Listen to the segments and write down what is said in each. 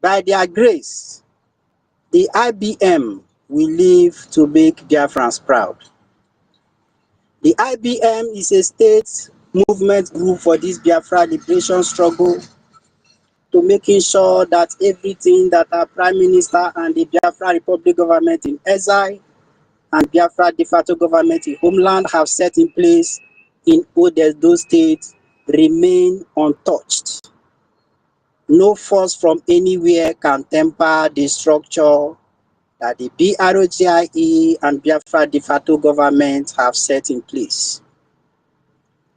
By their grace, the IBM will live to make Biafrans proud. The IBM is a state movement group for this Biafra liberation struggle, to making sure that everything that our Prime Minister and the Biafra Republic government in exile and Biafra de facto government in homeland have set in place in Odedo State remain untouched. No force from anywhere can temper the structure that the BRGIE and Biafra de facto government have set in place.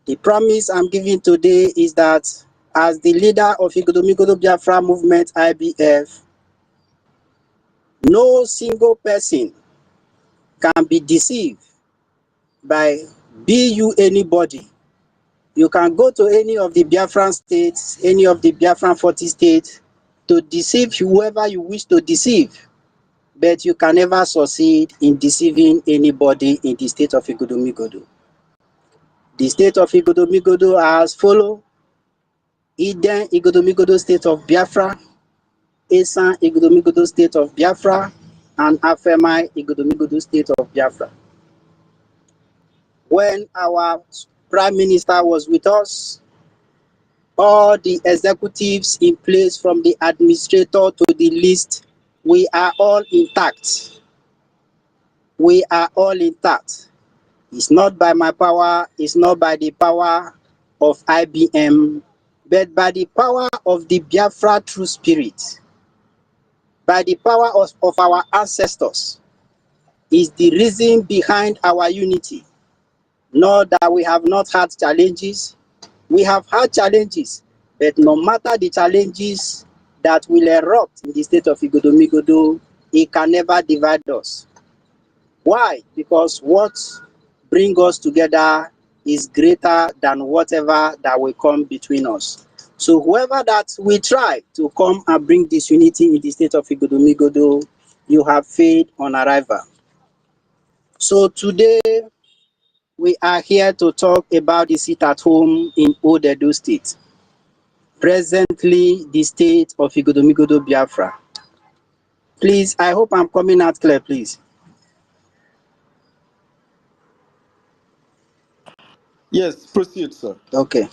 The promise I'm giving today is that as the leader of Igodomigodo Biafra movement, IBF, no single person can be deceived by anybody. You can go to any of the Biafran states, any of the Biafran 40 states, to deceive whoever you wish to deceive, but you can never succeed in deceiving anybody in the state of Igodomigodo. The state of Igodomigodo has followed Eden Igodomigodo state of Biafra, Esan Igodomigodo state of Biafra, and Afemai Igodomigodo state of Biafra. When our Prime Minister was with us, all the executives in place from the administrator to the list, we are all intact. We are all intact. It's not by my power, it's not by the power of IBM, but by the power of the Biafra true spirit, by the power of our ancestors, is the reason behind our unity. Not that we have not had challenges. We have had challenges, but no matter the challenges that will erupt in the state of Igodomigodo, it can never divide us. Why? Because what brings us together is greater than whatever that will come between us. So whoever that will try to come and bring disunity in the state of Igodomigodo, you have failed on arrival. So today, we are here to talk about the seat at home in Odedo State, presently the state of Igodomigodo Biafra. Please, I hope I'm coming out clear, please. Yes, proceed, sir. Okay.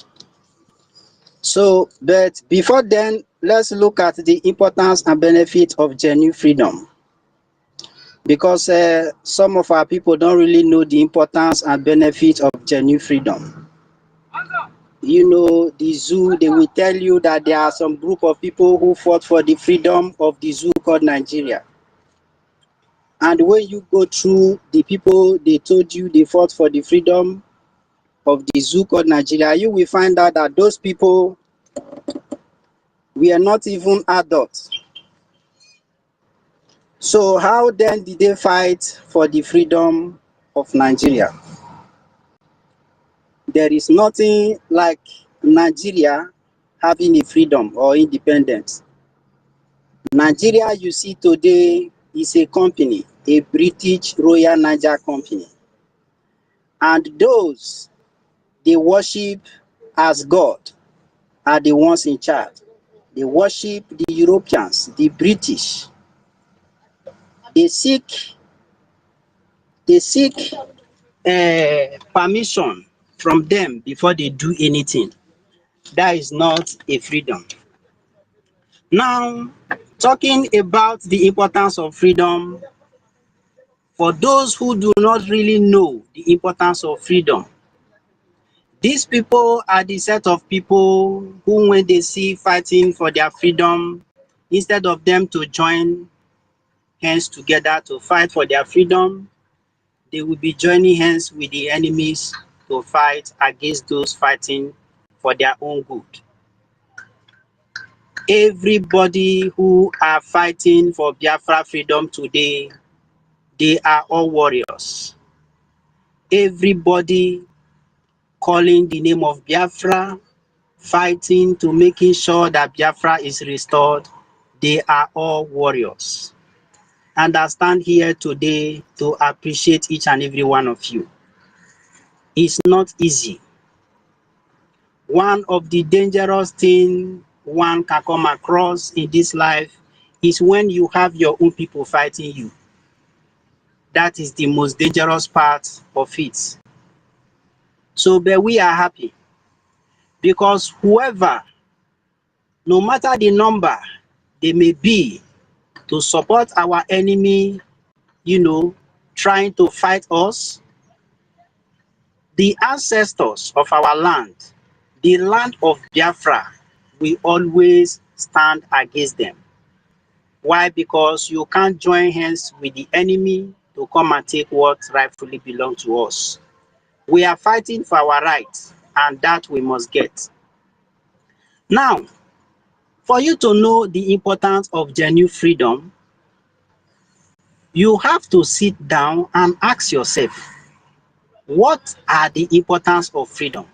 So, but before then, let's look at the importance and benefit of genuine freedom. Because some of our people don't really know the importance and benefit of genuine freedom. You know, the zoo, they will tell you that there are some group of people who fought for the freedom of the zoo called Nigeria. And when you go through the people they told you they fought for the freedom of the zoo called Nigeria, you will find out that those people were not even adults. So how then did they fight for the freedom of Nigeria? There is nothing like Nigeria having a freedom or independence. Nigeria you see today is a company, a British Royal Niger company. And those they worship as God are the ones in charge. They worship the Europeans, the British. They seek permission from them before they do anything. That is not a freedom. Now, talking about the importance of freedom, for those who do not really know the importance of freedom, these people are the set of people who, when they see fighting for their freedom, instead of them to join hands together to fight for their freedom, they will be joining hands with the enemies to fight against those fighting for their own good. Everybody who are fighting for Biafra freedom today, they are all warriors. Everybody calling the name of Biafra, fighting to making sure that Biafra is restored, they are all warriors. And I stand here today to appreciate each and every one of you. It's not easy. One of the dangerous things one can come across in this life is when you have your own people fighting you. That is the most dangerous part of it. So, but we are happy because whoever, no matter the number they may be, to support our enemy, trying to fight us, the ancestors of our land, the land of Biafra, we always stand against them. Why? Because you can't join hands with the enemy to come and take what rightfully belongs to us. We are fighting for our rights, and that we must get. Now, for you to know the importance of genuine freedom, you have to sit down and ask yourself, what are the importance of freedom?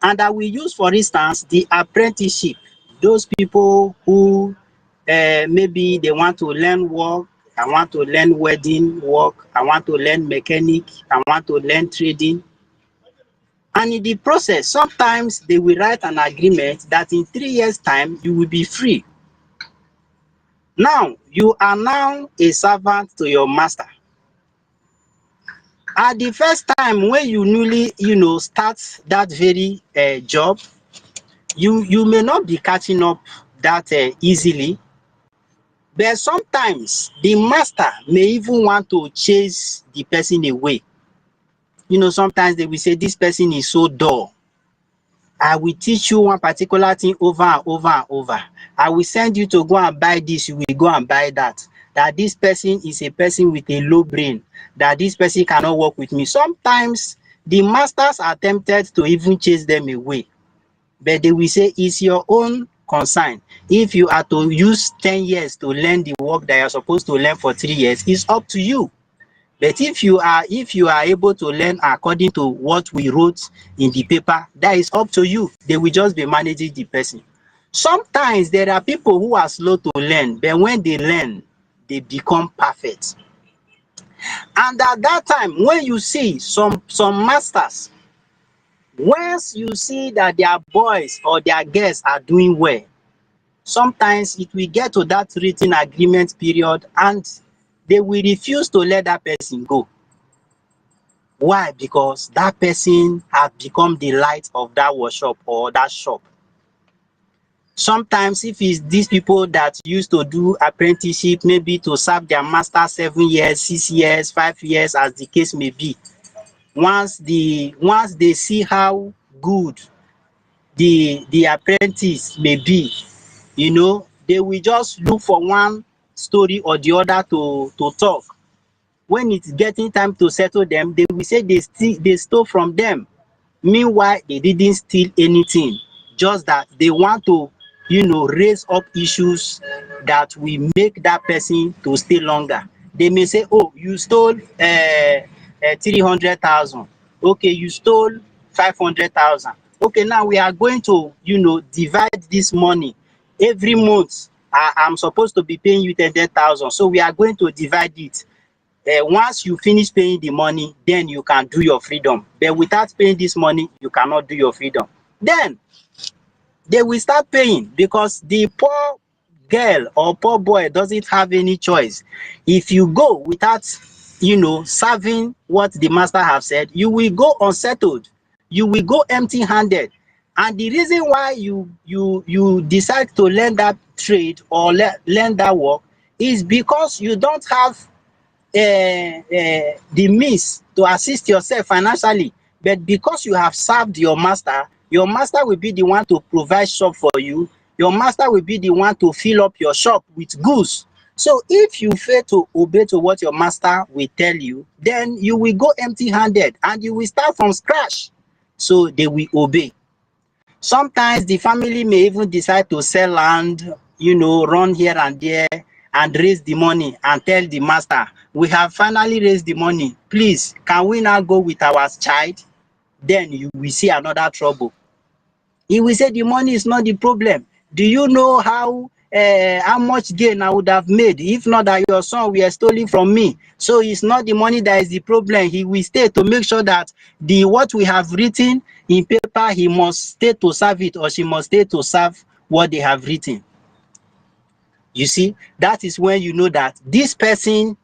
And I will use, for instance, the apprenticeship. Those people who maybe they want to learn work, I want to learn welding work, I want to learn mechanic, I want to learn trading. And in the process, sometimes they will write an agreement that in 3 years' time, you will be free. Now, you are now a servant to your master. At the first time when you newly, start that very job, you may not be catching up that easily. But sometimes the master may even want to chase the person away. Sometimes they will say, this person is so dull. I will teach you one particular thing over and over and over. I will send you to go and buy this, you will go and buy that. That this person is a person with a low brain, that this person cannot work with me. Sometimes the masters are tempted to even chase them away. But they will say, it's your own concern. If you are to use 10 years to learn the work that you're supposed to learn for 3 years, it's up to you. But if you are able to learn according to what we wrote in the paper, that is up to you. They will just be managing the person. Sometimes there are people who are slow to learn, but when they learn, they become perfect. And at that time, when you see some masters, once you see that their boys or their girls are doing well, sometimes it will get to that written agreement period and they will refuse to let that person go. Why? Because that person has become the light of that workshop or that shop. Sometimes if it's these people that used to do apprenticeship, maybe to serve their master 7 years, 6 years, 5 years, as the case may be, once they see how good the apprentice may be, they will just look for one story or the other to talk. When it's getting time to settle them, they will say they stole from them. Meanwhile, they didn't steal anything, just that they want to, raise up issues that will make that person to stay longer. They may say, oh, you stole 300,000. Okay, you stole 500,000. Okay, now we are going to, divide this money. Every month, I'm supposed to be paying you 10,000. So we are going to divide it. Once you finish paying the money, then you can do your freedom. But without paying this money, you cannot do your freedom. Then they will start paying because the poor girl or poor boy doesn't have any choice. If you go without, serving what the master have said, you will go unsettled. You will go empty-handed. And the reason why you decide to learn that trade or learn that work is because you don't have the means to assist yourself financially. But because you have served your master will be the one to provide shop for you. Your master will be the one to fill up your shop with goods. So if you fail to obey to what your master will tell you, then you will go empty-handed and you will start from scratch. So they will obey. Sometimes the family may even decide to sell land, run here and there and raise the money and tell the master, we have finally raised the money. Please, can we now go with our child? Then you will see another trouble. He will say the money is not the problem. Do you know how much gain I would have made if not that your son were stolen from me? So it's not the money that is the problem. He will stay to make sure that what we have written in paper, he must stay to serve it, or she must stay to serve what they have written. You see, that is when you know that this person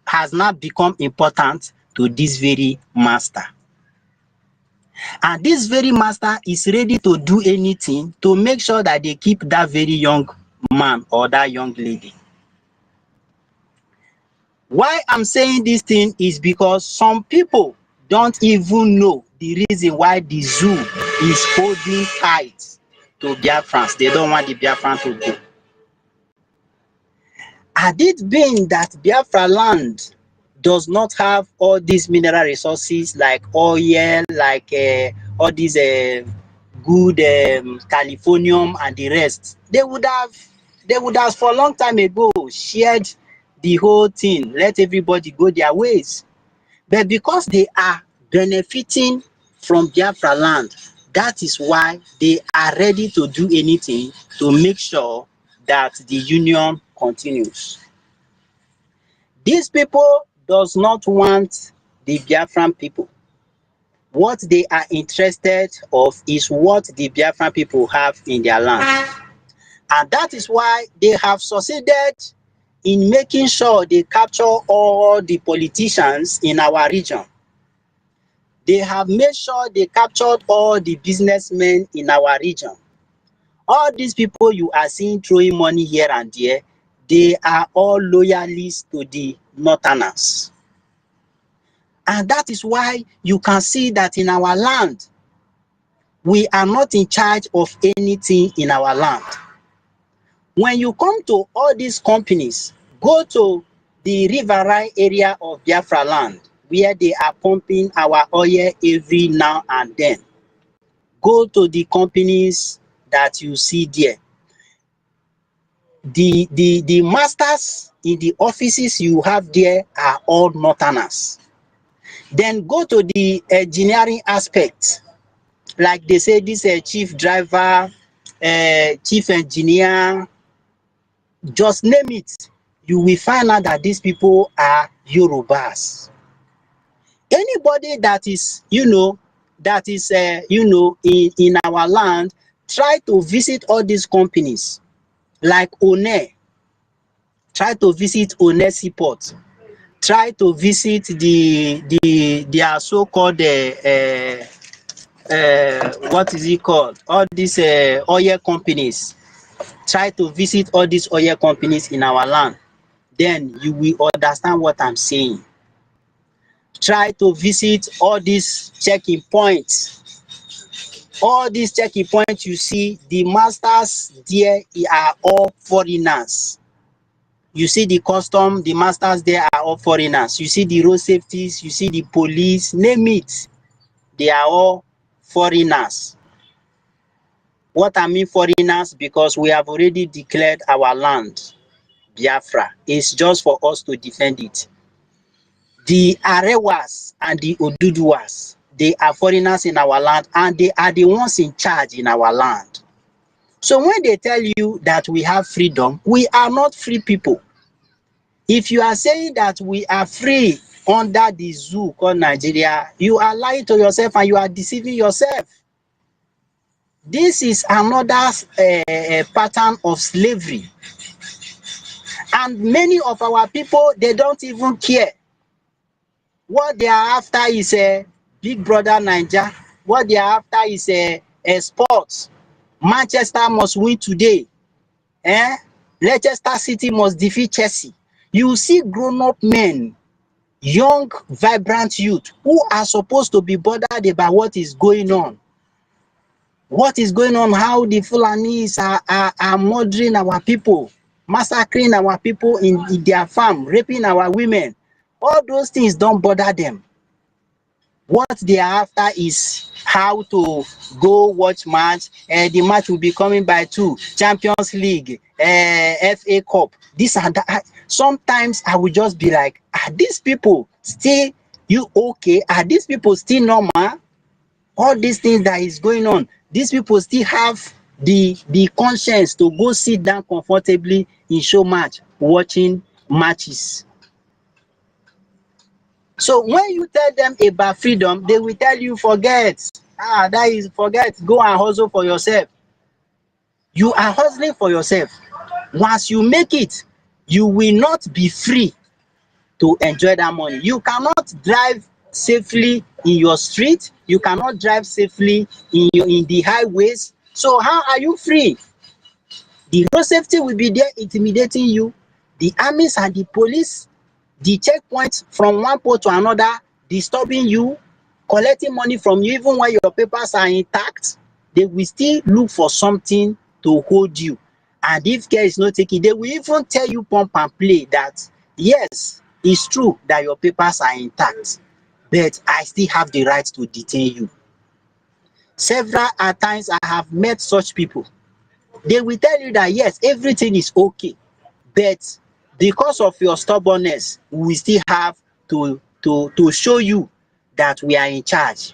has not become important to this very master. And this very master is ready to do anything to make sure that they keep that very young man or that young lady. Why I'm saying this thing is because some people don't even know the reason why the zoo is holding tight to Biafrans. They don't want the Biafran to go. Had it been that Biafra land does not have all these mineral resources like oil, like all these good Californium and the rest, they would have for a long time ago shared the whole thing, let everybody go their ways. But because they are benefiting from Biafra land, that is why they are ready to do anything to make sure that the union continues. These people does not want the Biafran people. What they are interested of is what the Biafran people have in their land. And that is why they have succeeded in making sure they capture all the politicians in our region. They have made sure they captured all the businessmen in our region. All these people you are seeing throwing money here and there, they are all loyalists to the Northerners. And that is why you can see that in our land, we are not in charge of anything in our land. When you come to all these companies, go to the riverine area of Biafra land, where they are pumping our oil every now and then. Go to the companies that you see there. The masters in the offices you have there are all Northerners. Then go to the engineering aspect. Like they say, this chief driver, chief engineer, just name it. You will find out that these people are Yorubas. Anybody that is, in our land, try to visit all these companies. Like One, try to visit One Seaport. Try to visit their so-called what is it called? All these oil companies. Try to visit all these oil companies in our land. Then you will understand what I'm saying. Try to visit all these checking points. All these checking points you see, the masters there are all foreigners. You see the custom, the masters there are all foreigners. You see the road safeties, you see the police, name it. They are all foreigners. What I mean foreigners, because we have already declared our land, Biafra. It's just for us to defend it. The Arewas and the Oduduwas, they are foreigners in our land, and they are the ones in charge in our land. So when they tell you that we have freedom, we are not free people. If you are saying that we are free under the zoo called Nigeria, you are lying to yourself and you are deceiving yourself. This is another pattern of slavery. And many of our people, they don't even care. What they are after is a Big Brother Niger. What they are after is a sports. Manchester must win today. Leicester City must defeat Chelsea. You see grown-up men, young, vibrant youth who are supposed to be bothered about what is going on. What is going on, how the Fulanis are murdering our people, massacring our people in their farm, raping our women. All those things don't bother them. What they are after is how to go watch match. The match will be coming by 2. Champions League, FA Cup, this and that. Sometimes I will just be like, are these people still okay? Are these people still normal? All these things that is going on, these people still have the conscience to go sit down comfortably in show match, watching matches. So when you tell them about freedom, they will tell you forget. That is forget. Go and hustle for yourself. You are hustling for yourself. Once you make it, you will not be free to enjoy that money. You cannot drive safely in your street. You cannot drive safely in the highways. So how are you free? The road safety will be there intimidating you. The armies and the police, the checkpoints from one port to another, disturbing you, collecting money from you even when your papers are intact. They will still look for something to hold you. And if care is not taken, they will even tell you pump and play that yes, it's true that your papers are intact, but I still have the right to detain you. Several times I have met such people. They will tell you that yes, everything is okay, but because of your stubbornness, we still have to show you that we are in charge.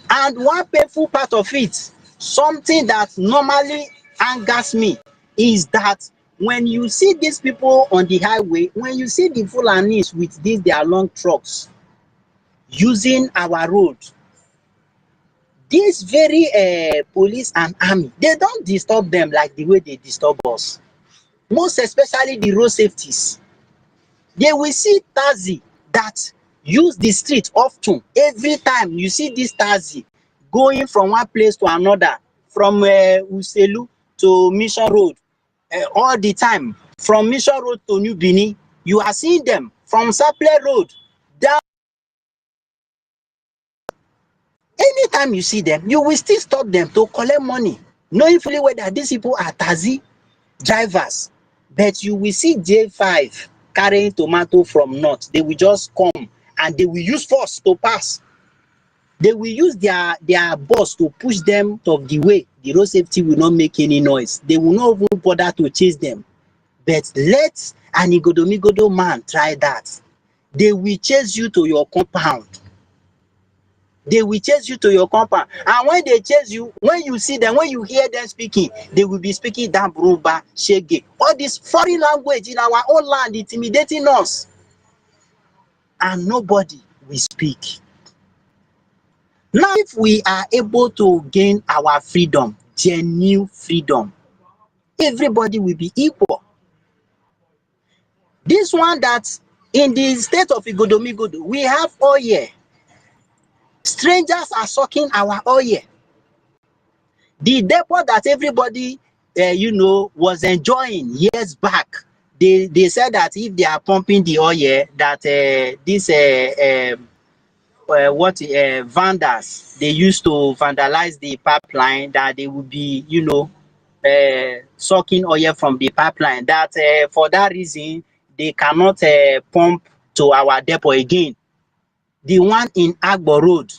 And one painful part of it, something that normally angers me, is that when you see these people on the highway, when you see the Fulanis with these their long trucks using our road, this very police and army, they don't disturb them like the way they disturb us. Most especially the road safeties. They will see taxi that use the street often. Every time you see this taxi going from one place to another, from Uselu to Mission Road, all the time, from Mission Road to New Benin, you are seeing them from Saple Road down. Anytime you see them, you will still stop them to collect money, knowing fully well that these people are taxi drivers. But you will see J5 carrying tomato from north. They will just come and they will use force to pass. They will use their boss to push them of the way. The road safety will not make any noise. They will not even bother to chase them. But let an Igodomigodo man try that. They will chase you to your compound. They will chase you to your compound. And when they chase you, when you see them, when you hear them speaking, they will be speaking Damburuba, Shege, all this foreign language in our own land, intimidating us. And nobody will speak. Now, if we are able to gain our freedom, genuine freedom, everybody will be equal. This one that in the state of Igodomigodo, we have oil. Strangers are sucking our oil. The depot that everybody was enjoying years back, they said that if they are pumping the oil, that vandals, they used to vandalize the pipeline, that they would be sucking oil from the pipeline, that for that reason they cannot pump to our depot again. The one in Agbo Road,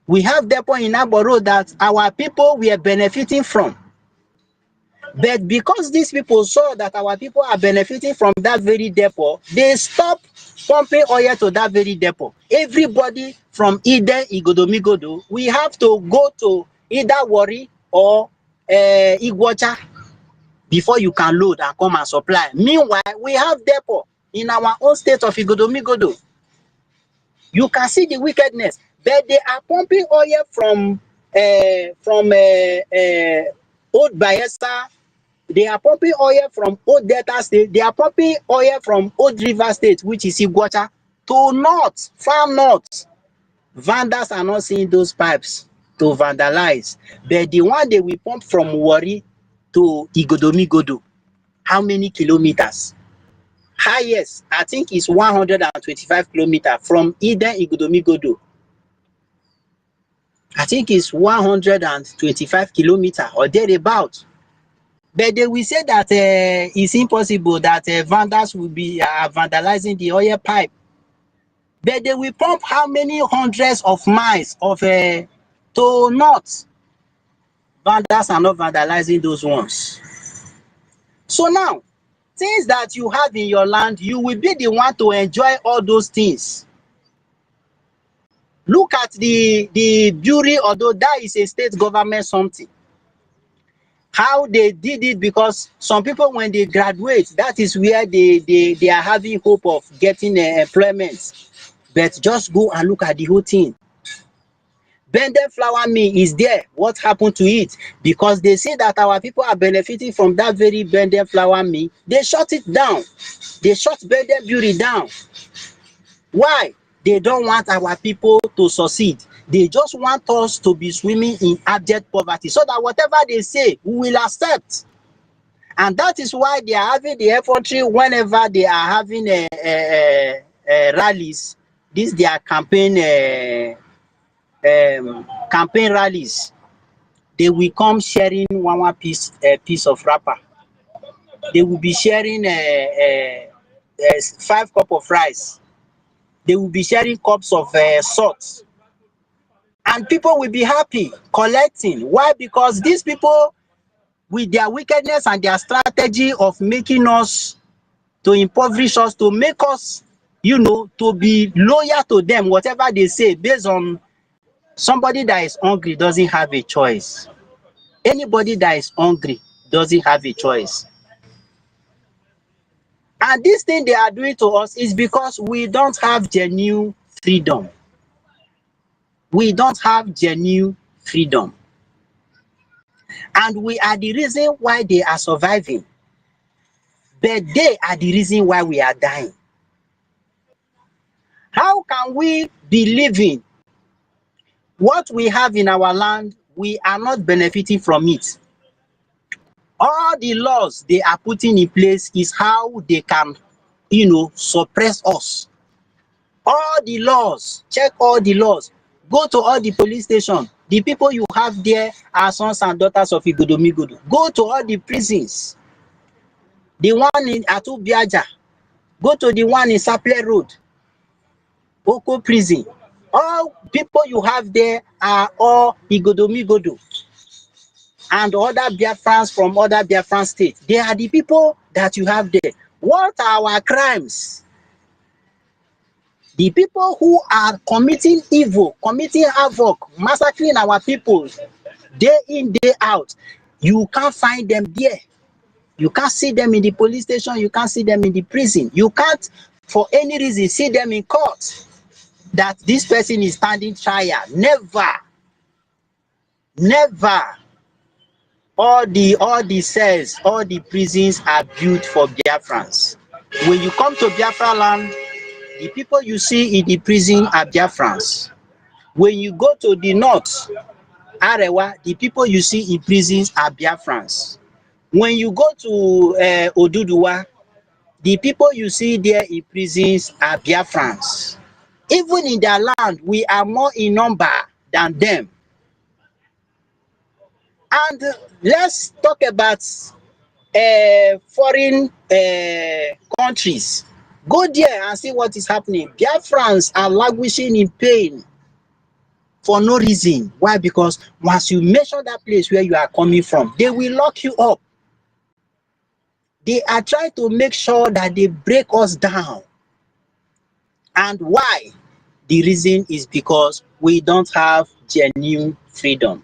we have depot in Agbo Road that our people were benefiting from. But because these people saw that our people are benefiting from that very depot, they stopped pumping oil to that very depot. Everybody from either Igodomigodo, we have to go to either Warri or Iguacha before you can load and come and supply. Meanwhile, we have depot in our own state of Igodomigodo. You can see the wickedness. But they are pumping oil from Old Bayelsa. They are pumping oil from Old Delta State. They are pumping oil from Old River State, which is Iguacha, to north, far north. Vandals are not seeing those pipes to vandalize. But the one they will pump from Warri to Igodomigodo, how many kilometers? Highest, I think, is 125 kilometers from Eden Igodomigodo. I think it's 125 kilometers or thereabout. But they will say that it's impossible that vandals will be vandalizing the oil pipe. But they will pump how many hundreds of miles of to north. Vandals are not vandalizing those ones. So now, things that you have in your land, you will be the one to enjoy all those things. Look at the BRGIE, although that is a state government something. How they did it, because some people when they graduate, that is where they are having hope of getting employment. But just go and look at the whole thing. Bendel flour mill is there. What happened to it? Because they see that our people are benefiting from that very Bendel flour mill, they shut it down. They shut Bendel Brewery down. Why? They don't want our people to succeed. They just want us to be swimming in abject poverty, so that whatever they say, we will accept. And that is why they are having the infantry whenever they are having rallies. This their campaign rallies. They will come sharing one piece of wrapper. They will be sharing 5 cups of rice. They will be sharing cups of salt. And people will be happy collecting. Why? Because these people, with their wickedness and their strategy of making us, to impoverish us, to make us, to be loyal to them, whatever they say, based on somebody that is hungry doesn't have a choice. Anybody that is hungry doesn't have a choice. And this thing they are doing to us is because we don't have genuine freedom. We don't have genuine freedom. And we are the reason why they are surviving. But they are the reason why we are dying. How can we be living what we have in our land? We are not benefiting from it. All the laws they are putting in place is how they can, suppress us. All the laws, check all the laws. Go to all the police stations. The people you have there are sons and daughters of Igodomigodo. Go to all the prisons. The one in Atubiaja. Go to the one in Saple Road. Oko prison. All people you have there are all Igodomigodo and other Biafrans from other Biafran states. They are the people that you have there. What are our crimes? The people who are committing evil, committing havoc, massacring our people day in, day out, you can't find them there. You can't see them in the police station. You can't see them in the prison. You can't, for any reason, see them in court that this person is standing trial. Never. Never. All the cells, all the prisons are built for Biafrans. When you come to Biafra land, the people you see in the prison are Biafrans. When you go to the north, Arewa, the people you see in prisons are Biafrans. When you go to Oduduwa, the people you see there in prisons are Biafrans. Even in their land, we are more in number than them. And let's talk about foreign countries. Go there and see what is happening. Biafrans are languishing in pain for no reason. Why? Because once you mention that place where you are coming from, they will lock you up. They are trying to make sure that they break us down. And why? The reason is because we don't have genuine freedom.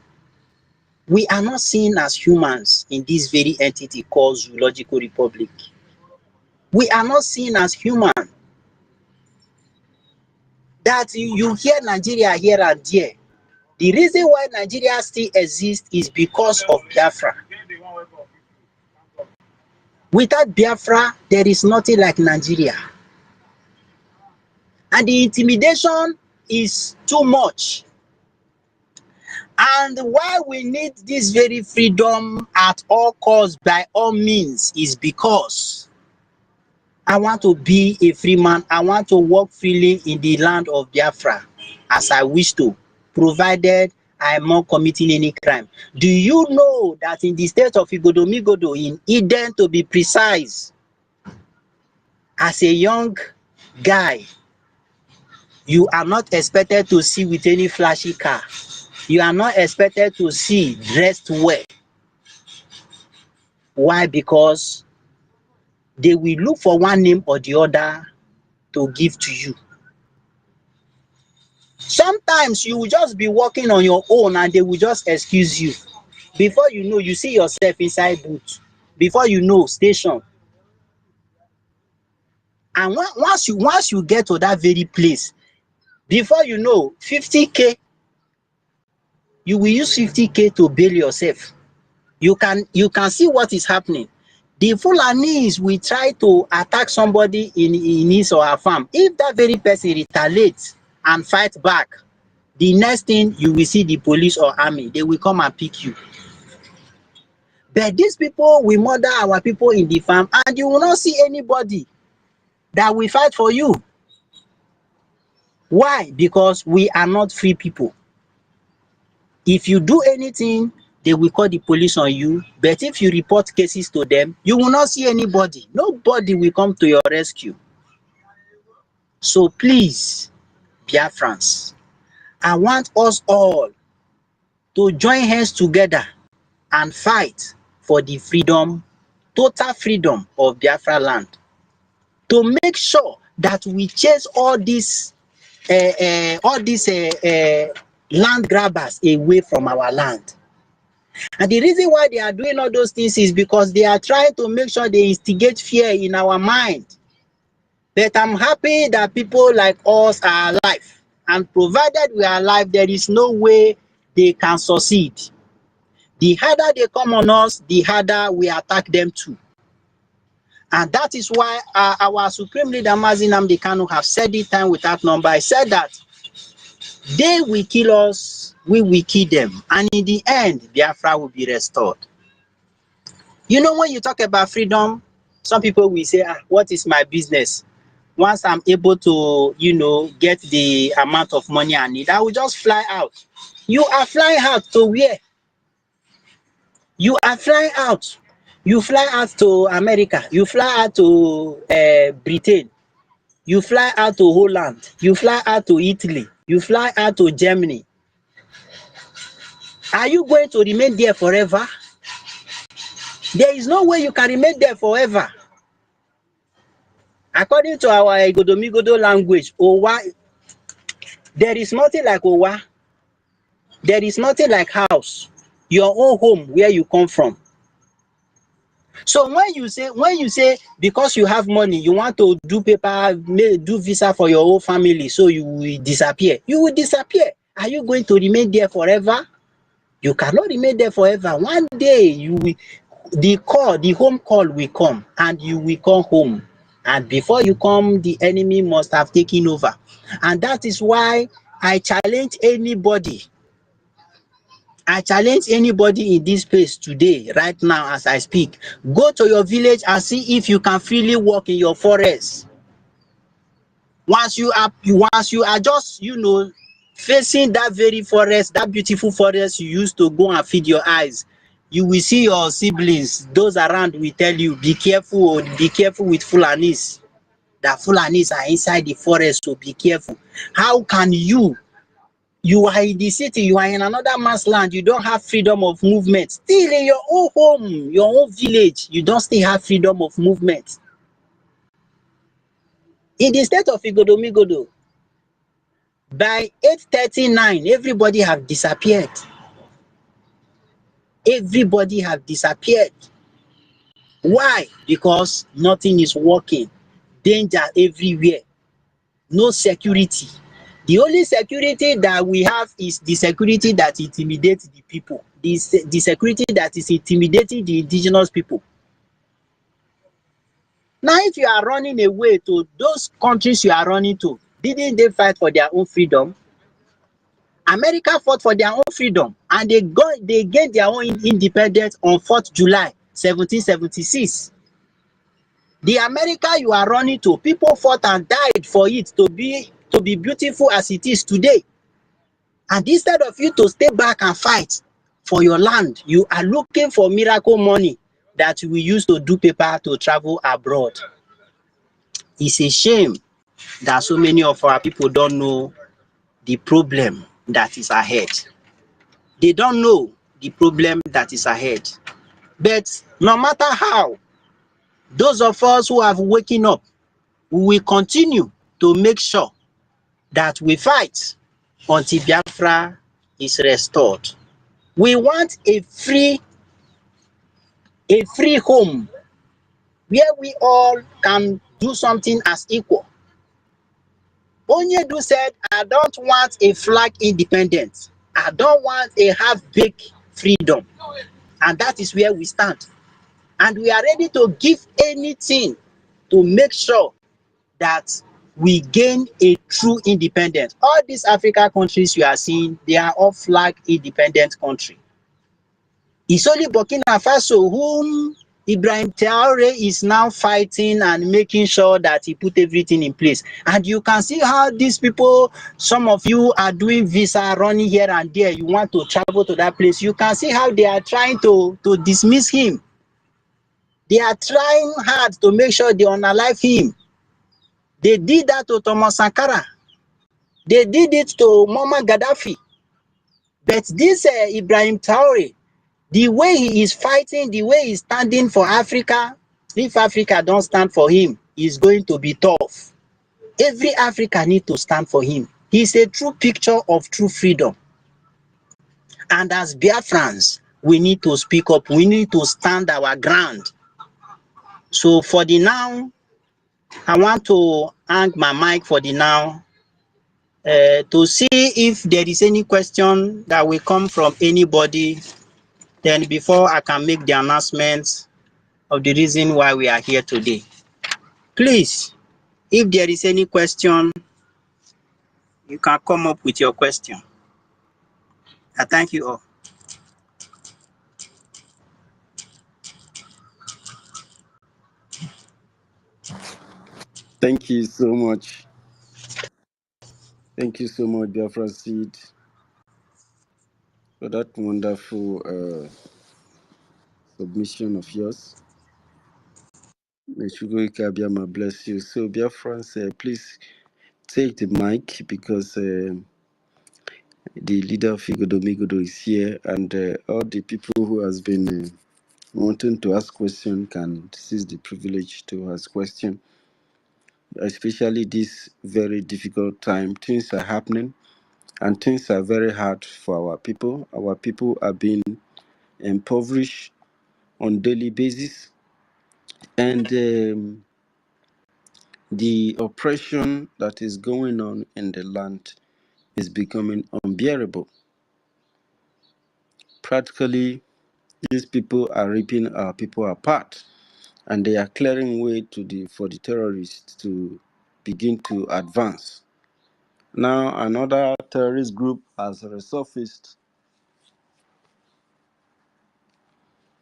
We are not seen as humans in this very entity called Zoological Republic. We are not seen as human. That you hear Nigeria here and there. The reason why Nigeria still exists is because of Biafra. Without Biafra, there is nothing like Nigeria. And the intimidation is too much. And why we need this very freedom at all costs, by all means, is because I want to be a free man. I want to walk freely in the land of Biafra as I wish to, provided I am not committing any crime. Do you know that in the state of Igodomigodo, in Eden to be precise, as a young guy, you are not expected to see with any flashy car. You are not expected to see dressed well. Why? Because they will look for one name or the other to give to you. Sometimes you will just be walking on your own and they will just excuse you. Before you know, you see yourself inside booth. Before you know, station. And once you get to that very place, before you know, 50K you will use 50K to bail yourself. You can see what is happening. The Fulanis will try to attack somebody in his or her farm. If that very person retaliates and fight back, the next thing you will see the police or army, they will come and pick you. But these people will murder our people in the farm, and you will not see anybody that will fight for you. Why? Because we are not free people. If you do anything, they will call the police on you. But if you report cases to them, you will not see anybody. Nobody will come to your rescue. So please, Biafrans, I want us all to join hands together and fight for the freedom, total freedom of Biafra land. To make sure that we chase all these land grabbers away from our land. And the reason why they are doing all those things is because they are trying to make sure they instigate fear in our mind. But I'm happy that people like us are alive. And provided we are alive, there is no way they can succeed. The harder they come on us, the harder we attack them too. And that is why our Supreme Leader Mazi Nnamdi Kanu have said it time without number. I said that they will kill us, we will kill them. And in the end, Biafra will be restored. You know, when you talk about freedom, some people will say, what is my business? Once I'm able to, get the amount of money I need, I will just fly out. You are flying out to where? You are flying out. You fly out to America. You fly out to Britain. You fly out to Holland. You fly out to Italy. You fly out to Germany. Are you going to remain there forever? There is no way you can remain there forever. According to our Igodomigodo language, Owa, there is nothing like Owa. There is nothing like house, your own home where you come from. So when you say because you have money, you want to do paper, do visa for your whole family, so you will disappear. You will disappear. Are you going to remain there forever? You cannot remain there forever. One day the home call will come, and you will come home. And before you come, the enemy must have taken over. And that is why I challenge anybody. I challenge anybody in this place today, right now as I speak. Go to your village and see if you can freely walk in your forest. Once you are just, facing that very forest, that beautiful forest you used to go and feed your eyes, you will see your siblings, those around will tell you, be careful with Fulanis. That Fulanis are inside the forest, so be careful. How can you are in the city, you are in another man's land, you don't have freedom of movement. Still in your own home, your own village, you don't still have freedom of movement. In the state of Igodomigodo, by 8:39, everybody have disappeared. Everybody have disappeared. Why? Because nothing is working. Danger everywhere. No security. The only security that we have is the security that intimidates the people. The security that is intimidating the indigenous people. Now, if you are running away to those countries you are running to, didn't they fight for their own freedom? America fought for their own freedom, and they gained their own independence on 4th July 1776. The America you are running to, people fought and died for it to be beautiful as it is today. And instead of you to stay back and fight for your land, you are looking for miracle money that we use to do paper to travel abroad. It's a shame that so many of our people don't know the problem that is ahead. They don't know the problem that is ahead. But no matter how, those of us who have waken up, we will continue to make sure that we fight until Biafra is restored. We want a free home where we all can do something as equal. Onyedu said, I don't want a flag independence. I don't want a half-baked freedom, and that is where we stand. And we are ready to give anything to make sure that we gain a true independence. All these African countries you are seeing, they are all flag independent country. It's only Burkina Faso whom Ibrahim Traore is now fighting and making sure that he put everything in place. And you can see how these people, some of you are doing visa, running here and there. You want to travel to that place. You can see how they are trying to dismiss him. They are trying hard to make sure they unalive him. They did that to Thomas Sankara. They did it to Muammar Gaddafi. But this Ibrahim Traore, the way he is fighting, the way he's standing for Africa, if Africa don't stand for him, it's going to be tough. Every African need to stand for him. He's a true picture of true freedom. And as Biafrans, we need to speak up. We need to stand our ground. So for the now, I want to hang my mic for the now to see if there is any question that will come from anybody. Then before I can make the announcement of the reason why we are here today. Please, if there is any question, you can come up with your question. I thank you all. Thank you so much. Thank you so much, Biafra Seed, for that wonderful submission of yours. May Shugo bless you. So, Biafrans, please take the mic because the leader of Igodomigodo is here, and all the people who has been wanting to ask question can seize the privilege to ask question. Especially this very difficult time, things are happening, and things are very hard for our people. Our people are being impoverished on daily basis, and the oppression that is going on in the land is becoming unbearable. Practically, these people are ripping our people apart, and they are clearing way for the terrorists to begin to advance. Now, another terrorist group has resurfaced,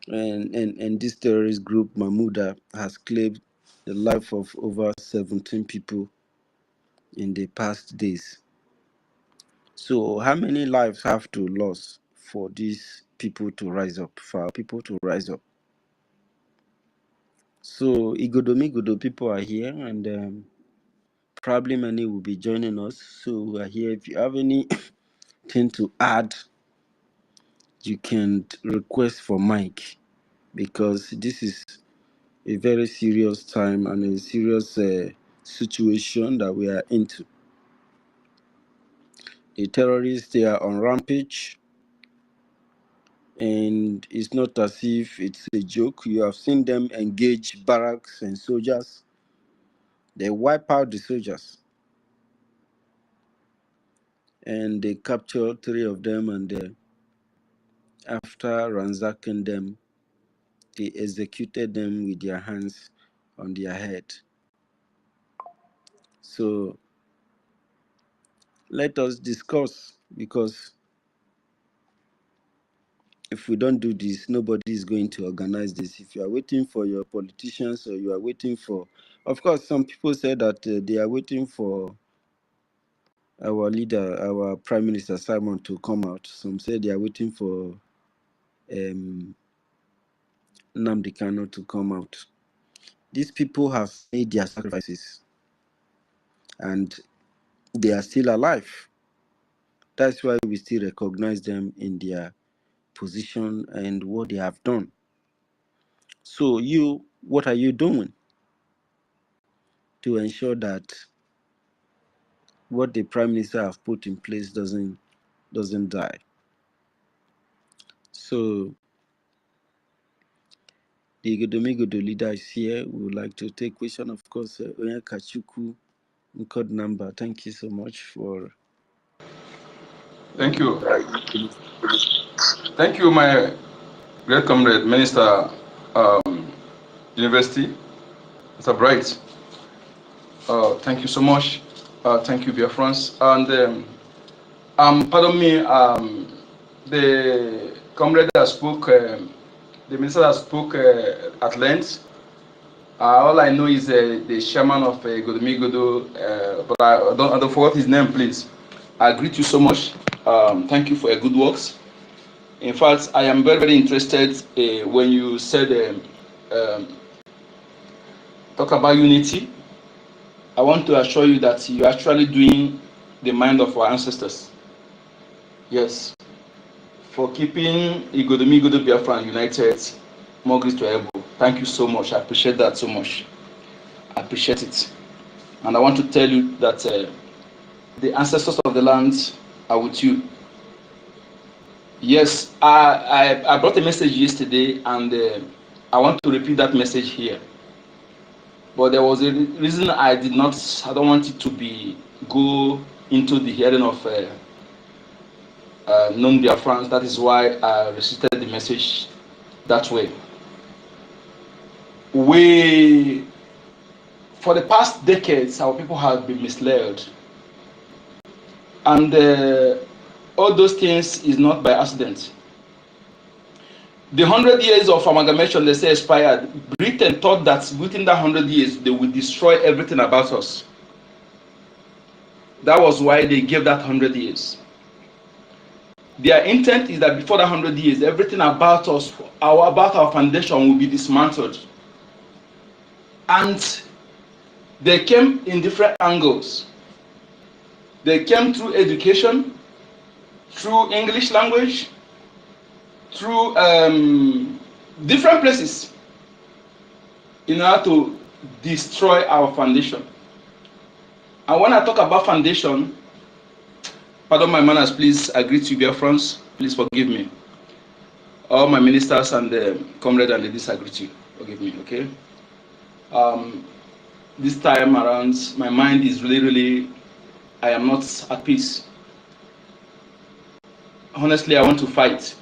and this terrorist group, Mahmouda, has claimed the life of over 17 people in the past days. So, how many lives have to lose for these people to rise up, for our people to rise up? So, Igodomigodo people are here, and probably many will be joining us. So, we are here. If you have anything to add, you can request for mic, because this is a very serious time and a serious situation that we are into. The terrorists, they are on rampage, and it's not as if it's a joke. You have seen them engage barracks and soldiers. They wipe out the soldiers, and they capture 3 of them, and after ransacking them, they executed them with their hands on their head. So let us discuss, because if we don't do this, nobody is going to organize this. If you are waiting for your politicians, or you are waiting for, of course, some people say that they are waiting for our leader, our Prime Minister Simon, to come out. Some say they are waiting for Nnamdi Kanu to come out. These people have made their sacrifices, and they are still alive. That's why we still recognize them in their position and what they have done. So you, what are you doing to ensure that what the Prime Minister have put in place doesn't die? So the Igodomigodo leader is here. We would like to take question. Of course, Kachuku code number. Thank you so much for Thank you. Thank you, my great comrade, Minister University. Mr. Bright. Thank you so much. Thank you, BIAFRANS. And pardon me, the comrade that spoke, the minister that spoke at length. All I know is the chairman of Godomigodo, but I don't forget his name, please. I greet you so much. Thank you for your good works. In fact, I am very, very interested when you said talk about unity. I want to assure you that you're actually doing the mind of our ancestors. Yes. For keeping Igodomigodo Biafra united, more grace to Ebo. Thank you so much. I appreciate that so much. I appreciate it. And I want to tell you that the ancestors of the land are with you. Yes, I brought a message yesterday, and I want to repeat that message here. But there was a reason I don't want it to go into the hearing of non-Biafrans. That is why I restricted the message that way. For the past decades, our people have been misled. And all those things is not by accident. The 100 years of amalgamation, they say, expired. Britain thought that within that 100 years, they would destroy everything about us. That was why they gave that 100 years. Their intent is that before that 100 years, everything about us, about our foundation will be dismantled. And they came in different angles. They came through education, through English language, through different places in order to destroy our foundation. And when I talk about foundation, pardon my manners, please, I greet you, BIAFRANS. Please forgive me. All my ministers and the comrade and ladies, I greet you. Forgive me, okay? This time around, my mind is really, I am not at peace. Honestly, I want to fight.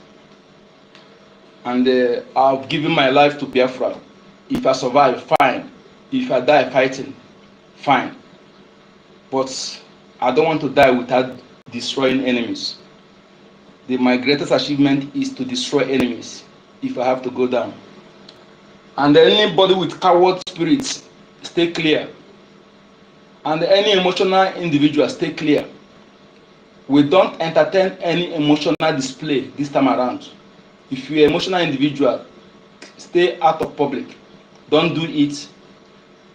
And I've given my life to Biafra. If I survive, fine. If I die fighting, fine. But I don't want to die without destroying enemies. My greatest achievement is to destroy enemies if I have to go down. And anybody with coward spirits, stay clear. And any emotional individual, stay clear. We don't entertain any emotional display this time around. If you're an emotional individual, stay out of public. Don't do it.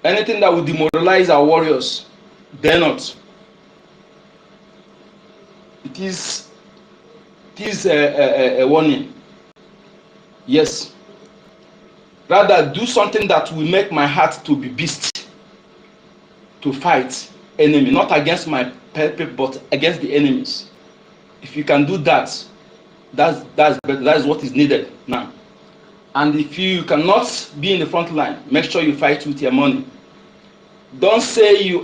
Anything that will demoralize our warriors, dare not. It is a warning. Yes. Rather, do something that will make my heart to be beast, to fight enemy, not against my people, but against the enemies. If you can do that, that's what is needed now. And if you cannot be in the front line, make sure you fight with your money. Don't stay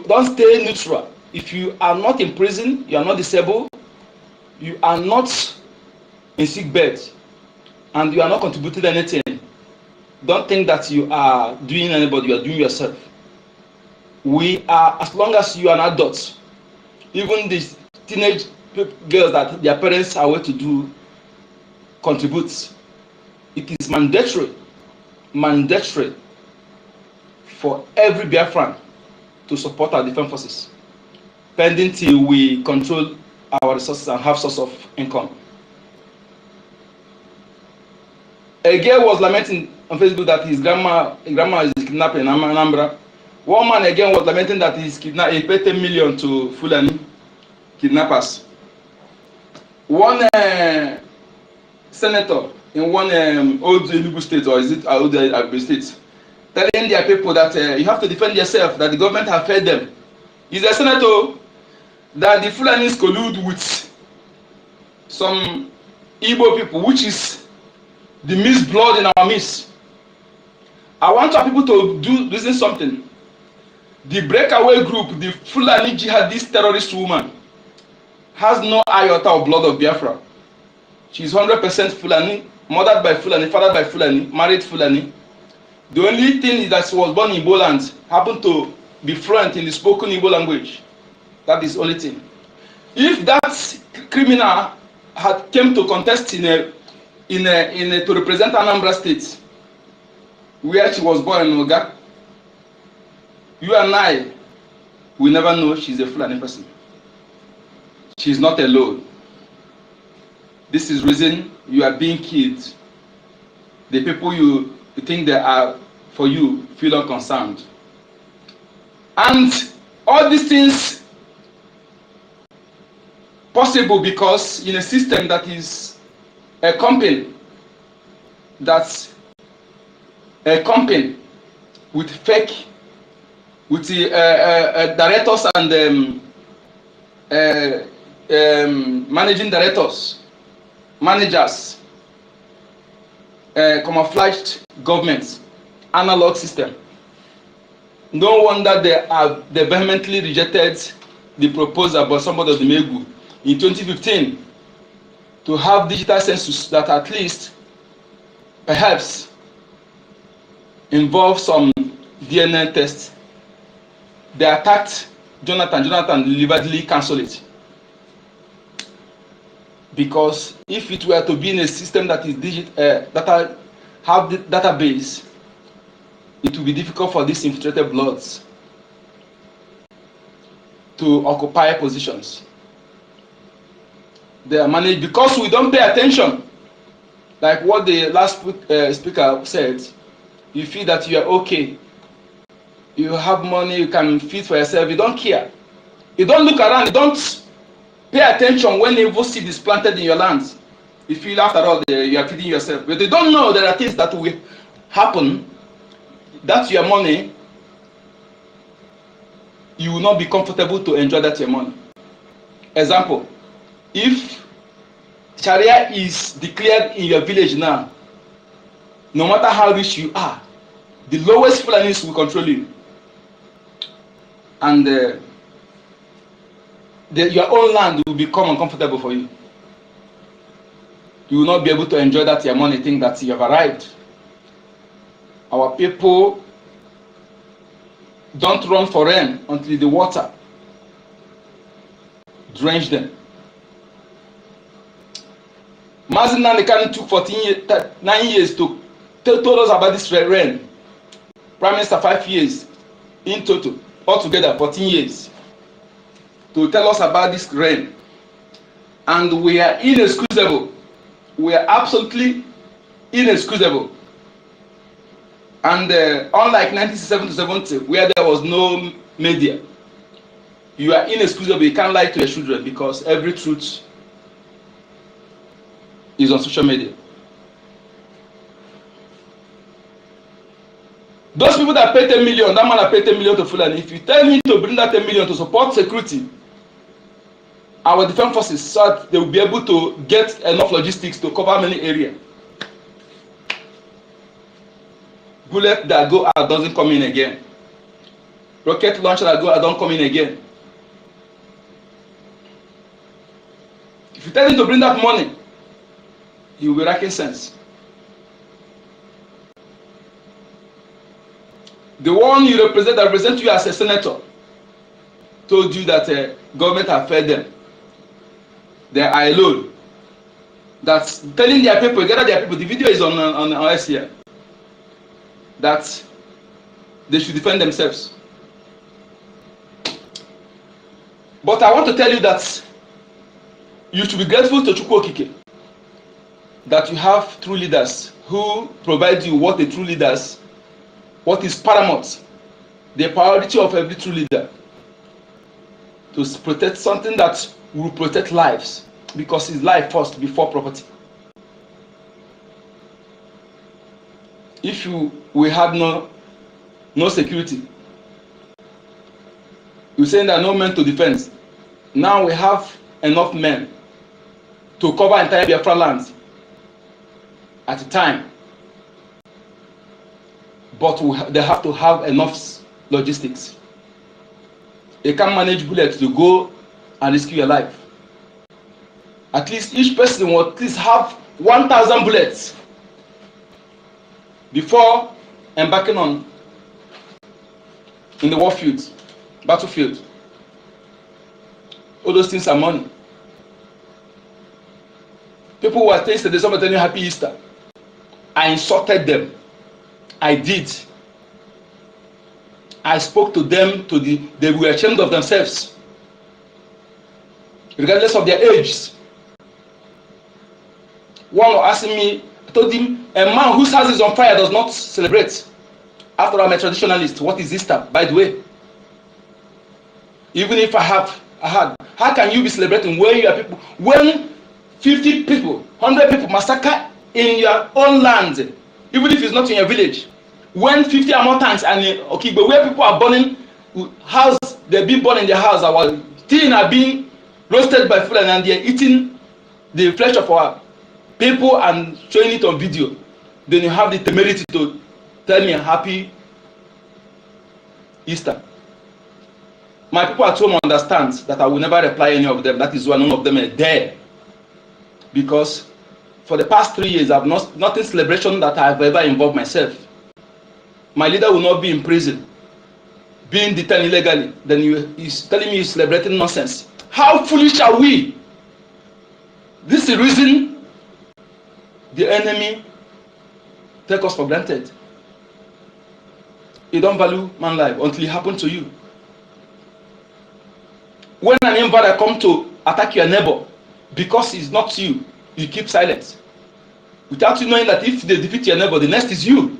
neutral. If you are not in prison, you are not disabled, you are not in sick bed, and you are not contributing anything, don't think that you are doing anybody, you are doing yourself. We are, as long as you are an adult, even these teenage girls that their parents are way to do, contribute. It is mandatory for every Biafran to support our defense forces, pending till we control our resources and have source of income. A girl was lamenting on Facebook that his grandma is kidnapped in Anambra. One man again was lamenting that he paid 10 million to Fulani kidnappers. One senator in one old Enugu state, or is it old Abia state, telling their people that you have to defend yourself, that the government have fed them. He's a senator that the Fulanis collude with some Igbo people, which is the mixed blood in our midst. I want our people to listen something. The breakaway group, the Fulani jihadist terrorist woman, has no iota of blood of Biafra. She's 100% Fulani, mothered by Fulani, fathered by Fulani, married Fulani. The only thing is that she was born in Igbo land, happened to be fluent in the spoken Igbo language. That is the only thing. If that criminal had came to contest to represent Anambra State, where she was born in Oga, you and I will never know she's a Fulani person. She's not alone. This is reason you are being killed. The people you think they are for you feel unconcerned. And all these things possible because in a system that is a company, that's a company with fake, with the directors and managing directors, managers, camouflaged governments, analog system. No wonder they vehemently rejected the proposal by somebody of the Megu in 2015 to have digital census that at least perhaps involve some DNA tests. They attacked Jonathan. Jonathan deliberately cancelled it. Because if it were to be in a system that is that have the database, it will be difficult for these infiltrated bloods to occupy positions. They are managed because we don't pay attention. Like what the last speaker said, you feel that you are okay. You have money, you can feed for yourself, you don't care. You don't look around, you don't pay attention when evil seed is planted in your land. You feel after all you are feeding yourself. But they don't know there are things that will happen. That's your money. You will not be comfortable to enjoy that your money. Example, if Sharia is declared in your village now, no matter how rich you are, the lowest Fulanis will control you. And your own land will become uncomfortable for you. You will not be able to enjoy that your money, think that you have arrived. Our people don't run for rain until the water drench them. Mazin Nanikani took 9 years to tell us about this rain. Prime Minister 5 years in total, altogether 14 years to tell us about this rain. And we are inexcusable. We are absolutely inexcusable. And unlike 1967 to 70, where there was no media, you are inexcusable. You can't lie to your children because every truth is on social media. Those people that pay 10 million, that man that pay 10 million to Fulani, if you tell him to bring that 10 million to support security, our defense forces, so that they will be able to get enough logistics to cover many areas. Bullet that go out doesn't come in again. Rocket launcher that go out don't come in again. If you tell him to bring that money, he will be racking sense. The one you represent, that represent you as a senator, told you that government have fed them. They are alone. That's telling their people, gather their people. The video is on us here. That they should defend themselves. But I want to tell you that you should be grateful to Chukwu Okike that you have true leaders who provide you what the true leaders, what is paramount, the priority of every true leader, to protect something that will protect lives, because it's life first before property. If we had no security, you're saying there are no men to defend. Now we have enough men to cover entire Biafra lands at a time, but they have to have enough logistics. You can't manage bullets to go and rescue your life. At least each person will at least have 1,000 bullets before embarking on in the war field, battlefield. All those things are money. People were saying, somebody telling you Happy Easter. I insulted them. I did. I spoke to them they were ashamed of themselves, regardless of their ages. One was asking me, I told him, a man whose house is on fire does not celebrate. After all, I'm a traditionalist. What is Easter, by the way? Even if I had, how can you be celebrating when you are people, when 50 people, 100 people massacre in your own land, even if it's not in your village? When 50 or more times and okay, but where people are burning house, they be burned in their house, our teen are being roasted by food and they're eating the flesh of our people and showing it on video. Then you have the temerity to tell me Happy Easter. My people at home understand that I will never reply any of them. That is why none of them are there. Because for the past 3 years, I've not in celebration that I've ever involved myself. My leader will not be in prison, being detained illegally. Then he's telling me he's celebrating nonsense. How foolish are we? This is the reason the enemy take us for granted. You don't value man life until it happens to you. When an invader comes to attack your neighbor, because it's not you, you keep silent. Without you knowing that if they defeat your neighbor, the next is you.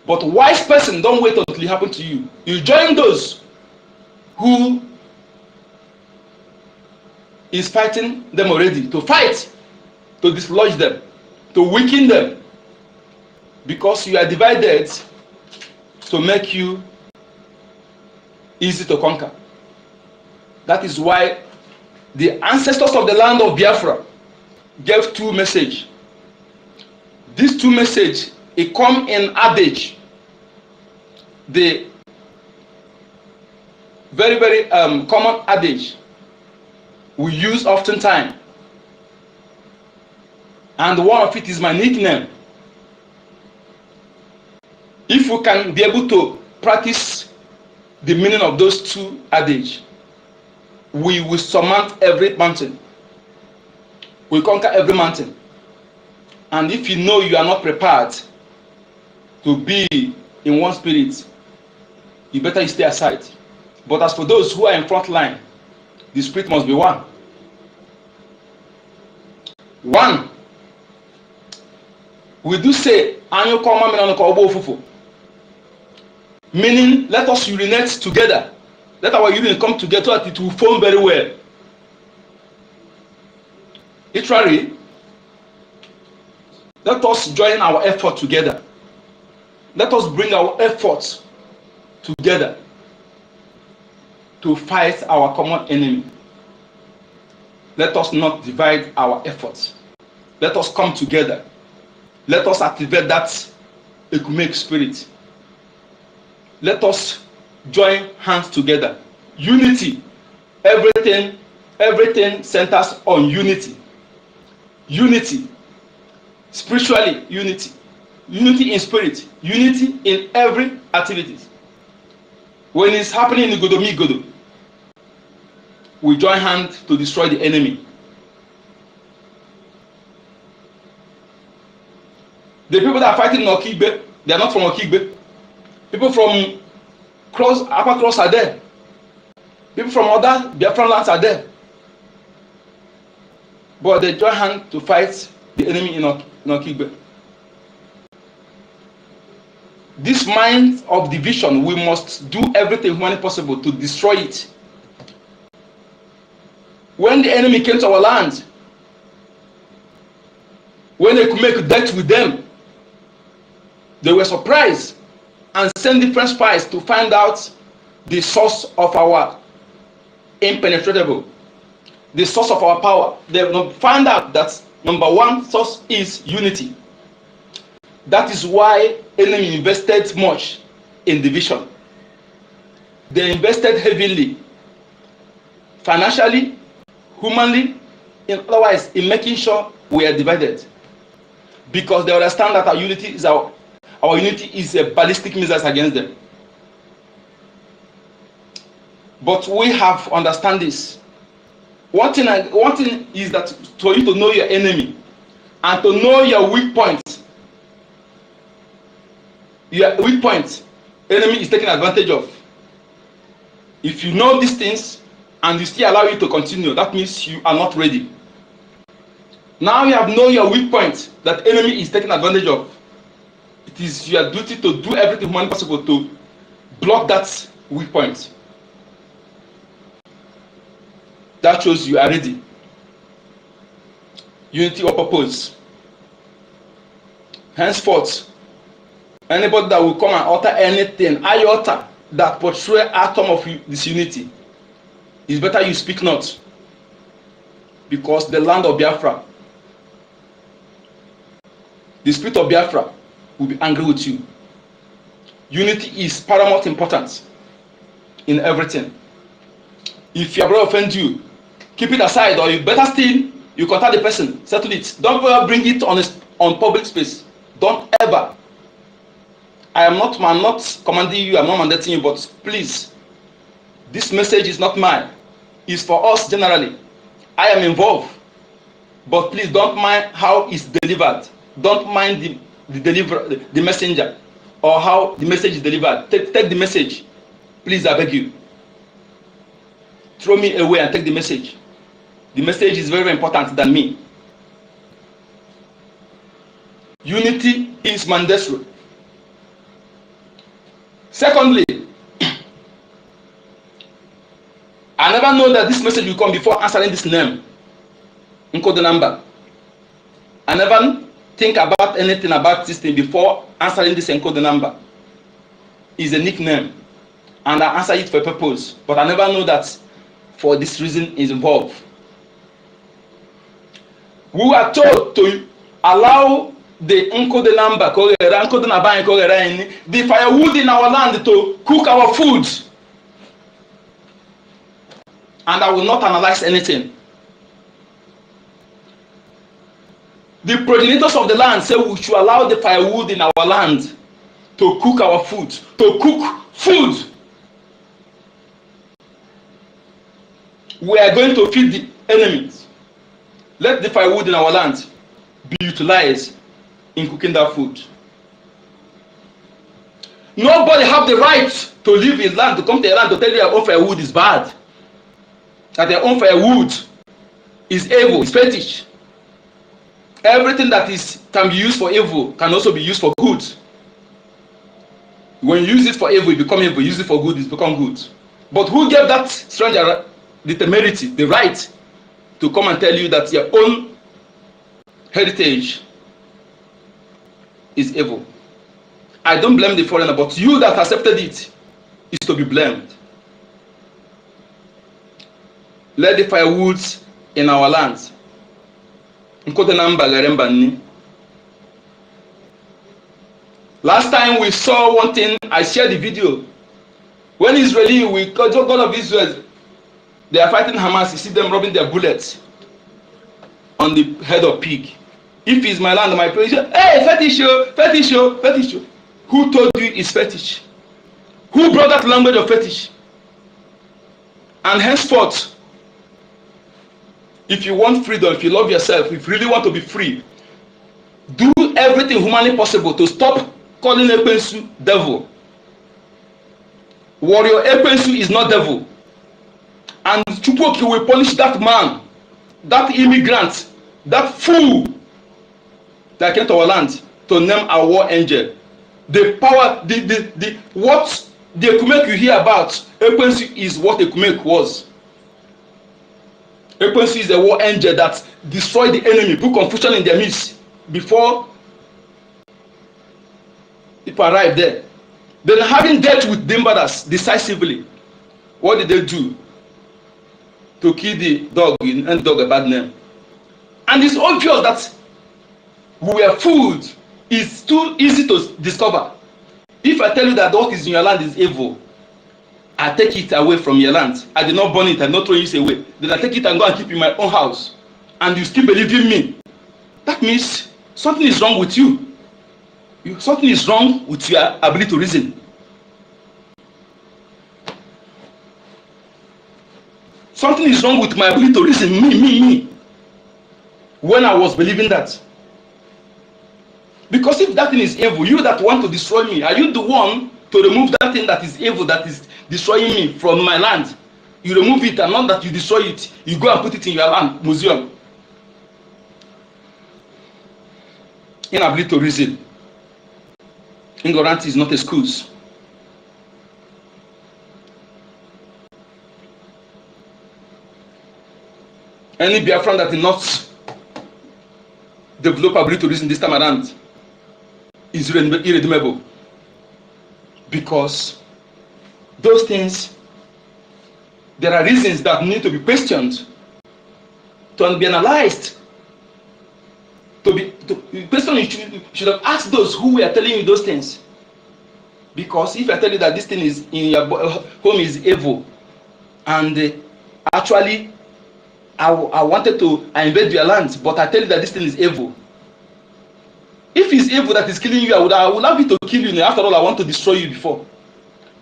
But wise person don't wait until it happens to you. You join those who is fighting them already, to fight, to dislodge them, to weaken them, because you are divided to make you easy to conquer. That is why the ancestors of the land of Biafra gave 2 messages. These 2 messages, it come in adage. The very, very common adage we use oftentimes. And one of it is my nickname. If we can be able to practice the meaning of those 2 adages, we will surmount every mountain. We conquer every mountain. And if you know you are not prepared to be in one spirit, you better stay aside. But as for those who are in front line, the spirit must be one. One. We do say, meaning let us urinate together. Let our urine come together so that it will form very well. Literally, let us join our effort together. Let us bring our efforts together to fight our common enemy. Let us not divide our efforts. Let us come together. Let us activate that ecumenic spirit. Let us join hands together. Unity. Everything centers on unity. Unity. Spiritually, unity. Unity in spirit. Unity in every activity. When it's happening in Godo, we join hands to destroy the enemy. The people that are fighting in Okigbe, they are not from Okigbe. People from Upper Cross are there. People from other Biafran lands are there. But they join hands to fight the enemy in Okigbe. This mind of division, we must do everything humanly possible to destroy it. When the enemy came to our land, when they could make death with them, they were surprised and sent different spies to find out the source of our impenetrable, the source of our power. They found out that number 1 source is unity. That is why enemy invested much in division. They invested heavily, financially, humanly, otherwise in making sure we are divided, because they understand that our unity is our unity is a ballistic missiles against them. But we have understand this. One thing is that for you to know your enemy and to know your weak point. Your weak point, enemy is taking advantage of. If you know these things and you still allow it to continue, that means you are not ready. Now you have known your weak point that enemy is taking advantage of. It is your duty to do everything humanly possible to block that weak point. That shows you are ready. Unity of purpose. Henceforth, anybody that will come and utter anything, iota, that portray atom of disunity, it's better you speak not. Because the land of Biafra, the spirit of Biafra will be angry with you. Unity is paramount importance in everything. If your brother offends you, keep it aside, or you better still, you contact the person, settle it. Don't ever bring it on public space. Don't ever. I'm not commanding you, I'm not mandating you, but please, this message is not mine. It's for us generally. I am involved, but please don't mind how it's delivered. Don't mind the messenger or how the message is delivered. Take the message. Please, I beg you. Throw me away and take the message. The message is very important than me. Unity is mandatory. Secondly, I never know that this message will come before answering this name. Encode the number. I never think about anything about this thing before answering this encode number. It's a nickname, and I answer it for a purpose, but I never know that for this reason is involved. We are told to allow the encode number, the firewood in our land to cook our food, and I will not analyze anything. The progenitors of the land say we should allow the firewood in our land to cook our food, to cook food. We are going to feed the enemies. Let the firewood in our land be utilized in cooking that food. Nobody have the right to live in land, to come to a land to tell you your own firewood is bad. That their own firewood is evil, is fetish. Everything that can be used for evil can also be used for good. When you use it for evil, it becomes evil. Use it for good, it becomes good. But who gave that stranger the temerity, the right to come and tell you that your own heritage is evil? I don't blame the foreigner, but you that accepted it is to be blamed. Let the firewoods in our lands. Last time we saw one thing, I shared the video. When Israeli, God of Israel, they are fighting Hamas, you see them rubbing their bullets on the head of pig. If it's my land, my place, hey, fetish, fetish, fetish. Who told you it's fetish? Who brought that language of fetish? And henceforth, if you want freedom, if you love yourself, if you really want to be free, do everything humanly possible to stop calling Ekwensu devil. Warrior Ekwensu is not devil. And Chukwuoki will punish that man, that immigrant, that fool that came to our land to name our war angel. The power, what the Ekumeku you hear about, Ekwensu is what Ekumeku was. Ekwensu is a war angel that destroyed the enemy, put confusion in their midst before people arrived there. Then having dealt with Dimbadas decisively, what did they do? To kill the dog and the dog a bad name. And it's obvious that we are food is too easy to discover. If I tell you that what is in your land is evil, I take it away from your land. I did not burn it, I did not throw it away. Then I take it and go and keep it in my own house. and you still believe in me, that means something is wrong with you. Something is wrong with your ability to reason. Something is wrong with my ability to reason. Me. When I was believing that. Because if that thing is evil, you that want to destroy me, are you the one to remove that thing that is evil, that is destroying me from my land? You remove it, and not that you destroy it. You go and put it in your land, museum. Inability to reason. Ignorance is not excuse. Any Biafran that did not develop ability to reason this time around is irredeemable. Because those things, there are reasons that need to be questioned, to be analyzed. The question you should have asked those who were telling you those things. Because if I tell you that this thing is in your home is evil, and actually I wanted to invade your land, but I tell you that this thing is evil. If it's evil that is killing you, I would have it to kill you. After all, I want to destroy you before.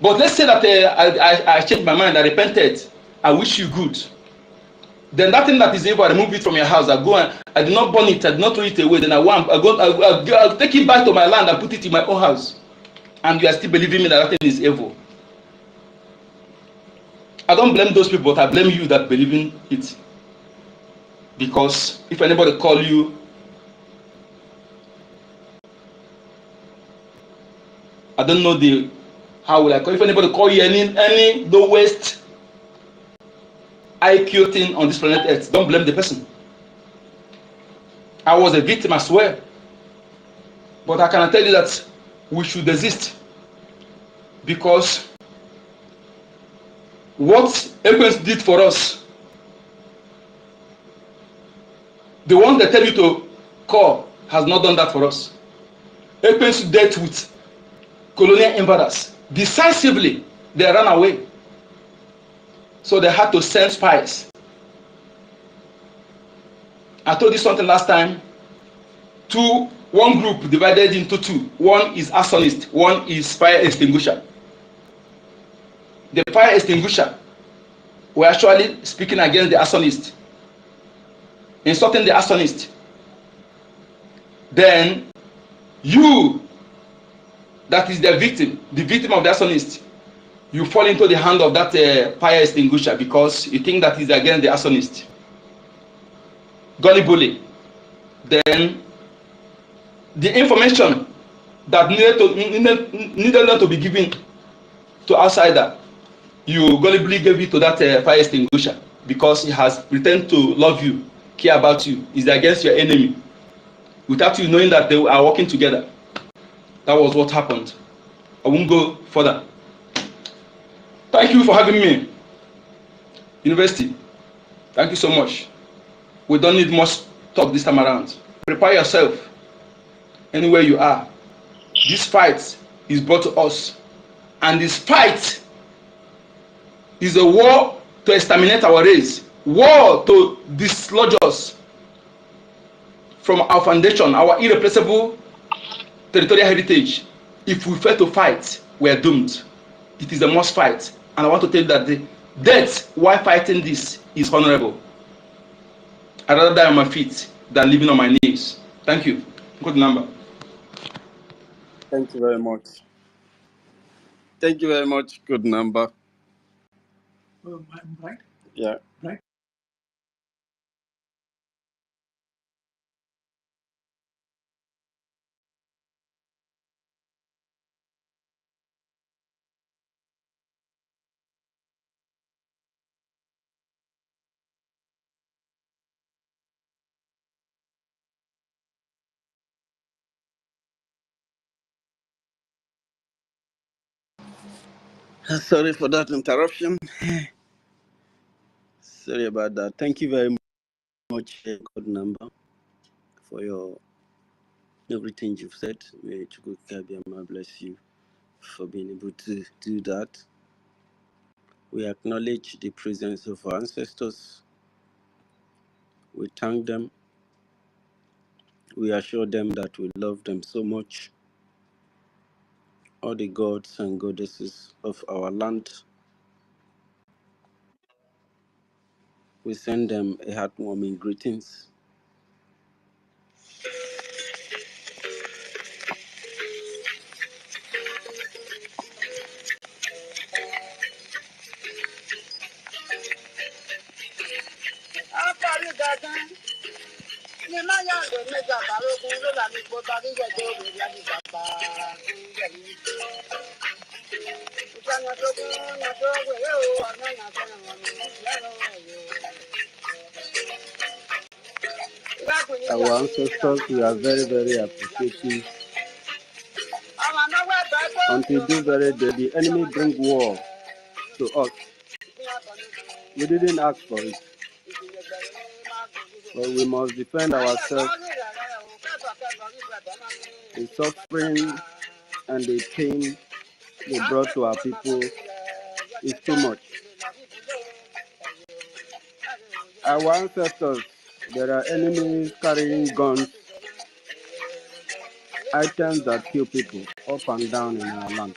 But let's say that I changed my mind, I repented, I wish you good. Then that thing that is evil, I remove it from your house. I go and I did not burn it, I did not throw it away. Then I'll take it back to my land and put it in my own house. And you are still believing me that thing is evil. I don't blame those people, but I blame you that believe in it. Because if anybody call you, I don't know how will I call, if anybody call you any lowest IQ thing on this planet Earth, don't blame the person. I was a victim as well. But I can tell you that we should desist. Because what Ekwensu did for us, the one that tell you to call has not done that for us. Ekwensu dealt with colonial invaders decisively. They ran away. So they had to send spies. I told you something last time. One group divided into two. One is arsonist, one is fire extinguisher. The fire extinguisher were actually speaking against the arsonist, insulting the arsonist. Then you, that is the victim of the arsonist, you fall into the hand of that fire extinguisher because you think that is against the arsonist. Gullibility. Then the information that needed to be given to outsider, you gullibly gave it to that fire extinguisher because he has pretended to love you, care about you, is against your enemy, without you knowing that they are working together. That was what happened. I won't go further. Thank you for having me. University, thank you so much. We don't need much talk this time around. Prepare yourself anywhere you are. This fight is brought to us, and this fight is a war to exterminate our race, war to dislodge us from our foundation, our irreplaceable territorial heritage. If we fail to fight, we are doomed. It is a must fight, and I want to tell you that the death while fighting this is honorable. I'd rather die on my feet than living on my knees. Thank you. Good number. Thank you very much. Thank you very much. Good number. Right? Yeah. Right. Sorry for that interruption. Sorry about that. Thank you very much, good number, for your everything you've said. May Chukwuka bless you for being able to do that. We acknowledge the presence of our ancestors We thank them. We assure them that we love them so much. All the gods and goddesses of our land, we send them a heartwarming greetings. Our ancestors, we are very, very appreciative. Until this very day, the enemy bring war to us. We didn't ask for it, but we must defend ourselves. The suffering and the pain they brought to our people is too much. Our ancestors, there are enemies carrying guns, items that kill people up and down in our land.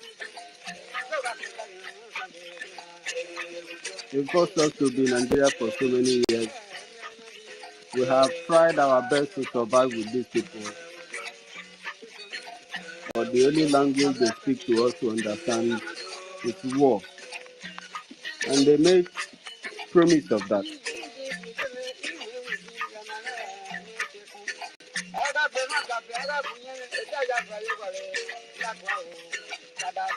They forced us to be in Nigeria for so many years. We have tried our best to survive with these people, but the only language they speak to us to understand is war. And they made promise of that.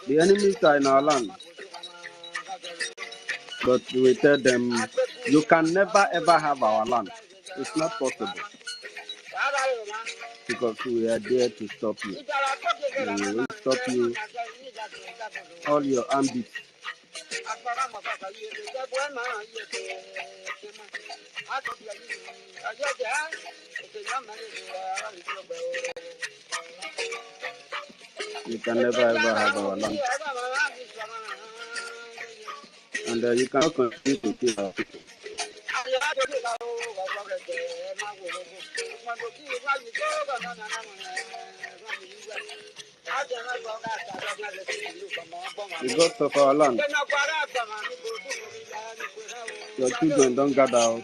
The enemies are in our land, but we tell them, you can never ever have our land. It's not possible, because we are there to stop you. And we will stop you, all your ambits. You can never ever have our land. And you cannot continue to kill our people. The gods of our land, your children don't gather out.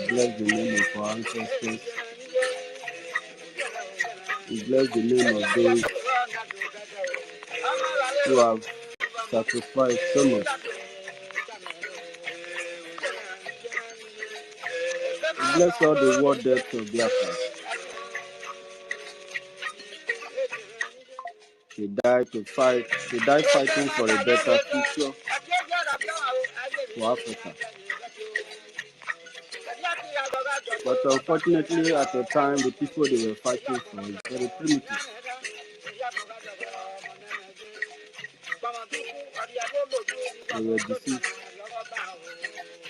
Bless the name of our ancestors. We bless the name of those who have sacrificed so much. We bless all the war deaths of Biafra. They died to fight. They died fighting for a better future for Africa. But unfortunately, at the time, the people they were fighting for is very primitive. They were deceived.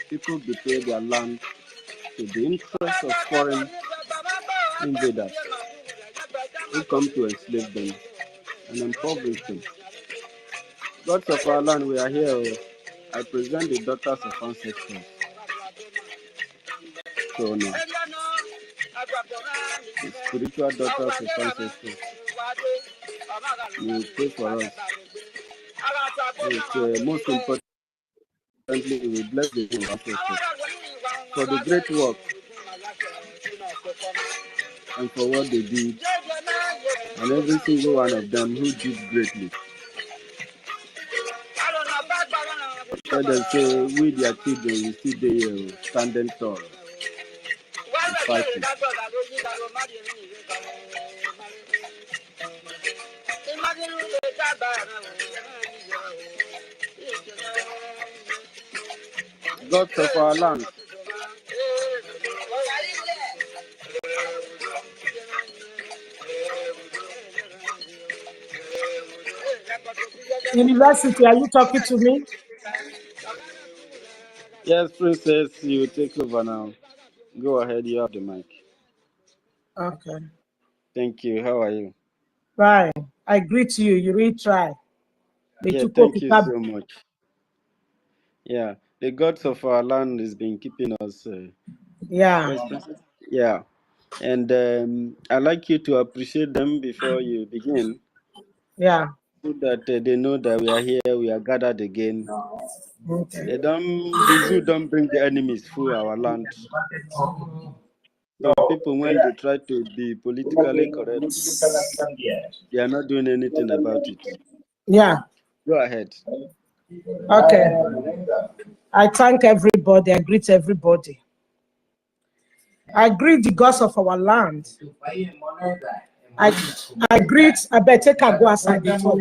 People betrayed their land to the interest of foreign invaders who come to enslave them and impoverish them. Gods of our land, we are here. I present the daughters of ancestors. So now, the spiritual daughters of ancestors, you pray for us. Most importantly, we bless the name of ancestors for the great work and for what they did, and every single one of them who did greatly. Let them say, we their children, we still there, standing tall, and fighting. Gods of our land, University, are you talking to me? Yes, Princess, you take over now. Go ahead, you have the mic. Okay. Thank you. How are you? Fine. I greet you. You really try. Yeah, thank you so much. Yeah, the gods of our land has been keeping us. Yeah. Yeah, and I like you to appreciate them before you begin. Yeah. So that they know that we are here, we are gathered again. Okay. The zoo don't bring the enemies through our land. So people, when they try to be politically correct, they are not doing anything about it. Yeah. Go ahead. Okay. I thank everybody. I greet everybody. I greet the gods of our land. I greet, I better go aside the talk.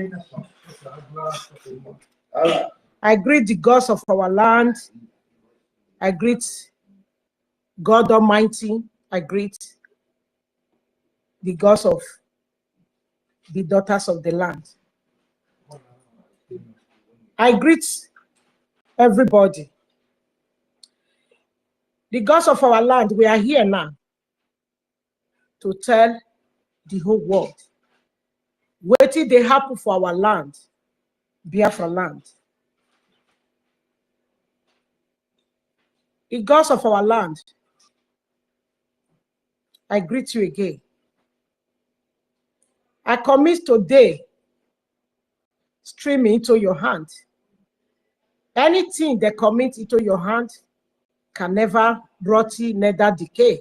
I greet the gods of our land. I greet God Almighty. I greet the gods of the daughters of the land. I greet everybody. The gods of our land, we are here now to tell the whole world what did they happen for our land, Biafra land. The gods of our land, I greet you again. I commit today streaming into your hand. Anything they commit into your hand can never rot, neither decay.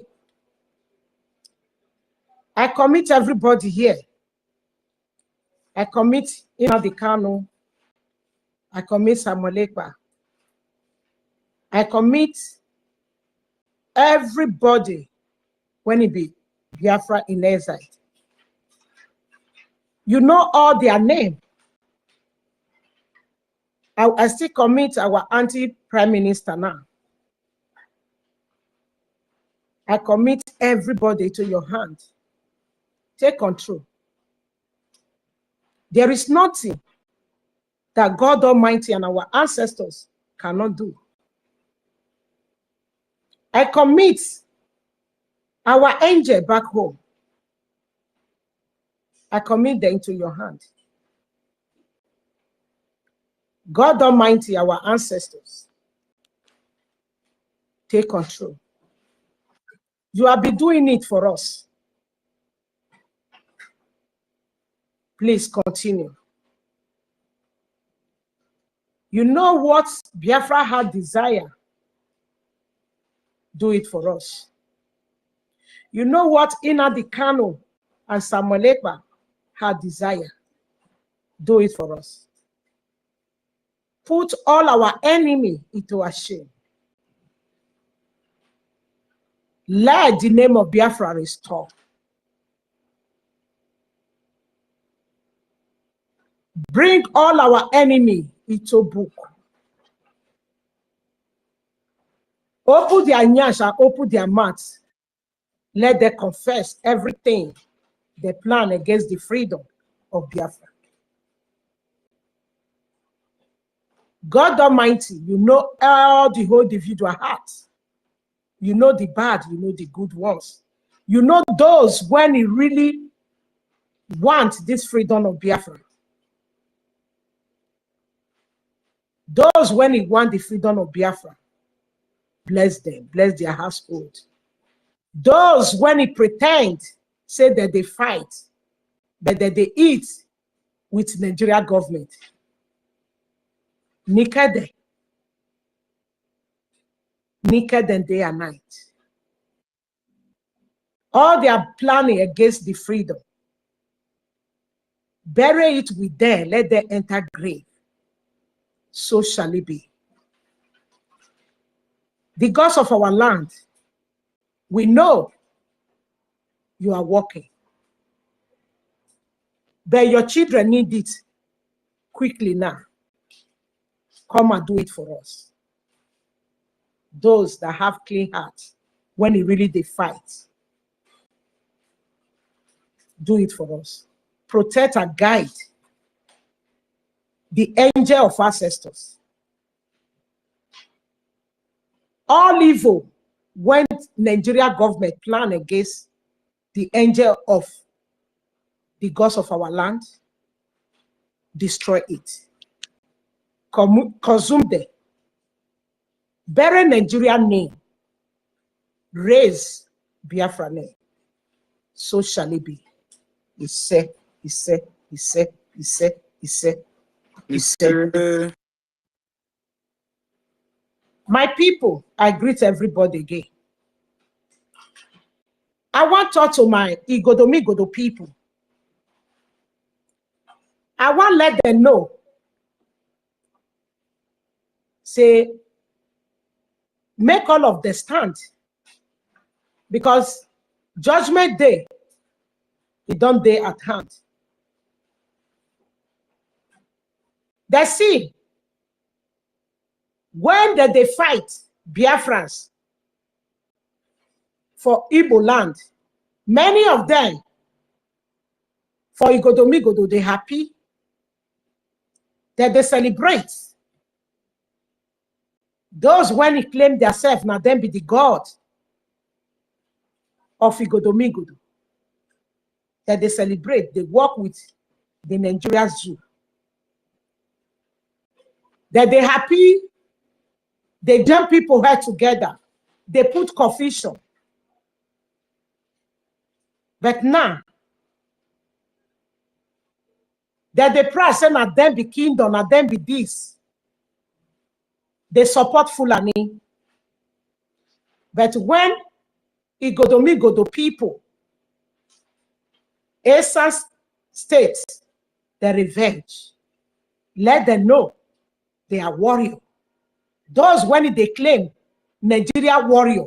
I commit everybody here. I commit Nnamdi Kanu. I commit Samuel Ekpa. I commit everybody when it be Biafra in exile. You know all their name. I still commit our anti-prime minister now. I commit everybody to your hand. Take control. There is nothing that God Almighty and our ancestors cannot do. I commit our angel back home. I commit them into your hand. God Almighty, our ancestors, take control. You have been doing it for us. Please continue. You know what Biafra had desire. Do it for us. You know what Nnamdi Kanu and Samuel Ekpa had desire. Do it for us. Put all our enemy into a shame. Let the name of Biafra restore. Bring all our enemy into book. Open their nyash and open their mouths. Let them confess everything they plan against the freedom of Biafra. God Almighty, you know all the whole individual hearts. You know the bad, you know the good ones. You know those when you really want this freedom of Biafra. Those when you want the freedom of Biafra, bless them, bless their household. Those when he pretend, say that they fight, but that they eat with Nigeria government. Naked and day and night. All they are planning against the freedom. Bury it with them, let them enter grave. So shall it be. The gods of our land, we know you are working. But your children need it quickly now. Come and do it for us. Those that have clean hearts, when it really they fight, do it for us. Protect and guide the angel of ancestors. All evil when Nigeria government plan against the angel of the gods of our land, destroy it, consume them, bury Nigeria name, raise Biafra name. So shall it be. He said, he said, he said, he said, he said, he said. My people, I greet everybody again. I want to talk to my Igodomigodo people. I want to let them know, say, make all of the stand, because judgment day, it don't day at hand. They see, when they fight Biafrans for Igbo land, many of them, for Igodomigodo, they happy, that they celebrate. Those when he claim themselves, now them be the God of Igodomigodo, that they celebrate, they work with the Nigeria Zoo. That they happy, they jump people head together, they put confusion. But now, that the price and at them be kingdom, at them be this. They support Fulani. But when Igodomigodo people, Essence states the revenge, let them know they are warrior. Those when they claim Nigeria warrior,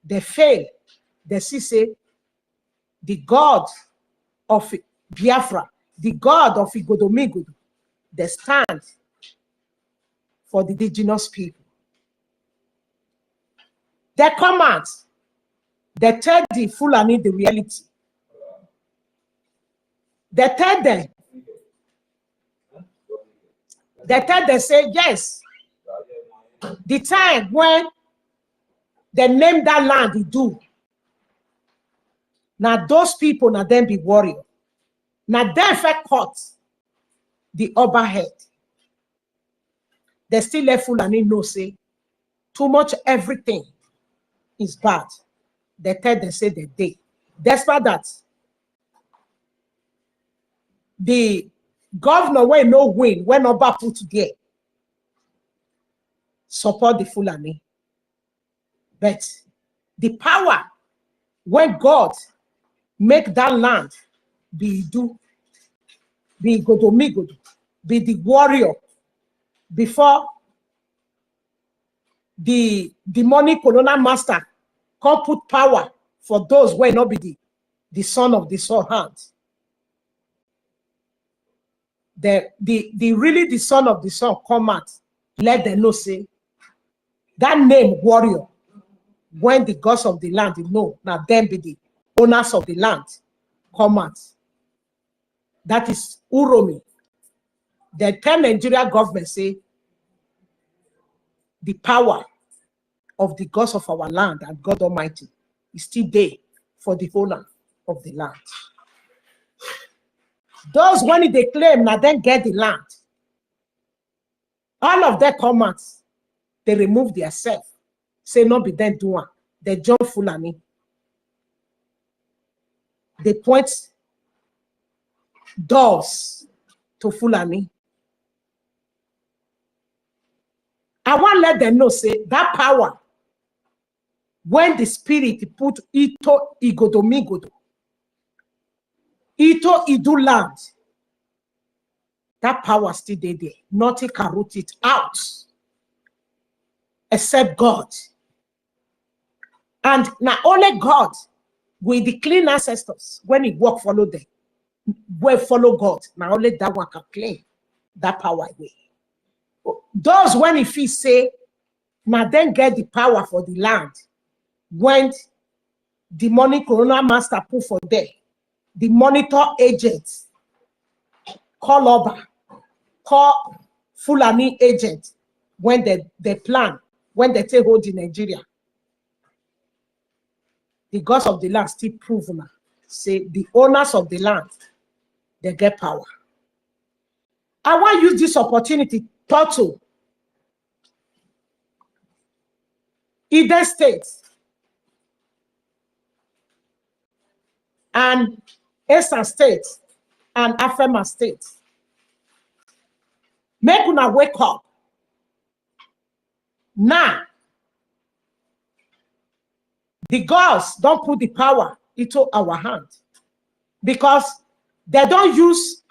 they fail. They see say the God of Biafra, the God of Igodomigodo, they stand for the indigenous people. They come out, they tell the Fulani the reality. They tell them, say, yes, the time when they name that land, they do. Now those people, now them be warrior. Now they effect caught the upper head. They still let Fulani know, say, too much everything is bad. They tell them, say they did. Despite that, the governor when no win, when Oba put there, support the Fulani. But the power when God make that land be do, be Igodomigodo, be the warrior before the demonic colonial master come put power for those who not be the son of the soul hand. The really the son of the son come out, let them know, say, that name warrior, when the gods of the land know, now them be the owners of the land, come out. That is Uromi. The 10 Nigeria government say, the power of the gods of our land and God Almighty is still there for the owner of the land. Those when they claim now then get the land, all of their comments, they remove their self, say not be them doing, they jump Fulani. They point doors to Fulani. I want to let them know, say, that power, when the spirit put Ito Igodomigodo, Ito Idu land, that power still there. Nothing can root it out except God. And not only God with the clean ancestors, when he walk follow them, we follow God. Now only that one can claim that power away. Those when if he say, now then get the power for the land, when the money corona master put for them, the monitor agents, call Oba, call Fulani agent when they plan, when they take hold in Nigeria. The gods of the land still prove now. Say the owners of the land, they get power. I want to use this opportunity to either state and Eastern State and Afema State. Make una wake up. Now, the gods don't put the power into our hand because they don't use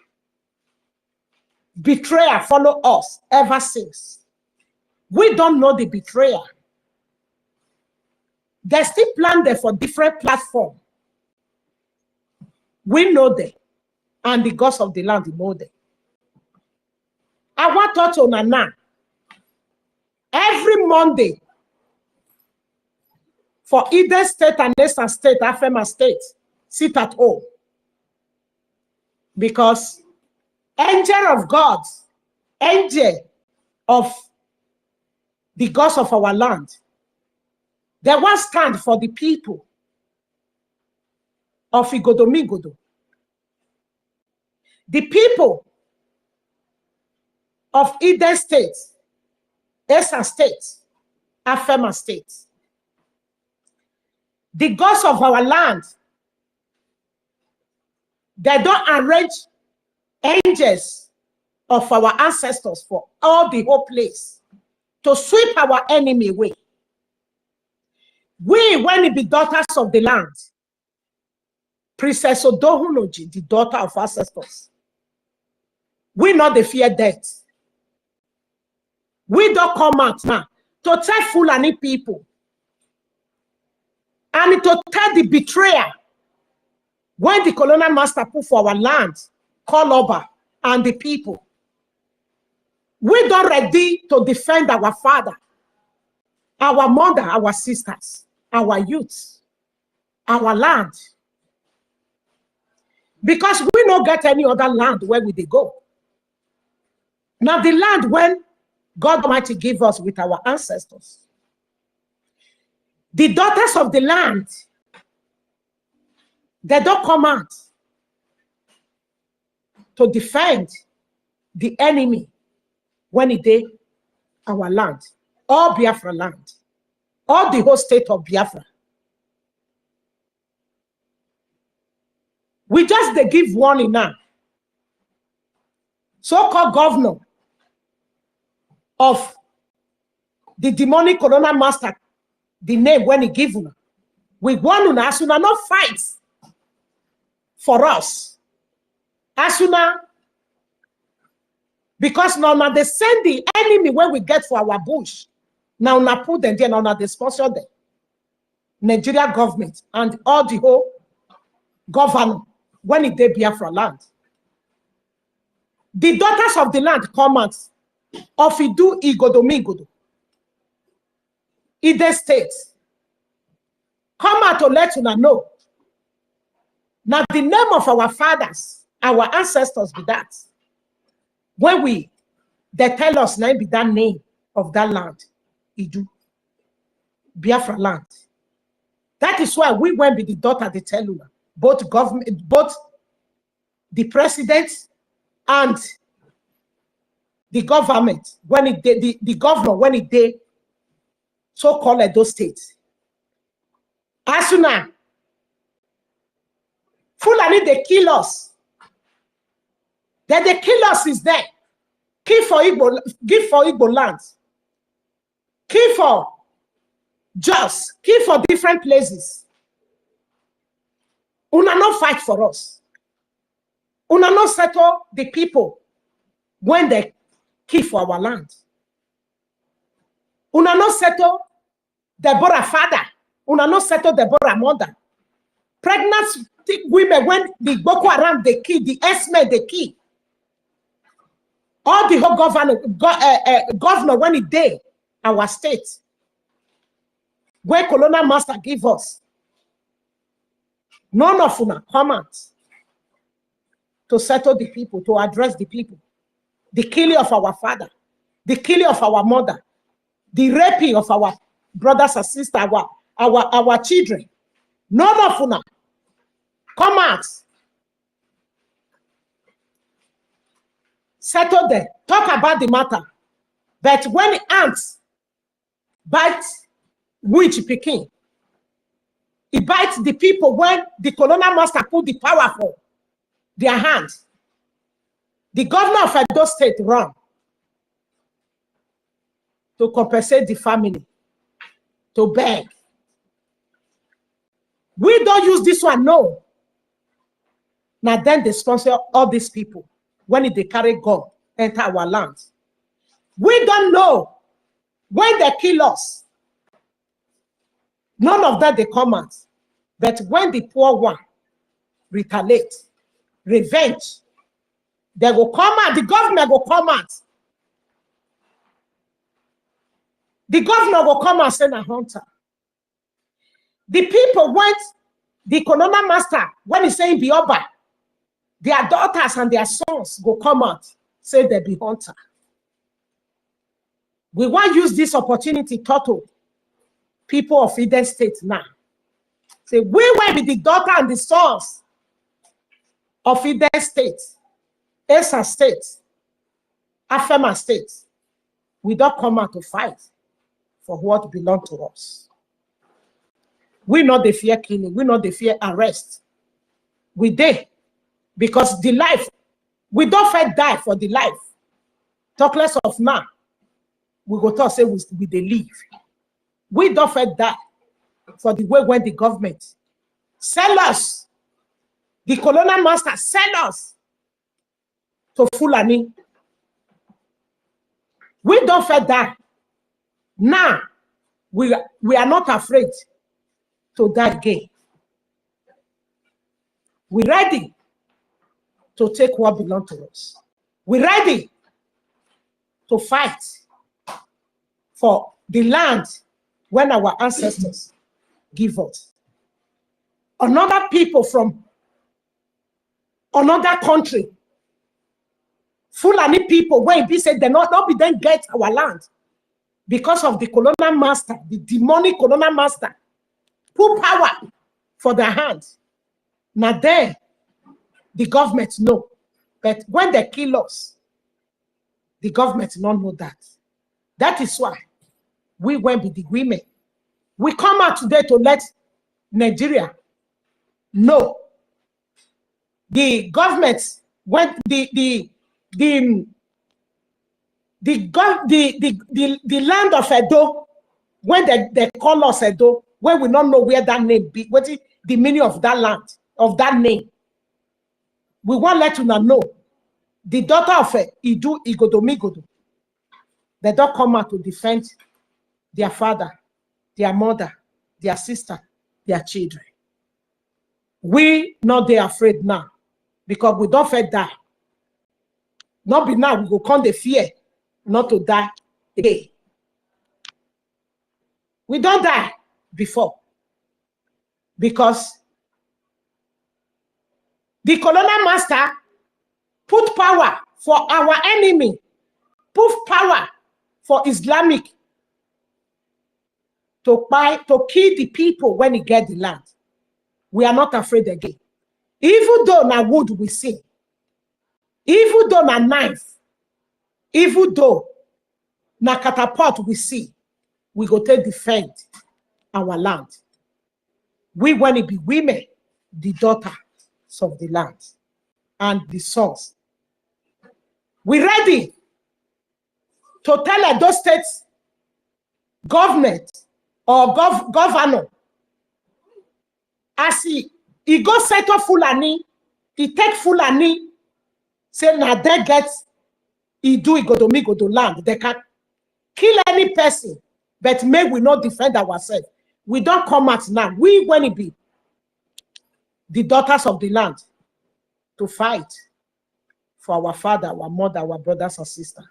betrayer follow us ever since. We don't know the betrayer. They still plan there for different platforms. We know them, and the gods of the land know them. I want to tell Nana every Monday for either state and Eastern State, Afema State, sit at home. Because angel of God, angel of the gods of our land, they will stand for the people of Igodomigodo. The people of either state, Eastern State, Afema State. The gods of our land, they don't arrange angels of our ancestors for all the whole place to sweep our enemy away. We, when it be daughters of the land, Princess Odohunoji, the daughter of ancestors, we not the fear death. We don't come out now to tell Fulani people and to tell the betrayer when the colonial master put for our land, call over and the people. We don't ready to defend our father, our mother, our sisters, our youths, our land. Because we don't get any other land where we they go. Now the land when God Almighty give us with our ancestors. The daughters of the land, they don't come out to defend the enemy when it is our land, or Biafra land, or the whole state of Biafra. We just they give warning now. So-called governor of the demonic colonial master, the name when he give una, we want una as una not fight for us. As una, because now they send the enemy when we get for our bush. Now na put them there, now they sponsor them. Nigeria government and all the whole governor when it dey Biafra land. The daughters of the land come out of Idu Igodomigodo, Ide State, come out to let you know. Now the name of our fathers, our ancestors be that. When they tell us now be that name of that land, Idu, Biafra land. That is why we went with the daughter, they tell you, both government, both the president and the government, when it did, the governor, when it did, so-called those states. As soon as Fulani, they kill us. Then they kill us is there. Kill for Igbo, give for Igbo lands. Kill for Jos, kill for different places. Una no fight for us. Una no settle the people when they kill for our land. Una no settle Deborah father. Una no settle Deborah mother. Pregnant women when the Boko Haram they kill, the S-men they kill. All the whole governor when it did our state, where colonial master give us. None of una come out to settle the people, to address the people. The killing of our father, the killing of our mother, the raping of our brothers and sisters, our children. None of una come out, settle there, talk about the matter. But when ants bite witch pikin, it bites the people when the colonial master put the power for their hands. The governor of Edo State run to compensate the family, to beg. We don't use this one, no. Now then they sponsor all these people when they carry gun enter our land. We don't know when they kill us. None of that they come out. But when the poor one retaliate, revenge, they will come out, the government will come out. The governor will come and send a hunter. The people went, the colonial master, when he's saying Bioba, their daughters and their sons will come out, say they be hunter. We want to use this opportunity to people of Eden State now. Say, we will be the daughter and the sons of Eden State, Esa State, Afema State. We don't come out to fight for what belongs to us. We not the fear killing, we not the fear arrest. We did, because the life, we don't fight die for the life. Talk less of now. We go talk say we they live. We don't fight die for the way when the government sell us, the colonial master sell us to Fulani. We don't fight die. Now we are not afraid to die again. We're ready to take what belongs to us. We're ready to fight for the land when our ancestors give us. Another people from another country, Fulani people, when we say they not be then get our land because of the colonial master, the demonic colonial master, put power for their hands. Now there, the government know. But when they kill us, the government don't know that. That is why we went with the women. We come out today to let Nigeria know. The government, when the land of Edo, when they call us Edo, when we don't know where that name be, what is the meaning of that land, of that name. We want to let you know. The daughter of Idu Igodomigodo, they don't come out to defend their father, their mother, their sister, their children. We not they afraid now because we don't fear die. Not be now we go come the fear not to die again. We don't die before because the colonial master put power for our enemy, put power for Islamic to kill the people when he get the land. We are not afraid again. Even though na wood we see, even though na knife, even though na catapult we see, we go to defend our land. We want to be women, the daughters of the land, and the sons. We ready to tell those states government or governor, as he go settle Fulani, he take Fulani, say now they get he do Igodomigodo land. They can kill any person, but may we not defend ourselves. We don't come out now. We want to be the daughters of the land to fight for our father, our mother, our brothers and sisters.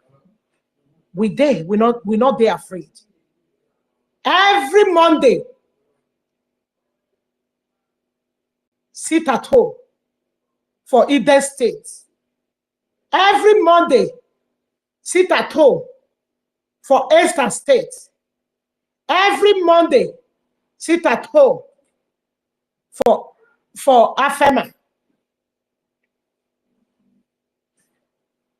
We not there afraid. Every Monday, sit at home, for Eden State. Every Monday, sit at home for Eastern State. Every Monday, sit at home for Afema.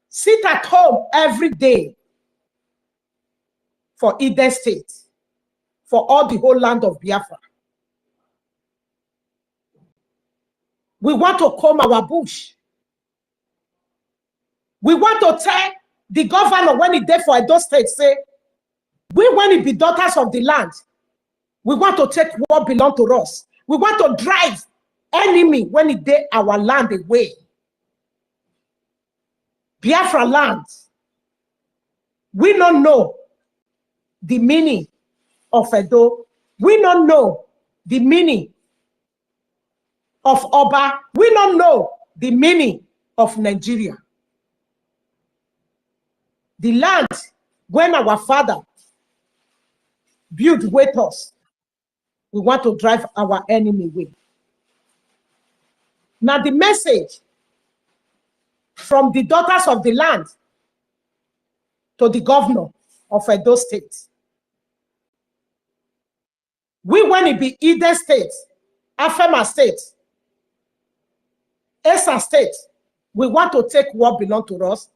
Sit at home every day for Eden State, for all the whole land of Biafra. We want to comb our bush. We want to tell the governor when he there for Edo State, say, we when it be daughters of the land, we want to take what belong to us. We want to drive enemy when it there our land away. Biafra land. We don't know the meaning of Edo. We don't know the meaning of Oba. We don't know the meaning of Nigeria. The land when our father built with us, we want to drive our enemy away. Now the message from the daughters of the land to the governor of Edo State. We want to be Eden State, Afema State, Esa State. We want to take what belongs to us,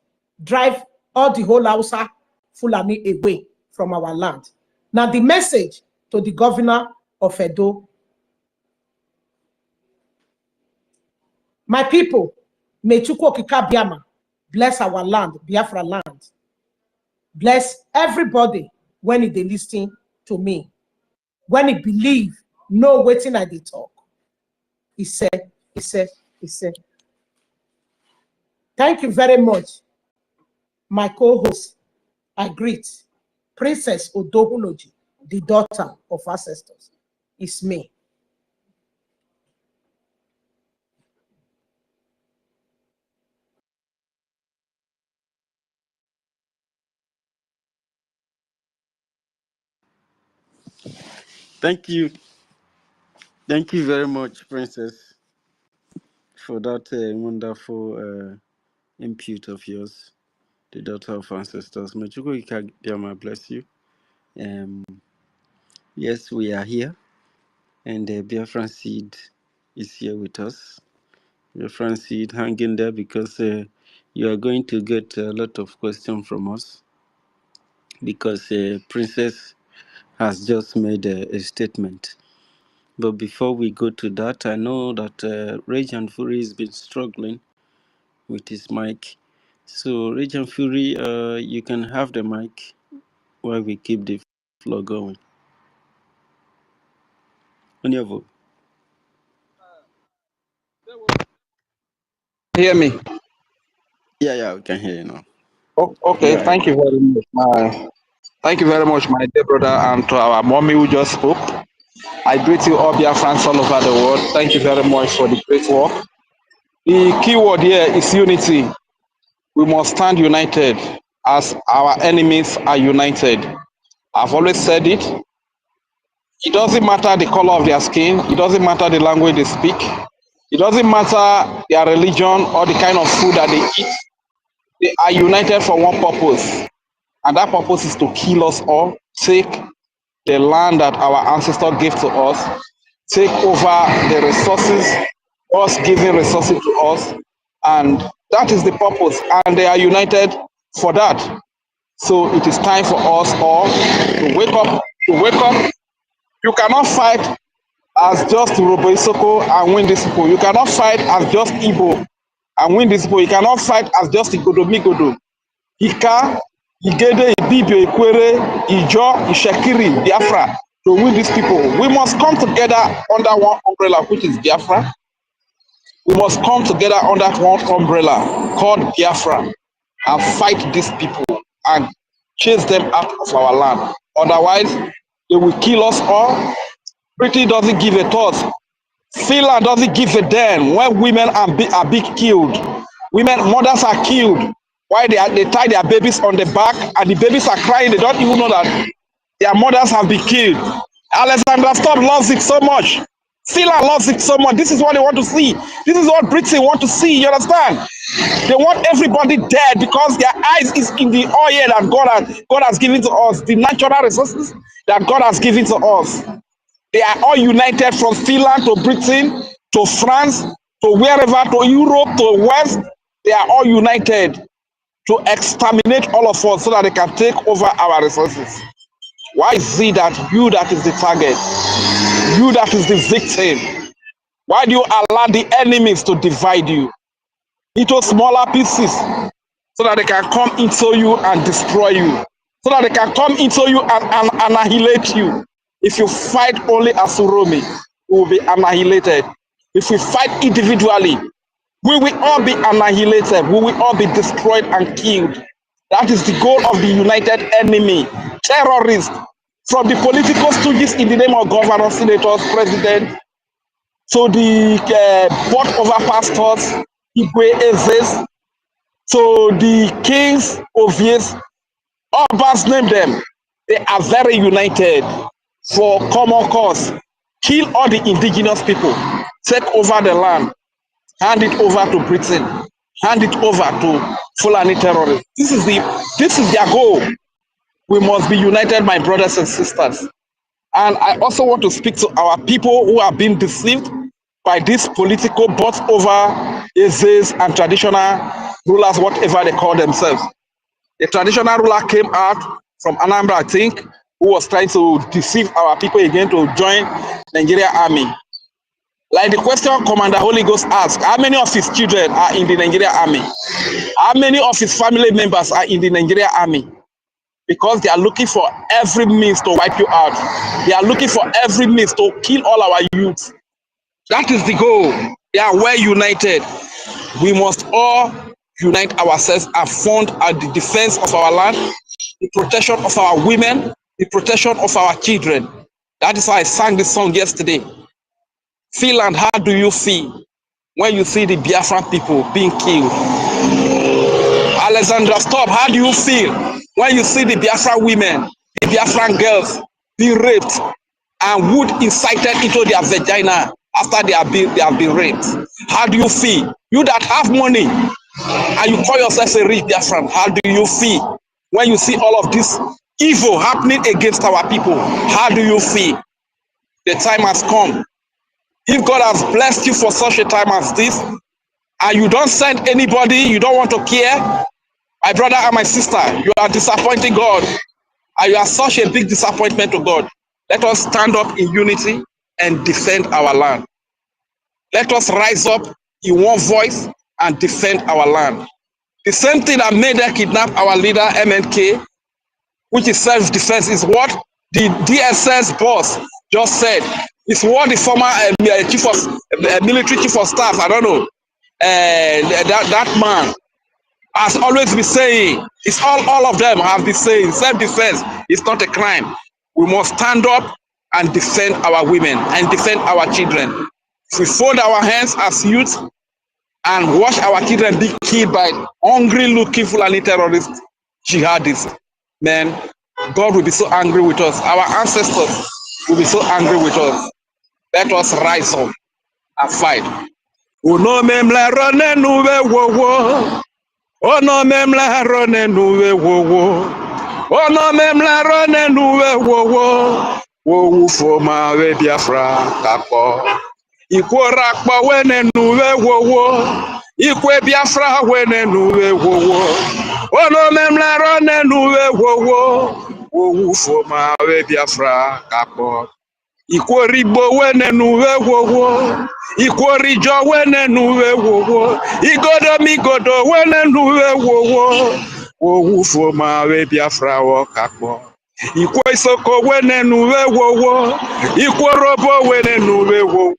drive all the whole Hausa Fulani away from our land. Now the message to the governor of Edo. My people, may Chukwu Okike Abiama bless our land, Biafra land. Bless everybody when they listen to me. When he believe, know waiting at the talk. He said. Thank you very much, my co-host. I greet Princess Odohunoji, the daughter of ancestors. It's me. Thank you. Thank you very much, Princess, for that wonderful input of yours, the daughter of ancestors. May Chukwu Okike Abiama bless you. Yes, we are here, and the Biafran seed is here with us. Biafran seed, hang in there because you are going to get a lot of questions from us because Princess has just made a statement. But before we go to that, I know that Rage and Fury has been struggling with his mic. So, Rage and Fury, you can have the mic while we keep the flow going. On your vote. Hear me? Yeah, we can hear you now. Oh, okay, thank you very much. Thank you very much, my dear brother, and to our mommy who just spoke. I greet you all, BIAFRANS all over the world. Thank you very much for the great work. The key word here is unity. We must stand united as our enemies are united. I've always said it. It doesn't matter the color of their skin. It doesn't matter the language they speak. It doesn't matter their religion or the kind of food that they eat. They are united for one purpose. And that purpose is to kill us all, take the land that our ancestors gave to us, take over the resources, us giving resources to us, and that is the purpose. And they are united for that. So it is time for us all to wake up. You cannot fight as just Robo Isoko and win this people. You cannot fight as just Igbo and win this people. You cannot fight as just Igodo Migodo. Ika, Igede, Ibibio, Ikwere, Ijo, Ishekiri, Biafra to win these people. We must come together under one umbrella, which is Biafra. We must come together under one umbrella called Biafra and fight these people and chase them out of our land. Otherwise, they will kill us all. Britain doesn't give a thought. Finland doesn't give a damn when women are being killed. Mothers are killed. Why they tie their babies on the back and the babies are crying. They don't even know that their mothers have been killed. Alexander Stubb loves it so much. Finland loves it so much. This is what they want to see. This is what Britain want to see. You understand? They want everybody dead because their eyes is in the oil that God has given to us, the natural resources that God has given to us. They are all united from Finland to Britain to France to wherever, to Europe, to West. They are all united to exterminate all of us so that they can take over our resources. Why is it that you that is the target, you that is the victim, why do you allow the enemies to divide you into smaller pieces so that they can come into you and destroy you, so that they can come into you and annihilate you? If you fight only as Uromi, we will be annihilated. If we fight individually, we will all be annihilated. We will all be destroyed and killed. That is the goal of the united enemy, terrorists, from the political stooges in the name of governors, senators, president, to the board over pastors, Igwe, to the kings, Ovies, all bands name them. They are very united for common cause. Kill all the indigenous people, take over the land, hand it over to Britain, hand it over to Fulani terrorists. This is their goal. We must be united, my brothers and sisters. And I also want to speak to our people who have been deceived by these political bots over Ezes and traditional rulers, whatever they call themselves. A traditional ruler came out from Anambra, I think, who was trying to deceive our people again to join Nigeria Army. Like the question Commander Holy Ghost asked, how many of his children are in the Nigeria Army? How many of his family members are in the Nigeria Army? Because they are looking for every means to wipe you out. They are looking for every means to kill all our youth. That is the goal. They are well united. We must all unite ourselves and fund the defense of our land, the protection of our women, the protection of our children. That is why I sang this song yesterday. Finland, how do you feel when you see the Biafran people being killed? Alexandra, stop. How do you feel when you see the Biafran women, the Biafran girls being raped and wood incited into their vagina after they have been raped? How do you feel? You that have money and you call yourself a rich Biafran, how do you feel when you see all of this evil happening against our people? How do you feel? The time has come. If God has blessed you for such a time as this, and you don't send anybody, you don't want to care, my brother and my sister, you are disappointing God, and you are such a big disappointment to God. Let us stand up in unity and defend our land. Let us rise up in one voice and defend our land. The same thing that made them kidnap our leader, MNK, which is self-defense, is what the DSS boss just said. It's what the former chief of military chief of staff, I don't know, that man has always been saying. It's all of them have been saying self-defense is not a crime. We must stand up and defend our women and defend our children. If we fold our hands as youth and watch our children be killed by hungry-looking Fulani terrorists, jihadists, man, God will be so angry with us. Our ancestors will be so angry with us. Let us rise up and fight. Uno memla rone nuwe wowo. Ono memla rone nuwe wowo. Ono memla rone nuwe wowo. Wowu foma we Biafra kapo. Ikwo rakpa wene nuwe wowo. Ikwe Biafra wene nuwe wowo. Ono memla rone nuwe wowo. Wowu foma we Biafra kapo. Ikwori gbo wene nuwe wowo. Ikwori jo wene nuwe wowo. Igodo migodo wene nuwe wowo. Wowu foma we Biafra wo kakpo. Ikwo isoko wene nuwe wowo. Ikwo robo wene nuwe wowo.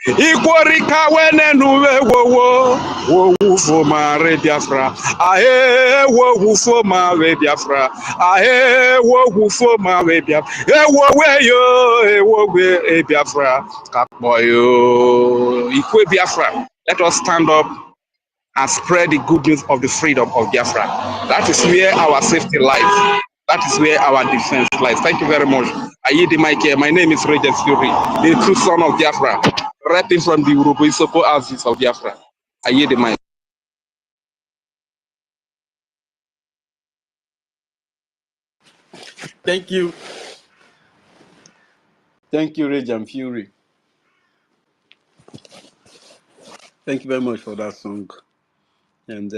Ikwori wene nuwe wowo. Wowu foma we Biafra. Ahe wowu foma we Biafra. Ahe wowu foma we Biafra. Ewowe yo, ewowe Biafra. Kakboyo. Ikwe Biafra. Let us stand up and spread the good news of the freedom of Biafra. That is where our safety lies. That is where our defense lies. Thank you very much. I yield the mic here. My name is Regis Fury, the true son of Biafra, rapping from the Urubu Isoko Aziz of Biafra. I yield the mic. Thank you. Thank you, Rage and Fury. Thank you very much for that song. And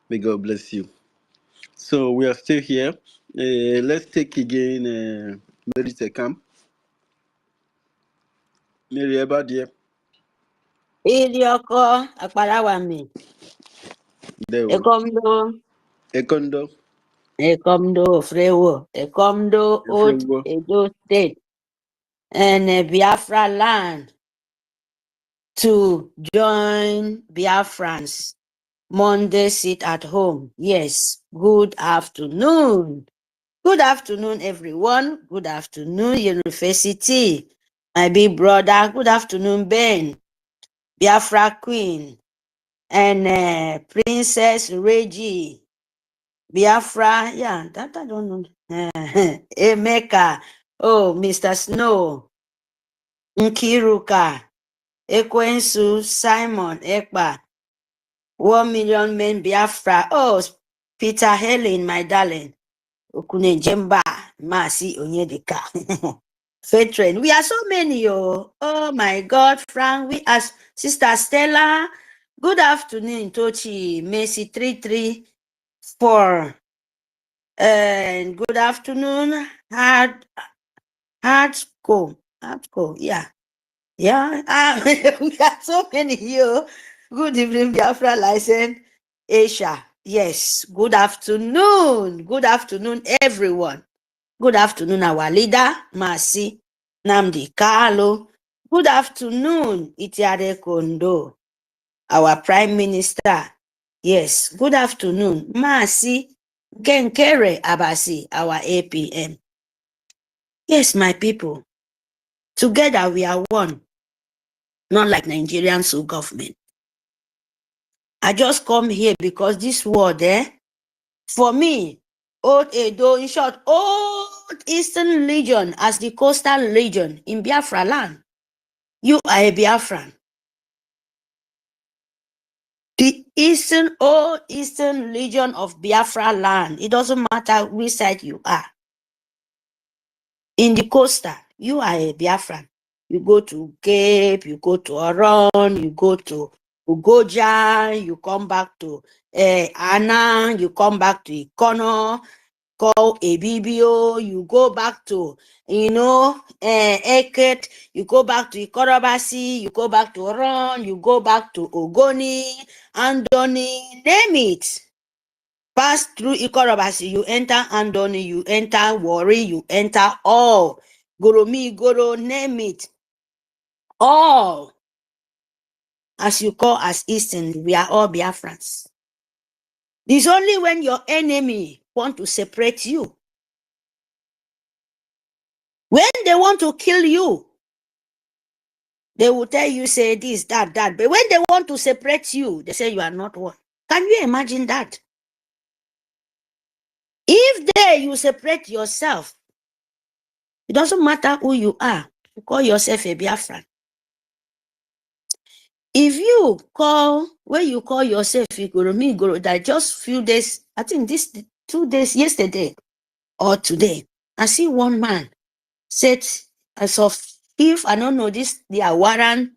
may God bless you. So we are still here. Let's take again Mary Tekam. Mary Ebadia. Idioko Akparawami. There we Ekomdo. Ekondo. Ekomdo Frewo. Ekomdo Old Efewo. Edo State. And Biafra land to join Biafrans. Monday sit at home. Yes. Good afternoon. Good afternoon, everyone. Good afternoon, University. My big brother. Good afternoon, Ben. Biafra Queen. And Princess Reggie. Biafra, yeah, that I don't know. Emeka, oh, Mr. Snow, Nkiruka, Ekwensu, Simon, Ekpa, 1 million men Biafra, oh, Peter Helen, my darling, Okune Jemba, Masi Onyedika, Faithren, we are so many, oh my God, Frank, we are Sister Stella, good afternoon, Tochi, Messi 334. And good afternoon, Hardco, yeah. We are so many here. Good evening, Biafra license, Asia. Yes, good afternoon, everyone. Good afternoon, our leader, Masi Namdi Carlo. Good afternoon, Itiade Kondo, our Prime Minister. Yes, good afternoon, Masi Genkere Abasi, our APM. Yes, my people, together we are one, not like Nigerian government. I just come here because this word, for me, Old Edo, in short, Old Eastern Region as the coastal region in Biafra land, you are a Biafran. The Old Eastern region of Biafra land, it doesn't matter which side you are. In the coastal, you are a Biafran. You go to Cape, you go to Oron, you go to OGOJA, you come back to ANNANG, you come back to IKOM, EFIK-IBIBIO, you go back to, EKID, you go back to Ikorobasi, you go back to Oron, you go back to Ogoni, Andoni, name it. Pass through Ikorobasi, you enter Andoni, you enter Warri, you enter all. Goro, name it. All. As you call as Eastern, we are all Biafrans. It's only when your enemy want to separate you. When they want to kill you, they will tell you, say this, that. But when they want to separate you, they say you are not one. Can you imagine that? If you separate yourself, it doesn't matter who you are. You call yourself a Biafran. If you call, when you call yourself Igoro, that just few days, I think this 2 days, yesterday or today, I see one man said, as of, if I don't know this, the Awaran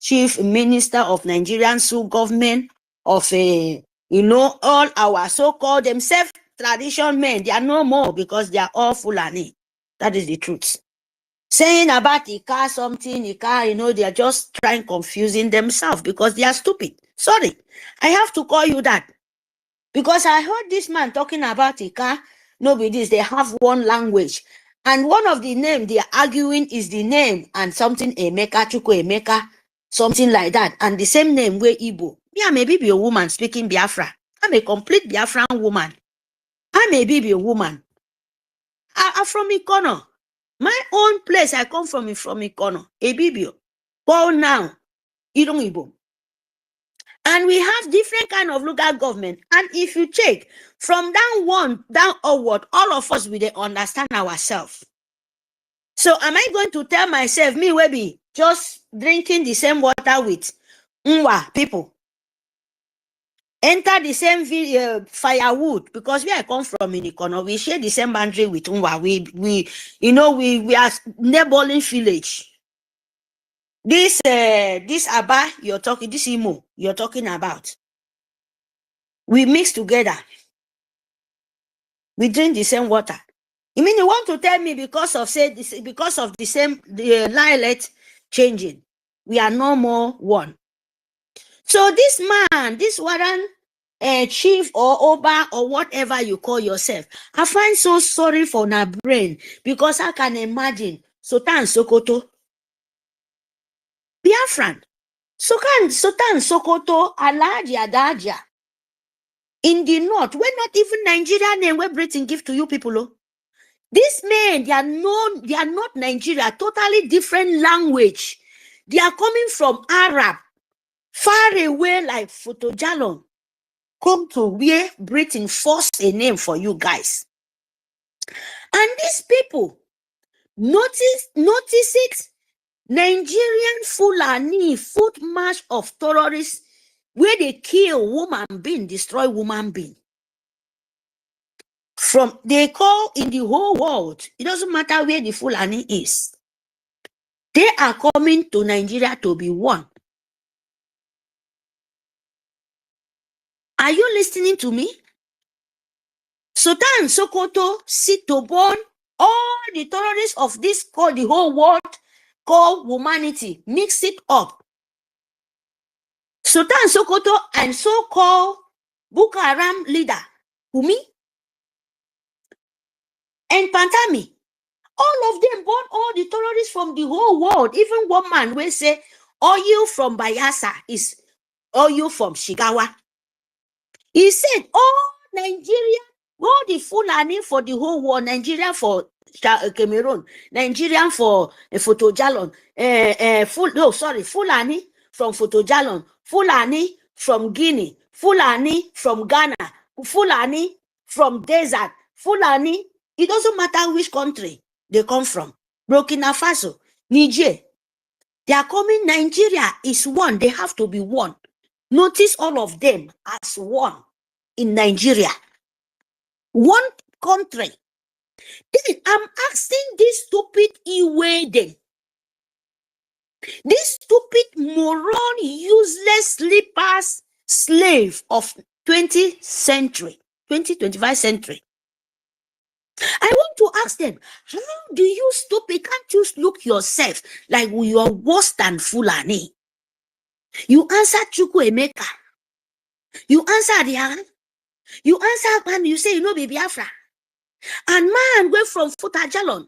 chief minister of Nigerian government of all our so-called themselves tradition men, they are no more because they are all Fulani. That is the truth. Saying about Ika something, Ika, they are just trying confusing themselves because they are stupid. Sorry, I have to call you that. Because I heard this man talking about Ika, they have one language. And one of the names they are arguing is the name and something Emeka, Chuku Emeka, something like that. And the same name where Igbo. Me, I may be a woman speaking Biafra. I'm a complete Biafran woman. I may be a woman. I'm from Ikono. My own place, I come from Ikono, Ibibio. Call now, Igbo. And we have different kind of local government. And if you check from down onward, all of us will understand ourselves. So am I going to tell myself, me will be just drinking the same water with Nwa people? Enter the same firewood, because where I come from in Ikono, we share the same boundary with Nwa. We are neighboring village. This Aba you're talking, this Imo you're talking about, we mix together. We drink the same water. You mean you want to tell me because of the same dialect changing, we are no more one? So this man, this Warren chief or Oba or whatever you call yourself, I find so sorry for my brain, because I can imagine Sultan Sokoto, Biafran, Sultan Sokoto, Alhaji Adaja, in the north, where not even Nigeria name where Britain give to you people. Oh. These men, they are not Nigeria, totally different language. They are coming from Arab, far away like Photojalon. Come to where Britain forced a name for you guys. And these people, notice it, Nigerian Fulani foot march of terrorists where they kill woman being, destroy woman being. They call in the whole world, it doesn't matter where the Fulani is, they are coming to Nigeria to be one. Are you listening to me? Sultan Sokoto sit to burn all the terrorists of this called the whole world, called humanity, mix it up. Sultan Sokoto and so-called Boko Haram leader, Kumi, and Pantami, all of them burn all the terrorists from the whole world. Even one man will say, oil from Bayelsa is oil from Shigawa. He said, all Nigeria, all the Fulani for the whole world, Nigeria for Cameroon, Nigerian for Photojalon, Fulani from Photojalon, Fulani from Guinea, Fulani from Ghana, Fulani from desert, Fulani, it doesn't matter which country they come from, Burkina Faso, Niger, they are coming. Nigeria is one, they have to be one. Notice all of them as one in Nigeria. One country. Then I'm asking this stupid Iwede, this stupid moron, useless slippers slave of 20th century, 20th-25th century. I want to ask them, how do you stupid? Can't you look yourself like you are worse than Fulani? You answer Chukwu Emeka. You answer Adiaga. You answer and you say you know Biafra. And man went from Futajalon,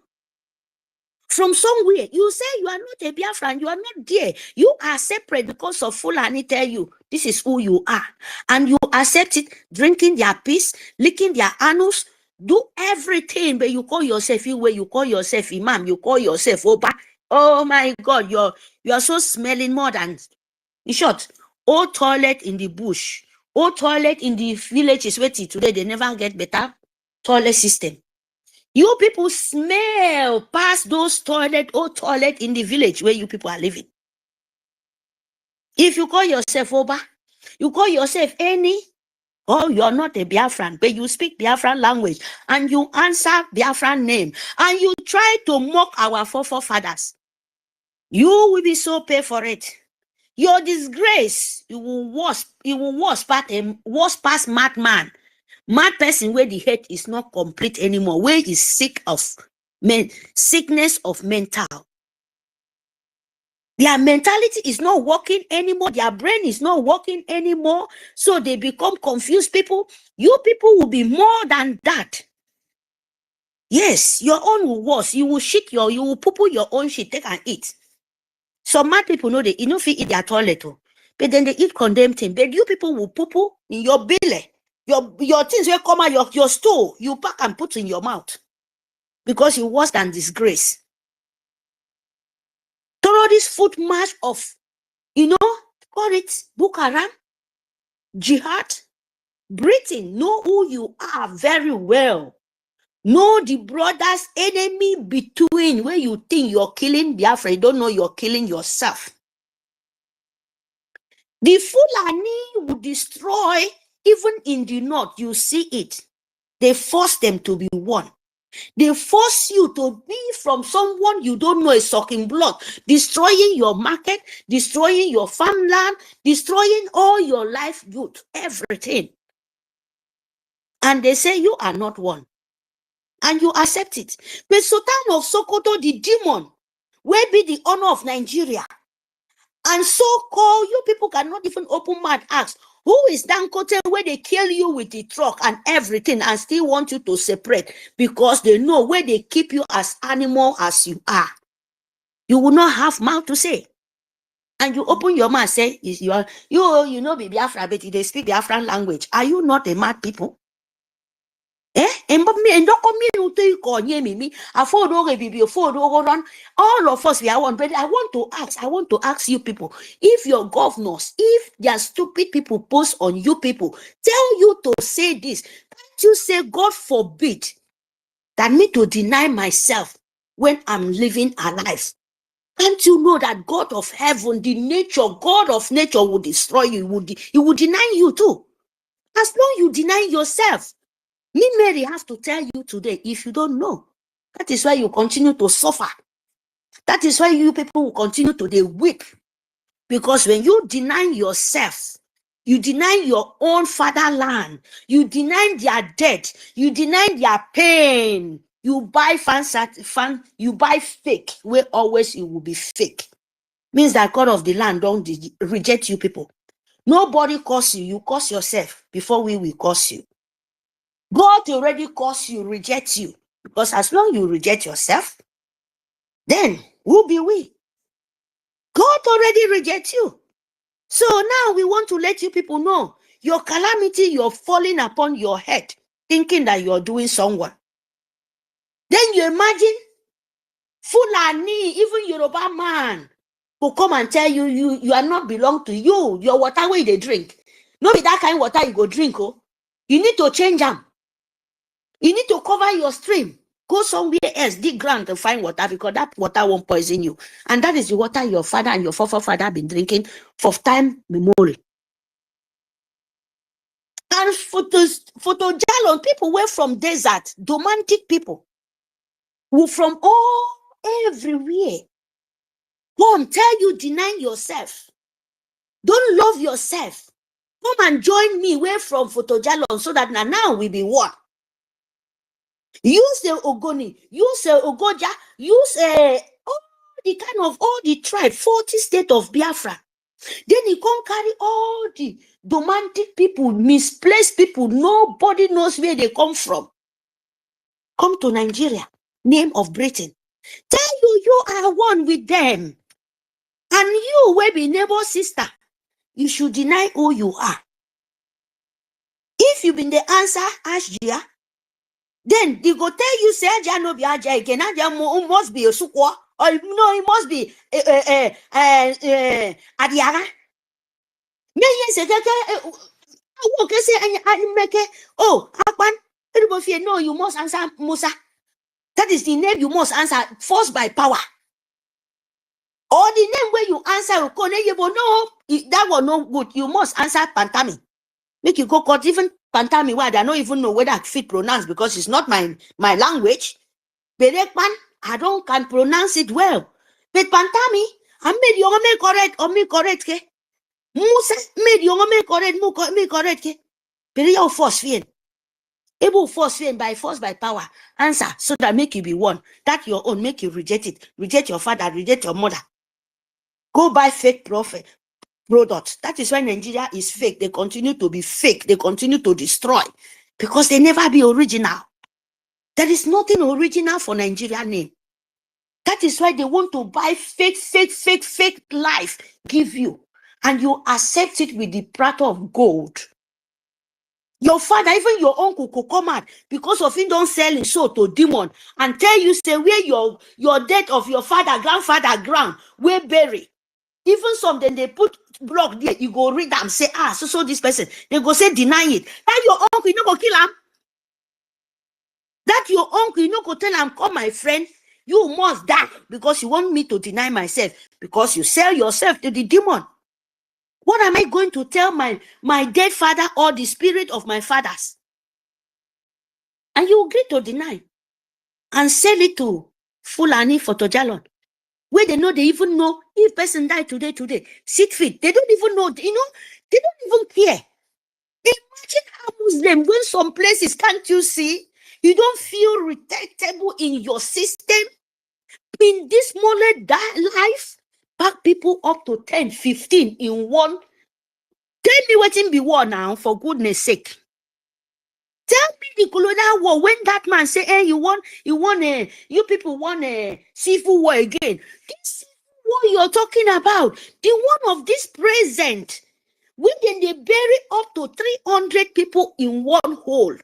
from somewhere. You say you are not a Biafran, you are not there. You are separate because of Fulani tell you this is who you are. And you accept it, drinking their piss, licking their anus, do everything, but you call yourself Iwe, you call yourself Imam, you call yourself Oba. Oh my God, you are so smelling more than, in short, old toilet in the bush, old toilet in the villages where today they never get better toilet system. You people smell past those old toilet in the village where you people are living. If you call yourself Oba, you call yourself any, oh, you're not a Biafran, but you speak Biafran language and you answer Biafran name and you try to mock our forefathers, you will be so pay for it. Your disgrace, you will worse past madman. Mad person where the head is not complete anymore, where is sick of sickness of mental. Their mentality is not working anymore. Their brain is not working anymore. So they become confused people. You people will be more than that. Yes, your own will worse. You will you will poo your own shit, take and eat. Some mad people know they enough eat their toilet, but then they eat condemned thing. But you people will poo in your belly. Your things will come out, your stool, you pack and put in your mouth. Because you worse than disgrace. Terrorist foot march of, call it Boko Haram. Jihad, Britain, know who you are very well. Know the brothers, enemy between where you think you're killing Biafra, you don't know you're killing yourself. The Fulani will destroy, even in the north, you see it. They force them to be one. They force you to be from someone you don't know is sucking blood, destroying your market, destroying your farmland, destroying all your life good, everything. And they say you are not one. And you accept it. But Sultan of Sokoto, the demon, will be the honor of Nigeria. And so-called, you people cannot even open mouth ask, who is Dangote where they kill you with the truck and everything and still want you to separate because they know where they keep you as animal as you are. You will not have mouth to say. And you open your mouth say, you know Biafra, but they speak Biafran language. Are you not a mad people? All of us we are one, but I want to ask you people, if your governors, if their stupid people post on you people, tell you to say this, can't you say, God forbid that me to deny myself when I'm living alive? Can't you know that God of heaven, the nature, God of nature will destroy you, he will deny you too. As long you deny yourself. Me, Mary, have to tell you today, if you don't know, that is why you continue to suffer. That is why you people will continue to weep. Because when you deny yourself, you deny your own fatherland, you deny their death, you deny their pain, you buy you buy fake, where always it will be fake. Means that God of the land don't reject you people. Nobody curse you, you curse yourself before we will curse you. God already caused you, reject you. Because as long you reject yourself, then who be we? God already rejects you. So now we want to let you people know your calamity, you're falling upon your head, thinking that you're doing someone. Then you imagine Fulani, even Yoruba man, will come and tell you, you are not belong to you. Your water where they drink. No be that kind of water you go drink. Oh. You need to change them. You need to cover your stream. Go somewhere else, dig ground to find water because that water won't poison you. And that is the water your father and your forefather have been drinking for time memorial. And photojalon, people were from desert, romantic people, who from everywhere. Come tell you, deny yourself. Don't love yourself. Come and join me where from photojalon so that now we be one. Use the Ogoni, use the Ogoja, use all the tribe, 40 states of Biafra. Then he can carry all the romantic people, misplaced people, nobody knows where they come from. Come to Nigeria, name of Britain. Tell you are one with them. And you will be neighbor sister. You should deny who you are. If you been the answer, ask Jia. Then they go tell you, say, no be Aja again, it must be a Sukwa, or no, it must be Adiara. Oh, Akban, no, you must answer Musa. That is the name you must answer, forced by power. Or the name where you answer, no, that was no good. You must answer Pantami. Make you go court, even Pantami, where I don't even know whether I fit pronounce because it's not my language. But I can pronounce it well. But Pantami, I made you me correct or me correct. Ke? Musa made you me correct. Ke? But you force fear. Able force fear by force by power. Answer so that make you be one. That your own make you reject it. Reject your father, reject your mother. Go buy fake products. That is why Nigeria is fake. They continue to be fake. They continue to destroy because they never be original. There is nothing original for Nigeria name. That is why they want to buy fake life, give you, and you accept it with the platter of gold. Your father, even your uncle could come out because of him don't sell his soul to demon and tell you, say, where your death of your father, grandfather, ground, where bury. Even some, then they put block there, you go read them, say, so this person. They go say, deny it. That your uncle, you no go kill him. That your uncle, you no go tell him, come my friend, you must die because you want me to deny myself, because you sell yourself to the demon. What am I going to tell my dead father or the spirit of my fathers? And you agree to deny and sell it to Fulani Photojalon, where they even know if person died today, sit fit. They don't even know, they don't even care. Imagine how Muslim, when some places, can't you see, you don't feel respectable in your system. In this moment, life, back people up to 10, 15 in one. Tell me what in be war now, for goodness sake. Tell me the colonial war, when that man say, hey, you people want a civil war again. This civil war you're talking about, the one of this present, when they bury up to 300 people in one hole.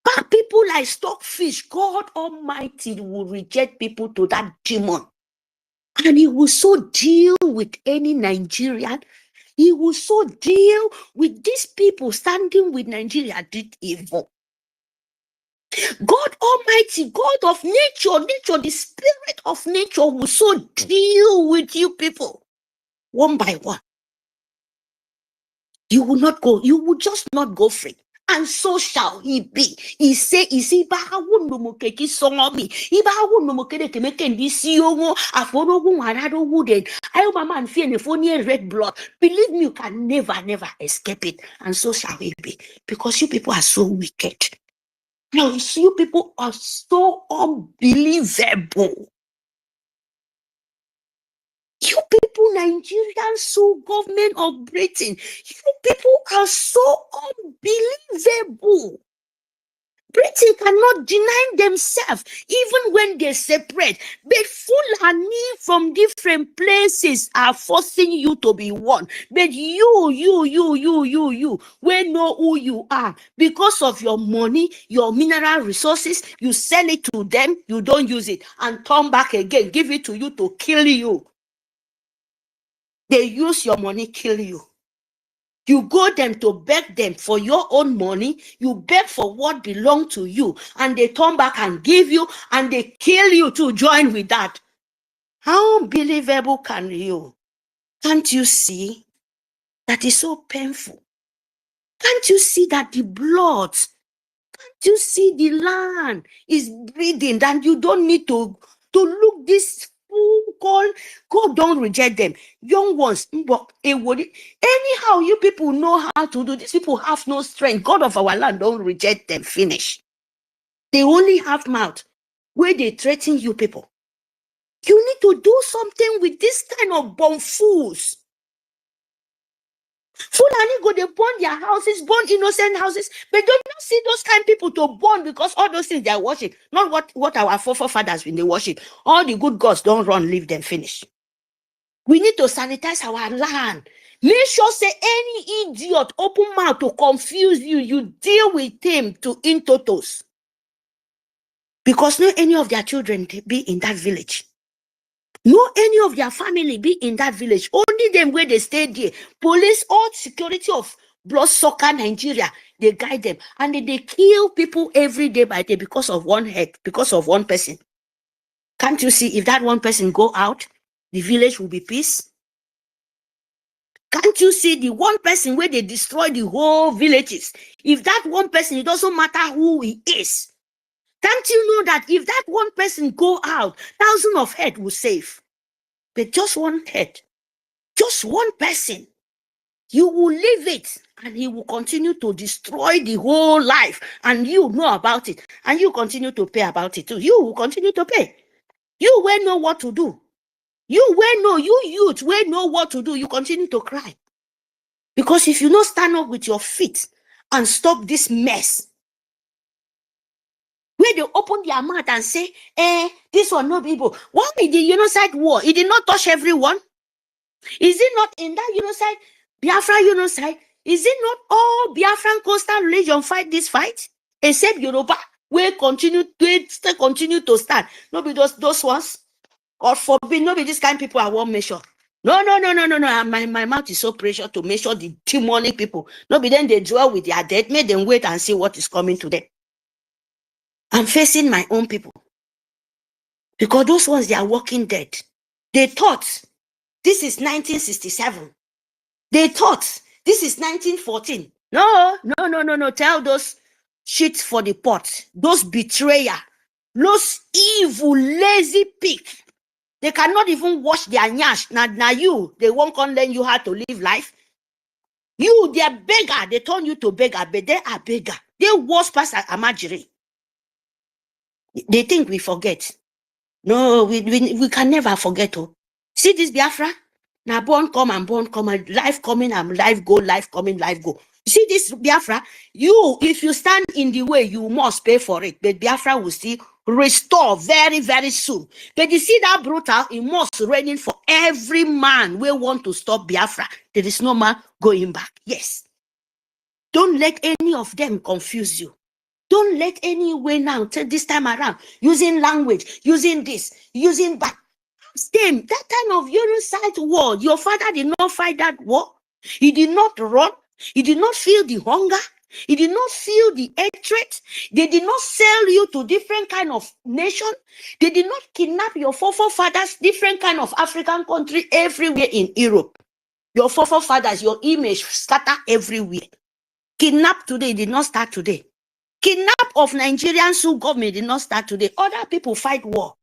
But people like stockfish, God Almighty will reject people to that demon. And he will so deal with any Nigerian. He will so deal with these people standing with Nigeria did evil. God Almighty, God of nature, the spirit of nature will so deal with you people one by one. You will not go, you will just not go free. And so shall he be. He say, Iba no mokeki songomi. Iba no mokede kemeke ndisi yongo. Afono gu warado wooden. Ayo mama and fear nephone red blood. Believe me, you can never escape it. And so shall he be. Because you people are so wicked. You people are so unbelievable. You people, Nigerians, so government of Britain, you people are so unbelievable. Britain cannot deny themselves, even when they separate. But Fulani from different places are forcing you to be one. But you, we know who you are. Because of your money, your mineral resources, you sell it to them, you don't use it, and turn back again, give it to you to kill you. They use your money, kill you. You go them to beg them for your own money. You beg for what belongs to you. And they turn back and give you. And they kill you to join with that. How unbelievable can you? Can't you see that is so painful? Can't you see that the blood? Can't you see the land is breathing? And you don't need to look this. God don't reject them. Young ones, anyhow, you people know how to do. These people have no strength. God of our land don't reject them. Finish. They only have mouth where they threaten you people. You need to do something with this kind of bomb fools. Fulani go, they burn their houses, burn innocent houses, but don't not see those kind of people to burn because all those things they are worship, not what our forefathers when they worship. All the good gods don't run, leave them, finish. We need to sanitize our land. Make sure say any idiot open mouth to confuse you, you deal with him in totos. Because not any of their children be in that village. No any of their family be in that village. Only them where they stay there. Police or security of blood soccer Nigeria, they guide them. And they kill people every day by day because of one head, because of one person. Can't you see if that one person go out, the village will be peace? Can't you see the one person where they destroy the whole villages? If that one person, it doesn't matter who he is. Can't you know that if that one person go out, thousands of head will save? But just one head, just one person, you will leave it and he will continue to destroy the whole life and you know about it and you continue to pay about it too. You will continue to pay. You will know what to do. You will know, you youth will know what to do. You continue to cry. Because if you don't stand up with your feet and stop this mess, where they open their mouth and say, this one no people. Why the genocide war? It did not touch everyone. Is it not in that genocide, Biafra genocide? Is it not all Biafran coastal religion fight this fight? Except Yoruba, we still continue to stand. No be those ones. God forbid, no be this kind of people I won't measure. No. My mouth is so precious to make sure the demonic people, no, but then they dwell with their dead. Make them wait and see what is coming to them. I'm facing my own people. Because those ones, they are walking dead. They thought this is 1967. They thought this is 1914. No. Tell those shit for the pot. Those betrayer. Those evil, lazy pigs. They cannot even wash their nyash. Now you, they won't come learn you how to live life. You, they are beggar. They turn you to beggar, but they are beggar. They worse past Amajiri. They think we forget. No, we can never forget. Oh. See this Biafra? Now born come and life coming and life go, life coming, life go. See this Biafra? You, if you stand in the way, you must pay for it. But Biafra will still restore very, very soon. But you see that brutal, it must raining for every man we want to stop Biafra. There is no man going back. Yes. Don't let any of them confuse you. Don't let any way now, this time around, using language, using this, using that. Same, that time of Euroside war, your father did not fight that war. He did not run. He did not feel the hunger. He did not feel the hatred. They did not sell you to different kind of nation. They did not kidnap your forefathers, different kind of African country everywhere in Europe. Your forefathers, your image scatter everywhere. Kidnap today did not start today. Kidnap of Nigerians who government did not start today. Other people fight war.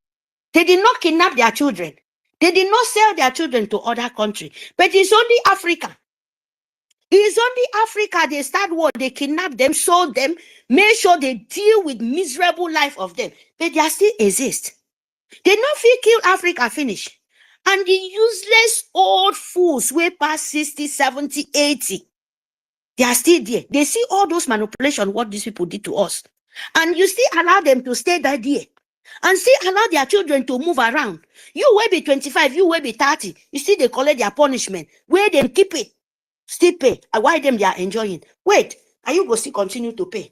They did not kidnap their children. They did not sell their children to other countries. But it's only Africa. It's only Africa they start war. They kidnap them, sold them, make sure they deal with miserable life of them. But they still exist. They not feel kill Africa finish. And the useless old fools way past 60, 70, 80. They are still there. They see all those manipulations, what these people did to us. And you still allow them to stay there. And still allow their children to move around. You will be 25, you will be 30. You still they collect their punishment. Where them keep it. Still pay. And why them they are enjoying? Wait, are you going to still continue to pay?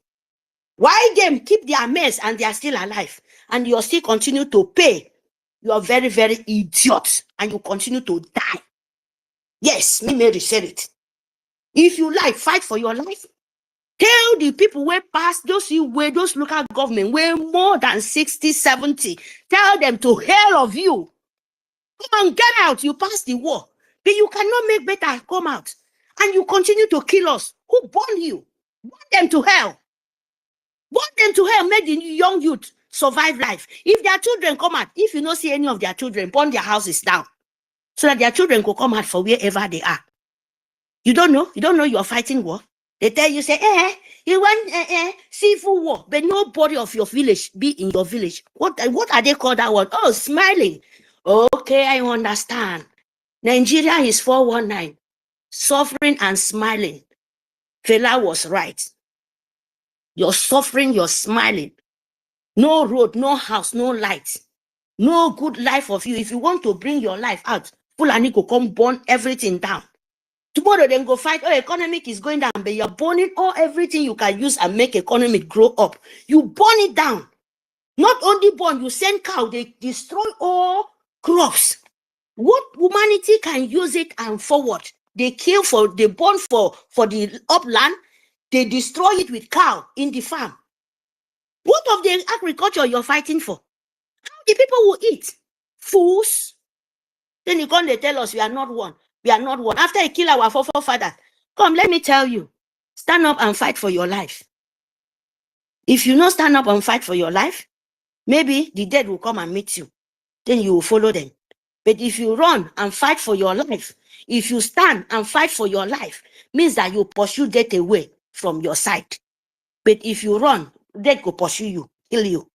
Why them keep their mess and they are still alive? And you still continue to pay? You are very, very idiot. And you continue to die. Yes, me may say it. If you like, fight for your life. Tell the people where past those local government where more than 60, 70. Tell them to hell of you. Come on, get out. You passed the war. But you cannot make better. Come out. And you continue to kill us. Who born you? Burn them to hell. Burn them to hell. Make the young youth survive life. If their children come out, if you don't see any of their children, burn their houses down. So that their children could come out for wherever they are. You don't know? You don't know you're fighting war? They tell you, say, you want civil war, but nobody of your village be in your village. What are they called that one? Oh, smiling. Okay, I understand. Nigeria is 419. Suffering and smiling. Fela was right. You're suffering, you're smiling. No road, no house, no light. No good life of you. If you want to bring your life out, Fulani could come burn everything down. Tomorrow then go fight, economic is going down, but you're burning all everything you can use and make economic grow up. You burn it down. Not only burn, you send cow, they destroy all crops. What humanity can use it and forward? They kill they burn for the upland, they destroy it with cow in the farm. What of the agriculture you're fighting for? How the people will eat? Fools. Then you come, they tell us we are not one. We are not one. After I kill our forefather, come, let me tell you, stand up and fight for your life. If you not stand up and fight for your life, maybe the dead will come and meet you. Then you will follow them. But if you run and fight for your life, if you stand and fight for your life, means that you pursue death away from your side. But if you run, death will pursue you, kill you.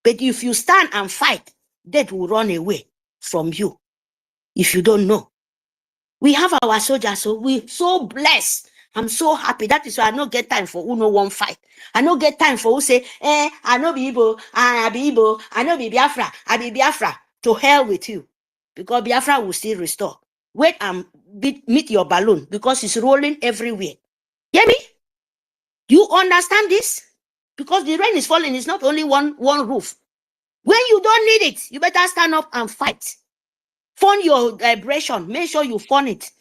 But if you stand and fight, death will run away from you. If you don't know. We have our soldiers, so we're so blessed. I'm so happy. That is why I don't get time for who no one fight. I don't get time for who say, I know be Igbo, I be Igbo, I know be Biafra, I be Biafra. To hell with you. Because Biafra will still restore. Wait and meet your balloon because it's rolling everywhere. Hear me? You understand this? Because the rain is falling, it's not only one roof. When you don't need it, you better stand up and fight. Fund your liberation. Make sure you fund it.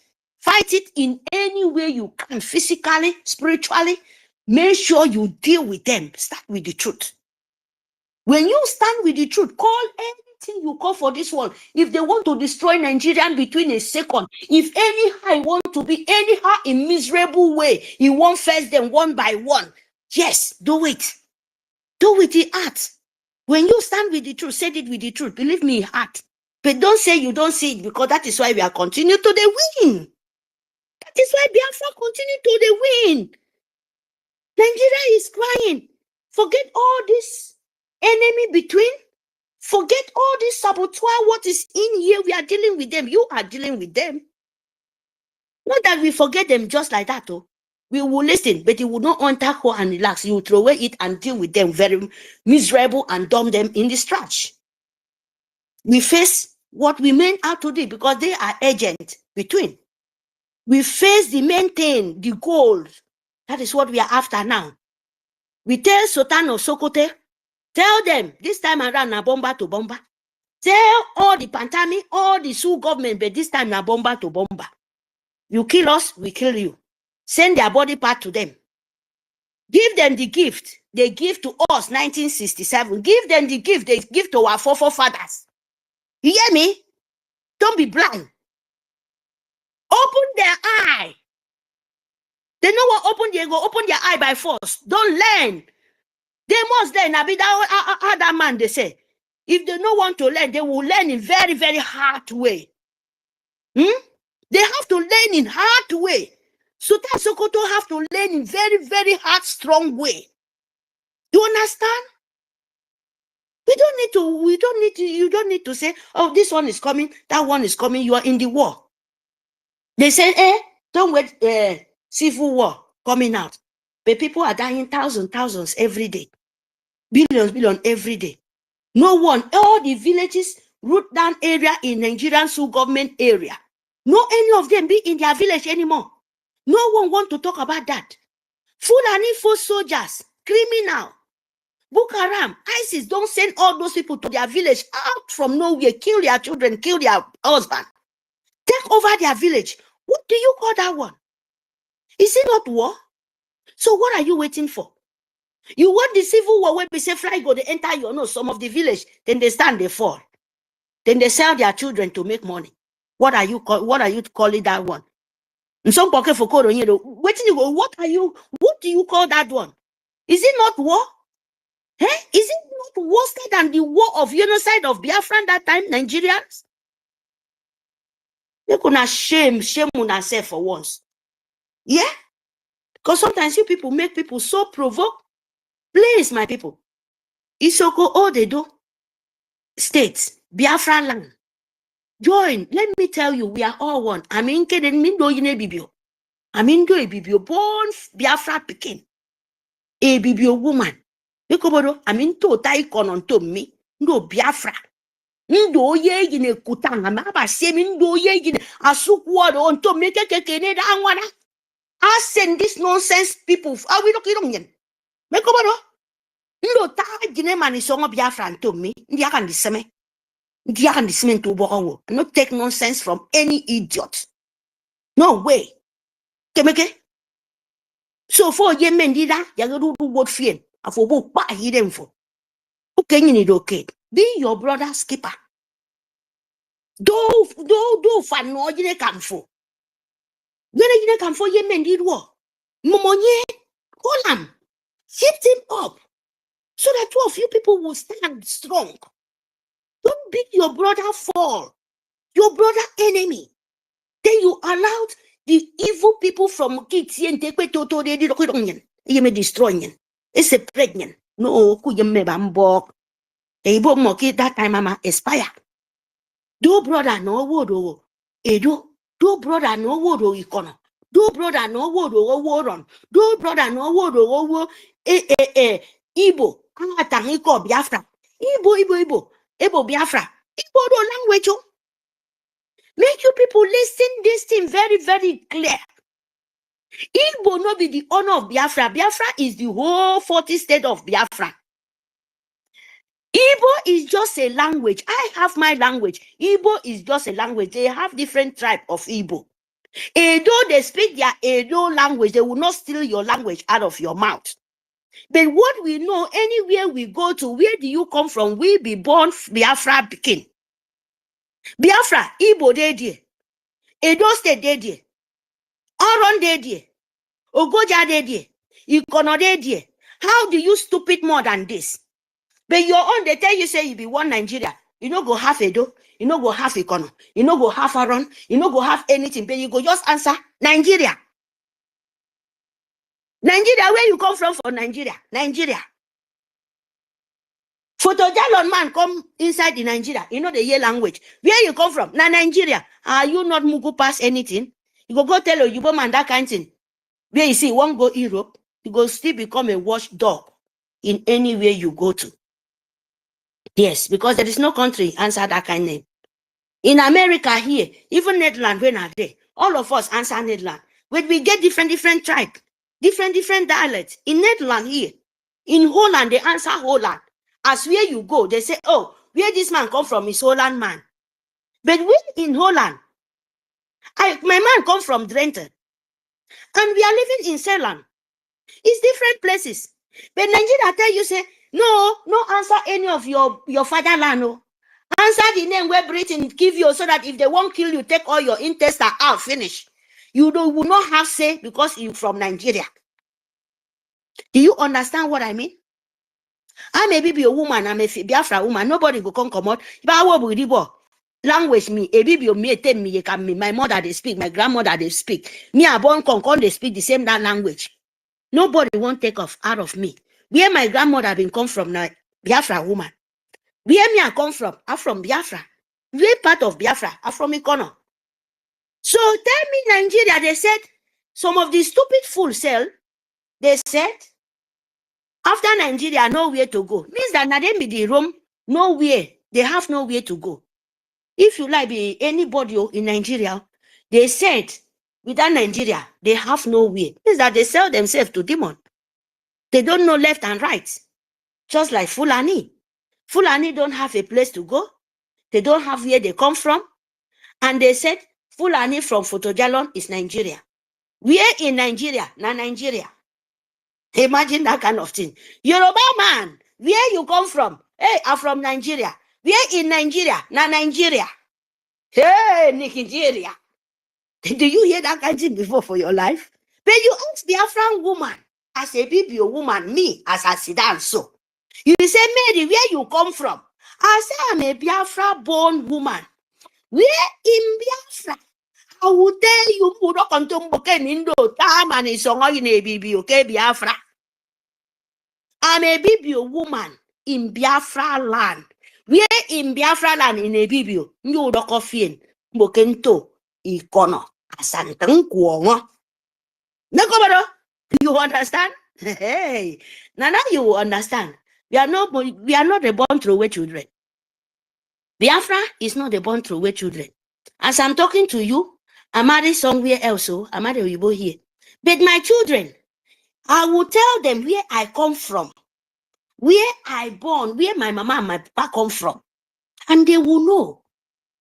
Fight it in any way you can, physically, spiritually. Make sure you deal with them. Start with the truth. When you stand with the truth, call anything you call for this world. If they want to destroy Nigeria between a second, if anyhow want to be anyhow in miserable way, he won't face them one by one. Yes, do it. Do with the heart. When you stand with the truth, say it with the truth. Believe me, heart. But don't say you don't see it, because that is why we are continuing to the win. That is why Biafra continue to the win. Nigeria is crying. Forget all this enemy between. Forget all this saboteur. What is in here? We are dealing with them. You are dealing with them. Not that we forget them just like that. Oh. We will listen, but you will not enter home and relax. You will throw away it and deal with them very miserable and dump them in this trash. We face what we meant out to do because they are agent between. We face the main thing, the gold. That is what we are after now. We tell Sultan of Sokoto, tell them this time around na bomba to bomba. Tell all the Pantami, all the Sioux government, but this time na bomba to bomba. You kill us, we kill you. Send their body part to them. Give them the gift they give to us 1967. Give them the gift they give to our forefathers. You hear me? Don't be blind. Open their eye. They know what open, they go open their eye by force. Don't learn. They must learn. I be that man, they say. If they don't want to learn, they will learn in very, very hard way. They have to learn in hard way. Sultan Sokoto have to learn in very, very hard, strong way. You understand? You don't need to say, oh, this one is coming, that one is coming, you are in the war. They say, don't wait, civil war coming out. But people are dying thousands every day. Billions every day. No one, all the villages, root down area in Nigerian Sioux government area. No any of them be in their village anymore. No one want to talk about that. Fulani for soldiers, criminal. Boko Haram, ISIS don't send all those people to their village out from nowhere, kill their children, kill their husband. Take over their village. What do you call that one? Is it not war? So what are you waiting for? You want the civil war where they say fly go, they enter some of the village, then they stand, they fall. Then they sell their children to make money. What are you calling that one? Some pocket for code, what do you call that one? Is it not war? Is it not worse than the war of genocide of Biafra that time, Nigerians? They could not shame on themselves for once. Yeah? Because sometimes you people make people so provoked. Please, my people. Isoko, all they do. States, Biafra land. Join. Let me tell you, we are all one. I'm in EKID-IBIBIO. I'm in EKID-IBIBIO. Born Biafra Pekin. EBIBIO woman. I'm in IKOM on to me. No Biafra. Ndo ye gine kutanga. Maba semi ndo ye gine. Asukwa on to make a kekene da anwana. I send this nonsense people. Are we looking on yen? Mekobodo. Ndo ta gine mani songo Biafra to me. Ndiakan diseme. Ndiakan diseme to boho. Not take nonsense from any idiot. No way. Kemeke. So for ye mendida, yagadu what fear. Afobo ba hidden for. Okay, you need okay. Be your brother's keeper. Do fan no you can for. When you can for ye mendid war. Momonye, call him. Hit him up. So that two of you people will stand strong. Don't beat your brother fall. Your brother enemy. Then you allowed the evil people from Kitsi and take to the Dokonian. You may destroy him. It's a pregnant. No, could you me bambok? A book monkey that time, mama, expire. Do brother no wood, do brother no wood, econo. Do brother no wood, war on. Do brother no wood, Ibo, Taniko Biafra. Ibo Biafra. Ibo do language. Make you people listen this thing very, very clear. Igbo no be the honor of Biafra. Biafra is the whole 40 state of Biafra. Igbo is just a language. I have my language. Igbo is just a language. They have different tribe of Igbo. Edo, they speak their Edo language. They will not steal your language out of your mouth. But what we know, anywhere we go to, where do you come from? We be born Biafra Pekin. Biafra, Igbo de. Edo State de. Oron de. Ogoja de. Ikono de. How do you stupid more than this? But your own, they tell you, say you be one Nigeria. You no go have Edo. You no go have Ikono. You no go have Aron. You no go have anything. But you go just answer Nigeria. Nigeria, where you come from for Nigeria? Nigeria. Photojalon man come inside the Nigeria. You know the year language. Where you come from? Na Nigeria. Are you not mugu pass anything? You go tell a Yubo man that kind of thing. Where you see, won't go Europe. You go still become a watchdog in anywhere you go to. Yes, because there is no country answer that kind of name. In America here, even Netherlands, when are there, all of us answer Netherlands. When we get different tribe, different dialects. In Netherlands here, in Holland, they answer Holland. As where you go, they say, oh, where this man come from is Holland man. But we in Holland, my man come from Drenthe. And we are living in Zeeland. It's different places. But Nigeria tell you, say, no answer any of your fatherland. No. Answer the name where Britain give you so that if they won't kill you, take all your intestine out, finish. You will not have say because you're from Nigeria. Do you understand what I mean? I may be a woman, I'm a Biafra woman, nobody will come out. Language me, a baby me, tell me, my mother they speak, my grandmother they speak. Me, I born con they speak the same that language. Nobody won't take off out of me. Where my grandmother been come from now, Biafra woman. Where me I come from? I'm from Biafra. Where part of Biafra? I'm from Ikono. So tell me Nigeria, they said, some of these stupid fools sell, they said, after Nigeria, nowhere to go. Means that now they be the Rome, nowhere. They have nowhere to go. If you like be anybody in Nigeria, they said, without Nigeria, they have nowhere. Means that they sell themselves to demon. They don't know left and right. Just like Fulani. Fulani don't have a place to go. They don't have where they come from. And they said, Fulani from Photojalon is Nigeria. Where in Nigeria? Na Nigeria. Imagine that kind of thing. Yoruba man, where you come from? Hey, I'm from Nigeria. Where in Nigeria? Na Nigeria. Hey, Nigeria. Do you hear that kind of thing before for your life? But you ask the Biafran woman, as a BBO woman, me, as a Sudan, so. You say, Mary, where you come from? I say, I'm a Biafra born woman. Where in Biafra? I will tell you, okay, Biafra. I'm a BBO woman in Biafra land. Where in Biafra land in a BBO? You don't coffee, Mokento, Ikono, Asantang Kuongo. You understand? Hey, now you will understand. We are not the born throwaway children. Biafra is not the born throwaway children. As I'm talking to you, I'm married somewhere else, so I'm married Oyibo here. But my children, I will tell them where I come from, where I born, where my mama and my papa come from. And they will know.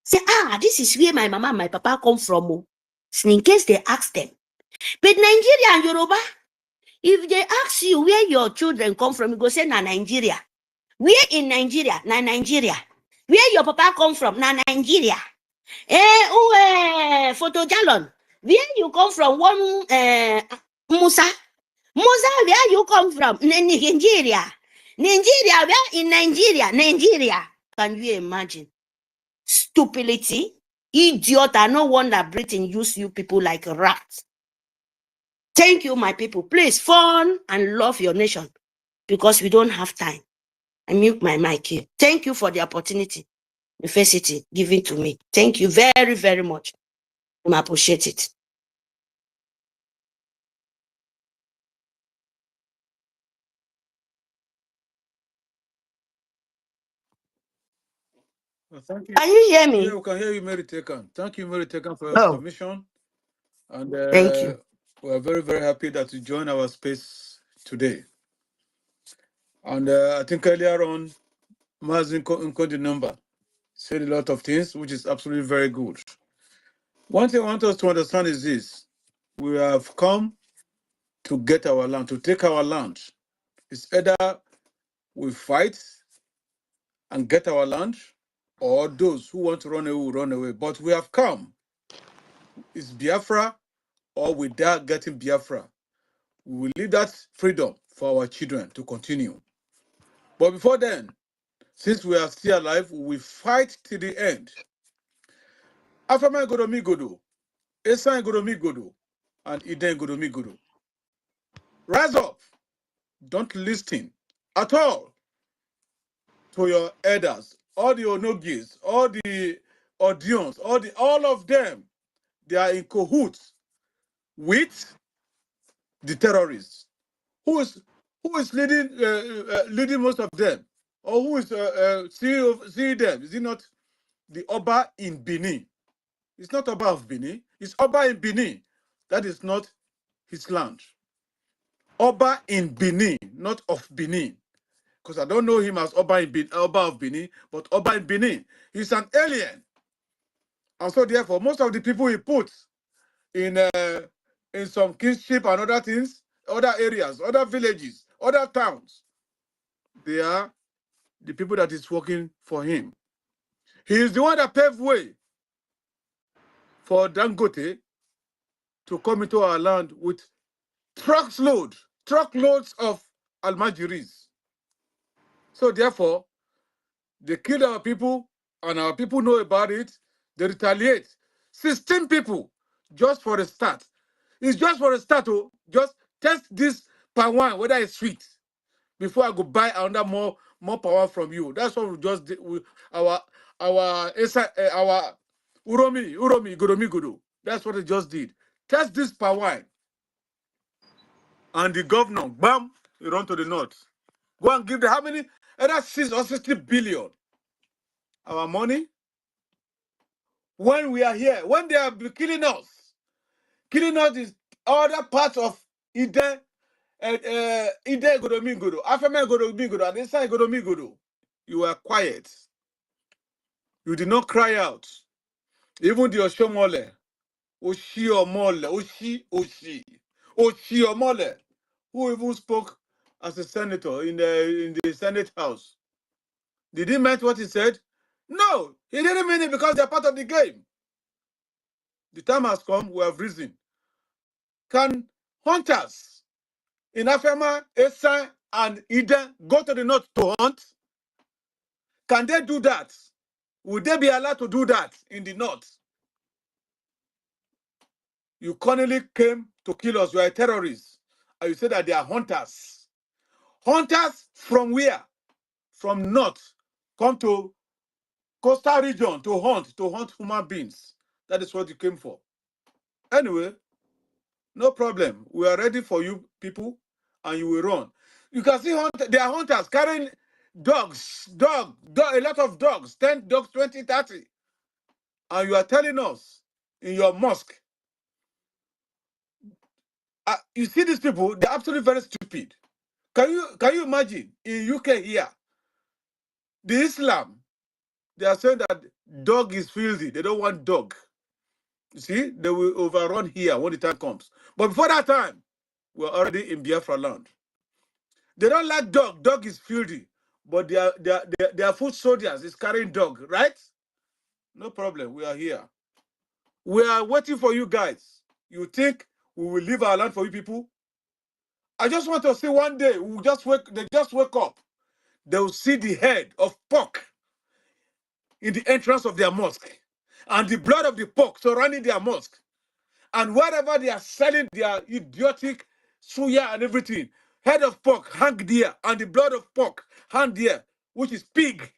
Say, this is where my mama and my papa come from. So in case they ask them. But Nigeria and Yoruba, if they ask you where your children come from, you go say, na Nigeria. Where in Nigeria? Na Nigeria. Where your papa come from? Na Nigeria. Photojalon. Where you come from? One Musa. Musa, where you come from? Nigeria. Nigeria, where in Nigeria? Nigeria. Can you imagine? Stupidity. Idiot. I no wonder Britain use you people like rats. Thank you, my people. Please fun and love your nation because we don't have time. I mute my mic here. Thank you for the opportunity, university given to me. Thank you very, very much. I appreciate it. Thank you. Can you hear me? Yeah, we can hear you, Mary Tekan. Thank you, Mary Tekan, for your submission. And thank you. We are very, very happy that you joined our space today. And I think earlier on, Mazin the number. Said a lot of things, which is absolutely very good. One thing I want us to understand is this. We have come to get our land, to take our land. It's either we fight and get our land, or those who want to run away will run away. But we have come. It's Biafra, or we die getting Biafra. We will leave that freedom for our children to continue. But before then, since we are still alive, we will fight till the end. Afama godo mi godo, Esan godo mi godo, and Iden godo mi godo. Rise up. Don't listen at all to your elders, all the onogis, all the audience, all of them. They are in cahoots with the terrorists. Who is leading most of them, or who is seeing them? Is it not the Oba in Benin? It's not Oba of Benin. It's Oba in Benin. That is not his land. Oba in Benin, not of Benin. Because I don't know him as Oba of Benin, but Oba in Benin. He's an alien. And so therefore, most of the people he puts in some kingship and other things, other areas, other villages, other towns, they are the people that is working for him. He is the one that paved way for Dangote to come into our land with truckloads of Almajiris. So therefore, they kill our people, and our people know about it. They retaliate. 16 people just for a start. It's just for a start. Oh, just test this palm wine, whether it's sweet, before I go buy another more power from you. That's what we just did with our uromi godomi godo. That's what they just did. Test this palm wine, and the governor, bam, he run to the north. Go and give them how many? Either 6 or 60 billion. Our money. When we are here, when they are killing us is other parts of Ide Godomi Godo, Afame Godomi Godo, and inside Godomi Godo. You were quiet. You did not cry out. Even the Oshomole, Oshi Omole, who even spoke as a senator in the Senate House. Did he mean what he said? No, he didn't mean it because they're part of the game. The time has come, we have risen. Can hunters in Afema, Esa, and Eden go to the north to hunt? Can they do that? Would they be allowed to do that in the north? You cunningly came to kill us. You are terrorists. And you say that they are hunters. Hunters from where? From north. Come to coastal region to hunt human beings. That is what you came for. Anyway, no problem. We are ready for you people, and you will run. You can see there are hunters carrying dogs, a lot of dogs, 10 dogs, 20, 30. And you are telling us in your mosque, you see these people, they're absolutely very stupid. Can you imagine in UK here, the Islam, they are saying that dog is filthy. They don't want dog. You see, they will overrun here when the time comes. But before that time, we're already in Biafra land. They don't like dog. Dog is filthy. But their foot soldiers is carrying dog, right? No problem. We are here. We are waiting for you guys. You think we will leave our land for you people? I just want to see one day they just wake up. They will see the head of pork in the entrance of their mosque, and the blood of the pork surrounding their mosque. And wherever they are selling their idiotic suya and everything, head of pork hang there, and the blood of pork hang there, which is pig.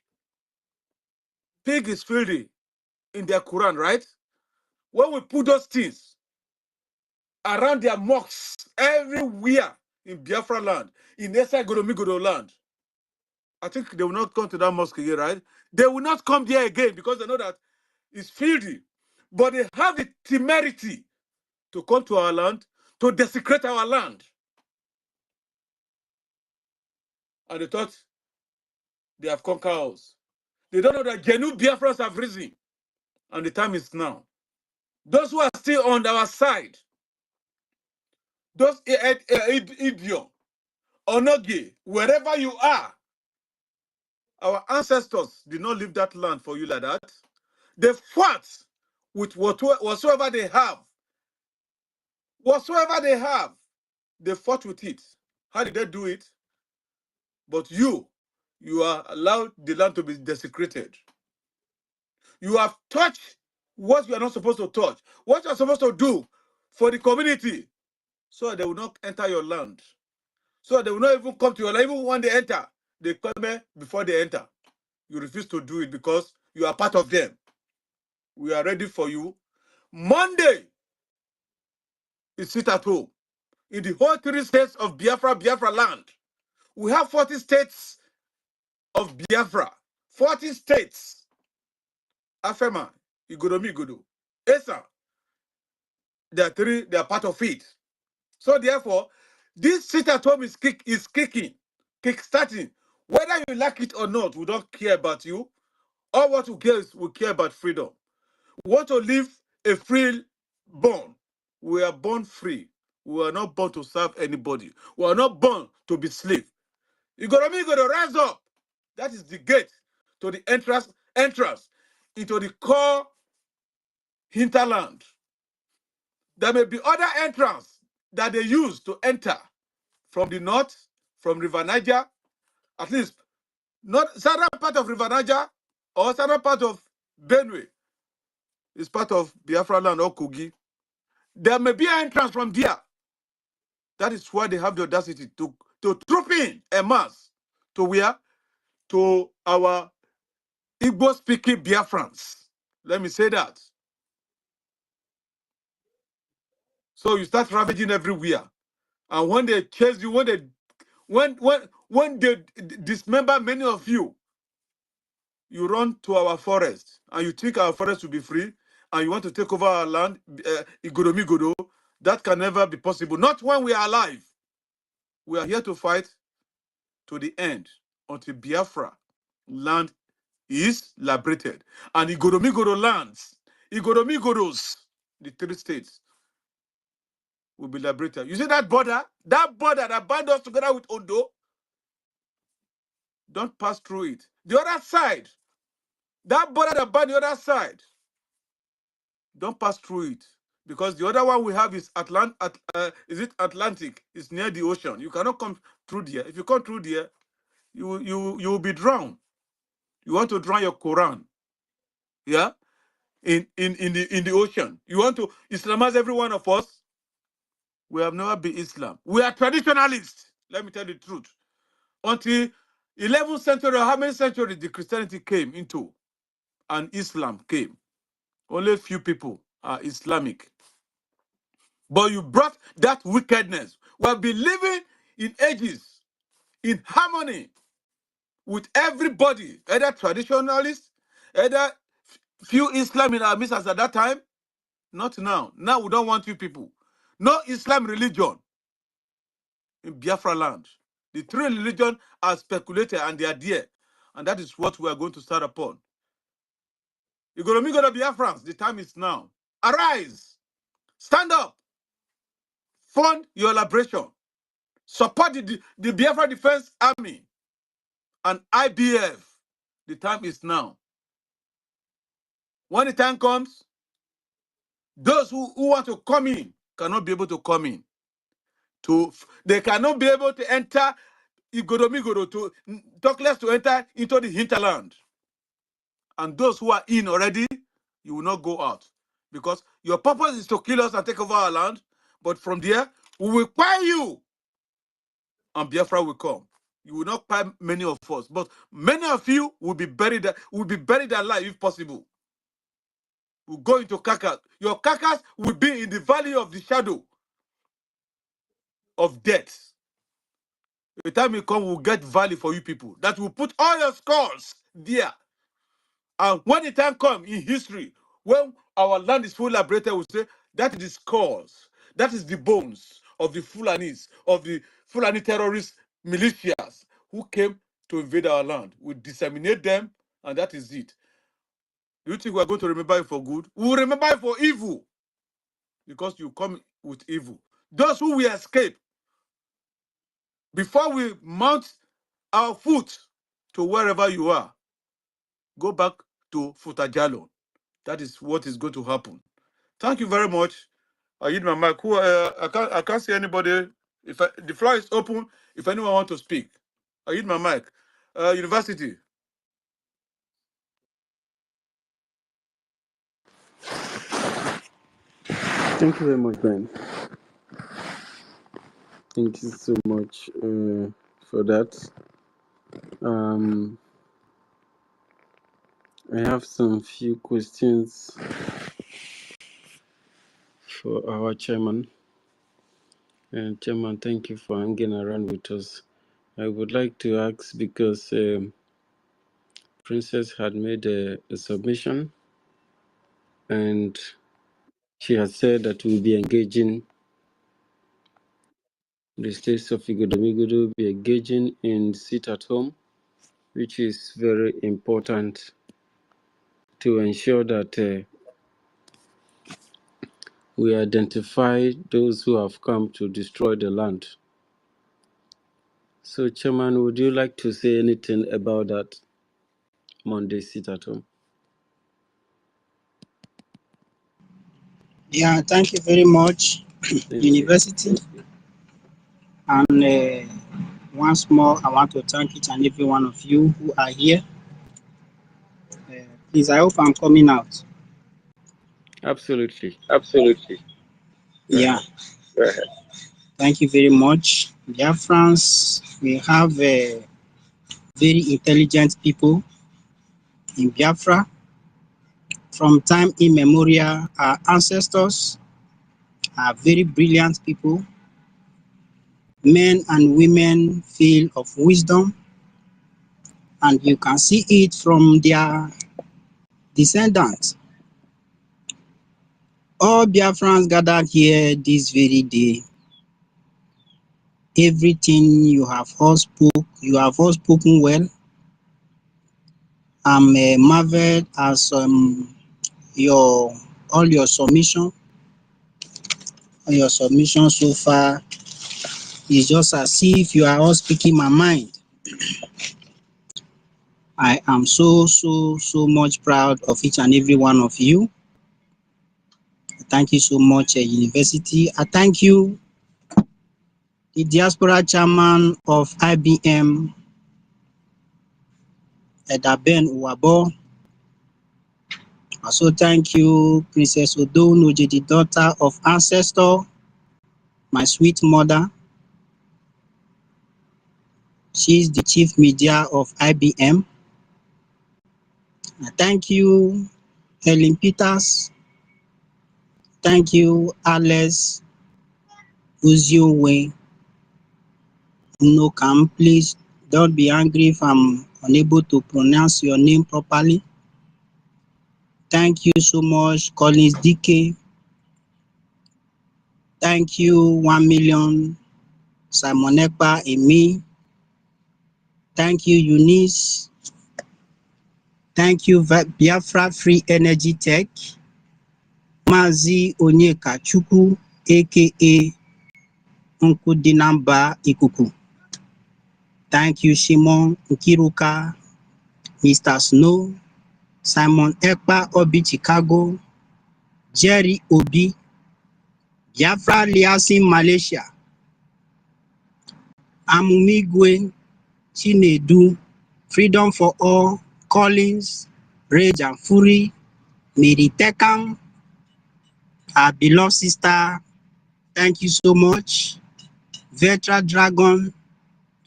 Pig is filthy in their Quran, right? When we put those things around their mosques everywhere in Biafra land, in Esa Godomigodo land, I think they will not come to that mosque again, right? They will not come there again because they know that it's filthy. But they have the temerity to come to our land, to desecrate our land. And they thought They have conquered us. They don't know that genuine Biafrans have risen. And the time is now. Those who are still on our side, those EFIK-IBIBIO, Onogi, wherever you are, our ancestors did not leave that land for you like that. They fought with whatsoever they have. Whatsoever they have, they fought with it. How did they do it? But you are allowed the land to be desecrated. You have touched what you are not supposed to touch. What you are supposed to do for the community, so they will not enter your land. So they will not even come to your land. Even when they enter, they come here before they enter. You refuse to do it because you are part of them. We are ready for you. Monday is sit at home. In the whole 3 states of Biafra land, we have 40 states of Biafra. 40 states. Afema, Igodomigodo, Esa. They are part of it. So therefore, this sit at home is kick-starting. Whether you like it or not, we don't care about you. All what we care is we care about freedom. We want to live a free born. We are born free. We are not born to serve anybody. We are not born to be slave. You got to rise up. That is the gate to the entrance into the core hinterland. There may be other entrance that they use to enter from the north, from River Niger, at least not southern part of River Niger or southern part of Benue is part of Biafra land or Kogi. There may be an entrance from there. That is why they have the audacity to troop in en masse to where? To our Igbo-speaking Biafrans. Let me say that. So you start ravaging everywhere. And when they chase you, when they dismember many of you, you run to our forest and you think our forest will be free and you want to take over our land, Igodomigodo, that can never be possible. Not when we are alive. We are here to fight to the end until Biafra land is liberated. And Igodomigodo lands, Igodomigodos, the 3 states, will be liberated. You see that border that binds us together with Ondo? Don't pass through it. The other side, that border that binds the other side, don't pass through it. Because the other one we have is Atlantic? It's near the ocean. You cannot come through there. If you come through there, you will be drowned. You want to drown your Quran, yeah, in the ocean. You want to Islamize every one of us. We have never been Islam. We are traditionalists. Let me tell you the truth. Until 11th century, or how many centuries the Christianity came into, and Islam came. Only a few people are Islamic. But you brought that wickedness. We have been living in ages in harmony with everybody, either traditionalists, either few Islam in our midst as at that time. Not now. Now we don't want you people. No Islam religion in Biafra land. The 3 religions are speculated and they are there. And that is what we are going to start upon. Igoromigodo Biafrans, the time is now. Arise. Stand up. Fund your liberation. Support the Biafra Defense Army and IBF. The time is now. When the time comes, those who want to come in cannot be able to come in. They cannot be able to enter Igodomigodo, to talk less to enter into the hinterland. And those who are in already, you will not go out. Because your purpose is to kill us and take over our land. But from there, we will fire you. And Biafra will come. You will not fire many of us. But many of you will be buried alive if possible. We'll go into carcass. Your carcass will be in the valley of the shadow of death. The time will come, we'll get valley for you people. That will put all your skulls there. And when the time comes in history, when our land is fully liberated, we'll say, that is the skulls. That is the bones of the Fulanis, of the Fulani terrorist militias who came to invade our land. We disseminate them, and that is it. Do you think we are going to remember it for good? We will remember it for evil, because you come with evil. Those who will escape, before we mount our foot to wherever you are, go back to Futajalo. That is what is going to happen. Thank you very much. I hit my mic. I can't see anybody. The floor is open. If anyone wants to speak, I hit my mic. University. Thank you very much, Ben. Thank you so much for that. I have some few questions for our chairman. And chairman, thank you for hanging around with us. I would like to ask, because Princess had made a submission, and she has said that we'll be engaging the states of Igodomigodo, be engaging in sit at home, which is very important to ensure that we identify those who have come to destroy the land. So, Chairman, would you like to say anything about that Monday sit at home? Yeah, thank you very much, Thank University. you. And once more, I want to thank each and every one of you who are here. Please, I hope I'm coming out. Absolutely. Absolutely. Yeah. Go ahead. Thank you very much. Biafrans, we have very intelligent people in Biafra. From time immemorial, our ancestors are very brilliant people, men and women full of wisdom, and you can see it from their descendants. All Biafrans gathered here this very day. Everything you have all spoken well. I'm marveled as all your submission so far is just as if you are all speaking my mind. I am so much proud of each and every one of you. Thank you so much, University. I thank you, the Diaspora Chairman of IBM, Edaben Uwabo. Also thank you, Princess Odonoje, the daughter of Ancestor, my sweet mother. She's the chief media of IBM. I thank you, Helen Peters. Thank you, Alex Uziowe. No, come, please don't be angry if I'm unable to pronounce your name properly. Thank you so much, Collins DK. Thank you, 1 million, Simon Ekpa, Emi. Thank you, Eunice. Thank you, Biafra Free Energy Tech. Mazi Onyeka Chukwu, aka Nkudinamba Ikuku. Thank you, Shimon Nkiruka, Mr. Snow, Simon Ekpa Obi Chicago, Jerry Obi, Biafra Liasin Malaysia, Amumigwe, Chinedu, Freedom for All, Collins, Rage and Fury, Mary Tekam, our beloved sister, thank you so much. Vetra Dragon,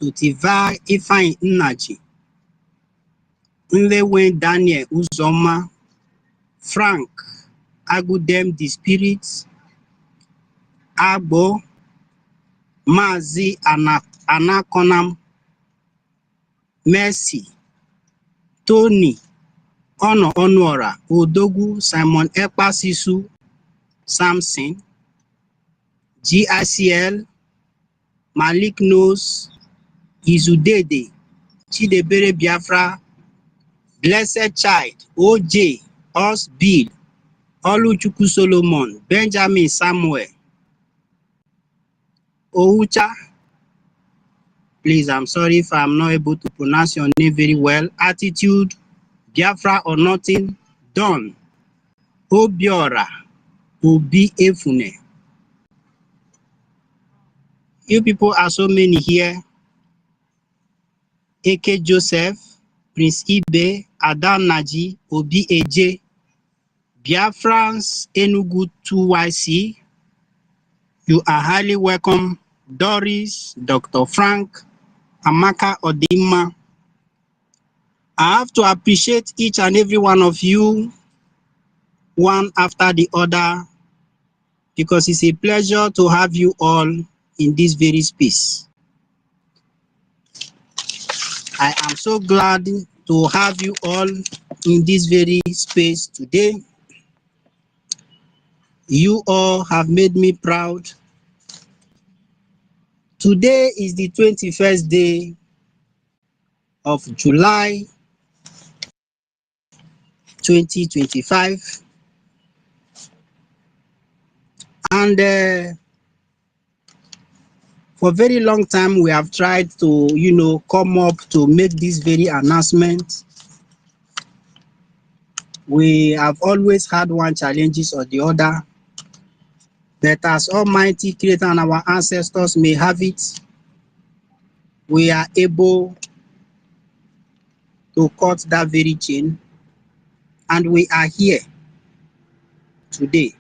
Tutiva Ifeanyi Nnaji, Nlewen Daniel Uzoma, Frank Agudem the Spirit, Agbo, Mazi Anakonam, Mercy, Tony, Ono Onuora, Odogu, Simon Ekpa Sisu, Samson, GICL, Malik Knows, Izudede, Chidebere Biafra, Blessed Child, OJ, Us Bill, Oluchukwu Solomon, Benjamin Samuel, Oucha. Please, I'm sorry if I'm not able to pronounce your name very well. Attitude, Biafra or Nothing, Don, Obiora, Obi Efune. You people are so many here. AK Joseph, Prince Ibe, Adam Naji, Obi Eje, Biafrans, Enugu 2YC. You are highly welcome. Doris, Dr. Frank, Amaka Odima. I have to appreciate each and every one of you, one after the other, because it's a pleasure to have you all in this very space. I am so glad to have you all in this very space today. You all have made me proud. Today is the 21st day of July 2025. And for a very long time, we have tried to, come up to make this very announcement. We have always had one challenges or the other. But as Almighty Creator and our ancestors may have it, we are able to cut that very chain, and we are here today.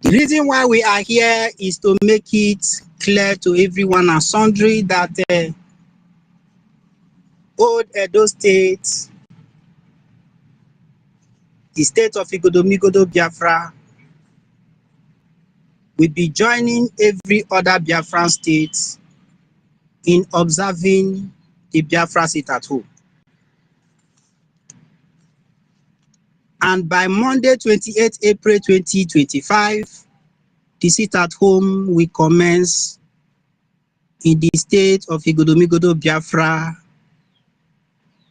The reason why we are here is to make it clear to everyone and sundry that old Edo State, the state of Igodomigodo Biafra, will be joining every other Biafran state in observing the Biafra sit at home. And by Monday, 28 April 2025, the sit at home will commence in the state of Igodomigodo Biafra,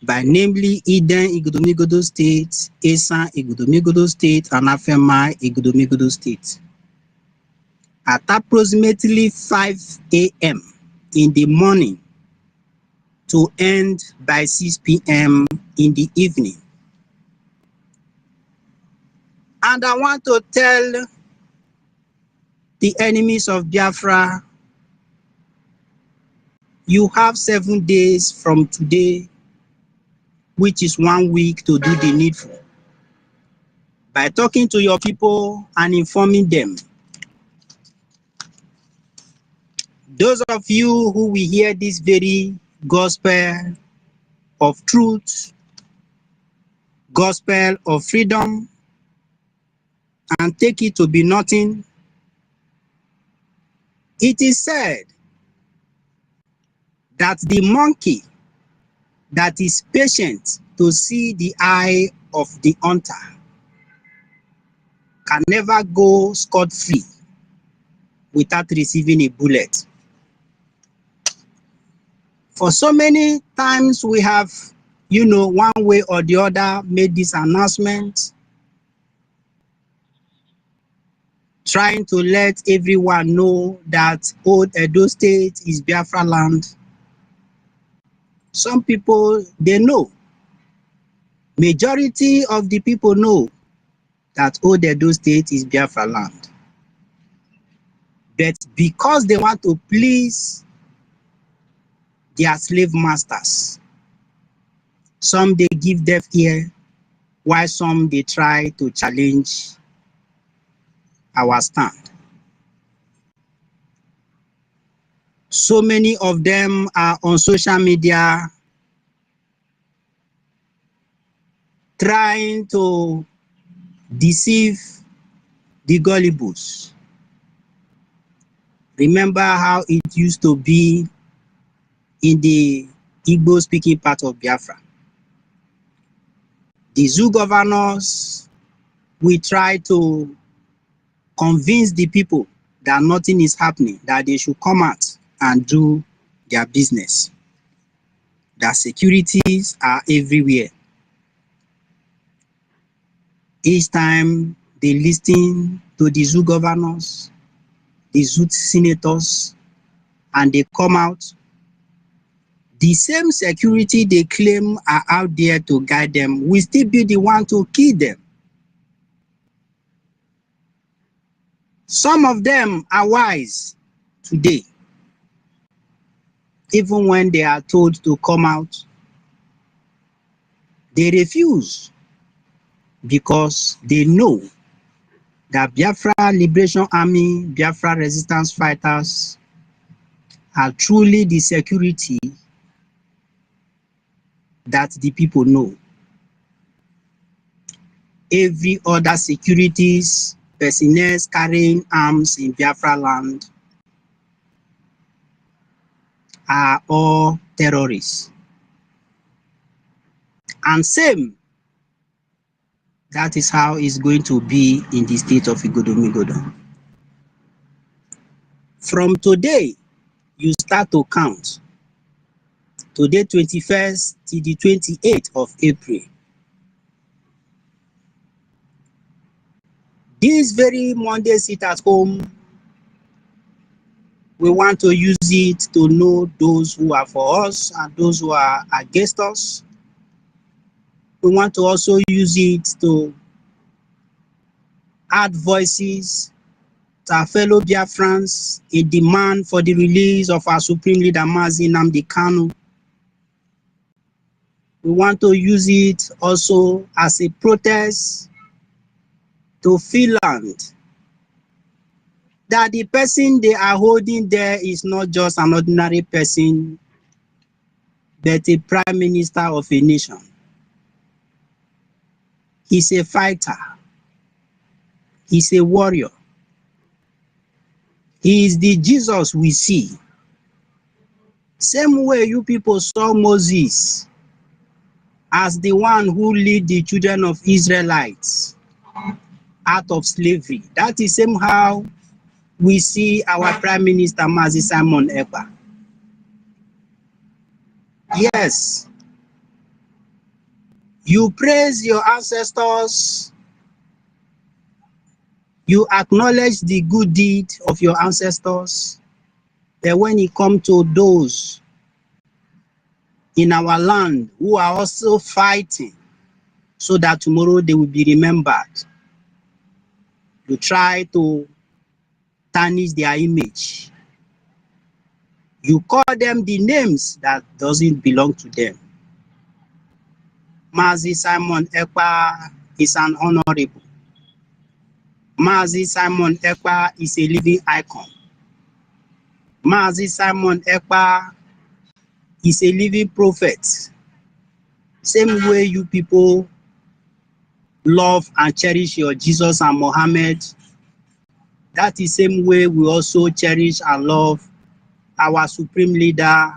by namely Eden Igodomigodo State, Esan Igodomigodo State, and Afema Igodomigodo State. At approximately 5 a.m. in the morning to end by 6 p.m. in the evening. And I want to tell the enemies of Biafra, you have 7 days from today, which is 1 week, to do the needful. By talking to your people and informing them. Those of you who will hear this very gospel of truth, gospel of freedom, and take it to be nothing, it is said that the monkey that is patient to see the eye of the hunter can never go scot-free without receiving a bullet. For so many times we have, one way or the other made this announcement, trying to let everyone know that old Edo State is Biafra land. Some people, they know. Majority of the people know that old Edo State is Biafra land. But because they want to please their slave masters, some they give deaf ear, while some they try to challenge our stand. So many of them are on social media trying to deceive the gullibles. Remember how it used to be in the Igbo speaking part of Biafra. The zoo governors will try to convince the people that nothing is happening, that they should come out and do their business. Their securities are everywhere. Each time they listen to the zoo governors, the zoo senators, and they come out, the same security they claim are out there to guide them will still be the one to kill them. Some of them are wise today. Even when they are told to come out, they refuse because they know that Biafra Liberation Army, Biafra resistance fighters are truly the security that the people know. Every other securities, personnel carrying arms in Biafra land are all terrorists. And same, that is how it's going to be in the state of Igodomigodo. From today, you start to count. Today, 21st till the 28th of April. This very Monday sit at home, we want to use it to know those who are for us and those who are against us. We want to also use it to add voices to our fellow Biafrans in demand for the release of our Supreme Leader Mazi Nnamdi Kanu. We want to use it also as a protest to Finland that the person they are holding there is not just an ordinary person, but a prime minister of a nation. He's a fighter. He's a warrior. He is the Jesus we see. Same way you people saw Moses as the one who led the children of Israelites out of slavery. That is same how we see our Prime Minister Mazi Simon Ekpa. Yes, you praise your ancestors, you acknowledge the good deed of your ancestors, but when it comes to those in our land who are also fighting so that tomorrow they will be remembered, you try to tarnish their image. You call them the names that doesn't belong to them. Mazi Simon Ekpa is an honorable. Mazi Simon Ekpa is a living icon. Mazi Simon Ekpa is a living prophet. Same way you people love and cherish your Jesus and Muhammad, that is same way we also cherish and love our Supreme Leader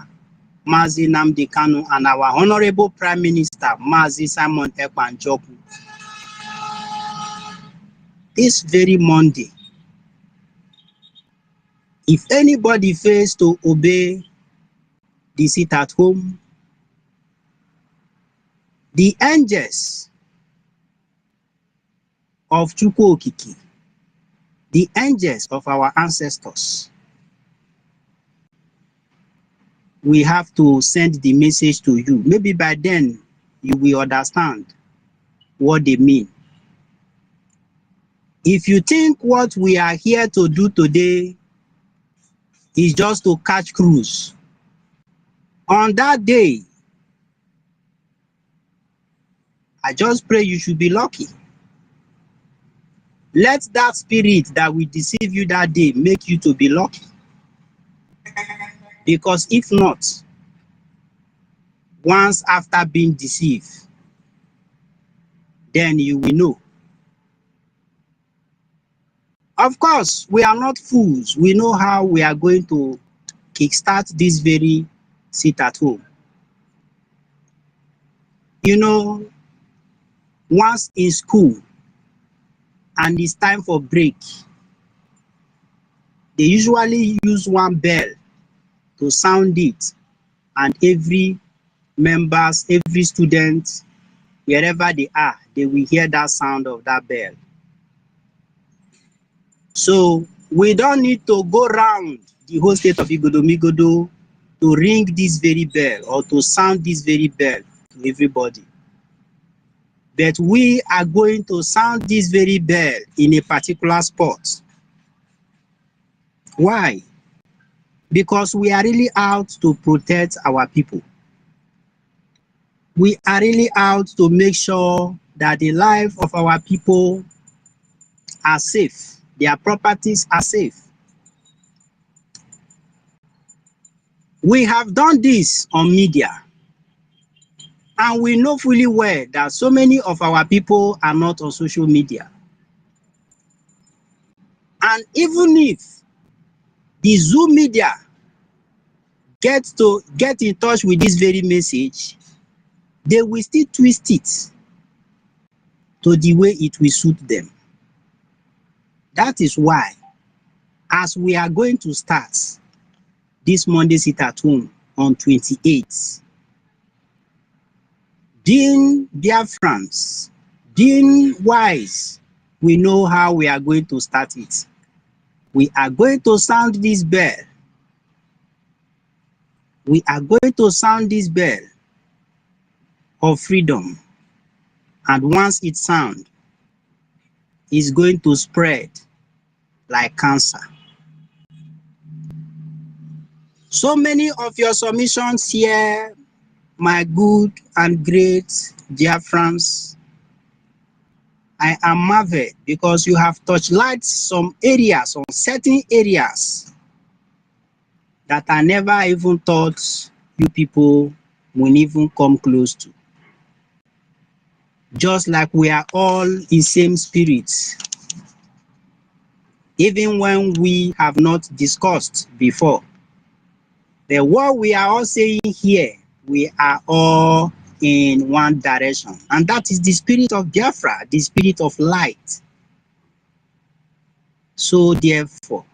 Mazi Nnamdi Kanu and our Honorable Prime Minister Mazi Simon Ekpa Njoku. This very Monday, if anybody fails to obey the sit at home, the angels of Chukwu Okiki, the angels of our ancestors, we have to send the message to you. Maybe by then you will understand what they mean. If you think what we are here to do today is just to catch cruise, on that day, I just pray you should be lucky. Let that spirit that will deceive you that day make you to be lucky. Because if not, once after being deceived, then you will know. Of course, we are not fools. We know how we are going to kickstart this very sit at home. You know, once in school and it's time for break, they usually use one bell to sound it, and every members, every student, wherever they are, they will hear that sound of that bell. So we don't need to go round the whole state of Igodomigodo to ring this very bell or to sound this very bell to everybody. But we are going to sound this very bell in a particular spot. Why? Because we are really out to protect our people. We are really out to make sure that the life of our people are safe, their properties are safe. We have done this on media, and we know fully well that so many of our people are not on social media. And even if the Zoom media get in touch with this very message, they will still twist it to the way it will suit them. That is why, as we are going to start this Monday Sit at Home on 28th, being Biafrans, being wise, we know how we are going to start it. We are going to sound this bell. We are going to sound this bell of freedom. And once it sounds, it's going to spread like cancer. So many of your submissions here, my good and great Biafrans, I am marveled because you have touched light some areas, on certain areas that I never even thought you people will even come close to. Just like we are all in same spirits, even when we have not discussed before. But what we are all saying here, we are all in one direction, and that is the spirit of Biafra, the spirit of light. So therefore,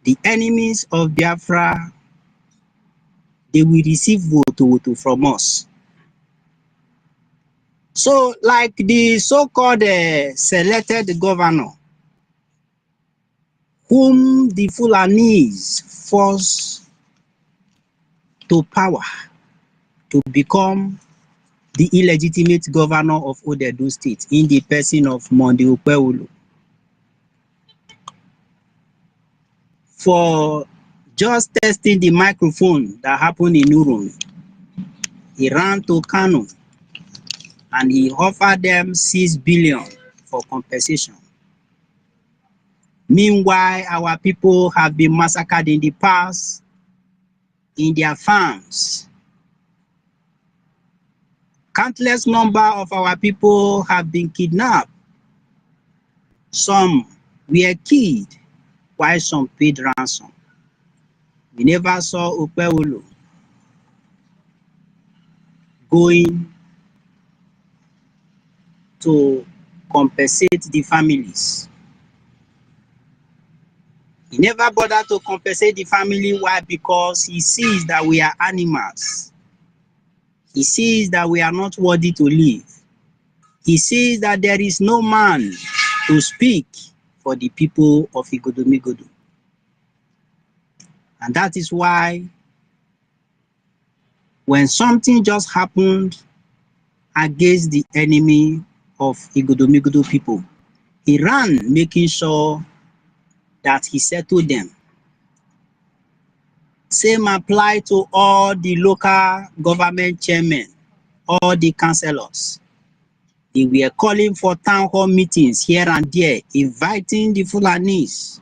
the enemies of Biafra, they will receive voto from us. So like the so-called selected governor, whom the Fulanis forced to power to become the illegitimate governor of Odedo State in the person of Monday Okpewolo. For just testing the microphone that happened in Urumi, he ran to Kano and he offered them 6 billion for compensation. Meanwhile, our people have been massacred in the past in their farms. Countless number of our people have been kidnapped. Some were killed, while some paid ransom. We never saw Okpewolo going to compensate the families. He never bothered to compensate the family. Why? Because he sees that we are animals. He sees that we are not worthy to live. He sees that there is no man to speak for the people of Igodomigodo. And that is why when something just happened against the enemy of Igodomigodo people, he ran making sure that he settled them. Same apply to all the local government chairmen, all the councillors. They were calling for town hall meetings here and there, inviting the Fulanis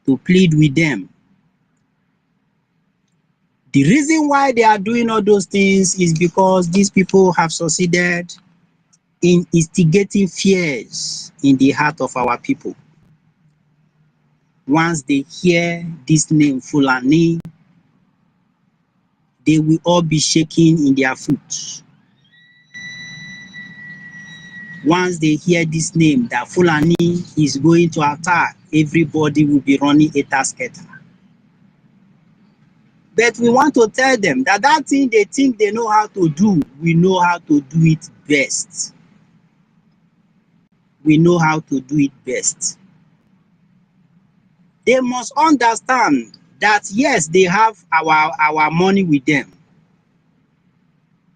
to plead with them. The reason why they are doing all those things is because these people have succeeded in instigating fears in the heart of our people. Once they hear this name Fulani, they will all be shaking in their foot. Once they hear this name, that Fulani is going to attack, everybody will be running a scatter. But we want to tell them that that thing they think they know how to do, we know how to do it best. We know how to do it best. They must understand that yes, they have our money with them,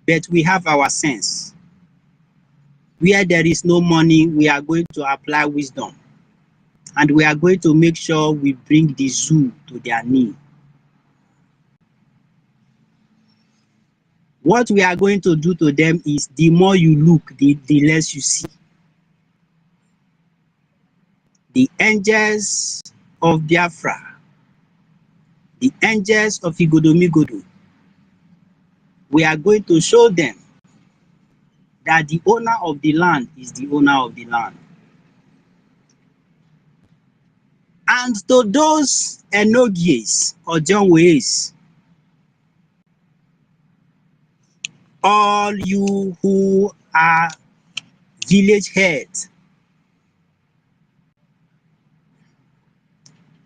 but we have our sense. Where there is no money, we are going to apply wisdom, and we are going to make sure we bring the zoo to their knee. What we are going to do to them is the more you look, the less you see. The angels of Biafra, the angels of Igodomigodo, we are going to show them that the owner of the land is the owner of the land. And to those NGOZIs or Johnways, all you who are village heads,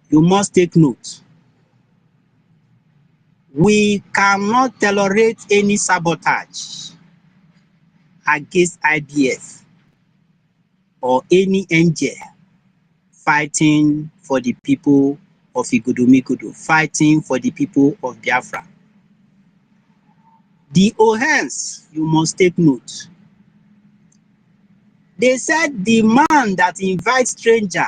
you must take note. We cannot tolerate any sabotage against IBF or any angel fighting for the people of Igodomigodo, fighting for the people of Biafra. The Ohens, you must take note. They said the man that invites stranger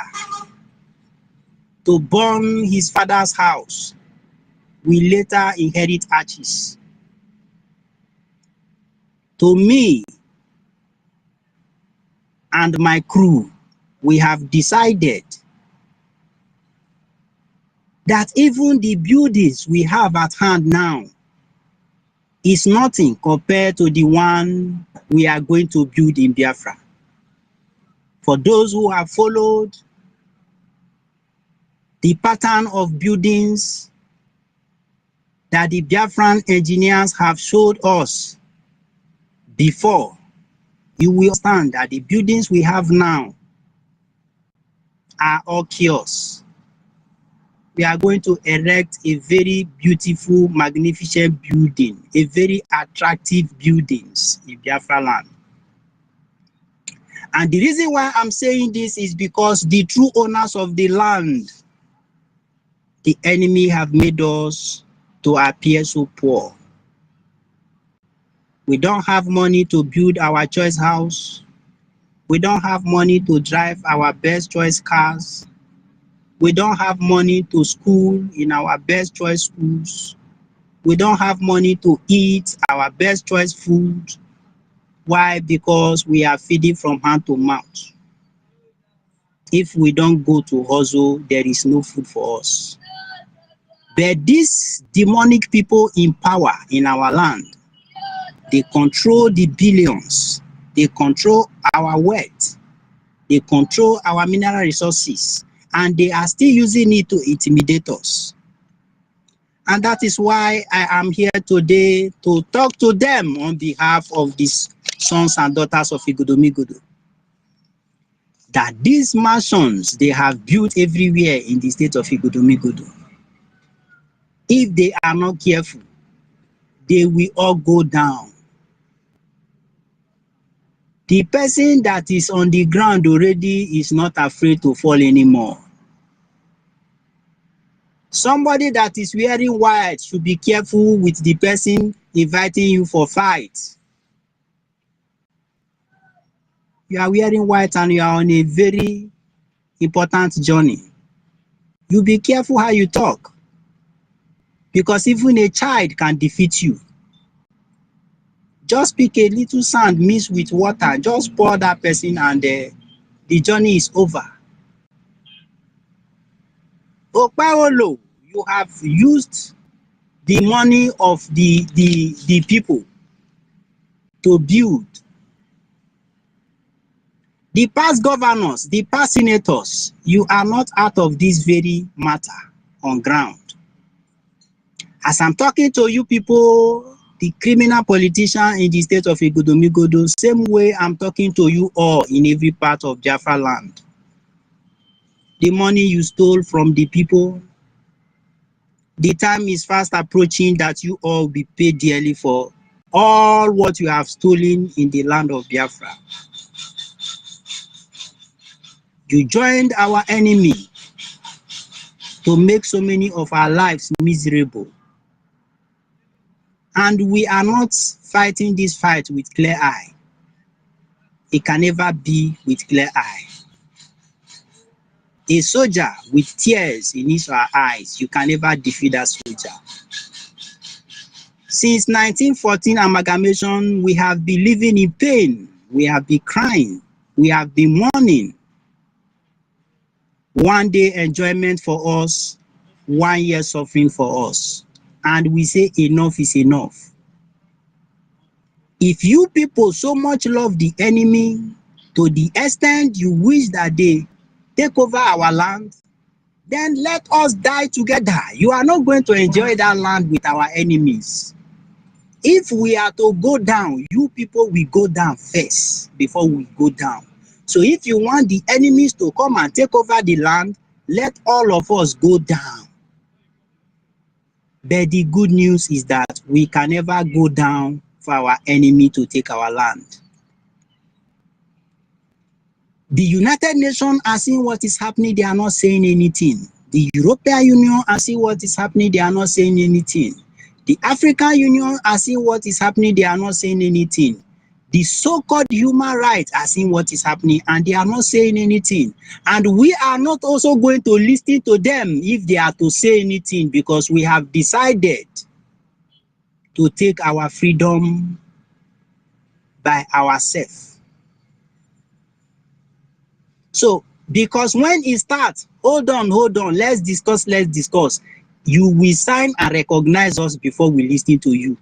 to burn his father's house will later inherit ashes. To me and my crew, we have decided that even the buildings we have at hand now is nothing compared to the one we are going to build in Biafra. For those who have followed the pattern of buildings that the Biafran engineers have showed us before, you will understand that the buildings we have now are all chaos. We are going to erect a very beautiful, magnificent building, a very attractive buildings in Biafra land. And the reason why I'm saying this is because the true owners of the land, the enemy have made us to appear so poor. We don't have money to build our choice house. We don't have money to drive our best choice cars. We don't have money to school in our best choice schools. We don't have money to eat our best choice food. Why? Because we are feeding from hand to mouth. If we don't go to hustle, there is no food for us. But these demonic people in power in our land, they control the billions. They control our wealth. They control our mineral resources. And they are still using it to intimidate us. And that is why I am here today to talk to them on behalf of these sons and daughters of Igodomigodo. That these mansions they have built everywhere in the state of Igodomigodo, if they are not careful, they will all go down. The person that is on the ground already is not afraid to fall anymore. Somebody that is wearing white should be careful with the person inviting you for fight. You are wearing white and you are on a very important journey. You be careful how you talk, because even a child can defeat you. Just pick a little sand mixed with water, just pour that person and the journey is over. Okpaolo, you have used the money of the people to build. The past governors, the past senators, you are not out of this very matter on ground. As I'm talking to you people, the criminal politician in the state of Igodomigodo, same way I'm talking to you all in every part of Biafra land. The money you stole from the people, The time is fast approaching that you all will be paid dearly for all what you have stolen in the land of Biafra. You joined our enemy to make so many of our lives miserable. And we are not fighting this fight with clear eye. It can never be with clear eye. A soldier with tears in his or her eyes, you can never defeat that soldier. Since 1914 amalgamation, we have been living in pain. We have been crying. We have been mourning. 1 day enjoyment for us, 1 year suffering for us. And we say enough is enough. If you people so much love the enemy to the extent you wish that they take over our land, then let us die together. You are not going to enjoy that land with our enemies. If we are to go down, you people will go down first before we go down. So if you want the enemies to come and take over the land, let all of us go down. But the good news is that we can never go down for our enemy to take our land. The United Nations are seeing what is happening, they are not saying anything. The European Union are seeing what is happening, they are not saying anything. The African Union are seeing what is happening, they are not saying anything. The so-called human rights are seeing what is happening and they are not saying anything. And we are not also going to listen to them if they are to say anything, because we have decided to take our freedom by ourselves. So, because when it starts, hold on, let's discuss, you will sign and recognize us before we listen to you.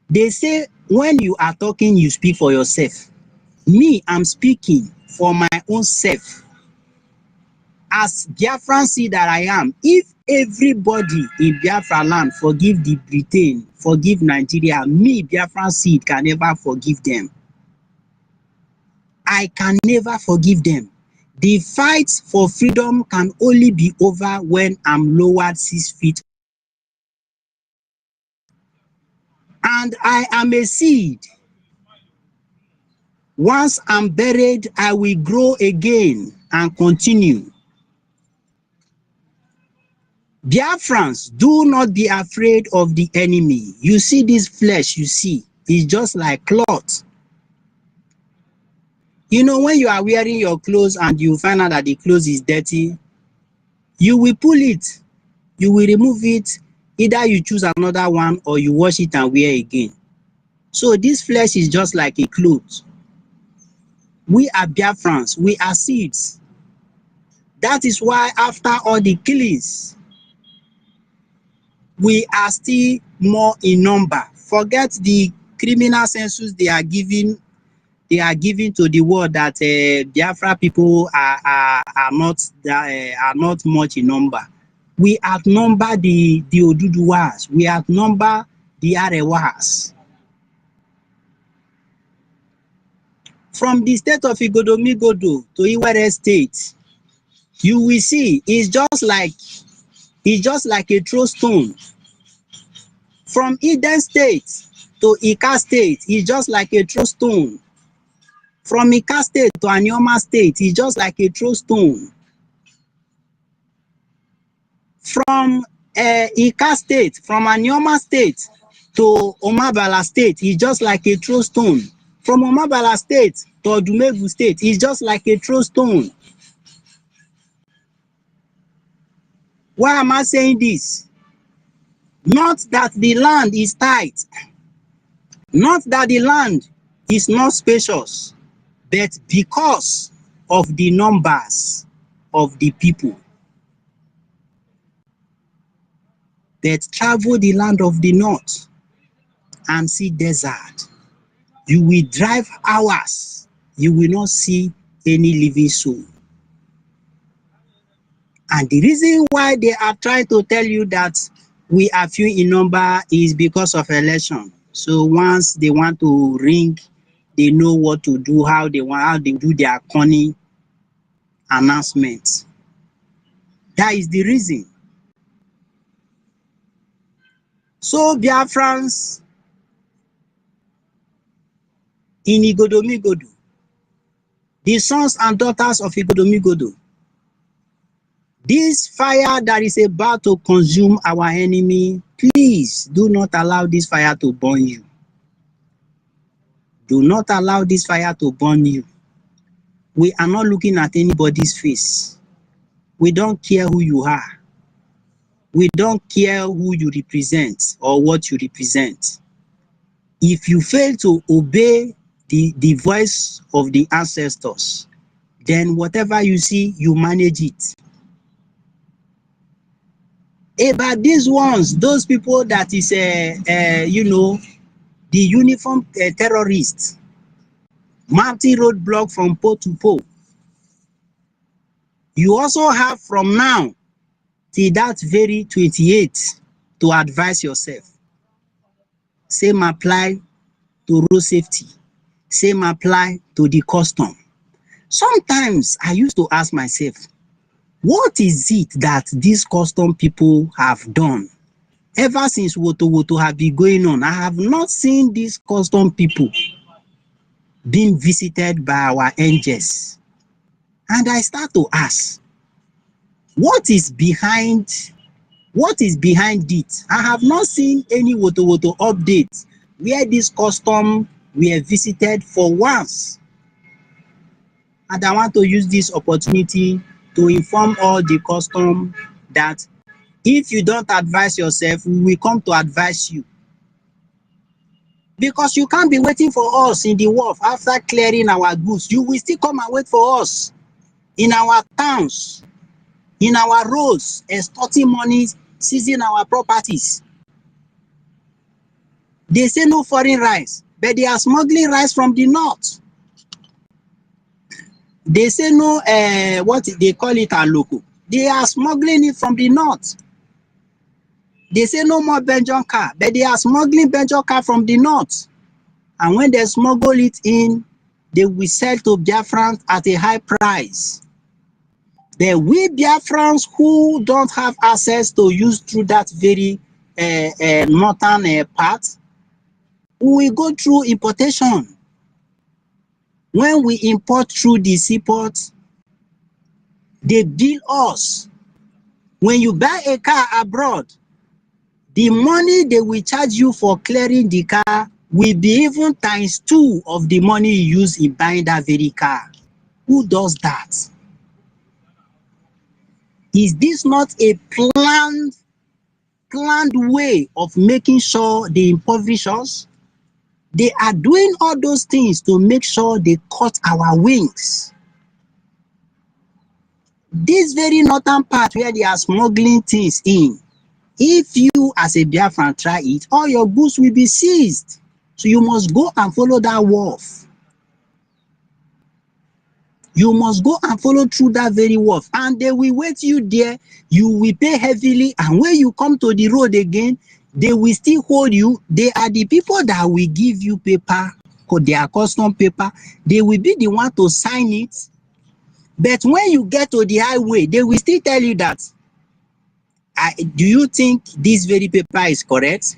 They say when you are talking, you speak for yourself. Me, I'm speaking for my own self. As Biafran seed that I am, if everybody in Biafra land forgive the Britain, forgive Nigeria, me, Biafran seed, can never forgive them. I can never forgive them. The fight for freedom can only be over when I'm lowered 6 feet. And I am a seed. Once I'm buried, I will grow again and continue. Biafrans, do not be afraid of the enemy. You see this flesh, you see, it's just like cloth. You know, when you are wearing your clothes and you find out that the clothes is dirty, you will pull it, you will remove it, either you choose another one or you wash it and wear again. So this flesh is just like a cloth. We are Biafrans, we are seeds. That is why after all the killings, we are still more in number. Forget the criminal census they are giving to the world that Biafra people are not much in number. We outnumber the Oduduwas, we outnumber the Arewas. From the state of Igodomigodo to Iwere State, you will see it's just like a throw stone. From Eden State to Ika State, it's just like a throw stone. From Ika State to Anioma State, it's just like a throw stone. From Ika State, from Anioma State to Omabala State, it's just like a throw stone. From Omabala State to Odumegu State, it's just like a throw stone. Why am I saying this? Not that the land is tight, not that the land is not spacious, but because of the numbers of the people that travel the land of the north and see desert. You will drive hours, you will not see any living soul. And the reason why they are trying to tell you that we are few in number is because of election. So once they want to ring, they know what to do, how they do their cunning announcements. That is the reason. So Biafrans in Igodomigodo, the sons and daughters of Igodomigodo, this fire that is about to consume our enemy, please do not allow this fire to burn you. Do not allow this fire to burn you. We are not looking at anybody's face. We don't care who you are. We don't care who you represent or what you represent. If you fail to obey the voice of the ancestors, then whatever you see, you manage it. But these ones, those people that is, you know, the uniform terrorists, mounting roadblock from pole to pole. You also have from now till that very 28th to advise yourself. Same apply to road safety. Same apply to the custom. Sometimes I used to ask myself, what is it that these custom people have done? Ever since Woto have been going on, I have not seen these custom people being visited by our NGOZI. And I start to ask, what is behind it? I have not seen any Woto updates where this custom were visited for once. And I want to use this opportunity to inform all the custom that if you don't advise yourself, we will come to advise you. Because you can't be waiting for us in the wharf after clearing our goods. You will still come and wait for us in our towns, in our roads, extorting money, seizing our properties. They say no foreign rice, but they are smuggling rice from the north. They say no, what they call it, a local. They are smuggling it from the north. They say no more Belgian car, but they are smuggling Belgian car from the north. And when they smuggle it in, they will sell to Biafrans at a high price. But we Biafrans who don't have access to use through that very northern part, we will go through importation. When we import through the seaport, they bill us. When you buy a car abroad, the money they will charge you for clearing the car will be even ×2 of the money you use in buying that very car. Who does that? Is this not a planned way of making sure they impoverish us? They are doing all those things to make sure they cut our wings. This very northern part where they are smuggling things in, if you as a Biafran try it, all your goods will be seized. So you must go and follow that wharf. You must go and follow through that very wharf, and they will wait you there. You will pay heavily, and when you come to the road again, they will still hold you. They are the people that will give you paper, their custom paper. They will be the one to sign it. But when you get to the highway, they will still tell you that, do you think this very paper is correct?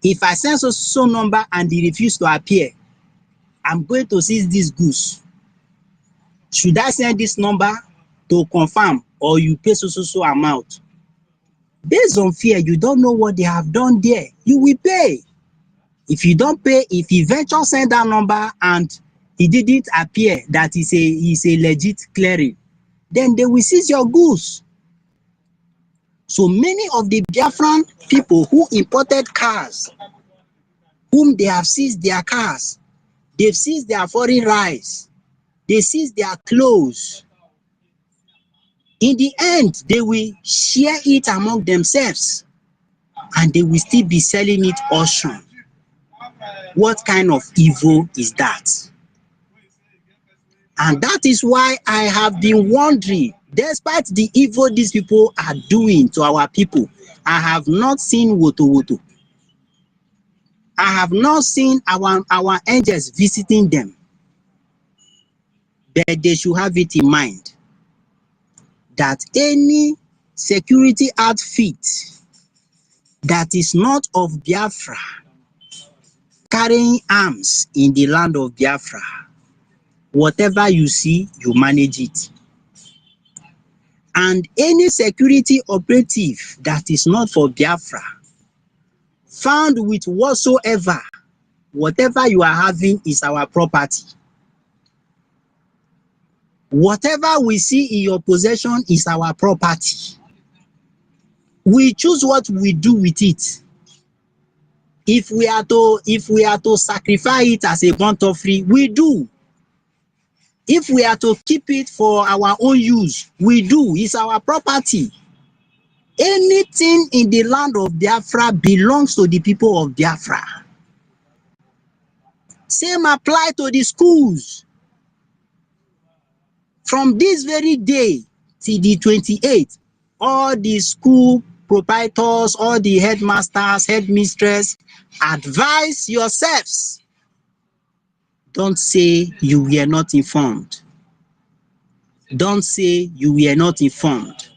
If I send so number and they refuse to appear, I'm going to seize these goods. Should I send this number to confirm, or you pay so amount? Based on fear, you don't know what they have done there. You will pay. If you don't pay, if you venture send that number and it didn't appear that is a legit clearing, then they will seize your goods. So many of the Biafran people who imported cars, whom they have seized their cars, they've seized their foreign rice, they seized their clothes. In the end, they will share it among themselves and they will still be selling it auction. What kind of evil is that? And that is why I have been wondering, despite the evil these people are doing to our people, I have not seen Woto. I have not seen our angels visiting them. But they should have it in mind that any security outfit that is not of Biafra carrying arms in the land of Biafra, whatever you see, you manage it. And any security operative that is not for Biafra, found with whatsoever, whatever you are having is our property. Whatever we see in your possession is our property. We choose what we do with it. If we are to sacrifice it as a burnt offering, we do. If we are to keep it for our own use, we do. It's our property. Anything in the land of Biafra belongs to the people of Biafra. Same apply to the schools. From this very day till the 28th, all the school proprietors, all the headmasters, headmistress, advise yourselves. Don't say you were not informed. Don't say you were not informed.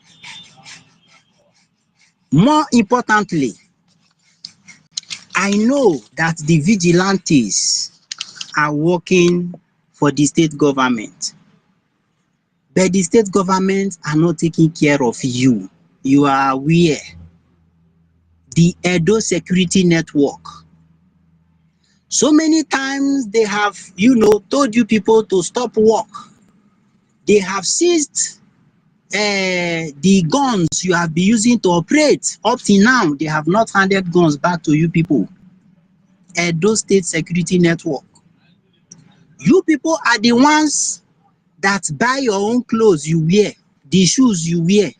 More importantly, I know that the vigilantes are working for the state government, but the state government are not taking care of you. You are aware. The Edo Security Network. So many times they have, told you people to stop work. They have seized the guns you have been using to operate. Up till now, they have not handed guns back to you people. Edo State Security Network. You people are the ones that buy your own clothes you wear, the shoes you wear.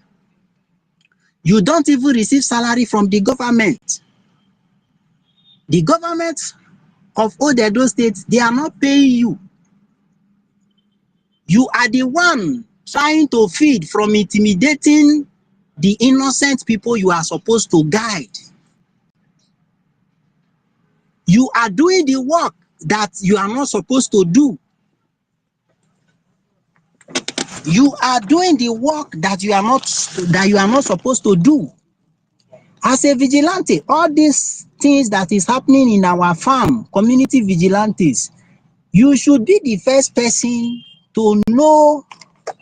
You don't even receive salary from the government. The government of Old Edo State, they are not paying you. You are the one trying to feed from intimidating the innocent people you are supposed to guide. You are doing the work that you are not supposed to do. You are doing the work that you are not supposed to do. As a vigilante, all these things that is happening in our farm, community vigilantes, you should be the first person to know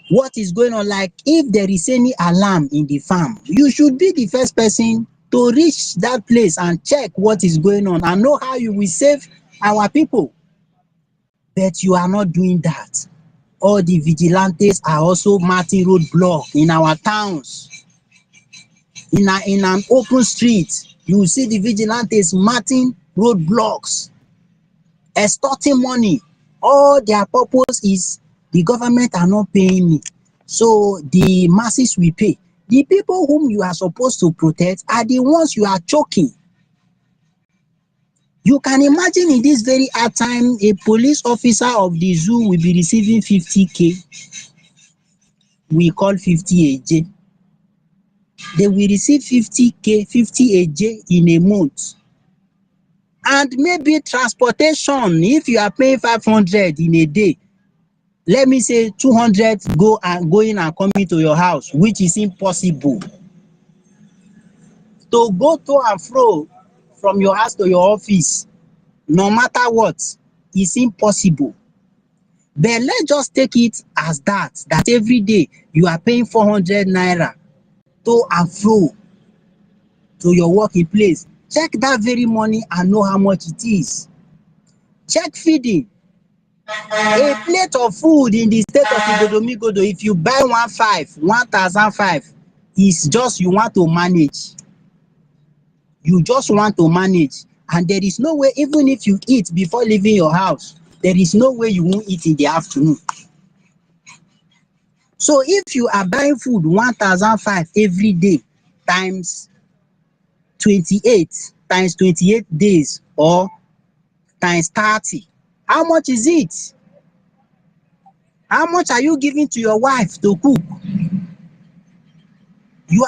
what is going on. Like if there is any alarm in the farm, you should be the first person to reach that place and check what is going on and know how you will save our people. But you are not doing that. All the vigilantes are also marking roadblock in our towns. In an open street, you will see the vigilantes marking roadblocks, extorting money. All their purpose is the government are not paying me, so the masses will pay. The people whom you are supposed to protect are the ones you are choking. You can imagine in this very hard time, a police officer of the zoo will be receiving 50K. We call 50 AJ. They will receive 50K, 50 AJ in a month. And maybe transportation, if you are paying 500 in a day, let me say 200 going and coming to your house, which is impossible. To go to and fro from your house to your office, no matter what, is impossible. But let's just take it as that every day you are paying 400 naira to and fro to your working place. Check that very money and know how much it is. Check feeding. A plate of food in the state of Igodomigodo, if you buy 1,500, is just you want to manage. You just want to manage. And there is no way, even if you eat before leaving your house, there is no way you won't eat in the afternoon. So if you are buying food 1,500 every day times 28 days or times 30, how much is it? How much are you giving to your wife to cook?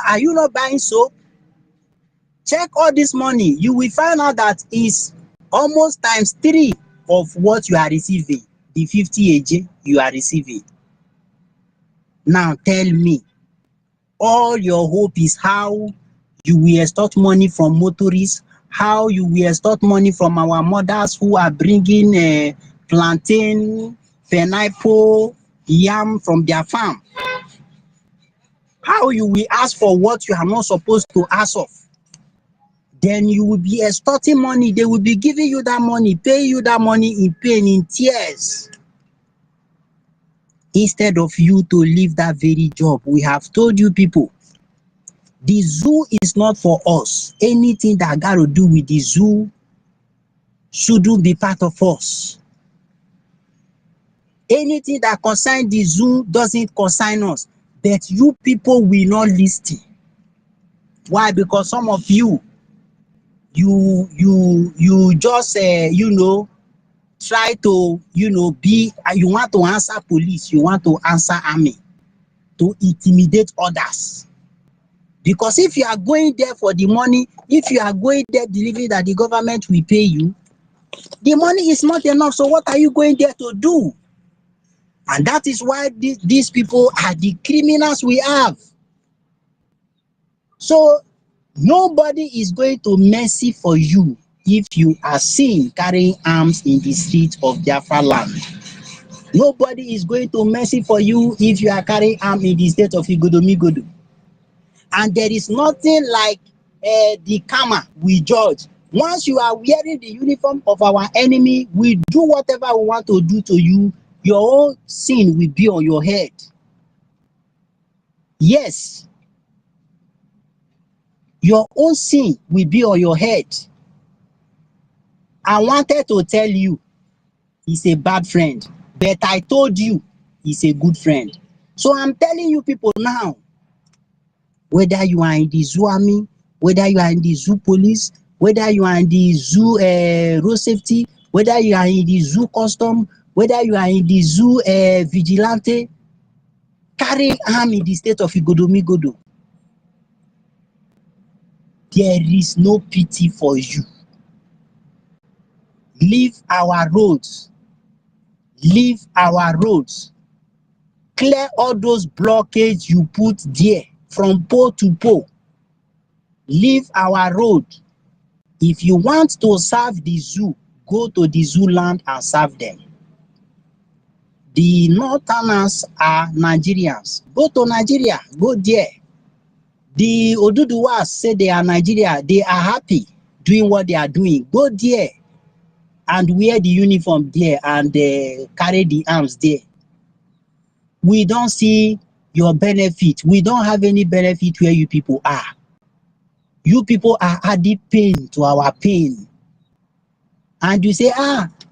Are you not buying soap? Check all this money. You will find out that is almost times 3 of what you are receiving, the 50 AJ you are receiving. Now tell me, All your hope is how you will extort money from motorists, how you will extort money from our mothers who are bringing plantain, pineapple, yam from their farm. How you will ask for what you are not supposed to ask of. Then you will be extorting money. They will be giving you that money, pay you that money in pain, in tears. Instead of you to leave that very job. We have told you people, the zoo is not for us. Anything that got to do with the zoo shouldn't be part of us. Anything that concerns the zoo doesn't concern us. But you people will not listen. Why? Because some of you just try to be, you want to answer police, you want to answer army, to intimidate others. Because if you are going there for the money, if you are going there believing that the government will pay you, the money is not enough. So what are you going there to do? And that is why these people are the criminals we have. So nobody is going to mercy for you if you are seen carrying arms in the streets of Biafra land. Nobody is going to mercy for you if you are carrying arms in the state of Igodomigodo. And there is nothing like the karma we judge. Once you are wearing the uniform of our enemy, we do whatever we want to do to you. Your own sin will be on your head. Yes. Your own sin will be on your head. I wanted to tell you he's a bad friend, but I told you he's a good friend. So I'm telling you people now, whether you are in the zoo army, whether you are in the zoo police, whether you are in the zoo road safety, whether you are in the zoo custom, whether you are in the zoo vigilante, carrying arm in the state of Igodomigodo, there is no pity for you. Leave our roads. Leave our roads. Clear all those blockades you put there from pole to pole. Leave our road. If you want to serve the zoo, go to the zoo land and serve them. The Northerners are Nigerians. Go to Nigeria, go there. The Oduduwas say they are Nigeria. They are happy doing what they are doing. Go there and wear the uniform there and carry the arms there. We don't see your benefit. We don't have any benefit where you people are. You people are adding pain to our pain. And you say,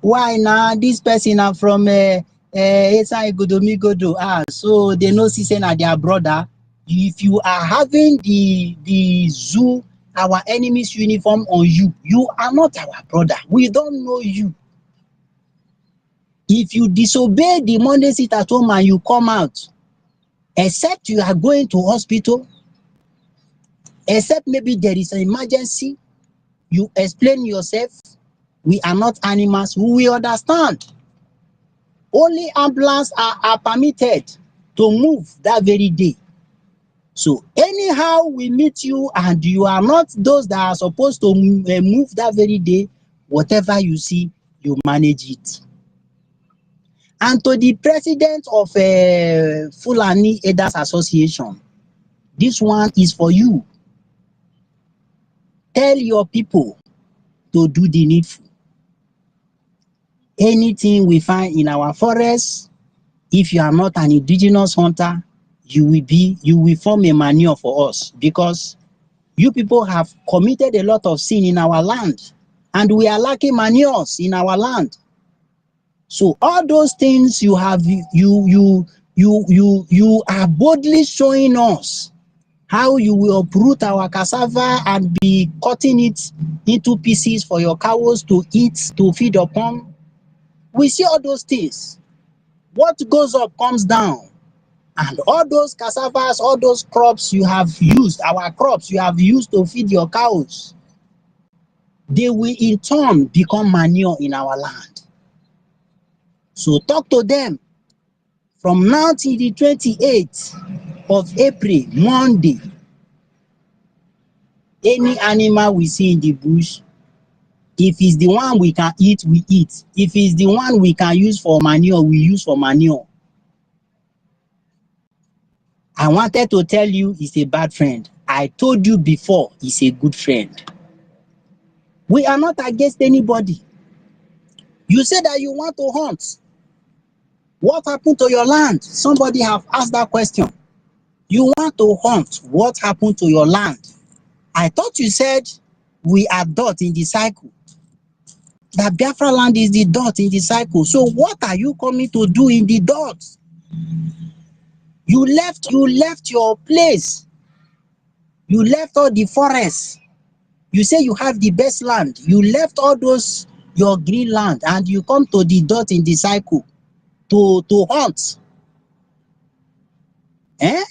why now? This person are from Igodomigodo. So they know say na their brother. If you are having the zoo, our enemy's uniform on you, you are not our brother. We don't know you. If you disobey the Monday sit at home and you come out, except you are going to hospital, except maybe there is an emergency, you explain yourself. We are not animals. We understand. Only ambulance are permitted to move that very day. So anyhow we meet you and you are not those that are supposed to move that very day, whatever you see, you manage it. And to the president of Fulani Elders Association, this one is for you. Tell your people to do the needful. Anything we find in our forests, if you are not an indigenous hunter, you will form a manure for us, because you people have committed a lot of sin in our land and we are lacking manures in our land. So all those things you have, you are boldly showing us how you will uproot our cassava and be cutting it into pieces for your cows to eat, to feed upon. We see all those things. What goes up comes down. And all those cassavas, all those crops you have used, our crops you have used to feed your cows, they will in turn become manure in our land. So talk to them from now till the 28th. of April, Monday, any animal we see in the bush, if it's the one we can eat, we eat. If it's the one we can use for manure, we use for manure. I wanted to tell you he's a bad friend. I told you before he's a good friend. We are not against anybody. You say that you want to hunt. What happened to your land? Somebody have asked that question. You want to hunt. What happened to your land? I thought you said we are dot in the cycle. That Biafra land is the dot in the cycle. So what are you coming to do in the dot? You left your place. You left all the forests. You say you have the best land. You left all those your green land and you come to the dot in the cycle to hunt.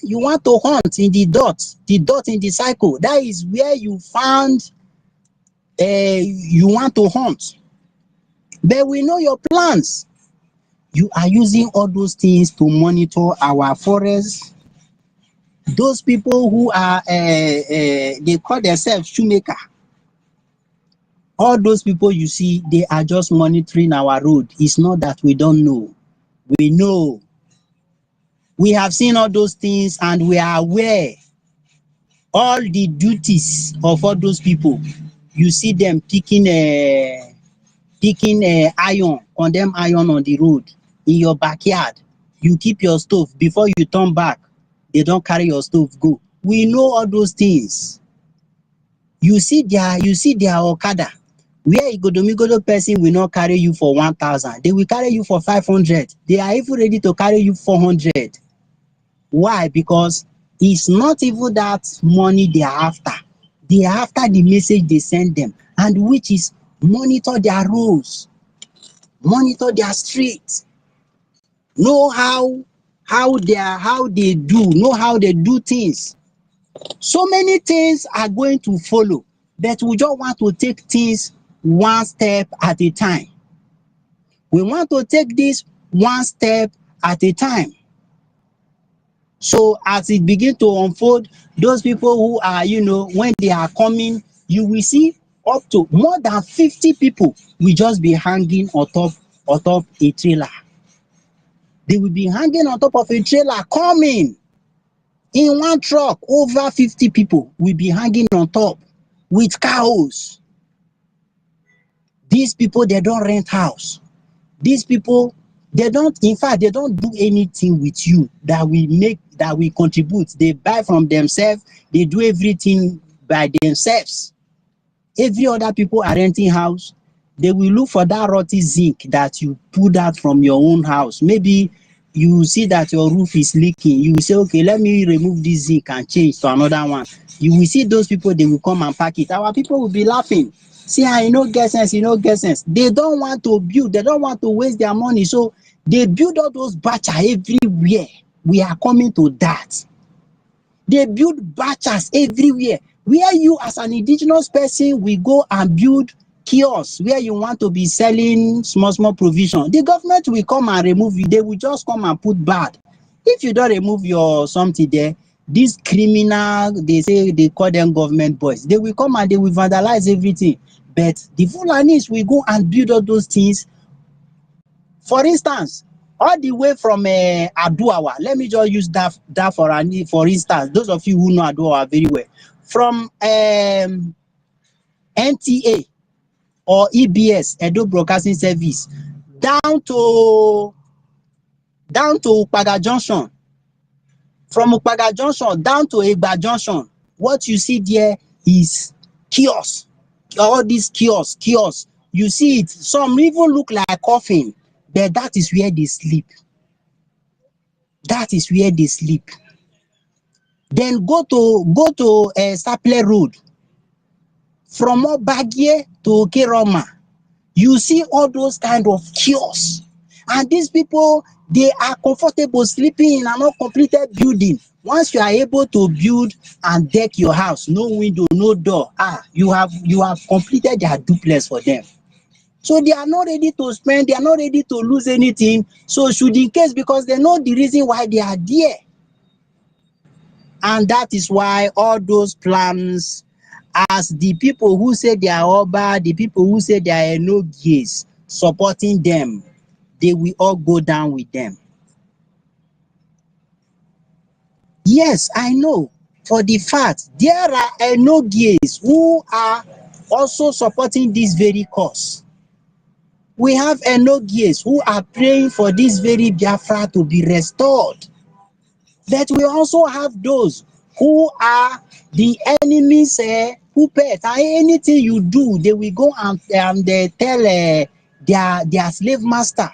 You want to hunt in the dot in the cycle. That is where you found you want to hunt. But we know your plans. You are using all those things to monitor our forests. Those people who are they call themselves shoemaker. All those people you see, they are just monitoring our road. It's not that we don't know. We know. We have seen all those things and we are aware. All the duties of all those people. You see them picking iron, condemn iron on the road in your backyard. You keep your stove. Before you turn back, they don't carry your stove, go. We know all those things. You see their Okada. Where Igodomigodo person will not carry you for 1,000. They will carry you for 500. They are even ready to carry you 400. Why? Because it's not even that money they are after. They are after the message they send them, and which is monitor their roads, monitor their streets, know how they do things. So many things are going to follow, but we just want to take things one step at a time. We want to take this one step at a time. So as it begins to unfold, those people who are, when they are coming, you will see up to more than 50 people will just be hanging on top a trailer. They will be hanging on top of a trailer coming. In one truck, over 50 people will be hanging on top with cows. These people, they don't rent house. These people, they don't do anything with you that we contribute. They buy from themselves. They do everything by themselves. Every other people are renting house. They will look for that rotten zinc that you pulled out from your own house. Maybe you see that your roof is leaking. You will say, okay, let me remove this zinc and change to another one. You will see those people, they will come and pack it. Our people will be laughing. See how you know get sense, They don't want to build. They don't want to waste their money. So they build all those batches everywhere. We are coming to that. They build batches everywhere. Where you as an indigenous person will go and build kiosks where you want to be selling small provision. The government will come and remove you. They will just come and put bad. If you don't remove your something there, these criminal, they call them government boys. They will come and they will vandalize everything. But the Fulanis will go and build all those things. For instance, all the way from Aduawa, let me just use that for instance. Those of you who know Aduawa very well, from NTA or EBS, Edo Broadcasting Service, down to Upaga Junction, from Upaga Junction down to Egba Junction. What you see there is kiosks. All these kiosks. You see it. Some even look like coffin, but that is where they sleep. That is where they sleep. Then go to Saple Road. From BRGIE to Keroma, you see all those kind of kiosks. And these people, they are comfortable sleeping in an uncompleted building. Once you are able to build and deck your house, no window, no door, you have completed their duplex for them. So they are not ready to spend, they are not ready to lose anything. So should in case, because they know the reason why they are there. And that is why all those plans, as the people who say they are Oba, the people who say they are NGOZI supporting them, they will all go down with them. Yes, I know for the fact there are NGOZI who are also supporting this very cause. We have NGOZI who are praying for this very Biafra to be restored. But we also have those who are the enemies who pay. Anything you do, they will go and they tell their slave master.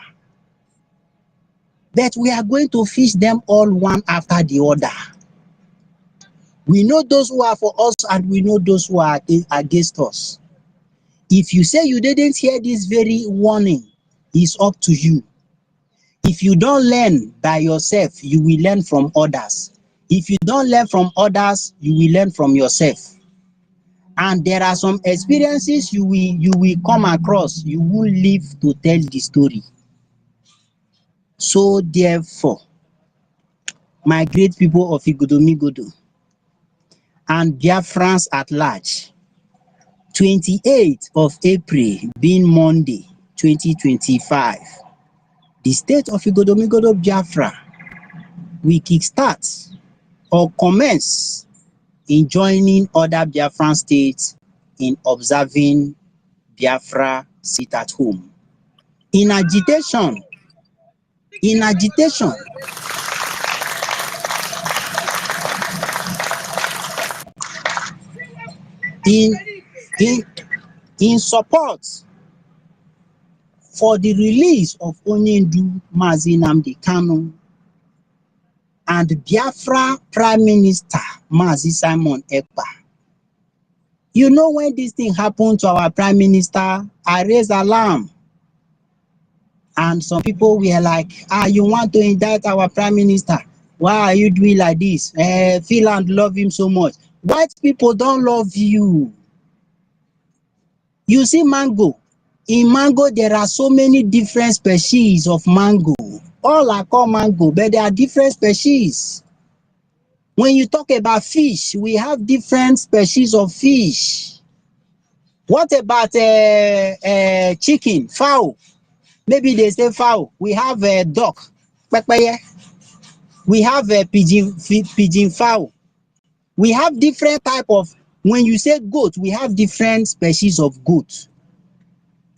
But we are going to fish them all one after the other. We know those who are for us and we know those who are against us. If you say you didn't hear this very warning, it's up to you. If you don't learn by yourself, you will learn from others. If you don't learn from others, you will learn from yourself. And there are some experiences you will come across, you will live to tell the story. So therefore, my great people of Igodomigodo and Biafrans at large, 28th of April being Monday, 2025, the state of Igodomigodo Biafra will kickstart or commence in joining other Biafran states in observing Biafra sit at home. In agitation, in support for the release of Onyendu Mazi Nnamdi Kanu and Biafra Prime Minister Mazi Simon Ekpa. You know, when this thing happened to our Prime Minister, I raised alarm. And some people were like, you want to indict our Prime Minister? Why are you doing like this? Finland love him so much. White people don't love you. You see mango. In mango, there are so many different species of mango. All are called mango, but there are different species. When you talk about fish, we have different species of fish. What about chicken, fowl? Maybe they say fowl. We have a duck, pepeye. We have a pigeon fowl. We have different type of, when you say goat, we have different species of goat.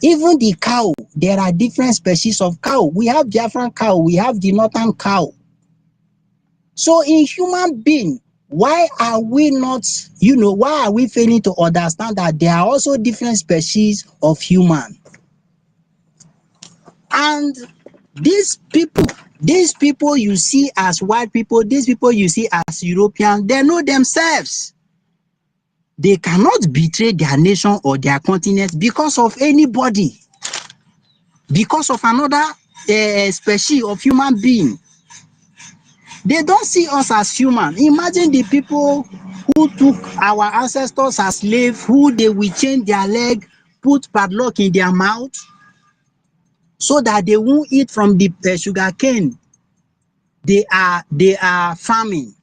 Even the cow, there are different species of cow. We have Biafran cow, we have the northern cow. So in human being, why are we not, why are we failing to understand that there are also different species of human? And these people you see as white people, these people you see as European, they know themselves. They cannot betray their nation or their continent because of anybody, because of another species of human being. They don't see us as human. Imagine the people who took our ancestors as slaves, who they will chain their leg, put padlock in their mouth, so that they won't eat from the sugar cane they are farming.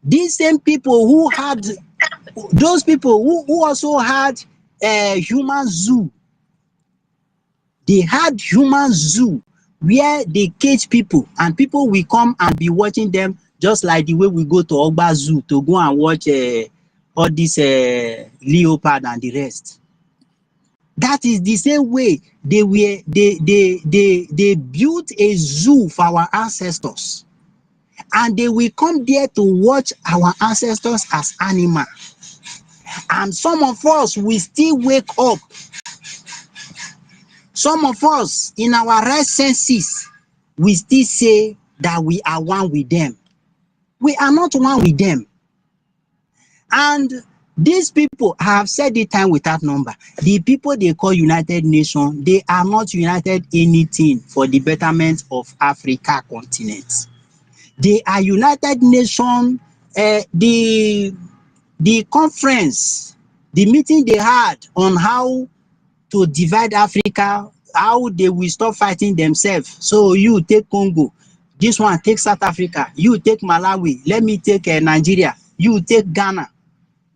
These same people who had, those people who also had a human zoo, they had human zoo where they cage people and people will come and be watching them, just like the way we go to Ogba Zoo to go and watch all this leopard and the rest. That is the same way they built a zoo for our ancestors, and they will come there to watch our ancestors as animals. And some of us will still wake up. Some of us in our right senses, we still say that we are one with them. We are not one with them. And these people, I have said it time without number, the people they call United Nations, they are not united anything for the betterment of Africa continent. They are United Nations, the conference, the meeting they had on how to divide Africa, how they will stop fighting themselves. So you take Congo, This one take South Africa, you take Malawi, let me take Nigeria, you take Ghana.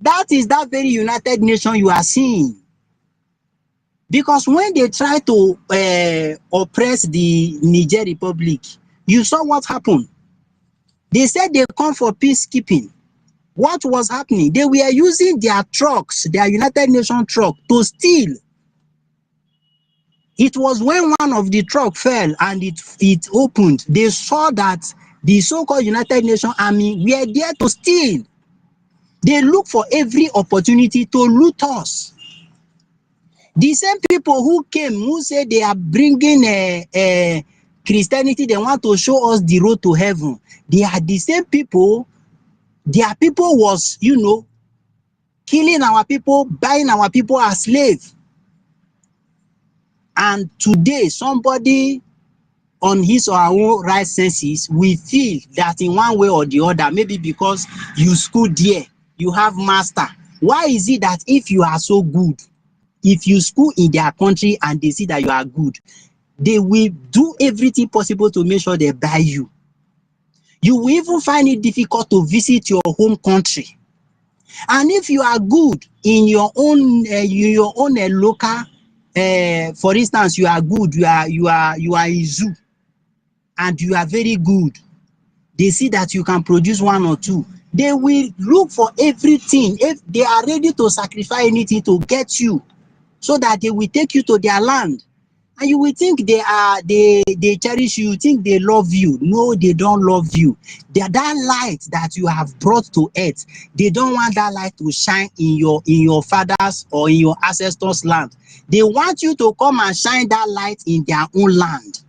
That is that very United Nations you are seeing. Because when they try to oppress the Niger Republic, you saw what happened. They said they come for peacekeeping. What was happening? They were using their trucks, their United Nations truck, to steal. It was when one of the truck fell and it opened, they saw that the so-called United Nations Army were there to steal. They look for every opportunity to loot us. The same people who came, who said they are bringing Christianity, they want to show us the road to heaven. They are the same people. Their people was, killing our people, buying our people as slaves. And today, somebody on his or her own right senses, we feel that in one way or the other, maybe because you school there, you have master. Why is it that if you are so good, if you school in their country and they see that you are good, they will do everything possible to make sure they buy you? You will even find it difficult to visit your home country. And if you are good in your own local, for instance, you are good, you are a zoo, and you are very good, they see that you can produce one or two, they will look for everything. If they are ready to sacrifice anything to get you, so that they will take you to their land. And you will think they cherish you, think they love you. No, they don't love you. That light that you have brought to earth, they don't want that light to shine in your father's or in your ancestors' land. They want you to come and shine that light in their own land.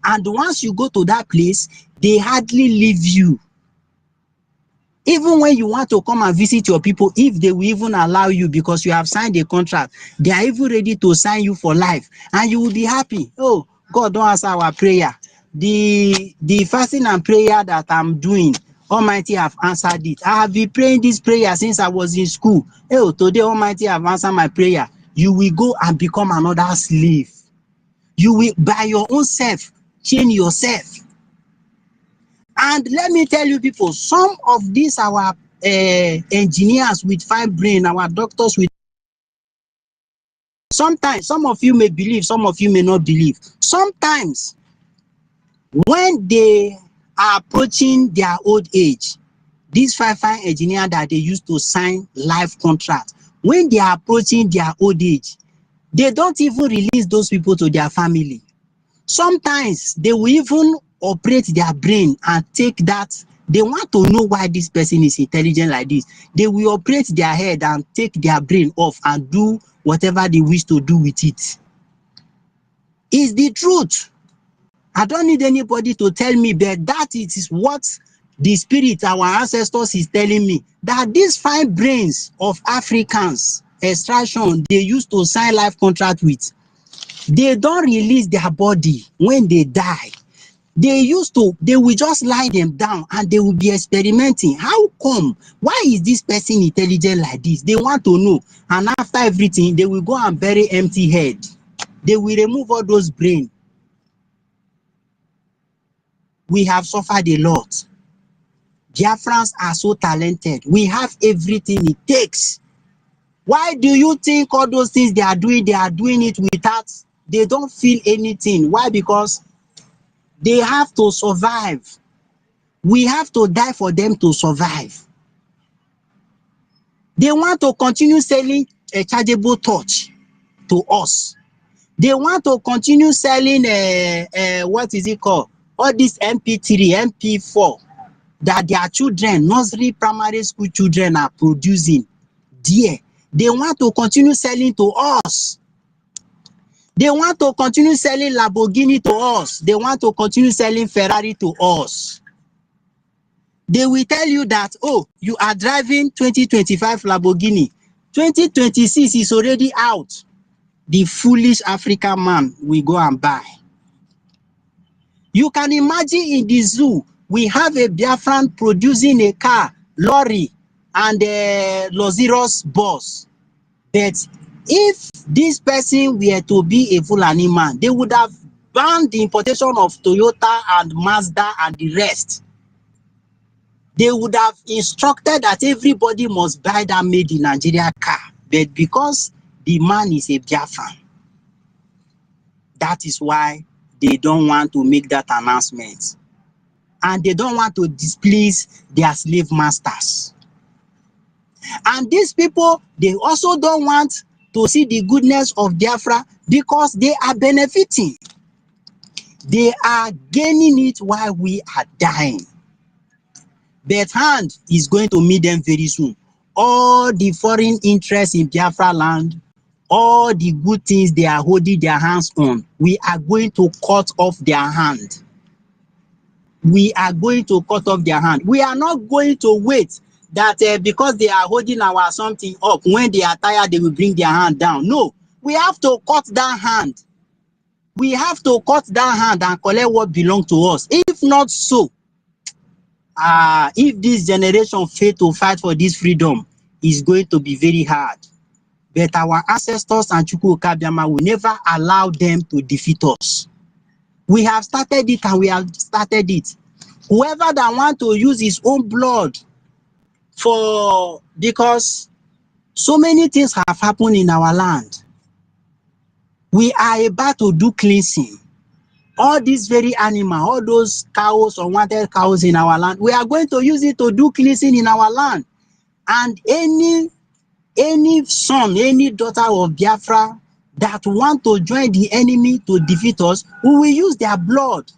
And once you go to that place, they hardly leave you. Even when you want to come and visit your people, if they will even allow you, because you have signed a contract, they are even ready to sign you for life, and you will be happy. Oh, God don't answer our prayer. The fasting and prayer that I'm doing, Almighty have answered it. I have been praying this prayer since I was in school. Oh, today Almighty have answered my prayer. You will go and become another slave. You will by your own self change yourself. And let me tell you people, some of these our engineers with fine brain, our doctors with, sometimes some of you may believe, some of you may not believe. Sometimes when they are approaching their old age, these fine engineers that they used to sign life contract, when they are approaching their old age, they don't even release those people to their family. Sometimes they will even operate their brain and take that. They want to know why this person is intelligent like this. They will operate their head and take their brain off and do whatever they wish to do with it. It's the truth. I don't need anybody to tell me, but that it is what the spirit, our ancestors, is telling me, that these fine brains of Africans, extraction, they used to sign life contract with, they don't release their body when they die. They will just lie them down and they will be experimenting. How come? Why is this person intelligent like this? They want to know. And after everything, they will go and bury empty head. They will remove all those brain. We have suffered a lot. Biafrans are so talented. We have everything it takes. Why do you think all those things they are doing it without, they don't feel anything? Why? Because they have to survive. We have to die for them to survive. They want to continue selling a chargeable torch to us. They want to continue selling what is it called? All these MP3, MP4 that their children, nursery, primary school children are producing. Dear, they want to continue selling to us. They want to continue selling Lamborghini to us. They want to continue selling Ferrari to us. They will tell you that, oh, you are driving 2025 Lamborghini. 2026 is already out. The foolish African man will go and buy. You can imagine in the zoo, we have a Biafran producing a car, lorry, and a luxurious bus. But if this person were to be a Fulani man, they would have ban the importation of Toyota and Mazda and the rest, they would have instructed that everybody must buy that made in Nigeria car. But because the man is a Biafran, that is why they don't want to make that announcement. And they don't want to displease their slave masters. And these people, they also don't want to see the goodness of Biafra because they are benefiting. They are gaining it while we are dying. But hand is going to meet them very soon. All the foreign interests in Biafra land, all the good things they are holding their hands on, we are going to cut off their hand. We are going to cut off their hand. We are not going to wait that because they are holding our something up, when they are tired, they will bring their hand down. No, we have to cut that hand. We have to cut that hand and collect what belongs to us. If not so, if this generation fail to fight for this freedom, it's going to be very hard. But our ancestors and Chukwu Okabiama will never allow them to defeat us. We have started it and we have started it. Whoever that want to use his own blood for, because so many things have happened in our land. We are about to do cleansing. All these very animal, all those cows, unwanted cows in our land, we are going to use it to do cleansing in our land. And any son, any daughter of Biafra that want to join the enemy to defeat us, we will use their blood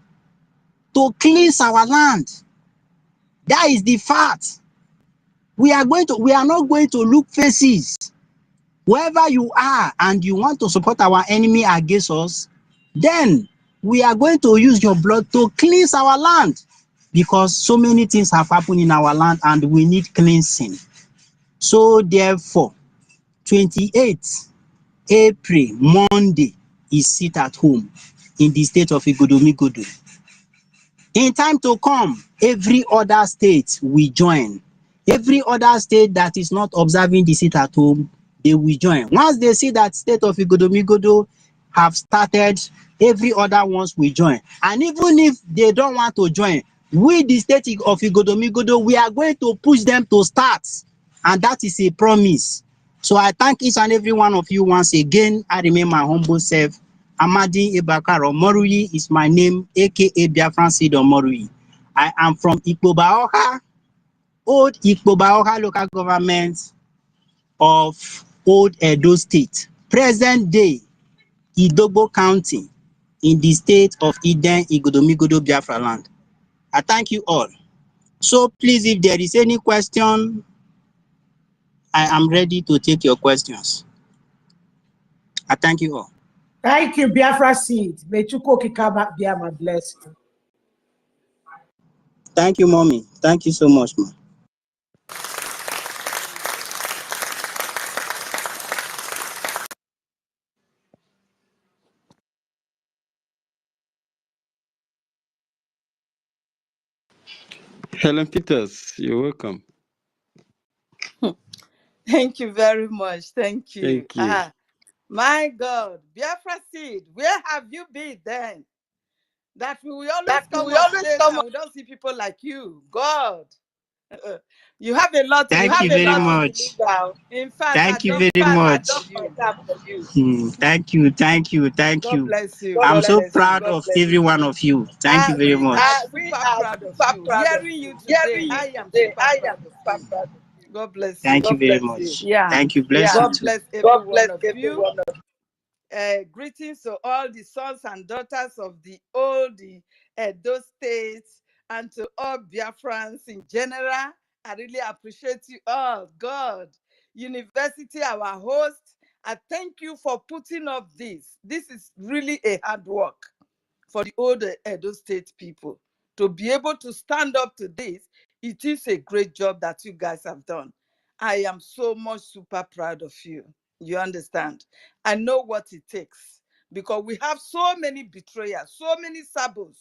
to cleanse our land. That is the fact. We are not going to look faces. Wherever you are and you want to support our enemy against us, then we are going to use your blood to cleanse our land, because so many things have happened in our land and we need cleansing. So therefore, 28th April, Monday, is sit at home in the state of Igodomigodo. In time to come, every other state will join. Every other state that is not observing the sit at home, they will join. Once they see that state of Igodomigodo have started, every other ones will join. And even if they don't want to join, we, the state of Igodomigodo, we are going to push them to start. And that is a promise. So I thank each and every one of you once again. I remain my humble self. Amadi Ebakar Omoruyi is my name, aka Biafran Seed Omoruyi. I am from Ikpobaoha, Old Ikpobaoha local government of Old Edo State, present day Idogbo County, in the state of Eden, Igodomigodo, Biafra land. I thank you all. So please, if there is any question, I am ready to take your questions. I thank you all. Thank you, Biafra Seed. May Chukwu Okike Biama bless you. Thank you, mommy. Thank you so much, ma. Helen Peters, you're welcome. Thank you very much. Thank you. Thank you. My God, Biafra Seed, where have you been then? That we will always come on stage and we don't see people like you. God, you have a lot. Thank you very much. In fact, Thank you very much. Thank you. God bless you. I'm God so bless proud you. of every one of you. Thank you very We much. are super proud of you. Hearing you today, I am super proud of you. God bless you. Thank you very much. Yeah. Thank you. Bless you God too. bless every one of you. Greetings to all the sons and daughters of the old Edo states and to all Biafrans in general. I really appreciate you all. God, University, our host, I thank you for putting up this. This is really a hard work for the old Edo State people. To be able to stand up to this, it is a great job that you guys have done. I am so much super proud of you. You understand? I know what it takes because we have so many betrayers, so many sabos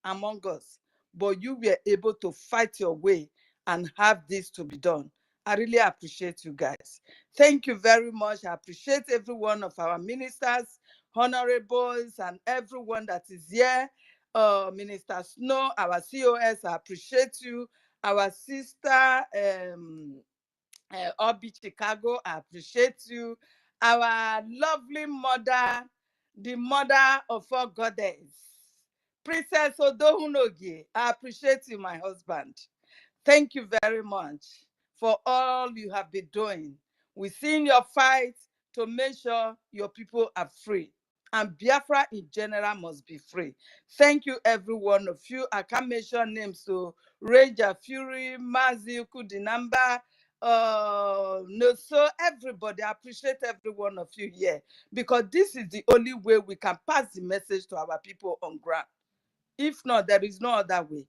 among us, but you were able to fight your way and have this to be done. I really appreciate you guys. Thank you very much. I appreciate every one of our ministers, honorables, and everyone that is here. Minister Snow, our COS, I appreciate you. Our sister, Obi Chicago, I appreciate you. Our lovely mother, the mother of all goddess, Princess Odohunogie, I appreciate you, my husband. Thank you very much for all you have been doing. We've seen your fight to make sure your people are free. And Biafra in general must be free. Thank you, every one of you. I can't mention names, so Ranger Fury, Mazi Kudinamba, no, so everybody, I appreciate every one of you here, because this is the only way we can pass the message to our people on ground. If not, there is no other way.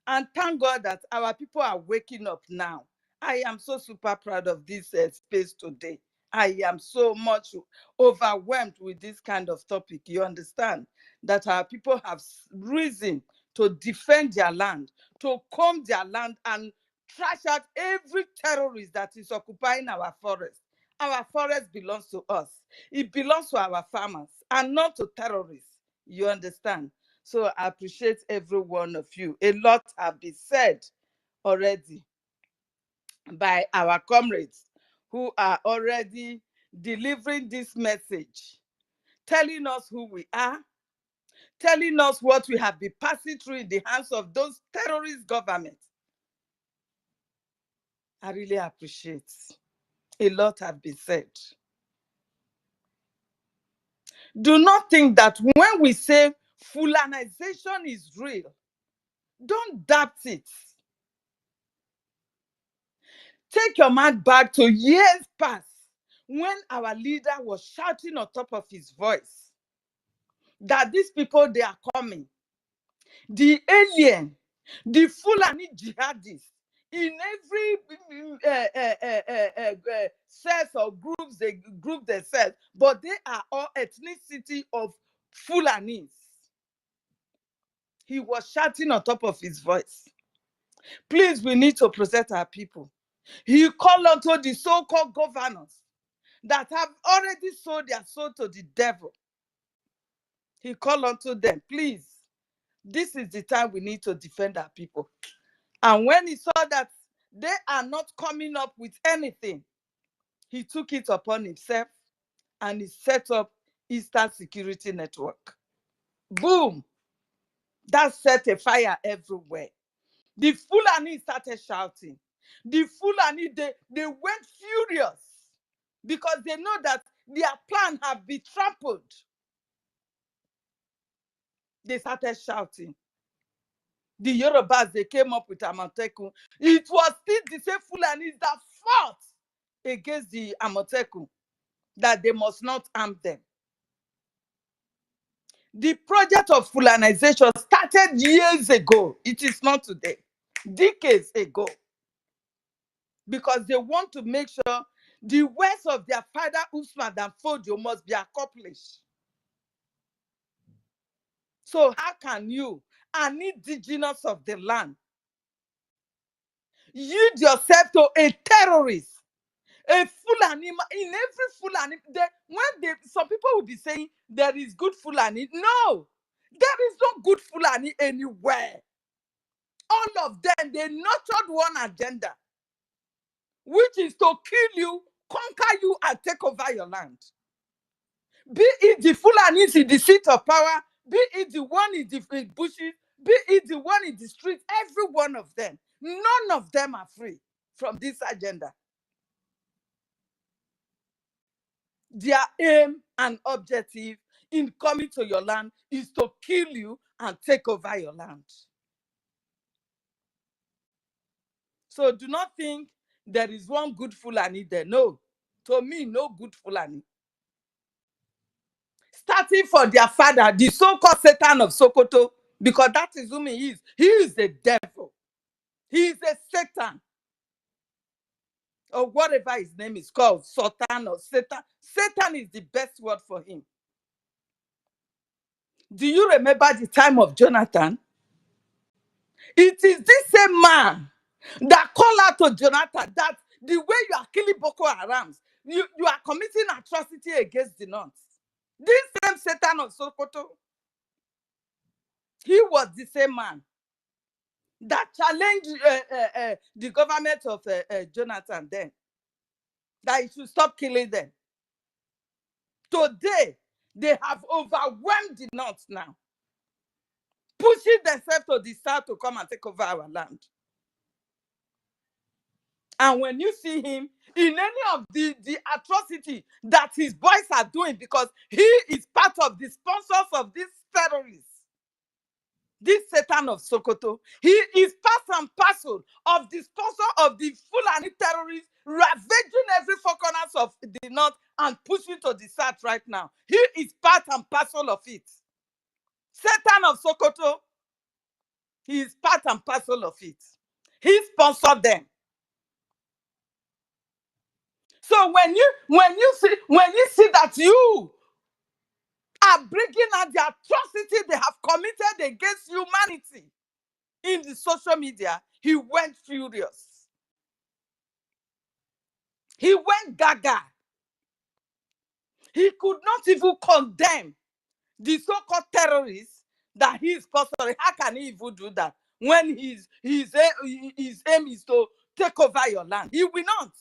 And thank God that our people are waking up now. I am so super proud of this space today. I am so much overwhelmed with this kind of topic. You understand that our people have risen to defend their land, to comb their land and trash out every terrorist that is occupying our forest. Our forest belongs to us. It belongs to our farmers and not to terrorists. You understand? So I appreciate every one of you. A lot have been said already by our comrades who are already delivering this message, telling us who we are, telling us what we have been passing through in the hands of those terrorist governments. I really appreciate. A lot have been said. Do not think that when we say Fulanization is real, don't doubt it. Take your mind back to years past when our leader was shouting on top of his voice that these people, they are coming. The alien, the Fulani jihadists, in every sets or groups, they group themselves, but they are all ethnicity of Fulanis. He was shouting on top of his voice. Please, we need to protect our people. He called onto the so-called governors that have already sold their soul to the devil. He called onto them, please, this is the time we need to defend our people. And when he saw that they are not coming up with anything, he took it upon himself and he set up Eastern Security Network. Boom! That set a fire everywhere. The Fulani started shouting. The Fulani, they went furious because they know that their plan have been trampled. They started shouting. The Yorubas, they came up with Amotekun. It was still the same Fulanis that fought against the Amotekun, that they must not arm them. The project of Fulanization started years ago. It is not today, decades ago. Because they want to make sure the words of their father Usman and Fodio must be accomplished. So how can you, an indigenous of the land, yield yourself to a terrorist, a Fulani? In every Fulani, some people will be saying there is good Fulani. No, there is no good Fulani anywhere. All of them, they nurtured one agenda, which is to kill you, conquer you, and take over your land. Be it the Fulanis in the seat of power, be it the one in the bushes, be it the one in the streets, every one of them, none of them are free from this agenda. Their aim and objective in coming to your land is to kill you and take over your land. So do not think there is one good Fulani there. No, to me, no good Fulani. Starting for their father, the so-called Satan of Sokoto, because that is whom he is. He is the devil. He is a Satan. Or whatever his name is called, Satan or Satan. Satan is the best word for him. Do you remember the time of Jonathan? It is this same man that called out to Jonathan that the way you are killing Boko Harams, you are committing atrocity against the North. This same Satan of Sokoto. He was the same man that challenged the government of Jonathan then, that he should stop killing them. Today, they have overwhelmed the North now, pushing themselves to the South to come and take over our land. And when you see him in any of the atrocity that his boys are doing, because he is part of the sponsors of these terrorists, this Satan of Sokoto, he is part and parcel of the sponsor of the Fulani terrorists ravaging every four corners of the North and pushing to the South right now. He is part and parcel of it. Satan of Sokoto, he is part and parcel of it. He sponsored them. So when you see that you are bringing out the atrocity they have committed against humanity in the social media, he went furious. He went gaga. He could not even condemn the so-called terrorists that he is sponsoring. How can he even do that when his aim is to take over your land? He will not.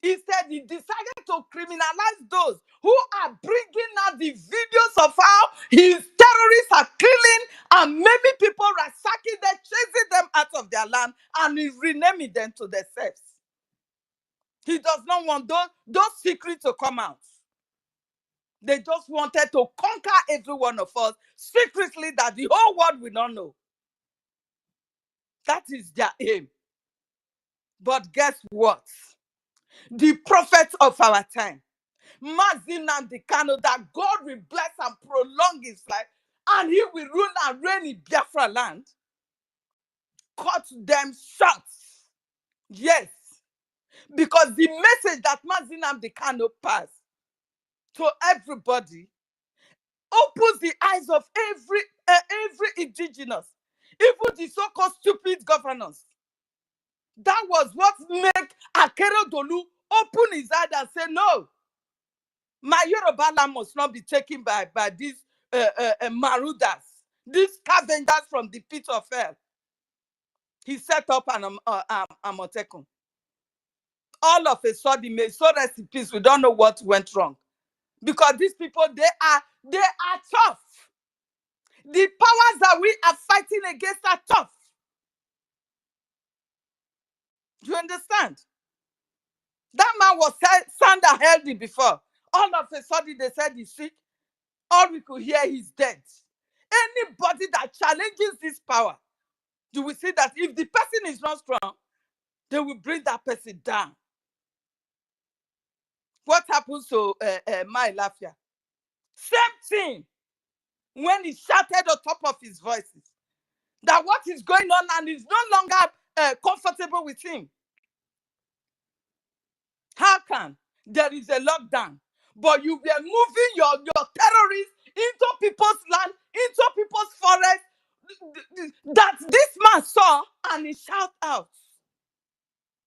Instead, he decided to criminalize those who are bringing out the videos of how his terrorists are killing and maybe people ransacking them, chasing them out of their land, and he's renaming them to themselves. He does not want those secrets to come out. They just wanted to conquer every one of us secretly that the whole world will not know. That is their aim. But guess what? The prophets of our time, Mazi Nnamdi Kanu, that God will bless and prolong his life, and he will rule and reign in Biafra land, cut them short. Yes. Because the message that Mazi Nnamdi Kanu passed to everybody opens the eyes of every indigenous, even the so-called stupid governors. That was what made Akeredolu open his eyes and say, no, my Yoruba land must not be taken by these marauders, these scavengers from the pit of hell. He set up an Amotekun. All of a sudden, may so rest in peace, we don't know what went wrong. Because these people, they are tough. The powers that we are fighting against are tough. Do you understand? That man was sound and healthy before. All of a sudden, they said he's sick. All we could hear, he's dead. Anybody that challenges this power, you will see that if the person is not strong, they will bring that person down. What happens to my Lafia? Same thing. When he shouted on top of his voices that what is going on and is no longer comfortable with him. How can there is a lockdown, but you were moving your terrorists into people's land, into people's forest, that this man saw, and he shout out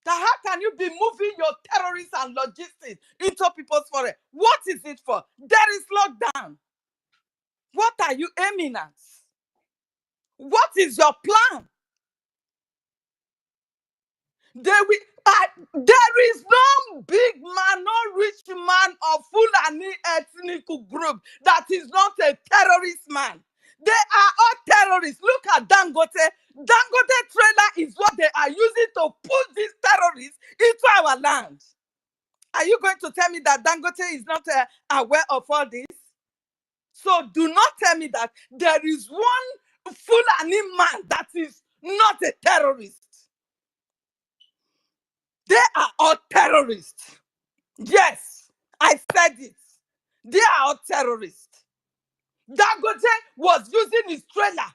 that how can you be moving your terrorists and logistics into people's forest? What is it for? There is lockdown. What are you aiming at? What is your plan? There is no big man, no rich man or Fulani ethnic group that is not a terrorist man. They are all terrorists. Look at Dangote. Dangote trailer is what they are using to push these terrorists into our land. Are you going to tell me that Dangote is not aware of all this? So do not tell me that there is one Fulani man that is not a terrorist. They are all terrorists. Yes, I said it. They are all terrorists. Dangote was using his trailer.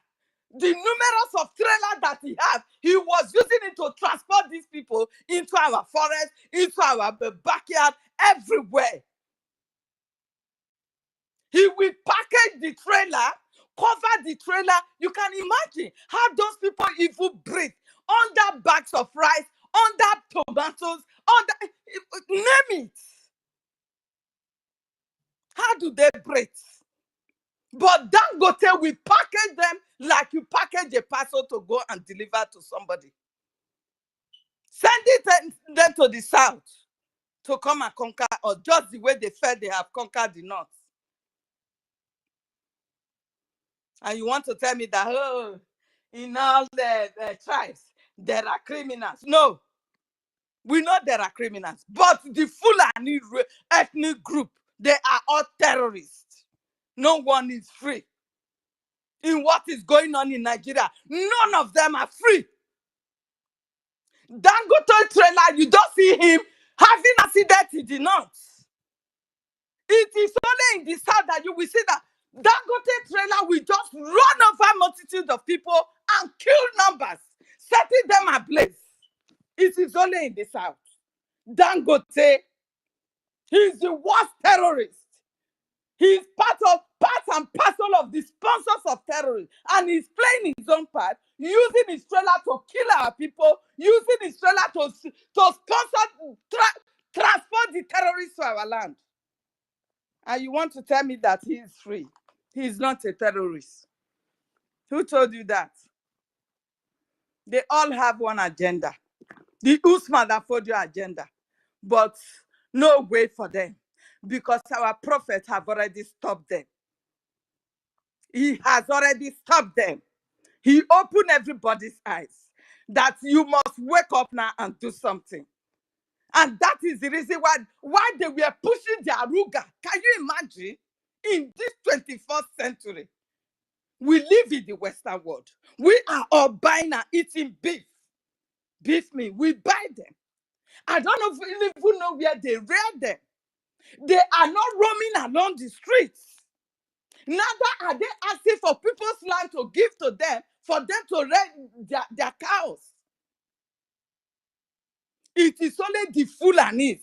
The numerous of trailers that he has, he was using it to transport these people into our forest, into our backyard, everywhere. He will package the trailer, cover the trailer. You can imagine how those people even breathe under bags of rice, under tomatoes, under, name it. How do they breathe? But Dangote will package them like you package a parcel to go and deliver to somebody. Send them to the south to come and conquer, or just the way they felt they have conquered the north. And you want to tell me that, oh, in all the tribes, there are criminals. No, we know there are criminals. But the Fulani ethnic group, they are all terrorists. No one is free. In what is going on in Nigeria, none of them are free. Dangote trailer, you don't see him having accident in the north. It is only in the south that you will see that Dangote trailer will just run over multitudes of people and kill numbers, setting them ablaze. It is only in the south. Dangote, he is the worst terrorist. He is part and parcel of the sponsors of terrorism, and he's playing his own part, using his trailer to kill our people, using his trailer to sponsor, transport the terrorists to our land. And you want to tell me that he is free? He is not a terrorist. Who told you that? They all have one agenda, the Usman Afodio agenda, but no way for them, because our prophet have already stopped them. He has already stopped them. He opened everybody's eyes that you must wake up now and do something. And that is the reason why they were pushing their Ruga. Can you imagine? In this 21st century, we live in the Western world. We are all buying and eating beef. Beef meat, we buy them. I don't even know where they rear them. They are not roaming along the streets. Neither are they asking for people's land to give to them for them to rear their cows. It is only the Fulanis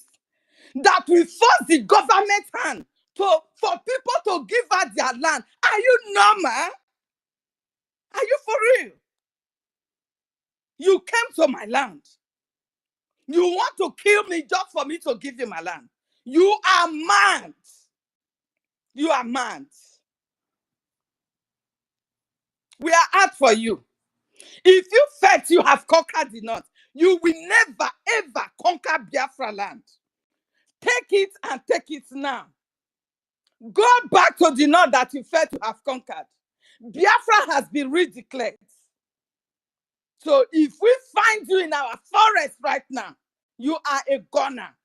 that will force the government hand for people to give out their land. Are you normal? Are you for real? You came to my land. You want to kill me just for me to give you my land. You are mad. You are mad. We are out for you. If you felt you have conquered the north, you will never ever conquer Biafra land. Take it and take it now. Go back to the north that you felt you have conquered. Biafra has been redeclared. So if we find you in our forest right now, you are a gunner.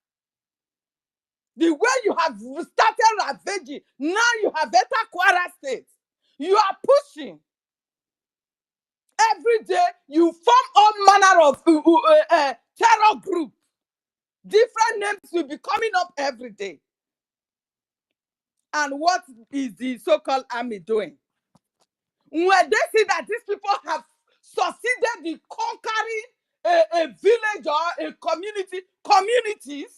The way you have started ravaging, now you have better Kwara State. You are pushing. Every day you form all manner of terror group. Different names will be coming up every day. And what is the so-called army doing? When they see that these people have succeeded in conquering a village or a communities,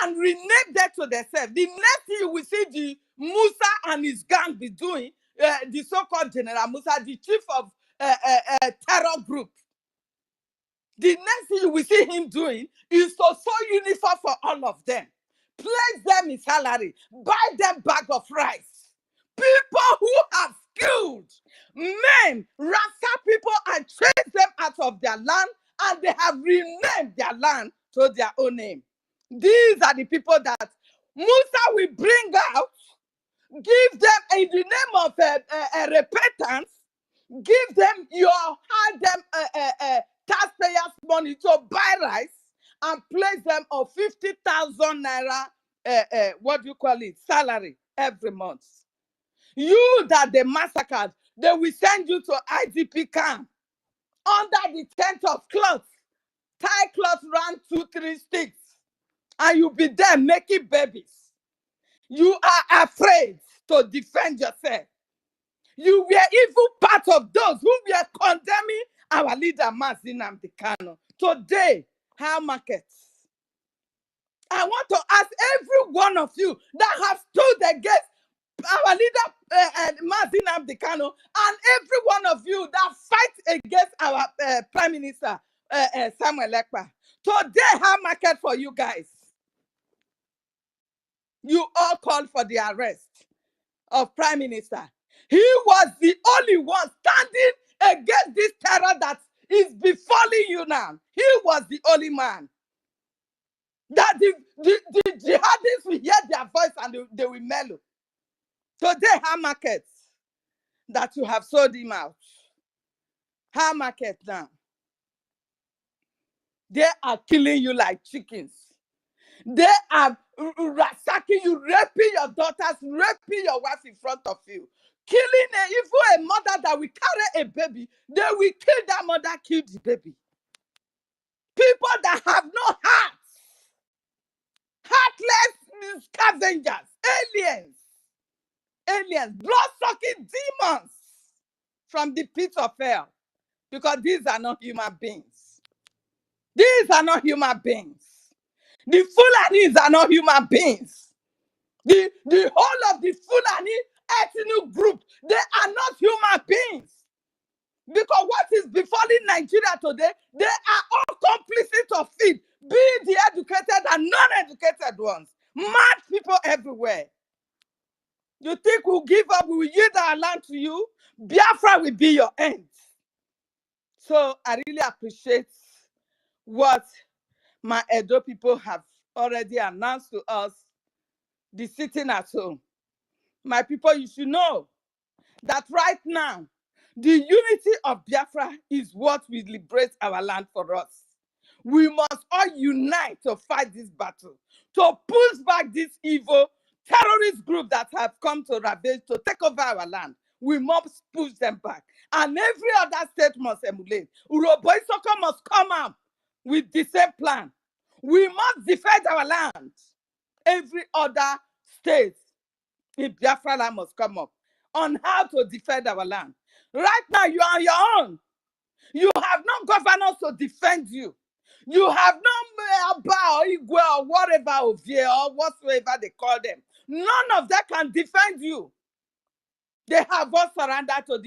and rename that to themselves, the next thing you will see the Musa and his gang be doing, the so-called General Musa, the chief of terror group. The next thing you will see him doing is to sew uniform for all of them, place them in salary, buy them bag of rice. People who have skilled men, ransack people and chase them out of their land, and they have renamed their land to their own name. These are the people that Musa will bring out, give them in the name of repentance, give them hide them taxpayers' money to buy rice and place them on 50,000 naira, what do you call it, salary every month. You that they massacred, they will send you to IDP camp under the tent of cloth, tie cloth round 2-3 sticks, and you'll be there making babies. You are afraid to defend yourself. You were even part of those who were condemning our leader, Mazin Nnamdi Kanu. Today, how markets? I want to ask every one of you that have stood against our leader, Mazin Nnamdi Kanu, and every one of you that fight against our Prime Minister, Samuel Ekpa. Today, how market for you guys? You all called for the arrest of Prime Minister. He was the only one standing against this terror that is befalling you now. He was the only man. That the jihadists will hear their voice and they will mellow. Today, how markets that you have sold him out? How market now? They are killing you like chickens. They are ransacking you, raping your daughters, raping your wife in front of you. Killing even a mother that will carry a baby, they will kill that mother, kill the baby. People that have no hearts, heartless scavengers, aliens, blood-sucking demons from the pit of hell. Because these are not human beings. These are not human beings. The Fulanis are not human beings. The whole of the Fulani ethnic group, they are not human beings. Because what is befalling Nigeria today, they are all complicit of it, be the educated and non-educated ones. Mad people everywhere. You think we'll give up, we will yield our land to you? Biafra will be your end. So I really appreciate what my Edo people have already announced to us, the sitting at home. My people, you should know that right now, the unity of Biafra is what will liberate our land for us. We must all unite to fight this battle, to push back this evil terrorist group that have come to ravage, to take over our land. We must push them back. And every other state must emulate. Uroboisoko must come out with the same plan. We must defend our land. Every other state in Biafra land must come up on how to defend our land. Right now, you are on your own. You have no governors to defend you. You have no Abba or Igwe or whatever, Ovie or whatsoever they call them. None of them can defend you. They have all surrendered to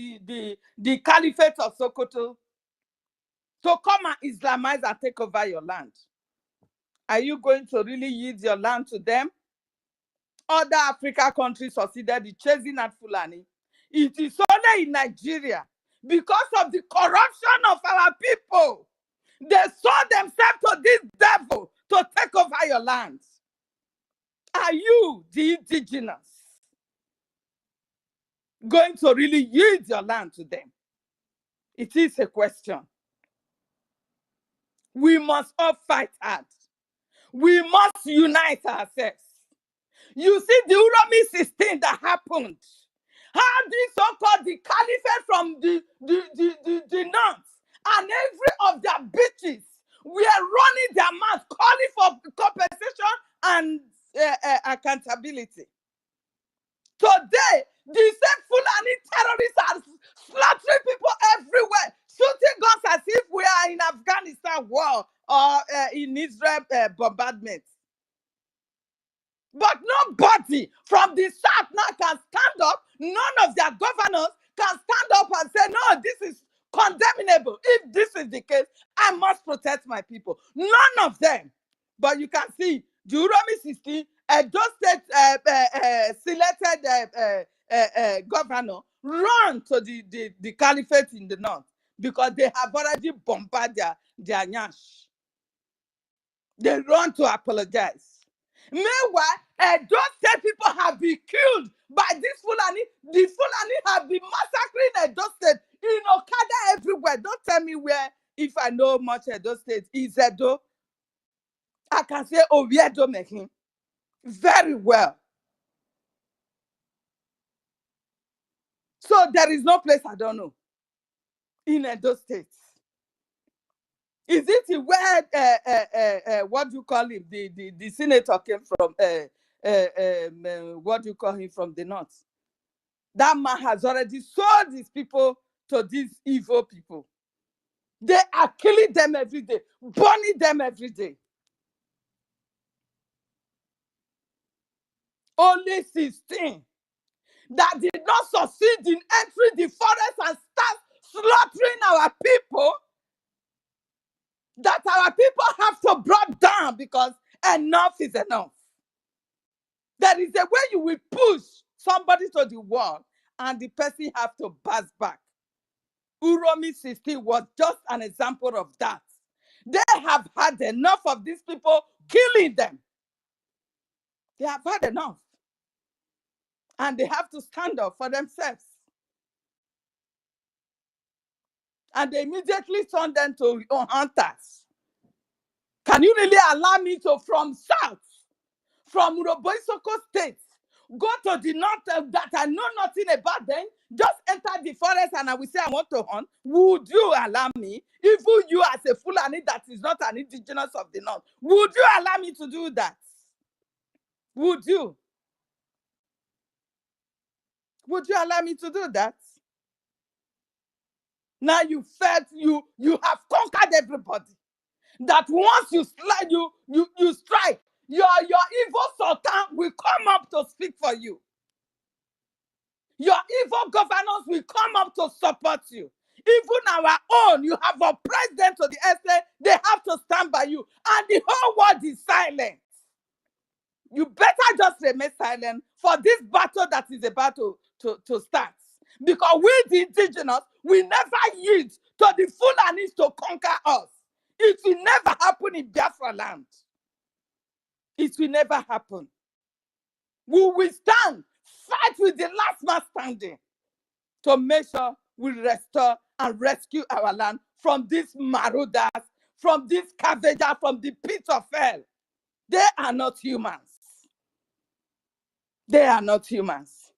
the Caliphate of Sokoto to come and Islamize and take over your land. Are you going to really yield your land to them? Other African countries succeeded in chasing at Fulani. It is only in Nigeria, because of the corruption of our people, they sold themselves to this devil to take over your lands. Are you, the indigenous, going to really yield your land to them? It is a question. We must all fight hard. We must unite ourselves. You see the Uromi 16 that happened. How this so-called the caliphate from the north and every of their bitches were running their mouth, calling for compensation and accountability. Today, the same Fulani terrorists are slaughtering people everywhere, shooting guns as if we are in Afghanistan war or in Israel bombardment. But nobody from the south now can stand up. None of their governors can stand up and say, no, this is condemnable. If this is the case, I must protect my people. None of them. But you can see, the Uromi 16, those state selected governor run to the caliphate in the north because they have already bombarded their nyash. They run to apologize. Meanwhile, those state people have been killed by this Fulani. The Fulani have been massacring Edo State in Okada everywhere. Don't tell me where, if I know much Edo State, is Edo. I can say Oviedo making very well. So there is no place I don't know in Edo State. Is it where what do you call him? The senator came from what do you call him, from the north? That man has already sold his people to these evil people. They are killing them every day, burning them every day. Only 16 that did not succeed in entering the forest and start slaughtering our people, that our people have to brought down because enough is enough. There is a way you will push somebody to the wall and the person have to pass back. Uromi 16 was just an example of that. They have had enough of these people killing them. They have had enough. And they have to stand up for themselves. And they immediately turned them to hunters. Can you really allow me to, from south, from Uroboisoko State, go to the north that I know nothing about them, just enter the forest and I will say I want to hunt? Would you allow me? Even you as a Fulani that is not an indigenous of the north, would you allow me to do that? Would you? Would you allow me to do that? Now you felt you have conquered everybody. That once you slide, you strike, your evil sultan will come up to speak for you. Your evil governors will come up to support you. Even our own, you have oppressed them to the extent they have to stand by you. And the whole world is silent. You better just remain silent for this battle that is about to start. Because we, the indigenous, will never yield to the Fulanis to conquer us. It will never happen in Biafra land. It will never happen. We will stand, fight with the last man standing to make sure we restore and rescue our land from these marauders, from these scavengers, from the pit of hell. They are not humans. They are not humans.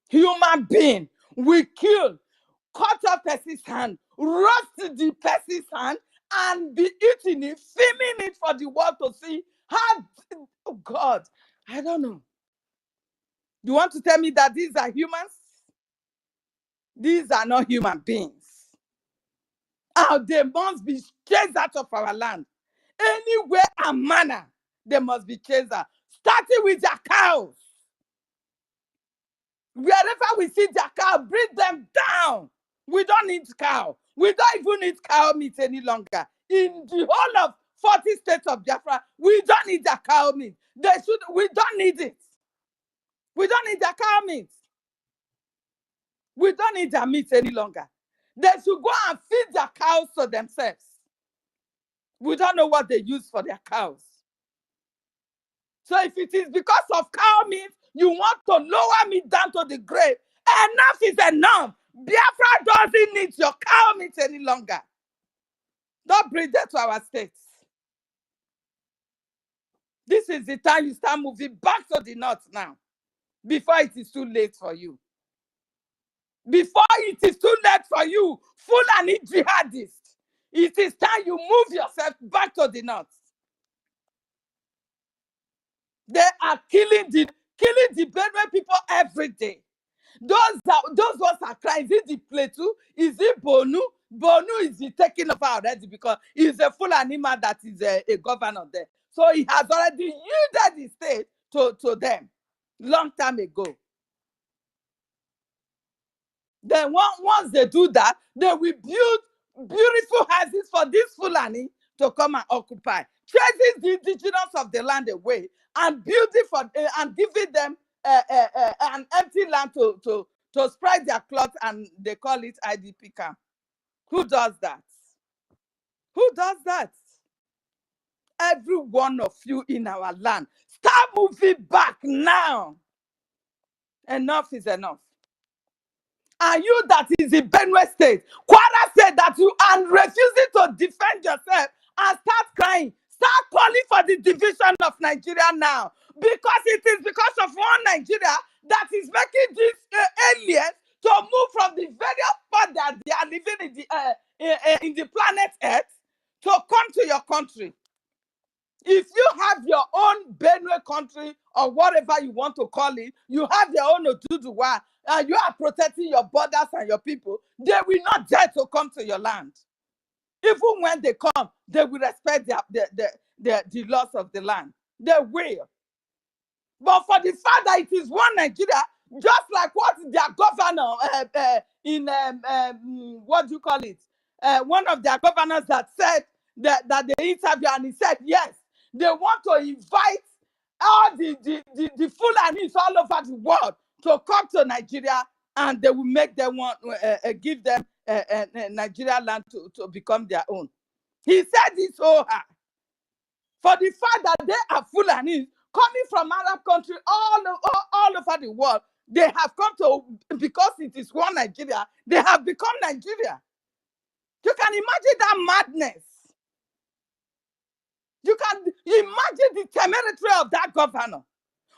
Human being will kill, cut off person's hand, roast the person's hand, and be eating it, filming it for the world to see how, oh God, I don't know. You want to tell me that these are humans? These are not human beings. They must be chased out of our land. Anywhere and manner, they must be chased out. Starting with their cows. Wherever we see their cow, bring them down. We don't need cow. We don't even need cow meat any longer. In the whole of 40 states of Biafra, we don't need their cow meat. We don't need it. We don't need their cow meat. We don't need their meat any longer. They should go and feed their cows to themselves. We don't know what they use for their cows. So if it is because of cow meat, you want to lower me down to the grave, enough is enough. Biafra doesn't need your cow meat any longer. Don't bring that to our states. This is the time you start moving back to the north now, before it is too late for you. Before it is too late for you, Fulani jihadists, it is time you move yourself back to the north. They are killing the Benue people every day. Those ones are crying. Is it the Plateau? Is it Bonu? Bonu is taken over already because he's a full animal that is a governor there. So he has already yielded the state to them long time ago. Then once they do that, they will build beautiful houses for this Fulani to come and occupy, chasing the indigenous of the land away and building for and giving them an empty land to spread their cloth, and they call it IDP camp. Who does that? Who does that? Every one of you in our land, start moving back now. Enough is enough. And you that is in Benue State, Kwara said that you are refusing to defend yourself and start crying. Start calling for the division of Nigeria now. Because it is because of one Nigeria that is making these aliens to move from the very spot that they are living in the planet Earth to come to your country. If you have your own Benue country or whatever you want to call it, you have your own Oduduwa, and you are protecting your borders and your people, they will not dare to come to your land. Even when they come, they will respect the laws of the land. They will. But for the fact that it is one Nigeria, just like what their governor what do you call it? One of their governors that said that they interviewed, and he said, yes, they want to invite all the Fulanis all over the world to come to Nigeria, and they will make them give them Nigeria land to become their own. He said this for the fact that they are Fulanis coming from Arab countries all over the world. They have come to, because it is one Nigeria, they have become Nigeria. You can imagine that madness. You can imagine the temerity of that governor.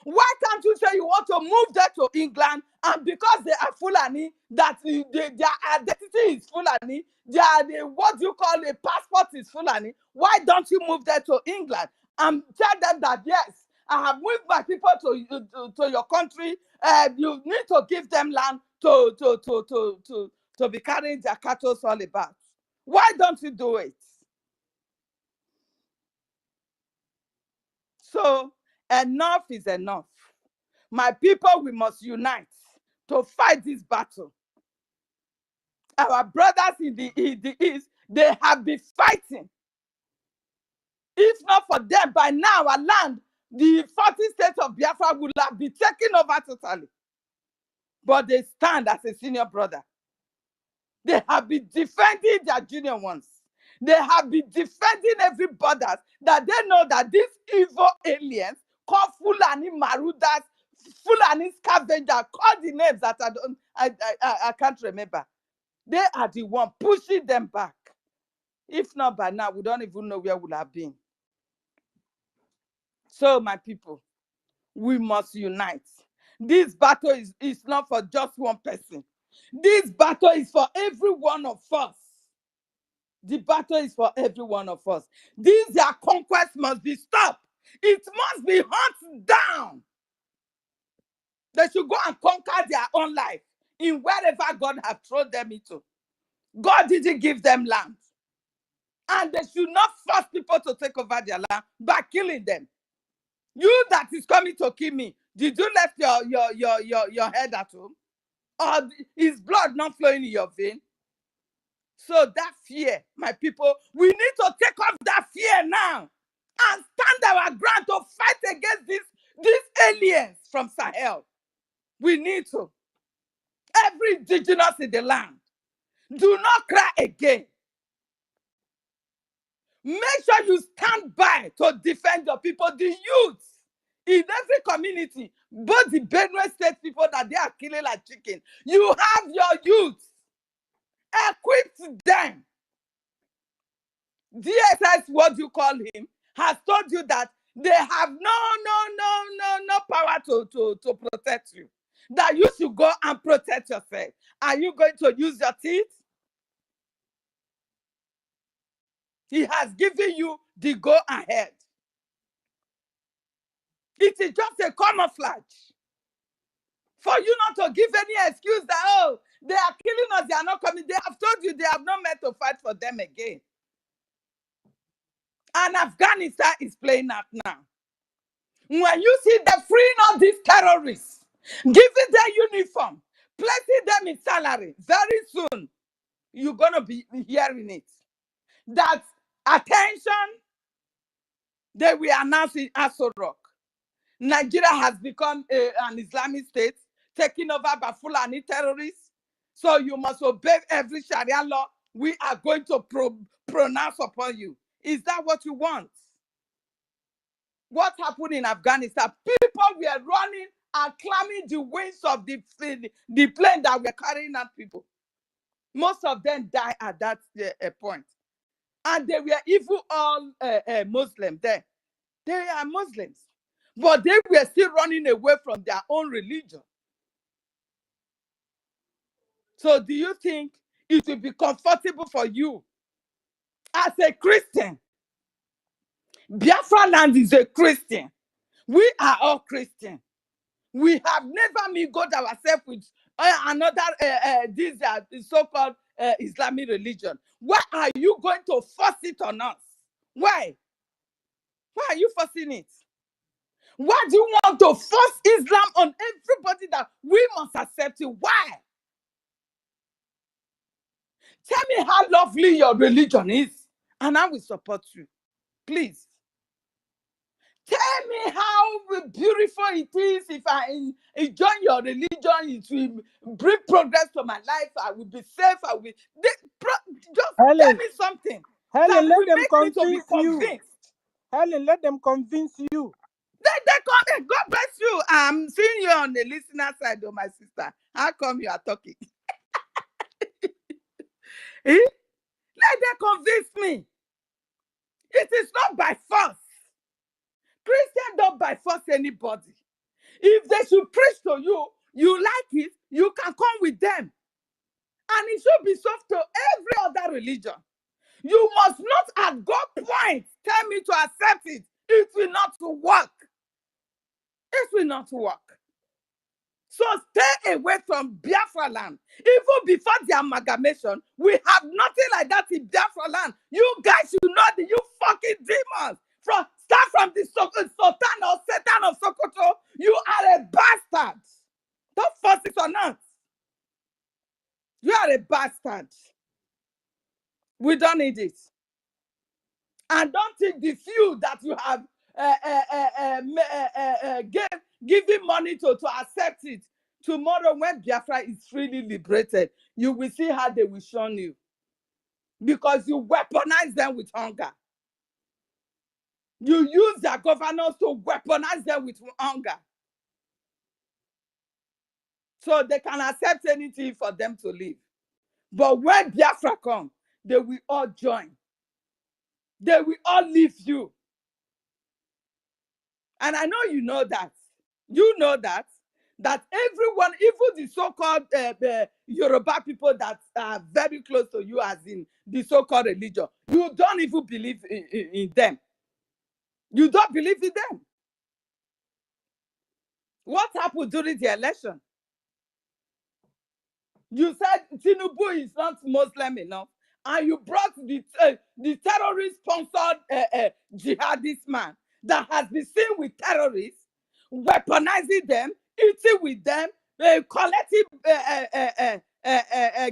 Why can't you say you want to move there to England, and because they are Fulani, that their identity is Fulani, what you call a passport is Fulani, why don't you move there to England and tell them that, yes, I have moved my people to your country, you need to give them land to be carrying their cattle all about. Why don't you do it? So enough is enough. My people, we must unite to fight this battle. Our brothers in the East, they have been fighting. If not for them, by now our land, the 40 states of Biafra would have been taken over totally. But they stand as a senior brother. They have been defending their junior ones. They have been defending every border, that they know that these evil aliens called Fulani Marudas, Fulani scavenger, call the names that I can't remember. They are the one pushing them back. If not by now, we don't even know where we have been. So, my people, we must unite. This battle is not for just one person. This battle is for every one of us. The battle is for every one of us. Their conquest must be stopped. It must be hunted down. They should go and conquer their own life in wherever God has thrown them into. God didn't give them land. And they should not force people to take over their land by killing them. You that is coming to kill me, did you left your head at home? Or is blood not flowing in your vein? So that fear, my people, we need to take off that fear now and stand our ground to fight against these aliens from Sahel. We need to. Every indigenous in the land, do not cry again. Make sure you stand by to defend your people, the youth in every community, both the Benue State people that they are killing like chicken. You have your youth. Equip them. DSS, what you call him, has told you that they have no power to protect you. That you should go and protect yourself. Are you going to use your teeth? He has given you the go ahead. It is just a camouflage for you not to give any excuse that, oh, they are killing us, they are not coming. They have told you they have not meant to fight for them again. And Afghanistan is playing out now. When you see them freeing all these terrorists, giving them uniform, placing them in salary, very soon, you're going to be hearing it. That, attention, they will announce in Aso Rock. Nigeria has become an Islamic state, taken over by Fulani terrorists. So you must obey every Sharia law we are going to pronounce upon you. Is that what you want? What happened in Afghanistan? People were running and climbing the wings of the plane that were carrying out people. Most of them died at that point. And they were even all Muslims there. They are Muslims. But they were still running away from their own religion. So do you think it will be comfortable for you as a Christian? Biafra land is a Christian. We are all Christian. We have never mingled ourselves with another this so-called Islamic religion. Why are you going to force it on us? Why? Why are you forcing it? Why do you want to force Islam on everybody that we must accept it? Why? Tell me how lovely your religion is, and I will support you. Please. Tell me how beautiful it is if I join your religion. It will bring progress to my life. I will be safe. Just tell Helen, me something that Helen, let will them make me to be convince you. convinced. Helen, let them convince you. They come in. God bless you. I'm seeing you on the listener side, oh my sister. How come you are talking? Let them convince me. It is not by force. Christians don't by force anybody. If they should preach to you, you like it, you can come with them. And it should be soft to every other religion. You must not at God point tell me to accept it. It will not work. It will not work. So stay away from Biafra land. Even before the amalgamation, we have nothing like that in Biafra land. You guys should know that you fucking demons. Start from the Sultan or Satan of Sokoto. You are a bastard. Don't force it on us. You are a bastard. We don't need it. And don't think the few that you have giving money to accept it. Tomorrow, when Biafra is freely liberated, you will see how they will shun you. Because you weaponize them with hunger. You use their governors to weaponize them with hunger. So they can accept anything for them to live. But when Biafra comes, they will all join. They will all leave you. And I know you know that. You know that everyone, even the so-called Yoruba people that are very close to you, as in the so-called religion, you don't even believe in them. You don't believe in them. What happened during the election? You said Tinubu is not Muslim enough, and you brought the terrorist-sponsored jihadist man that has been seen with terrorists, weaponizing them, eating with them, collecting,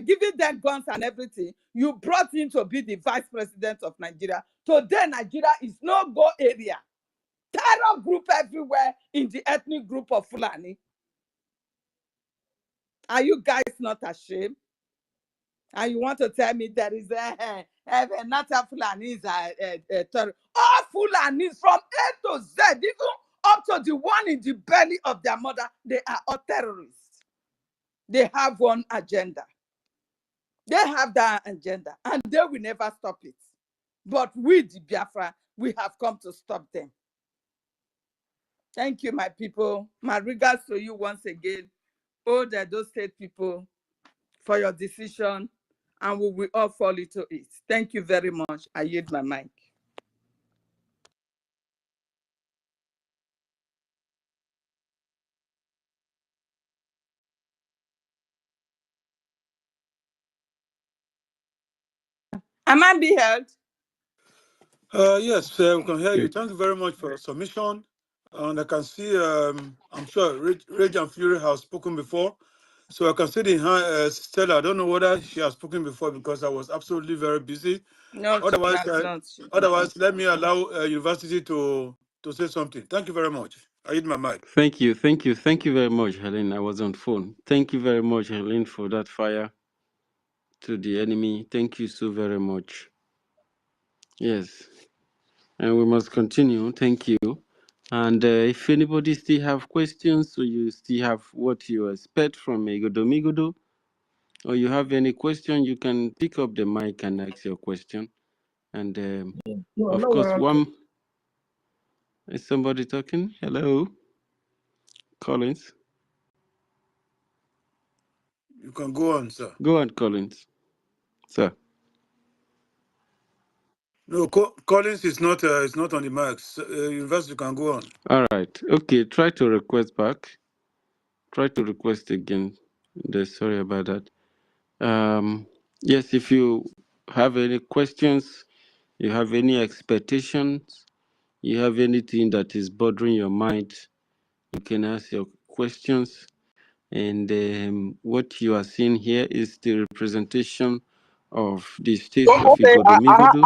giving them guns and everything. You brought him to be the vice president of Nigeria. Today, Nigeria is no-go area. Terror group everywhere in the ethnic group of Fulani. Are you guys not ashamed? And you want to tell me there is not a Fulani is a terror. All Fulanis from A to Z, even up to the one in the belly of their mother, they are all terrorists. They have one agenda. They have that agenda, and they will never stop it. But we, the Biafra, we have come to stop them. Thank you, my people. My regards to you once again, all the those state people, for your decision, and we will all fall into it. Thank you very much. I yield my mic. Am I being heard? Yes, we can hear you. Thank you very much for your submission. And I can see, I'm sure Rage and Fury has spoken before. So I can see the Stella. I don't know whether she has spoken before because I was absolutely very busy. No, Otherwise, not. let me allow University to say something. Thank you very much. I hit my mic. Thank you very much, Helen. I was on phone. Thank you very much, Helen, for that fire to the enemy. Thank you so very much. Yes, and we must continue. Thank you. And if anybody still have questions, or you still have what you expect from Migodo, or you have any question, you can pick up the mic and ask your question. And of course, is somebody talking? Hello, Collins. You can go on, sir. Go on, Collins. Sir. No, Collins is not on the mic. University can go on. All right. Okay. Try to request back. Try to request again. Sorry about that. Yes, if you have any questions, you have any expectations, you have anything that is bothering your mind, you can ask your questions. And what you are seeing here is the representation of the state of Okay, Igodomigodo.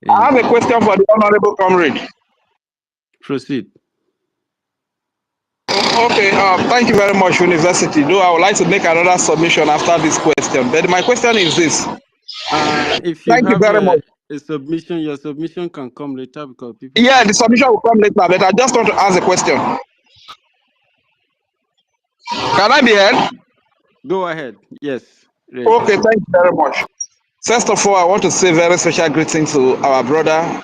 I have a question for the honorable comrade. proceed. Okay, thank you very much, University. Though I would like to make another submission after this question, but my question is this. If you Thank you have very much. a submission, your submission can come later because people. Yeah, the submission will come later, but I just want to ask a question. Can I be heard? Go ahead. Yes. Right. Okay, thank you very much. First of all, I want to say very special greetings to our brother,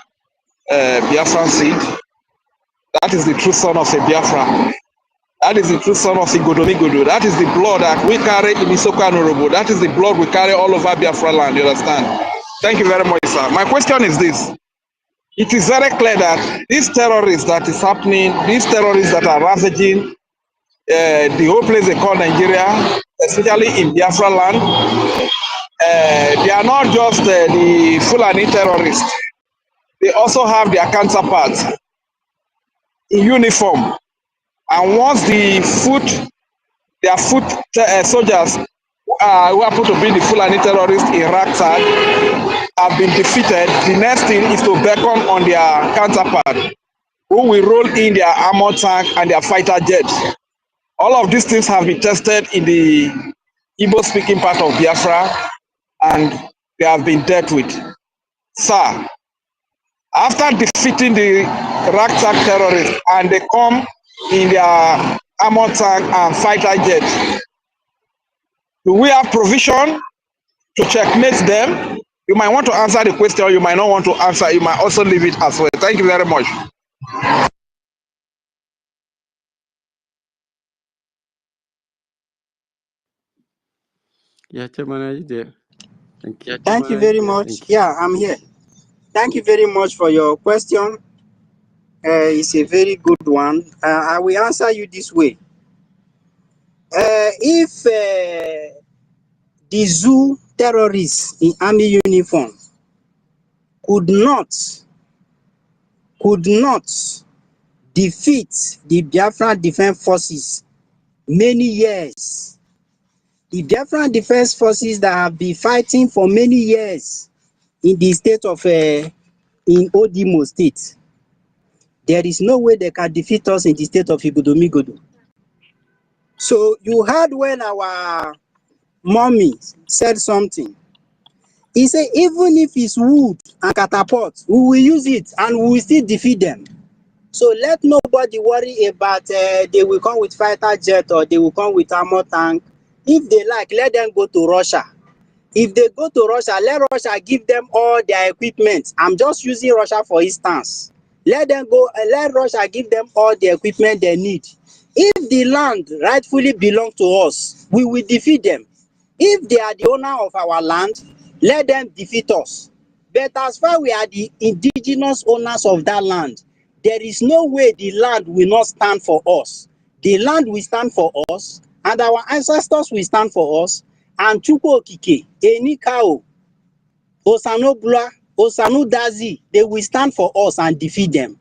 Biafran Seed. That is the true son of a Biafra. That is the true son of Igodomigodo. That is the blood that we carry in Isoko and Orobo. That is the blood we carry all over Biafra land. You understand? Thank you very much, sir. My question is this. It is very clear that these terrorists that is happening, these terrorists that are ravaging the whole place they call Nigeria, especially in Biafra land, they are not just the Fulani terrorists. They also have their counterparts in uniform. And once their soldiers who happen to be the Fulani terrorists in Raktag have been defeated, the next thing is to beckon on their counterpart, who will roll in their armor tank and their fighter jets. All of these things have been tested in the Igbo-speaking part of Biafra, and they have been dealt with. Sir, after defeating the Raktag terrorists and they come in their armor tank and fighter jets, do we have provision to checkmate them? You might want to answer the question, you might not want to answer, you might also leave it as well. Thank you very much. Yeah, Chairman, are you there? Thank you. Thank you very much. Yeah, I'm here. Thank you very much for your question. It's a very good one. I will answer you this way. If the zoo terrorists in army uniform could not defeat the Biafran Defense Forces many years, the Biafran Defense Forces that have been fighting for many years in the state of in Odimo State, there is no way they can defeat us in the state of Igodomigodo. So you heard when our mommy said something. He said, even if it's wood and catapult, we will use it and we will still defeat them. So let nobody worry about they will come with fighter jet or they will come with armor tank. If they like, let them go to Russia. If they go to Russia, let Russia give them all their equipment. I'm just using Russia for instance. Let them go, let Russia give them all the equipment they need. If the land rightfully belongs to us, we will defeat them. If they are the owner of our land, let them defeat us. But as far as we are the indigenous owners of that land, there is no way the land will not stand for us. The land will stand for us, and our ancestors will stand for us. And Chukwu Okike, Enikao, Osanobula, Osanudazi, they will stand for us and defeat them.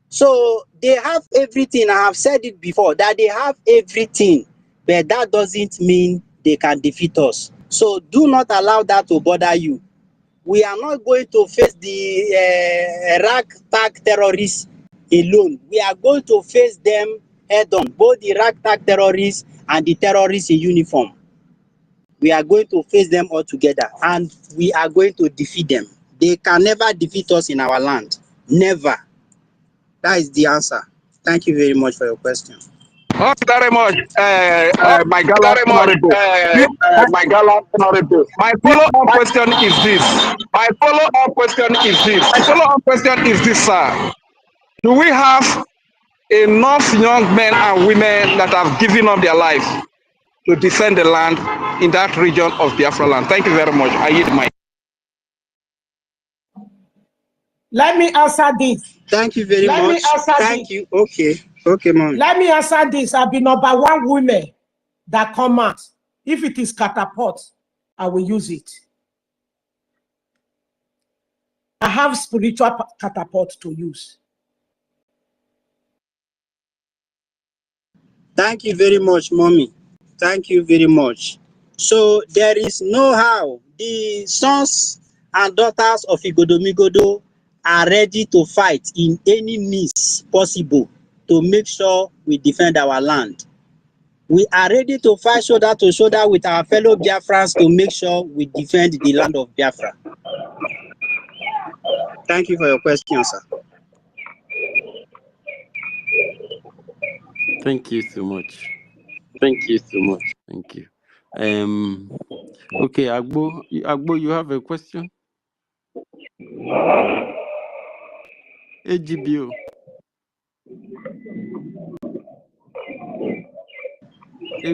So they have everything. I have said it before that they have everything, but that doesn't mean they can defeat us. So do not allow that to bother you. We are not going to face the Raktag terrorists alone. We are going to face them head on, both the Raktag terrorists and the terrorists in uniform. We are going to face them all together and we are going to defeat them. They can never defeat us in our land. Never. That is the answer. Thank you very much for your question. Thank you very much, my gallant honorable. My follow-up question is this. My follow-up question is this, sir. Do we have enough young men and women that have given up their lives to defend the land in that region of Biafra land? Thank you very much. I yield my. Let me answer this. Thank you very much. Thank you. Okay. Okay, mom. Let me answer this. I'll be #1 women that come out. If it is catapult, I will use it. I have spiritual catapult to use. Thank you very much, mommy. Thank you very much. So there is no how the sons and daughters of Igodomigodo are ready to fight in any means possible to make sure we defend our land. We are ready to fight shoulder to shoulder with our fellow Biafrans to make sure we defend the land of Biafra. Thank you for your question, sir. Thank you so much. Thank you so much. Thank you. Okay, Agbo, you have a question? AGBO.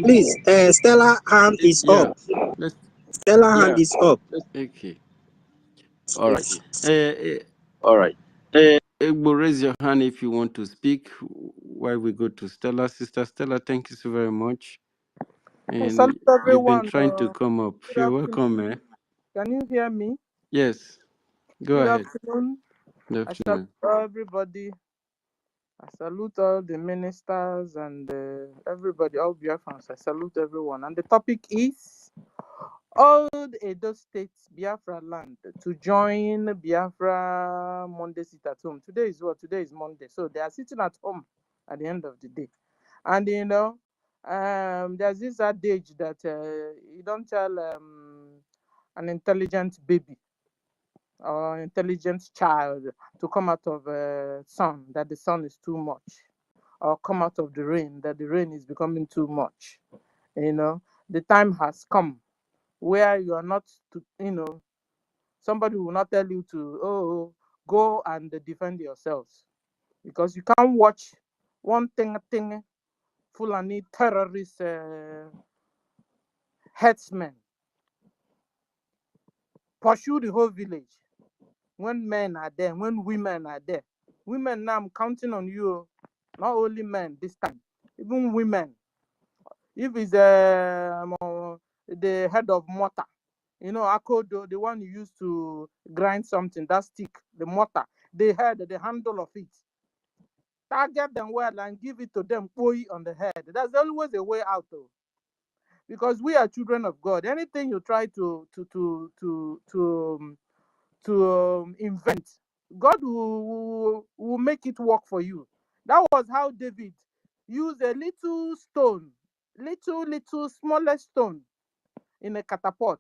Please, Stella hand is Yeah. up. Let's. Stella hand is up. Okay. All right. All right. Egbo, raise your hand if you want to speak while we go to Stella. Sister Stella, thank you so very much. I salute And you've been everyone. trying to come up. Good You're welcome, afternoon. man. Can you hear me? Yes. Go Good ahead. afternoon. Good I salute afternoon. everybody. I salute all the ministers and everybody, all Biafrans. I salute everyone. And the topic is Old Edo State Biafra land to join Biafra Monday sit at home. Today is what? Today is Monday. So they are sitting at home at the end of the day. And you know, there's this adage that you don't tell an intelligent baby or intelligent child to come out of sun, that the sun is too much, or come out of the rain, that the rain is becoming too much. You know, the time has come where you are not to, somebody will not tell you to, go and defend yourselves, because you can't watch one thing Fulani terrorist herdsmen pursue the whole village when men are there, when women are there. Women, now I'm counting on you, not only men this time, even women. If it's the head of mortar, Akodo, the one you use to grind something, that stick, the mortar, the head, the handle of it. Target them well and give it to them, boy, on the head. That's always a way out, though. Because we are children of God. Anything you try to invent, God will make it work for you. That was how David used a little stone, little smallest stone in a catapult,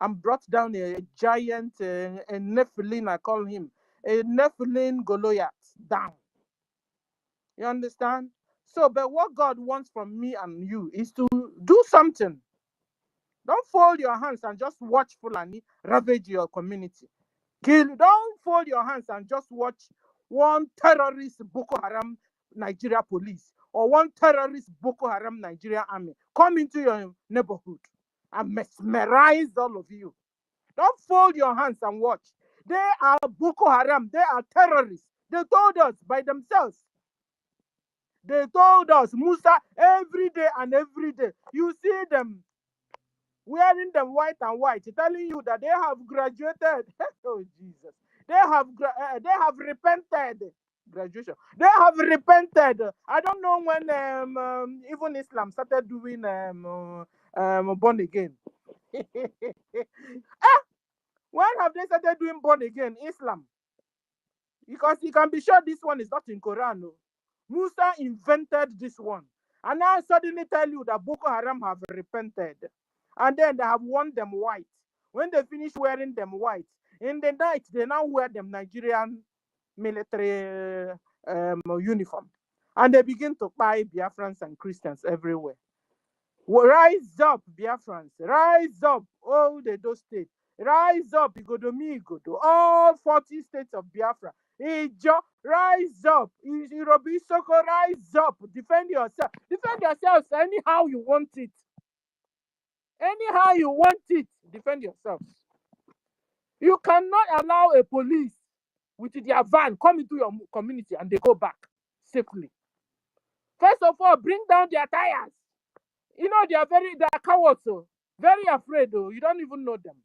and brought down a giant, a Nephilim, I call him, a Nephilim Goliath down. You understand? So, but what God wants from me and you is to do something. Don't fold your hands and just watch Fulani ravage your community. Don't fold your hands and just watch one terrorist Boko Haram Nigeria police or one terrorist Boko Haram Nigeria army come into your neighborhood and mesmerize all of you. Don't fold your hands and watch. They are Boko Haram. They are terrorists. They told us by themselves. They told us, Musa, every day and every day. You see them wearing them white and white, telling you that they have graduated. Oh, Jesus. They have repented. Graduation. They have repented. I don't know when even Islam started doing born again. When have they started doing born again? Islam. Because you can be sure this one is not in Quran. No. Musa invented this one. And now I suddenly tell you that Boko Haram have repented. And then they have worn them white. When they finish wearing them white, in the night, they now wear them Nigerian military uniform. And they begin to buy Biafrans and Christians everywhere. Rise up, Biafrans. Rise up, all the those states. Rise up, Igodo, all 40 states of Biafra. Ijo, rise up. Irobi Soko, rise up. Defend yourself. Defend yourselves anyhow you want it. Anyhow you want it. Defend yourselves. You cannot allow a police with their van come into your community and they go back safely. First of all, bring down their tires. You know, they are cowards, so very afraid, though. You don't even know them.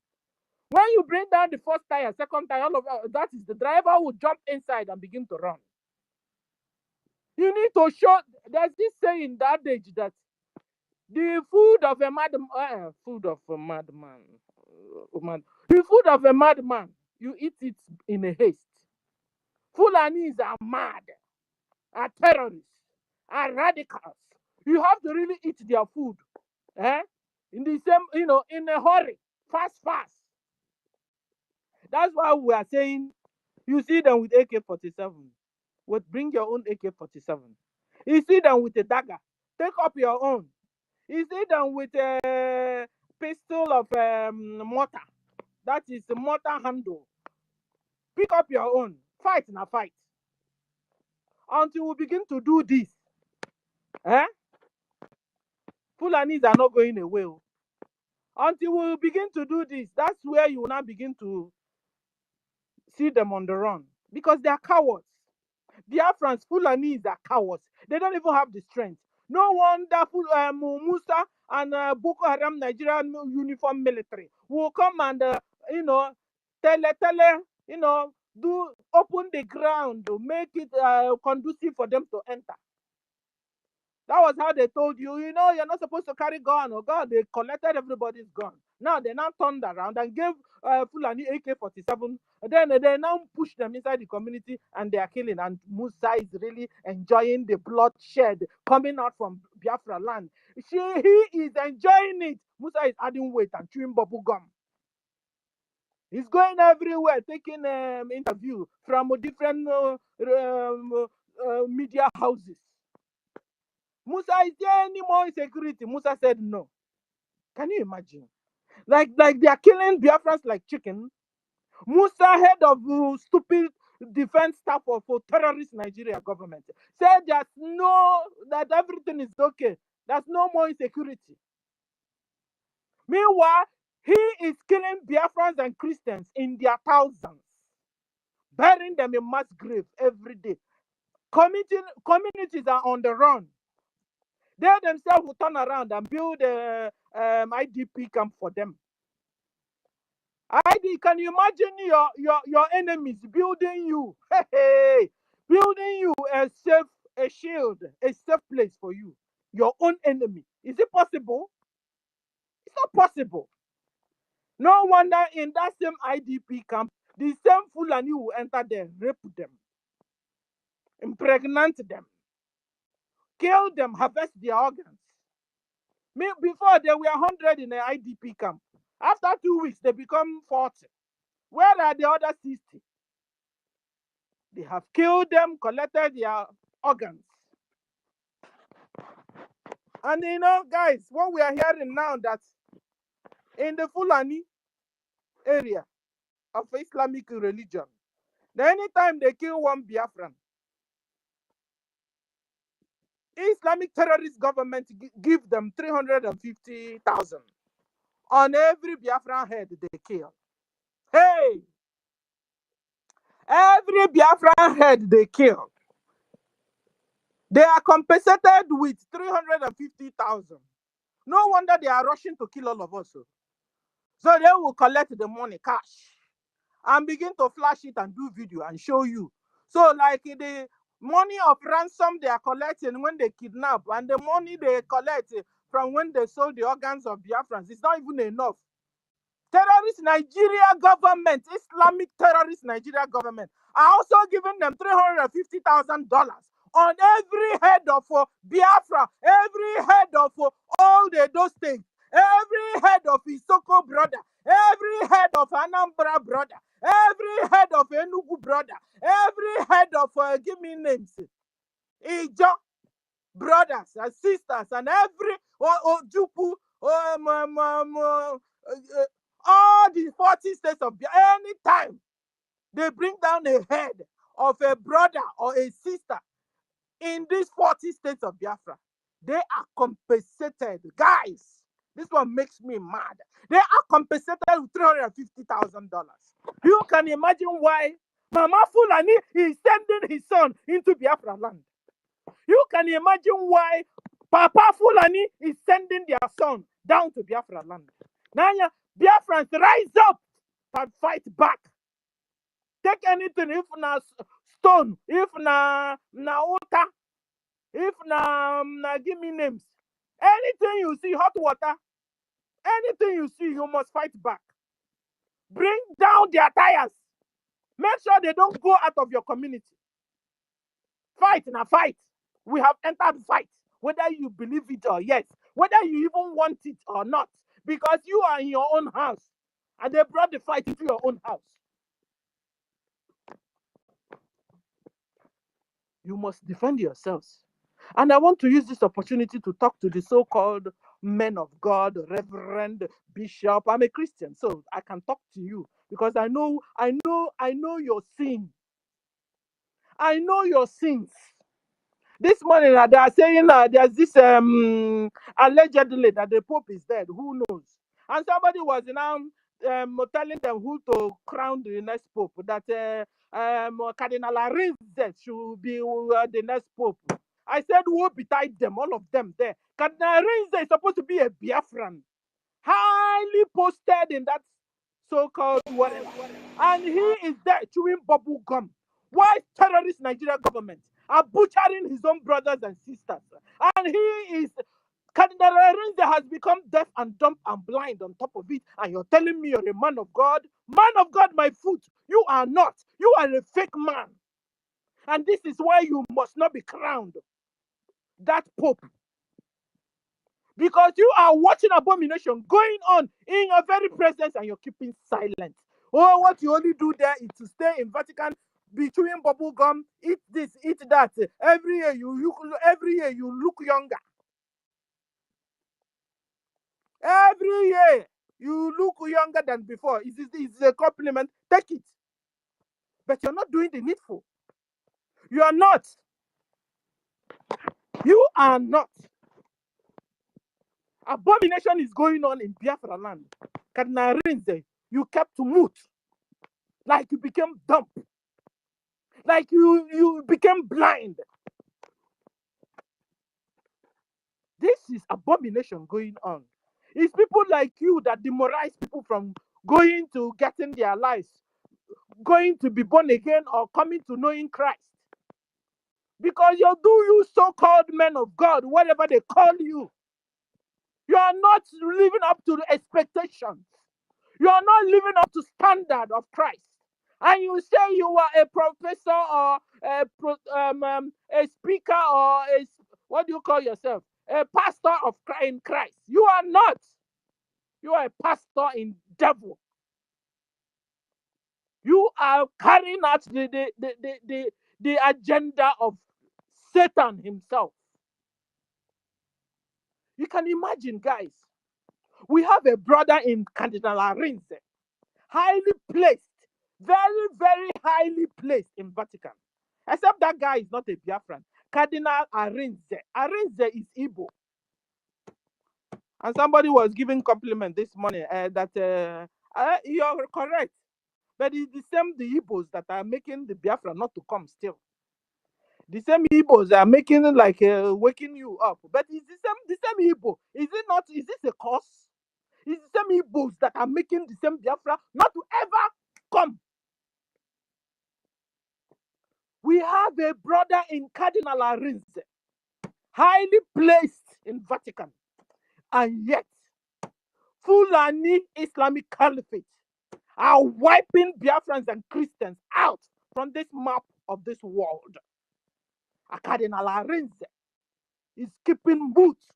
When you bring down the first tire, second tire, all of that is the driver will jump inside and begin to run. You need to show. There's this saying that age that the food of a madman, the food of a madman, you eat it in a haste. Fulanis are mad, are terrorists, are radicals. You have to really eat their food. In the same, in a hurry, fast. That's why we are saying, you see them with AK-47. Bring your own AK-47. You see them with a dagger. Take up your own. You see them with a pistol of mortar. That is the mortar handle. Pick up your own. Fight na fight. Until we begin to do this, Fulanis are not going away. Until we begin to do this, that's where you will now begin to see them on the run. Because they are cowards. Biafrans, Fulanis are cowards. They don't even have the strength. No wonder Musa and Boko Haram Nigerian uniform military will come and, do open the ground to make it conducive for them to enter. That was how they told you, you're not supposed to carry gun. Oh God, they collected everybody's gun. Now they now turned around and gave Fulani AK-47. Then they now push them inside the community and they are killing. And Musa is really enjoying the bloodshed coming out from Biafra land. He is enjoying it. Musa is adding weight and chewing bubble gum. He's going everywhere, taking interview from different media houses. Musa, is there any more insecurity? Musa said no. Can you imagine? Like they are killing Biafrans like chicken. Musa, head of stupid defense staff of terrorist Nigeria government, said that everything is okay. There's no more insecurity. Meanwhile, he is killing Biafrans and Christians in their thousands, burying them in mass graves every day. Communities are on the run. They themselves will turn around and build a IDP camp for them. Can you imagine your enemies building you, building you a shield, a safe place for you, your own enemy? Is it possible? It's not possible. No wonder in that same IDP camp, the same Fulani will enter there, rape them, impregnate them, kill them, harvest their organs. Before they were 100 in an IDP camp. After 2 weeks, they become 40. Where are the other 60? They have killed them, collected their organs. And guys, what we are hearing now, that in the Fulani area of Islamic religion, anytime they kill one Biafran, Islamic terrorist government give them 350,000 on every Biafran head they kill. Hey! Every Biafran head they kill, they are compensated with 350,000. No wonder they are rushing to kill all of us. So they will collect the money, cash, and begin to flash it and do video and show you. So like the money of ransom they are collecting when they kidnap, and the money they collect from when they sold the organs of Biafrans, it's not even enough. Terrorist Nigeria government, Islamic terrorist Nigeria government, are also giving them $350,000 on every head of Biafra, every head of all those things, every head of Isoko brother, every head of Anambra brother, every head of Enugu brother, every head of, give me names, Ijo brothers and sisters, and every Jupu, all the 40 states of Biafra. Anytime they bring down a head of a brother or a sister in these 40 states of Biafra, they are compensated. Guys, this one makes me mad. They are compensated with $350,000. You can imagine why Mama Fulani is sending his son into Biafra land. You can imagine why Papa Fulani is sending their son down to Biafra land. Now, Biafrans, rise up and fight back. Take anything, if na stone, if na water, if na give me names. Anything you see, hot water, anything you see, you must fight back. Bring down their tires. Make Make sure they don't go out of your community. Fight in a fight. We have entered fight, whether you believe it or yes, whether you even want it or not, because you are in your own house, and they brought the fight into your own house. You must defend yourselves. And I want to use this opportunity to talk to the so-called men of God, Reverend, Bishop. I'm a Christian, so I can talk to you because I know your sin. I know your sins. This morning they are saying there's this allegedly that the Pope is dead. Who knows? And somebody was now telling them who to crown the next Pope. That Cardinal Arinze should be the next Pope. I said, woe betide them, all of them there. Cardinal Arinze is supposed to be a Biafran, highly posted in that so-called whatever. And he is there chewing bubble gum. Why terrorist Nigerian government are butchering his own brothers and sisters? And he is, Cardinal Arinze has become deaf and dumb and blind on top of it. And you're telling me you're a man of God? Man of God, my foot. You are not. You are a fake man. And this is why you must not be crowned that Pope. Because you are watching abomination going on in your very presence and you're keeping silent. Oh, what you only do there is to stay in Vatican, be chewing bubble gum, eat this, eat that. Every year you look younger. Every year you look younger than before. It's a compliment. Take it. But you're not doing the needful. You are not. You are not. Abomination is going on in Biafra land. Cardinal Arinze, you kept mute. Like you became dumb. Like you became blind. This is abomination going on. It's people like you that demoralize people from going to getting their lives, going to be born again or coming to knowing Christ. Because you so-called men of God, whatever they call you, you are not living up to the expectations. You are not living up to standard of Christ. And you say you are a professor or a speaker or what do you call yourself? A pastor in Christ. You are not. You are a pastor in devil. You are carrying out the agenda of Satan himself. You can imagine, guys. We have a brother in Cardinal Arinze, highly placed, very, very highly placed in Vatican. Except that guy is not a Biafran. Cardinal Arinze. Arinze is Igbo. And somebody was giving compliment this morning that you're correct. But it's the same the Igbos that are making the Biafra not to come still. The same Igbos are making it like waking you up. But it's the same Igbo. Is it not? Is this a cause? It's the same Igbos that are making the same Biafra not to ever come. We have a brother in Cardinal Arinze, highly placed in Vatican, and yet Fulani Islamic Caliphate are wiping Biafrans and Christians out from this map of this world. A Cardinal Arinze is keeping boots.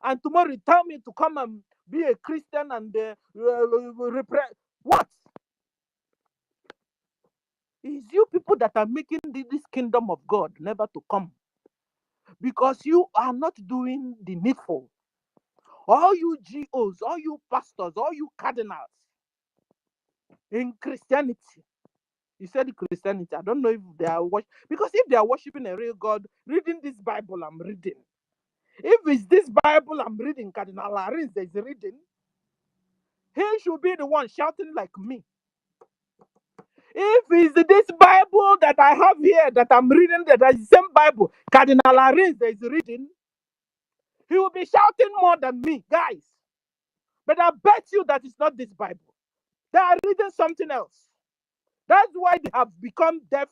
And tomorrow you tell me to come and be a Christian and what? It's you people that are making this kingdom of God never to come. Because you are not doing the needful. All you GOs, all you pastors, all you cardinals in Christianity. You said Christianity. I don't know if they are because if they are worshiping a real God, reading this Bible I'm reading. If it's this Bible I'm reading, Cardinal Arinze is reading, he should be the one shouting like me. If it's this Bible that I have here that I'm reading, that is the same Bible Cardinal Arinze is reading, he will be shouting more than me, guys. But I bet you that it's not this Bible. They are reading something else. That's why they have become deaf,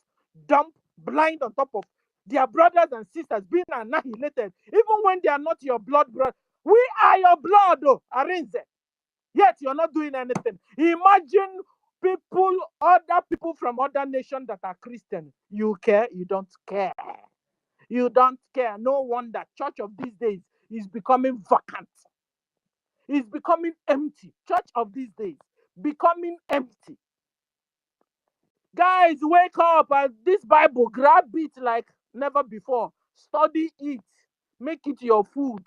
dumb, blind on top of their brothers and sisters being annihilated, even when they are not your blood brother. We are your blood, though, Arinze. Yet you're not doing anything. Imagine other people from other nations that are Christian. You care? You don't care. You don't care. No wonder church of these days is becoming vacant. It's becoming empty. Church of these days becoming empty. Guys, wake up and this Bible, grab it like never before. Study it. Make it your food.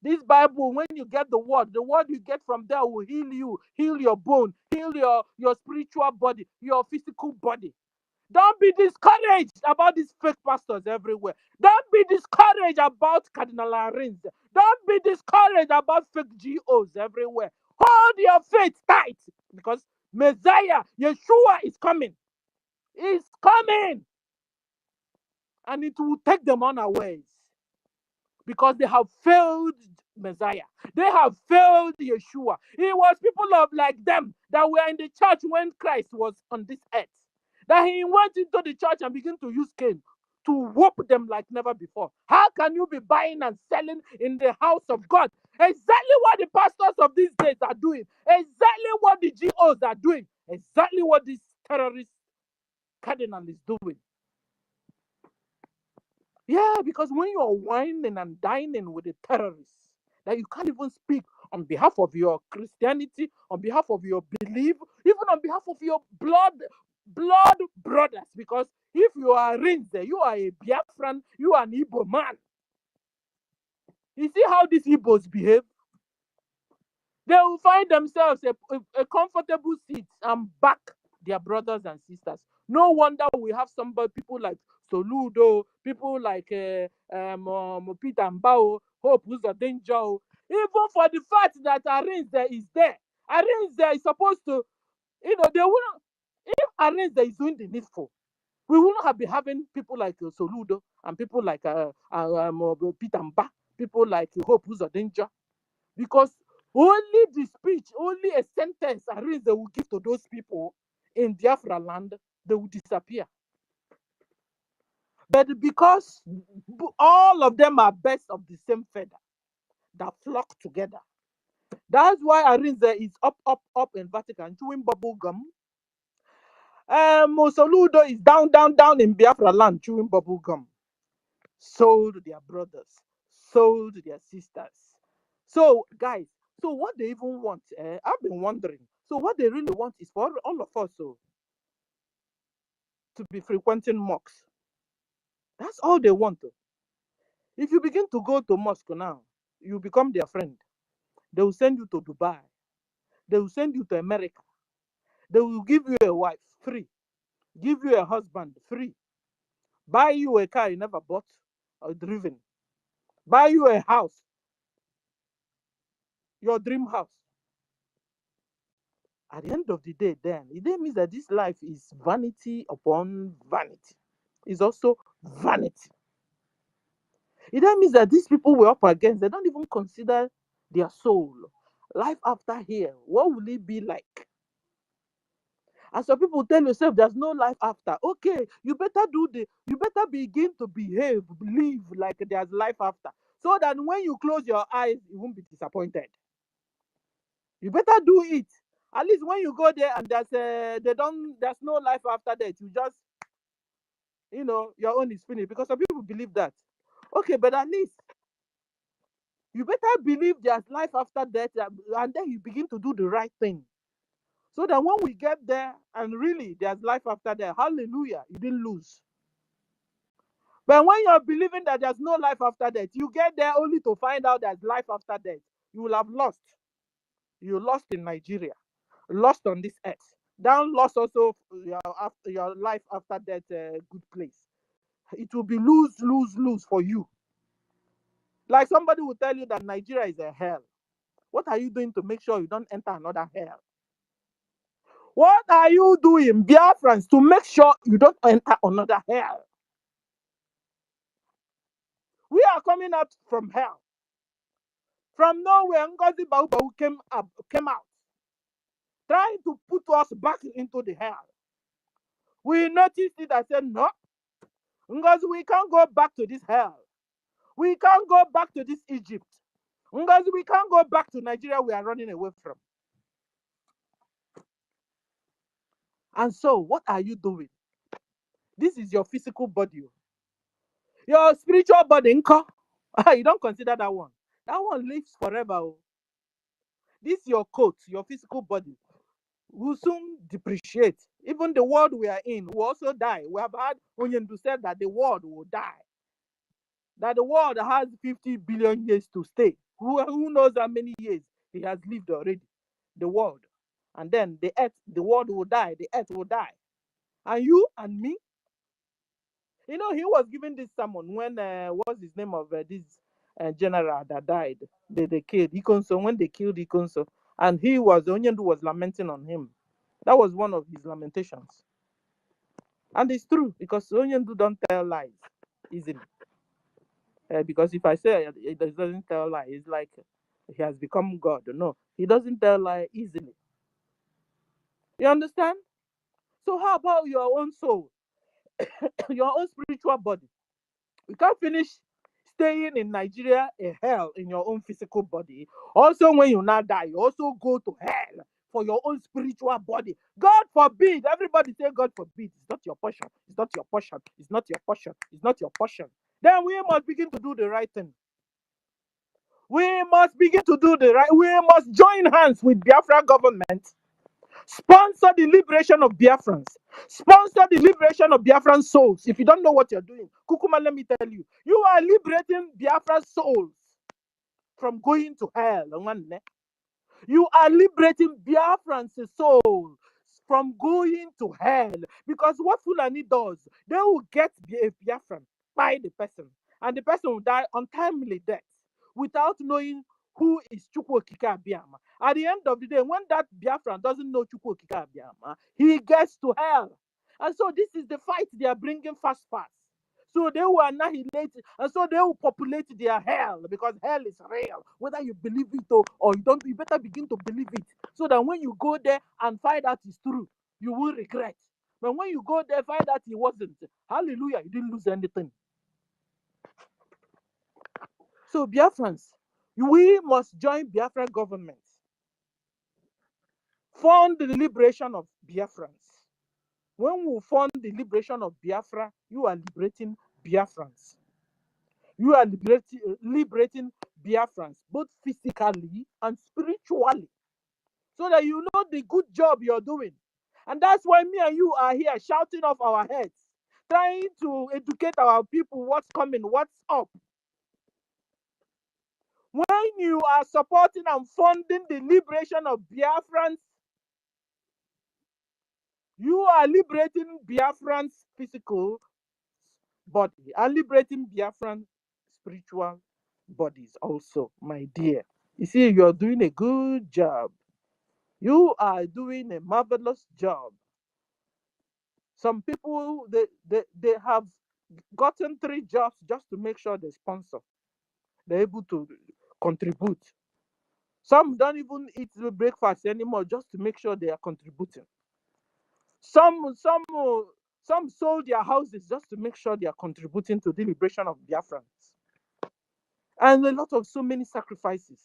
This Bible, when you get the word you get from there will heal you, heal your bone, heal your spiritual body, your physical body. Don't be discouraged about these fake pastors everywhere. Don't be discouraged about Cardinal Arins. Don't be discouraged about fake GOs everywhere. Hold your faith tight because Messiah, Yeshua is coming. He's coming. And it will take them unawares because they have failed Messiah. They have failed Yeshua. It was people of like them that were in the church when Christ was on this earth. That he went into the church and began to use cane to whoop them like never before. How can you be buying and selling in the house of God? Exactly what the pastors of these days are doing. Exactly what the GOs are doing. Exactly what this terrorist cardinal is doing. Yeah, because when you are whining and dining with the terrorists, that you can't even speak on behalf of your Christianity, on behalf of your belief, even on behalf of your blood brothers. Because if you are Rinze, you are a Biafran, you are an Igbo man. You see how these Igbos behave? They will find themselves a comfortable seat and back their brothers and sisters. No wonder we have people like Soludo, people like Peter Mbao, Hope Uzodinjo. Even for the fact that Arinze is there. Arinze is supposed to, they wouldn't, if Arinze is doing the needful, we wouldn't have been having people like Soludo and people like Peter Mba, people like Hope Uzodinjo. Because only the speech, only a sentence Arinze will give to those people in Biafra land, they will disappear. But because all of them are birds of the same feather that flock together, that's why Arinze is up in Vatican chewing bubble gum. Soludo is down in Biafra land chewing bubble gum. Sold their brothers, sold their sisters. So, guys, so what they even want, I've been wondering. So what they really want is for all of us to be frequenting mosques. That's all they want. If you begin to go to mosque now, you become their friend. They will send you to Dubai. They will send you to America. They will give you a wife free. Give you a husband free. Buy you a car you never bought or driven. Buy you a house. Your dream house. At the end of the day, then, it means that this life is vanity upon vanity. It's also vanity. It means that these people we're up against, they don't even consider their soul. Life after here, what will it be like? And some people tell yourself there's no life after. Okay, you better begin to believe like there's life after. So that when you close your eyes, you won't be disappointed. You better do it. At least when you go there and there's no life after that, you just, your own is finished. Because some people believe that. Okay, but at least you better believe there's life after death, and then you begin to do the right thing. So that when we get there and really there's life after death, hallelujah, you didn't lose. But when you're believing that there's no life after death, you get there only to find out there's life after death. You will have lost. You lost in Nigeria, lost on this earth. Down lost also your life after death good place. It will be lose for you. Like somebody will tell you that Nigeria is a hell. What are you doing to make sure you don't enter another hell? What are you doing, Biafrans, to make sure you don't enter another hell? We are coming out from hell. From nowhere, NGOZI Bau came out, trying to put us back into the hell. We noticed it and said, no, NGOZI, we can't go back to this hell. We can't go back to this Egypt. NGOZI, we can't go back to Nigeria we are running away from. And so, what are you doing? This is your physical body. Your spiritual body, nko? You don't consider that one. That one lives forever. This your coat, your physical body, will soon depreciate. Even the world we are in will also die. We have had Onyendu said that the world will die. That the world has 50 billion years to stay. Who knows how many years he has lived already? The world. And then the earth, the world will die, the earth will die. And you and me, he was giving this sermon when what's his name of this general that died? They killed Ikonso, when they killed Ikonso, and Onyendu was lamenting on him. That was one of his lamentations. And it's true, because Onyendu don't tell lies easily. Because if I say he doesn't tell lies, it's like he has become God. No, he doesn't tell lies easily. You understand? So how about your own soul, your own spiritual body? You can't finish staying in Nigeria a hell in your own physical body. Also, when you now die, you also go to hell for your own spiritual body. God forbid. Everybody say God forbid. It's not your portion. It's not your portion. It's not your portion. It's not your portion. Then we must begin to do the right thing. We must begin to do the right. We must join hands with Biafra government. Sponsor the liberation of Biafrans. Sponsor the liberation of Biafran souls. If you don't know what you're doing, Kukuma, let me tell you. You are liberating Biafran souls from going to hell. You are liberating Biafran's soul from going to hell. Because what Fulani does, they will get a Biafran by the person. And the person will die untimely death without knowing who is Chukwu Okike Abiyama. At the end of the day, when that Biafran doesn't know Chukwu Okike Abiyama, he gets to hell. And so this is the fight they are bringing fast. So they will annihilate, and so they will populate their hell, because hell is real. Whether you believe it or you don't, you better begin to believe it. So that when you go there and find out it's true, you will regret. But when you go there, find out it wasn't. Hallelujah, you didn't lose anything. So Biafrans, we must join Biafra government. Fund the liberation of Biafrans. When we fund the liberation of Biafra, you are liberating Biafrans. You are liberating Biafrans, both physically and spiritually, so that you know the good job you're doing. And that's why me and you are here shouting off our heads, trying to educate our people what's coming, what's up. When you are supporting and funding the liberation of Biafrans, you are liberating Biafrans' physical body and liberating Biafran spiritual bodies also, my dear. You see, you're doing a good job. You are doing a marvelous job. Some people, they have gotten 3 jobs just to make sure they sponsor. They're able to contribute. Some don't even eat the breakfast anymore just to make sure they are contributing. Some sold their houses just to make sure they are contributing to the liberation of Biafrans. And a lot of so many sacrifices.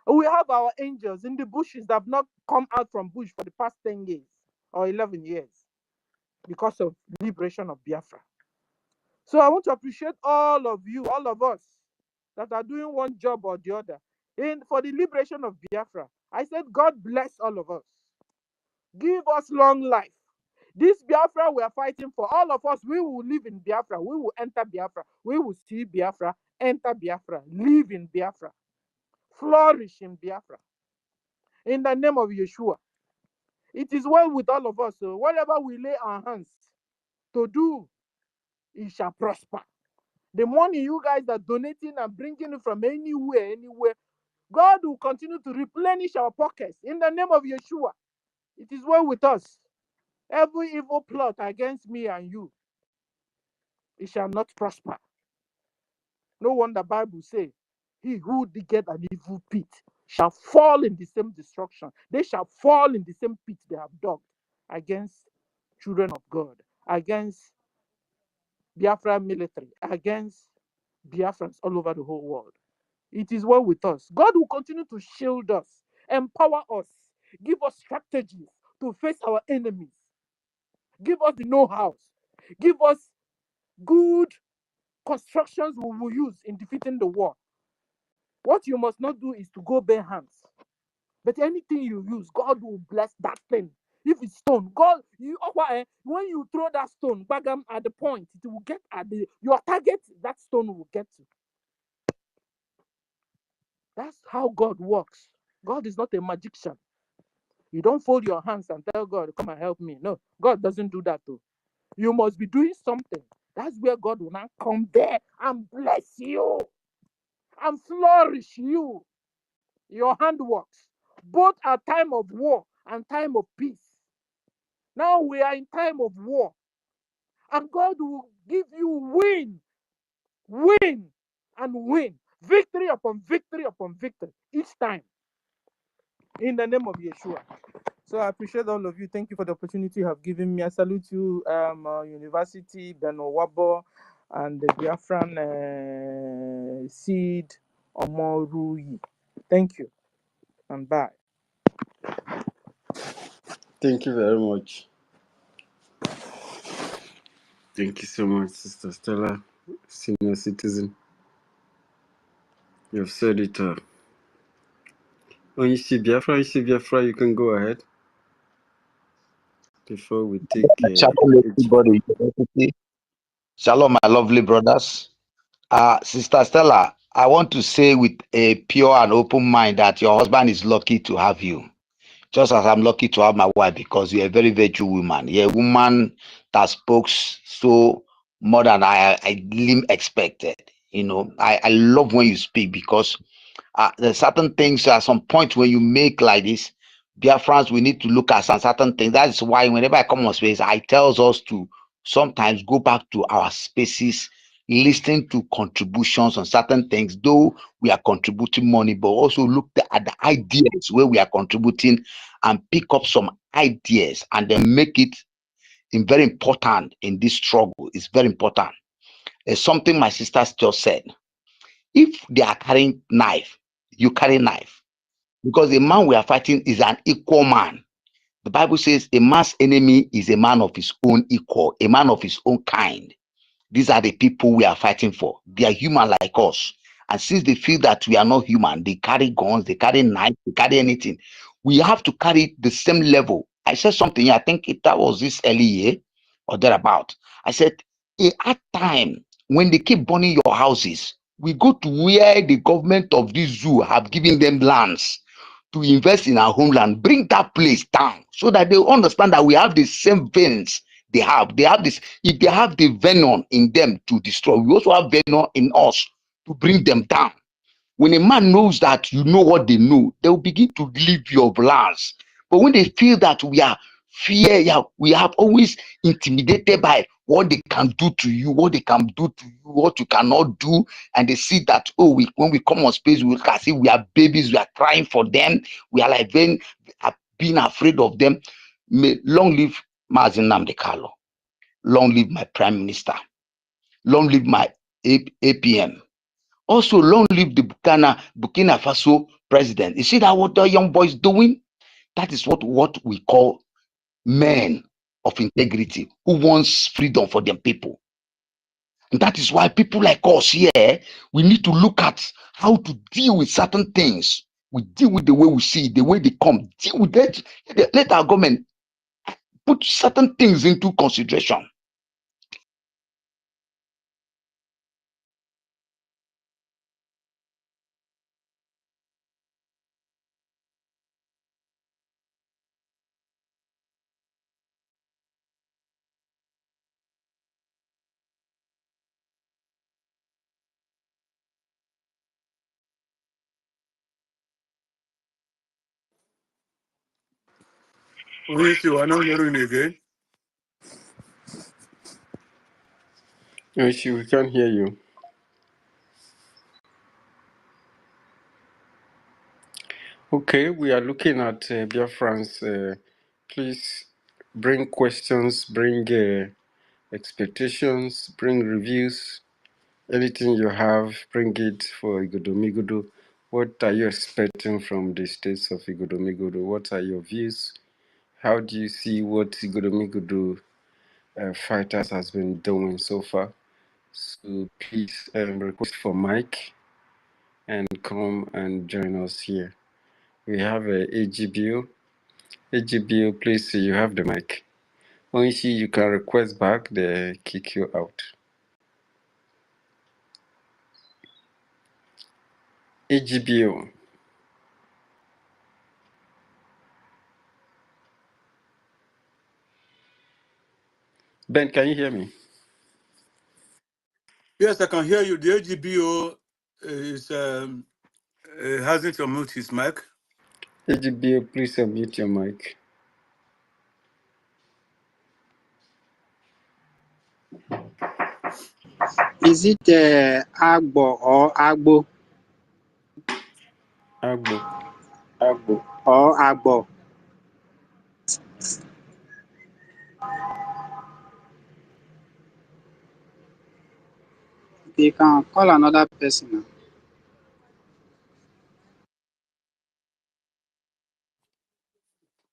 We have our angels in the bushes that have not come out from bush for the past 10 years or 11 years because of liberation of Biafra. So I want to appreciate all of you, all of us that are doing one job or the other for the liberation of Biafra. I said, God bless all of us. Give us long life. This Biafra we are fighting for, all of us, we will live in Biafra. We will enter Biafra. We will see Biafra, enter Biafra, live in Biafra, flourish in Biafra. In the name of Yeshua. It is well with all of us. So whatever we lay our hands to do, it shall prosper. The money you guys are donating and bringing it from anywhere, God will continue to replenish our pockets. In the name of Yeshua. It is well with us. Every evil plot against me and you, it shall not prosper. No wonder the Bible says, he who diggeth an evil pit shall fall in the same destruction. They shall fall in the same pit they have dug against children of God, against Biafra military, against Biafrans all over the whole world. It is well with us. God will continue to shield us, empower us, give us strategies to face our enemies. Give us the know-how. Give us good constructions we will use in defeating the war. What you must not do is to go bare hands. But anything you use, God will bless that thing. If it's stone, God, when you throw that stone, bagam at the point, it will get at your target, that stone will get to. That's how God works. God is not a magician. You don't fold your hands and tell God, come and help me. No, God doesn't do that too. You must be doing something. That's where God will now come there and bless you and flourish you. Your hand works, both at time of war and time of peace. Now we are in time of war, and God will give you win, and win, victory upon victory upon victory each time, in the name of Yeshua. So I appreciate all of you. Thank you for the opportunity you have given me. I salute you, University, Beno Wabo, and the Biafran Seed Omorui. Thank you, and bye. Thank you very much. Thank you so much, Sister Stella, senior citizen. You've said it all. When you see Biafra, you can go ahead. Before we take Shalom, everybody. Shalom, my lovely brothers. Sister Stella, I want to say with a pure and open mind that your husband is lucky to have you. Just as I'm lucky to have my wife, because you're a very virtuous woman. You're a woman that spoke so more than I really expected. You know, I love when you speak, because there's certain things at some point when you make like this, Biafrans, we need to look at some certain things. That is why whenever I come on space, I tells us to sometimes go back to our spaces, listen to contributions on certain things, though we are contributing money, but also look at the ideas where we are contributing and pick up some ideas and then make it very important in this struggle. It's very important. It's something my sisters just said. If they are carrying knife, you carry knife, because the man we are fighting is an equal man. The Bible says a man's enemy is a man of his own equal, a man of his own kind. These are the people we are fighting for. They are human like us. And since they feel that we are not human, they carry guns, they carry knives, they carry anything. We have to carry the same level. I said something, I think that was this early year or thereabout. I said, at time when they keep burning your houses, we go to where the government of this zoo have given them lands to invest in our homeland, bring that place down so that they understand that we have the same veins they have. They have this, if they have the venom in them to destroy, we also have venom in us to bring them down. When a man knows that you know what they know, they will begin to leave your lands. But when they feel that we are we have always intimidated by what they can do to you, what they can do to you, what you cannot do, and they see that, oh, when we come on space, we can see we are babies, we are crying for them, we are like being afraid of them. May long live Mazi Nnamdi Kanu, long live my prime minister, long live my APM. Also, long live the Burkina Faso president. You see that what the young boys doing? That is what we call men of integrity who wants freedom for them people. And that is why people like us here, we need to look at how to deal with certain things. We deal with the way we see, the way they come. Deal with that. Let our government put certain things into consideration. We see, I know hearing again. Oishi, we can't hear you. Okay, we are looking at Biafrans. Please bring questions, bring expectations, bring reviews. Anything you have, bring it for Igodomigodo. What are you expecting from the states of Igodomigodo? What are your views? How do you see what Igodomigodo fighters has been doing so far. So please request for Mike and come and join us here. We have a AGBO. AGBO, please, you have the mic. Only you can request back, they kick you out. AGBO. Ben, can you hear me? Yes, I can hear you. The AGBO is hasn't unmuted his mic. AGBO, please unmute your mic. Is it Agbo or Agbo? Agbo. Agbo. Or Agbo? You can call another person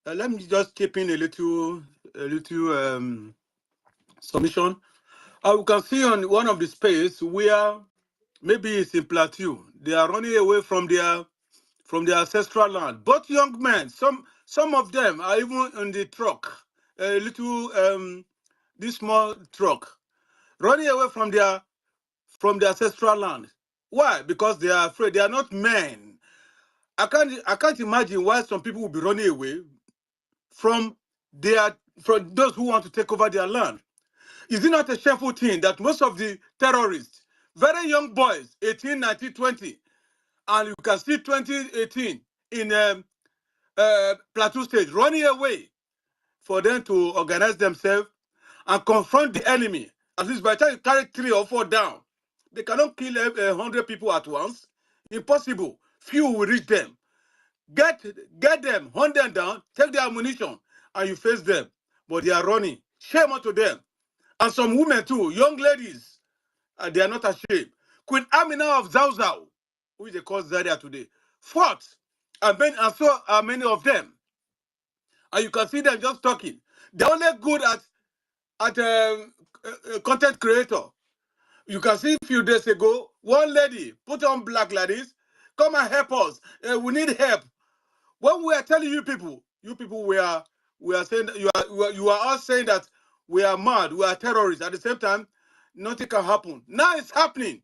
now. Let me just chip in a little submission. We can see on one of the space where maybe it's in Plateau. They are running away from their ancestral land. Both young men, some of them are even in the truck, a little this small truck, running away from their ancestral land. Why? Because they are afraid. They are not men. I can't imagine why some people will be running away from those who want to take over their land. Is it not a shameful thing that most of the terrorists, very young boys, 18, 19, 20, and you can see 2018 in Plateau State, running away for them to organize themselves and confront the enemy. At least by the time you carry 3 or 4 down, they cannot kill 100 people at once. Impossible. Few will reach them. Get them, hunt them down, take their ammunition, and you face them. But they are running. Shame unto them. And some women too, young ladies, they are not ashamed. Queen Amina of Zauzau, which they call Zaria today, fought, and so are many of them. And you can see them just talking. They're only good at content creator. You can see a few days ago, one lady put on black ladies, come and help us. We need help. When we are telling you people we are saying you are all saying that we are mad, we are terrorists. At the same time, nothing can happen. Now it's happening.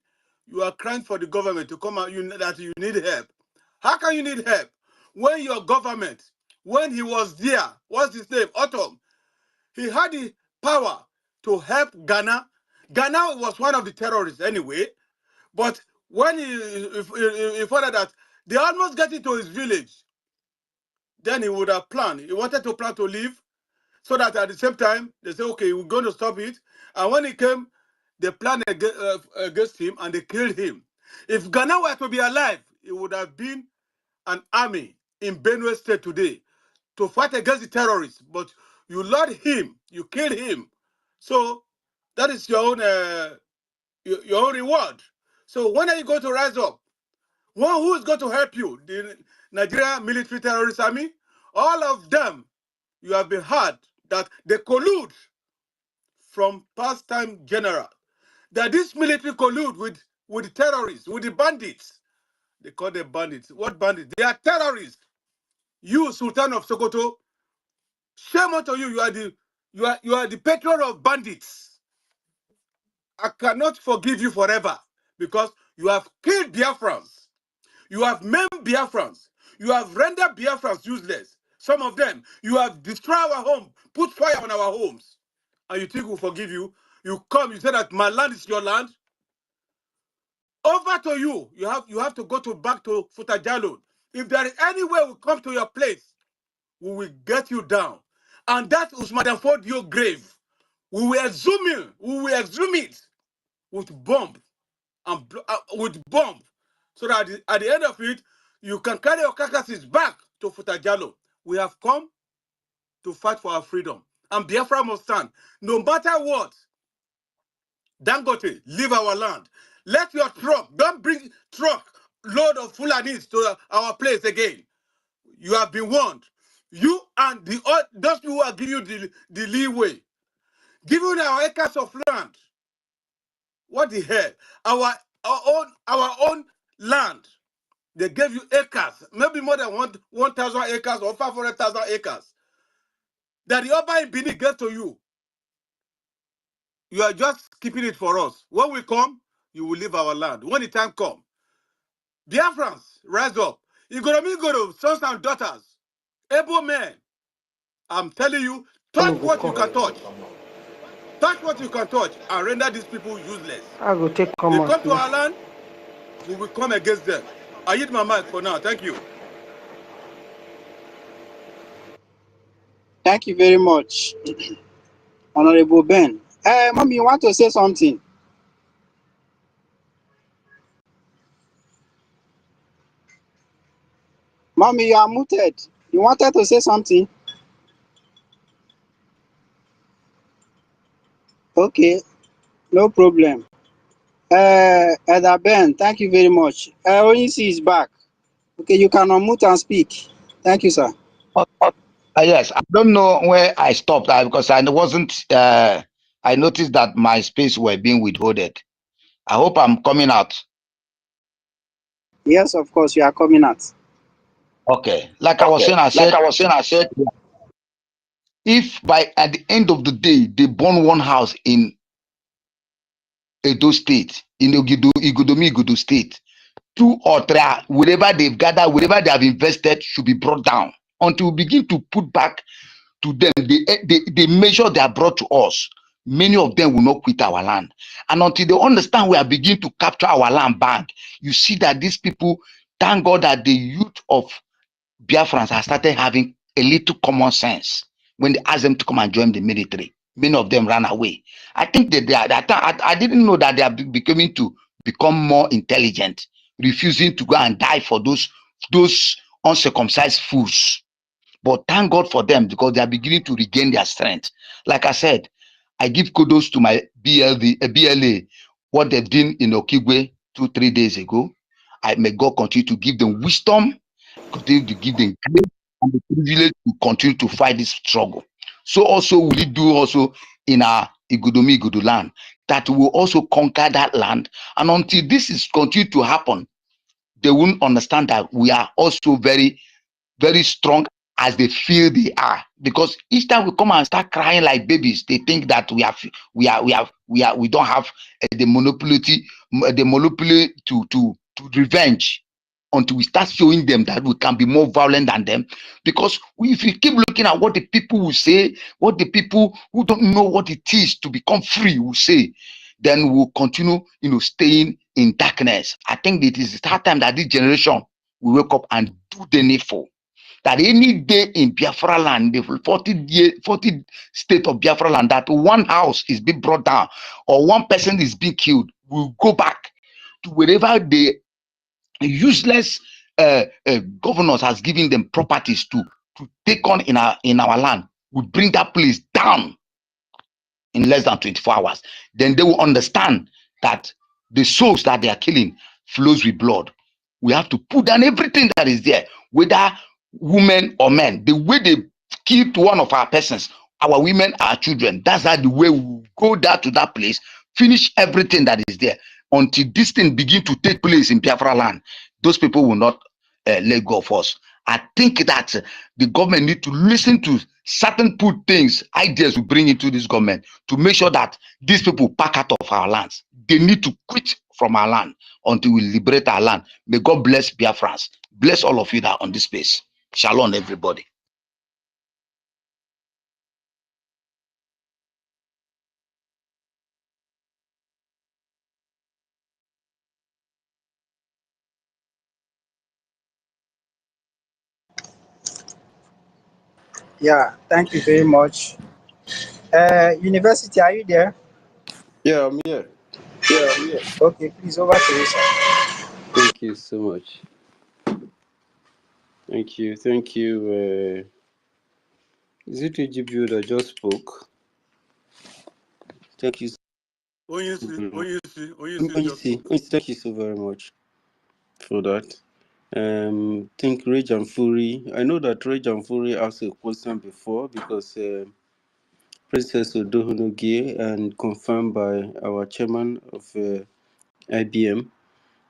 You are crying for the government to come out that you need help. How can you need help when your government, when he was there, what's his name, Autumn, he had the power to help Ghana. Ghana was one of the terrorists anyway, but when he found out that they almost get into his village, then he would have planned. He wanted to plan to leave so that at the same time, they say, okay, we're going to stop it. And when he came, they planned against him and they killed him. If Ghana were to be alive, it would have been an army in Benue State today to fight against the terrorists. But you lured him, you killed him. So that is your own reward. So when are you going to rise up? One who is going to help you? The Nigeria Military Terrorist Army? All of them, you have been heard that they collude from past time general. That this military collude with the terrorists, with the bandits. They call them bandits. What bandits? They are terrorists. You, Sultan of Sokoto, shame unto you. You are the patron of bandits. I cannot forgive you forever because you have killed Biafrans. You have maimed Biafrans. You have rendered Biafrans useless. Some of them, you have destroyed our home, put fire on our homes. And you think we'll forgive you? You come, you say that my land is your land. Over to you. You have to go back to Futajalo. If there is any way we come to your place, we will get you down. And that is Madam Ford, your grave. We will exhume it with bomb so that at the end of it, you can carry your carcasses back to Futajalo. We have come to fight for our freedom. And Biafra must stand. No matter what, Dangote, leave our land. Let your truck, don't bring truck load of Fulanis to our place again. You have been warned. You and those people who are giving you the leeway, giving our acres of land. What the hell? Our own land. They gave you acres, maybe more than 1,000 acres or 500,000 acres. That the Oba in Benin gets to you. You are just keeping it for us. When we come, you will leave our land. When the time comes, Biafrans, rise up. Igoromi, sons and daughters, able men. I'm telling you, touch what you can touch. Touch what you can touch and render these people useless. I go take They command. come to our land, we will come against them. I hit my mic for now. Thank you. Thank you very much, Honorable Ben. Mommy, you want to say something? Mommy, you are muted. You wanted to say something? Okay, no problem. Elder Ben, thank you very much. Oyinsi is back. Okay, you can unmute and speak. Thank you, sir. Yes, I don't know where I stopped because I wasn't. I noticed that my space were being withholded. I hope I'm coming out. Yes, of course, you are coming out. Okay, like I was saying, I said, if by at the end of the day they burn one house in Edo State, in Igodo State, 2 or 3, wherever they've gathered, wherever they have invested, should be brought down until we begin to put back to them the measure they have brought to us. Many of them will not quit our land, and until they understand we are beginning to capture our land back, you see that these people, thank God that the youth of Biafrans have started having a little common sense when they ask them to come and join the military. Many of them ran away. I think that I didn't know that they are becoming to become more intelligent, refusing to go and die for those uncircumcised fools. But thank God for them because they are beginning to regain their strength. Like I said, I give kudos to my BLA, what they've done in Okigwe 2-3 days ago. May God continue to give them wisdom, continue to give them grace and the privilege to continue to fight this struggle. So also will it do also in our Igodo land, that we will also conquer that land. And until this is continue to happen, they won't understand that we are also very, very strong as they feel they are. Because each time we come and start crying like babies, they think that we don't have the monopoly to revenge, until we start showing them that we can be more violent than them. Because if you keep looking at what the people will say, what the people who don't know what it is to become free will say, then we'll continue, staying in darkness. I think it is that time that this generation will wake up and do the needful. That any day in Biafra land, the 40 state of Biafra land, that one house is being brought down or one person is being killed, will go back to wherever the useless governors has given them properties to take on in our land. We bring that place down in less than 24 hours. Then they will understand that the souls that they are killing flows with blood. We have to put down everything that is there, whether women or men. The way they killed one of our persons, our women, our children, that's how the way we go down to that place, finish everything that is there. Until this thing begin to take place in Biafra land, those people will not let go of us. I think that the government need to listen to certain things, ideas we bring into this government to make sure that these people pack out of our lands. They need to quit from our land until we liberate our land. May God bless Biafrans. Bless all of you that are on this space. Shalom, everybody. Yeah, thank you very much. University, are you there? Yeah, I'm here. Okay, please, over to you, sir. Thank you so much. Thank you. Is it EGBIO that just spoke? Thank you. Thank you so very much for that. Think Rage and Fury. I know that Rage and Fury asked a question before because Princess Odohonogie, and confirmed by our chairman of IBM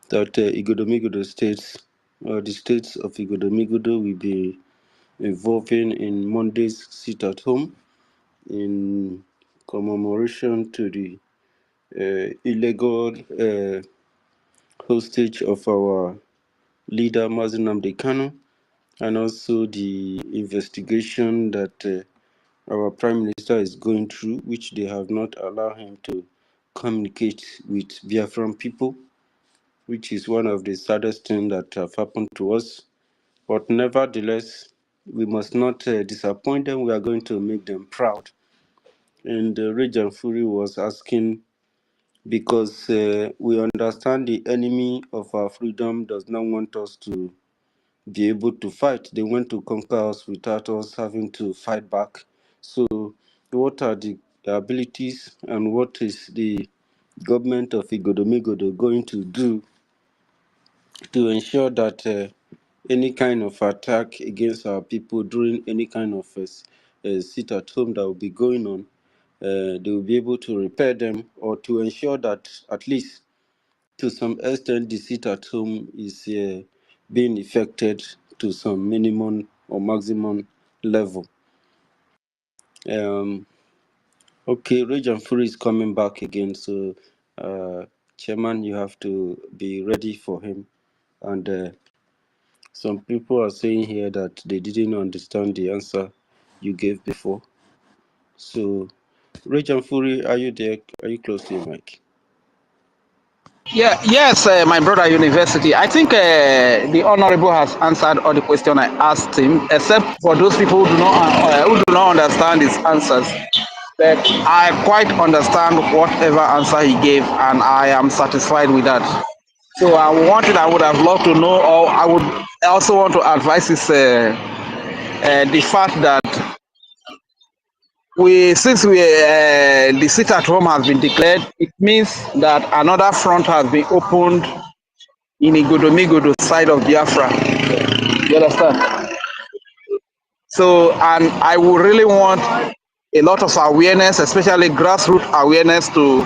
that Igodomigodo states, the states of Igodomigodo will be involving in Monday's sit at home in commemoration to the illegal hostage of our leader Mazi Nnamdi Kanu, and also the investigation that our Prime Minister is going through, which they have not allowed him to communicate with Biafran people, which is one of the saddest things that have happened to us. But nevertheless, we must not disappoint them. We are going to make them proud. And Rage and Fury was asking, because we understand the enemy of our freedom does not want us to be able to fight. They want to conquer us without us having to fight back. So what are the abilities and what is the government of Igodomigodo going to do to ensure that any kind of attack against our people during any kind of sit at home that will be going on, they will be able to repair them, or to ensure that at least to some extent the sit at home is being effected to some minimum or maximum level. Okay, Rage and Fury is coming back again, so Chairman, you have to be ready for him. And some people are saying here that they didn't understand the answer you gave before. So, Rage and Fury, are you there? Are you close to your mic? Yeah, yes, my brother University. I think the honorable has answered all the questions I asked him, except for those people who do not understand his answers. But I quite understand whatever answer he gave, and I am satisfied with that. So one thing I would have loved to know, or I would also want to advise, is the fact that since the sit at home has been declared, it means that another front has been opened in Igodomigodo side of Biafra. You understand? So, and I would really want a lot of awareness, especially grassroots awareness, to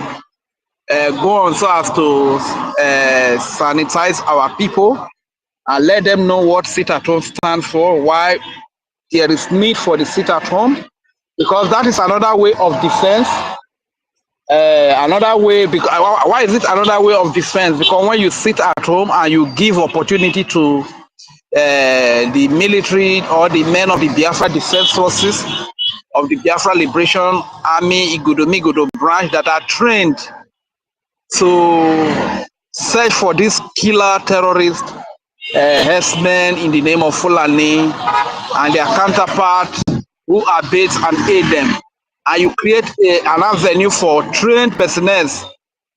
go on so as to sanitize our people and let them know what sit at home stands for, why there is need for the sit at home, because that is another way of defense. Another way, because why is it another way of defense? Because when you sit at home and you give opportunity to the military or the men of the Biafra Defense Forces of the Biafra Liberation Army Igodomigodo branch that are trained to search for these killer terrorist herdsmen in the name of Fulani and their counterparts who abet and aid them, and you create an avenue for trained personnel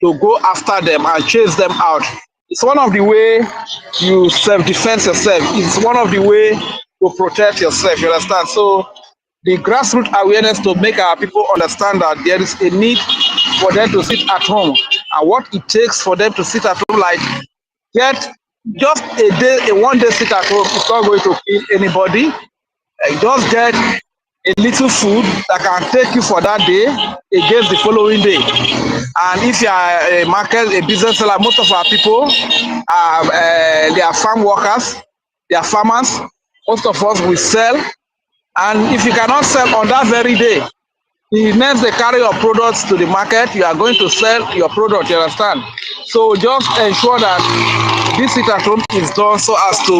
to go after them and chase them out. It's one of the way you self-defense yourself. It's one of the way to protect yourself, you understand? So the grassroots awareness to make our people understand that there is a need for them to sit at home, and what it takes for them to sit at home, like get just a 1 day sit at home is not going to kill anybody. Just get a little food that can take you for that day against the following day. And if you are a market, a business seller, most of our people are they are farm workers, they are farmers. Most of us will sell, and if you cannot sell on that very day, the next they carry your products to the market, you are going to sell your product, you understand? So just ensure that this sit at home is done so as to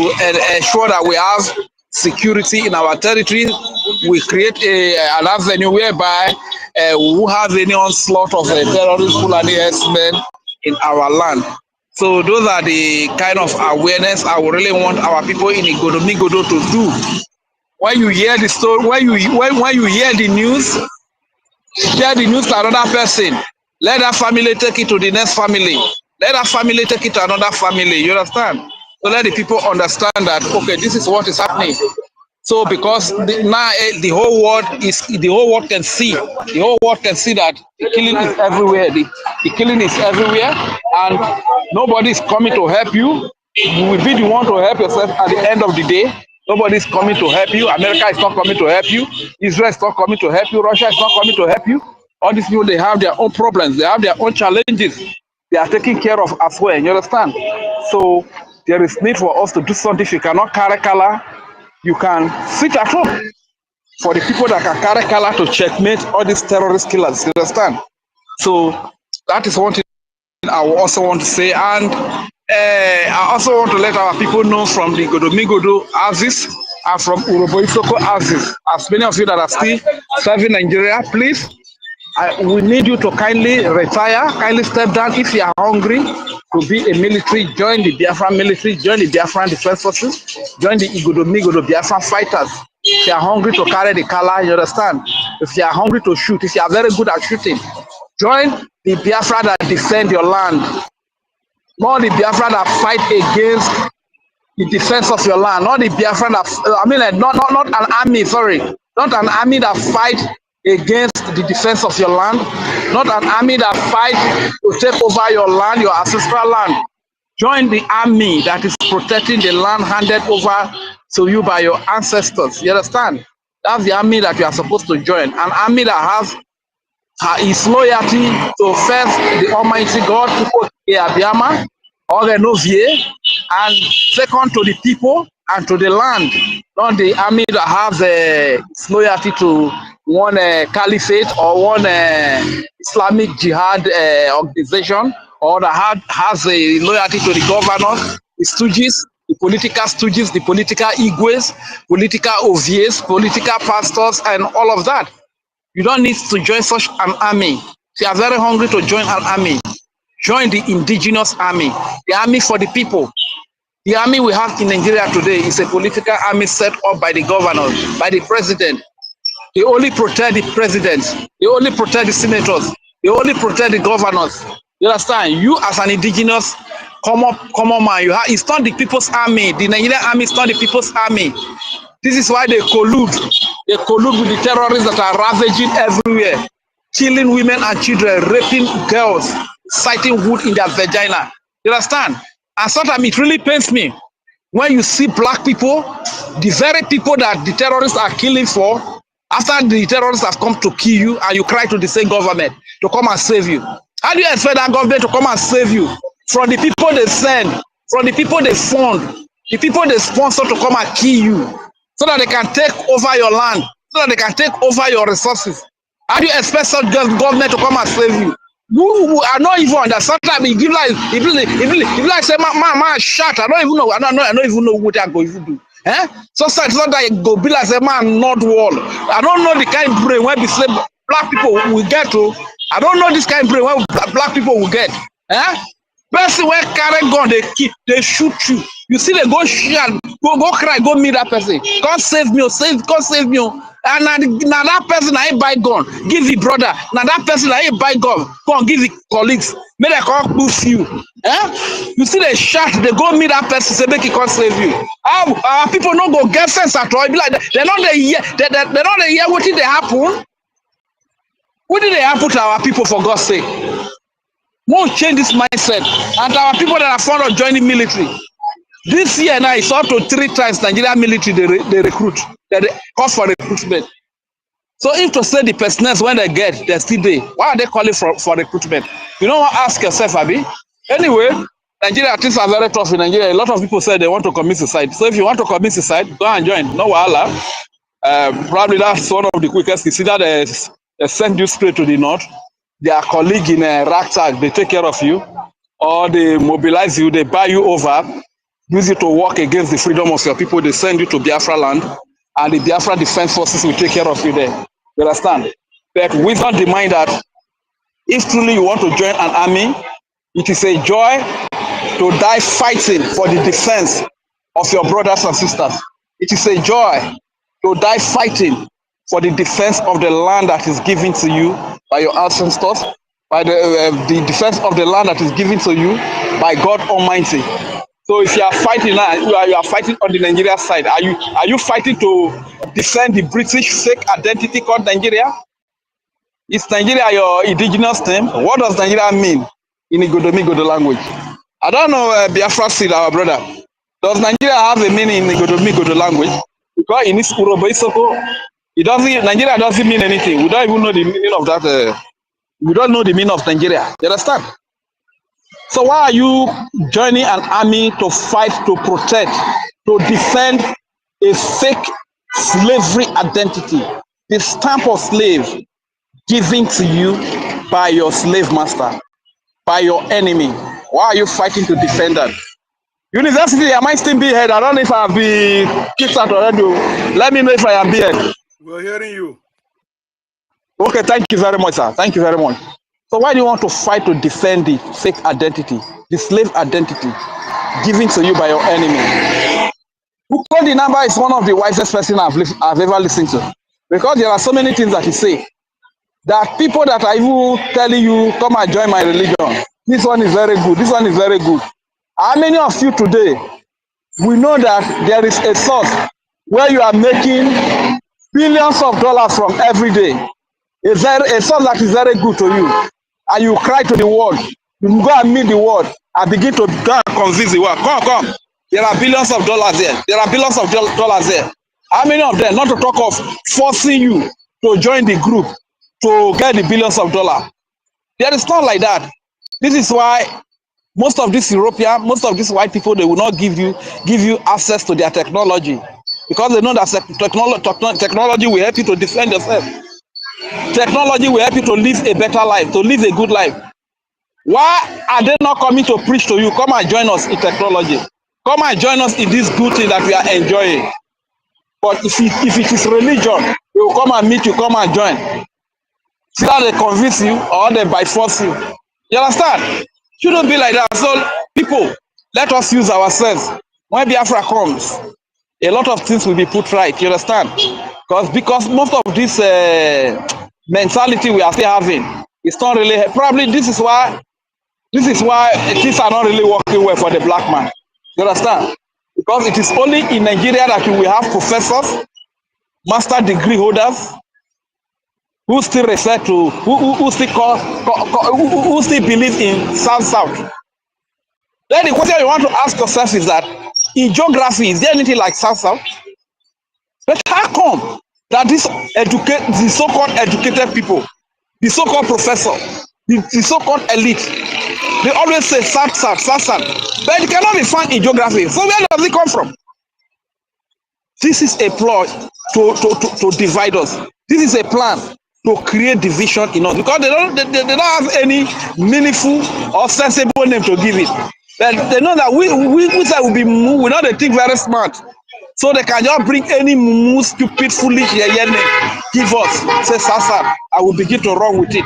ensure that we have security in our territory. We create an avenue whereby we will have any onslaught of terrorist Fulani herdsmen in our land. So those are the kind of awareness I would really want our people in Igodomigodo to do. When you hear the story, when you hear the news, share the news to another person. Let that family take it to the next family. Let that family take it to another family. You understand? So let the people understand that, okay, this is what is happening. So because now the whole world can see. The whole world can see that the killing is everywhere. The killing is everywhere, and nobody is coming to help you. You will be the one to help yourself at the end of the day. Nobody is coming to help you. America is not coming to help you. Israel is not coming to help you. Russia is not coming to help you. All these people, they have their own problems. They have their own challenges. They are taking care of as well. You understand? So there is need for us to do something. If you cannot carry color, you can sit at home. For the people that can carry color to checkmate all these terrorist killers. You understand? So that is one thing I also want to say. And I also want to let our people know from the Godomigodo Axis and from Urobo-Isoko Axis. As many of you that are still serving Nigeria, please, we need you to kindly retire, kindly step down. If you are hungry to be a military, join the Biafran military, join the Biafran Defense Forces, join the Igodomigodo Biafran fighters. If you are hungry to carry the color, you understand? If you are hungry to shoot, if you are very good at shooting, join the Biafra that defend your land. Not the Biafra that fight against the defense of your land. Not the Biafra that, not an army, sorry. Not an army that fight against the defense of your land. Not an army that fight to take over your land, your ancestral land. Join the army that is protecting the land handed over to you by your ancestors. You understand? That's the army that you are supposed to join. An army that has his loyalty to first the Almighty God, people Abiyama, or and second to the people and to the land. Not the army that has its loyalty to one caliphate or one Islamic Jihad organization, or that has a loyalty to the governors, the stooges, the political stooges, the political igwes, political OVAs, political pastors, and all of that. You don't need to join such an army. If you are very hungry to join an army, join the indigenous army, the army for the people. The army we have in Nigeria today is a political army set up by the governor, by the president. They only protect the presidents. They only protect the senators. They only protect the governors. You understand? You as an indigenous common man, it's not the people's army. The Nigerian army is not the people's army. This is why they collude. They collude with the terrorists that are ravaging everywhere, killing women and children, raping girls, sighting wood in their vagina. You understand? And sometimes it really pains me when you see black people, the very people that the terrorists are killing for, after the terrorists have come to kill you, and you cry to the same government to come and save you. How do you expect that government to come and save you from the people they send, from the people they fund, the people they sponsor to come and kill you, so that they can take over your land, so that they can take over your resources? How do you expect such government to come and save you? You are not even understand. Sometimes it give like say man shut. I don't even know. I don't even know what I'm going to do. Eh? So it's not that go be like say man not wall. I don't know the kind of brain when we say black people will get to. I don't know this kind of brain when black people will get. Eh? Person when carry gun, they shoot you. You see they go shout, go cry, go meet that person. God save me, God save me. And now that person I buy gun, give the brother. Now that person I buy gun, go and give the colleagues. May they come boost you. Eh? You see they shout, they go meet that person, say make it can't save you. Our people don't go get sense at all. It be like that. They're not the year. They're not the year. What did they happen? What did they happen to our people, for God's sake? Won't change this mindset. And our people that are fond of joining military. This year now it's up to 3 times Nigerian military they recruit. They call for recruitment. So if to say the personnel when they get, they're still there. Why are they calling for recruitment? You know what? Ask yourself, Abi. Anyway, Nigeria, things are very tough in Nigeria. A lot of people say they want to commit suicide. So if you want to commit suicide, go and join. No wahala. Probably that's one of the quickest. You see that they send you straight to the north. Their colleague in Ragtag, they take care of you, or they mobilize you, they buy you over, use you to work against the freedom of your people. They send you to Biafra land, and the Biafra Defense Forces will take care of you there. You understand? But we don't demand that if truly you want to join an army, it is a joy to die fighting for the defense of your brothers and sisters. It is a joy to die fighting for the defense of the land that is given to you by your ancestors, by the defense of the land that is given to you by God Almighty. So if you are fighting now, you are fighting on the Nigeria side. Are you fighting to defend the British fake identity called Nigeria? Is Nigeria your indigenous name? What does Nigeria mean in Igodomigodo language? I don't know Biafra seed, our brother. Does Nigeria have a meaning in Igodo language? Because in this Urobo Isoko, Nigeria doesn't mean anything. We don't even know the meaning of that. We don't know the meaning of Nigeria. You understand? So why are you joining an army to fight, to protect, to defend a fake slavery identity? The stamp of slave given to you by your slave master, by your enemy. Why are you fighting to defend that? University, am I still being heard? I don't know if I have been kicked out already. Let me know if I am being heard. We're hearing you. Okay, thank you very much, sir. Thank you very much. So why do you want to fight to defend the fake identity, the slave identity given to you by your enemy? Uko the number is one of the wisest person I've ever listened to. Because there are so many things that he say. There are people that are even telling you, come and join my religion. This one is very good. This one is very good. How many of you today, we know that there is a source where you are making billions of dollars from every day. A source that is very good to you. And you cry to the world. You go and meet the world and begin to go and convince the world. Come. There are billions of dollars there. There are billions of dollars there. How many of them, not to talk of forcing you to join the group to get the billions of dollars? There is not like that. This is why most of these European, most of these white people, they will not give you access to their technology because they know that technology will help you to defend yourself. Technology will help you to live a better life, to live a good life. Why are they not coming to preach to you? Come and join us in technology. Come and join us in this good thing that we are enjoying. But if it is religion, they will come and meet you, come and join. See how they convince you or they by force you. You understand? Shouldn't be like that. So people, let us use ourselves. When Biafra comes, a lot of things will be put right. You understand? Because most of this mentality we are still having, it's not really. Probably this is why things are not really working well for the black man. You understand? Because it is only in Nigeria that we have professors, master degree holders, who still refer to who still believe in South. Then the question you want to ask yourself is that in geography, is there anything like South? But how come that the so-called educated people, the so-called professor, the so-called elite, they always say South, but it cannot be found in geography. So where does it come from? This is a ploy to divide us. This is a plan to create division in us because they don't have any meaningful or sensible name to give it. But they know that we will be we know they think very smart. So they can just bring any stupid, foolish name, give us, say Sasa, I will begin to run with it.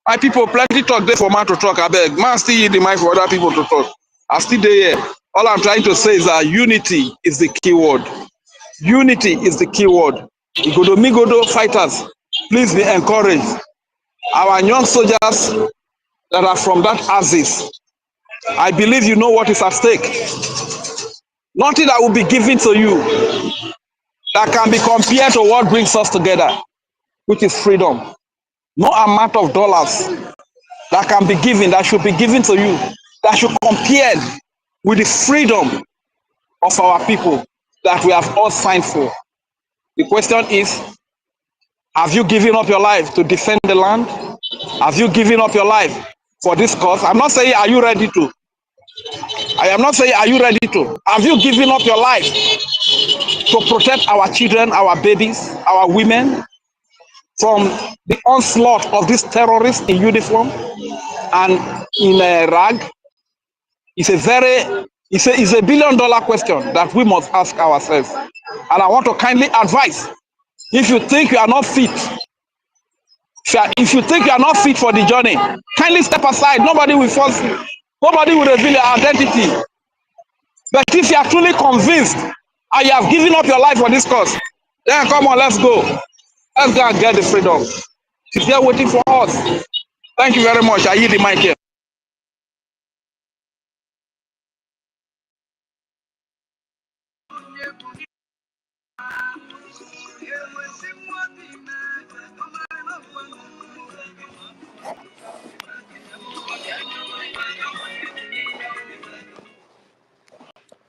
My people, plenty talk there for man to talk. I beg, man still use the mic for other people to talk. I still there. All I'm trying to say is that unity is the key word. Unity is the key word. Migodo fighters, please be encouraged. Our young soldiers that are from that axis, I believe you know what is at stake. Nothing that will be given to you that can be compared to what brings us together, which is freedom. No amount of dollars that can be given, that should be given to you, that should compare with the freedom of our people that we have all signed for. The question is, have you given up your life to defend the land? Have you given up your life for this cause? I'm not saying, are you ready to? I am not saying, are you ready to? Have you given up your life to protect our children, our babies, our women from the onslaught of these terrorists in uniform and in a rag? It's a billion-dollar question that we must ask ourselves. And I want to kindly advise, if you think you are not fit, if you think you are not fit for the journey, kindly step aside. Nobody will force you. Nobody will reveal your identity. But if you are truly convinced and you have given up your life for this cause, then come on, let's go. Let's go and get the freedom. It's there waiting for us. Thank you very much. I yield the mic here.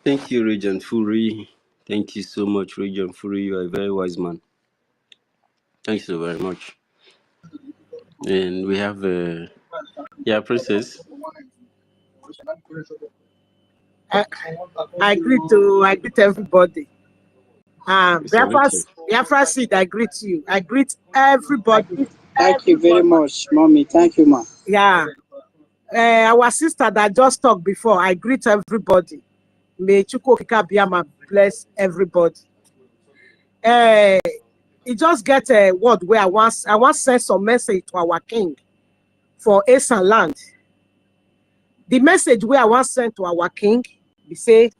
Thank you, Regent Furi. Thank you so much, Regent Furi. You are a very wise man. Thank you so very much. And we have, Princess. I, I greet everybody. Biafra seed, I greet you. I greet everybody. Thank you very much, mommy. Thank you, ma. Yeah. Our sister that just talked before, I greet everybody. May Chukwokika Biama bless everybody. It just get a word where I want send some message to our king for Esan land. The message where I want send to our king, we say,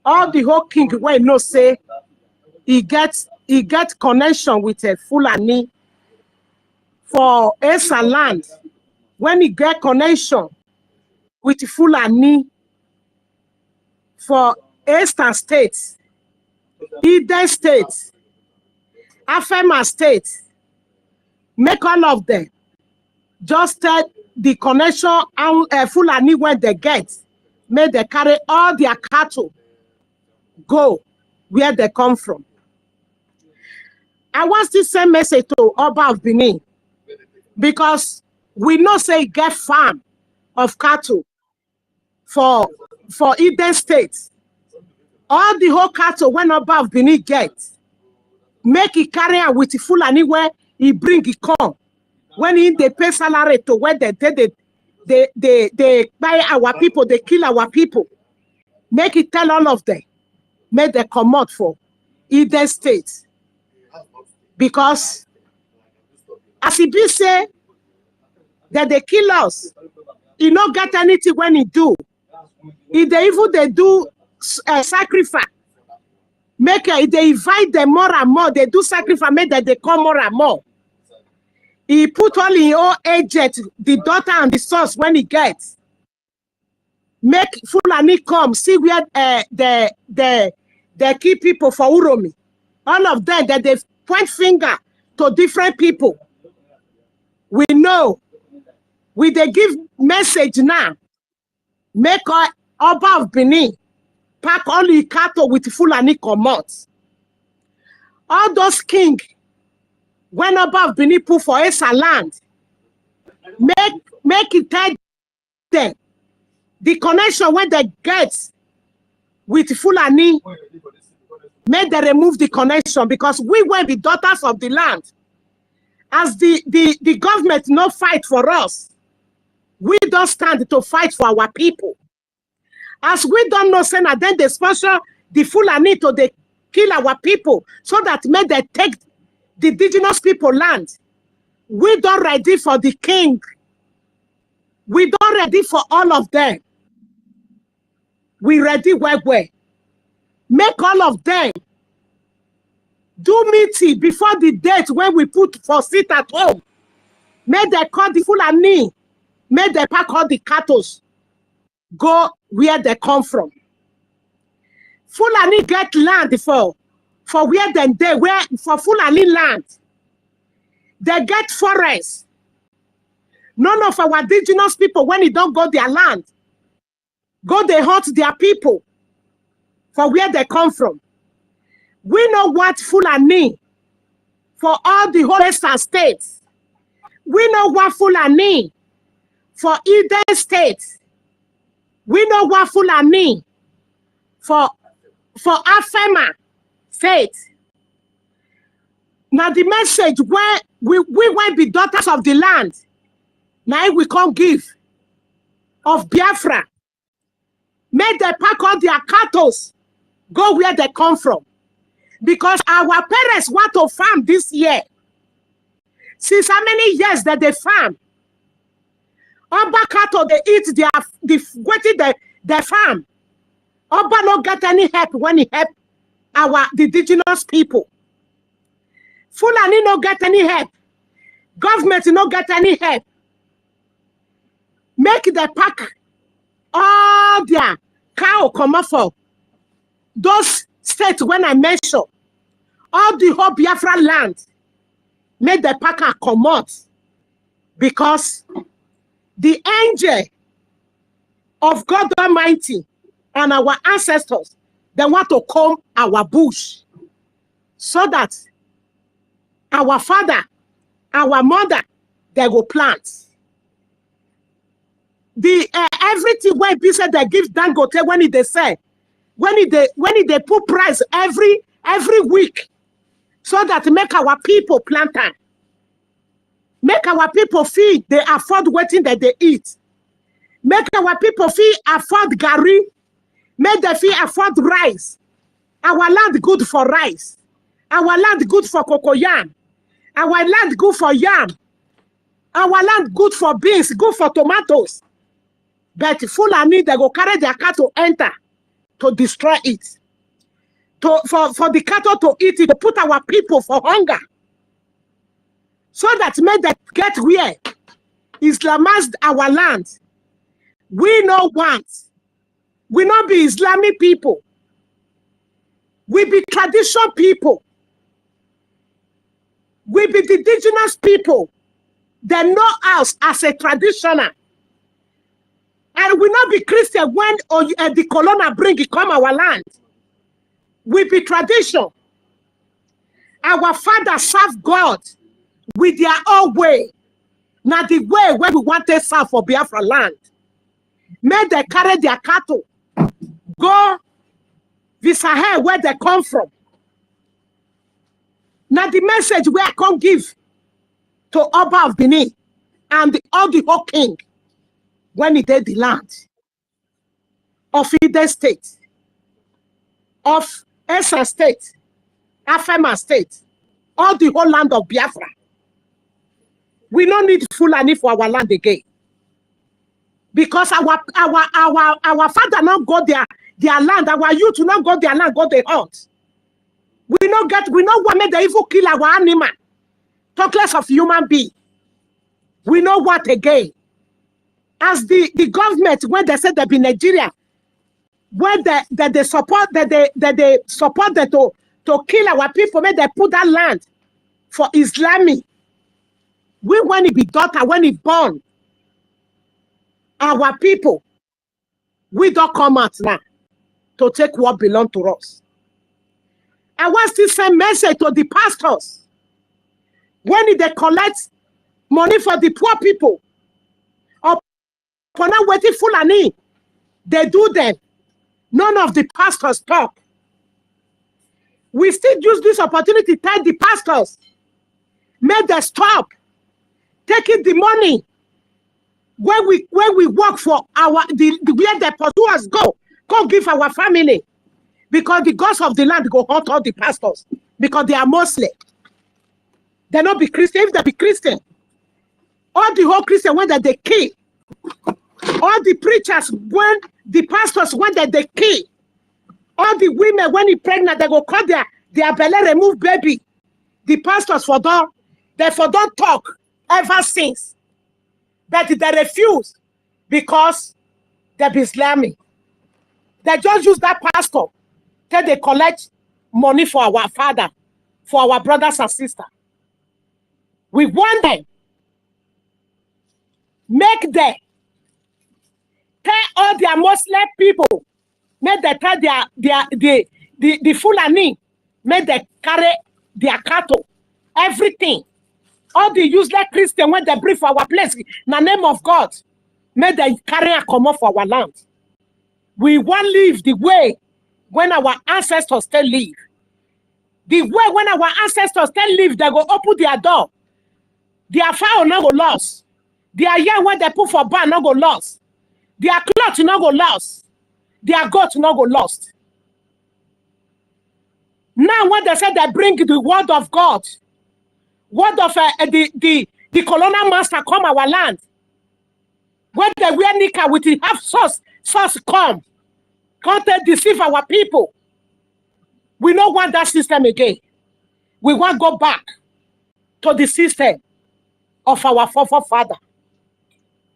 all the whole king where no say he get connection with a Fulani for Esan land. When he get connection with Fulani for Eastern states, Eden states, Afema state, make all of them just tell the connection and Fulani when they get, may they carry all their cattle go where they come from. I want to send message to Oba of Benin because we know say get farm of cattle for Eden state. All the whole cattle when Oba of Benin get, make it carry out with Fulani where he bring it come. When they pay salary to where they buy our people, they kill our people. Make it tell all of them, make them come out for either state. Because as he be say that they kill us, he not get anything when he do. If they even they do sacrifice, make they invite them more and more, they do sacrifice, make that they come more and more. He put all in own agent, the daughter and the sons when he gets. Make Fulani come, see where the key people for Uromi. All of them, that they point finger to different people. We know. We they give message now. Make Oba of Benin pack all the cattle with Fulani come out. All those kings, when Oba of Benin put for Esa land, make it tell them the connection when they get with Fulani, make they remove the connection because we were the daughters of the land. As the government no fight for us, we don't stand to fight for our people. As we don't know, Senna, then they sponsor the Fulani to they kill our people so that may they take the indigenous people land. We don't ready for the king. We don't ready for all of them. We ready where. Make all of them do meeting before the date when we put for sit at home. May they call the Fulani. May they pack all the cattle. Go where they come from. Fulani get land for where they where for Fulani land. They get forests. None of our indigenous people, when they don't go their land, go they hunt their people for where they come from. We know what Fulani for all the whole Western states. We know what Fulani for Eden states. We know what Fulani for Afema state. Now the message where we will be daughters of the land. Now we can't give of Biafra. Make them pack all their cattle, go where they come from. Because our parents want to farm this year. Since how many years that they farm? Oba cattle, they eat their farm. Oba not get any help when he help the indigenous people. Fulani no get any help. Government no get any help. Make the pack all their cow come up for those states when I mention all the whole Biafra land. Make the packer come out because the angel of God Almighty and our ancestors, they want to comb our bush so that our father, our mother, they go plant. The everything when people say they give Dangote when they say, when they put price every week, so that make our people plant time. Make our people feel they afford waiting that they eat. Make our people feel afford gari. Make them feel afford rice. Our land good for rice. Our land good for cocoyam. Our land good for yam. Our land good for beans, good for tomatoes. But Fulani, they go carry their cattle enter to destroy it. For the cattle to eat it, to put our people for hunger. So that made them get where Islamized our land. We no want. We not be Islamic people. We be traditional people. We be the indigenous people. They know us as a traditional. And we not be Christian when the colonna bring it come our land. We be tradition. Our fathers serve God with their own way. Now the way where we want to serve for Biafra land. May they carry their cattle. Go Visahel where they come from. Now the message where I can give to Oba of Benin and all the whole king when he did the land of Ide State, of Esa State, Afema State, all the whole land of Biafra. We don't need Fulani for our land again. Because our father not go their land, our youth not go their land, go their hunt. We not want make the evil kill our animal. Talk less of human being. We know what again. As the government, when they said they be Nigeria, when they support them to kill our people, when they put that land for Islamic. We when it be daughter, when it born, our people, we don't come out now to take what belongs to us. I want to send message to the pastors. When they collect money for the poor people, or for not waiting Fulani, they do them. None of the pastors talk. We still use this opportunity to tell the pastors, make them stop taking the money when we work for where the pursuers go give our family, because the gods of the land go hurt all the pastors because they are Muslim. They not be Christian. If they be Christian, all the whole Christian when they kill, all the preachers when the pastors when they kill, all the women when they pregnant they go cut their belly remove baby. The pastors don't talk ever since. But they refuse because they be Islamic. They just use that pastor till they collect money for our father, for our brothers and sisters. We want them. Make them tell all their Muslim people, make them tell the Fulani, make them carry their cattle, everything. All the useless Christians when they bring for our place in the name of God, may they carry and come off for our land. We want to live the way when our ancestors still live. The way when our ancestors still live, they go open their door. Their fowl not go lost. Their yam when they put for barn not go lost. Their cloth not go lost. Their goat not go lost. Now when they say they bring the word of God, word of the colonial master come our land. When they wear nika with the half sauce come. Can't they deceive our people? We don't want that system again. We want to go back to the system of our forefather.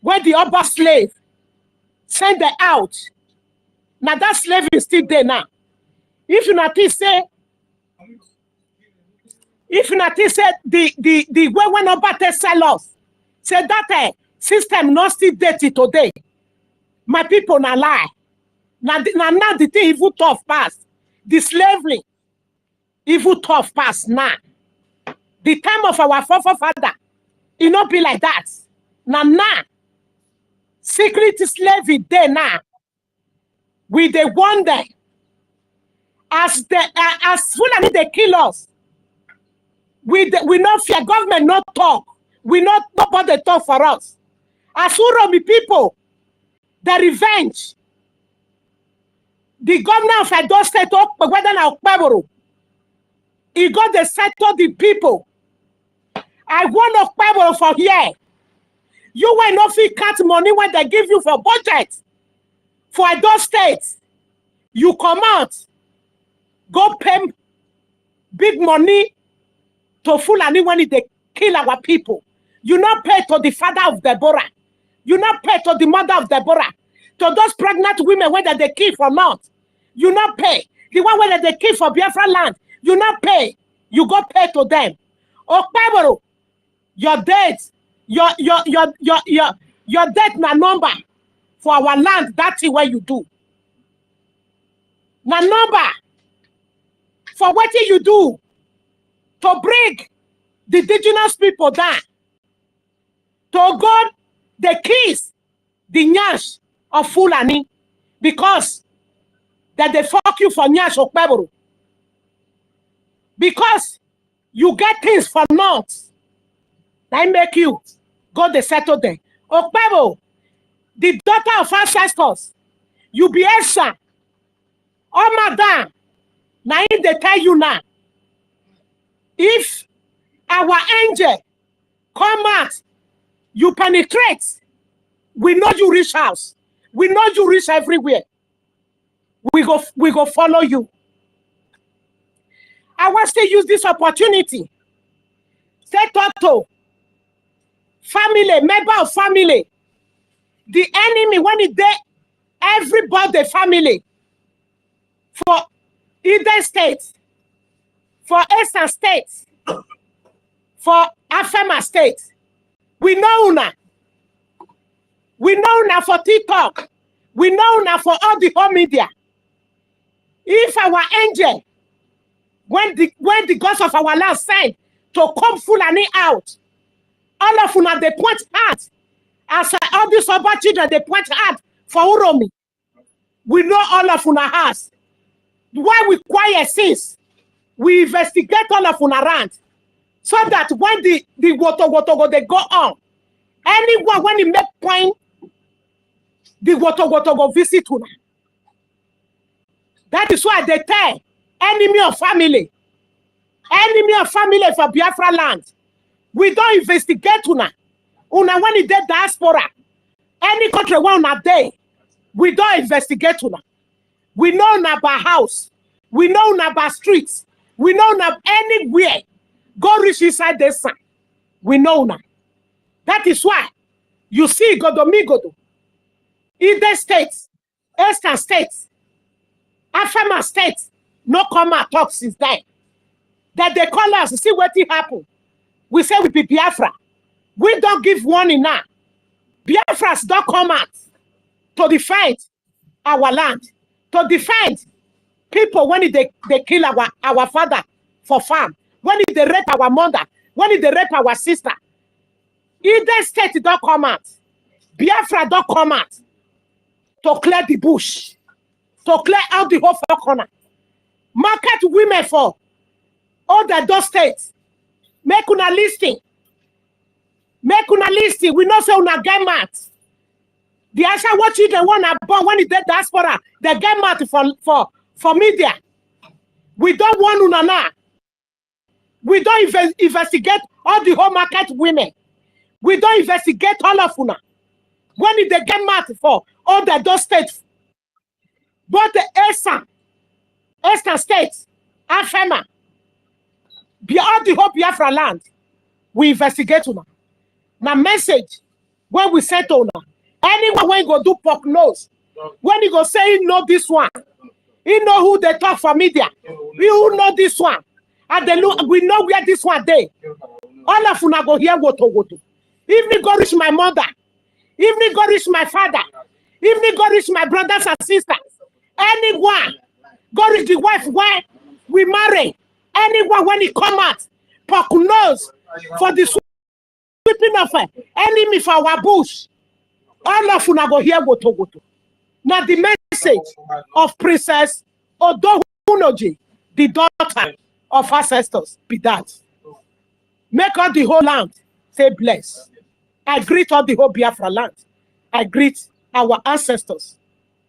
When the upper slave send them out. Now that slave is still there now. If you not say the way when Obate sell us, say that system not still dirty today. My people not lie. Now the thing even tough past. The slavery, even tough past now. The time of our forefather, it not be like that. Now, secret slavery there now. We they wonder as Fulani they kill us. We not fear government not talk. We not nobody talk for us. As Uromi people, the revenge. The governor of Edo State, whether now Okpeboro, he got the settle the people. I want Okpeboro for here. You will not feel cut money when they give you for budget for Edo State. You come out, go pay big money to Fulani when they kill our people. You not pay to the father of Deborah. You not pay to the mother of Deborah. To those pregnant women whether they kill for not. You not pay. The one whether they kill for Biafra land. You not pay. You go pay to them. Okpeboro, your debt, your debt na number for our land. That's what you do. Na number for what you do to bring the indigenous people down. To God, the keys, the nyash of Fulani, because that they fuck you for nyash of Okpeboro. Because you get things for naught. They make you go the settle there. Okpeboro, the daughter of ancestors, you be Esha. Oh, madam, now they tell you now. If our angel come out, you penetrate. We know you reach house. We know you reach everywhere. We go follow you. I want to use this opportunity. Say to family, member of family, the enemy when it there, everybody family for either state, for Eastern State, for Afema State. We know now. We know now for TikTok. We know now for all the home media. If our angel, when the gods of our land sent to come Fulani out, all of them they point out. As all these other children they point out for Uromi. We know all of them has. Why we quiet since we investigate all of them around, so that when the woto they go on, anyone when he make point, the woto go visit una. That is why they tell enemy of family for Biafra land. We don't investigate una. Una when it dead diaspora, any country one a day, we don't investigate una. We know na by house, we know na by streets, we know na anywhere. Go reach inside the sun. We know na. That is why you see Godomigodo, either states, Eastern states, Afema states, no come and talk since then. That they call us to see what happened. We say we be Biafra. We don't give warning now. Biafras don't come out to defend our land, to defend people when they kill our father for farm, when they rape our mother, when they rape our sister. Either state don't come out. Biafra don't come out to clear the bush, to clear out the whole four corner. Market women for all the those states. Make una listing. Make una listing. We know say una get mad. The answer what children want to born when it dead diaspora, they get mad for media. We don't want una now. We don't investigate all the home market women. We don't investigate all of una. When they get mad for all the those states, but the Eastern states, Afema, all the whole Biafra land, we investigate una. Now message when we settle una. Anyone when go do pork nose, when he go say he know this one, he know who they talk for media, we who know this one, and they look, we know where this one they. All of una go here woto. Even go reach my mother, even go reach my father, even go reach my brothers and sisters, Anyone, go reach the wife when we marry. Anyone when he come out, poke nose for the sweeping of enemy for our bush. All of you go here go to. Now the message of Princess Odohunoji, the daughter of ancestors, be that. Make all the whole land say bless. I greet all the whole Biafra land. I greet our ancestors.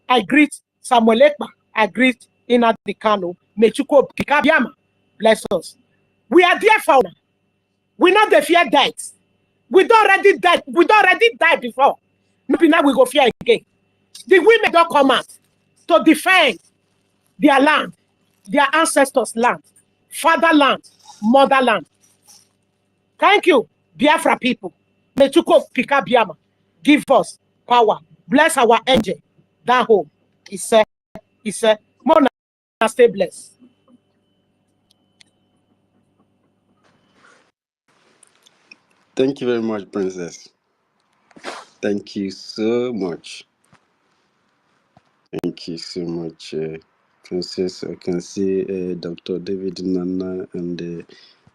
I greet Samuel Ekpa. I greet Nnamdi Kanu. Mechuko Kikabiama. Bless us. We are there for now. We not the fear died. We don't already died. We don't already died before. Maybe now we go fear again. The women don't come out to defend their land, their ancestors' land, fatherland, motherland. Thank you, Biafra people. Mechuko Pikabiama. Give us power. Bless our angel. That home. It's a Mona, stay blessed. Thank you very much, Princess. Thank you so much. Thank you so much, Princess. I can see Dr. David Nana and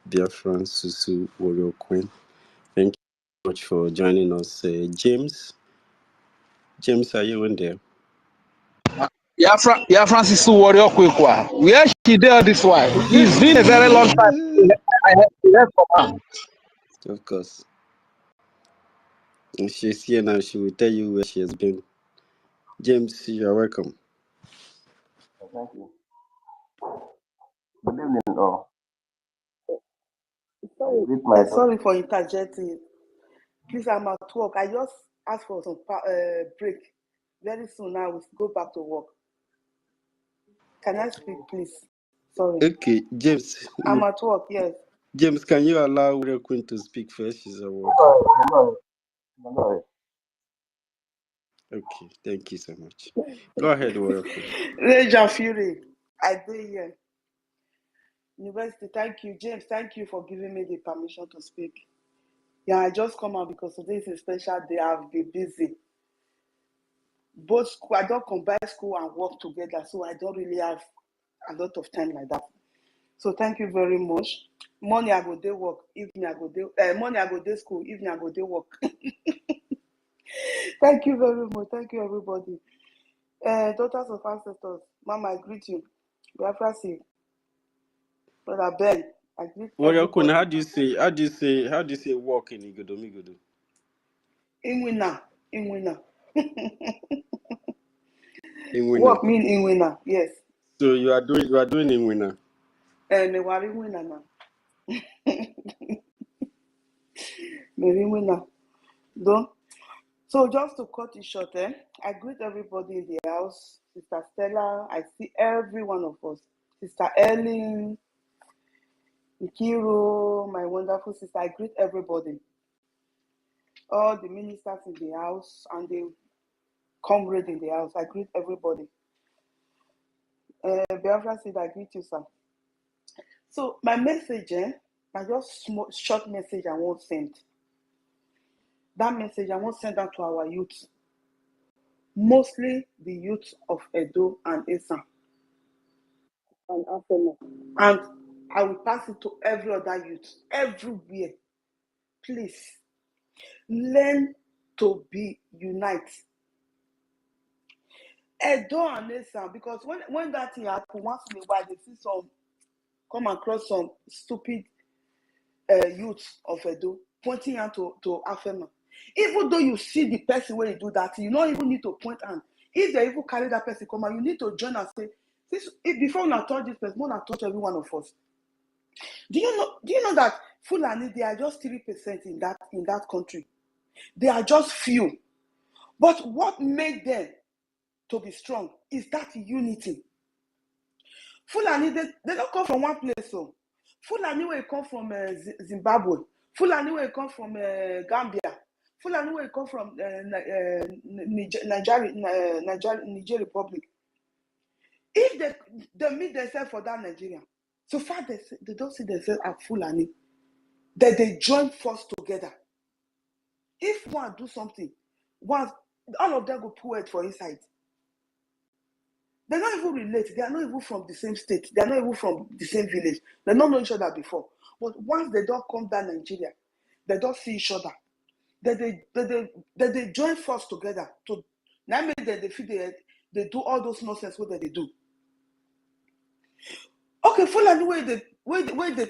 Biafran Susu Warrior Queen. Thank you so much for joining us. James, are you in there? BIAFRANS is warrior quick. Where she did this one? It's been a very long time. I heard from her. Of course. If she's here now, she will tell you where she has been. James, you are welcome. Thank you. Good evening, all. Sorry for interjecting. Please, I'm at work. I just asked for some break. Very soon now we'll go back to work. Can I speak, please? Sorry. Okay, James. I'm at work, yes. James, can you allow Warrior Queen to speak first? She's at work. No. Okay, thank you so much. Go ahead, Warrior Queen. Raja Fury, I do here. University, thank you. James, thank you for giving me the permission to speak. Yeah, I just come out because today is a special day. I've been busy. Both school, I don't combine school and work together, so I don't really have a lot of time like that. So thank you very much. Morning I go day work, evening I go day. Morning I go day school, evening I go day work. Thank you very much. Thank you, everybody. Daughters of ancestors, Mama, I greet you. Biafra, Brother Ben, I greet Warrior everybody. Queen, how do you say walk in Igodomigodo? Inwina. Inwina. Work mean Inwina, yes. So you are doing Inwina. Mewari Inwina now. Mewari Inwina. Don't. So just to cut it short, I greet everybody in the house. Sister Stella, I see every one of us. Sister Ellen, Ikiro, my wonderful sister, I greet everybody. All the ministers in the house and the comrades in the house, I greet everybody. Biafra said, I greet you, sir. So my message, I just short message I won't send. That message I won't send out to our youth. Mostly the youth of Edo and Esan. And I will pass it to every other youth, everywhere. Please, learn to be united. Edo and Esan, because when that thing happens, once in a while, they see come across some stupid youth of Edo pointing out to Afema. Even though you see the person where you do that, you don't even need to point out. If they even carry that person come out, you need to join and say, before you touch this person, you touch every one of us. Do you know that Fulani, they are just 3% in that country? They are just few. But what made them to be strong is that unity. Fulani, they don't come from one place. So Fulani will come from Zimbabwe. Fulani will come from Gambia. Fulani will come from Niger Republic. If they meet themselves for that Nigeria, so far they don't see themselves as Fulani. That they join force together. If one do something, all of them go pour it for inside. They don't even relate. They are not even from the same state. They are not even from the same village. They don't know each other before. But once they don't come down Nigeria, they don't see each other. They join force together. To now make they do all those nonsense what they do. Okay, Fulani way they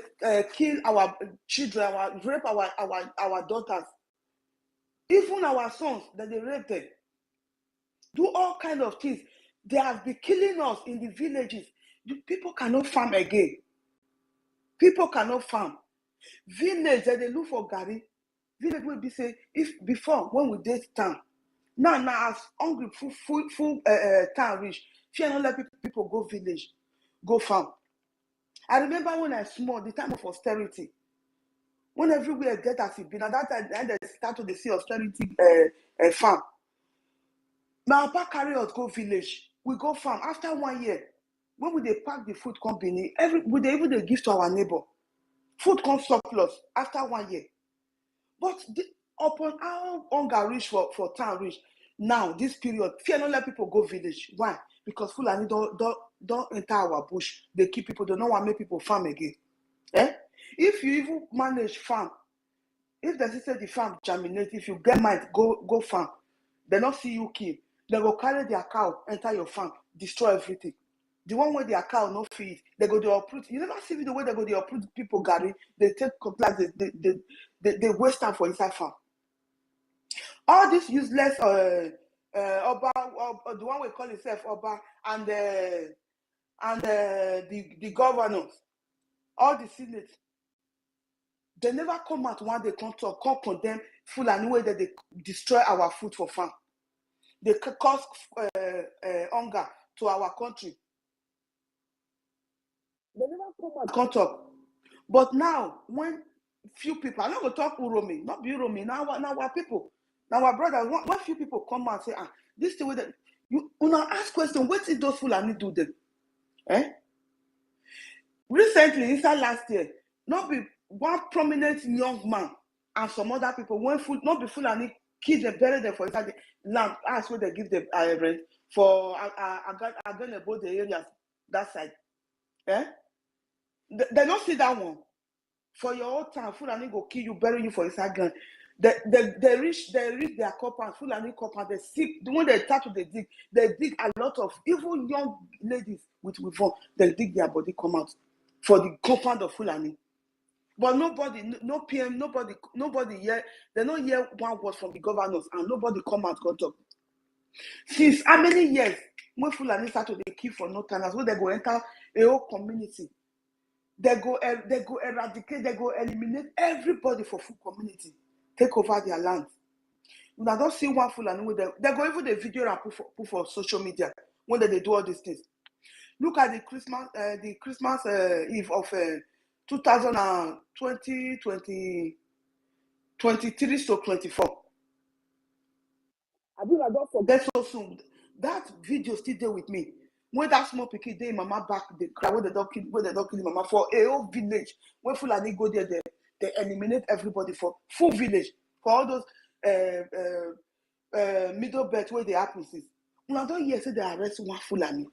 kill our children, rape our daughters, even our sons that they rape them. Do all kind of things. They have been killing us in the villages. People cannot farm again. People cannot farm. Village that they look for Gary. Village will be say if before when we did town. Now as hungry full town reach. Fear not let people go village, go farm. I remember when I small, the time of austerity. When everywhere get as it been, at that time they start to see austerity farm. My papa carry us go village. We go farm. After 1 year, when we they pack the food company, we they even they give to our neighbor. Food come surplus after 1 year. But upon our hunger reach for town reach, now this period, fear not let people go village. Why? Because Fulani don't enter our bush. They keep people, they don't want to make people farm again. If you even manage farm, if they say the farm germinate, if you get mind, go farm. They not see you kill. They go carry their cow, enter your farm, destroy everything. The one where their cow no feed, they go to uproot. You never see the way they go to uproot people, Gary. They take like they waste time for inside farm. All this useless Oba, the one we call himself Oba, and the governors, all the senate, they never come out one day come condemn Fulani way that they destroy our food for farm. They cause hunger to our country. They never come out come talk. But now, when few people, I'm not going to talk Uromi, not be Uromi, now our people, now our brothers, when few people come out and say, this is the way that you now ask question, what did those Fulani do them? Recently, inside last year, not be one prominent young man and some other people, when not be Fulani, kids them, bury them for inside the land, ask where they give them rent for again about the areas that side. They don't see that one. For your own time, Fulani go kill you, bury you for inside gun. They reach their compound, Fulani compound, they seek, when they start to dig a lot of, even young ladies with phone, they dig their body come out for the compound of Fulani. But nobody, no PM, nobody here, they don't hear one word from the governors and nobody come out go talk. Since how many years, when Fulani start to kill for no time, when they go enter a whole community, they go eradicate, they go eliminate everybody for full community, take over their land. When I don't see one Fulani with them, they go even the video and put for social media when they do all these things. Look at the Christmas Eve of 2020, 23 to 24. I don't forget so soon. That video still there with me. When that small pikin dey mama back, they cry when they don't kill mama for a whole village. When Fulani go there, they eliminate everybody for full village for all those middle belt where they happen since. When I don't hear say they arrest one Fulani.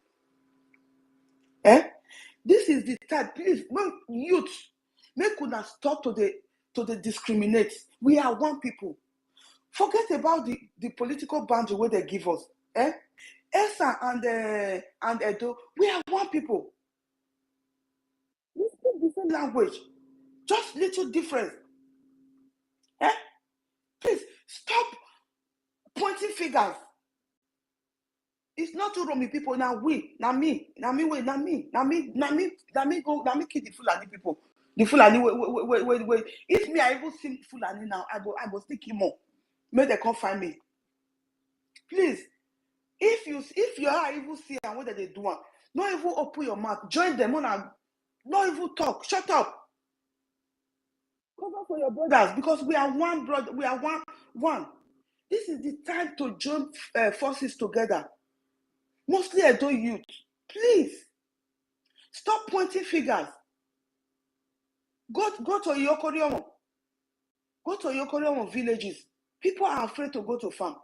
This is the time. Please, when youth, make una stop to the discriminate. We are one people. Forget about the political boundary where they give us. Esa and Edo, we are one people. We speak the same language, just little difference. Please stop pointing fingers. It's not to Romi people, now we, now me kill the Fulani people. The Fulani wait. If me I even see Fulani now, I go stick him more. May they come find me. Please, if you are even see and what they do, not even open your mouth, join them on and not even talk. Shut up. Cover for your brothers because we are one brother, we are one. This is the time to join forces together. Mostly Edo youth. Please stop pointing fingers. Go to Yokoriomo. Go to Yokoriomo villages. People are afraid to go to farm.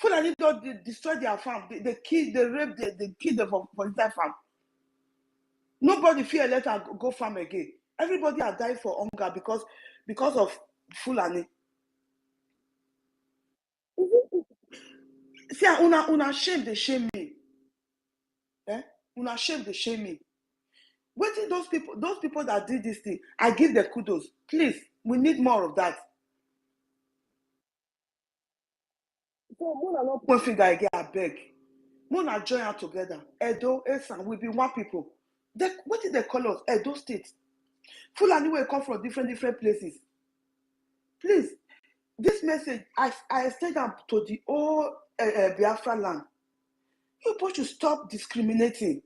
Fulani don't destroy their farm. They kill, they rape, they kill them for inside farm. Nobody fear let her go farm again. Everybody are dying for hunger because of Fulani. See, una shame, they shame me. Eh? Una shame, they shame me. Waiting those people that did this thing, I give the kudos. Please, we need more of that. So, Mona not point finger again, I beg. Mona join out together. Edo, Esan, we be one people. What did they call us? Edo State. Fulani will come from different places. Please, this message, I extend them to the whole Biafra land. You people should stop discriminating.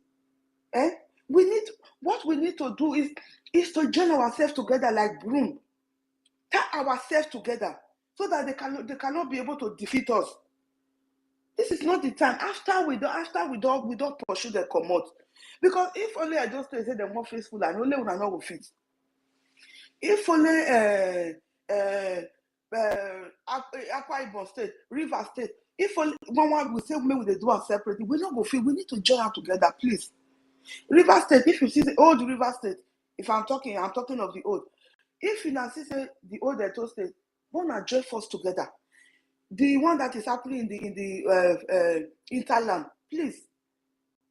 Eh? What we need to do is to join ourselves together like broom. Tie ourselves together so that they cannot be able to defeat us. This is not the time. After we don't pursue the commode. Because if only I just say they're more faithful and only when I know fit. If only Akwa Ibom State, River State, if only one we say we do it separately, we don't go fit. We need to join out together, please. River State, if you see the old River State, if I'm talking of the old. If you now see the old Edo State, one are join force together. The one that is happening in the interland, please.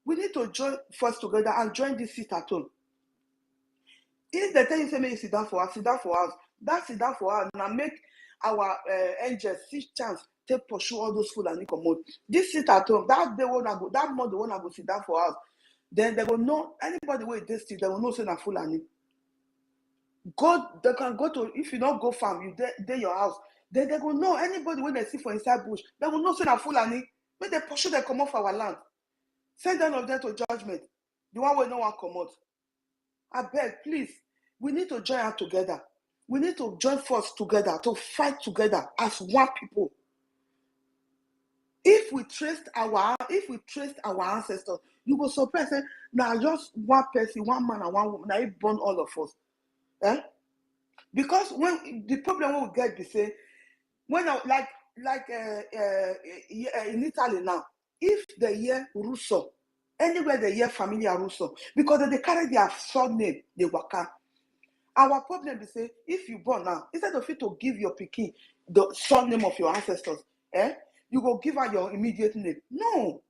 We need to join force together and join this seat at home. If they tell you say make sit down for us, sit down for us. That sit down for us now make our angels see chance to pursue all those Fulani commode. This sit at home, that they wanna go, that month they wanna go sit down for us. Then they will know anybody where they still they will know say na Fulani. They can go to, if you don't go farm, you there your house. Then they will know anybody when they see for inside bush, they will know say na Fulani. When they pursue, they come off our land. Send them of them to judgment. The one where no one come out. I beg, please, we need to join out together. We need to join force together to fight together as one people. If we traced our ancestors, you will surprise say now just one person, one man and one woman, now it born all of us. Eh? Because when the problem we get be say when in Italy now, if they hear Russo, anywhere they hear familiar Russo, because they carry their surname, they waka. Our problem is say if you born now, instead of you to give your pikin the surname of your ancestors, you go give her your immediate name. No.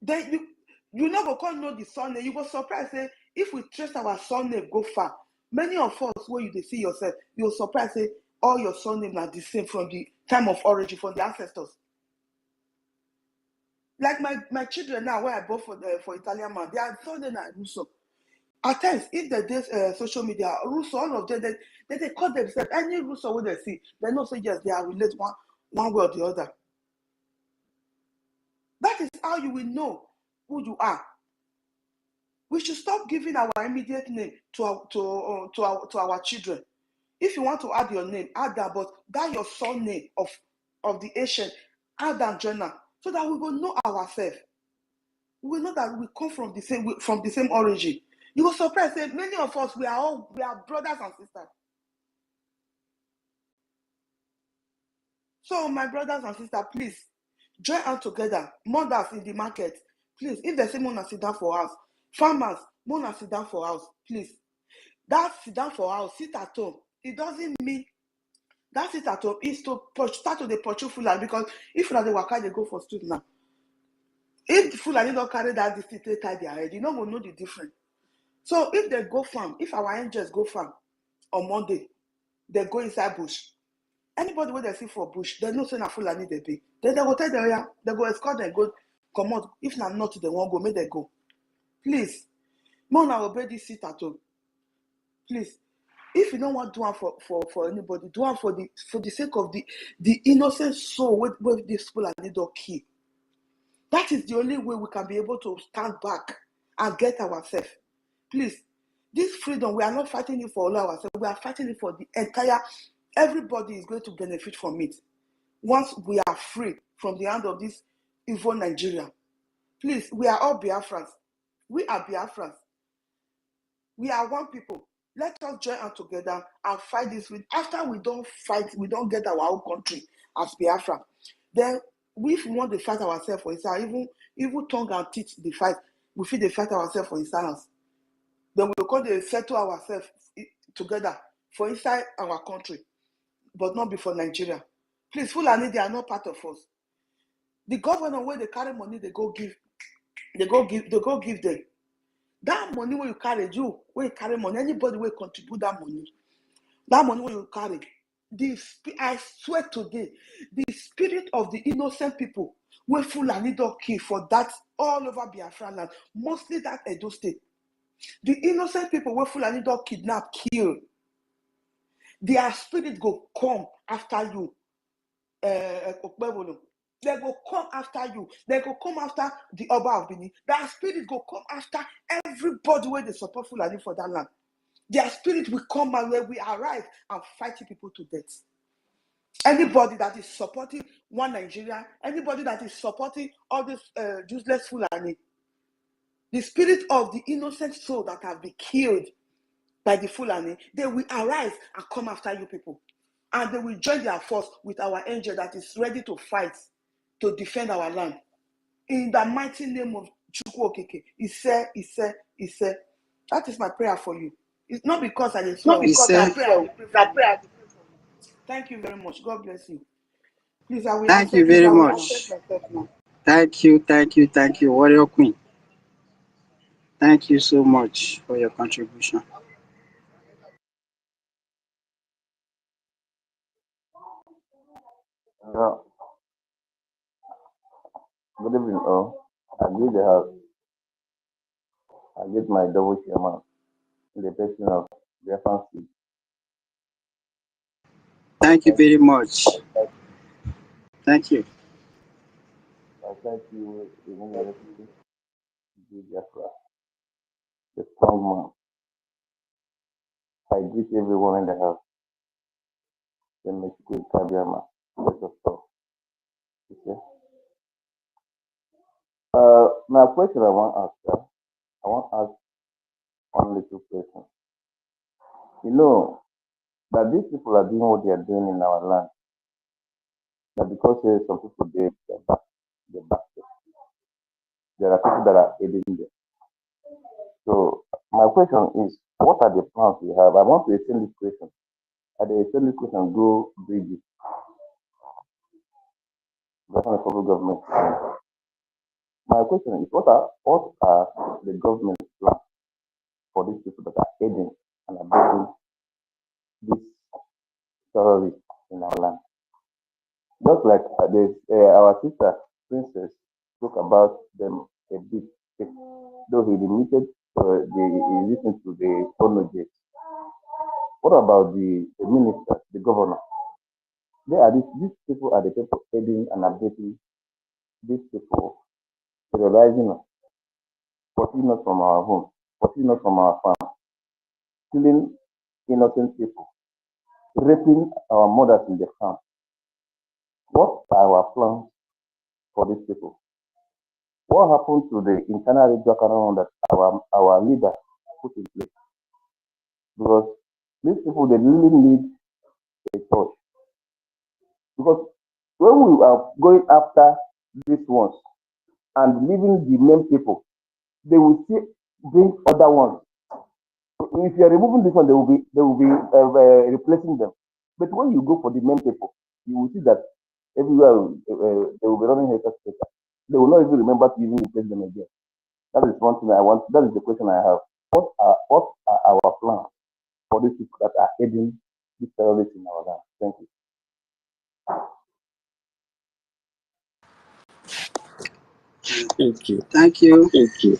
Then you never can know the surname. You go surprise say if we trace our surname go far, many of us where you see yourself, you'll surprise say all your surname are the same from the time of origin, from the ancestors. Like my children now, where I bought for Italian man, their surname are Russo. At times, if they do social media, Russo, all of them, they call themselves any Russo when they see, they know say yes, they are related one way or the other. That is how you will know who you are. We should stop giving our immediate name to our children. If you want to add your name, add that, but that your surname of the Asian, add that journal, so that we will know ourselves. We will know that we come from the same origin. You will surprise say many of us we are brothers and sisters. So my brothers and sisters, please join out together. Mothers in the market, please. If they say Mona sit down for us, farmers, Mona sit down for us, please. That sit down for us, sit at home. It doesn't mean that sit at home is to start to the pursue Fulani, because if Fulani waka they go for street now. If Fulani don't carry that distance, they tie their head, you know we know the difference. So if they go farm, if our angels go farm on Monday, they go inside bush. Anybody where they see for bush, they know say na Fulani they be. Then they go tell them, yeah, they go escort them, go come out. If not, they won't go, make they go. Please, Mona obey this sit at home. Please, if you don't want to do it for anybody, do it for the sake of the innocent soul with this Fulani don't kill. That is the only way we can be able to stand back and get ourselves. Please, this freedom, we are not fighting it for all ourselves. We are fighting it for the entire. Everybody is going to benefit from it. Once we are free from the hand of this evil Nigeria. Please, we are all Biafrans. We are Biafrans. We are one people. Let us join us together and fight this. After we don't fight, we don't get our own country as Biafra. Then if we want to fight ourselves for inside, even tongue and teeth the fight, we feel they fight ourselves for inside us. Then we will call the settle ourselves together for inside our country, but not before Nigeria. Please, Fulani, they are not part of us. The governor where they carry money, they go give them. That money where you carry, money, anybody will contribute that money where you carry. I swear today, the spirit of the innocent people where Fulani don't kill for that all over Biafra land, mostly that Edo State. The innocent people where Fulani don't kidnap, kill, their spirit go come after you. They go come after you. They go come after the Oba of Benin. Their spirit go come after everybody where they support Fulani for that land. Their spirit will come and where we arrive and fight people to death. Anybody that is supporting one Nigeria, anybody that is supporting all this useless Fulani, the spirit of the innocent soul that have been killed by the Fulani, they will arise and come after you people. And they will join their force with our angel that is ready to fight, to defend our land. In the mighty name of Chukwu Okeke, he said. That is my prayer for you. It's not because I didn't swear. Thank you very much. God bless you. Please, I will Thank you very much. Thank you, Warrior Queen. Thank you so much for your contribution. Yeah. Good evening, all. I greet the house. I get my double chairman in the person of BIAFRANS. Thank you very much. Thank you. I thank you, the University, Biafra, the strong man. I greet everyone in the house. The Mexico Kabiama, let us talk. Okay. Now, question I want to ask, I want to ask one little question. You know that these people are doing what they are doing in our land. That because some people there there are people that are aiding them. So my question is, what are the plans we have? I want to extend this question. At the extend this question, go BRGIE, National Federal Government. My question is, what are the government plans for these people that are aiding and abetting these terrorists in our land? Just like our sister Princess spoke about them a bit, though he limited he listened to the OGOJA. What about the minister, the governor? These people are the people aiding and abetting these people, terrorizing us, pursuing us from our home, pursuing us from our farm, killing innocent people, raping our mothers in the farm. What are our plans for these people? What happened to the internal regional that our leader put in place? Because these people, they really need a touch. Because when we are going after these ones and leaving the main people, they will still bring other ones. So if you are removing this one, they will be replacing them. But when you go for the main people, you will see that everywhere they will be running haters. They will not even remember to even replace them again. That is one thing I want. That is the question I have. What are our plans for these people that are aiding these terrorists in our land? Thank you. Thank you. Thank you.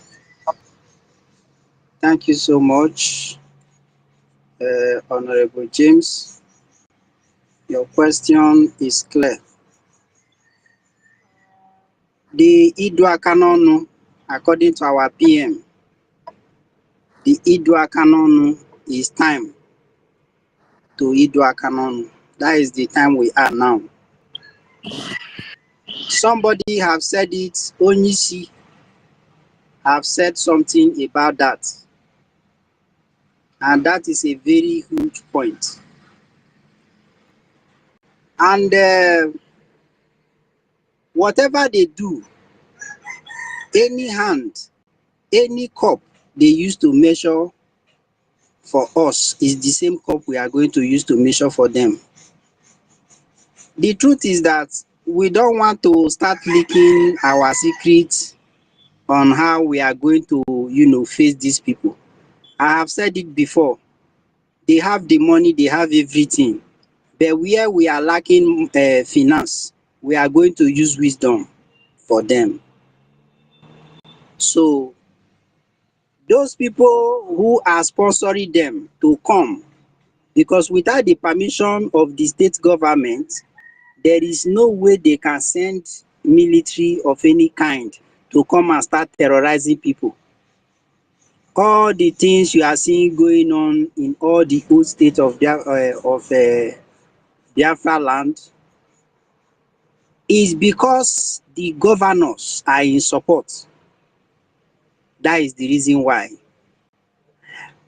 Thank you so much, Honorable James. Your question is clear. The Idua Kanonu, according to our PM, the Idua Kanonu is time to Idua Kanonu. That is the time we are now. Somebody have said it, Onyisi have said something about that. And that is a very huge point. And whatever they do, any hand, any cup they use to measure for us is the same cup we are going to use to measure for them. The truth is that we don't want to start leaking our secrets on how we are going to, face these people. I have said it before. They have the money, they have everything. But where we are lacking finance, we are going to use wisdom for them. So those people who are sponsoring them to come, because without the permission of the state government, there is no way they can send military of any kind to come and start terrorizing people. All the things you are seeing going on in all the old states of Biafra land is because the governors are in support. That is the reason why.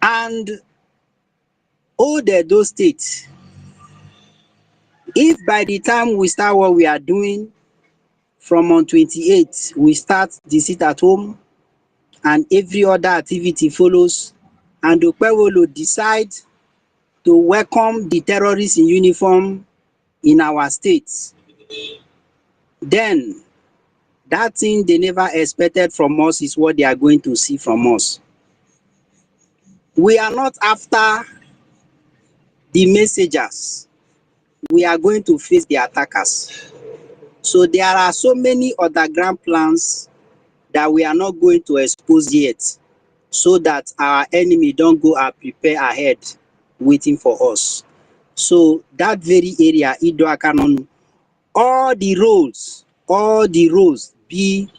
And all those states, if by the time we start what we are doing, from on 28th, we start the sit at home and every other activity follows, and Okpewolo decide to welcome the terrorists in uniform in our states, then that thing they never expected from us is what they are going to see from us. We are not after the messengers. We are going to face the attackers. So there are so many underground plans that we are not going to expose yet, so that our enemy don't go and prepare ahead waiting for us. So that very area, Idoakanon, all the roads be,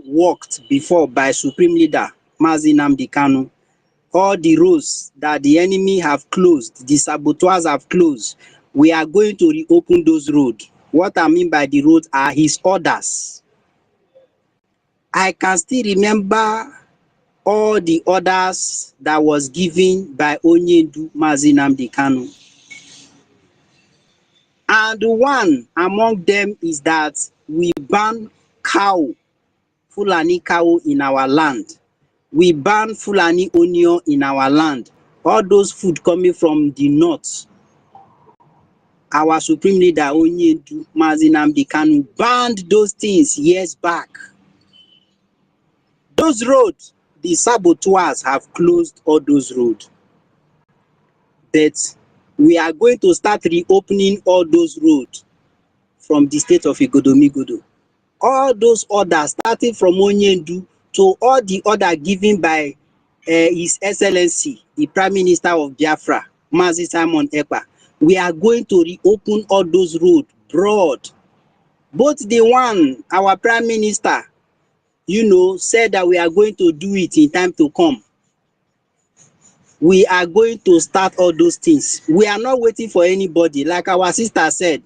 worked before by Supreme Leader Mazi Nnamdi Kanu. All the roads that the enemy have closed, the saboteurs have closed, we are going to reopen those roads. What I mean by the roads are his orders. I can still remember all the orders that was given by Onyendu Mazi Nnamdi Kanu. And one among them is that we ban Fulani cow in our land. We ban Fulani onion in our land. All those food coming from the north. Our Supreme Leader Onyendu Mazi Nnamdi Kanu banned those things years back. Those roads, the saboteurs have closed all those roads. But we are going to start reopening all those roads from the state of Igodomigodo. All those orders, starting from Onyendu to all the order given by His Excellency, the Prime Minister of Biafra, Mazi Simon Ekpa, we are going to reopen all those roads broad. Both the one our Prime Minister, said that we are going to do it in time to come. We are going to start all those things. We are not waiting for anybody. Like our sister said,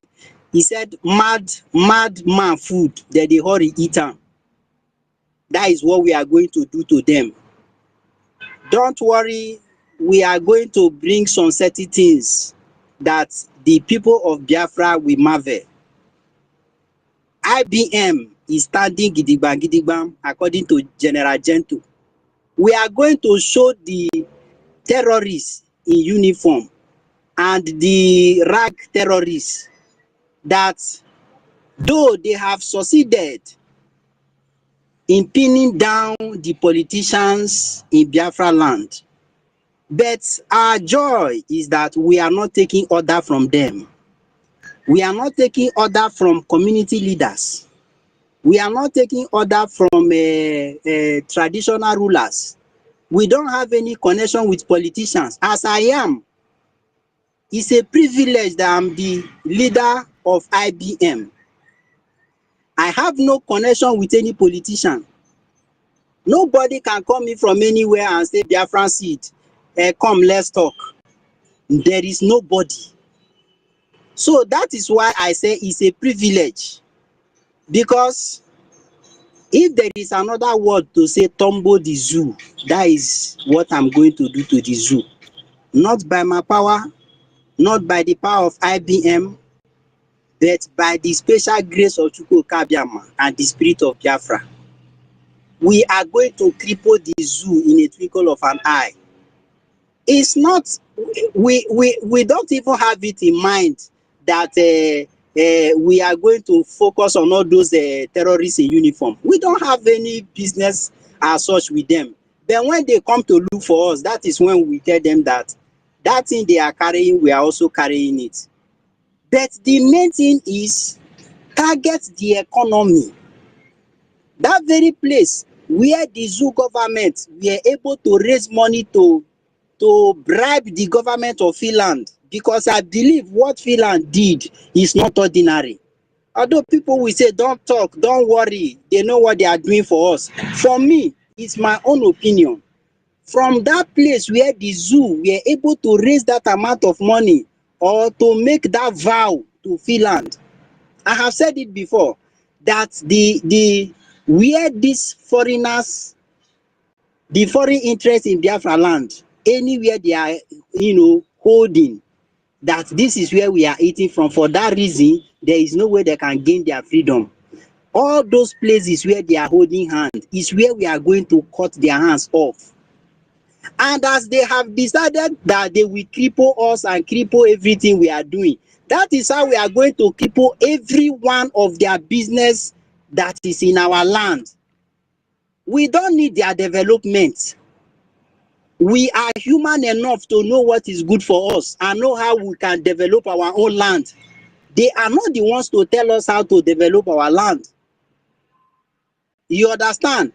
he said, mad man food that they hurry eat am. That is what we are going to do to them. Don't worry, we are going to bring some certain things that the people of Biafra will marvel. IBM is standing gidigbam according to General Gento. We are going to show the terrorists in uniform and the rag terrorists that though they have succeeded in pinning down the politicians in Biafra land, but our joy is that we are not taking order from them. We are not taking order from community leaders. We are not taking order from traditional rulers. We don't have any connection with politicians. As I am, it's a privilege that I'm the leader of IBM. I have no connection with any politician. Nobody can come in from anywhere and say, Biafran seed, come, let's talk. There is nobody. So that is why I say it's a privilege. Because if there is another word to say, tumble the zoo, that is what I'm going to do to the zoo. Not by my power, not by the power of IBM, But by the special grace of Chukwu Kabiama and the spirit of Biafra, we are going to cripple the zoo in a twinkle of an eye. It's not, we don't even have it in mind that we are going to focus on all those terrorists in uniform. We don't have any business as such with them. Then when they come to look for us, that is when we tell them that that thing they are carrying, we are also carrying it. But the main thing is target the economy. That very place where the zoo government were able to raise money to bribe the government of Finland, because I believe what Finland did is not ordinary. Although people will say, don't talk, don't worry, they know what they are doing for us. For me, it's my own opinion. From that place where the zoo were able to raise that amount of money or to make that vow to Finland, I have said it before, that the where these foreigners, the foreign interest in Biafra land, anywhere they are, holding, that this is where we are eating from. For that reason, there is no way they can gain their freedom. All those places where they are holding hand is where we are going to cut their hands off. And as they have decided that they will cripple us and cripple everything we are doing, that is how we are going to cripple every one of their business that is in our land. We don't need their development. We are human enough to know what is good for us and know how we can develop our own land. They are not the ones to tell us how to develop our land. You understand?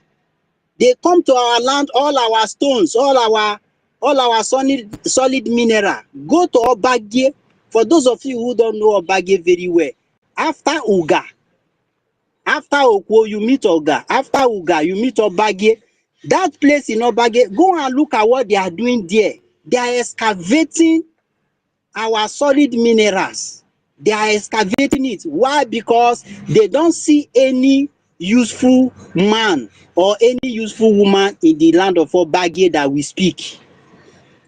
They come to our land, all our stones, all our solid mineral. Go to OGOJA. For those of you who don't know OGOJA very well, after Uga, after Okwo, you meet Oga. After Uga, you meet OGOJA. That place in OGOJA, go and look at what they are doing there. They are excavating our solid minerals. They are excavating it. Why? Because they don't see any useful man or any useful woman in the land of OGOJA that we speak.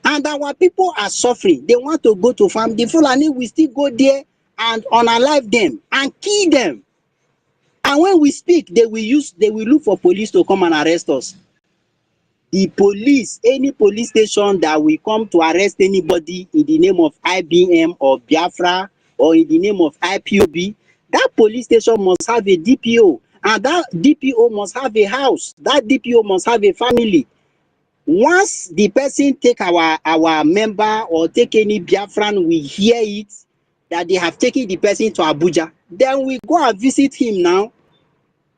And our people are suffering. They want to go to farm. The Fulani will still go there and unalive them and kill them. And when we speak, they will look for police to come and arrest us. The police, any police station that will come to arrest anybody in the name of IBM or Biafra or in the name of IPOB, that police station must have a DPO, and that DPO must have a house. That DPO must have a family. Once the person take our member or take any Biafran, we hear it that they have taken the person to Abuja, then we go and visit him now.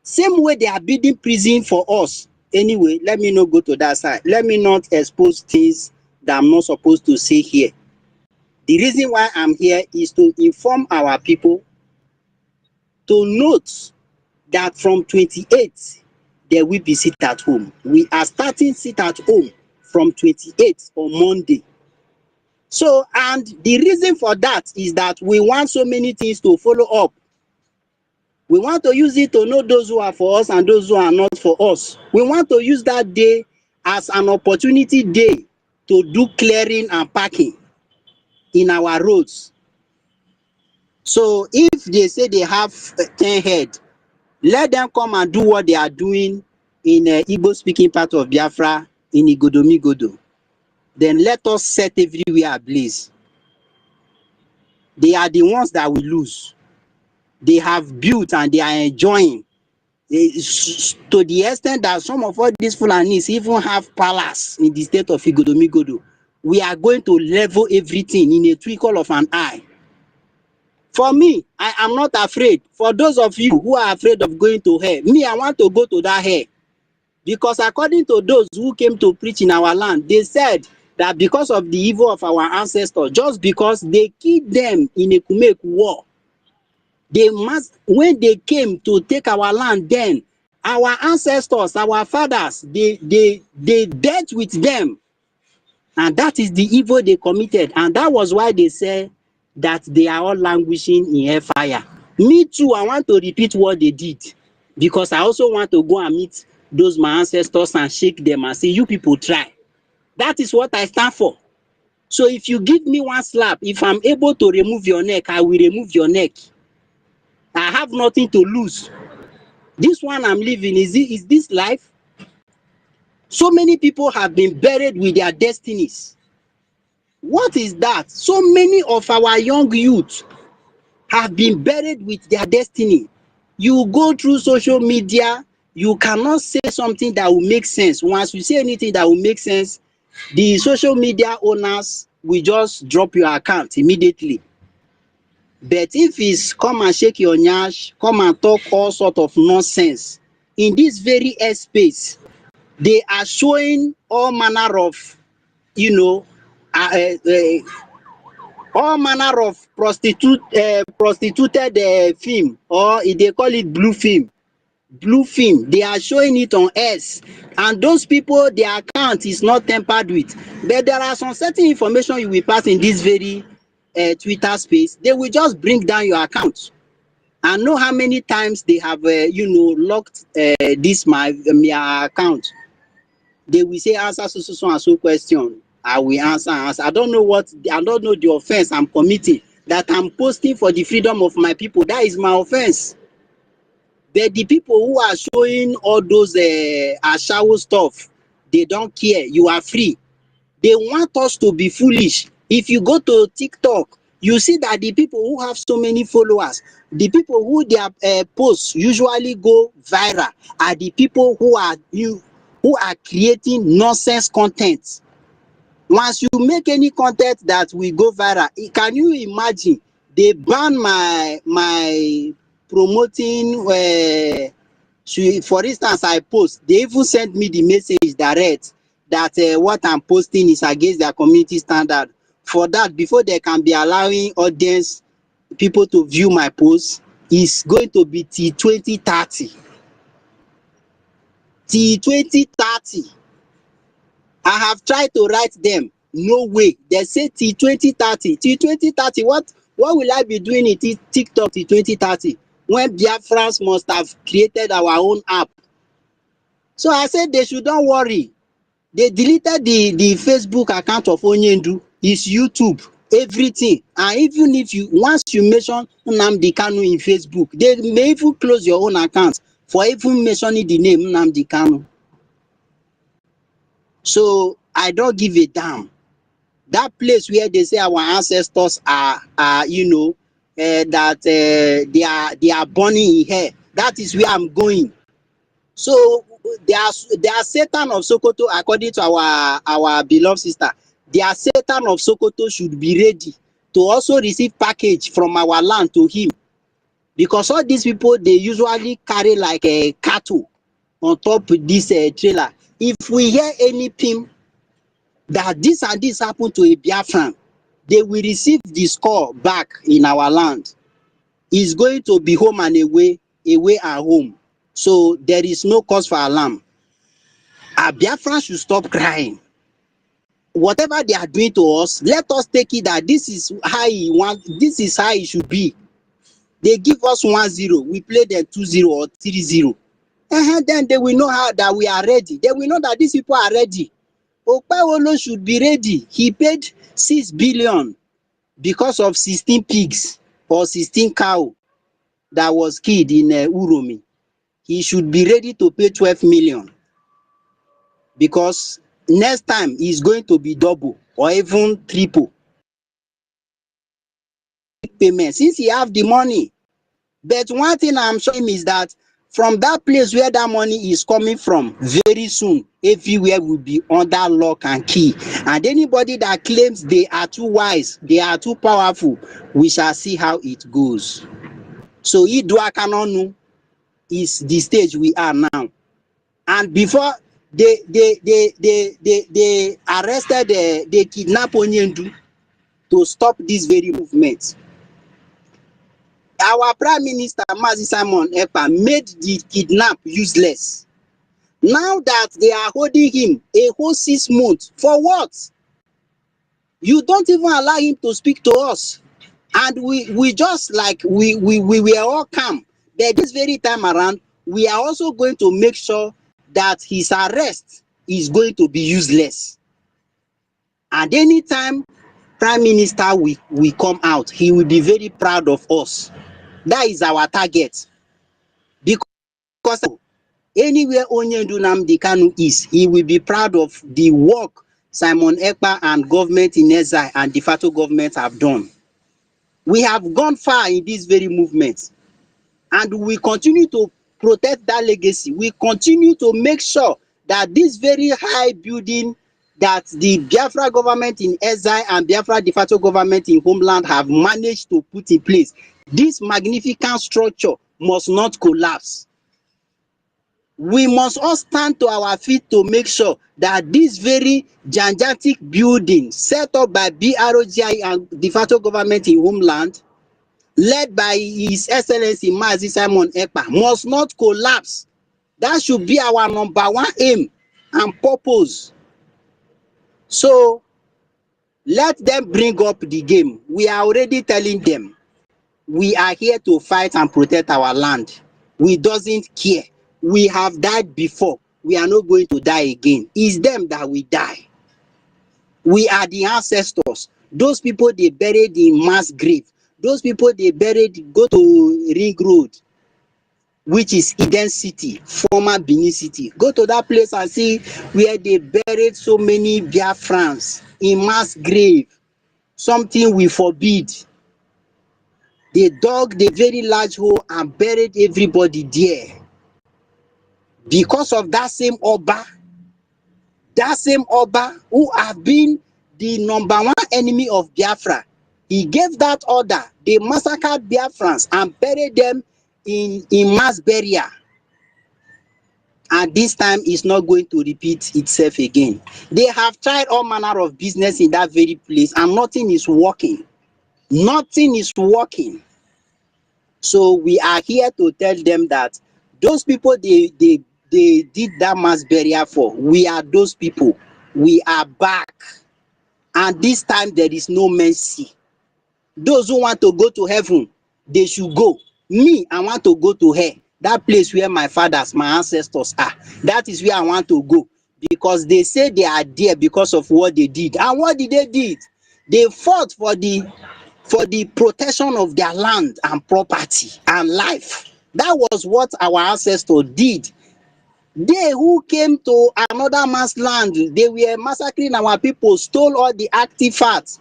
Same way they are building prison for us. Anyway, let me not go to that side. Let me not expose things that I'm not supposed to say here. The reason why I'm here is to inform our people to note that from 28th, there will be sit at home. We are starting sit at home from 28th on Monday. So, and the reason for that is that we want so many things to follow up. We want to use it to know those who are for us and those who are not for us. We want to use that day as an opportunity day to do clearing and parking in our roads. So if they say they have 10 head, let them come and do what they are doing in Igbo speaking part of Biafra in Igodomigodo. Then let us set everywhere ablaze. They are the ones that will lose. They have built and they are enjoying. To the extent that some of all these Fulanis even have palace in the state of Igodomigodo. We are going to level everything in a twinkle of an eye. For me, I am not afraid. For those of you who are afraid of going to hell, me, I want to go to that hell. Because according to those who came to preach in our land, they said that because of the evil of our ancestors, just because they killed them in a Kumek war, they must, when they came to take our land, then our ancestors, our fathers, they dealt with them. And that is the evil they committed. And that was why they say that they are all languishing in hellfire. Me too, I want to repeat what they did. Because I also want to go and meet those my ancestors and shake them and say, you people try. That is what I stand for. So if you give me one slap, if I'm able to remove your neck, I will remove your neck. I have nothing to lose. This one I'm living, is this life? So many people have been buried with their destinies. What is that? So many of our young youth have been buried with their destiny. You go through social media, you cannot say something that will make sense. Once you say anything that will make sense, the social media owners will just drop your account immediately. But if it's come and shake your nyash, come and talk all sort of nonsense, in this very airspace, they are showing all manner of, you know, all manner of prostituted film, or they call it blue film. Blue film, they are showing it on X, and those people, their account is not tampered with. But there are some certain information you will pass in this very Twitter space, they will just bring down your account. I know how many times they have locked this my account. They will say answer so and so question. I will answer. I don't know the offense I'm committing, that I'm posting for the freedom of my people. That is my offense. But the people who are showing all those ashawo stuff, they don't care. You are free. They want us to be foolish. If you go to TikTok, you see that the people who have so many followers, the people who their posts usually go viral, are the people who are creating nonsense content. Once you make any content that will go viral, can you imagine? They ban my promoting. For instance, I post, they even send me the message direct that what I'm posting is against their community standard. For that, before they can be allowing audience people to view my post, is going to be till 2030. Till 2030. I have tried to write them. No way. They say till 2030. Till 2030, what will I be doing in TikTok till 2030? When BIAFRANS must have created our own app. So I said they should don't worry. They deleted the Facebook account of Onyendu, his YouTube, everything. And even if once you mention Nnamdi Kanu in Facebook, they may even close your own account for even mentioning the name Nnamdi Kanu. So I don't give a damn. That place where they say our ancestors are that they are burning in hell, that is where I'm going. So they are Satan of Sokoto, according to our beloved sister. Their Satan of Sokoto should be ready to also receive package from our land to him, because all these people, they usually carry like a cattle on top of this trailer. If we hear any pim that this and this happened to a Biafran, they will receive the score back in our land. It's going to be home and away and home. So there is no cause for alarm. Our Biafran should stop crying. Whatever they are doing to us, let us take it that this is how it should be. They give us 1-0, we play them 2-0 or 3-0. Then they will know how that we are ready. They will know that these people are ready. Okpewolo should be ready. He paid 6 billion because of 16 pigs or 16 cow that was killed in Uromi. He should be ready to pay 12 million, because next time is going to be double or even triple payment since he have the money. But one thing I'm showing him is that from that place where that money is coming from, very soon everywhere will be under lock and key. And anybody that claims they are too wise, they are too powerful, we shall see how it goes. So Idua Kanonu is the stage we are now. And before they arrested, they kidnapped Onyendu to stop this very movement. Our Prime Minister, Mazi Simon Ekpa, made the kidnap useless. Now that they are holding him a whole 6 months, for what? You don't even allow him to speak to us. And we just like, we were all calm. But this very time around, we are also going to make sure that his arrest is going to be useless. And anytime Prime Minister will come out, he will be very proud of us. That is our target. Because anywhere Onyendu Nnamdi Kanu is, he will be proud of the work Simon Ekpa and government in exile and de facto government have done. We have gone far in this very movement, and we continue to protect that legacy. We continue to make sure that this very high building that the Biafra government in exile and Biafra de facto government in homeland have managed to put in place, this magnificent structure must not collapse. We must all stand to our feet to make sure that this very gigantic building set up by BRGIE and de facto government in homeland, led by His Excellency Mazi Simon Ekpa, must not collapse. That should be our number one aim and purpose. So let them bring up the game. We are already telling them we are here to fight and protect our land. We doesn't care. We have died before. We are not going to die again. It's them that we die. We are the ancestors. Those people they buried in mass grave. Those people they buried, go to Ring Road, which is Eden City, former Benin City. Go to that place and see where they buried so many Biafrans in mass grave. Something we forbid. They dug the very large hole and buried everybody there. Because of that same Oba who have been the number one enemy of Biafra, he gave that order. They massacred Biafrans and buried them in mass burial. And this time is not going to repeat itself again. They have tried all manner of business in that very place and nothing is working. Nothing is working. So we are here to tell them that those people they did that mass burial for, we are those people. We are back. And this time there is no mercy. Those who want to go to heaven, they should go. Me, I want to go to hell. That place where my fathers, my ancestors are. That is where I want to go. Because they say they are there because of what they did. And what did they did? They fought for the protection of their land and property and life. That was what our ancestors did. They who came to another man's land, they were massacring our people, stole all the artifacts,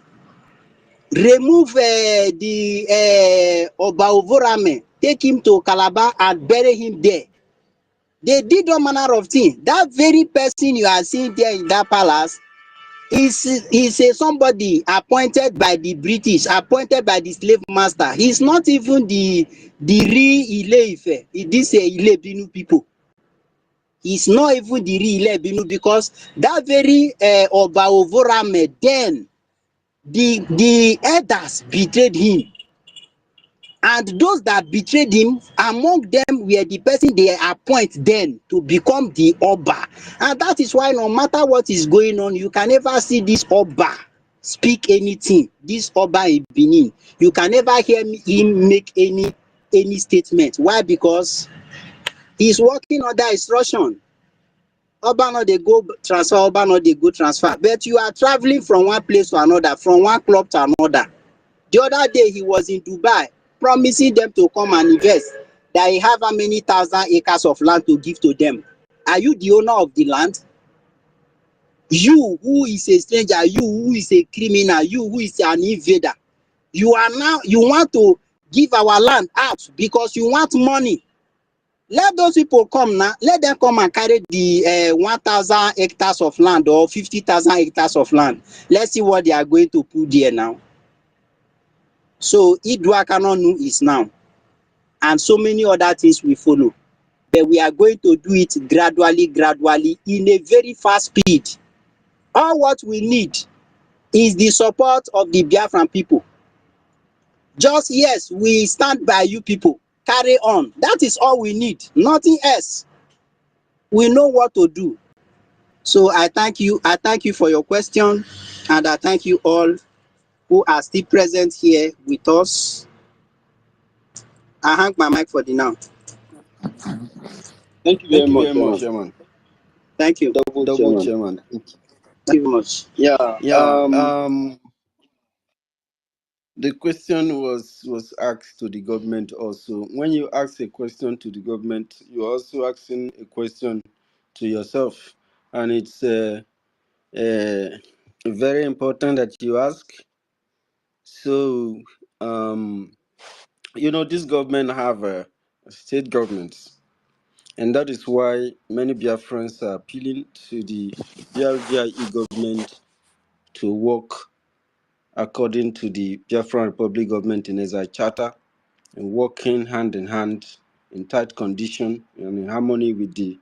remove the Oba Ovorame, take him to Calabar and bury him there. They did all manner of things. That very person you are seeing there in that palace is somebody appointed by the British, appointed by the slave master. He's not even the real Ile-Ife. This Ile Binu people. He's not even the real Ile Binu, because that very Oba Ovorame, then the elders betrayed him. And those that betrayed him, among them were the person they appoint then to become the Oba. And that is why no matter what is going on, you can never see this Oba speak anything. This Oba in Benin, you can never hear him make any statement. Why? Because he's working under instruction. Oba no they go transfer, Oba no they go transfer. But you are traveling from one place to another, from one club to another. The other day he was in Dubai, promising them to come and invest, that he have how many thousand acres of land to give to them. Are you the owner of the land? You who is a stranger, you who is a criminal, you who is an invader, you want to give our land out because you want money. Let those people come now. Let them come and carry the 1,000 hectares of land or 50,000 hectares of land. Let's see what they are going to put there now. So Idua Kanonu is now, and so many other things will follow. But we are going to do it gradually, in a very fast speed. All what we need is the support of the Biafran people. Just yes, we stand by you people. Carry on. That is all we need. Nothing else. We know what to do. So I thank you. I thank you for your question, and I thank you all who are still present here with us. I hang my mic for the now. Thank you Thank you very very much, much. Chairman. Thank you. Double Chairman. Thank you very much. Yeah. The question was asked to the government also. When you ask a question to the government, you're also asking a question to yourself, and it's very important that you ask. So, this government have state governments, and that is why many Biafrans are appealing to the BRGIE government to work according to the Biafran Republic government in Ezra Charter, and working hand in hand in tight condition and in harmony with the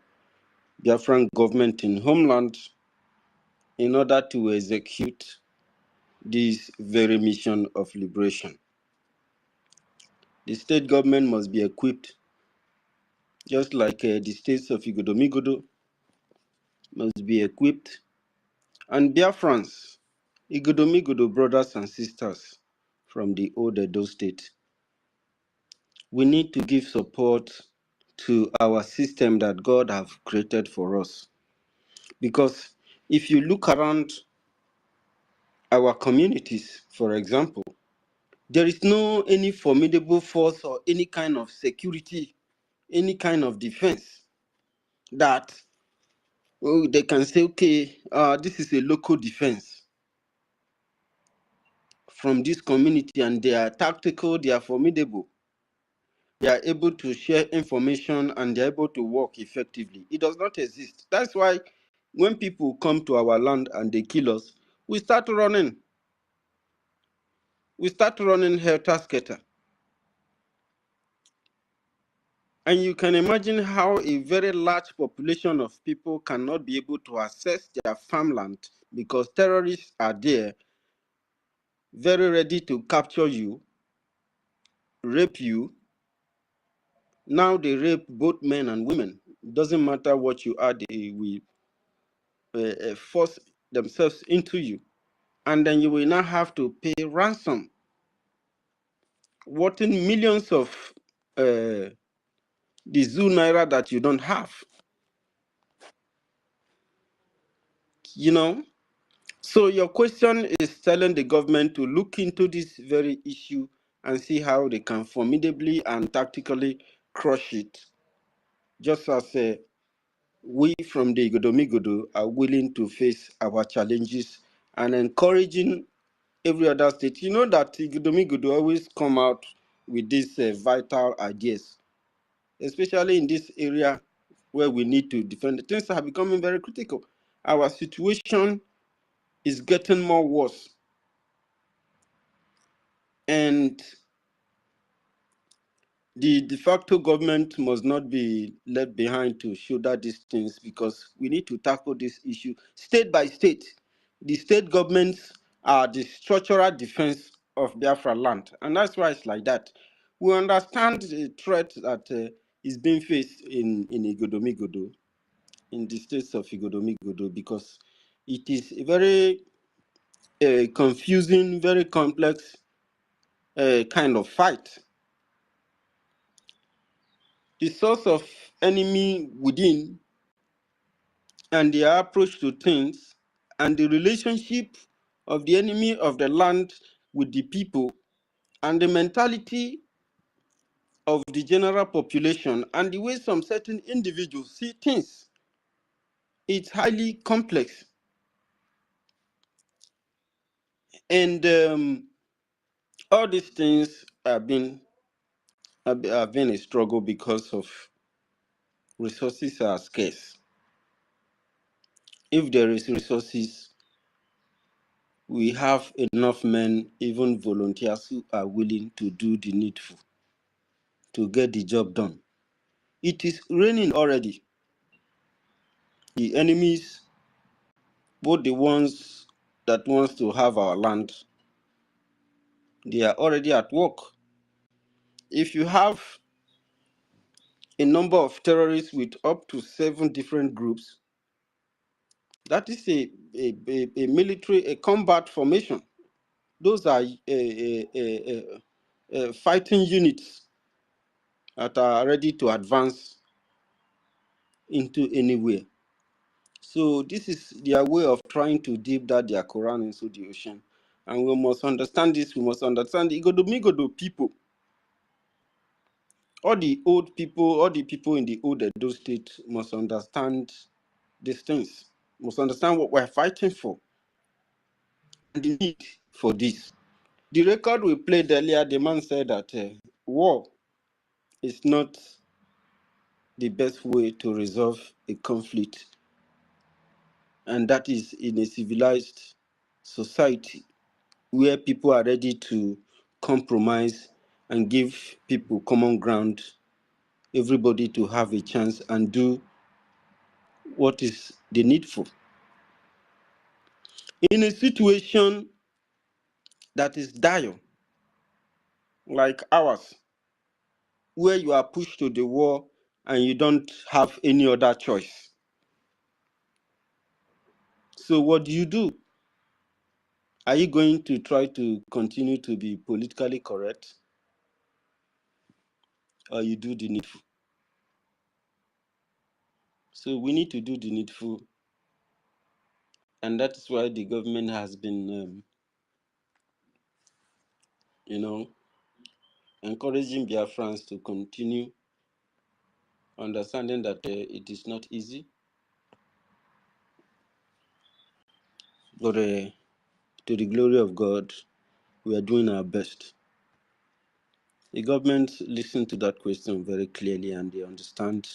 Biafran government in homeland in order to execute this very mission of liberation. The state government must be equipped, just like the states of Igodomigodo must be equipped, and Biafrans, Igodomigodo brothers and sisters from the old Edo state. We need to give support to our system that God have created for us. Because if you look around our communities, for example, there is no any formidable force or any kind of security, any kind of defense that they can say, okay, this is a local defense from this community, and they are tactical, they are formidable. They are able to share information and they are able to work effectively. It does not exist. That's why when people come to our land and they kill us, we start running. We start running helter-skelter. And you can imagine how a very large population of people cannot be able to access their farmland because terrorists are there, very ready to capture you, rape you. Now they rape both men and women. It doesn't matter what you are, they will force themselves into you. And then you will now have to pay ransom, worth millions of the zoo naira that you don't have. So your question is telling the government to look into this very issue and see how they can formidably and tactically crush it, just as we from the Igodomigodo are willing to face our challenges and encouraging every other state. You know that Igodomigodo always come out with these vital ideas, especially in this area where we need to defend. Things are becoming very critical. Our situation is getting more worse. And the de facto government must not be left behind to shoulder these things, because we need to tackle this issue state by state. The state governments are the structural defense of Biafra land, and that's why it's like that. We understand the threat that is being faced in Igodomigodo, in the states of Igodomigodo, because it is a very confusing, very complex kind of fight. The source of enemy within and their approach to things, and the relationship of the enemy of the land with the people, and the mentality of the general population, and the way some certain individuals see things. It's highly complex. And all these things have been a struggle because of resources are scarce. If there is resources, we have enough men, even volunteers, who are willing to do the needful to get the job done. It is raining already. The enemies, both the ones that wants to have our land, they are already at work. If you have a number of terrorists with up to 7 different groups, that is a military, a combat formation. Those are fighting units that are ready to advance into anywhere. So this is their way of trying to dip that their Quran into the ocean And we must understand this. We must understand the Igodo people. All the old people, all the people in the old Edo state must understand these things. Must understand what we're fighting for. And the need for this. The record we played earlier, the man said that war is not the best way to resolve a conflict. And that is in a civilized society where people are ready to compromise and give people common ground, everybody to have a chance and do what is the needful. In a situation that is dire, like ours, where you are pushed to the wall and you don't have any other choice. So what do? Are you going to try to continue to be politically correct, or you do the needful? So we need to do the needful, and that's why the government has been, encouraging Biafrans to continue, understanding that it is not easy, but to the glory of God, we are doing our best. The government listened to that question very clearly, and they understand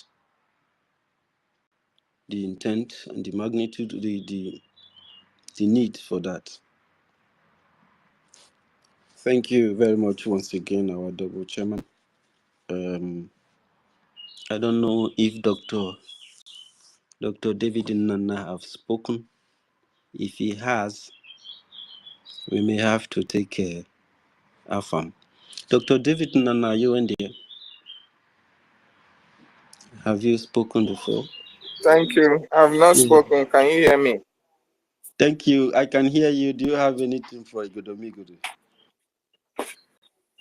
the intent and the magnitude, the need for that. Thank you very much once again, our double chairman. I don't know if Dr. David Nana have spoken. If he has, we may have to take a farm. Dr. David Nana, are you in there? Have you spoken before? Thank you. I've not spoken. Can you hear me? Thank you. I can hear you. Do you have anything for Igodomigodo?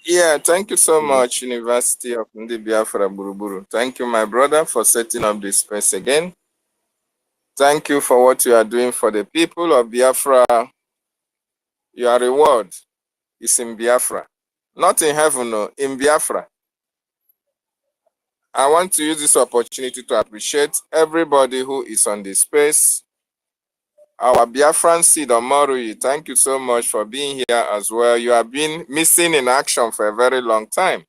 Yeah, thank you so much, University of Biafra Buruburu. Thank you, my brother, for setting up this space again. Thank you for what you are doing for the people of Biafra. Your reward is in Biafra. Not in heaven, no, in Biafra. I want to use this opportunity to appreciate everybody who is on this space. Our Biafran seed, Omorui, thank you so much for being here as well. You have been missing in action for a very long time.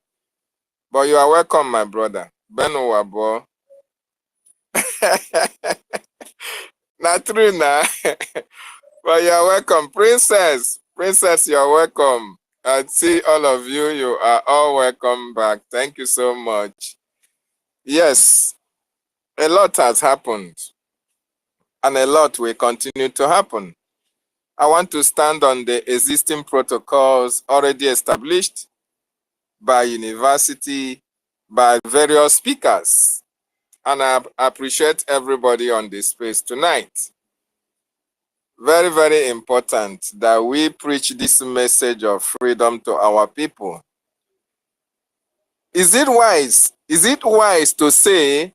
But you are welcome, my brother. Beno Wabo. Not true now. But you are welcome. Princess, you are welcome. I see all of you. You are all welcome back. Thank you so much. Yes, a lot has happened. And a lot will continue to happen. I want to stand on the existing protocols already established by university, by various speakers. And I appreciate everybody on this space tonight. Very, very important that we preach this message of freedom to our people. Is it wise? Is it wise to say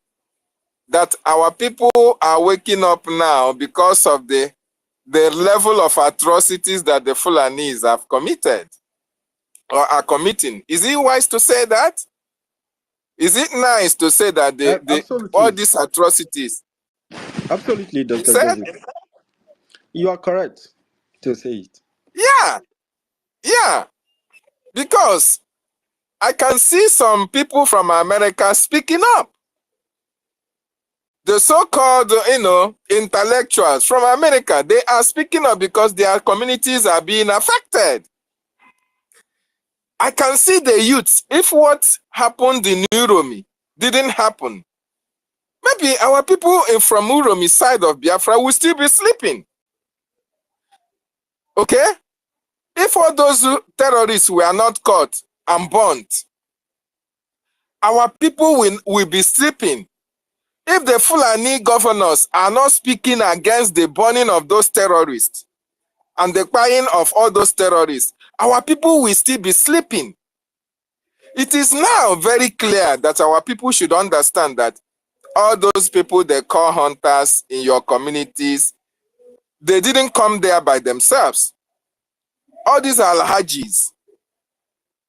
that our people are waking up now because of the level of atrocities that the Fulanis have committed or are committing? Is it wise to say that? Is it nice to say that all these atrocities? Absolutely, Dr. David. You are correct to say it. Yeah. Because I can see some people from America speaking up. The so-called, intellectuals from America, they are speaking up because their communities are being affected. I can see the youths. If what happened in Uromi didn't happen, maybe our people from Uromi side of Biafra will still be sleeping. Okay? If all those terrorists were not caught and burnt, our people will be sleeping. If the Fulani governors are not speaking against the burning of those terrorists and the crying of all those terrorists, our people will still be sleeping. It is now very clear that our people should understand that all those people they call hunters in your communities, they didn't come there by themselves. all these alhajis,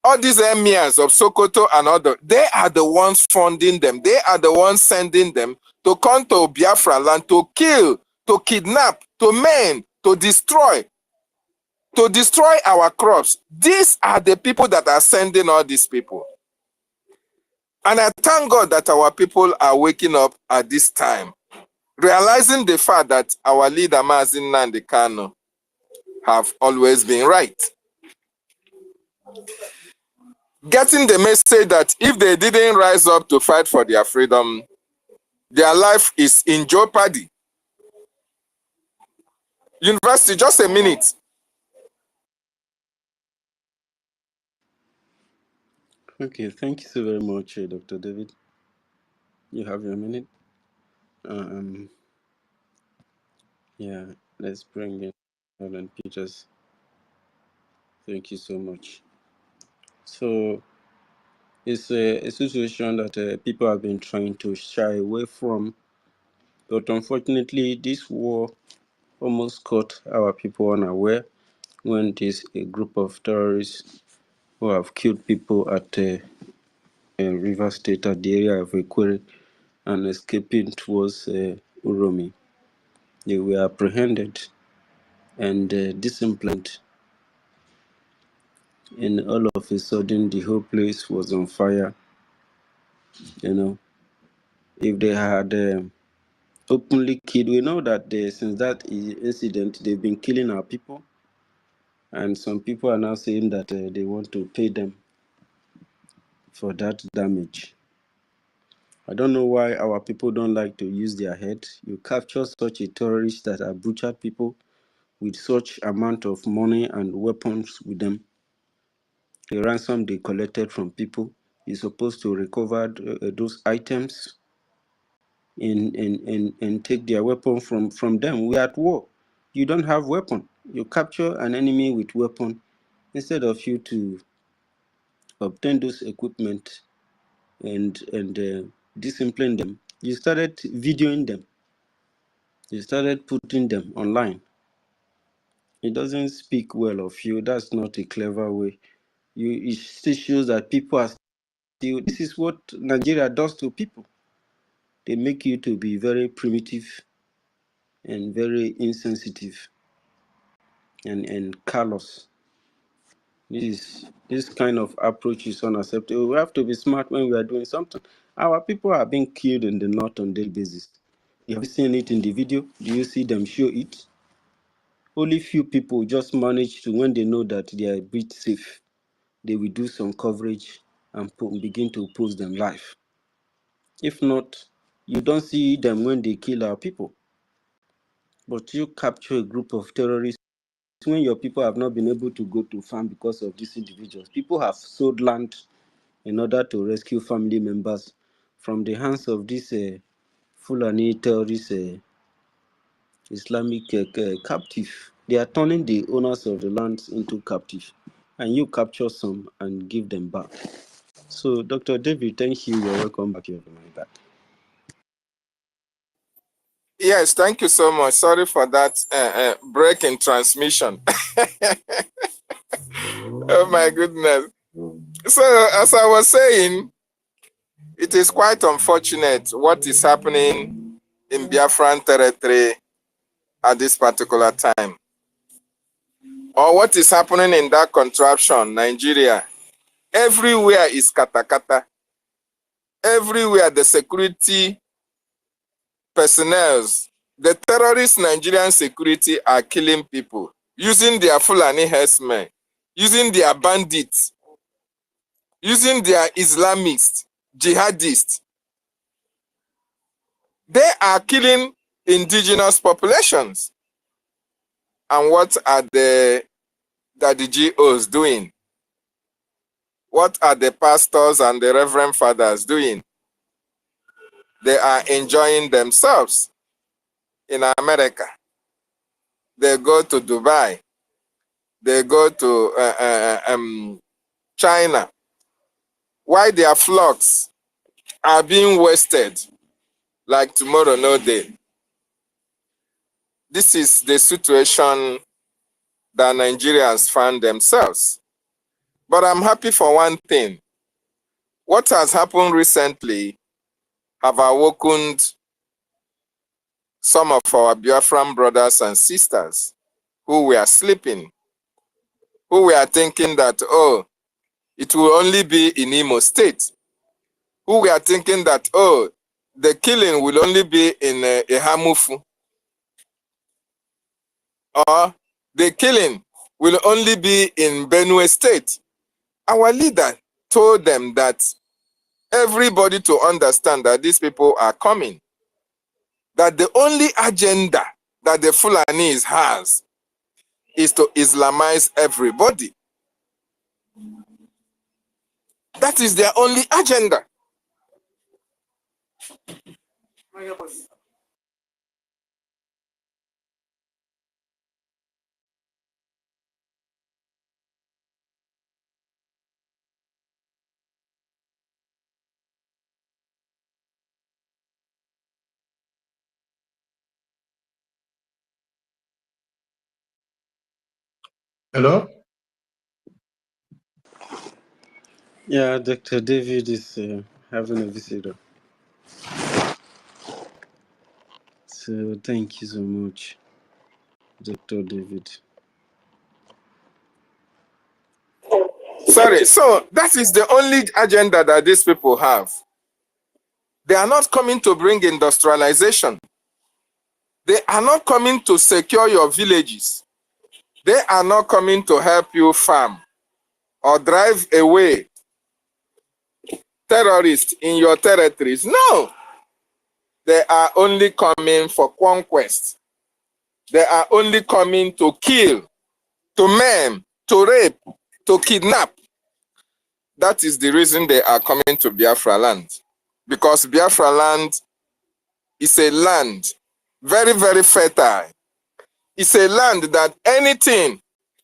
all these emirs of Sokoto and other, they are the ones funding them. They are the ones sending them to come to Biafra land to kill, to kidnap, to maim, to destroy our crops. These are the people that are sending all these people. And I thank God that our people are waking up at this time, realizing the fact that our leader, Mazin Nnamdi Kanu, have always been right. Getting the message that if they didn't rise up to fight for their freedom, their life is in jeopardy. University, just a minute. Okay, thank you so very much, Dr. David. You have your minute. Yeah, let's bring in Alan Peters. Thank you so much. So it's a situation that people have been trying to shy away from, but unfortunately, this war almost caught our people unaware when this a group of terrorists who have killed people at River State at the area of Ekwere and escaping towards Uromi. They were apprehended and disciplined, and all of a sudden the whole place was on fire. You know, if they had openly killed, we know that since that incident they've been killing our people, and some people are now saying that they want to pay them for that damage. I don't know why our people don't like to use their head. You capture such a terrorist that have butchered people with such amount of money and weapons with them. The ransom they collected from people is supposed to recover those items and take their weapon from them. We are at war. You don't have weapon. You capture an enemy with weapon instead of you to obtain those equipment and discipline them. You started videoing them. You started putting them online. It doesn't speak well of you. That's not a clever way. It still shows that people are still. This is what Nigeria does to people. They make you to be very primitive and very insensitive and callous. This kind of approach is unacceptable. We have to be smart when we are doing something. Our people are being killed in the north on a daily basis. You have seen it in the video. Do you see them show it? Only few people just manage to, when they know that they are a bit safe, they will do some coverage and begin to post them live. If not, you don't see them when they kill our people. But you capture a group of terrorists when your people have not been able to go to farm because of these individuals. People have sold land in order to rescue family members from the hands of these Fulani terrorists, Islamic captive. They are turning the owners of the lands into captive, and you capture some and give them back. So, Dr. David, thank you. You're welcome back. You're back. Yes, thank you so much. Sorry for that break in transmission. Oh my goodness. So, as I was saying, it is quite unfortunate what is happening in Biafran territory at this particular time. Or what is happening in that contraption, Nigeria. Everywhere is katakata. Everywhere the security personnel, the terrorist Nigerian security are killing people, using their Fulani herdsmen, using their bandits, using their Islamists, jihadists. They are killing indigenous populations. And what are the GOs doing? What are the pastors and the reverend fathers doing? They are enjoying themselves in America. They go to Dubai. They go to China. Why their flocks are being wasted like tomorrow no day. This is the situation that Nigerians found themselves. But I'm happy for one thing. What has happened recently have awakened some of our Biafran brothers and sisters who were sleeping, who were thinking that, oh, it will only be in Imo State, who were thinking that, oh, the killing will only be in Ehamufu, or the killing will only be in Benue State. Our leader told them that everybody to understand that these people are coming, that the only agenda that the Fulanese has is to Islamize everybody. That is their only agenda. Hello? Yeah, Dr. David is having a visitor. So thank you so much, Dr. David. Sorry, so that is the only agenda that these people have. They are not coming to bring industrialization. They are not coming to secure your villages. They are not coming to help you farm or drive away terrorists in your territories. No, they are only coming for conquest. They are only coming to kill, to maim, to rape, to kidnap. That is the reason they are coming to Biafra land. Because Biafra land is a land very, very fertile. It's a land that anything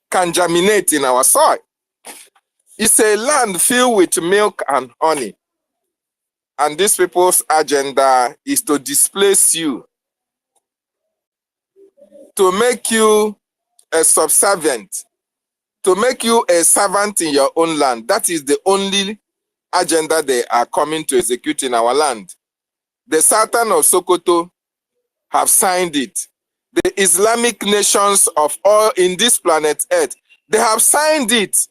can germinate in our soil. It's a land filled with milk and honey. And these people's agenda is to displace you, to make you a subservient, to make you a servant in your own land. That is the only agenda they are coming to execute in our land. The Sultan of Sokoto have signed it. The Islamic nations of all in this planet Earth, they have signed it.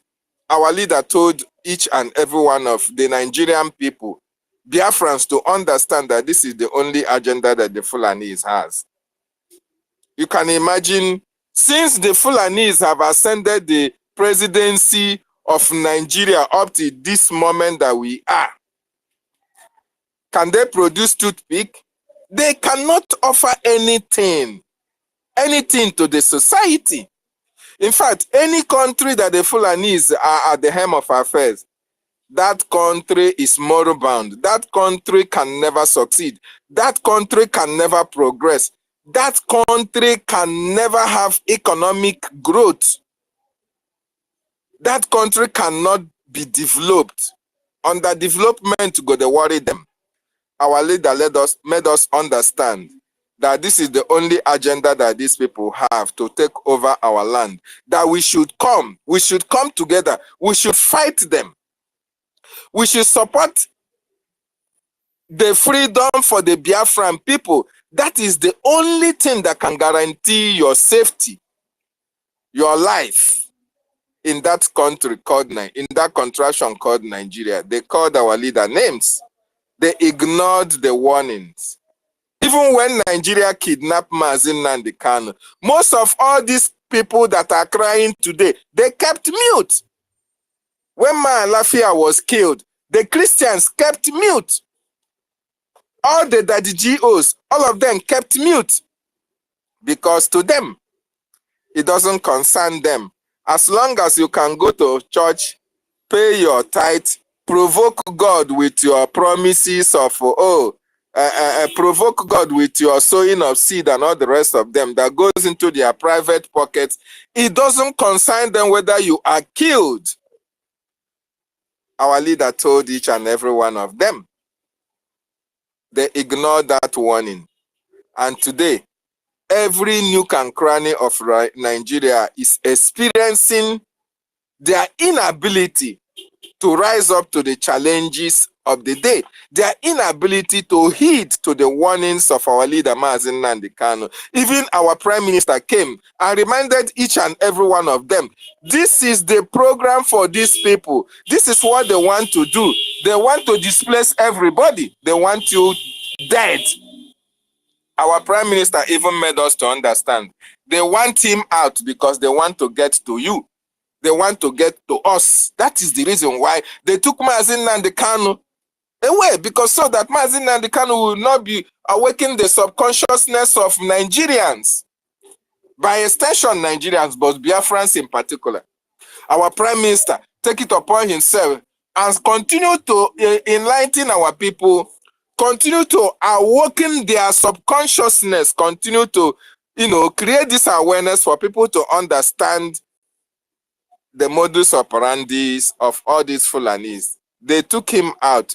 Our leader told each and every one of the Nigerian people, Biafrans, to understand that this is the only agenda that the Fulanese has. You can imagine, since the Fulanese have ascended the presidency of Nigeria up to this moment that we are, can they produce toothpick? They cannot offer anything to the society. In fact, any country that the Fulanese are at the helm of affairs, that country is moribund. That country can never succeed. That country can never progress. That country can never have economic growth. That country cannot be developed. Underdevelopment go to worry them. Our leader made us understand that this is the only agenda that these people have to take over our land. That we should come together. We should fight them. We should support the freedom for the Biafran people. That is the only thing that can guarantee your safety, your life in that country called, in that contraction called Nigeria. They called our leader names. They ignored the warnings. Even when Nigeria kidnapped Mazin Nnamdi Kanu, most of all these people that are crying today, they kept mute. When Lafia was killed, the Christians kept mute. All the BRGIEs, all of them kept mute. Because to them, it doesn't concern them. As long as you can go to church, pay your tithe, provoke God with your promises of, provoke God with your sowing of seed and all the rest of them that goes into their private pockets, it doesn't concern them whether you are killed. Our leader told each and every one of them. They ignored that warning. And today, every nook and cranny of Nigeria is experiencing their inability to rise up to the challenges of the day, their inability to heed to the warnings of our leader, Mazi Nnamdi Kanu. Even our Prime Minister came and reminded each and every one of them, this is the program for these people. This is what they want to do. They want to displace everybody. They want you dead. Our Prime Minister even made us to understand. They want him out because they want to get to you. They want to get to us. That is the reason why they took Mazi Nnamdi Kanu away, because so that Mazi Nnamdi Kanu will not be awakening the subconsciousness of Nigerians. By extension, Nigerians, but Biafrans in particular. Our Prime Minister take it upon himself and continue to enlighten our people, continue to awaken their subconsciousness, continue to, create this awareness for people to understand the modus operandi of all these Fulanis. They took him out.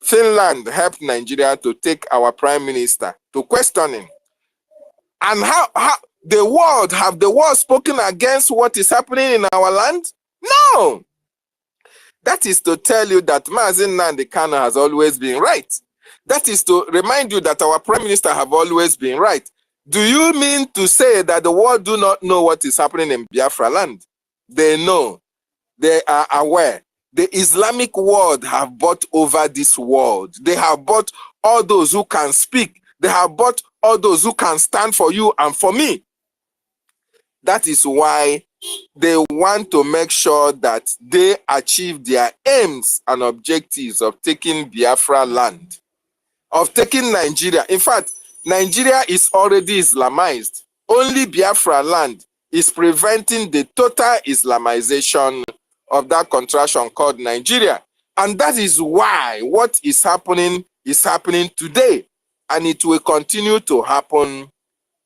Finland helped Nigeria to take our Prime Minister to question him. And how have the world spoken against what is happening in our land? No. That is to tell you that Mazi Nnamdi Kanu has always been right. That is to remind you that our Prime Minister have always been right. Do you mean to say that the world do not know what is happening in Biafra land? They know. They are aware. The Islamic world have bought over this world. They have bought all those who can speak. They have bought all those who can stand for you and for me. That is why they want to make sure that they achieve their aims and objectives of taking Biafra land, of taking Nigeria. In fact, Nigeria is already Islamized. Only Biafra land is preventing the total Islamization of that contraction called Nigeria. And that is why what is happening today. And it will continue to happen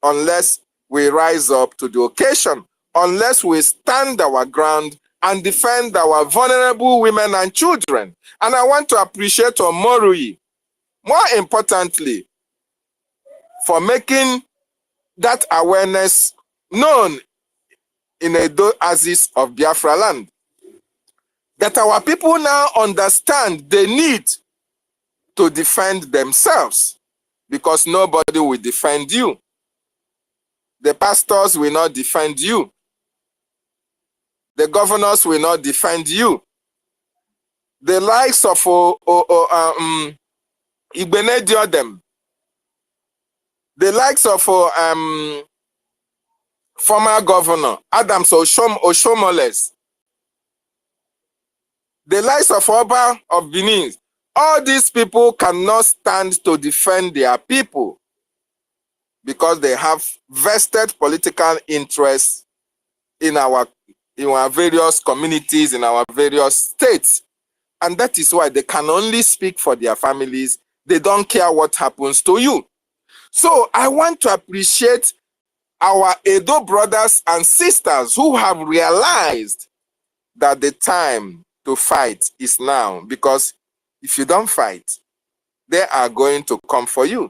unless we rise up to the occasion, unless we stand our ground and defend our vulnerable women and children. And I want to appreciate Omorui, more importantly, for making that awareness known in Edo Axis of Biafra land. That our people now understand the need to defend themselves, because nobody will defend you. The pastors will not defend you. The governors will not defend you. The likes of Igbene Diodem, the likes of former governor Adams Oshomoles, the likes of Oba of Benin, all these people cannot stand to defend their people because they have vested political interests in our various communities, in our various states. And that is why they can only speak for their families. They don't care what happens to you. So I want to appreciate our Edo brothers and sisters who have realized that the time to fight is now, because if you don't fight, they are going to come for you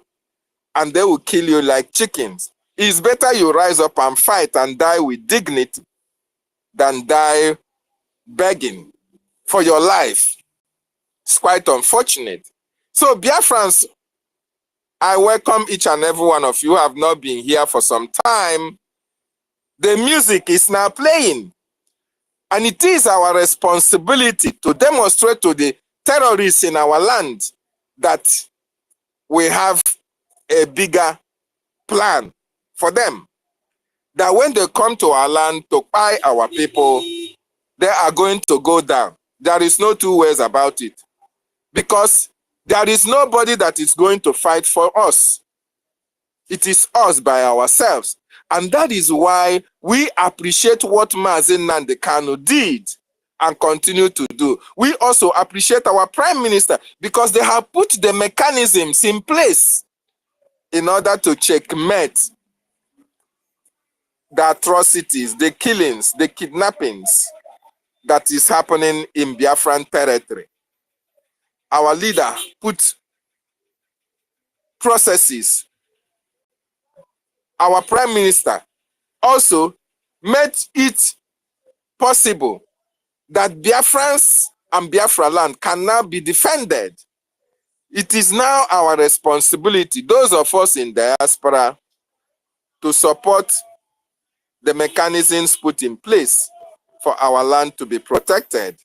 and they will kill you like chickens. It's better you rise up and fight and die with dignity than die begging for your life. It's quite unfortunate. So Biafrans, I welcome each and every one of you who have not been here for some time. The music is now playing. And it is our responsibility to demonstrate to the terrorists in our land that we have a bigger plan for them. That when they come to our land to buy our people, they are going to go down. There is no two ways about it. Because there is nobody that is going to fight for us. It is us by ourselves. And that is why we appreciate what Mazi Nnamdi Kanu did and continue to do. We also appreciate our Prime Minister because they have put the mechanisms in place in order to checkmate the atrocities, the killings, the kidnappings that is happening in Biafran territory. Our leader put processes our Prime Minister also made it possible that Biafrans and Biafra land can now be defended. It is now our responsibility, those of us in diaspora, to support the mechanisms put in place for our land to be protected.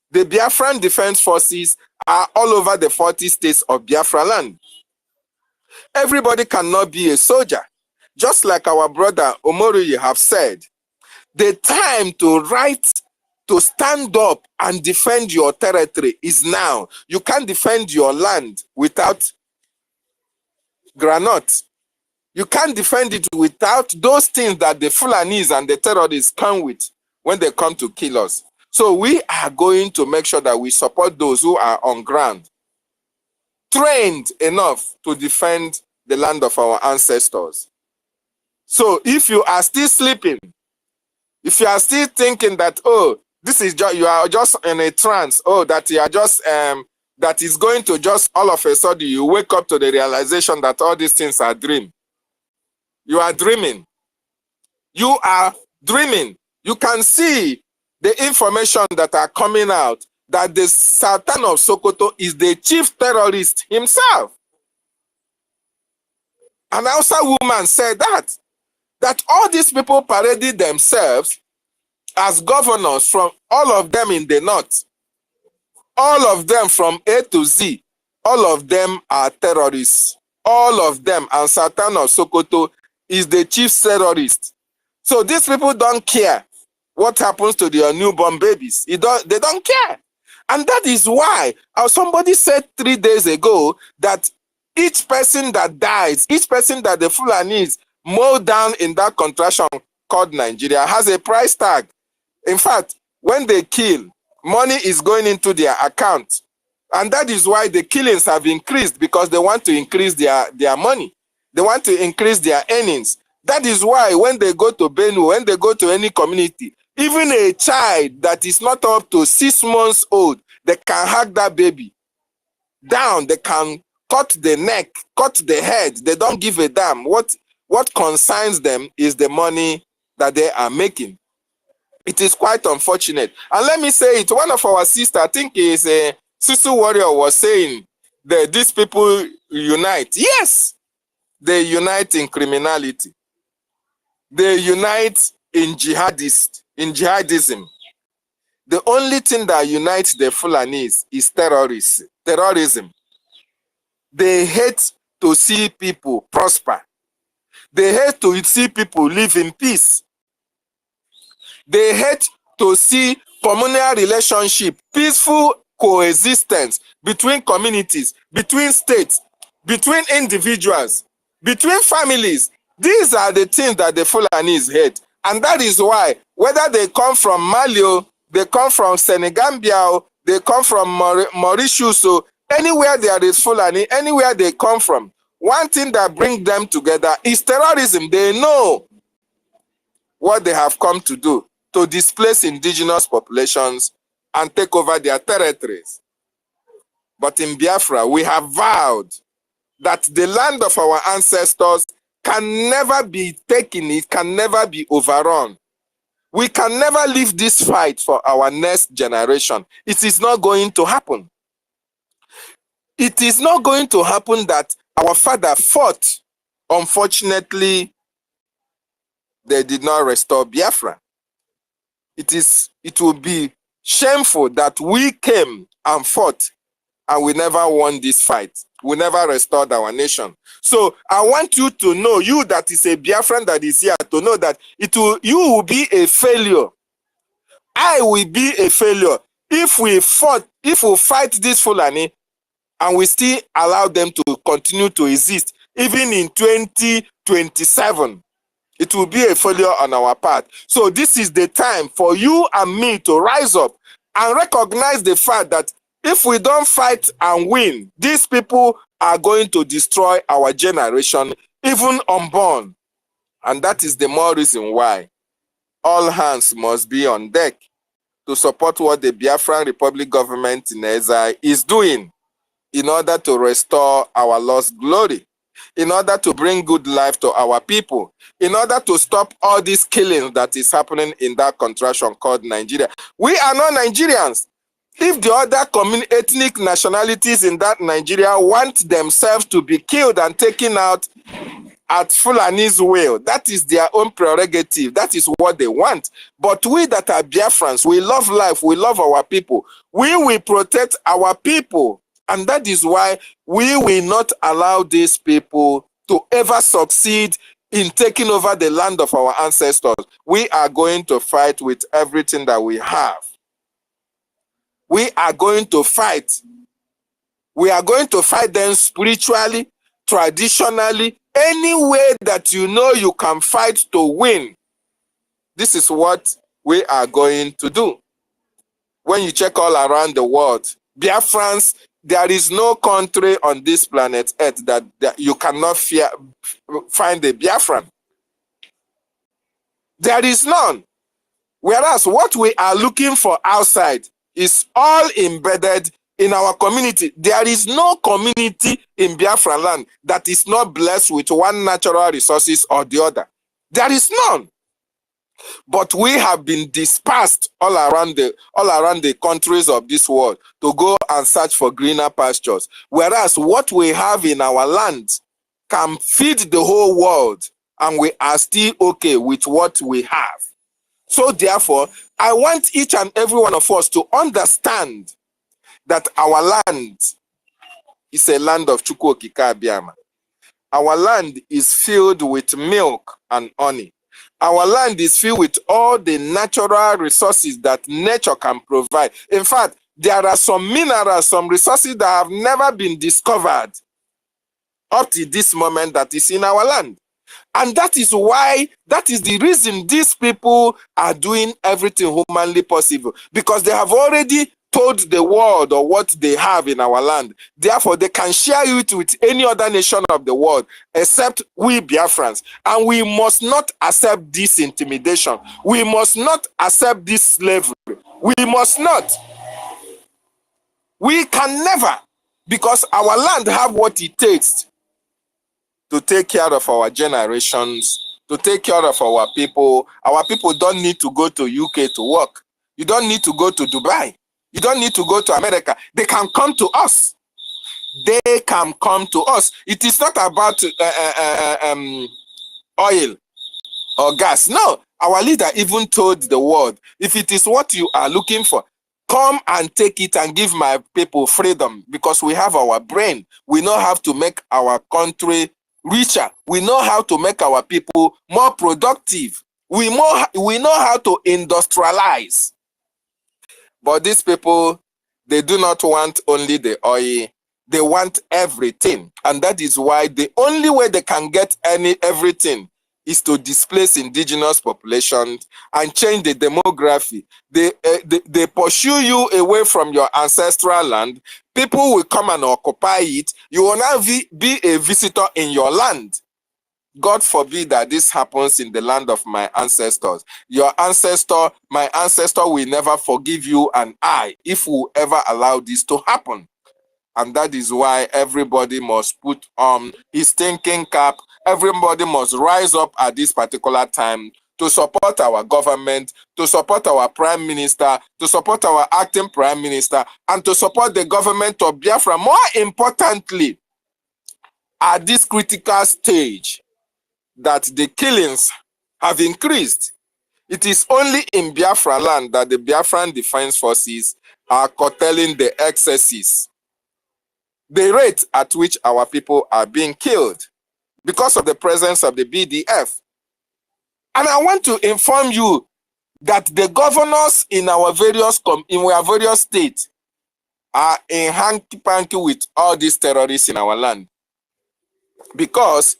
The Biafran Defense Forces are all over the 40 states of Biafra land. Everybody cannot be a soldier. Just like our brother Omori have said, the time to stand up and defend your territory is now. You can't defend your land without granite. You can't defend it without those things that the Fulanis and the terrorists come with when they come to kill us. So we are going to make sure that we support those who are on ground, trained enough to defend the land of our ancestors. So if you are still sleeping, if you are still thinking that, oh, this is just, you are just in a trance, oh, that you are just, that is going to just all of a sudden you wake up to the realization that all these things are dream. You are dreaming. You are dreaming. You can see the information that are coming out that the Sultan of Sokoto is the chief terrorist himself. An Hausa woman said that all these people paraded themselves as governors, from all of them in the north, all of them from A to Z, all of them are terrorists. All of them, and Sultan of Sokoto is the chief terrorist. So these people don't care what happens to their newborn babies. They don't care. And that is why somebody said 3 days ago that each person that dies, each person that the Fulanis mow down in that contraction called Nigeria has a price tag. In fact, when they kill, money is going into their account. And that is why the killings have increased, because they want to increase their money. They want to increase their earnings. That is why when they go to Benue, when they go to any community, even a child that is not up to 6 months old, they can hack that baby down. They can cut the neck, cut the head. They don't give a damn. What concerns them is the money that they are making. It is quite unfortunate. And let me say it, one of our sisters, I think is a Sister Warrior, was saying that these people unite. Yes, they unite in criminality. They unite in jihadism. The only thing that unites the Fulanis is terrorism. They hate to see people prosper. They hate to see people live in peace. They hate to see communal relationship, peaceful coexistence between communities, between states, between individuals, between families. These are the things that the Fulanis hate. And that is why, whether they come from Mali, they come from Senegambia, they come from Mauritius, anywhere there is Fulani, anywhere they come from, one thing that brings them together is terrorism. They know what they have come to do, to displace indigenous populations and take over their territories. But in Biafra, we have vowed that the land of our ancestors can never be taken, it can never be overrun. We can never leave this fight for our next generation. It is not going to happen. It is not going to happen that our father fought. Unfortunately, they did not restore Biafra. It will be shameful that we came and fought and we never won this fight. We never restored our nation. So I want you to know, you that is a Biafran that is here, to know that you will be a failure. I will be a failure if we fight this Fulani and we still allow them to continue to exist, even in 2027. It will be a failure on our part. So this is the time for you and me to rise up and recognize the fact that if we don't fight and win, these people are going to destroy our generation, even unborn. And that is the more reason why all hands must be on deck to support what the Biafran Republic government in exile is doing in order to restore our lost glory. in order to bring good life to our people, in order to stop all this killing that is happening in that contraction called Nigeria. We are not Nigerians. If the other ethnic nationalities in that Nigeria want themselves to be killed and taken out at Fulani's will, that is their own prerogative. That is what they want. But we that are Biafrans, we love life, we love our people. We will protect our people. And that is why we will not allow these people to ever succeed in taking over the land of our ancestors. We are going to fight with everything that we have. We are going to fight. We are going to fight them spiritually, traditionally, any way that you know you can fight to win. This is what we are going to do. When you check all around the world, Biafrans, there is no country on this planet Earth that you cannot find a Biafran. There is none. Whereas what we are looking for outside is all embedded in our community. There is no community in Biafra land that is not blessed with one natural resources or the other. There is none. But we have been dispersed all around the countries of this world to go and search for greener pastures. Whereas what we have in our land can feed the whole world, and we are still okay with what we have. So therefore, I want each and every one of us to understand that our land is a land of Chukwu Okike Abiama. Our land is filled with milk and honey. Our land is filled with all the natural resources that nature can provide. In fact, there are some minerals, some resources that have never been discovered up to this moment that is in our land. And that is the reason these people are doing everything humanly possible, because they have already told the world of what they have in our land. Therefore, they can share it with any other nation of the world except we Biafrans. And we must not accept this intimidation. We must not accept this slavery. We must not. We can never, because our land have what it takes to take care of our generations, to take care of our people. Our people don't need to go to UK to work. You don't need to go to Dubai. You don't need to go to America. They can come to us. They can come to us. It is not about oil or gas. No, our leader even told the world, if it is what you are looking for, come and take it and give my people freedom, because we have our brain. We know how to make our country richer. We know how to make our people more productive. We know how to industrialize. But these people, they do not want only the oil. They want everything. And that is why the only way they can get everything is to displace indigenous populations and change the demography. They pursue you away from your ancestral land. People will come and occupy it. You will now be a visitor in your land. God forbid that this happens in the land of my ancestors. Your ancestor, my ancestor will never forgive you and I if we ever allow this to happen. And that is why everybody must put on his thinking cap. Everybody must rise up at this particular time to support our government, to support our prime minister, to support our acting prime minister, and to support the government of Biafra. More importantly, at this critical stage, that the killings have increased. It is only in Biafra land that the Biafran Defense Forces are curtailing the excesses, the rate at which our people are being killed because of the presence of the BDF. And I want to inform you that the governors in our various states are in hanky-panky with all these terrorists in our land, because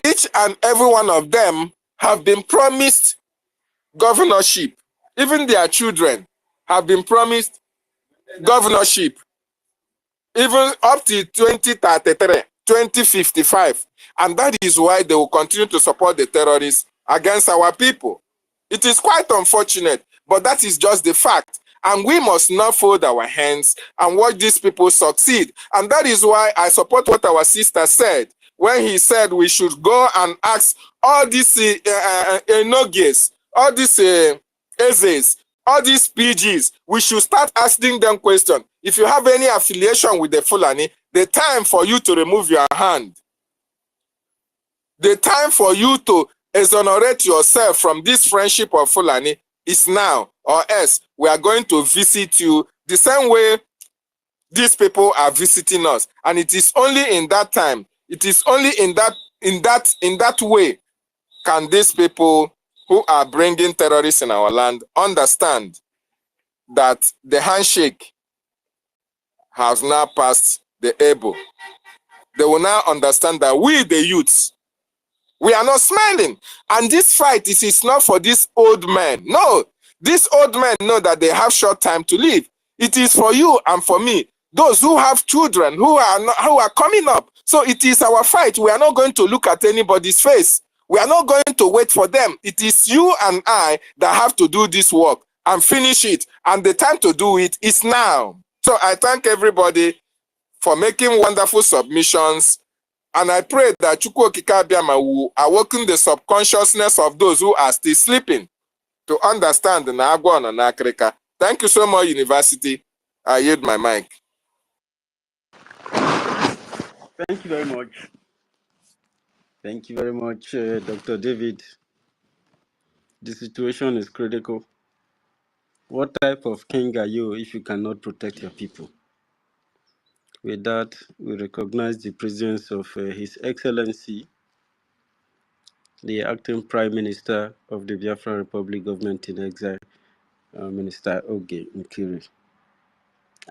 each and every one of them have been promised governorship. Even their children have been promised governorship, even up to 2033, 2055. And that is why they will continue to support the terrorists against our people. It is quite unfortunate, but that is just the fact. And we must not fold our hands and watch these people succeed. And that is why I support what our sister said. when he said we should go and ask all these Enoges, all these Ezes, all these PGs, we should start asking them questions. If you have any affiliation with the Fulani, the time for you to remove your hand, the time for you to exonerate yourself from this friendship of Fulani is now, or else we are going to visit you the same way these people are visiting us. And it is only in that time, it is only in that way can these people who are bringing terrorists in our land understand that the handshake has now passed the able. They will now understand that we, the youths, we are not smiling. And this fight is not for these old men. No, these old men know that they have short time to live. It is for you and for me, those who have children who are coming up. So it is our fight. We are not going to look at anybody's face. We are not going to wait for them. It is you and I that have to do this work and finish it. And the time to do it is now. So I thank everybody for making wonderful submissions. And I pray that Chukwu Okike Abiama will awaken the subconsciousness of those who are still sleeping to understand the Nagwan and Nakrika. Thank you so much, University. I yield my mic. Thank you very much. Thank you very much, Dr. David. The situation is critical. What type of king are you if you cannot protect your people? With that, we recognize the presence of His Excellency, the acting Prime Minister of the Biafra Republic Government in Exile, Minister Oge Nkiri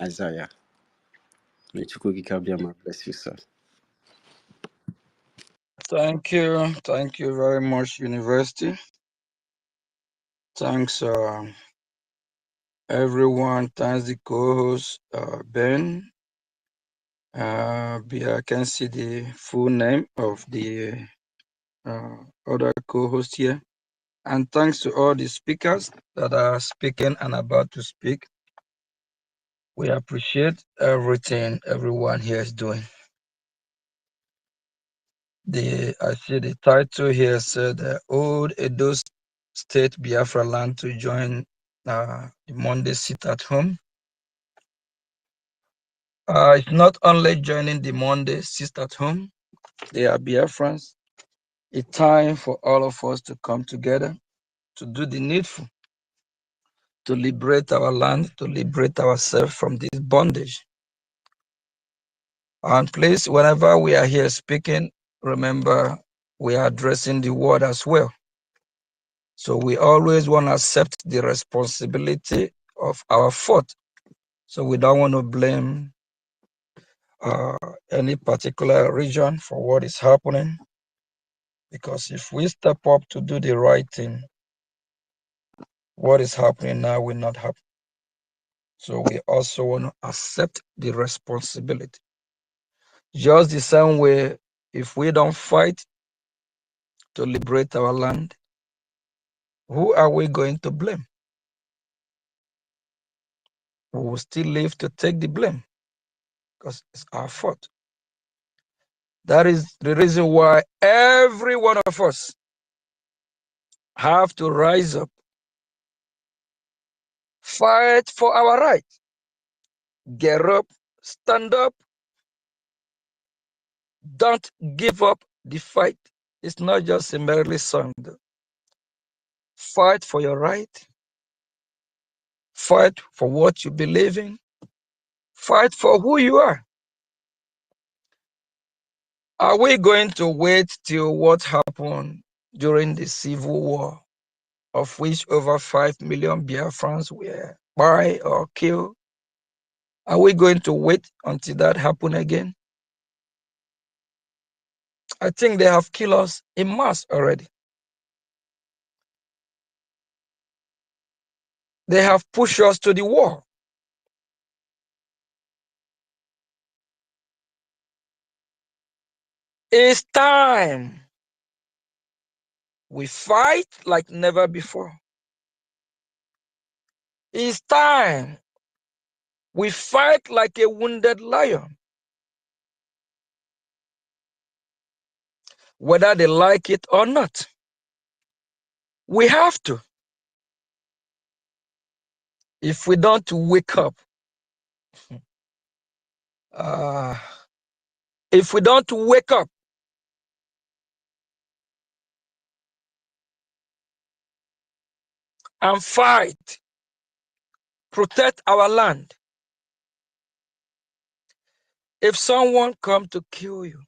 Isaiah. May Chukwu Okike Abiama bless you, sir. Thank you. Thank you very much, University. Thanks, everyone. Thanks the co-host, Ben. I can see the full name of the other co-host here. And thanks to all the speakers that are speaking and about to speak. We appreciate everything everyone here is doing. I see the title here said Old Edo State Biafra land to join the Monday sit at home. It's not only joining the Monday sit at home, they are Biafrans. It's time for all of us to come together to do the needful, to liberate our land, to liberate ourselves from this bondage. And please, whenever we are here speaking, remember we are addressing the world as well. So we always want to accept the responsibility of our fault. So we don't want to blame any particular region for what is happening. Because if we step up to do the right thing, what is happening now will not happen. So we also want to accept the responsibility. Just the same way, if we don't fight to liberate our land, who are we going to blame? We will still live to take the blame because it's our fault. That is the reason why every one of us have to rise up, fight for our right, get up, stand up, don't give up the fight. It's not just a merely song. Fight for your right, fight for what you believe in, fight for who you are. Are we going to wait till what happened during the Civil War, of which over 5 million Biafrans were by or killed? Are we going to wait until that happen again? I think they have killed us en masse already. They have pushed us to the wall. It's time we fight like never before. It's time we fight like a wounded lion. whether they like it or not. We have to. If we don't wake up, if we don't wake up and fight, protect our land, if someone come to kill you,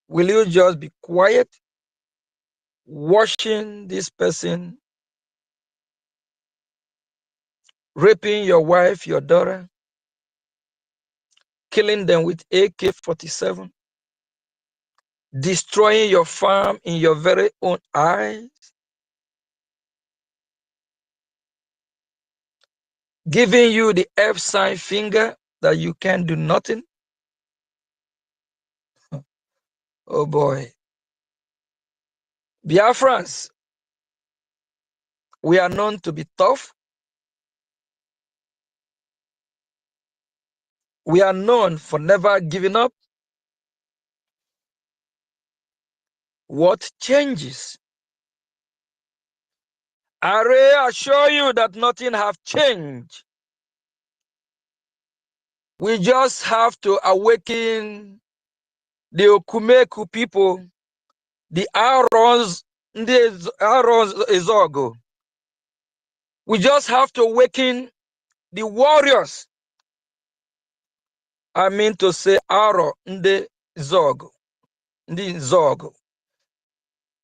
will you just be quiet, watching this person raping your wife, your daughter, killing them with AK-47, destroying your farm in your very own eyes, giving you the F sign finger that you can do nothing? Oh boy. Biafrans, we are known to be tough. We are known for never giving up. What changes? I assure you that nothing have changed. We just have to awaken the Okumeku people, the Arons Izogo. We just have to awaken the warriors. I mean to say Aro Nde Zogo.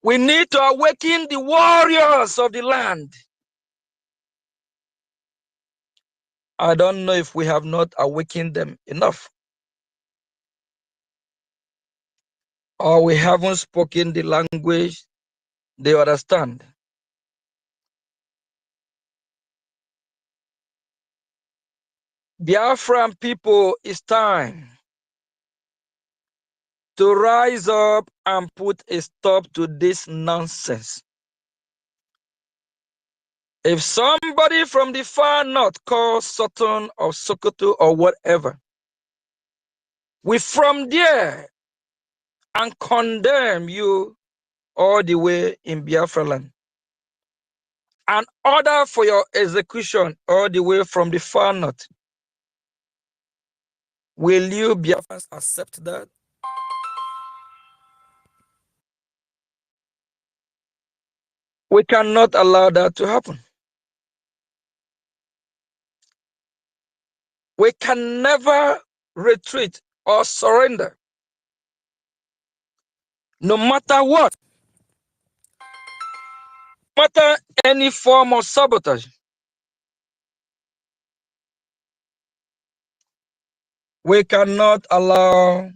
We need to awaken the warriors of the land. I don't know if we have not awakened them enough, or we haven't spoken the language they understand. Biafran people, it's time to rise up and put a stop to this nonsense. If somebody from the far north calls Sutton or Sokoto or whatever, we from there and condemn you all the way in Biafra land, and order for your execution all the way from the far north. Will you Biafrans accept that? We cannot allow that to happen. We can never retreat or surrender, no matter what, no matter any form of sabotage. We cannot allow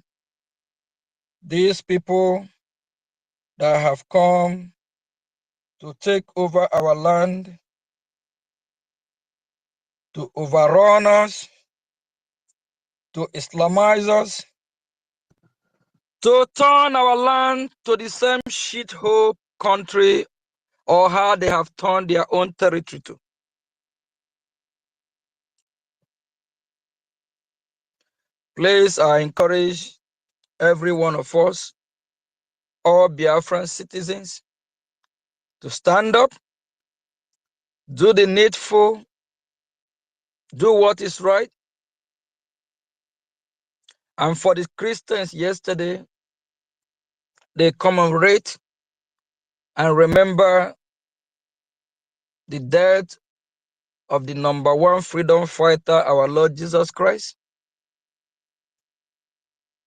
these people that have come to take over our land, to overrun us, to Islamize us, to turn our land to the same shithole country, or how they have turned their own territory to. Please, I encourage every one of us, all Biafran citizens, to stand up, do the needful, do what is right. And for the Christians yesterday, they commemorate and remember the death of the #1 freedom fighter, our Lord Jesus Christ.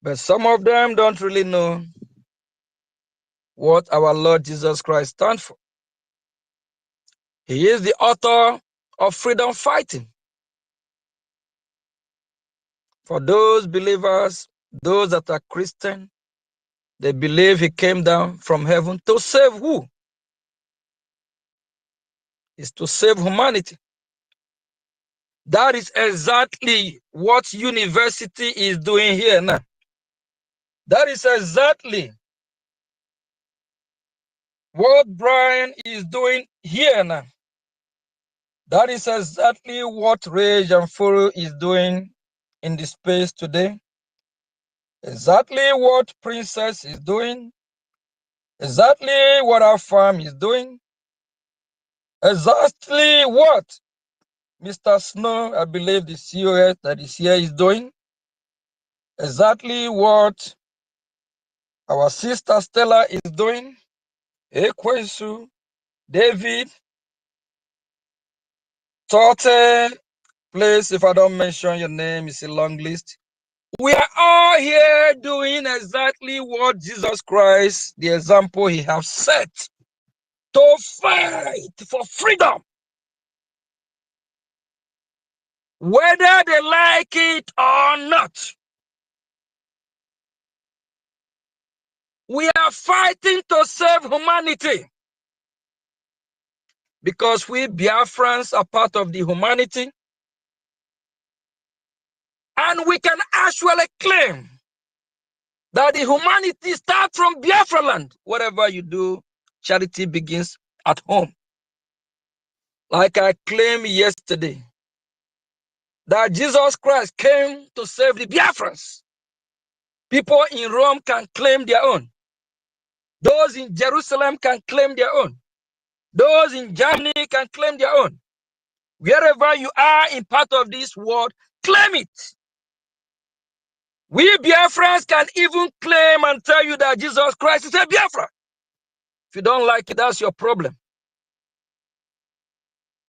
But some of them don't really know what our Lord Jesus Christ stands for. He is the author of freedom fighting. For those believers, those that are Christian, they believe he came down from heaven to save who? It's to save humanity. That is exactly what university is doing here now. That is exactly what Brian is doing here now. That is exactly what Rage and Furu is doing in the space today. exactly what Princess is doing, exactly what our farm is doing, exactly what Mr. Snow, I believe the COS that is here, is doing, exactly what our sister Stella is doing, Ekwesu, David, Tote, please, if I don't mention your name, it's a long list. We are all here doing exactly what Jesus Christ, the example he has set, to fight for freedom. Whether they like it or not, we are fighting to save humanity because we Biafrans are part of the humanity, and we can actually claim that the humanity starts from Biafra land. Whatever you do, charity begins at home. Like I claimed yesterday, that Jesus Christ came to save the Biafrans. People in Rome can claim their own. Those in Jerusalem can claim their own. Those in Germany can claim their own. Wherever you are in part of this world, claim it. We Biafrans can even claim and tell you that Jesus Christ is a Biafra. If you don't like it, that's your problem.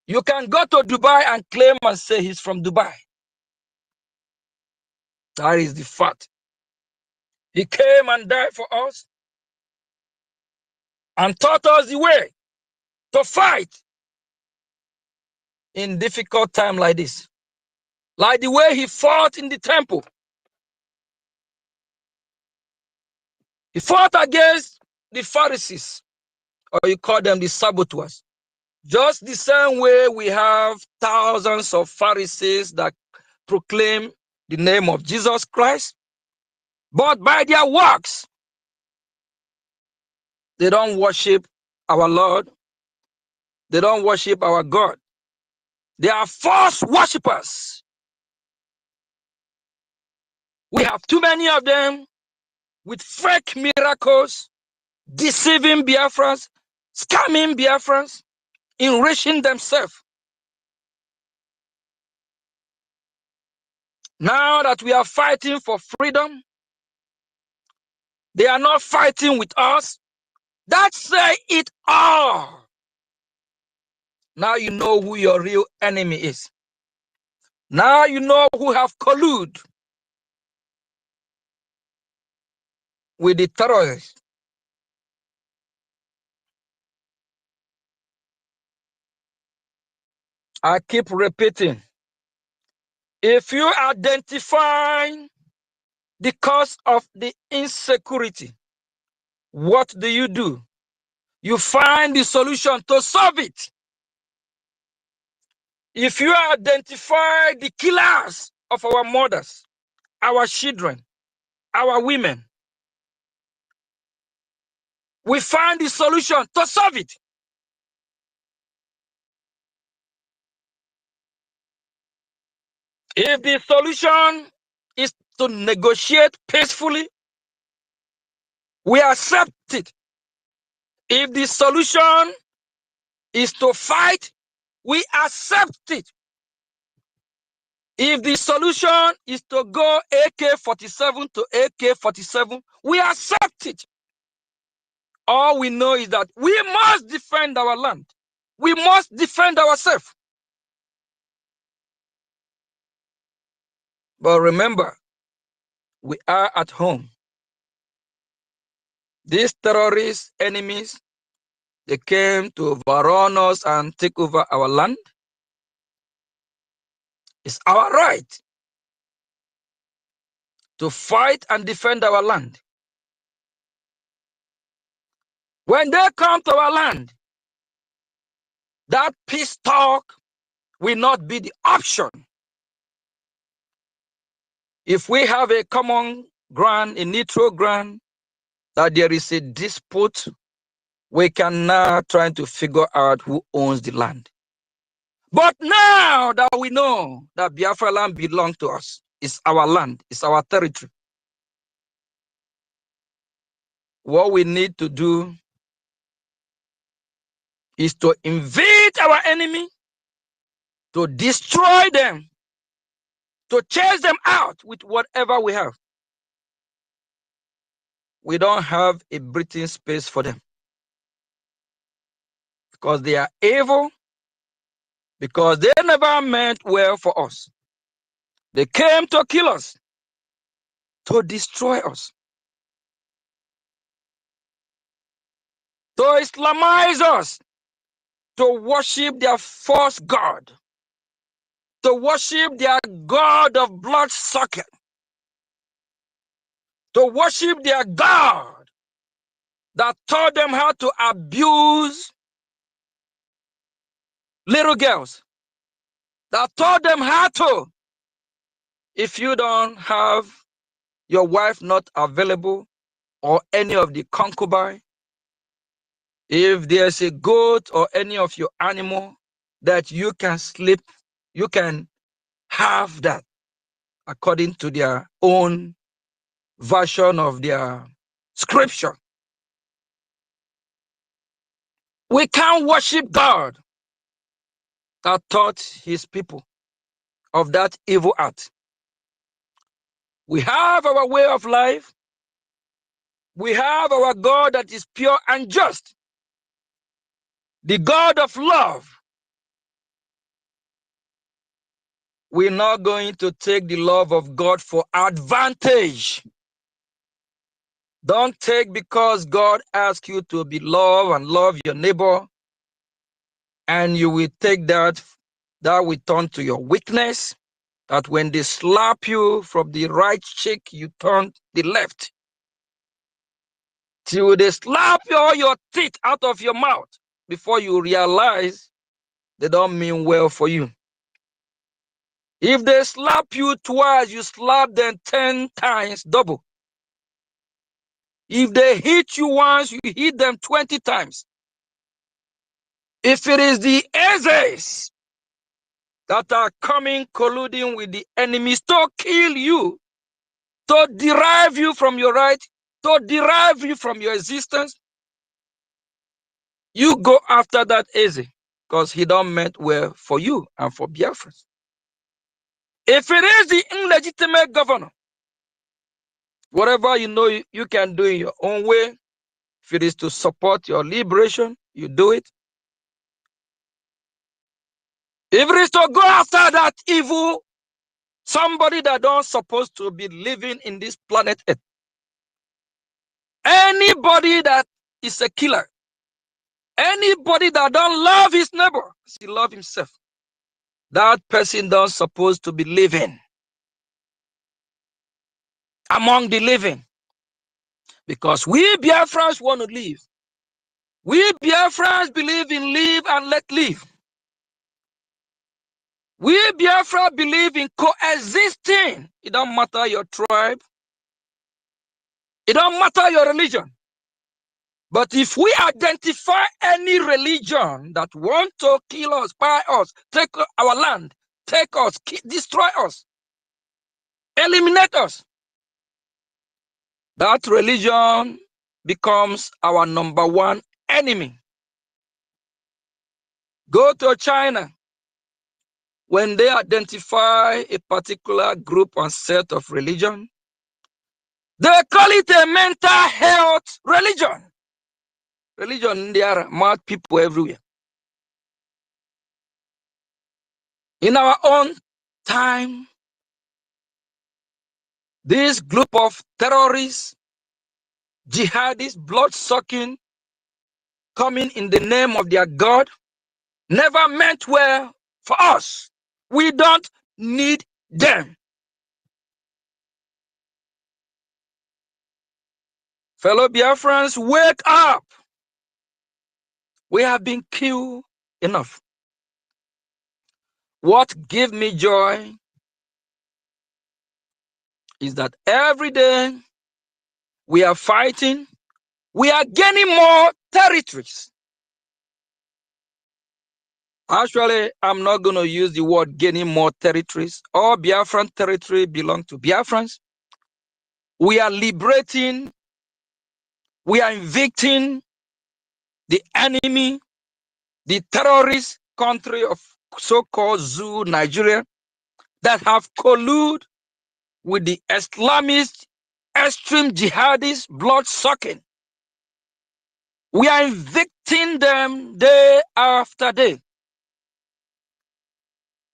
You can go to Dubai and claim and say he's from Dubai. That is the fact. He came and died for us and taught us the way to fight in difficult time like this. Like the way he fought in the temple. He fought against the Pharisees, or you call them the saboteurs. Just the same way we have thousands of Pharisees that proclaim the name of Jesus Christ, but by their works, they don't worship our Lord. They don't worship our God. They are false worshippers. We have too many of them with fake miracles, deceiving Biafrans, scamming Biafrans, enriching themselves. Now that we are fighting for freedom, they are not fighting with us. That say it all. Now you know who your real enemy is. Now you know who have colluded with the terrorists. I keep repeating, if you identify the cause of the insecurity, what do? You find the solution to solve it. If you identify the killers of our mothers, our children, our women, we find the solution to solve it. If the solution is to negotiate peacefully, we accept it. If the solution is to fight, we accept it. If the solution is to go AK-47 to AK-47, we accept it. All we know is that we must defend our land. We must defend ourselves. But remember, we are at home. These terrorist enemies, they came to overrun us and take over our land. It's our right to fight and defend our land. When they come to our land, that peace talk will not be the option. If we have a common ground, a neutral ground, that there is a dispute, we can now try to figure out who owns the land. But now that we know that Biafra land belongs to us, it's our land, it's our territory, what we need to do is to invade our enemy, to destroy them, to chase them out with whatever we have. We don't have a breathing space for them because they are evil, because they never meant well for us. They came to kill us, to destroy us, to Islamize us, to worship their false god, to worship their god of blood sucker, to worship their god that taught them how to abuse little girls, that taught them how to, if you don't have your wife not available or any of the concubine, if there's a goat or any of your animal that you can sleep, you can have that according to their own version of their scripture. We can't worship God that taught his people of that evil act. We have our way of life. We have our God that is pure and just, the God of love. We're not going to take the love of God for advantage. Don't take because God asks you to be loved and love your neighbor, and you will take that will turn to your weakness, that when they slap you from the right cheek, you turn the left. Till they slap all your teeth out of your mouth before you realize they don't mean well for you. If they slap you twice, you slap them 10 times double. If they hit you once, you hit them 20 times. If it is the Ezes that are coming colluding with the enemies to kill you, to derive you from your right, to derive you from your existence, you go after that Eze because he don't meant well for you and for Biafrans. If it is the illegitimate governor, whatever you know you can do in your own way, if it is to support your liberation, you do it. If it is to go after that evil, somebody that don't supposed to be living in this planet Earth, anybody that is a killer, anybody that don't love his neighbor as he love himself, that person don't supposed to be living among the living. Because we Biafrans want to live. We Biafrans believe in live and let live. We Biafra believe in coexisting. It don't matter your tribe. It don't matter your religion. But if we identify any religion that want to kill us, buy us, take our land, take us, destroy us, eliminate us, that religion becomes our #1 enemy. Go to China. When they identify a particular group and set of religion, they call it a mental health religion. Religion, there are mad people everywhere. In our own time, this group of terrorists, jihadists, blood-sucking, coming in the name of their God, never meant well for us. We don't need them. Fellow Biafrans, wake up. We have been killed enough. What gives me joy is that every day we are fighting, we are gaining more territories. Actually, I'm not going to use the word gaining more territories. All Biafran territory belongs to Biafrans. We are liberating We are evicting the enemy, the terrorist country of so-called Zoo, Nigeria, that have colluded with the Islamist, extreme jihadist, blood-sucking. We are evicting them day after day.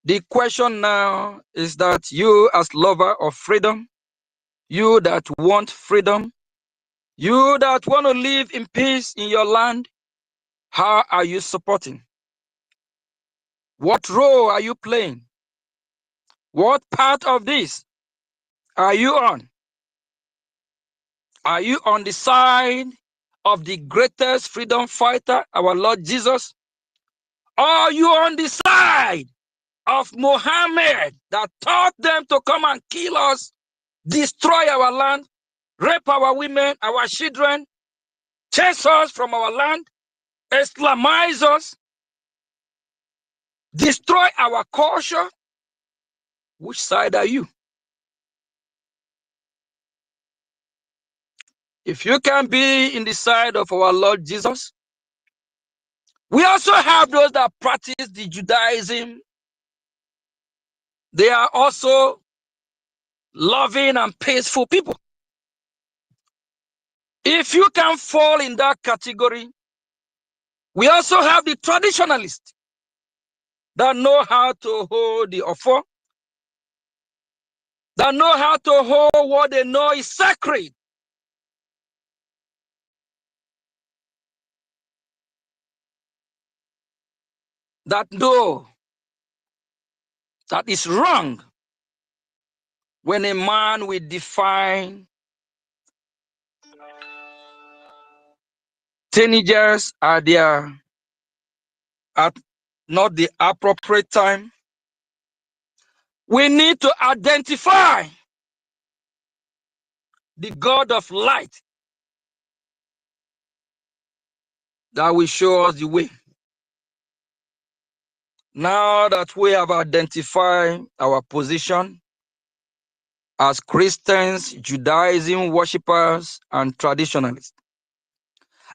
The question now is that you, as lover of freedom, you that want freedom, you that want to live in peace in your land, how are you supporting? What role are you playing? What part of this are you on? Are you on the side of the greatest freedom fighter, our Lord Jesus? Or are you on the side of Muhammad that taught them to come and kill us, destroy our land, rape our women, our children, chase us from our land, Islamize us, destroy our culture? Which side are you? If you can be in the side of our Lord Jesus, we also have those that practice the Judaism. They are also loving and peaceful people. If you can fall in that category, we also have the traditionalists that know how to hold the offer, that know how to hold what they know is sacred. That know that is wrong when a man will define teenagers at not the appropriate time. We need to identify the God of light that will show us the way. Now that we have identified our position as Christians, Judaism worshippers, and traditionalists,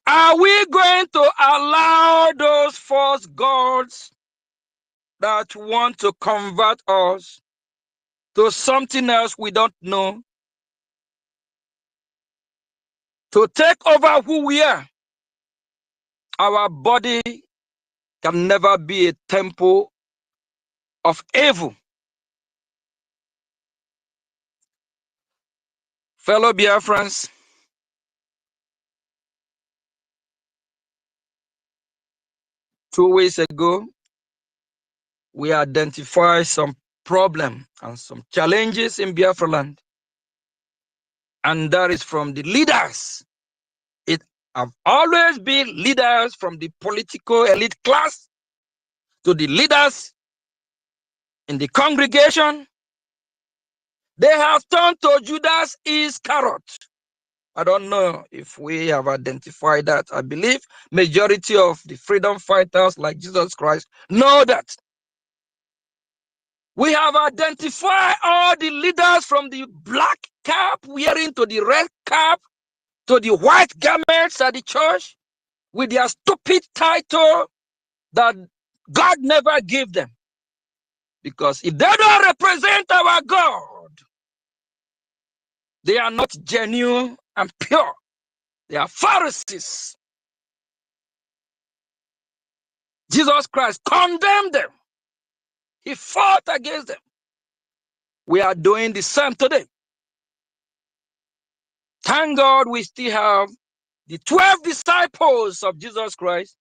are we going to allow those false gods that want to convert us to something else we don't know to take over who we are? Our body can never be a temple of evil. Fellow Biafrans, 2 weeks ago, we identified some problem and some challenges in Biafra land. And that is from the leaders. It have always been leaders from the political elite class to the leaders in the congregation. They have turned to Judas Iscariot. I don't know if we have identified that. I believe majority of the freedom fighters like Jesus Christ know that. We have identified all the leaders from the black cap wearing to the red cap to the white garments at the church with their stupid title that God never gave them. Because if they don't represent our God, they are not genuine and pure. They are Pharisees. Jesus Christ condemned them. He fought against them. We are doing the same today. Thank God we still have the 12 disciples of Jesus Christ.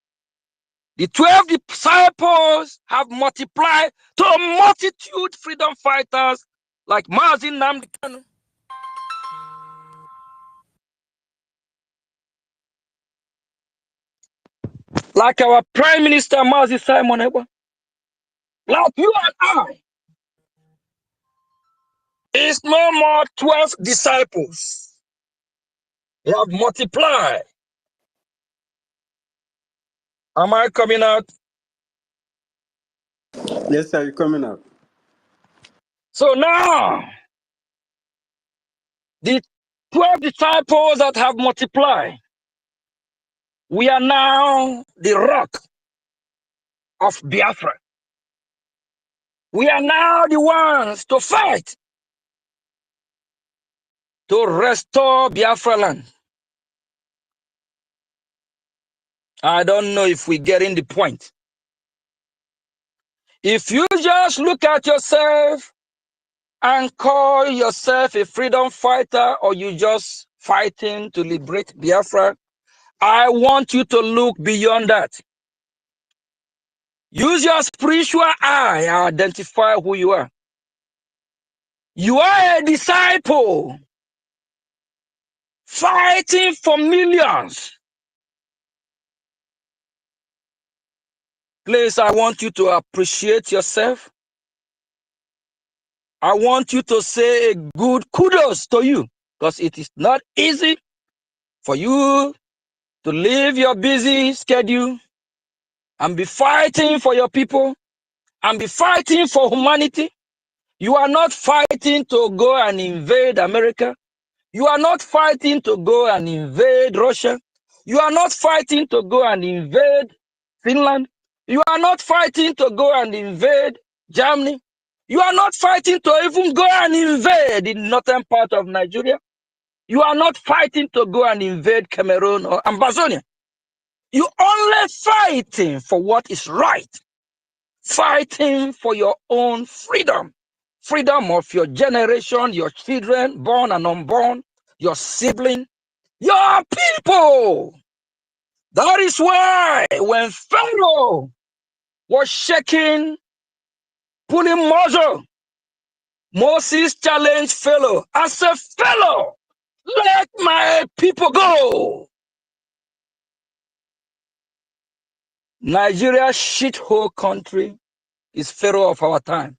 The 12 disciples have multiplied to a multitude freedom fighters like Mazin Namdekan, like our Prime Minister Mazi Simon Ewa, like you and I. It's no more 12 disciples. They have multiplied. Am I coming out? Yes, sir, you're coming up. So now, the 12 disciples that have multiplied, We are now the rock of Biafra. We are now the ones to fight to restore Biafra land. I don't know if we're getting the point. If you just look at yourself and call yourself a freedom fighter, or you just fighting to liberate Biafra, I want you to look beyond that. Use your spiritual eye and identify who you are. You are a disciple fighting for millions. Please, I want you to appreciate yourself. I want you to say a good kudos to you, because it is not easy for you to leave your busy schedule and be fighting for your people and be fighting for humanity. You are not fighting to go and invade America. You are not fighting to go and invade Russia. You are not fighting to go and invade Finland. You are not fighting to go and invade Germany. You are not fighting to even go and invade the northern part of Nigeria. You are not fighting to go and invade Cameroon or Amazonia. You only fighting for what is right. Fighting for your own freedom. Freedom of your generation, your children, born and unborn, your sibling, your people. That is why when Pharaoh was shaking, pulling muzzle, Moses challenged Pharaoh. I said, Pharaoh, let my people go. Nigeria's shithole country is Pharaoh of our time.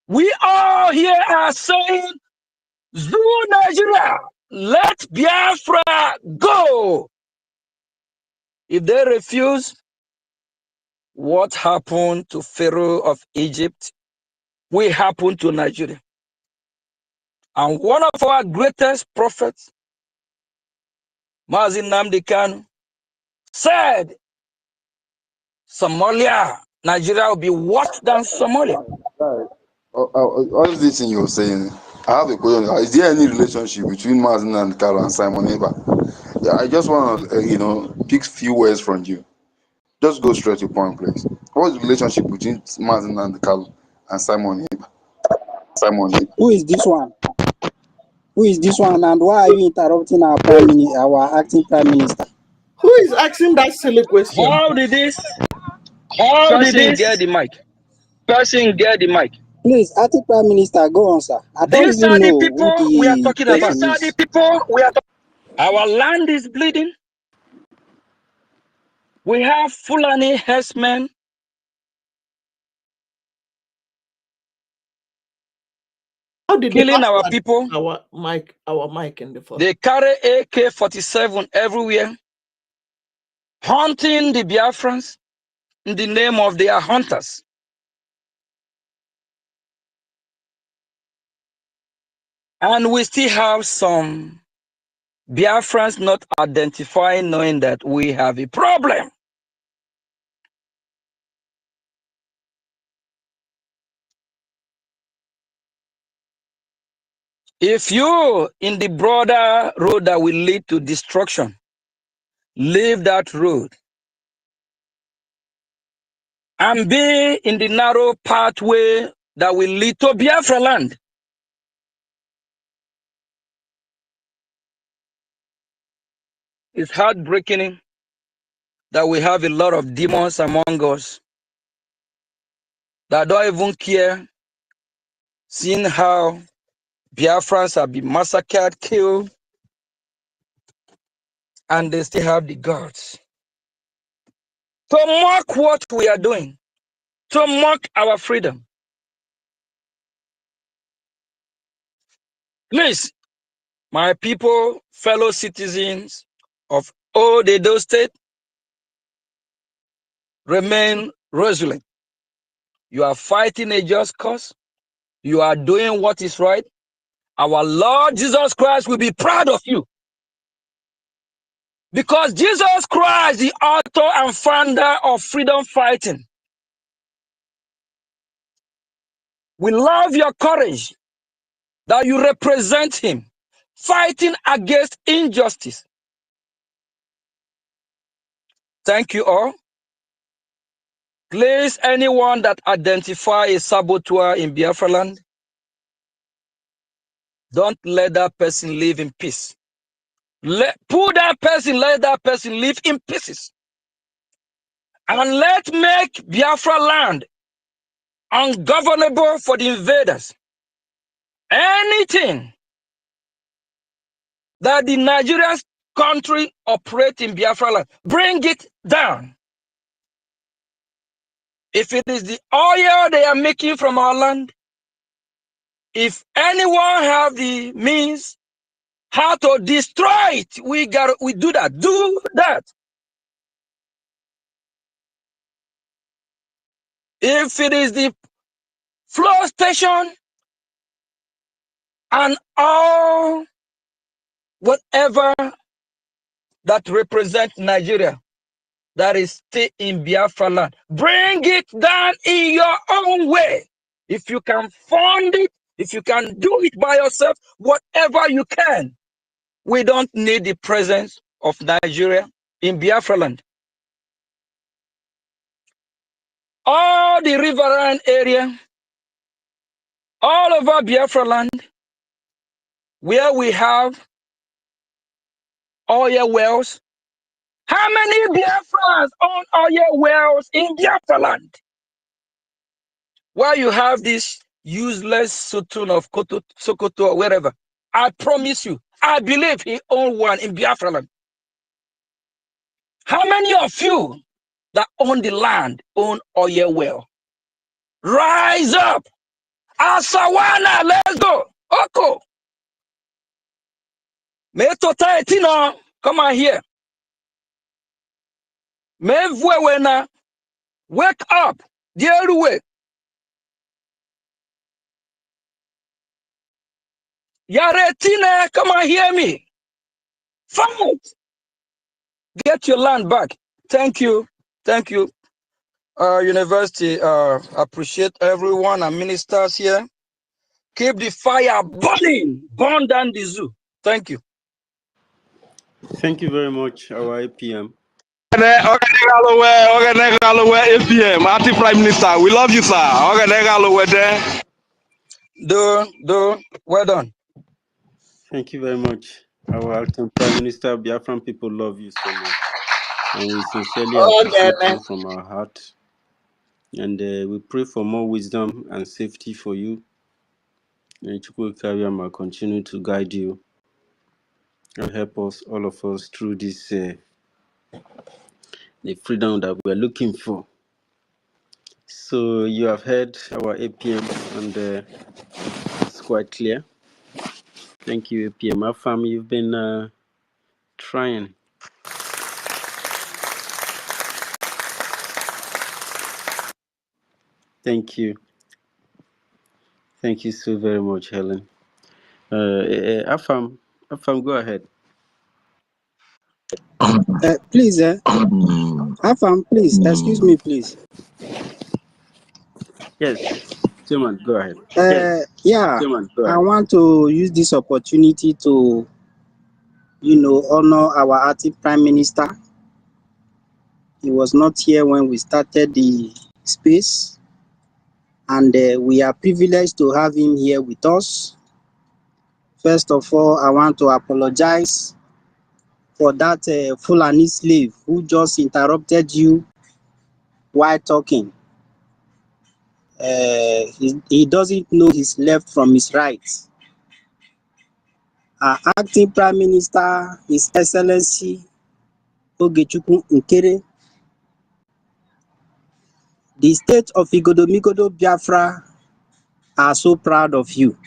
We all here are saying, Zulu Nigeria, let Biafra go. If they refuse, what happened to Pharaoh of Egypt will happen to Nigeria. And one of our greatest prophets, Mazi Nnamdi Kanu, said, Somalia, Nigeria will be worse than Somalia. Right. All this thing you're saying, I have a question. Is there any relationship between Mazen and Carol and Simon Eba? Yeah, I just want to, pick few words from you. Just go straight to the point, please. What is the relationship between Mazen and Carol and Simon Eba? Simon Eba. Who is this one? Who is this one? And why are you interrupting our prime minister, our acting prime minister? Who is asking that silly question? How did this person get the mic? Please, acting prime minister, go on, sir. I don't These even are the know who people we are the talking about. person is. Our land is bleeding. We have Fulani herdsmen How did the killing our pastor people. our mic in the phone? They carry AK-47 everywhere, hunting the Biafrans in the name of their hunters. And we still have some Biafrans not identifying, knowing that we have a problem. If you in the broader road that will lead to destruction, leave that road and be in the narrow pathway that will lead to Biafra land. It's heartbreaking that we have a lot of demons among us that don't even care, seeing how Biafrans have been massacred, killed, and they still have the guts to mock what we are doing, to mock our freedom. Please, my people, fellow citizens of Old Edo State, remain resilient. You are fighting a just cause. You are doing what is right. Our Lord Jesus Christ will be proud of you. Because Jesus Christ, the author and founder of freedom fighting, we love your courage that you represent him, fighting against injustice. Thank you all. Please, anyone that identify a saboteur in Biafra land, don't let that person live in peace. Let that person live in pieces. And let make Biafra land ungovernable for the invaders. Anything that the Nigerian country operate in Biafra land, bring it down. If it is the oil they are making from our land, if anyone have the means how to destroy it, we do that. Do that. If it is the flow station and all whatever that represent Nigeria that is still in Biafra land, bring it down in your own way. If you can fund it, if you can do it by yourself, whatever you can. We don't need the presence of Nigeria in Biafra land. All the riverine area, all over Biafra land, where we have oil wells. How many Biafrans own oil wells in Biafra land? Where you have this useless Sutun of Sokoto or wherever, I promise you, I believe he owned one in Biafra land. How many of you that own the land own oil well? Rise up. Asawana, let's go. Oko. Me tota etino, come on here. Me vwewena, wake up. Dear way. Yaretine, come on hear me. Fight. Get your land back. Thank you. Thank you. University, appreciate everyone and ministers here. Keep the fire burning. Burn down the zoo. Thank you. Thank you very much, our APM. APM, Acting Prime Minister, we love you, sir. Well done. Thank you very much, our acting Prime Minister. Biafran people love you so much, and we sincerely appreciate you from our heart. And we pray for more wisdom and safety for you. And Chukwu Kariyama continue to guide you and help us, all of us, through this the freedom that we're looking for. So you have heard our APM, and it's quite clear. Thank you, APM. Afam, you've been trying. Thank you. Thank you so very much, Helen. Afam, go ahead. Please, Afam, please, excuse me, please. Yes, Chairman, go ahead. Yeah, I want to use this opportunity to, honor our acting Prime Minister. He was not here when we started the space, and we are privileged to have him here with us. First of all, I want to apologize for that Fulani slave who just interrupted you while talking. He doesn't know his left from his right. Our acting Prime Minister, His Excellency Ogechukwu Nkere, the state of Igodomigodo Biafra are so proud of you.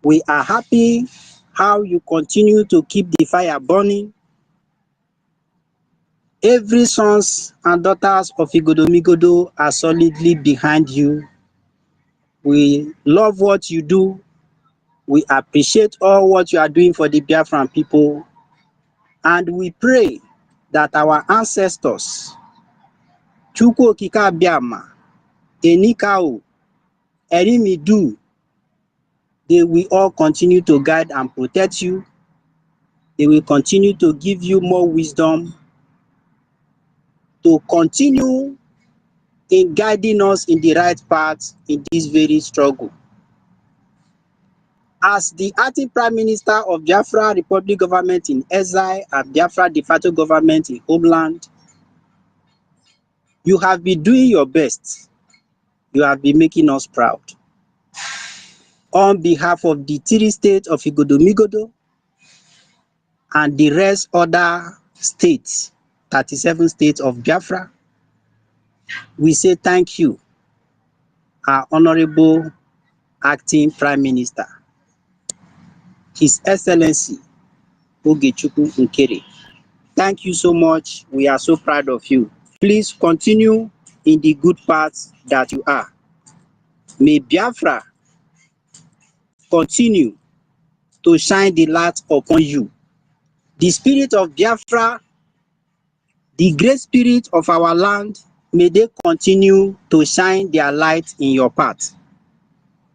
We are happy how you continue to keep the fire burning. Every sons and daughters of Igodomigodo are solidly behind you. We love what you do. We appreciate all what you are doing for the Biafran people. And we pray that our ancestors, Chukwu Okike Abiama, Enikao, Erimidu, they will all continue to guide and protect you. They will continue to give you more wisdom to continue in guiding us in the right path in this very struggle. As the acting Prime Minister of Biafra Republic Government in exile and Biafra de facto government in homeland, you have been doing your best. You have been making us proud. On behalf of the 3 states of Igodomigodo and the rest other states, 37 states of Biafra, we say thank you, our Honorable Acting Prime Minister, His Excellency Ogechukwu Nkere. Thank you so much. We are so proud of you. Please continue in the good path that you are. May Biafra continue to shine the light upon you. The spirit of Biafra, the great spirit of our land, may they continue to shine their light in your path.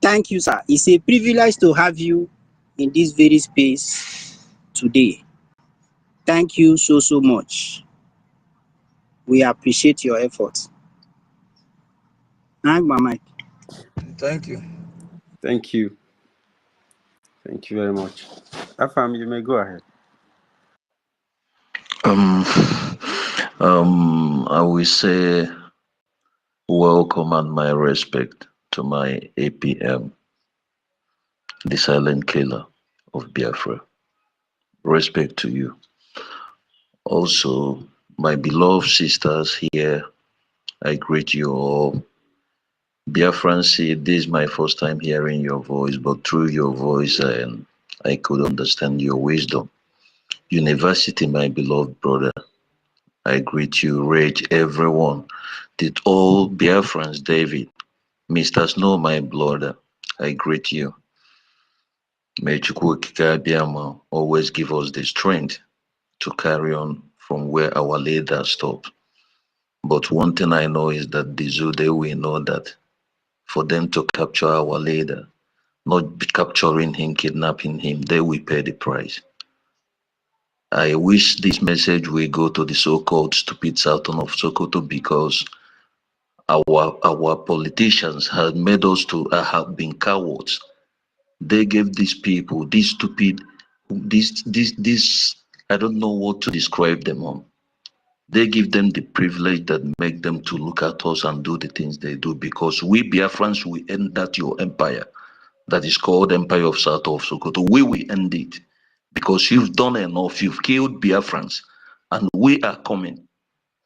Thank you, sir. It's a privilege to have you in this very space today. Thank you so, so much. We appreciate your efforts. Hang my mic. Thank you. Thank you. Thank you very much. Afam, you may go ahead. I will say welcome and my respect to my APM, the silent killer of Biafra. Respect to you. Also, my beloved sisters here, I greet you all. Biafrans, this is my first time hearing your voice, but through your voice, I could understand your wisdom. University, my beloved brother, I greet you, Rage, everyone. Did all Biafrans, David, Mr. Snow, my brother, I greet you. May Chukwu Okike Abiama always give us the strength to carry on from where our leader stopped. But one thing I know is that the zoo, they will know that for them to capture our leader, not capturing him, kidnapping him, they will pay the price. I wish this message will go to the so-called stupid Sultan of Sokoto, because our politicians have made us to have been cowards. They gave these people, these stupid, this I don't know what to describe them on. They give them the privilege that make them to look at us and do the things they do, because we Biafrans will end that your empire that is called Empire of South of Sokoto. We will end it because you've done enough. You've killed Biafrans, and we are coming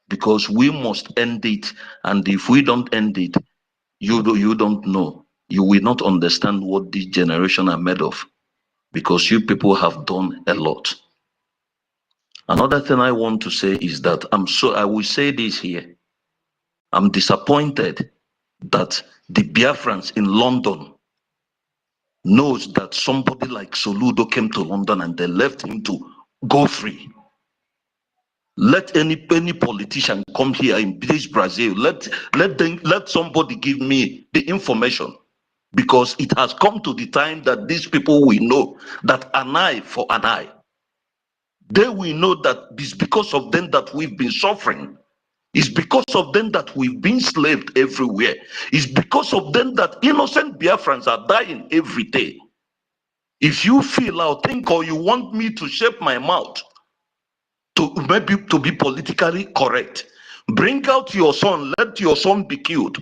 because we must end it. And if we don't end it, you don't know. You will not understand what this generation are made of, because you people have done a lot. Another thing I want to say is that I will say this here. I'm disappointed that the Biafrans in London knows that somebody like Soludo came to London and they left him to go free. Let any politician come here in this Brazil. Let somebody give me the information, because it has come to the time that these people will know that an eye for an eye. They will know that it's because of them that we've been suffering. It's because of them that we've been slaved everywhere. It's because of them that innocent Biafrans are dying every day. If you feel or think or you want me to shape my mouth to maybe to be politically correct, bring out your son, let your son be killed.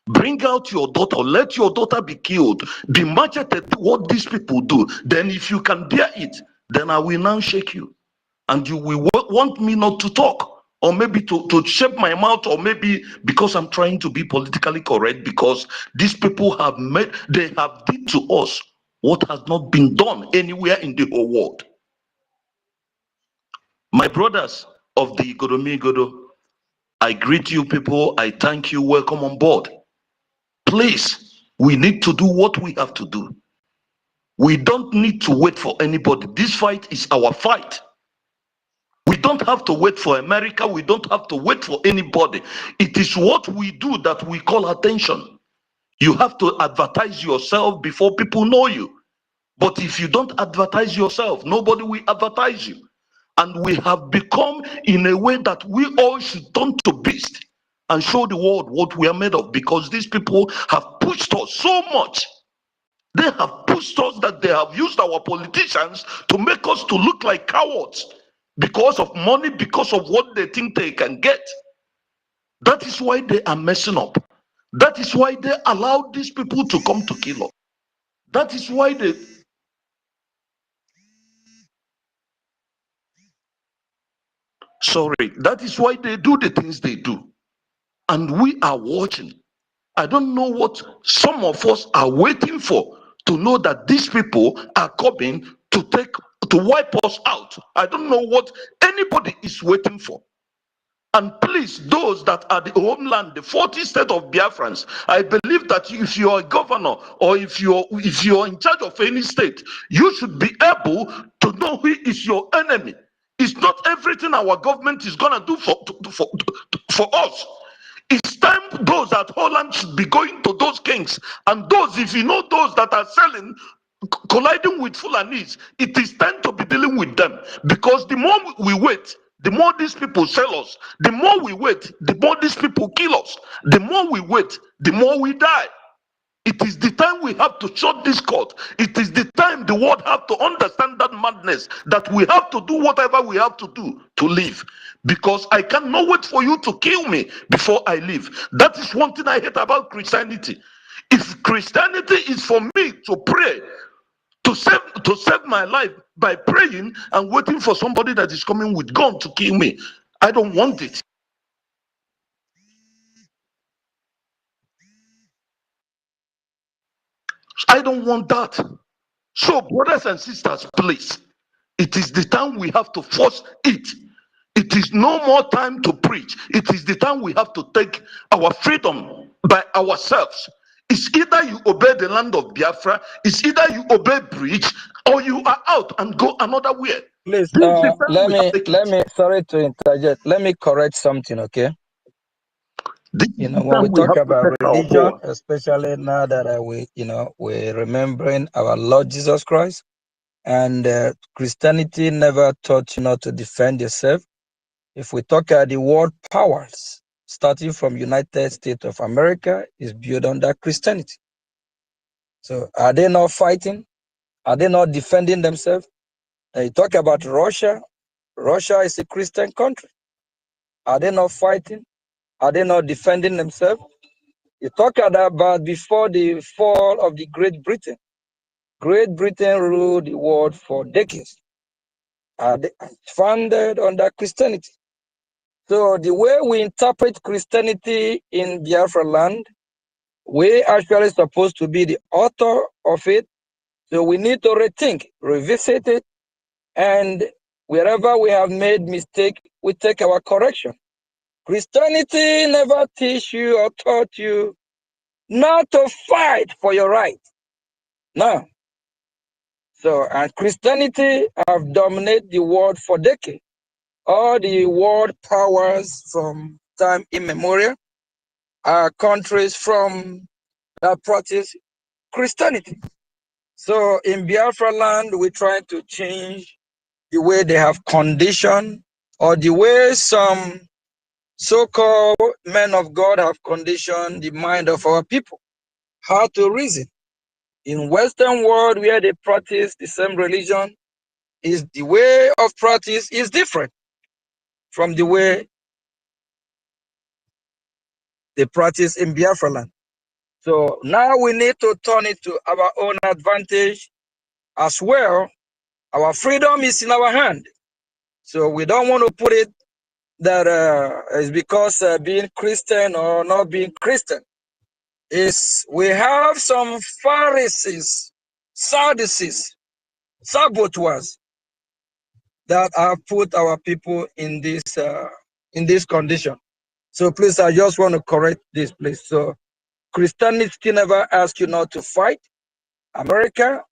Bring out your daughter, let your daughter be killed. Be marketed at what these people do. Then if you can bear it, then I will now shake you. And you will want me not to talk, or maybe to shape my mouth, or maybe because I'm trying to be politically correct, because these people have did to us what has not been done anywhere in the whole world. My brothers of the Igodomigodo, I greet you people. I thank you. Welcome on board. Please, we need to do what we have to do. We don't need to wait for anybody. This fight is our fight. don't have to wait for America. We don't have to wait for anybody. It is what we do that we call attention. You have to advertise yourself before people know you. But if you don't advertise yourself, nobody will advertise you. And we have become in a way that we all should turn to beast and show the world what we are made of, because these people have pushed us so much. They have pushed us that they have used our politicians to make us to look like cowards because of money, because of what they think they can get. That is why they are messing up. That is why they allow these people to come to kill us. That is why they... Sorry, that is why they do the things they do. And we are watching. I don't know what some of us are waiting for, to know that these people are coming to wipe us out. I don't know what anybody is waiting for. And please, those that are the homeland, the 40 state of Biafrans, I believe that if you are a governor or if you're in charge of any state, you should be able to know who is your enemy. It's not everything our government is gonna do for us. It's time those at Holland should be going to those kings, and those, if you know those that are selling, colliding with Fulanis, it is time to be dealing with them, because the more we wait, the more these people sell us. The more we wait, the more these people kill us. The more we wait, the more we die. It is the time we have to shut this court. It is the time the world have to understand that madness, that we have to do whatever we have to do to live. Because I cannot wait for you to kill me before I live. That is one thing I hate about Christianity. If Christianity is for me to pray, to save my life by praying and waiting for somebody that is coming with gun to kill me, I don't want it. I don't want that. So, brothers and sisters, please, it is the time we have to force it. It is no more time to preach. It is the time we have to take our freedom by ourselves. It's either you obey the land of Biafra, it's either you obey Bridge, or you are out and go another way. Please, This is the time we have to take let it. me, sorry to interject. Let me correct something, okay? This You is know, the when we time we talk have to about take our religion, board. especially now that we're remembering our Lord Jesus Christ, and Christianity never taught you not to defend yourself. If we talk about the world powers, starting from United States of America, is built under Christianity. So are they not fighting? Are they not defending themselves? You talk about Russia. Russia is a Christian country. Are they not fighting? Are they not defending themselves? You talk about before the fall of the Great Britain. Great Britain ruled the world for decades. Are they founded under Christianity? So the way we interpret Christianity in Biafra land, we actually supposed to be the author of it. So we need to rethink, revisit it, and wherever we have made mistake, we take our correction. Christianity never teach you or taught you not to fight for your right. No. So, and Christianity have dominated the world for decades. All the world powers from time immemorial are countries from that practice Christianity. So in Biafra land, we try to change the way they have conditioned, or the way some so-called men of God have conditioned the mind of our people, how to reason. In Western world, where they practice the same religion, is the way of practice is different from the way they practice in Biafra land. So now we need to turn it to our own advantage as well. Our freedom is in our hand. So we don't want to put it that it's because being Christian or not being Christian. Is we have some Pharisees, Sadducees, saboteurs that have put our people in this condition. So please, I just want to correct this, please. So Christianity never asked you not to fight. America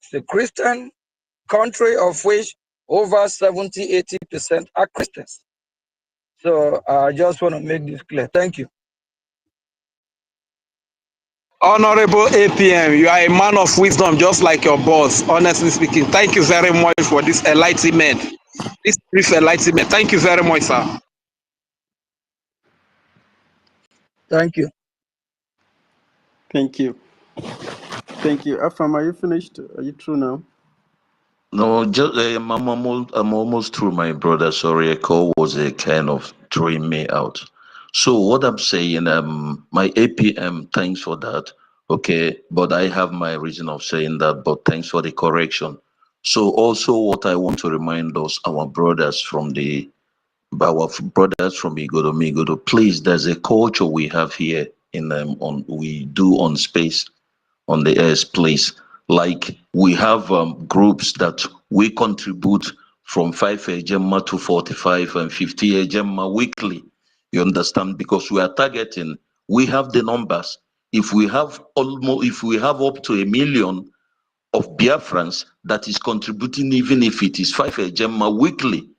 is a Christian country of which over 70–80% are Christians. So I just want to make this clear. Thank you. Honorable APM, you are a man of wisdom, just like your boss, honestly speaking. Thank you very much for this enlightenment, this brief enlightenment. Thank you very much, sir. Thank you. Thank you. Thank you. Afam, are you finished? Are you through now? No, just I'm almost through, my brother. Sorry, a call was kind of throwing me out. So what I'm saying, my APM, thanks for that. Okay, but I have my reason of saying that. But thanks for the correction. So also, what I want to remind us, our brothers from Igodo, please, there's a culture we have here in we do on space on the earth place. Like we have groups that we contribute from 5 Ejema to 45 and 50 Ejema weekly. You understand? Because we are targeting, we have the numbers. If we have up to 1 million of Biafrans that is contributing, even if it is 5 Ejema weekly,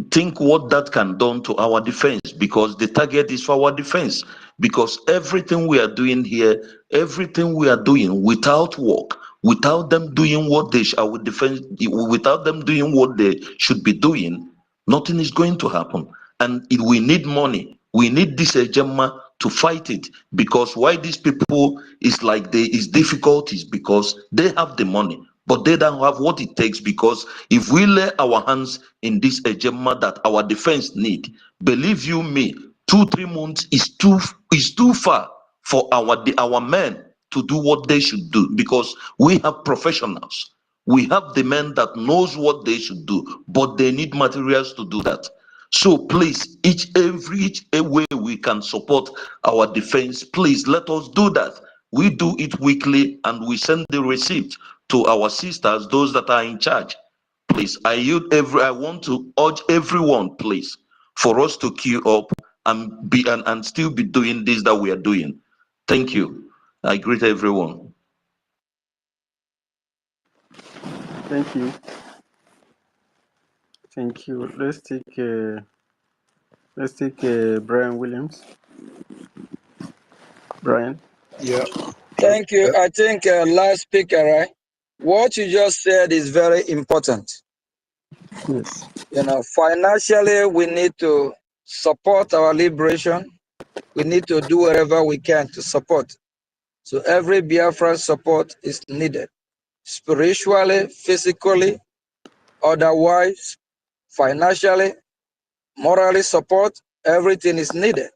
think what that can do to our defense, because the target is for our defense. Because everything we are doing here, everything we are doing without work, without them doing what they our defense, without them doing what they should be doing, nothing is going to happen. And we need money. We need this Gemma to fight it. Because why these people is like they is difficulties, because they have the money, but they don't have what it takes. Because if we lay our hands in this Gemma that our defense need, believe you me, 2-3 months is too far for our men to do what they should do. Because we have professionals, we have the men that knows what they should do, but they need materials to do that. So please, every way we can support our defense, please let us do that. We do it weekly and we send the receipt to our sisters, those that are in charge. Please, I want to urge everyone, please, for us to queue up and still be doing this that we are doing. Thank you. I greet everyone. Thank you. Thank you. Let's take Brian Williams. Brian. Yeah. Thank you. I think last speaker, right? What you just said is very important. Yes. You know, financially, we need to support our liberation. We need to do whatever we can to support. So every Biafran support is needed. Spiritually, physically, otherwise, financially, morally support, everything is needed.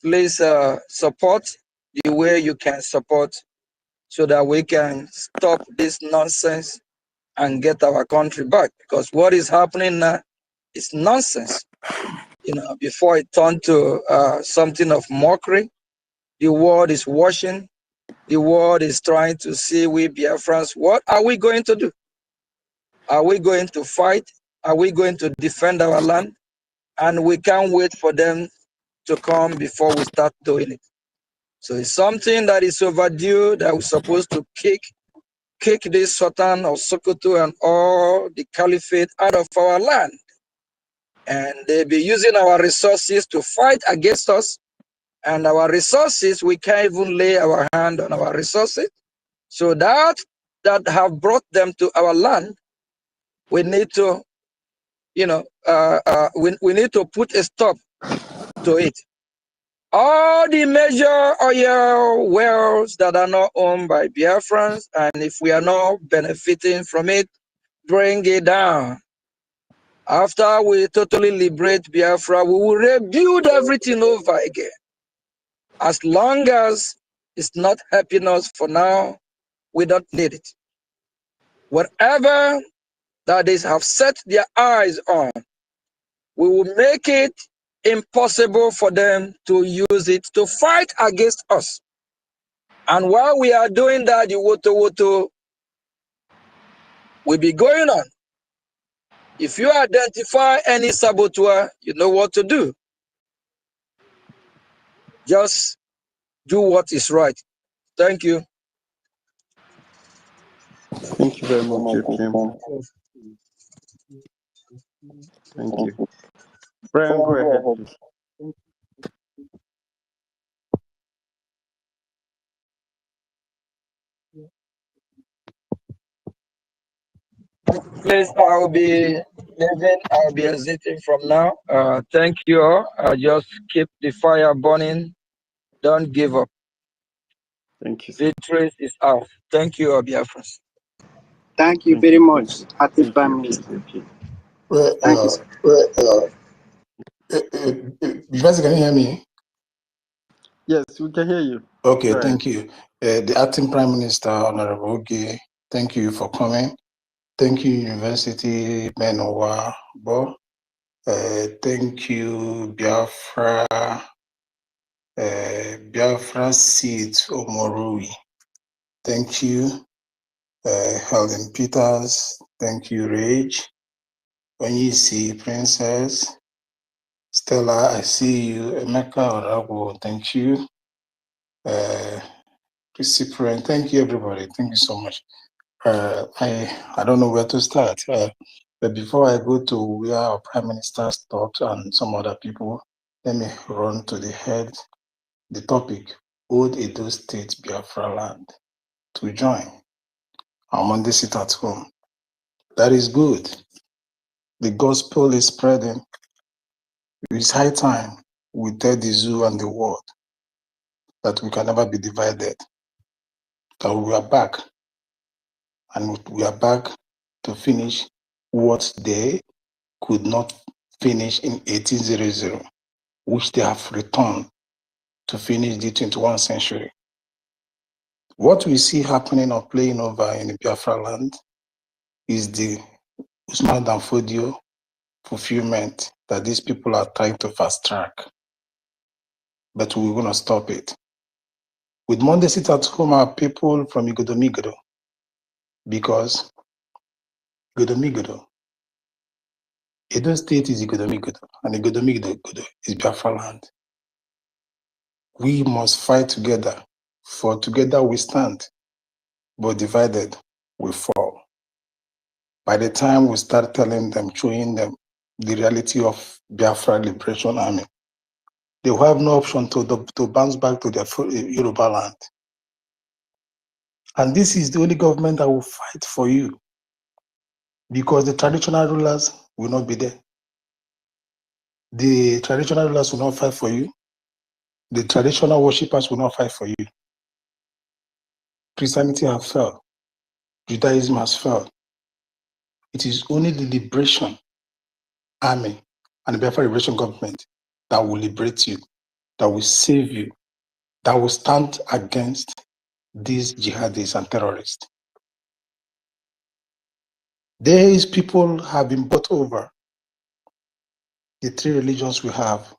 Please support the way you can support so that we can stop this nonsense and get our country back. Because what is happening now is nonsense. You know, before it turned to something of mockery, the world is watching. The world is trying to see we Biafrans, what are we going to do? Are we going to fight? Are we going to defend our land? And we can't wait for them to come before we start doing it. So it's something that is overdue, that we're supposed to kick this Sultan of Sokoto and all the caliphate out of our land. And they be using our resources to fight against us. And our resources, we can't even lay our hand on our resources. So that have brought them to our land, we need to, you know, we need to put a stop to it. All the major oil wells that are not owned by Biafrans, and if we are not benefiting from it, bring it down. After we totally liberate Biafra, we will rebuild everything over again. As long as it's not helping us for now, we don't need it. Whatever that is have set their eyes on, we will make it impossible for them to use it to fight against us. And while we are doing that, the woto will be going on. If you identify any saboteur, you know what to do. Just do what is right. Thank you. Thank you very much, JPM. Thank you. Brian, go ahead, please. Please, I'll be leaving. I'll be exiting from now. Thank you all. Just keep the fire burning. Don't give up. Thank you, sir. Victory is ours. Thank you, Biafrans. Thank you very much, Acting Prime Minister. Well, Thank you, sir. Professor, can you hear me? Yes, we can hear you. Okay, Go ahead. thank you. The Acting Prime Minister, Honorable Ogi, thank you for coming. Thank you, University Menowa Bo. Thank you, Biafra, Biafra Seed Omorui. Thank you, Helen Peters. Thank you, Rage. When you see Princess, Stella, I see you. Emeka Orago, thank you. Cyprian, thank you, everybody. Thank you so much. I don't know where to start. But before I go to where our Prime Minister stopped and some other people, let me run to the head, the topic, Old Edo State Biafra land to join. I'm on this sit at home. That is good. The gospel is spreading. It's high time we tell the zoo and the world that we can never be divided, that we are back, and we are back to finish what they could not finish in 1800, which they have returned to finish the 21st century. What we see happening or playing over in the Biafra land is the Usman Danfodio fulfillment that these people are trying to fast track. But we're going to stop it. With Monday Sit at Home are people from Igodomigodo, because Igodomigodo, Edo State is Igodomigodo, and Igodomigodo is Biafra land. We must fight together, for together we stand, but divided we fall. By the time we start telling them, showing them the reality of Biafra Liberation Army, they will have no option to bounce back to their Yoruba land. And this is the only government that will fight for you, because the traditional rulers will not be there. The traditional rulers will not fight for you. The traditional worshippers will not fight for you. Christianity has failed. Judaism has failed. It is only the liberation army and the Biafra liberation government that will liberate you, that will save you, that will stand against these jihadists and terrorists. These people have been bought over. The three religions we have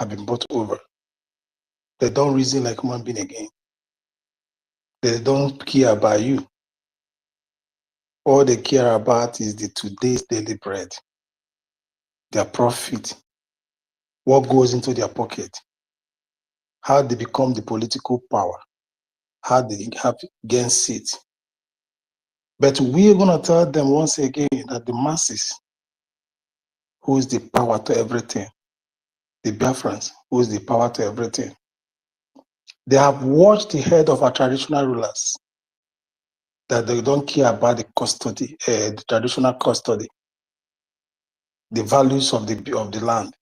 been bought over. They don't reason like human being again. They don't care about you. All they care about is the today's daily bread, their profit, what goes into their pocket, how they become the political power, how they have gain seats. But we're going to tell them once again that the masses, who is the power to everything, the Biafrans, who is the power to everything, they have watched the head of our traditional rulers, that they don't care about the custody, the traditional custody, the values of the land.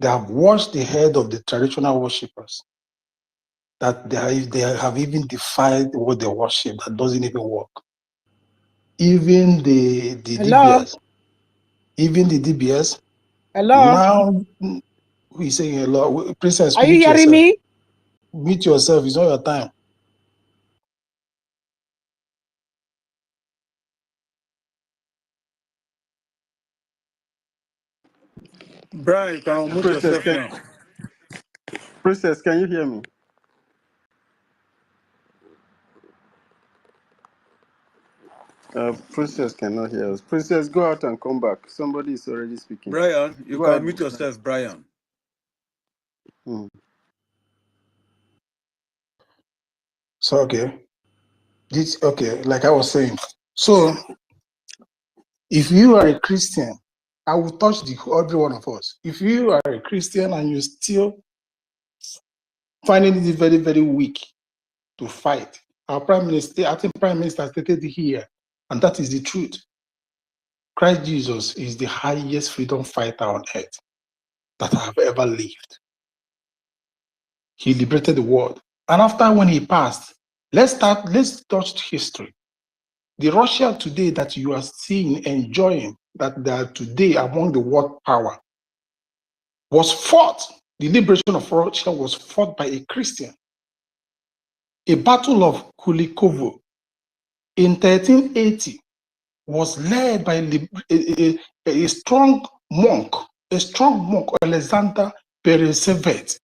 They have watched the head of the traditional worshippers, that they have even defied what they worship, that doesn't even work. Even the Hello? DBS, even the DBS, Hello? now we say a lot. Princess, Are you mute hearing yourself. me? Mute yourself, it's not your time. Brian, you can unmute Princess, yourself now. Princess, can you hear me? Princess cannot hear us. Princess, go out and come back. Somebody is already speaking. Brian, you Go can out. unmute yourself, Brian. So, okay. Okay, like I was saying. So, if you are a Christian I will touch every one of us. If you are a Christian and you still finding it very, very weak to fight, our Prime Minister, I think Prime Minister stated here, and that is the truth. Christ Jesus is the highest freedom fighter on earth that have ever lived. He liberated the world. And after when he passed, let's touch history. The Russia today that you are seeing, enjoying, that they are today among the world power, was fought. The liberation of Russia was fought by a Christian. A battle of Kulikovo in 1380 was led by a strong monk, Alexander Beresevet.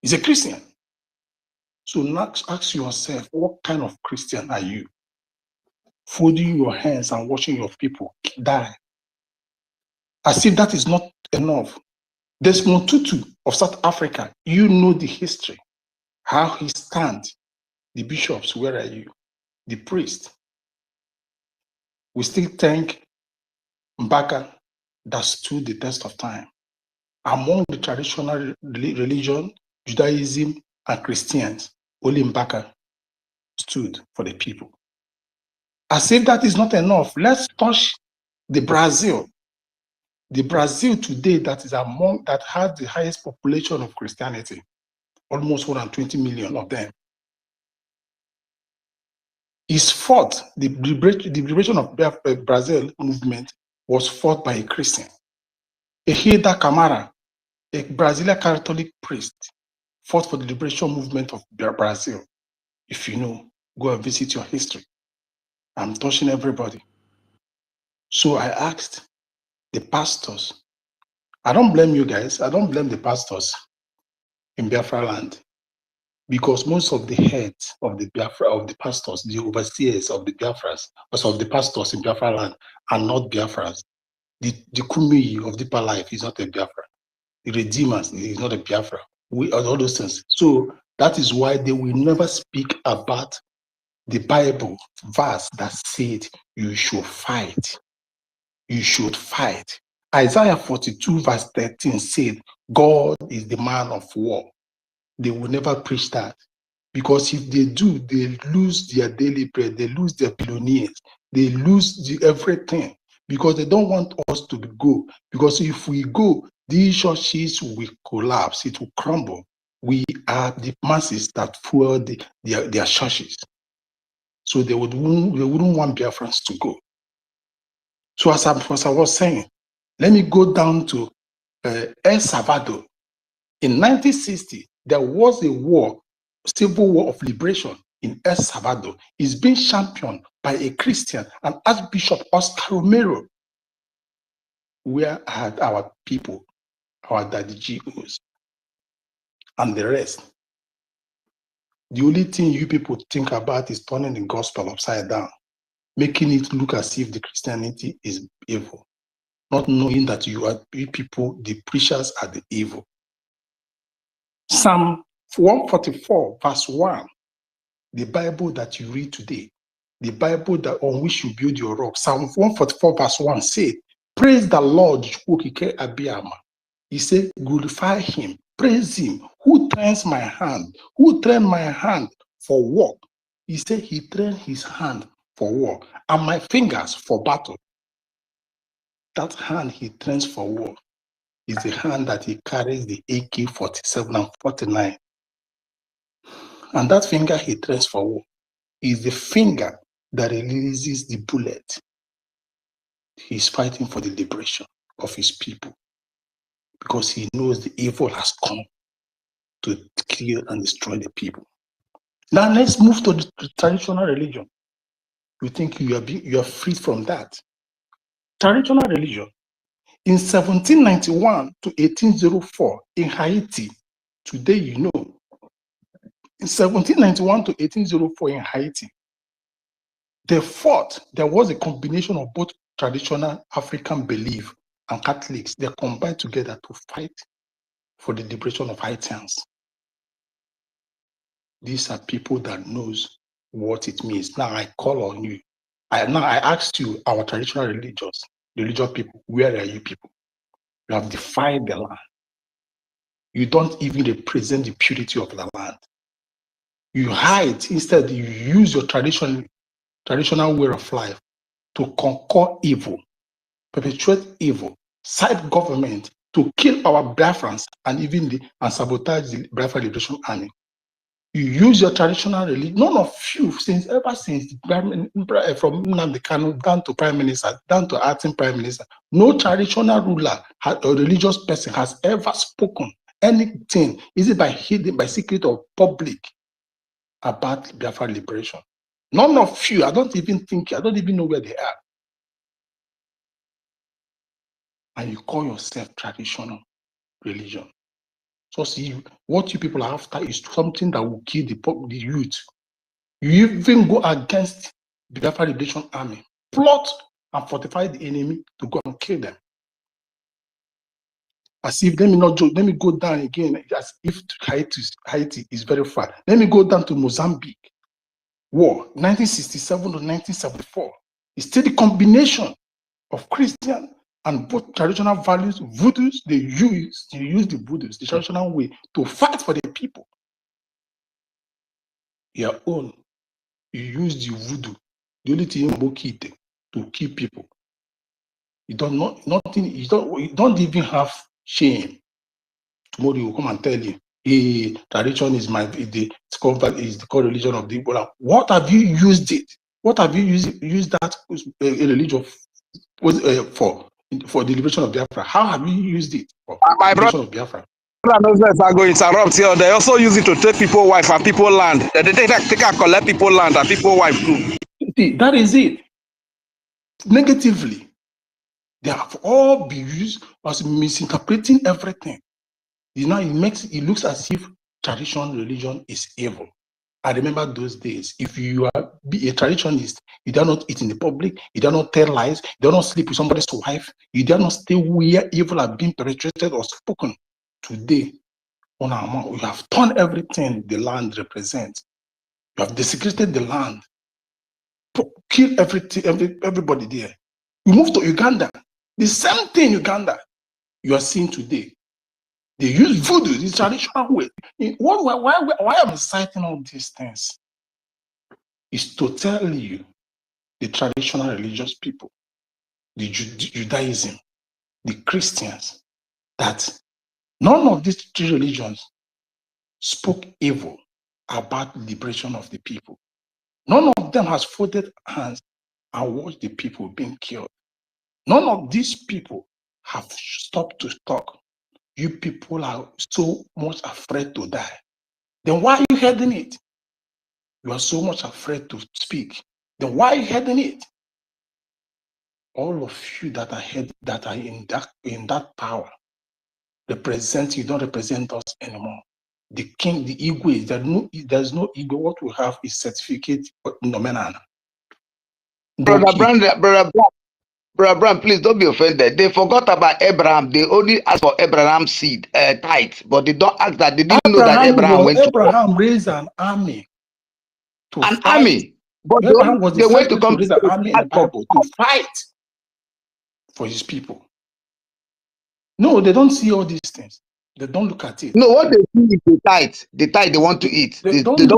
He's a Christian. So now ask yourself, what kind of Christian are you? Folding your hands and watching your people die. As if that is not enough. Desmond Tutu of South Africa, you know the history, how he stands. The bishops, where are you? The priest. We still thank Mbaka that stood the test of time. Among the traditional religion, Judaism, and Christians, only Mbaka stood for the people. As if that is not enough, let's touch the Brazil. The Brazil today that is that has the highest population of Christianity, almost 120 million of them, is fought. The liberation of Brazil movement was fought by a Christian. Ejeda Camara, a Brazilian Catholic priest, fought for the liberation movement of Brazil. If you know, go and visit your history. I'm touching everybody. So I asked the pastors. I don't blame you guys. I don't blame the pastors in Biafra land, because most of the heads of the Biafra, of the pastors, the overseers of the Biafras, also of the pastors in Biafra land, are not Biafras. The Kumi of Deeper Life is not a Biafra. The Redeemers is not a Biafra. We are all those things. So that is why they will never speak about the Bible verse that said you should fight. You should fight. Isaiah 42 verse 13 said, God is the man of war. They will never preach that, because if they do, they lose their daily bread, they lose their billionaires, they lose everything, because they don't want us to go. Because if we go, these churches will collapse, it will crumble. We are the masses that fuel their churches. So they wouldn't want Biafrans to go. So as I was saying, let me go down to El Salvador. In 1960, there was a war, civil war of liberation in El Salvador. It's being championed by a Christian, and Archbishop Oscar Romero, where had our people, our daddy GOs, and the rest. The only thing you people think about is turning the gospel upside down, making it look as if the Christianity is evil, not knowing that you people, the preachers, are the evil. Psalm 144, verse 1, the Bible that you read today, the Bible that on which you build your rock, Psalm 144, verse 1 said, praise the Lord, he said, glorify him, praise him, who trains my hand, for work. He said he trained his hand for war, and my fingers for battle. That hand he trains for war is the hand that he carries the AK-47 and 49. And that finger he trains for war is the finger that releases the bullet. He's fighting for the liberation of his people, because he knows the evil has come to kill and destroy the people. Now let's move to the traditional religion. You think you are free from that? Traditional religion. In 1791 to 1804 in Haiti, today you know, in 1791 to 1804 in Haiti, they fought. There was a combination of both traditional African belief and Catholics. They combined together to fight for the liberation of Haitians. These are people that knows what it means. Now I call on you. I asked you, our traditional religions, religious people, where are you people? You have defied the land. You don't even represent the purity of the land. You hide, instead you use your traditional way of life to conquer evil, perpetuate evil, side government to kill our Biafrans and even and sabotage the Biafra Liberation Army. You use your traditional religion. None of you, ever since from Nnamdi Kanu down to Prime Minister, down to acting Prime Minister, no traditional ruler or religious person has ever spoken anything, is it by hidden, by secret or public, about Biafra liberation. None of you, I don't even know where they are. And you call yourself traditional religion. So see, what you people are after is something that will kill the youth. You even go against the Biafra Liberation Army, plot and fortify the enemy to go and kill them. As if, let me go down again, as if Haiti is very far. Let me go down to Mozambique. War, 1967 to 1974. It's still the combination of Christian and both traditional values, voodoos, they use the voodoos, the traditional way, to fight for the people. Your own, you use the voodoo, the only thing you to kill people. You don't even have shame. Tomorrow you will come and tell you, hey, tradition is the core religion of the Igbo. What have you used it? What have you used that religion for the liberation of Biafra? How have you used it for My the liberation brother, of Biafra? I go interrupt here. They also use it to take people wife and people land. They take and collect people land and people wife too. See, that is it. Negatively, they have all been used as misinterpreting everything. You know, it looks as if traditional religion is evil. I remember those days. If you are a traditionalist, you dare not eat in the public, you dare not tell lies, you dare not sleep with somebody's wife, you dare not stay where evil have been perpetrated or spoken. Today, on our mouth, you have torn everything the land represents. You have desecrated the land, kill everybody there. You move to Uganda, the same thing Uganda you are seeing today. They use voodoo, the traditional way. Why I'm citing all these things is to tell you the traditional religious people, the Judaism, the Christians, that none of these three religions spoke evil about the liberation of the people. None of them has folded hands and watched the people being killed. None of these people have stopped to talk. You people are so much afraid to die. Then why are you heading it? You are so much afraid to speak. Then why are you heading it? All of you that are in that power represent, you don't represent us anymore. The king, the Igwe, there's no Igwe. What we have is certificate nominal. Brother Brown, please don't be offended. They forgot about Abraham. They only asked for Abraham's seed, tithe, but they don't ask that. They didn't know that Abraham raised an army to fight. Army. But Abraham was the first to raise an army in the Bible to fight for his people. No, they don't see all these things. They don't look at it. No, what they see is the tithe. The tithe they want to eat. They don't see the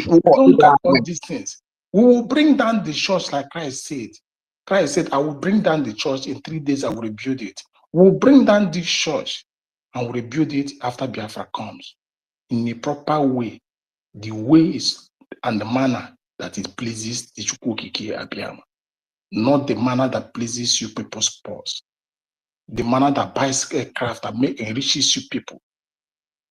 they don't look at all these things. We will bring down the church like Christ said. Christ said, I will bring down the church in 3 days, I will rebuild it. We will bring down this church and we'll rebuild it after Biafra comes. In a proper way. The way is and the manner that it pleases the EFIK-IBIBIO. Not the manner that pleases you people's spouse. The manner that buys aircraft that enriches you people.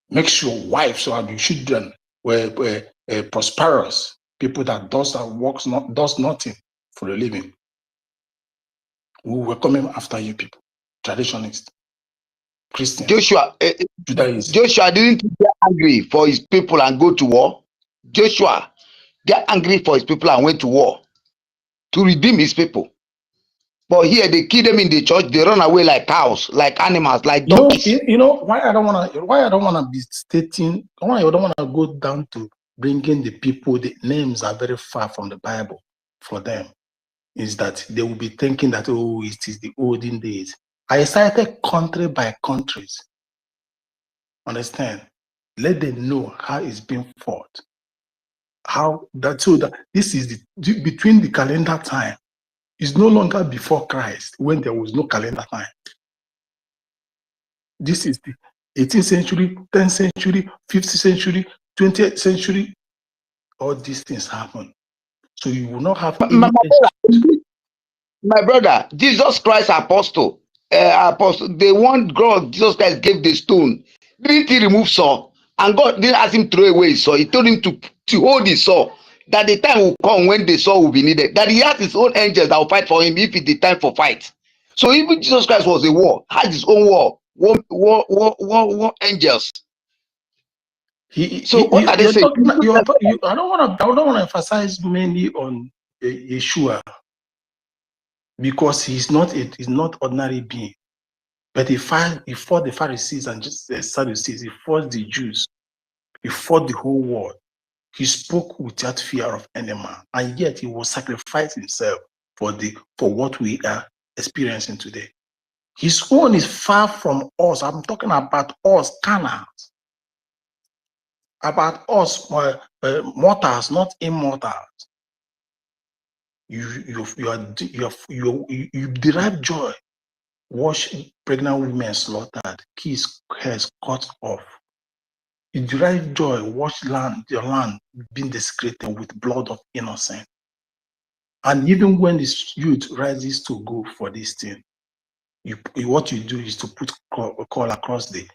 Makes your wives or your children were prosperous. People that does nothing for a living. We were coming after you people. Traditionalists. Christians. Joshua didn't get angry for his people and go to war. Joshua get angry for his people and went to war to redeem his people. But here they kill them in the church. They run away like cows, like animals, like donkeys. You know why I don't want to be stating. Why I don't want to go down to bringing the people. The names are very far from the Bible for them. is that they will be thinking that, oh, it is the olden days. I cited country by countries. Understand? Let them know how it's being fought. How that, so that this is the between the calendar time. It's no longer before Christ when there was no calendar time. This is the 18th century, 10th century, 5th century, 20th century. All these things happen. So you will not have any. My brother, Jesus Christ apostle, they want God, Jesus Christ gave the stone. Didn't he remove Saul? And God didn't ask him to throw away his Saul. He told him to hold his Saul. That the time will come when the Saul will be needed. That he has his own angels that will fight for him if it's the time for fight. So even Jesus Christ was a war, had his own war, war angels. What are they saying? I don't want to emphasize mainly on Yeshua, because he's not ordinary being, but he fought the Pharisees and just the Sadducees. He fought the Jews. He fought the whole world. He spoke without fear of any man, and yet he will sacrifice himself for what we are experiencing today. His own is far from us. I'm talking about us, carnals, about us, mortals, not immortals. You derive joy. Watch pregnant women slaughtered, kids' hairs cut off. You derive joy. Watch your land being desecrated with blood of innocent. And even when this youth rises to go for this thing, what you do is to put call across the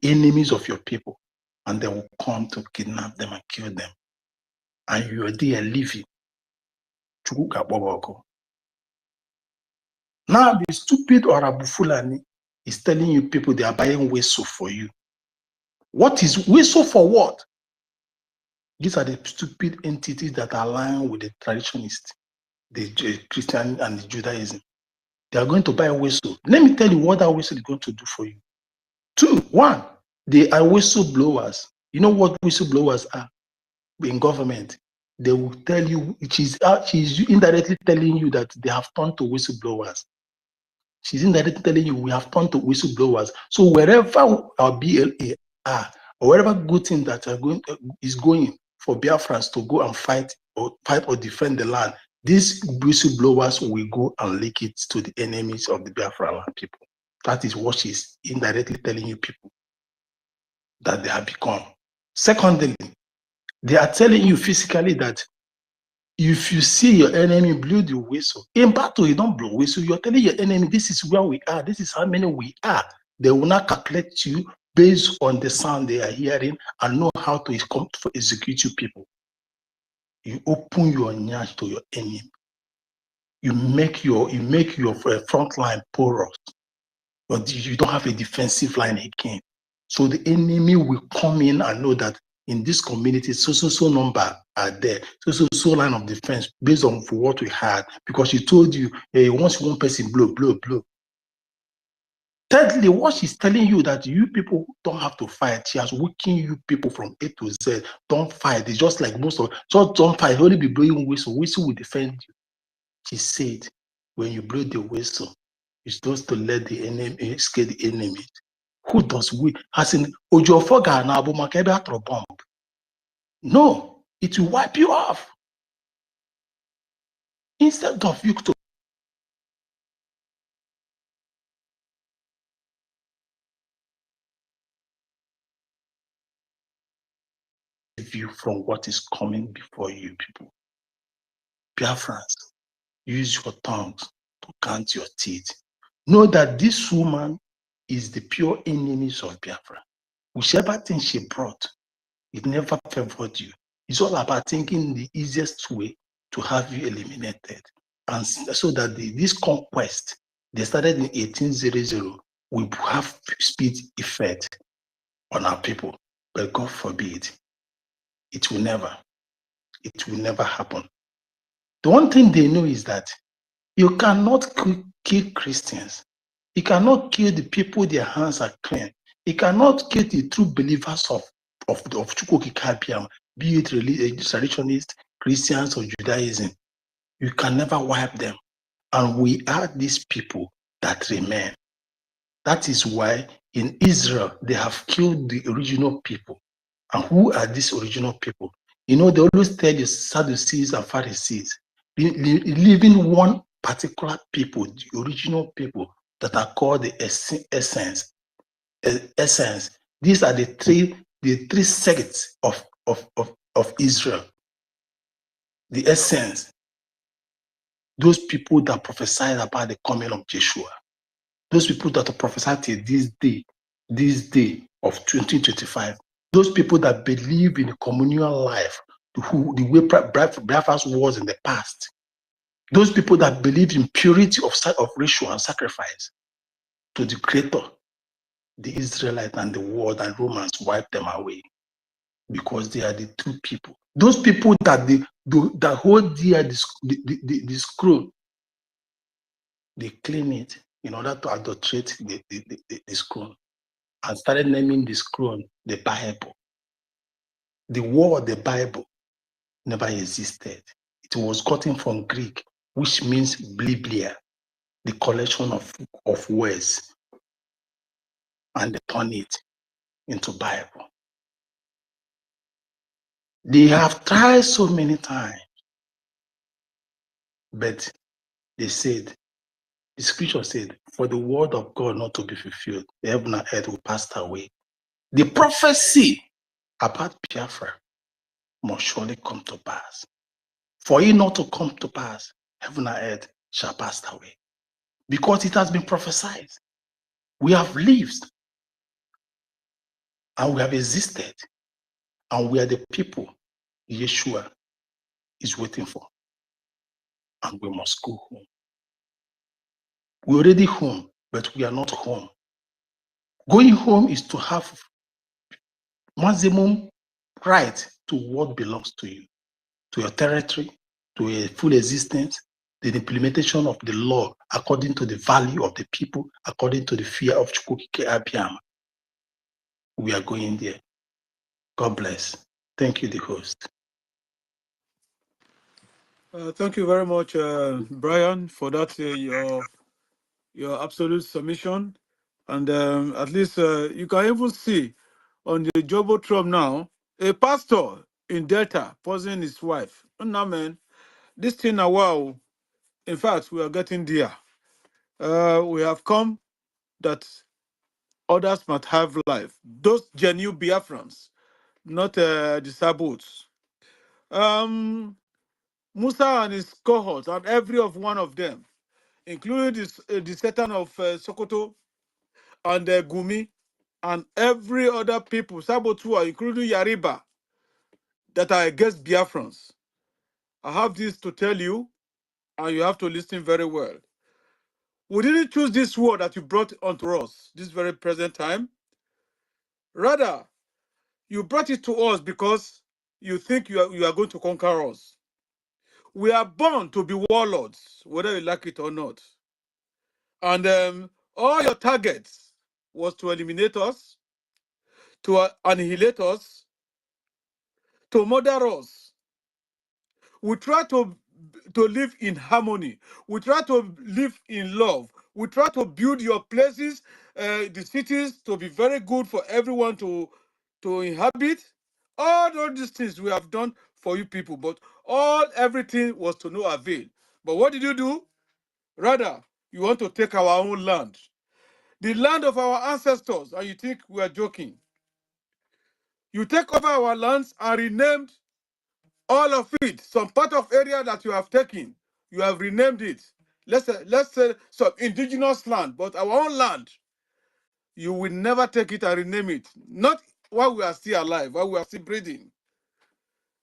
enemies of your people, and they will come to kidnap them and kill them. And you are there living. Now the stupid Arabu Fulani is telling you people they are buying whistle for you. What is whistle for what? These are the stupid entities that align with the traditionalists, the Christian and the Judaism. They are going to buy a whistle. Let me tell you what that whistle is going to do for you. 2, 1, they are whistleblowers. You know what whistleblowers are in government? They will tell you, she's indirectly telling you that they have turned to whistleblowers. She's indirectly telling you we have turned to whistleblowers. So wherever our BLA are, or wherever good thing that is going for Biafrans to go and fight or defend the land, these whistleblowers will go and leak it to the enemies of the Biafra land people. That is what she's indirectly telling you people that they have become. Secondly, they are telling you physically that if you see your enemy blow the whistle, in battle you don't blow whistle, you're telling your enemy this is where we are, this is how many we are. They will not calculate you based on the sound they are hearing and know how to execute you people. You open your nyash to your enemy. You make your front line porous, but you don't have a defensive line again. So the enemy will come in and know that in this community, so number are there, so line of defense based on what we had, because she told you, hey, once one person blow. Thirdly, what she's telling you that you people don't have to fight. She has weakened you people from A to Z. Don't fight. It's just like just don't fight. Only be blowing whistle. Whistle will defend you. She said, when you blow the whistle, it's just to let the enemy scare the enemy. Who does we? As in Ojofoga na Abumakebe throw bomb. No, it will wipe you off. Instead of you to save you from what is coming before you people. Biafrans, use your tongues to count your teeth. Know that this woman is the pure enemies of Biafra. Whichever thing she brought, it never favored you. It's all about thinking the easiest way to have you eliminated. And so that this conquest, they started in 1800, will have speed effect on our people. But God forbid, it will never happen. The one thing they know is that you cannot kill Christians. You cannot kill the people their hands are clean. You cannot kill the true believers of Chukwu, be it traditionalists, Christians, or Judaism. You can never wipe them. And we are these people that remain. That is why in Israel, they have killed the original people. And who are these original people? You know, they always tell you Sadducees and Pharisees, leaving one particular people, the original people that are called the essence. These are the three sects of Israel. The essence, those people that prophesied about the coming of Yeshua, those people that are prophesied till this day of 2025, those people that believe in a communal life, the way Biafra was in the past, those people that believe in purity of ritual and sacrifice to the Creator, the Israelites and the world and Romans wiped them away because they are the two people. Those people that hold the scroll, they clean it in order to adulterate the scroll and started naming the scroll the Bible. The word the Bible never existed. It was gotten from Greek, which means Biblia, the collection of words, and they turn it into Bible. They have tried so many times, but they said, the scripture said, for the word of God not to be fulfilled, the heaven and earth will pass away. The prophecy about Biafra must surely come to pass. For it not to come to pass, heaven and earth shall pass away. Because it has been prophesied. We have lived and we have existed, and we are the people Yeshua is waiting for. And we must go home. We're already home, but we are not home. Going home is to have maximum right to what belongs to you, to your territory, to a full existence, the implementation of the law according to the value of the people, according to the fear of Chukwukike Abiyama. We are going there. God bless. Thank you, the host. Thank you very much, Brian, for that your absolute submission. And at least you can even see on the Jumbotron now, a pastor in Delta posing his wife. Now, man, this thing now, wow. In fact, we are getting there. We have come that others might have life. Those genuine Biafrans, not the sabots. Musa and his cohort, and every of one of them, including the Satan of Sokoto and Gumi, and every other people, Sabotua, including Yariba, that are against Biafrans. I have this to tell you, and you have to listen very well. We didn't choose this war that you brought onto us this very present time. Rather, you brought it to us because you think you are going to conquer us. We are born to be warlords, whether you like it or not. And all your targets was to eliminate us, to annihilate us, to murder us. We try to live in harmony. We try to live in love. We try to build your places, the cities, to be very good for everyone to inhabit. All these things we have done for you people, but everything was to no avail. But what did you do? Rather, you want to take our own land, the land of our ancestors, and you think we are joking. You take over our lands and renamed all of it. Some part of area that you have taken, you have renamed it. Let's say some indigenous land, but our own land, you will never take it and rename it. Not while we are still alive, while we are still breathing.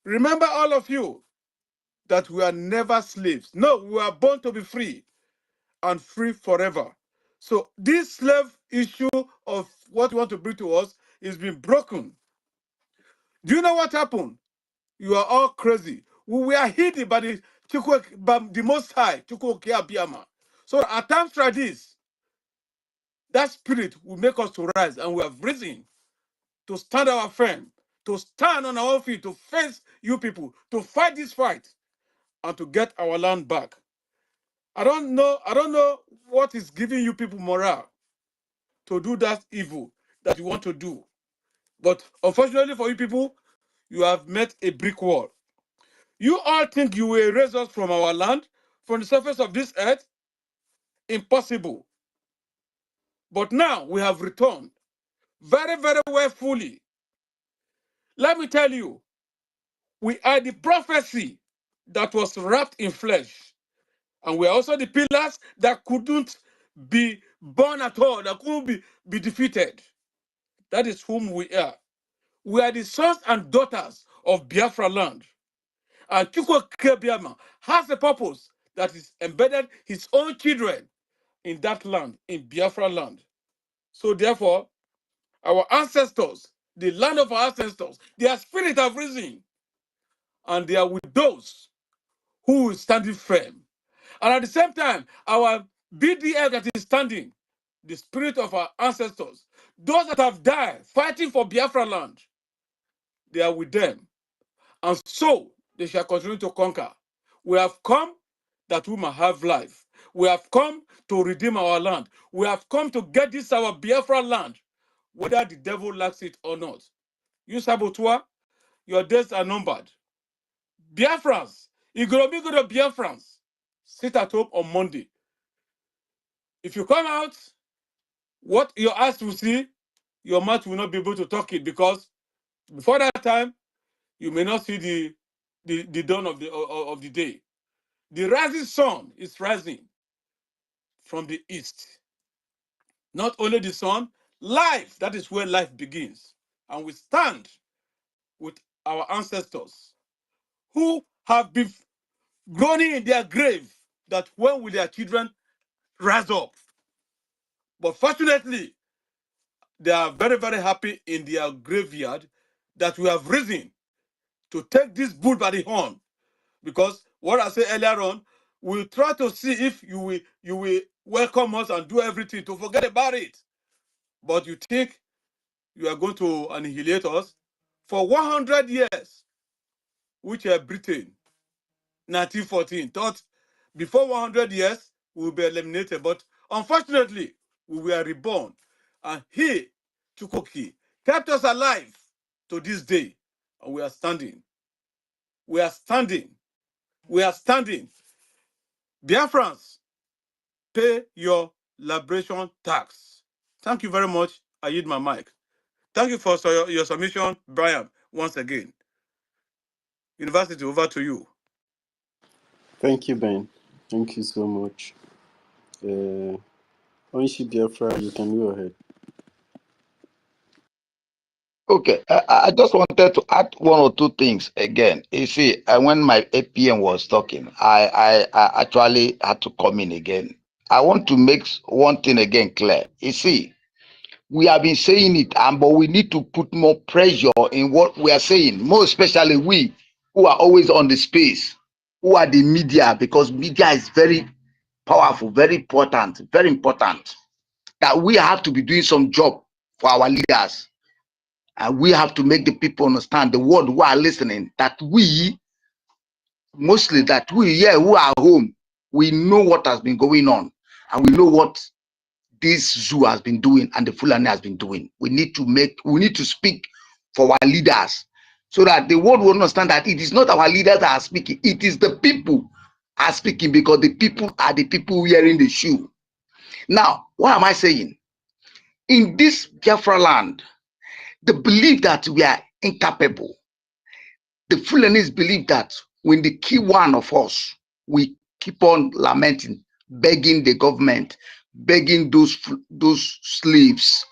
Remember, all of you, that we are never slaves. No, we are born to be free, and free forever. So this slave issue of what you want to bring to us is being broken. Do you know what happened? You are all crazy. We were hidden by the Most High, Chukwuke Abiyama. So at times like this, that spirit will make us to rise, and we have risen to stand our firm, to stand on our feet, to face you people, to fight this fight. and to get our land back. I don't know what is giving you people morale to do that evil that you want to do. But unfortunately for you people, you have met a brick wall. You all think you will erase us from our land, from the surface of this earth? Impossible. But now we have returned very, very well fully. Let me tell you, we are the prophecy that was wrapped in flesh. And we are also the pillars that couldn't be born at all, that couldn't be defeated. That is whom we are. We are the sons and daughters of Biafra land. And Chukwu Kebiama has a purpose that is embedded his own children in that land, in Biafra land. So therefore, our ancestors, the land of our ancestors, their spirit have risen. And they are with those who is standing firm. And at the same time, our BDF that is standing, the spirit of our ancestors, those that have died fighting for Biafra land, they are with them. And so they shall continue to conquer. We have come that we might have life. We have come to redeem our land. We have come to get this our Biafra land, whether the devil likes it or not. You Sabotua, your days are numbered. Biafrans, Igoromigodo Biafrans, sit at home on Monday. If you come out, what your eyes will see, your mouth will not be able to talk it, because before that time, you may not see the dawn of the day. The rising sun is rising from the east. Not only the sun, life, that is where life begins. And we stand with our ancestors who have been groaning in their grave that when will their children rise up? But fortunately, they are very, very happy in their graveyard that we have risen to take this bull by the horn. Because what I said earlier on, we'll try to see if you will welcome us and do everything to forget about it. But you think you are going to annihilate us? For 100 years, which Britain, 1914, thought before 100 years we will be eliminated. But unfortunately, we were reborn. And he, Chukwuki, kept us alive to this day. And we are standing. We are standing. We are standing. Biafrans, pay your liberation tax. Thank you very much. I yield my mic. Thank you for your submission, Brian, once again. University, over to you. Thank you, Ben. Thank you so much. Onshi Biafra, you can go ahead. Okay, I just wanted to add one or two things again. You see, when my APM was talking, I actually had to come in again. I want to make one thing again clear. You see, we have been saying it, but we need to put more pressure in what we are saying, more especially we who are always on the space, who are the media, because media is very powerful, very important, that we have to be doing some job for our leaders. And we have to make the people understand, the world who are listening, that we, mostly that we here who are home, we know what has been going on. And we know what this zoo has been doing and the Fulani has been doing. We need to speak for our leaders so that the world will understand that it is not our leaders that are speaking. It is the people are speaking, because the people are the people wearing the shoe. Now, what am I saying? In this Biafra land, the belief that we are incapable, the Fulanis believe that when they kill one of us, we keep on lamenting, begging the government, begging those slaves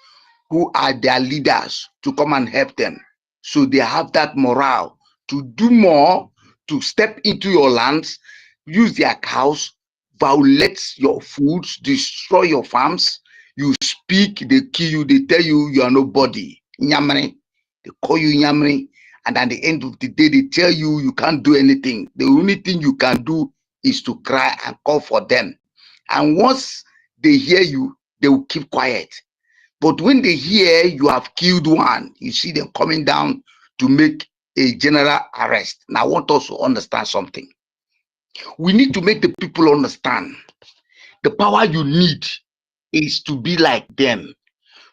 who are their leaders to come and help them. So they have that morale to do more, to step into your lands, use their cows, violate your foods, destroy your farms. You speak, they kill you, they tell you you are nobody. Nyamri. They call you Nyamri. And at the end of the day, they tell you you can't do anything. The only thing you can do is to cry and call for them. And once they hear you, they will keep quiet. But when they hear you have killed one, you see them coming down to make a general arrest. Now, I want us to understand something. We need to make the people understand the power you need is to be like them.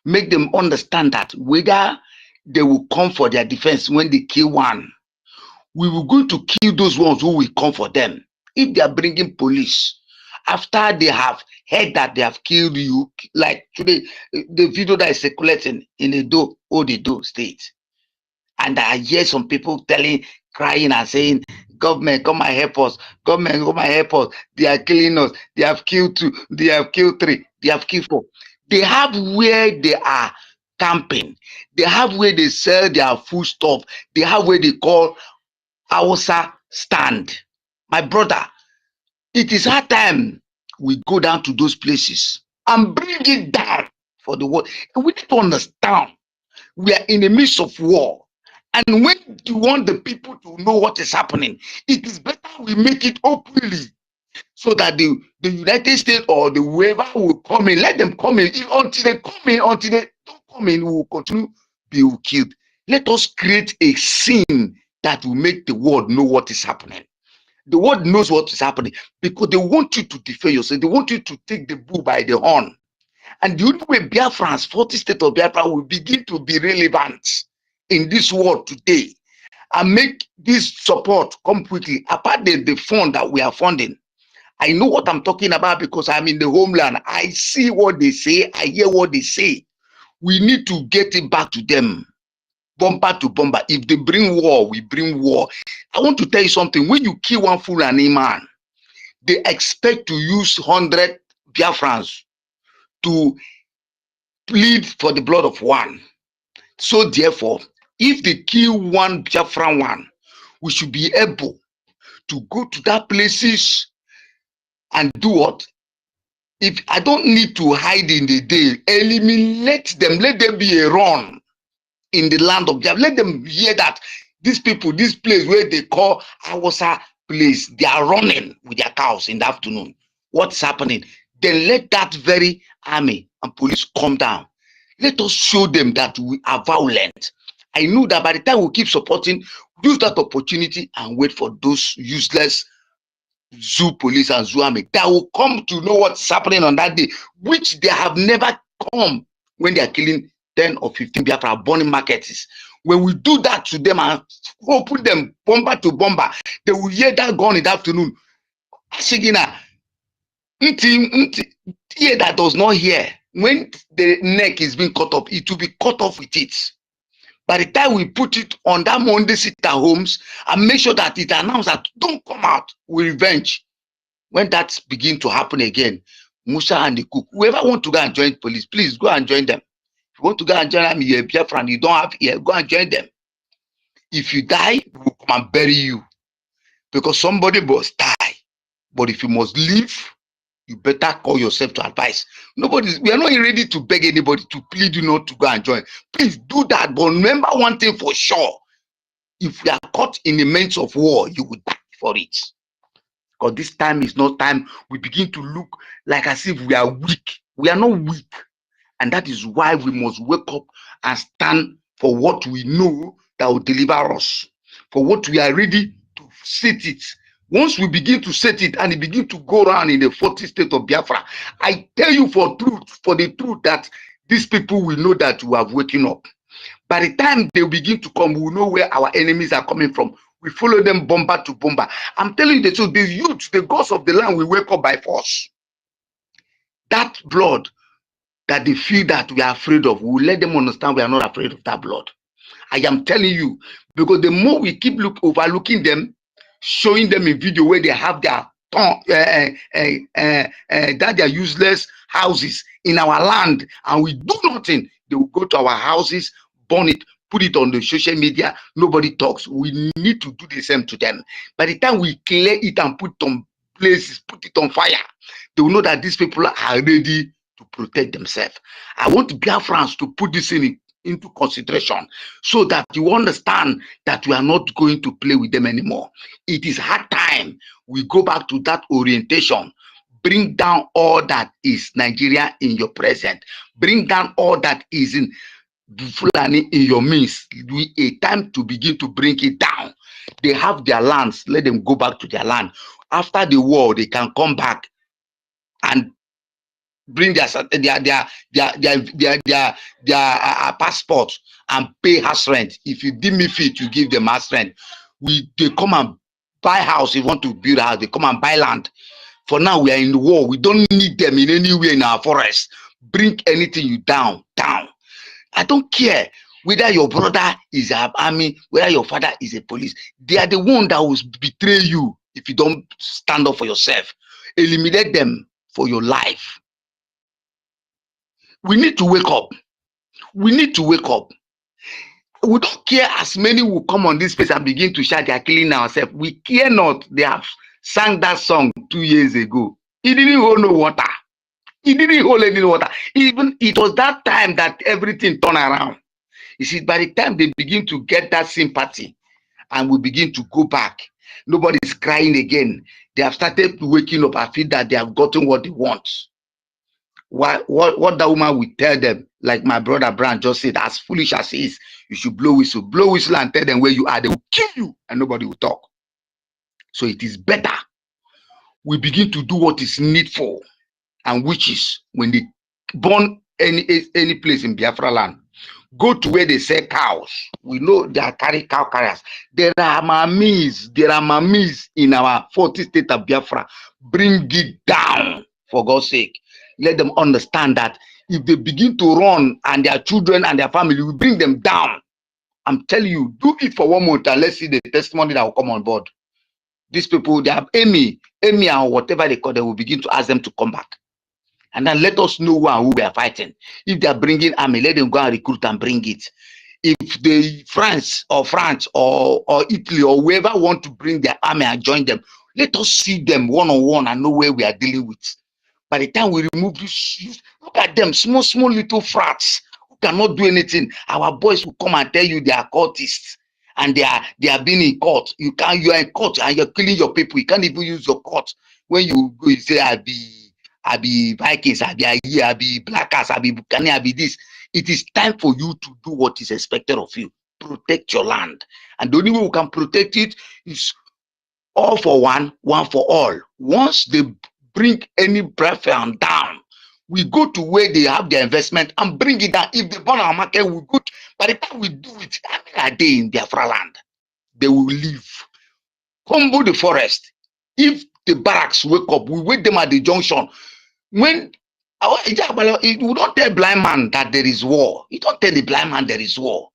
Make them understand that whether they will come for their defense when they kill one, we will go to kill those ones who will come for them. If they are bringing police, after they have heard that they have killed you, like today, the video that is circulating in Odedo state, and I hear some people crying and saying, government, come and help us. Government, come and help us. They are killing us. They have killed 2. They have killed 3. They have killed 4. They have where they are camping. They have where they sell their food stuff. They have where they call Hausa stand. My brother, it is our time we go down to those places and bring it down for the world. And we need to understand we are in the midst of war. And when you want the people to know what is happening, it is better we make it openly so that the United States or the whoever will come in, let them come in. Until they come in, until they don't come in, we will continue being killed. Let us create a scene that will make the world know what is happening. The world knows what is happening because they want you to defend yourself. They want you to take the bull by the horn. And the only way Biafrans, 40 state of Biafra, will begin to be relevant in this world today and make this support come quickly, apart the fund that we are funding. I know what I'm talking about because I'm in the homeland. I see what they say. I hear what they say. We need to get it back to them, bumper to bumper. If they bring war, we bring war. I want to tell you something. When you kill one Fulani man, they expect to use 100 Biafrans to plead for the blood of one. So therefore, if they kill one Biafran one, we should be able to go to that places and do what? If I don't need to hide in the day, eliminate them, let them be a run in the land of Biafra. Let them hear that these people, this place where they call Awasa place, they are running with their cows in the afternoon. What's happening? Then let that very army and police come down. Let us show them that we are violent. I know that by the time we keep supporting, use that opportunity and wait for those useless zoo police and zoo army that will come to know what's happening on that day, which they have never come when they are killing 10 or 15 Biafra burning markets. When we do that to them and open them bomber to bomber, they will hear that gun in the afternoon. Ashigina, ear that does not hear, when the neck is being cut off, it will be cut off with it. By the time we put it on that Monday sit at homes and make sure that it announced that don't come out with revenge. When that begin to happen again, Musa and the cook, whoever want to go and join police, please go and join them. If you want to go and join them, you're a Biafran, you don't have ear, go and join them. If you die, we will come and bury you because somebody must die. But if you must live, you better call yourself to advice. We are not ready to beg anybody to plead you not to go and join. Please do that. But remember one thing for sure. If we are caught in the midst of war, you will die for it. Because this time is not time we begin to look like as if we are weak. We are not weak. And that is why we must wake up and stand for what we know that will deliver us. For what we are ready to set it. Once we begin to set it and it begin to go around in the 40 state of Biafra, I tell you for the truth that these people will know that we have waken up. By the time they begin to come, we will know where our enemies are coming from. We follow them bomber to bomber. I'm telling you the truth, the youth, the gods of the land will wake up by force. That blood that they feel that we are afraid of, we will let them understand we are not afraid of that blood. I am telling you, because the more we keep overlooking them, showing them a video where they have their that they are useless houses in our land and we do nothing, they will go to our houses, burn it, put it on the social media, nobody talks. We need to do the same to them. By the time we clear it and put it on places, put it on fire, they will know that these people are ready to protect themselves. I want Biafrans to put this into consideration so that you understand that we are not going to play with them anymore. It is hard time we go back to that orientation. Bring down all that is Nigeria in your present. Bring down all that is in Fulani in your midst. A time to begin to bring it down. They have their lands. Let them go back to their land. after the war, they can come back and bring their passport and pay house rent. If you deem me fit, you give them house rent. They come and buy house. If you want to build a house, they come and buy land. For now, we are in the war. We don't need them in any way in our forest. Bring anything you down. I don't care whether your brother is an army, whether your father is a police. They are the one that will betray you if you don't stand up for yourself. Eliminate them for your life. We need to wake up. We need to wake up. We don't care as many will come on this place and begin to shout, they are killing ourselves. We care not. They have sang that song 2 years ago. It didn't hold no water. It didn't hold any water. Even it was that time that everything turned around. You see, by the time they begin to get that sympathy and we begin to go back, nobody is crying again. They have started waking up. I feel that they have gotten what they want. What that woman will tell them, like my brother Brian just said, as foolish as he is, you should blow whistle and tell them where you are. They will kill you and nobody will talk. So it is better we begin to do what is needful, and which is when they burn any place in Biafra land, go to where they sell cows. We know they are cow carriers. There are mamis in our 40 state of Biafra. Bring it down, for God's sake. Let them understand that if they begin to run and their children and their family, we bring them down. I'm telling you, do it for 1 month and let's see the testimony that will come on board. These people, they have Emmy or whatever they call them, will begin to ask them to come back. And then let us know who we are fighting. If they are bringing army, let them go and recruit and bring it. If the France or Italy or whoever want to bring their army and join them, let us see them one-on-one and know where we are dealing with. By the time we remove this, look at them, small little frats who cannot do anything. Our boys will come and tell you they are cultists and they are being in court. You are in court and you're killing your people. You can't even use your court. When you go, you say, I be Vikings, I be Blackers, I be Bukani, I be this. It is time for you to do what is expected of you. Protect your land. And the only way we can protect it is all for one for all. Once they bring any breadfruit down, we go to where they have their investment and bring it down. If they burn our market, we go. By the time we do it, how many are they in Biafra land? They will leave. Humble the forest. If the barracks wake up, we wait them at the junction. When you don't tell blind man that there is war. You don't tell the blind man there is war.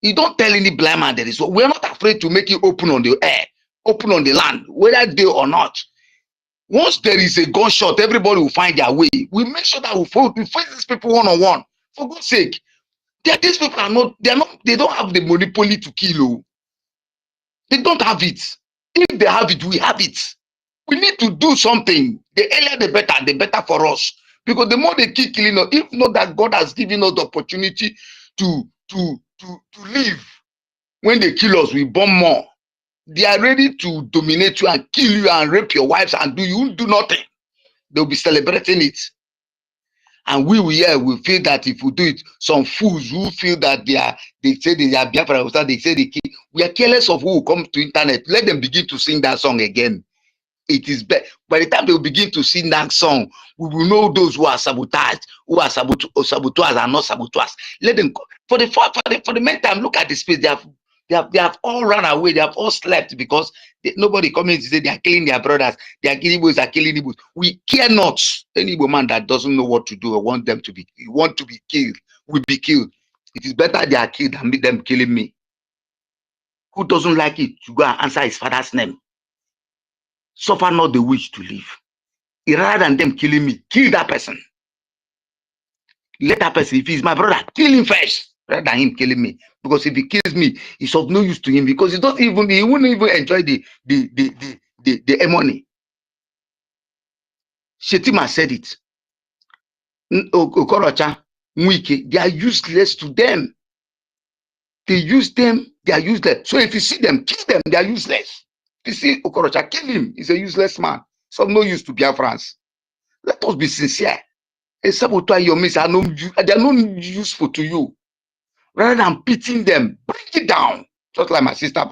You don't tell any blind man there is war. We're not afraid to make it open on the air, open on the land, whether they or not. Once there is a gunshot, everybody will find their way. We make sure that we face these people one-on-one. For God's sake, these people are not, they don't have the monopoly to kill. They don't have it. If they have it, we have it. We need to do something. The earlier the better for us. Because the more they keep killing us, if not that God has given us the opportunity to live, when they kill us, we burn more. They are ready to dominate you and kill you and rape your wives and you do nothing. They'll be celebrating it. And we feel that if we do it, some fools who feel that they say they are Biafra, they say they kill. We are careless of who will come to internet. Let them begin to sing that song again. It is better. By the time they will begin to sing that song, we will know those who are sabotaged, who are saboteurs and not saboteurs. Let them go. For the meantime, look at the space. They have all run away. They have all slept because nobody coming to say they are killing their brothers. Their Igbos are killing Igbos. We care not. Any woman that doesn't know what to do or want to be killed will be killed. It is better they are killed than them killing me. Who doesn't like it to go and answer his father's name? Suffer not the wish to live. Rather than them killing me, kill that person. Let that person, if he's my brother, kill him first, rather than him killing me. Because if he kills me, it's of no use to him because he won't even enjoy the money. Shetima said it. Okorocha, Mwike, they are useless to them. They use them, they are useless. So if you see them, kill them, they are useless. If you see Okorocha, kill him. He's a useless man. So no use to BIAFRANS. Let us be sincere. A saboteur your mates they are not useful to you. Rather than pitying them, bring it down. Just like my sister,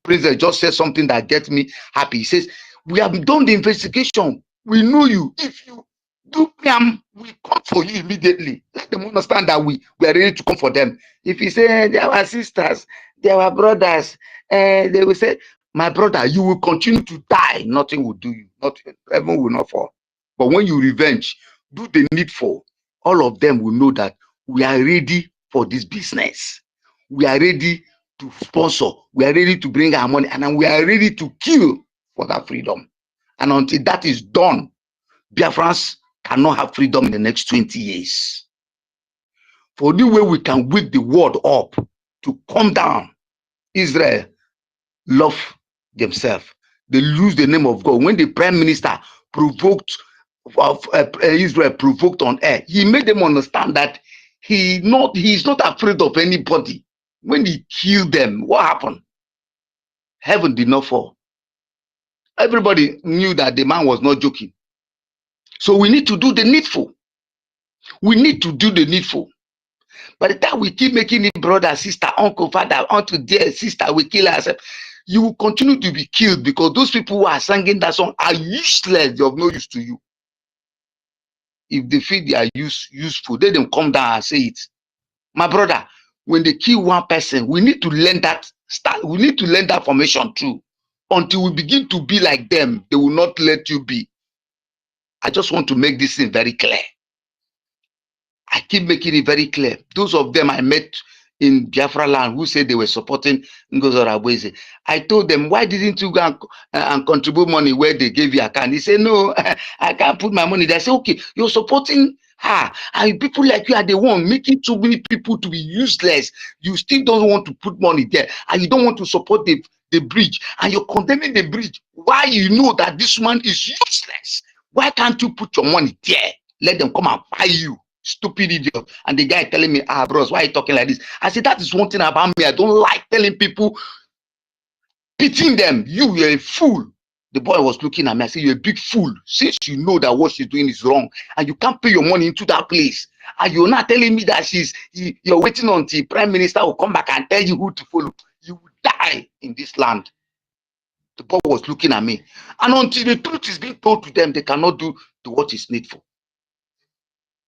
Princess, just said something that gets me happy. He says, we have done the investigation. We know you. If you do them, we come for you immediately. Let them understand that we are ready to come for them. If you say they are our sisters, they are our brothers, they will say, my brother, you will continue to die. Nothing will do you. Nothing, heaven will not fall. But when you revenge, do the needful. All of them will know that we are ready for this business. We are ready to sponsor. We are ready to bring our money, and we are ready to kill for that freedom. And until that is done, Biafrans cannot have freedom in the next 20 years. For the way we can wake the world up to come down, Israel love themselves. They lose the name of God. When the prime minister provoked Israel, provoked on air, he made them understand that he's not afraid of anybody. When he killed them, what happened? Heaven did not fall. Everybody knew that the man was not joking. So we need to do the needful. We need to do the needful. By the time we keep making it brother, sister, uncle, father, uncle, dear sister, we kill ourselves. You will continue to be killed because those people who are singing that song are useless. They have no use to you. If they feel they are useful, they don't come down and say it. My brother, when they kill one person, we need to learn that we need to learn that formation too. Until we begin to be like them, they will not let you be. I just want to make this thing very clear. I keep making it very clear. Those of them I met in Biafra land who said they were supporting NGOZI, I told them, why didn't you go and contribute money where they gave you a account? He said, no, I can't put my money there. I said, okay, you're supporting her. And people like you are the one making too many people to be useless. You still don't want to put money there. And you don't want to support the bridge. And you're condemning the bridge. Why you know that this man is useless? Why can't you put your money there? Let them come and buy you. Stupid idiot. And the guy telling me, bros, why are you talking like this? I said, that is one thing about me. I don't like telling people, pitying them. You're a fool. The boy was looking at me. I said, you're a big fool. Since you know that what she's doing is wrong and you can't pay your money into that place, and you're not telling me that you're waiting until the prime minister will come back and tell you who to follow, you will die in this land. The boy was looking at me. And until the truth is being told to them, they cannot do what is needful.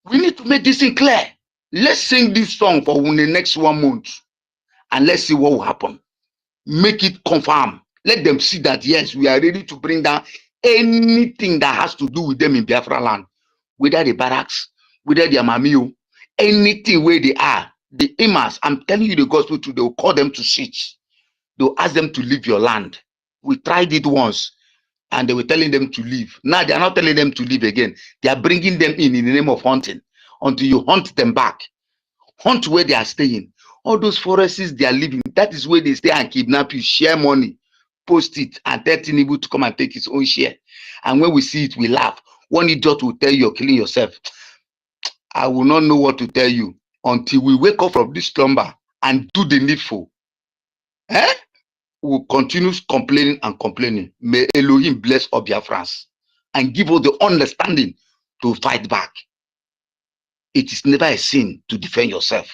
We need to make this thing clear. Let's sing this song for the next 1 month and let's see what will happen. Make it confirm. Let them see that, yes, we are ready to bring down anything that has to do with them in Biafra land. Whether the barracks, whether the Amamio, anything where they are, the imams, I'm telling you the gospel truth, they will call them to sit. They'll ask them to leave your land. We tried it once and they were telling them to leave. Now they are not telling them to leave again. They are bringing them in the name of hunting. Until you hunt them back. Hunt where they are staying. All those forests they are living, that is where they stay and kidnap you, share money, post it, and tell Tinubu to come and take his own share. And when we see it, we laugh. One idiot will tell you you're killing yourself. I will not know what to tell you until we wake up from this slumber and do the needful. We'll continue complaining and complaining. May Elohim bless all Biafrans and give us the understanding to fight back. It is never a sin to defend yourself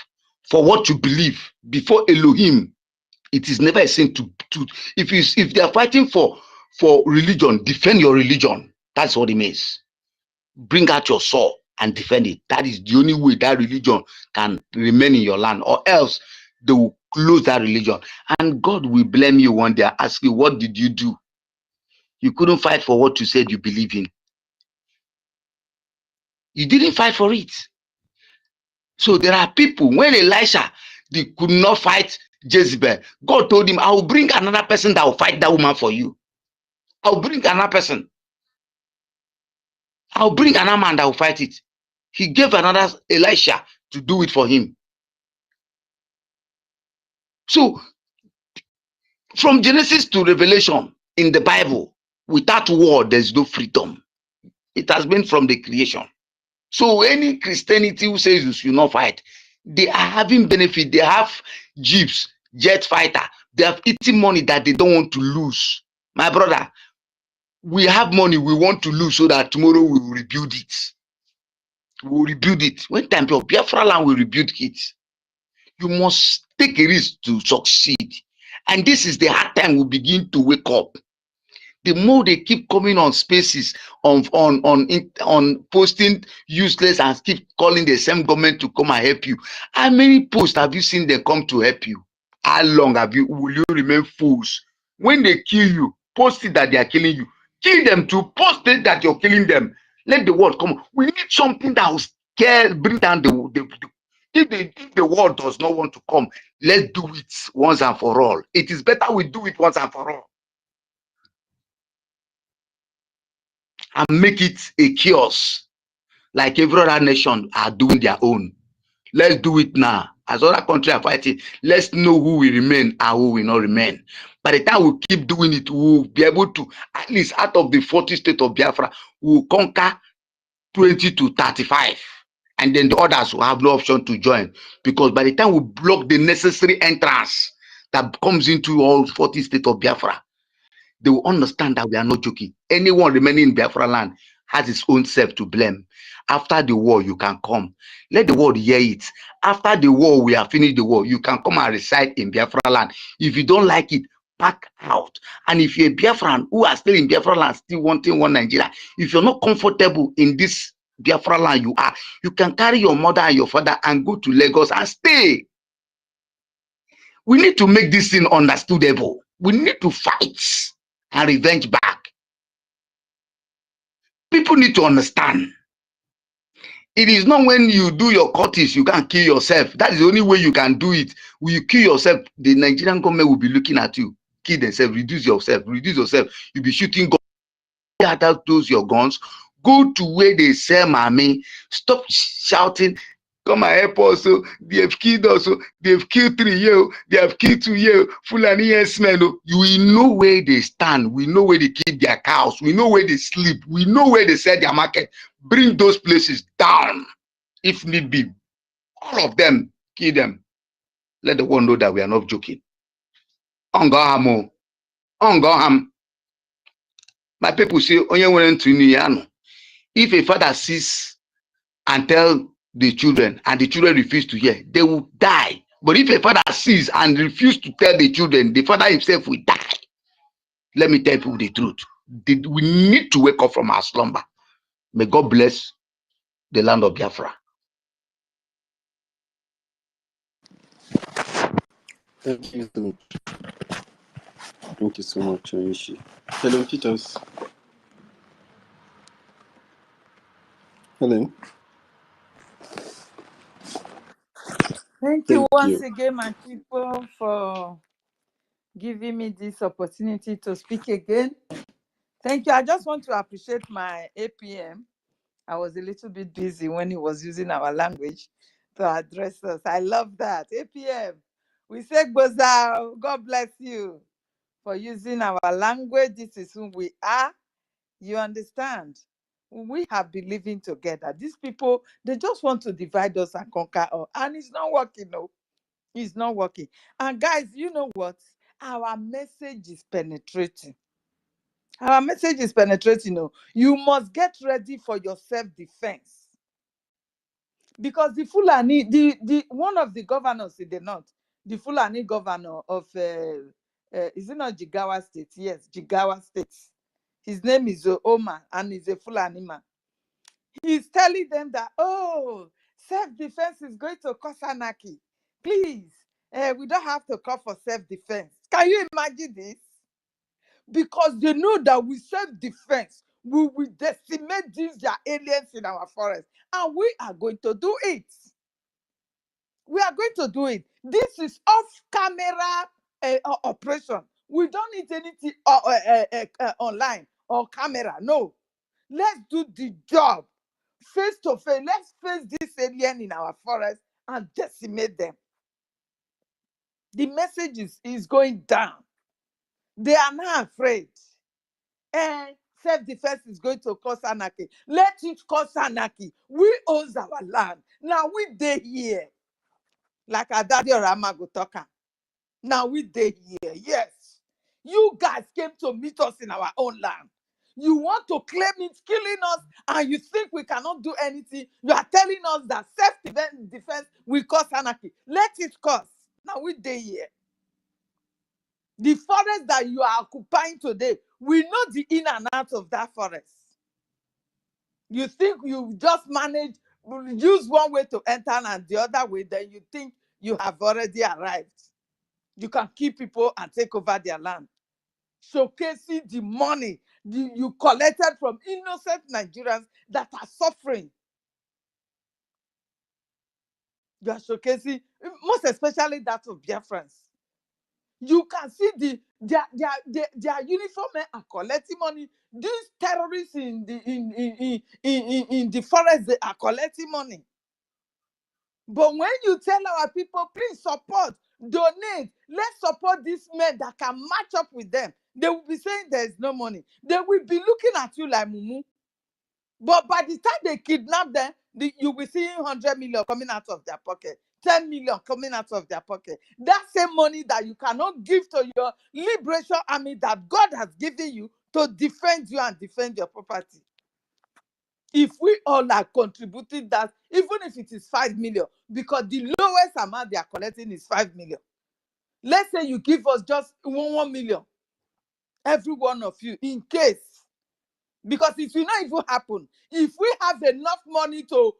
for what you believe before Elohim. It is never a sin to if they are fighting for religion, defend your religion. That's what it means. Bring out your sword and defend it. That is the only way that religion can remain in your land, or else they will close that religion. And God will blame you one day, ask you, what did you do? You couldn't fight for what you said you believe in. You didn't fight for it. So there are people, when Elisha, they could not fight Jezebel, God told him, I will bring another person that will fight that woman for you. I will bring another person. I will bring another man that will fight it. He gave another Elisha to do it for him. So from Genesis to Revelation in the Bible, without war, there's no freedom. It has been from the creation. So any Christianity who says you should not fight, they are having benefit. They have jeeps, jet fighter. They have eating money that they don't want to lose. My brother, we have money we want to lose so that tomorrow we will rebuild it. We will rebuild it. When time of Biafra land will rebuild it. You must take a risk to succeed. And this is the hard time we begin to wake up. The more they keep coming on spaces on posting useless and keep calling the same government to come and help you. How many posts have you seen them come to help you? How long will you remain fools? When they kill you, post it that they are killing you. Kill them to post it that you're killing them. Let the world come. We need something that will scare, bring down if the world does not want to come, let's do it once and for all. It is better we do it once and for all. And make it a chaos like every other nation are doing their own. Let's do it now. As other countries are fighting, let's know who will remain and who will not remain. By the time we keep doing it, we'll be able to, at least out of the 40 states of Biafra, we'll conquer 20 to 35. And then the others will have no option to join. Because by the time we block the necessary entrance that comes into all 40 states of Biafra, they will understand that we are not joking. Anyone remaining in Biafra land has his own self to blame. After the war, you can come. Let the world hear it. After the war, we have finished the war. You can come and reside in Biafra land. If you don't like it, pack out. And if you're a Biafran who are still in Biafra land, still wanting one Nigeria, if you're not comfortable in this Biafra land you can carry your mother and your father and go to Lagos and stay. We need to make this thing understandable. We need to fight and revenge back. People need to understand. It is not when you do your cuttings, you can't kill yourself. That is the only way you can do it. When you kill yourself, the Nigerian government will be looking at you. Kill themselves, reduce yourself. You'll be shooting guns. Those your guns. Go to where they sell mommy. Stop shouting. Come and help us. They have killed us. They've killed 3 years. They have killed 2 years. Fulani yes-men. You will know where they stand. We know where they keep their cows. We know where they sleep. We know where they sell their market. Bring those places down. If need be. All of them. Kill them. Let the world know that we are not joking. Ongahamo. Ongaham. My people say, if a father sees and tell the children and the children refuse to hear, they will die. But if a father sees and refuses to tell the children, the father himself will die. Let me tell you the truth. We need to wake up from our slumber. May God bless the land of Biafra. Thank you so much. Thank you so much, Onishi. Helen Peters. Helen. Thank you Thank once you. again, my people, for giving me this opportunity to speak again. Thank you. I just want to appreciate my APM. I was a little bit busy when he was using our language to address us. I love that. APM, we say Gboza, God bless you for using our language. This is who we are. You understand? We have been living together. These people, they just want to divide us and conquer us. And it's not working, no. It's not working. And guys, you know what? Our message is penetrating. Our message is penetrating. No. You must get ready for your self-defense. Because the Fulani, the one of the governors in the north, the Fulani governor of, is it not Jigawa State? Yes, Jigawa State. His name is Omar, and he's a Fulani man. He's telling them that, oh, self-defense is going to cause anarchy. Please, we don't have to call for self-defense. Can you imagine this? Because they know that with self-defense, we will decimate these their aliens in our forest. And we are going to do it. We are going to do it. This is off-camera operation. We don't need anything online or camera. No. Let's do the job face to face. Let's face this alien in our forest and decimate them. The message is going down. They are not afraid. And self-defense is going to cause anarchy. Let it cause anarchy. We own our land. Now we dey here. Like Adadi or Amago talker. Now we dey here. Yes. You guys came to meet us in our own land. You want to claim it's killing us, and you think we cannot do anything. You are telling us that self-defense will cause anarchy. Let it cause. Now we day here. The forest that you are occupying today, we know the in and out of that forest. You think you just manage, use one way to enter and the other way, then you think you have already arrived. You can kill people and take over their land. Showcasing the money you collected from innocent Nigerians that are suffering. You are showcasing, most especially that of Biafrans. You can see their uniform men are collecting money. These terrorists in the forest, they are collecting money. But when you tell our people, please support, donate, let's support these men that can match up with them, they will be saying there is no money. They will be looking at you like mumu. But by the time they kidnap them, you will see 100 million coming out of their pocket, 10 million coming out of their pocket. That same money that you cannot give to your liberation army that God has given you to defend you and defend your property. If we all are contributing that, even if it is 5 million, because the lowest amount they are collecting is 5 million. Let's say you give us just 1 million, every one of you, in case. Because it will not even happen. If we have enough money to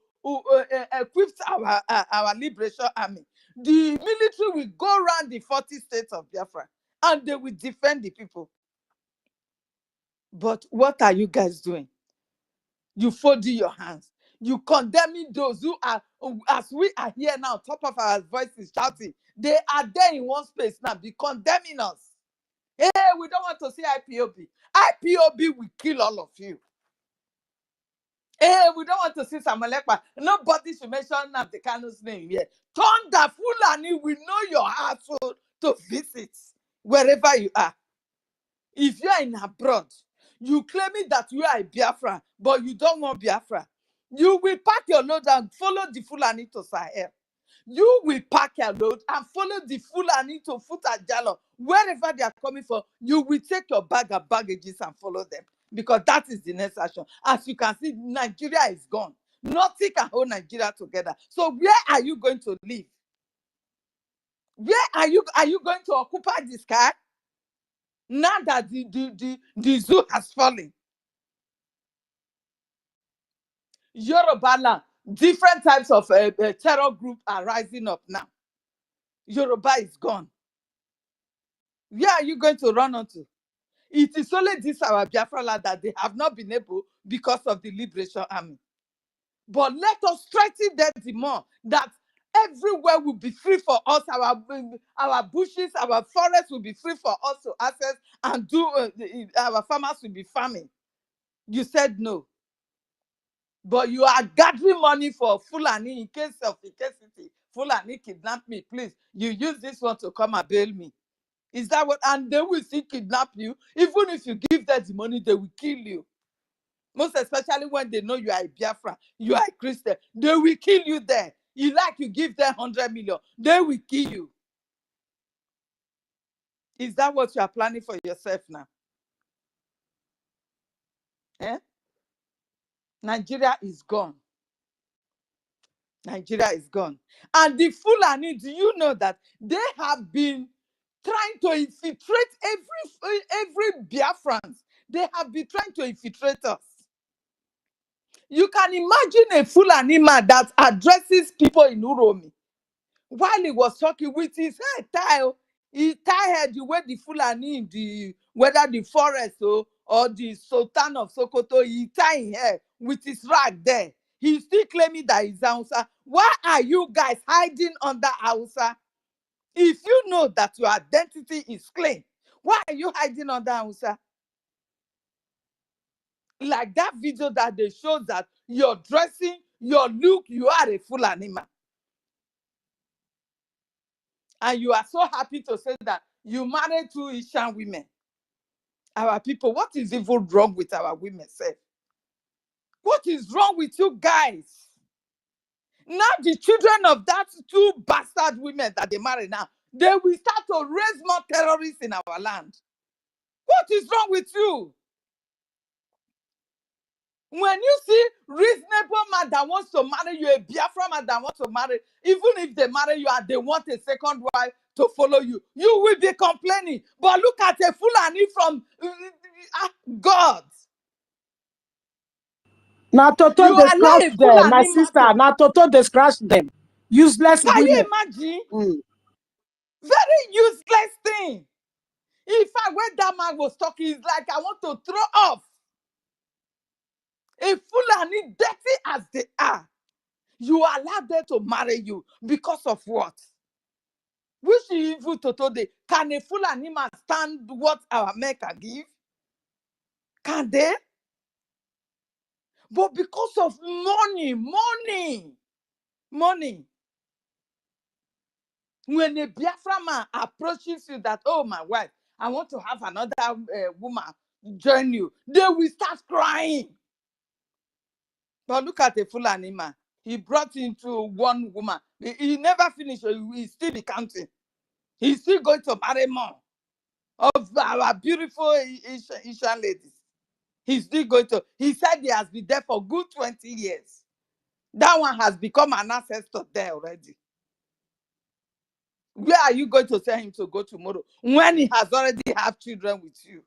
equip our liberation army, the military will go around the 40 states of Biafra and they will defend the people. But what are you guys doing? You folding your hands. You condemning those who are, as we are here now, top of our voices shouting, they are there in one space now, be condemning us. Hey, we don't want to see IPOB. IPOB will kill all of you. Hey, we don't want to see Samalekpa. Nobody should mention Namdekano's name here. Thunder Fulani, we know your household to visit wherever you are. If you are in abroad, you claiming that you are a Biafra, but you don't want Biafra. You will pack your load and follow the Fulani to Sahel. You will pack your load and follow the Fulani to Futajalo. Wherever they are coming from, you will take your bag and baggages and follow them. Because that is the next action. As you can see, Nigeria is gone. Nothing can hold Nigeria together. So where are you going to live? Where are you going to occupy the sky? Now that the zoo has fallen. Yoruba land, different types of terror group are rising up now. Yoruba is gone. Where are you going to run onto? It is only this our Biafra land that they have not been able because of the Liberation Army. But let us strengthen them the more, that everywhere will be free for us. Our bushes, our forests will be free for us to access and do. Our farmers will be farming. You said no. But you are gathering money for Fulani in case of incasity. Fulani kidnap me, please. You use this one to come and bail me. Is that what? And they will still kidnap you. Even if you give them the money, they will kill you. Most especially when they know you are a Biafra, you are a Christian. They will kill you there. You like you give them 100 million, they will kill you. Is that what you are planning for yourself now? Eh? Nigeria is gone. Nigeria is gone. And the Fulani, do you know that they have been trying to infiltrate every Biafrans? They have been trying to infiltrate us. You can imagine a Fulani man that addresses people in Uromi while he was talking with his head tie. He tied the way the Fulani in whether the forest or the Sultan of Sokoto, he tied his hair with his rag there. He's still claiming that he's Hausa. Why are you guys hiding under Hausa? If you know that your identity is clean, why are you hiding under Hausa? Like that video that they showed that your dressing, your look, you are a Fulani man. And you are so happy to say that you married 2 Ishan women. Our people, what is even wrong with our women, sir? What is wrong with you guys? Now the children of that 2 bastard women that they marry now, they will start to raise more terrorists in our land. What is wrong with you? When you see reasonable man that wants to marry you, a Biafra man that wants to marry, even if they marry you and they want a second wife to follow you, you will be complaining. But look at a Fulani from God. Now Toto You they allow scratch a them, my Fulani man sister. to. Now Toto they scratch them. Useless Can you women. imagine? Mm. Very useless thing. In fact, when that man was talking, it's like I want to throw off. A Fulani, dirty as they are, you allow them to marry you because of what? Which evil Toto they can a Fulani man stand what our men can give? Can they? But because of money. When a Biafra man approaches you that, oh, my wife, I want to have another woman join you, they will start crying. But look at a Fulani man. He brought into one woman. He never finished. He still be counting. He's still going to marry more of our beautiful Asian ladies. He's still going to. He said he has been there for good 20 years. That one has become an ancestor there already. Where are you going to send him to go tomorrow when he has already have children with you?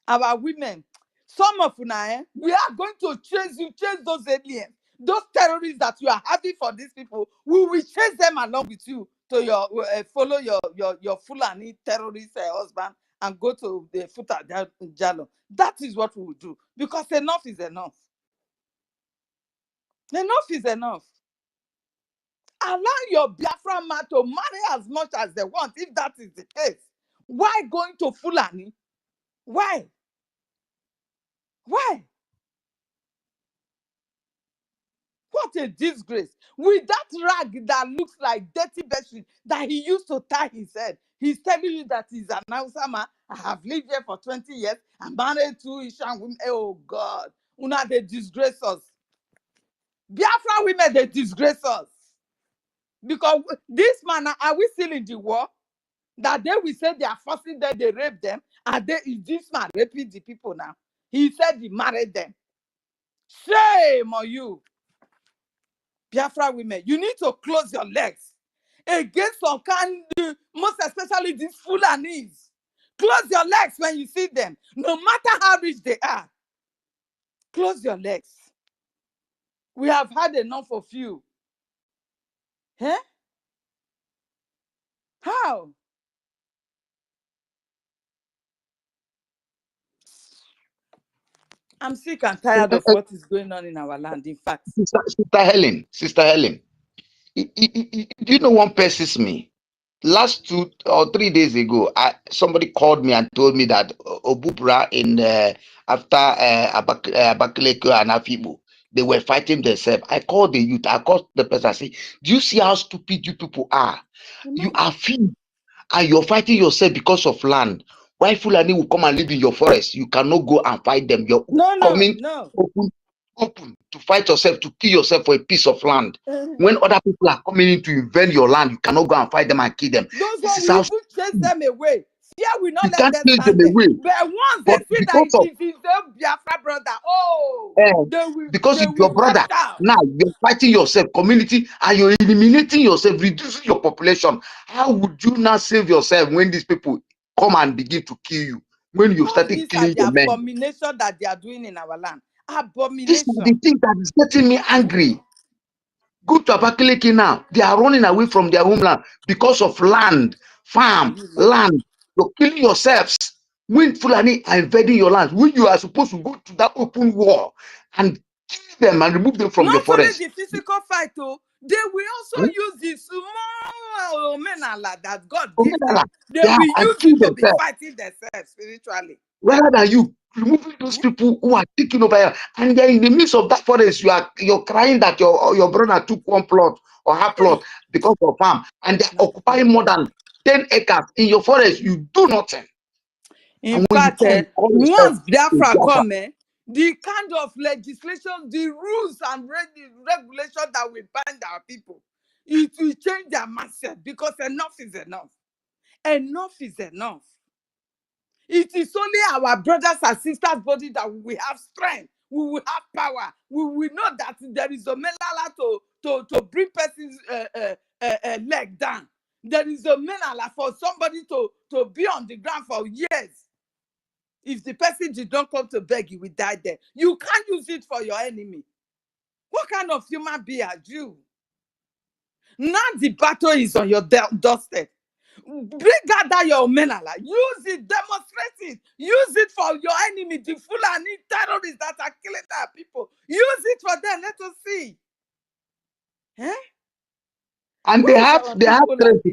Our women, some of you, we are going to chase those aliens, those terrorists that you are having for these people. We will chase them along with you to your follow your Fulani terrorist husband and go to the Futa Jalo. That is what we will do, because enough is enough. Enough is enough. Allow your Biafra man to marry as much as they want, if that is the case. Why going to Fulani? Why? Why? What a disgrace. With that rag that looks like dirty bedsheet that he used to tie his head. He's telling you that he's an Hausa man. I have lived here for 20 years. I'm married to Ishan women. Oh, God. Una, they disgrace us. Biafra women, they disgrace us. Because this man, are we still in the war? That they will say they are forcing them, they rape them. And is this man raping the people now? He said he married them. Shame on you. Biafra women, you need to close your legs against some kind, most especially these Fulanis. Close your legs when you see them, no matter how rich they are. Close your legs. We have had enough of you. Eh? How? I'm sick and tired of what is going on in our land, in fact. Sister Helen, do you know one persists me? Last 2 or 3 days ago, somebody called me and told me that Obubra in after Abakaleke and Afibo, they were fighting themselves. I called the youth. I called the person. I said, "Do you see how stupid you people are? You are few and you're fighting yourself because of land. Why Fulani will come and live in your forest? You cannot go and fight them. You're coming No. open to fight yourself, to kill yourself for a piece of land. When other people are coming in to invade your land, you cannot go and fight them and kill them. Those This ones is we how even chase them away. Fear will not you let can't them chase them stand there. away. But once they But see that because it of is his own Biafra brother, oh, because they it's your will brother, rush out. now you're fighting yourself, community, and you're eliminating yourself, reducing your population. How would you not save yourself when these people come and begin to kill you? When you All started these are killing the the men. abomination that they are doing in our land. These are Abomination. the things that is getting me angry. Go to Abakaliki now. They are running away from their homeland because of land, farm, land. You're killing yourselves. When Fulani are invading your land, when you are supposed to go to that open war and kill them and remove them from your Not only forest. the physical fight, oh, they will Hmm? also use the small menala that God gives them. They Yeah, will and use kill it to be themselves. fighting themselves spiritually. Rather than you removing those people who are taking over here, and they're in the midst of that forest, you're crying that your brother took one plot or half plot because of farm, and they're occupying more than 10 acres in your forest. You do nothing. In And when you fact, come, you call yourself once a Biafra Biafra. come, the kind of legislation, the rules and regulation that will bind our people, it will change their mindset, because enough is enough. Enough is enough. It is only our brothers and sisters' body that we have strength, we will have power. We will know that there is a melala to bring person's leg down. There is a melala for somebody to be on the ground for years. If the person did not come to beg, he will die there. You can't use it for your enemy. What kind of human being are you? Now the battle is on your doorstep. Bring out that your menala. Use it, demonstrate it. Use it for your enemy, the Fulani terrorists that are killing our people. Use it for them. Let us see. Eh? And Why they is have our people like strength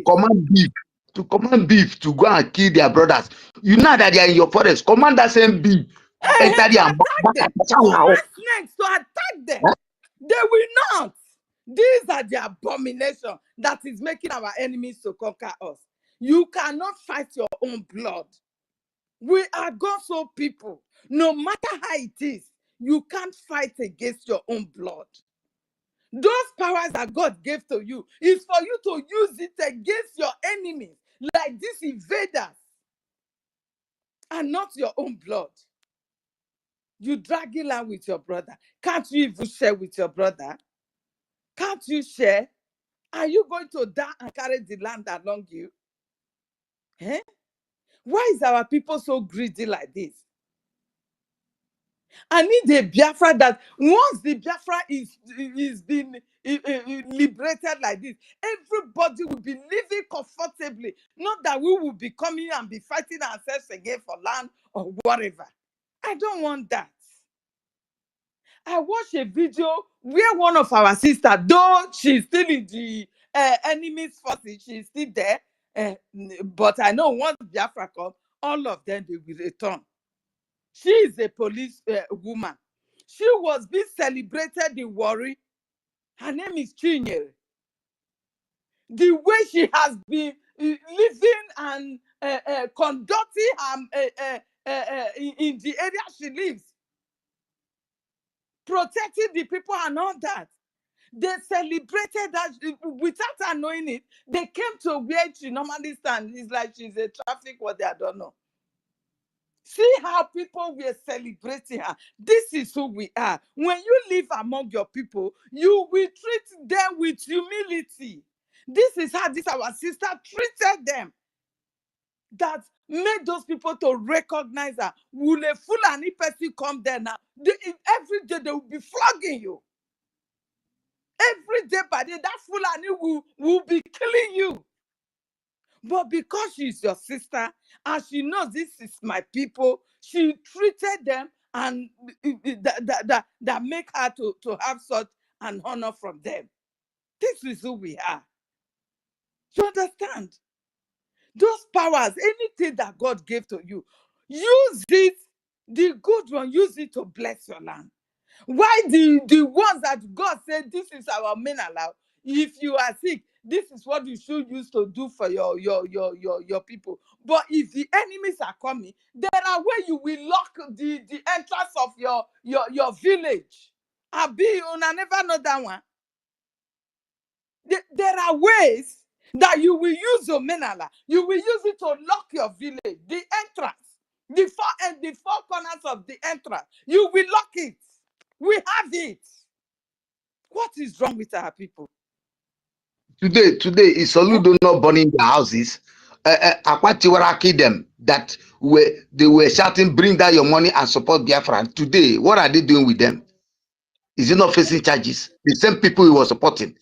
this? to command beef to go and kill their brothers. You know that they are in your forest. Command that same beef. Enter To there. attack them. Command snakes to attack them. They will not. These are the abomination that is making our enemies to conquer us. You cannot fight your own blood. We are God's people. No matter how it is, you can't fight against your own blood. Those powers that God gave to you is for you to use it against your enemies, like these invaders, and not your own blood. You drag it along with your brother. Can't you even share with your brother? Can't you share? Are you going to die and carry the land along you? Eh? Why is our people so greedy like this? I need a Biafra that once the Biafra is being liberated like this, everybody will be living comfortably. Not that we will be coming and be fighting ourselves again for land or whatever. I don't want that. I watched a video where one of our sisters, though she's still in the enemy's forces, she's still there. But I know once Biafra comes, all of them, they will return. She is a police woman. She was being celebrated in Warri. Her name is Chinyere. The way she has been living and conducting in the area she lives, protecting the people and all that. They celebrated that without her knowing it. They came to where she normally stands. It's like she's a traffic warden, I don't know. See how people were celebrating her. This is who we are. When you live among your people, you will treat them with humility. This is how our sister treated them. That made those people to recognize her. Will a Fulani person come there now? Every day they will be flogging you. Every day by day, that Fulani will be killing you. But because she's your sister and she knows this is my people, she treated them and that make her to have such an honor from them. This is who we are. You understand? Those powers, anything that God gave to you, use it, the good one, use it to bless your land. Why the ones that God said, this is our main allow. If you are sick, this is what you should use to do for your people. But if the enemies are coming, there are ways you will lock the entrance of your village. Abi, you never know that one. There are ways that you will use your menala. You will use it to lock your village, the entrance, the four corners of the entrance. You will lock it. We have it. What is wrong with our people? Today, is Soludo not burning their houses? Akwatiwaraki them that they were shouting, bring down your money and support Biafra. Today, what are they doing with them? Is it not facing charges? The same people he was supporting,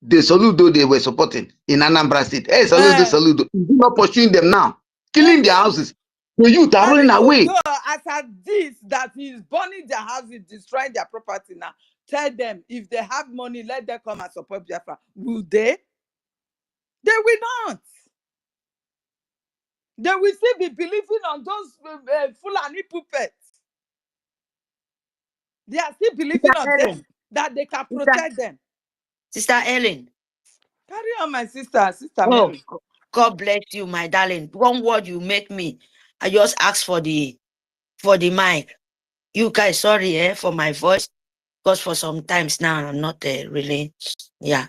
the Soludo they were supporting in Anambra State. Hey, Soludo, is he not pursuing them now? Killing their houses. The youth are running away. As at this, that he's burning their houses, destroying their property now. Tell them, if they have money, let them come and support Biafra. Will they? They will not. They will still be believing on those Fulani puppets. They are still believing on them, that they can protect them. Sister Ellen. Carry on, my sister Oh, Mary. God bless you, my darling. One word you make me. I just asked for the mic. You guys, sorry for my voice, because for some times now I'm not really, yeah.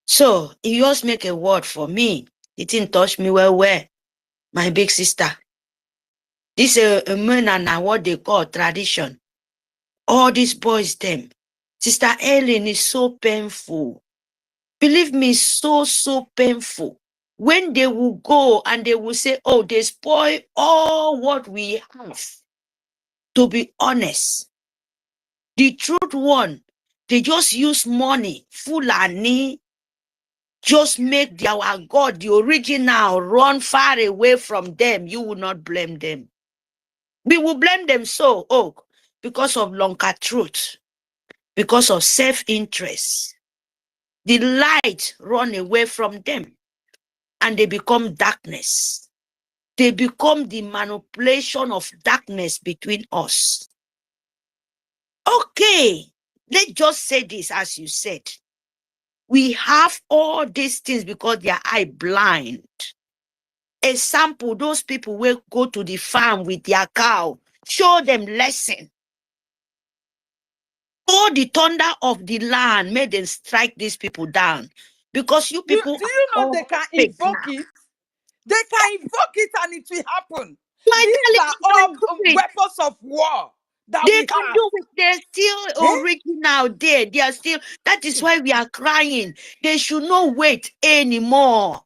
So you just make a word for me. It didn't touch me well, my big sister. This men and what they call tradition. All these boys, them. Sister Ellen is so painful. Believe me, so painful. When they will go and they will say, oh, they spoil all what we have. To be honest, the truth one, they just use money, Fulani, just make our God, the original, run far away from them. You will not blame them. We will blame them because of longer truth, because of self-interest. The light run away from them and they become darkness. They become the manipulation of darkness between us. Okay, let's just say this as you said. We have all these things because their eye blind. Example, those people will go to the farm with their cow, show them lesson. All the thunder of the land made them strike these people down. Because you people do you know they can invoke it? They can invoke it and it will happen. These are all weapons of war that they we can have. do it. They're still original there. They are still, that is why we are crying. They should not wait anymore.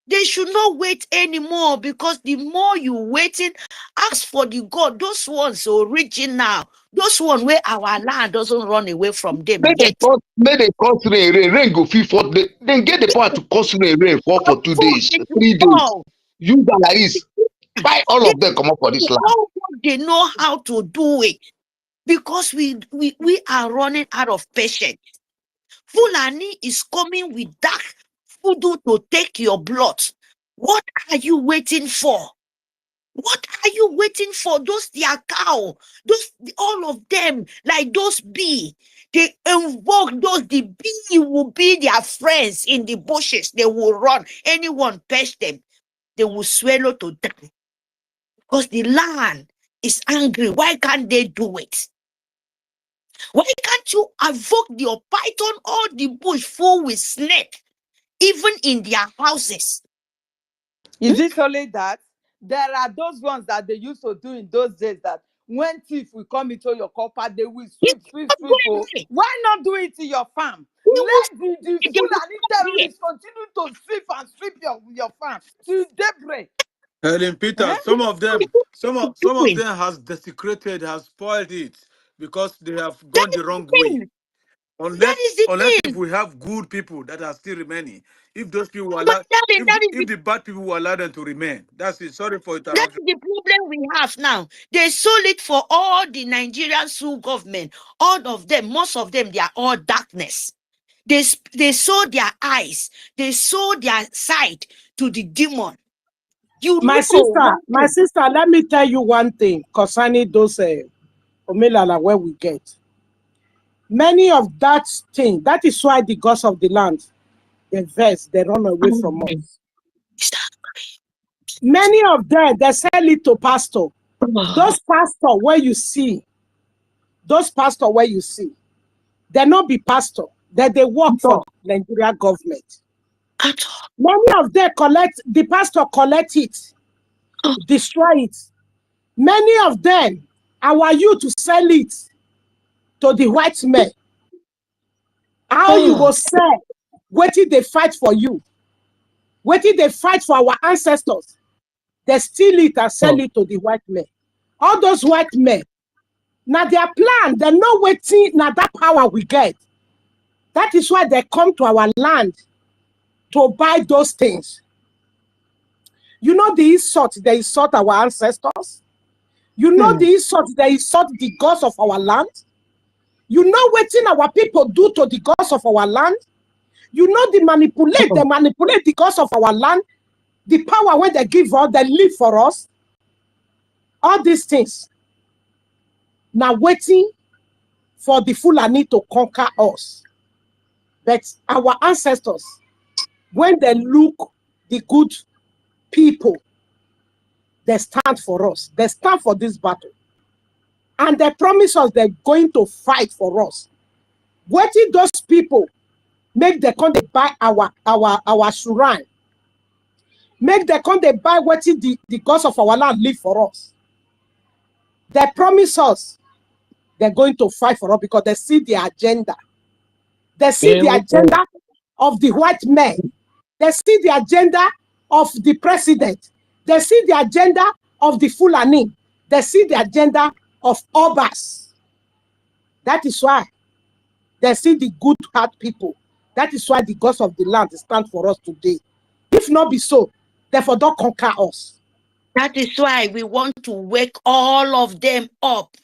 They should not wait anymore because the more you waiting, ask for the God. Those ones original. Those ones where our land doesn't run away from them. May they cause rain go fit for then get the power to cause rain fall for 2 days, 3 days. Use that like this. Buy all of them come up for this land. They know how to do it because we are running out of patience. Fulani is coming with dark voodoo to take your blood. What are you waiting for? What are you waiting for? Those their cow, those all of them, like those bee. They invoke those, the bee will be their friends in the bushes. They will run. Anyone pest them, they will swallow to death. Because the land is angry. Why can't they do it? Why can't you invoke your python or the bush full with snake, even in their houses? Is it only that? There are those ones that they used to do in those days that when thief will come into your copper, they will sweep. Why not do it in your farm? Let the Fulani terrorists continue to sweep your farm till daybreak. Helen Peter, some of them has desecrated, has spoiled it because they have gone the wrong way. Unless if we have good people that are still remaining, if those people were allowed, if the bad people were allowed them to remain, that's it. Sorry for interruption. That's the problem we have now. They sold it for all the Nigerian Sioux government. All of them, most of them, they are all darkness. They sold their eyes. They sold their sight to the demon. My sister, let me tell you one thing concerning those Omelala where we get. Many of that thing, that is why the gods of the land, they vex, they run away from us. Many of them, they sell it to pastor. Those pastor where you see, they not be pastor, that they work for Nigeria government. Many of them the pastor collect it, destroy it. Many of them, our youth to sell it to the white men. How you go sell? What did they fight for you? What did they fight for our ancestors? They steal it and sell it to the white men. All those white men, now their plan, they're not waiting, now that power we get. That is why they come to our land to buy those things. You know the insult, they insult our ancestors. You know the insult, they insult the gods of our land. You know what our people do to the gods of our land. You know they manipulate the gods of our land. The power when they give us, they live for us. All these things. Now waiting for the Fulani to conquer us. But our ancestors, when they look the good people, they stand for us. They stand for this battle. And they promise us they're going to fight for us. Waiting those people, make them come they buy our shrine. Make them come they buy what the gods of our land live for us. They promise us they're going to fight for us because they see the agenda. They see the agenda of the white men. They see the agenda of the president. They see the agenda of the Fulani. They see the agenda of Obas. That is why they see the good heart people. That is why the gods of the land stand for us today. If not be so, therefore don't conquer us. That is why we want to wake all of them up.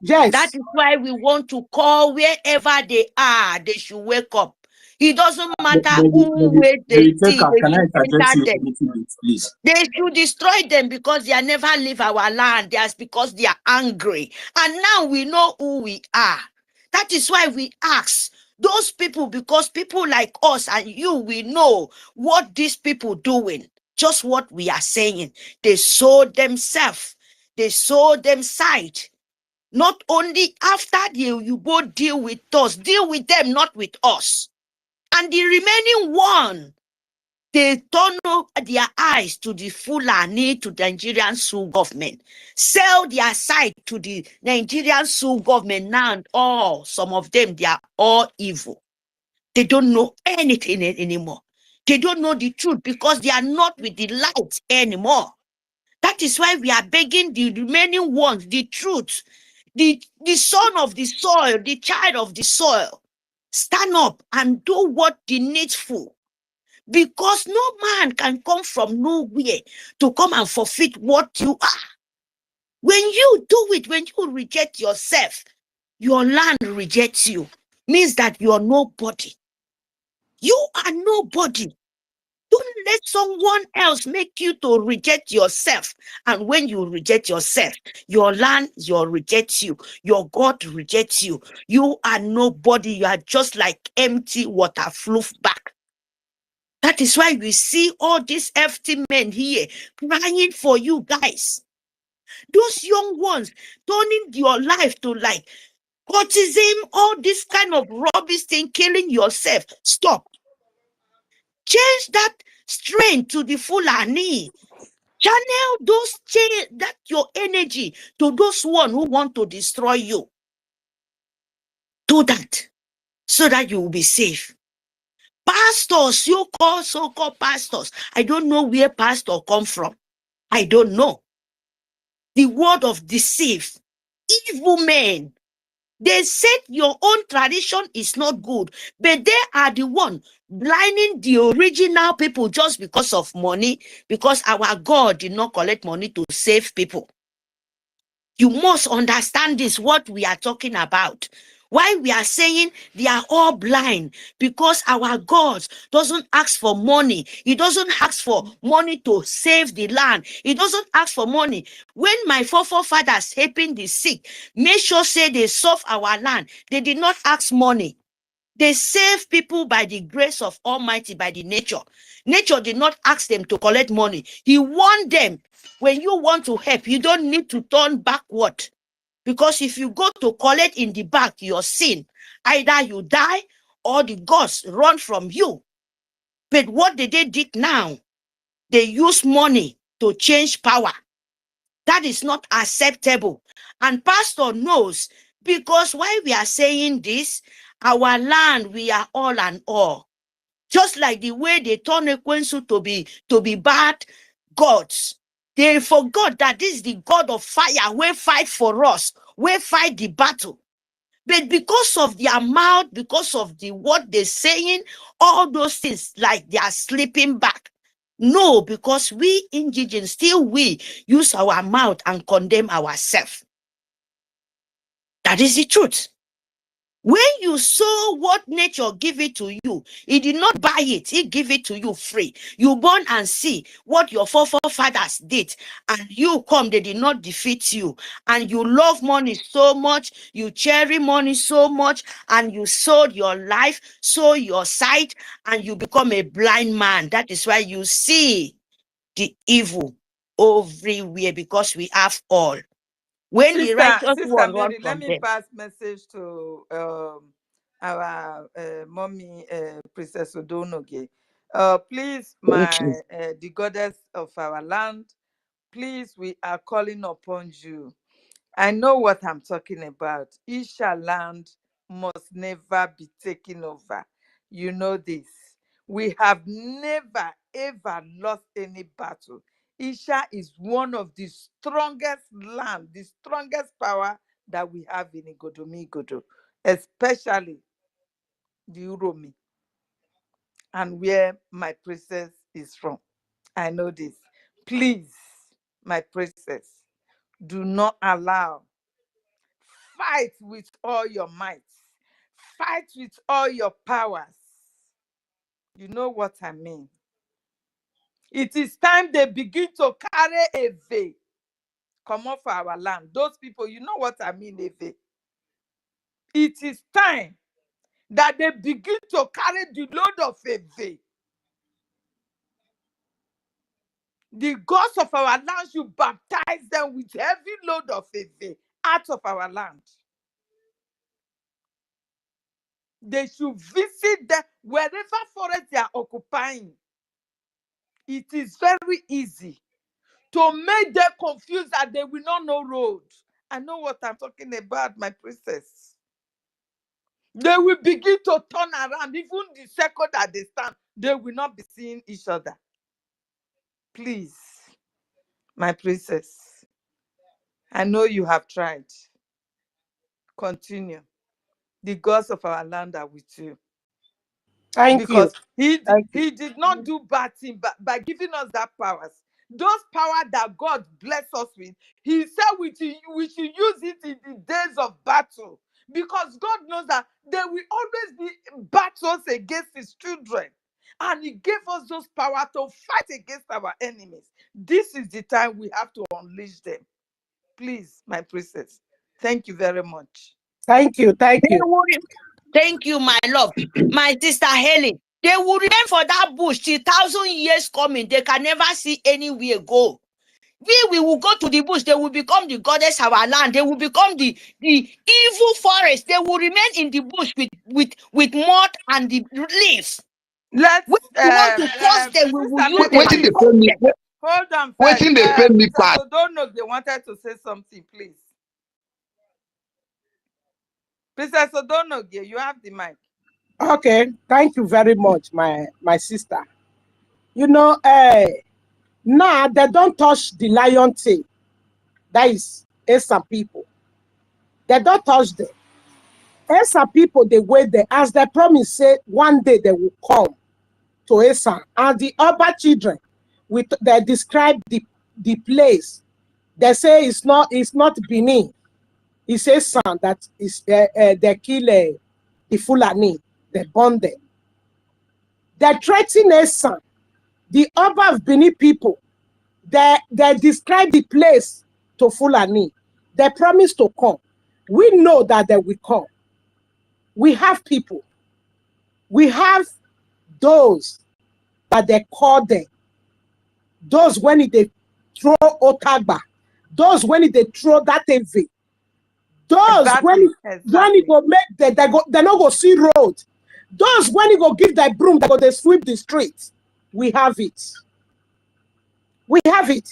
Yes. That is why we want to call wherever they are, they should wake up. It doesn't matter who way they see, can I interject you them. a little bit, please? They should destroy them because they are never leave our land. That's because they are angry. And now we know who we are. That is why we ask those people, because people like us and you, we know what these people doing. Just what we are saying. They sold themselves. They sold them sight. Not only after you go deal with us, deal with them, not with us. And the remaining one, they turn their eyes to the Fulani, to the Nigerian Sioux government, sell their side to the Nigerian Sioux government now, and all, some of them, they are all evil. They don't know anything anymore. They don't know the truth because they are not with the light anymore. That is why we are begging the remaining ones, the truth, the son of the soil, the child of the soil, stand up and do what the needful. Because no man can come from nowhere to come and forfeit what you are. When you do it, when you reject yourself, your land rejects you. Means that you are nobody. You are nobody. Don't let someone else make you to reject yourself. And when you reject yourself, your land rejects you. Your God rejects you. You are nobody. You are just like empty water flew back. That is why we see all these FT men here crying for you guys. Those young ones turning your life to like autism, all this kind of rubbish thing, killing yourself. Stop. Change that strength to the Fulani. Channel that your energy to those one who want to destroy you. Do that so that you will be safe. Pastors, you call so-called pastors. I don't know where pastor come from. I don't know. The word of deceive, evil men. They said your own tradition is not good, but they are the one blinding the original people just because of money, because our God did not collect money to save people. You must understand this, what we are talking about. Why we are saying they are all blind, because our God doesn't ask for money. He doesn't ask for money to save the land. He doesn't ask for money. When my forefathers helping the sick, make sure say they solve our land. They did not ask money. They save people by the grace of Almighty, by the nature. Nature did not ask them to collect money. He warned them. When you want to help, you don't need to turn backward. Because if you go to collect in the back, your sin, either you die or the gods run from you. But what did they do now? They use money to change power. That is not acceptable. And pastor knows, because why we are saying this, our land, we are all and all. Just like the way they turn Ekwensu to be bad gods. They forgot that this is the God of fire, will fight for us, will fight the battle. But because of their mouth, because of what they're saying, all those things, like they are slipping back. No, because we indigenous, still we use our mouth and condemn ourselves. That is the truth. When you saw what nature give it to you, he did not buy it, he give it to you free. You born and see what your forefathers did, and you come, they did not defeat you. And you love money so much, you cherish money so much, and you sold your life, sold your sight, and you become a blind man. That is why you see the evil everywhere, because we have all. When the righteous one run Mary, let from me them. pass message to our mommy, Princess Odonoge. Please, the goddess of our land, please, we are calling upon you. I know what I'm talking about. Isha land must never be taken over. You know this. We have never ever lost any battle. Isha is one of the strongest land, the strongest power that we have in Igodomigodo, especially the Uromi, and where my princess is from. I know this. Please, my princess, do not allow. Fight with all your might. Fight with all your powers. You know what I mean? It is time they begin to carry a veil. Come off our land. Those people, you know what I mean, a veil. It is time that they begin to carry the load of a veil. The gods of our land should baptize them with heavy load of a veil out of our land. They should visit them wherever forest they are occupying. It is very easy to make them confused that they will not know road. I know what I'm talking about, my princess. They will begin to turn around. Even the second that they stand, they will not be seeing each other. Please, my princess, I know you have tried. Continue. The gods of our land are with you. Thank you. Because he Thank you. did not do bad thing by giving us that powers. Those powers that God bless us with, he said we should use it in the days of battle. Because God knows that there will always be battles against his children. And he gave us those power to fight against our enemies. This is the time we have to unleash them. Please, my princess. Thank you very much. Thank you. Thank you. Thank you, my love. My sister Helen. They will remain for that bush till 1,000 years coming. They can never see anywhere go. We will go to the bush. They will become the goddess of our land. They will become the evil forest. They will remain in the bush with mud and the leaves. Let's When we want to force them, we will use them. Waiting they pay me. Hold on first. Waiting they pay me Mr. part. Sodono, they wanted to say something, please. Princess Odonogie, you have the mic. Okay, thank you very much, my sister. You know, now they don't touch the lion tail. That is Esa people. They don't touch them. Esa people, they wait there. As they promise, say one day they will come to Esa. And the other children, they describe the place. They say it's not Benin. It's Esa that is they kill the Fulani. They burn them. They threaten Esa. The Oba of Benin people, they describe the place to Fulani. They promise to come. We know that they will come. We have people. We have those that they call them. Those when they throw Otagba. Those when they throw that envy. Those when it go make they not go see road. Those when it go give their broom, they go they sweep the streets. We have it. We have it.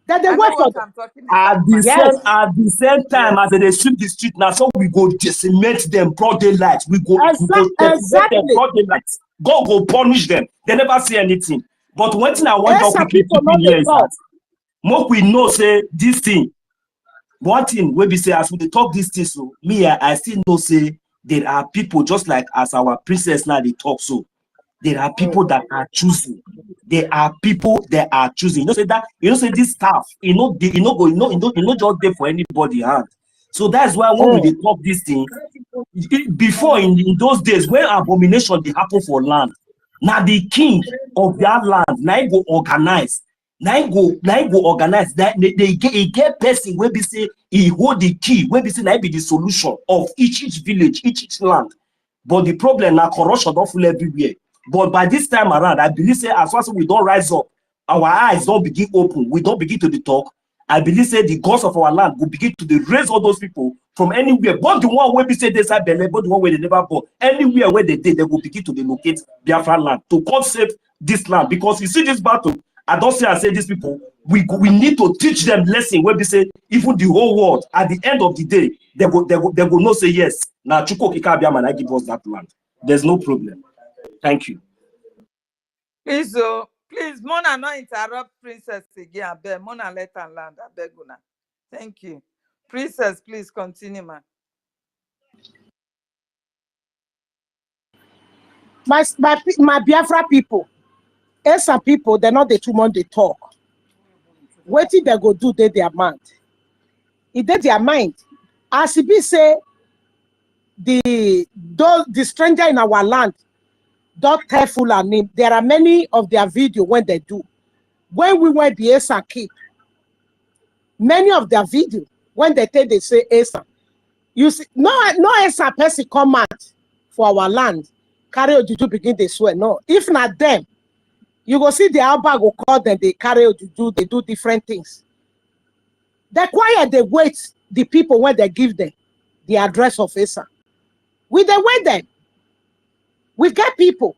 That they wait for them. At the same time as they sweep the street, now so we go decimate them broad daylight. We go decimate them broad daylight. God go punish them. They never see anything. But one thing I want to quickly keep in here is that more we know say this thing. One thing we be say as we talk this thing, so me I still know say there are people just like as our princess now they talk so. There are people that are choosing. There are people that are choosing. You know, say that. You know, say this stuff. You know, just there for anybody hand. So that's why when we talk this thing, before in those days when abomination they happen for land, now the king of that land now go organize. Now go organize that they get person where we say he hold the key. Where we say now be the solution of each village, each land. But the problem now corruption don't full everywhere. But by this time around, I believe say as far as we don't rise up, our eyes don't begin open, we don't begin to the talk. I believe say the gods of our land will begin to raise all those people from anywhere. But the one where we say they side belly, but the one where they never born. Anywhere where they did, they will begin to locate Biafra land to concept this land. Because you see this battle, I don't say I say these people, we need to teach them lesson where we say even the whole world at the end of the day, they go not say yes. Now Chuko Kikabiaman, I give us that land. There's no problem. Thank you. Please, please, Mona, not interrupt Princess again. I beg. Mona, let her land. I beg una. Thank you. Princess, please continue, man. My Biafra people, some people, they're not the too much they talk. What did they go do? They their mind. It did their mind. As it be say, the stranger in our land, don't tell Fulani. There are many of their video when they do. When we went the Esa keep, many of their video when they tell they say Esa, you see, no Esa person come out for our land, carry Ojuju begin they swear. No, if not them, you go see the Alba go call them, they carry Ojuju, they do different things. They quiet, they wait the people when they give them the address of Esa. We they wait them. We get people.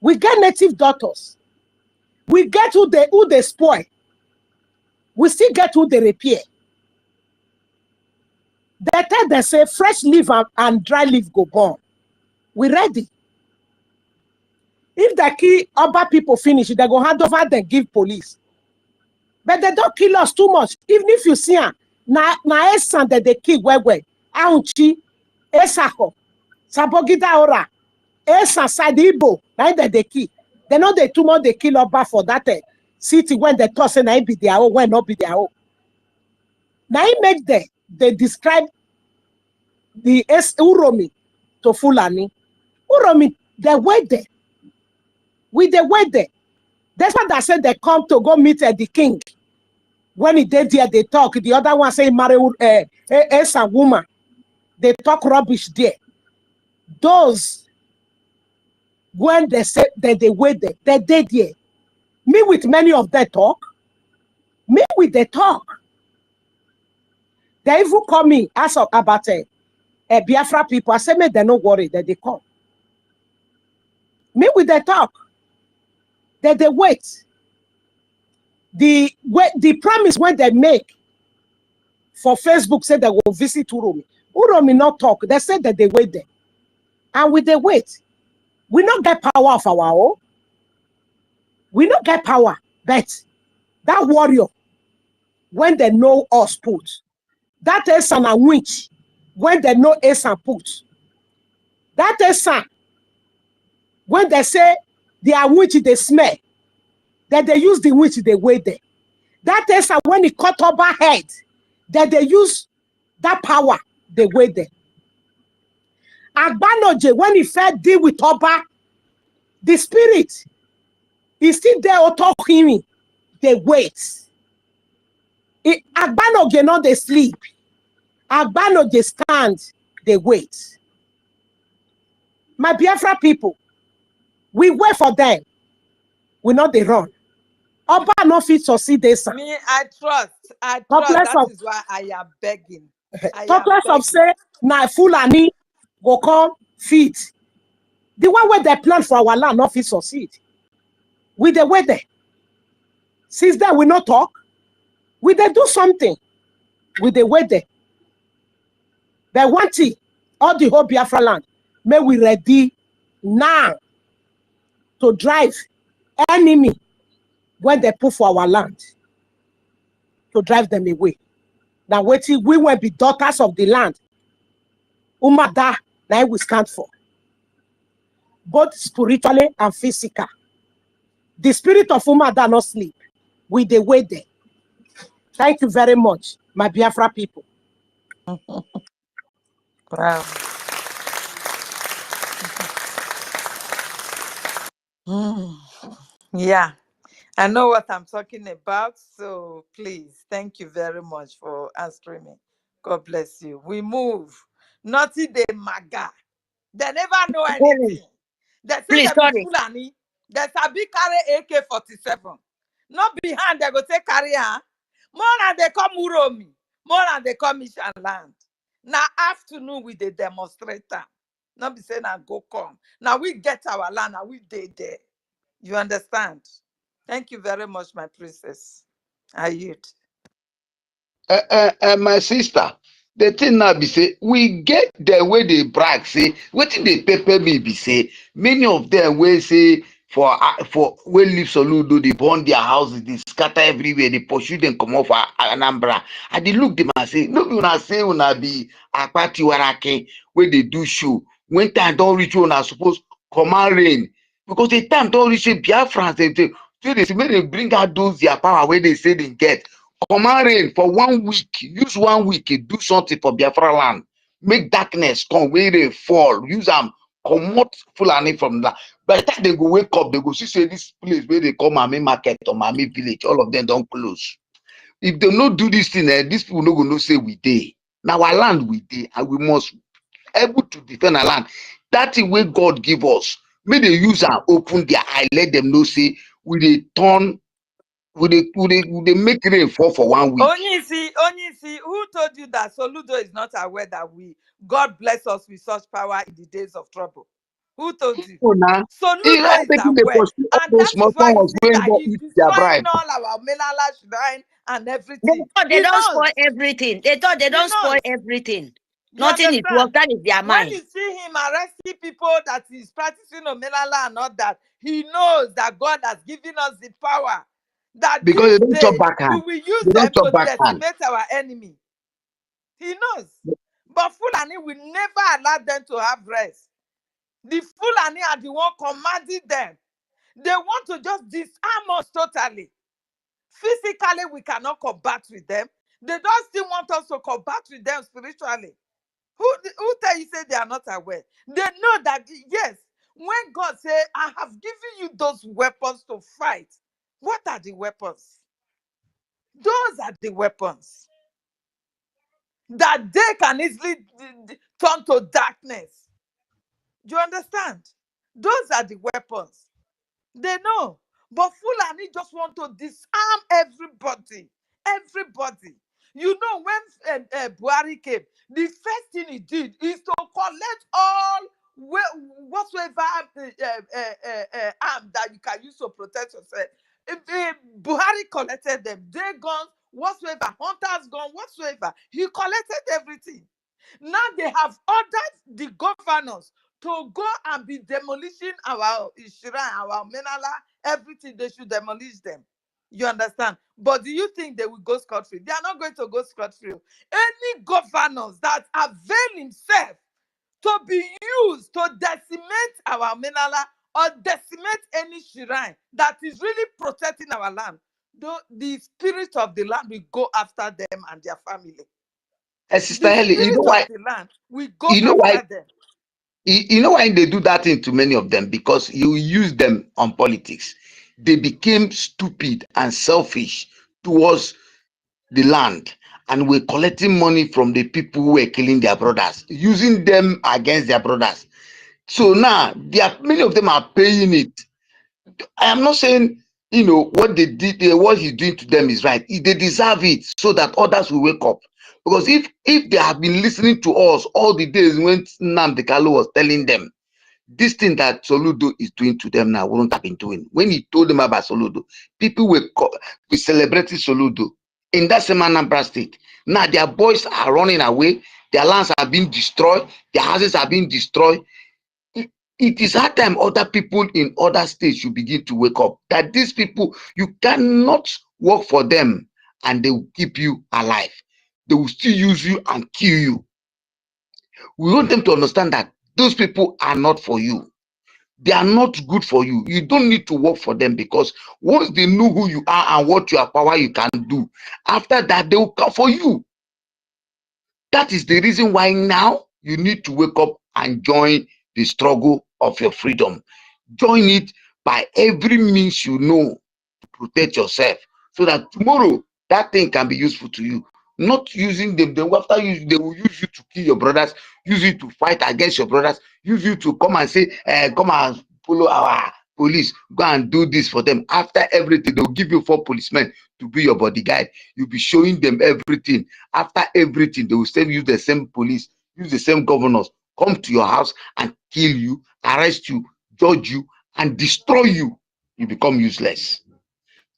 We get native daughters. We get who they spoil. We still get who they repair. They tell them say fresh leaf and dry leaf go burn. We ready. If the key other people finish, they go hand over then give police. But they don't kill us too much. Even if you see them, na esan that they kill well. Aunchi, esako, sabogida ora, esan sadibo, na that they kill. They know they too much they kill Oba for that city when they toss and I be their own, when not be their own. Now he make they describe the Uromi to Fulani. Uromi, they wait there. We they wait there. That's what I said they come to go meet the king. When he did there, they talk. The other one say marry a woman. They talk rubbish there. Those when they say that they wait there, they did there. Me with many of them talk. Me with the talk. They even call me ask about Biafra people. I say me they no worry that they come. Me with the talk. That they wait. The promise when they make for Facebook say they will visit Uromi. Uromi not talk. They said that they wait there. And with the wait, we not get power of our own. We not get power. But that warrior, when they know us put, that is an witch, when they know us and put. That is when they say they are witch, they smell, that they use the witch, they wait there. That is when it cut over head, that they use that power, they wait there. Agbanoje, when he fed deal with Oba, the spirit is still there or talk him, they wait. Agbanoje not they sleep. Agbanoje stand, they wait. My Biafra people, we wait for them. We not they run. Oba no fit succeed this. Me, I trust. That is why I am begging. Talk less of say, na Fulani go come feed. The one where they plan for our land not fit succeed. We the way there. Since then we not talk. We they do something. We the way there. They want it. All the whole Biafra land. May we ready now to drive enemy when they put for our land. To drive them away. Now waiting, we will be daughters of the land. Umada, now we stand for. Both spiritually and physical. The spirit of Umada not sleep. We the way there. Thank you very much, my Biafra people. Wow. Yeah, I know what I'm talking about. So please, thank you very much for answering me. God bless you. We move. Nothing they maga. They never know anything. They say Please, they be sorry. Fulani. They sabi carry AK-47. Not behind, they go take carry her. More than they come Uromi. More than they come Mission Land. Now afternoon with the demonstrator. Not be saying I go come. Now we get our land and we dey there. You understand? Thank you very much, my princess. I yield. My sister, the thing now be say we get the way they brag say wetin dey pepper me be say many of them wey say for wey leave Soludo they burn their houses, they scatter everywhere, they pursue them come off Anambra. I dey look them and say no be una say una be Akpati Warake wey they do show when time don reach una suppose command rain because the time don reach say Biafrans they say make they bring out those their power where they say they get. Command rain for 1 week. Use 1 week. Do something for Biafra land. Make darkness come where they fall. Use them. Comot Fulani from that. By the time they go wake up, they go see say this place where they call Mami Market or Mami Village. All of them don't close. If they not do this thing, these people not gonna say we dey. Now our land we dey, and we must able to defend our land. That is where God give us. May they use and open their eye. Let them know say we dey turn. Would they make rain fall for 1 week? Onyisi, who told you that Soludo is not aware that God bless us with such power in the days of trouble? Who told you? Soludo is aware, and that is why you see that he's destroying all our Menala shrine and everything. They don't spoil everything. They thought they don't spoil everything. Nothing is work. That is their mind. When you see him arresting people that is practicing Omenala and all that, he knows that God has given us the power. That because these days we will use them to decimate our enemy. He knows. But Fulani will never allow them to have rest. The Fulani are the one commanding them. They want to just disarm us totally. Physically, we cannot combat with them. They don't still want us to combat with them spiritually. Who tell you say they are not aware? They know that, yes, when God say, I have given you those weapons to fight. What are the weapons? Those are the weapons that they can easily turn to darkness. Do you understand? Those are the weapons. They know. But Fulani just want to disarm everybody. Everybody. You know, when Buhari came, the first thing he did is to collect all whatsoever arm that you can use to protect yourself. Buhari collected them. They guns, whatsoever, hunters gun, whatsoever. He collected everything. Now they have ordered the governors to go and be demolishing our shrine, our menala, everything. They should demolish them. You understand? But do you think they will go scot-free? They are not going to go scot-free. Any governors that avail himself to be used to decimate our menala or decimate any shrine that is really protecting our land, the spirit of the land will go after them and their family. Sister Helen, you know why? The land will go after them. You know why they do that thing to many of them? Because you use them on politics. They became stupid and selfish towards the land, and we're collecting money from the people who were killing their brothers, using them against their brothers. So now many of them are paying it. I am not saying what they did, what he's doing to them is right. They deserve it so that others will wake up. Because if they have been listening to us all the days when Nnamdi Kanu was telling them this thing that Soludo is doing to them now wouldn't have been doing. When he told them about Soludo, people were celebrating Soludo in that same Anambra state. Now their boys are running away, their lands are being destroyed, their houses are being destroyed. It is hard time other people in other states should begin to wake up that these people, you cannot work for them and they will keep you alive. They will still use you and kill you. We want them to understand that those people are not for you. They are not good for you. You don't need to work for them, because once they know who you are and what your power you can do, after that they will come for you. That is the reason why now you need to wake up and join the struggle of your freedom. Join it by every means you know to protect yourself, so that tomorrow that thing can be useful to you. Not using them, then after you, they will use you to kill your brothers, use you to fight against your brothers, use you to come and say, come and follow our police, go and do this for them. After everything, they'll give you 4 policemen to be your bodyguard. You'll be showing them everything. After everything, they will still use the same police, use the same governors, come to your house and kill you, arrest you, judge you, and destroy you. You become useless.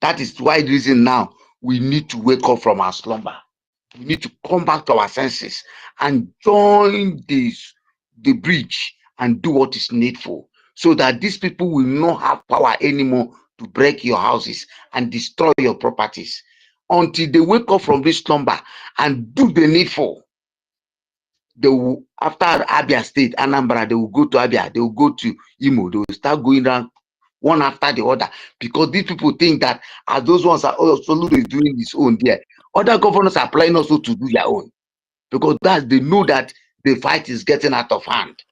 That is why the reason now we need to wake up from our slumber. We need to come back to our senses and join the bridge and do what is needful, so that these people will not have power anymore to break your houses and destroy your properties until they wake up from this slumber and do the needful. They will, after Abia State, Anambra, they will go to Abia, they will go to Imo, they will start going around one after the other, because these people think that as those ones are also doing his own there, other governors are planning also to do their own, because that they know that the fight is getting out of hand.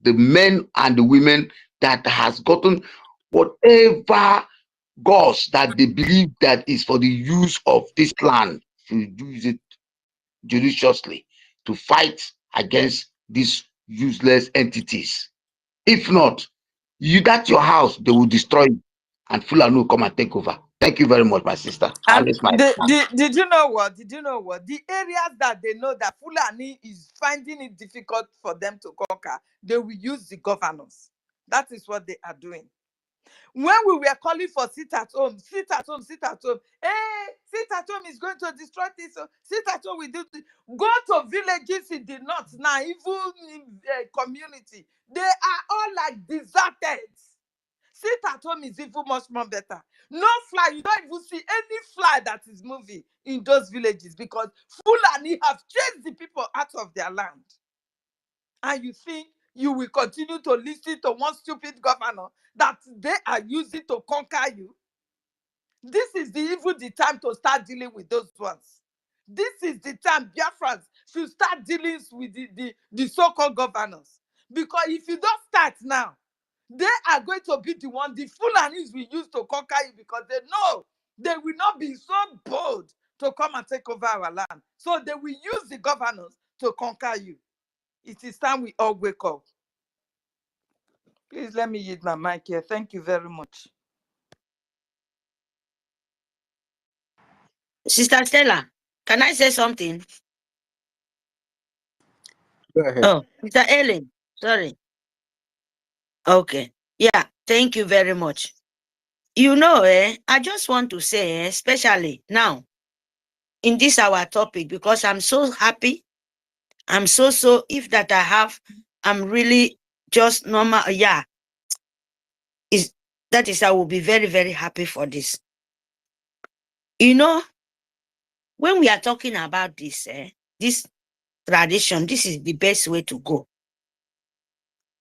The men and the women that has gotten whatever gods that they believe that is for the use of this land, should use it judiciously to fight against these useless entities. If not, you, that's your house, they will destroy you, and Fulani will come and take over. Thank you very much, my sister. And did you know what? Did you know what? The areas that they know that Fulani is finding it difficult for them to conquer, they will use the governors. That is what they are doing. When we were calling for sit at home, sit at home, sit at home. Hey, sit at home is going to destroy this. Sit at home, we do this. Go to villages in the north now, even in community. They are all like deserted. Sit at home is even much more better. No fly, you don't even see any fly that is moving in those villages, because Fulani have chased the people out of their land. And you think you will continue to listen to one stupid governor that they are using to conquer you? This is the time to start dealing with those ones. This is the time Biafrans should start dealing with the so-called governors. Because if you don't start now, they are going to be the one, the Fulanis will use to conquer you, because they know they will not be so bold to come and take over our land. So they will use the governors to conquer you. It is time we all wake up. Please let me use my mic here. Thank you very much. Sister Stella, can I say something? Go ahead. Oh, Sister Ellen, sorry. Okay. Yeah, thank you very much. You know, I just want to say, especially now, in this our topic, because I'm so happy. I'm so, if that I have, I'm really just normal. Yeah. That is, I will be very, very happy for this. You know, when we are talking about this, this tradition, this is the best way to go.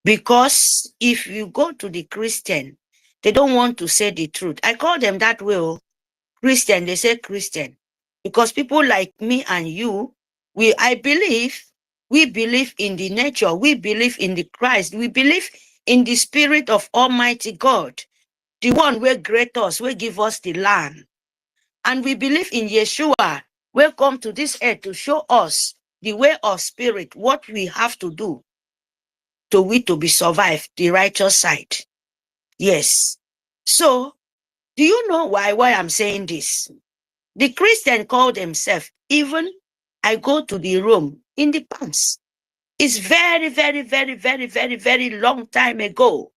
Because if you go to the Christian, they don't want to say the truth. I call them that way. Christian, they say Christian. Because people like me and you, we believe in the nature, we believe in the Christ, we believe in the Spirit of Almighty God, the one will create us, will give us the land. And we believe in Yeshua, will come to this earth to show us the way of spirit, what we have to do to be survived, the righteous side. Yes. So, do you know why I'm saying this? The Christian call themselves, even I go to the Rome in the past. It's very, very, very, very, very, very long time ago.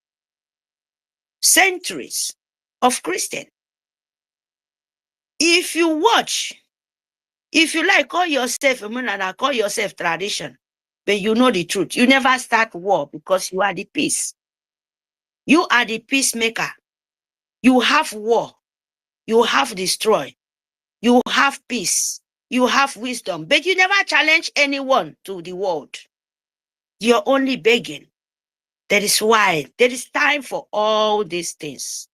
Centuries of Christian. If you watch, if you like, call yourself a man and call yourself tradition, but you know the truth. You never start war because you are the peace. You are the peacemaker. You have war. You have destroy. You have peace. You have wisdom. But you never challenge anyone to the world. You're only begging. That is why there is time for all these things.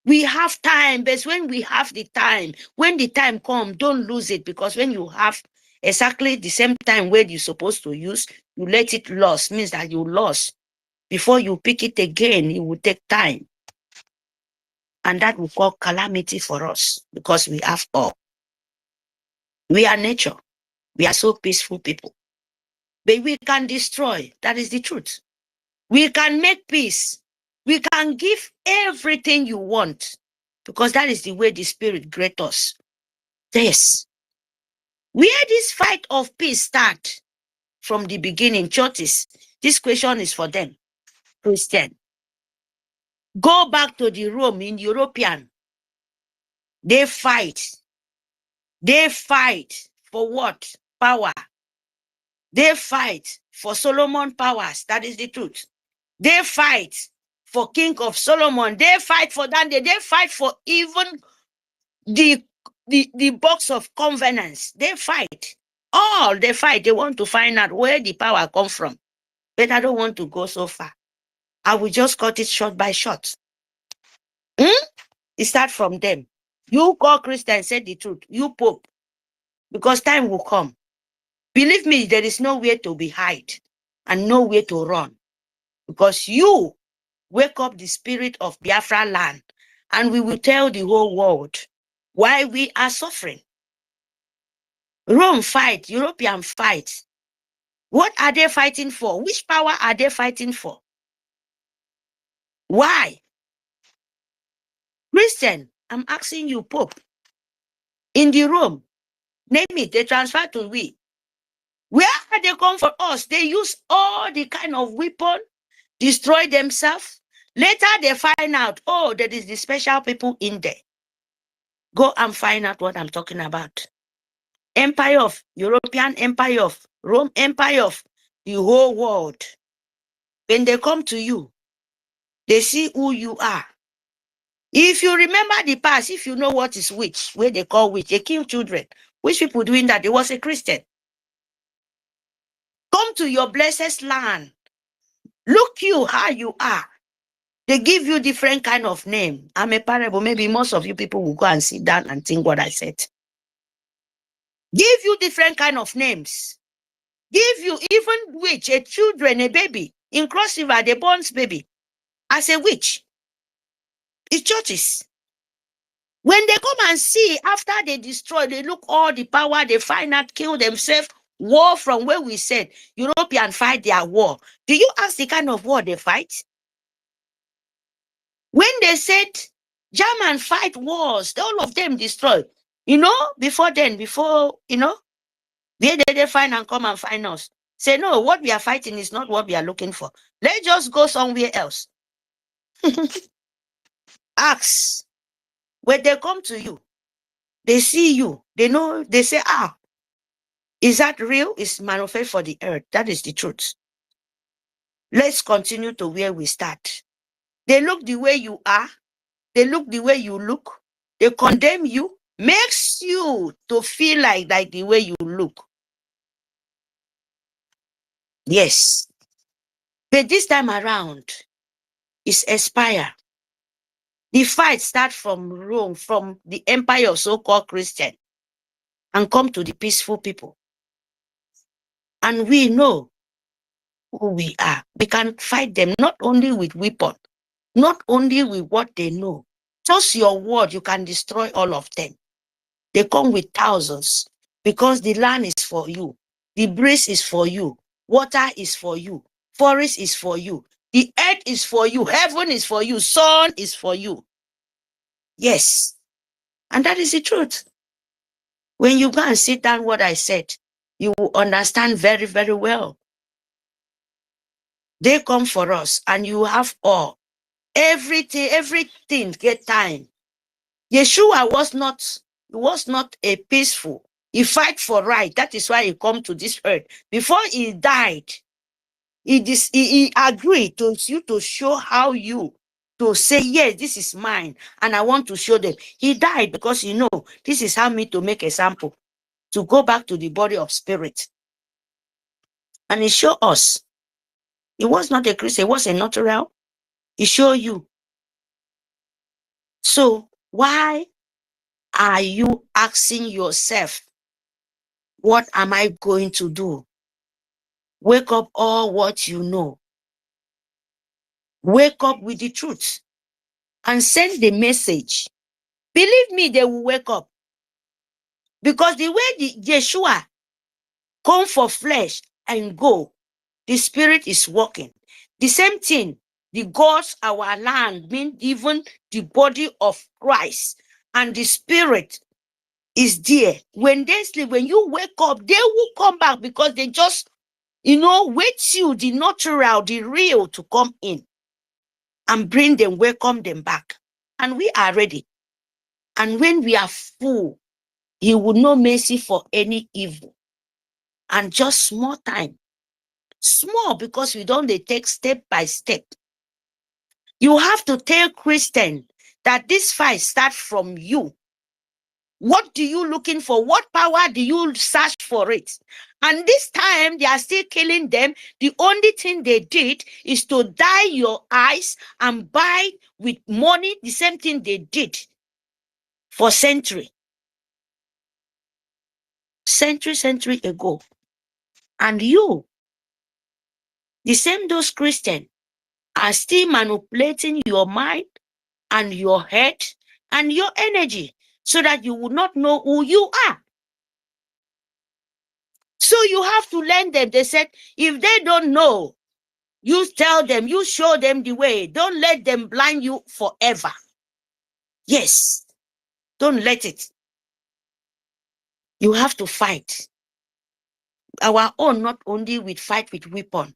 We have time, but when we have the time, when the time comes, don't lose it, because when you have exactly the same time where you're supposed to use, you let it lose, means that you lost. Before you pick it again, it will take time. And that will cause calamity for us, because we have all. We are nature. We are so peaceful people. But we can destroy. That is the truth. We can make peace. We can give everything you want, because that is the way the Spirit creates us. Yes. Where this fight of peace start from the beginning, churches, this question is for them, Christian. Go back to the Rome in European. They fight. They fight for what? Power. They fight for Solomon powers. That is the truth. They fight for King of Solomon. They fight for that. They fight for even the box of covenants. They fight. All they fight. They want to find out where the power comes from. But I don't want to go so far. I will just cut it short by short. It starts from them. You call Christian, say the truth. You Pope. Because time will come. Believe me, there is nowhere to be hide and nowhere to run. Because you wake up the spirit of Biafra land and we will tell the whole world why we are suffering. Rome fight, European fight. What are they fighting for? Which power are they fighting for? Why? Christian, I'm asking you, Pope, in the Rome, name it, they transfer to we. Where are they come for us? They use all the kind of weapon, destroy themselves. Later they find out, oh, there is the special people in there. Go and find out what I'm talking about. Empire of European Empire of Rome, Empire of the whole world. When they come to you, they see who you are. If you remember the past, if you know what is witch, where they call witch, they kill children. Which people doing that? They was a Christian. Come to your blessed land. Look you how you are. They give you different kind of name. I'm a parable. Maybe most of you people will go and sit down and think what I said. Give you different kind of names. Give you even witch, a children, a baby. In Cross River, they born baby as a witch. It's churches. When they come and see, after they destroy, they look all the power, they find out, kill themselves, war from where we said, European fight their war. Do you ask the kind of war they fight? When they said German fight wars, all of them destroyed. Before then, where did they find and come and find us? Say, no, what we are fighting is not what we are looking for. Let's just go somewhere else. Ask. When they come to you, they see you, they know, they say, is that real? It's manufactured for the earth. That is the truth. Let's continue to where we start. They look the way you are. They look the way you look. They condemn you. Makes you to feel like the way you look. Yes. But this time around, it's expire. The fight starts from Rome, from the empire of so-called Christian, and come to the peaceful people. And we know who we are. We can fight them not only with weapon, not only with what they know. Just your word, you can destroy all of them. They come with thousands because the land is for you. The breeze is for you. Water is for you. Forest is for you. The earth is for you. Heaven is for you. Sun is for you. Yes. And that is the truth. When you go and sit down what I said, you will understand very, very well. They come for us and you have all. Everything get time. Yeshua was not a peaceful. He fight for right. That is why he come to this earth. Before he died, he agreed to you to show how you to say, yes, this is mine, and I want to show them. He died because this is how me to make a sample, to go back to the body of spirit. And he showed us. He was not a Christian, he was a natural. He showed you. So why are you asking yourself, what am I going to do? Wake up all what you know. Wake up with the truth and send the message. Believe me, they will wake up. Because the way Yeshua come for flesh and go, the spirit is working. The same thing, the gods, our land, mean even the body of Christ and the spirit is there. When they sleep, when you wake up, they will come back because they just, wait you, the natural, the real to come in and bring them, welcome them back. And we are ready. And when we are full, he will no mercy for any evil. And just small time. Small, because we don't take step by step. You have to tell Christian that this fight starts from you. What do you looking for? What power do you search for it? And this time they are still killing them. The only thing they did is to dye your eyes and buy with money the same thing they did for century ago. And you, the same those Christians, are still manipulating your mind and your head and your energy so that you will not know who you are. So you have to learn them. They said, if they don't know, you tell them, you show them the way. Don't let them blind you forever. Yes, don't let it. You have to fight. Our own, not only with fight with weapon.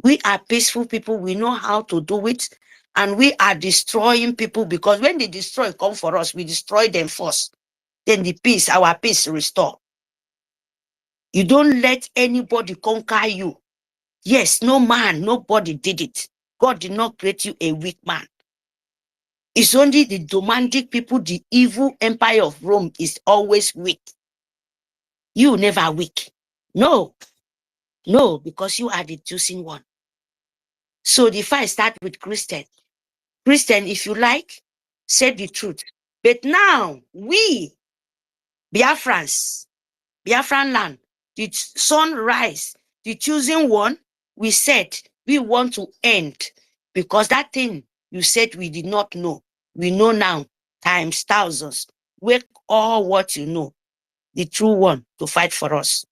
We are peaceful people. We know how to do it. And we are destroying people, because when they destroy, come for us, we destroy them first. Then the peace, our peace restore. You don't let anybody conquer you. Yes, no man, nobody did it. God did not create you a weak man. It's only the demanding people, the evil empire of Rome is always weak. You never weak. No, because you are the chosen one. So the fight starts with Christian. Christian, if you like, say the truth. But now, we, Biafrans, Biafran land, the sun rise, the chosen one, we said we want to end, because that thing you said we did not know, we know now, times thousands. Wake all what you know, the true one, to fight for us.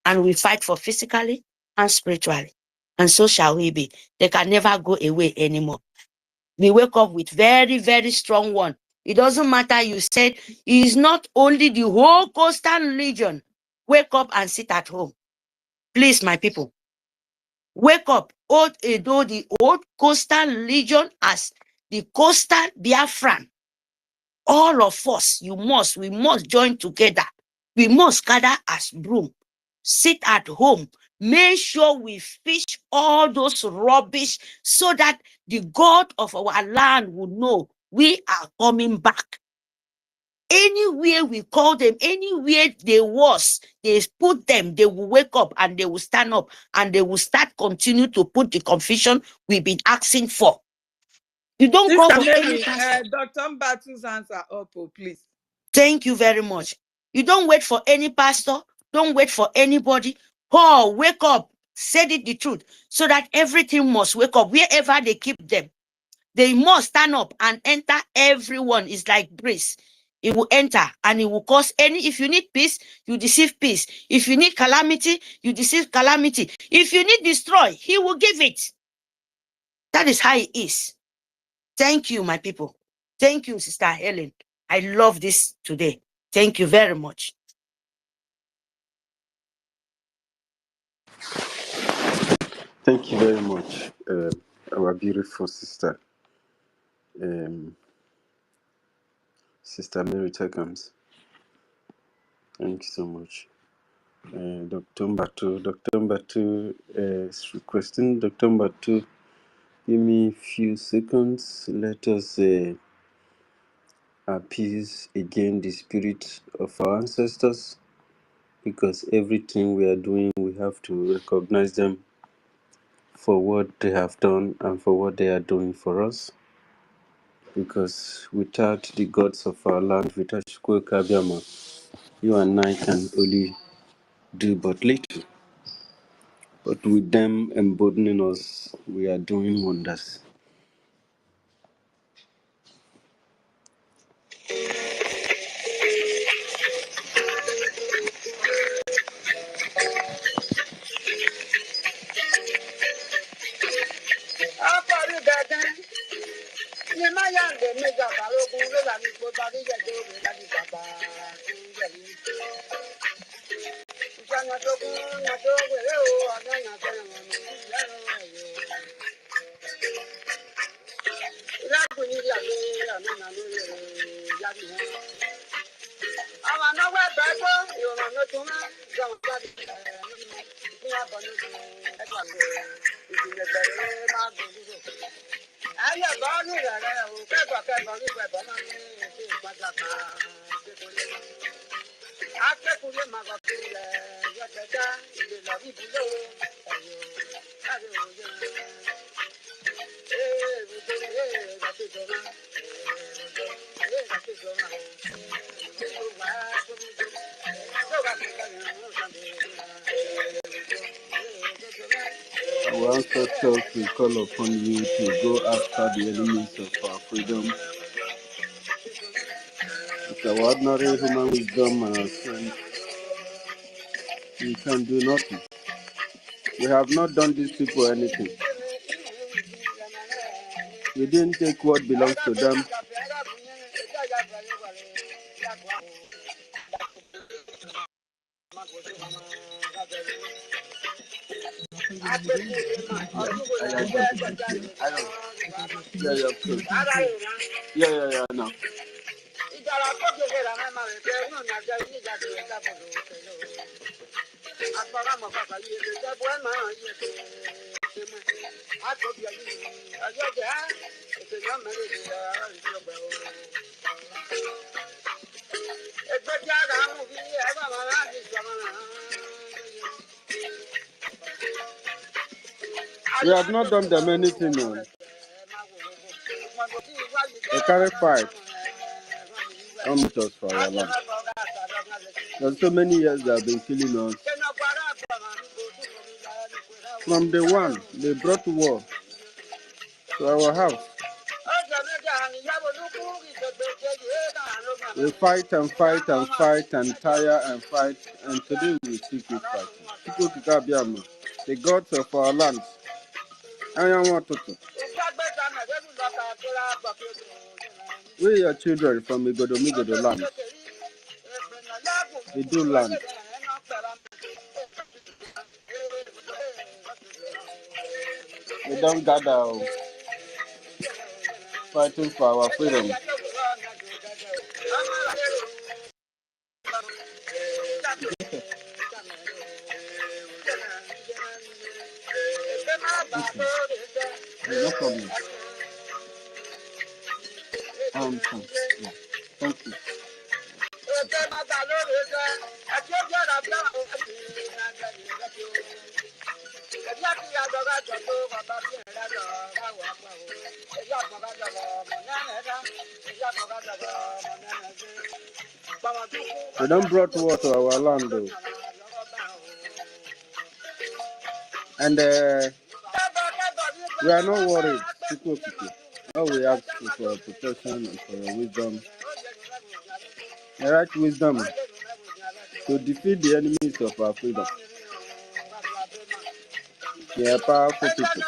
And we fight for physically and spiritually. And so shall we be. They can never go away anymore. We wake up with very, very strong one. It doesn't matter, you said, it is not only the whole coastal region. Wake up and sit at home. Please, my people. Wake up. Though the old coastal region as the coastal Biafran. All of us, we must join together. We must gather as broom. Sit at home. Make sure we fish all those rubbish so that the God of our land will know we are coming back. Anywhere we call them, anywhere they was, they put them, they will wake up and they will stand up and they will start continue to put the confusion we've been asking for. You don't call for any person. Dr. Mbatu's hands are up, please. Thank you very much. You don't wait for any pastor. Don't wait for anybody. Paul, wake up. Said it the truth. So that everything must wake up. Wherever they keep them, they must stand up and enter. Everyone is like breeze. It will enter and it will cause any. If you need peace, you deceive peace. If you need calamity, you deceive calamity. If you need destroy, he will give it. That is how it is. Thank you, my people. Thank you, Sister Helen. I love this today. Thank you very much. Thank you very much, our beautiful sister, Sister Mary Takams. Thank you so much. Dr. Mbatu is requesting. Dr. Mbatu, give me a few seconds. Let us appease again the spirit of our ancestors, because everything we are doing, we have to recognize them for what they have done and for what they are doing for us. Because without the gods of our land, without Shukwe Kabiama, you and I can only do but little. But with them emboldening us, we are doing wonders. Our ancestors will call upon you to go after the enemies of our freedom. With our ordinary human wisdom and our strength, we can do nothing. We have not done these people anything. We didn't take what belongs to them. Yeah, no. We have not done them anything. No. They carry fight on with us for our land. There's so many years they have been killing us. From day one, they brought war to our house. We fight and fight and fight and tire and fight, and today we still keep fighting. The gods of our land. We are children from Igodo land. We do land. We don't gather fighting for our freedom. No problem. Yeah. Thank you. We don't brought war to our land though. And we are not worried. All we ask is for protection and for your wisdom. The right wisdom to defeat the enemies of our freedom. They are powerful people.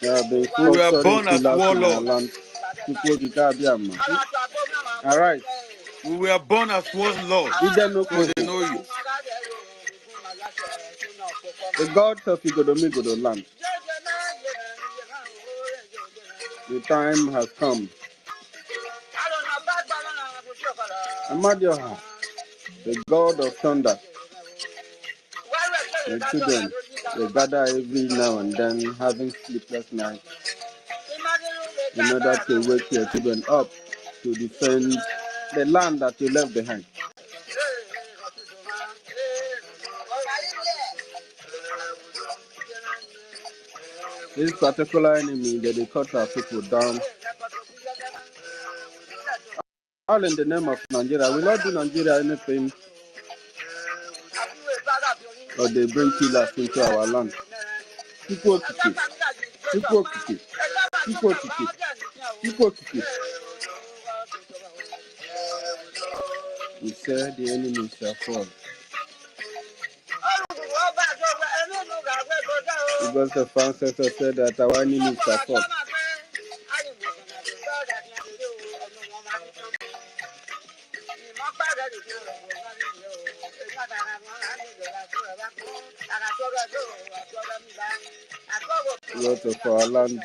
They have been full We were story born as killers in our warlords. land. Alright. We were born as warlords. So They know it. the gods of Igodo land. The time has come. Amadioha, the god of thunder. The children, they gather every now and then, having sleepless nights, in order to wake your children up to defend the land that you left behind. This particular enemy that they cut our people down, all in the name of Nigeria. We not do Nigeria anything, but they bring killers into our land. People. We say the enemy shall fall. Because the ancestors said that our enemies shall fall. Lot of our land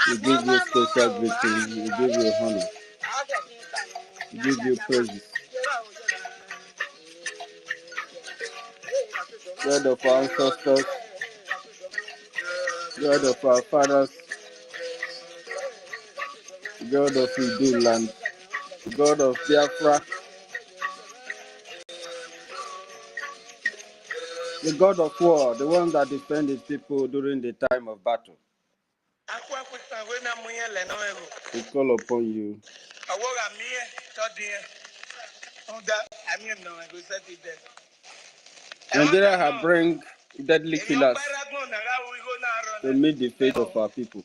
We give you special greeting. We give you honor. We give you praises. God of our ancestors, God of our fathers, God of Idu land, God of Biafra, the God of war, the one that defends his people during the time of battle. We call upon you. Nigeria have bring deadly killers to meet the fate of our people.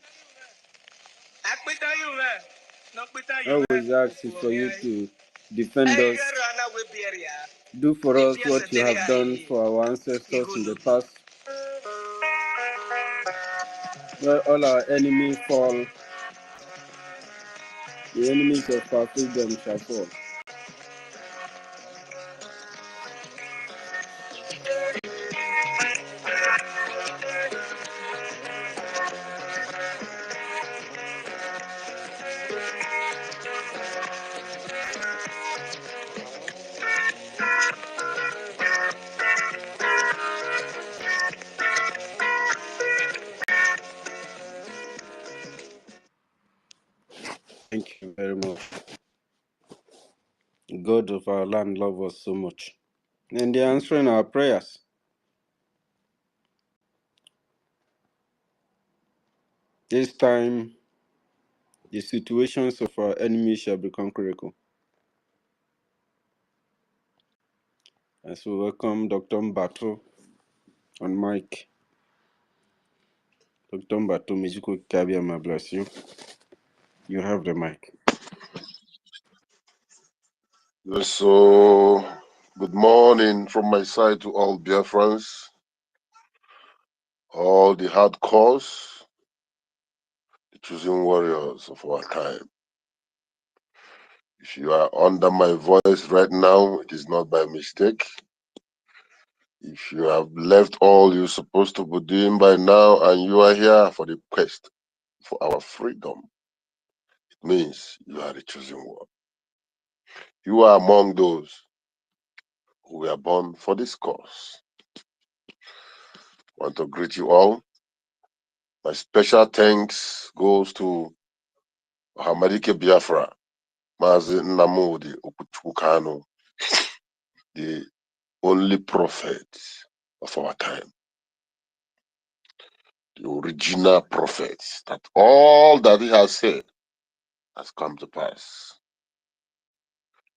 I always ask for you to defend us. Do for us what you have done for our ancestors in the past. Where all our enemies fall, the enemies of our freedom shall fall. Thank you very much. God of our land love us so much. And they're answering our prayers. This time, the situations of our enemies shall become critical. As we welcome Dr. Mbato on mic. Dr. Mbato, Mizuko Kabiama, bless you. You have the mic. Yes, so good morning from my side to all Biafrans, all the hardcores, the chosen warriors of our time. If you are under my voice right now, it is not by mistake. If you have left all you're supposed to be doing by now and you are here for the quest for our freedom, it means you are the chosen one. You are among those who were born for this cause. I want to greet you all. My special thanks goes to Hamadike Biafra, Mazi Nnamdi Okuchukwu, the only prophet of our time, the original prophet, that all that he has said has come to pass.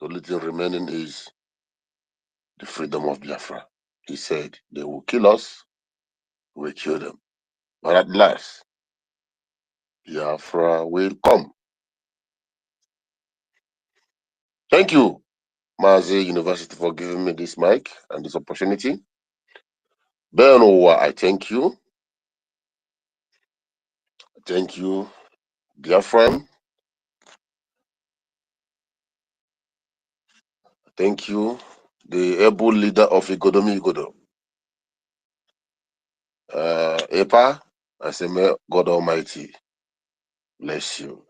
The only thing remaining is the freedom of Biafra. He said, they will kill us, we will kill them. But at last, Biafra will come. Thank you, Mazi University, for giving me this mic and this opportunity. Benowa, I thank you. Thank you, Biafran. Thank you, the able leader of Igodo. EPA, I say, may God Almighty bless you.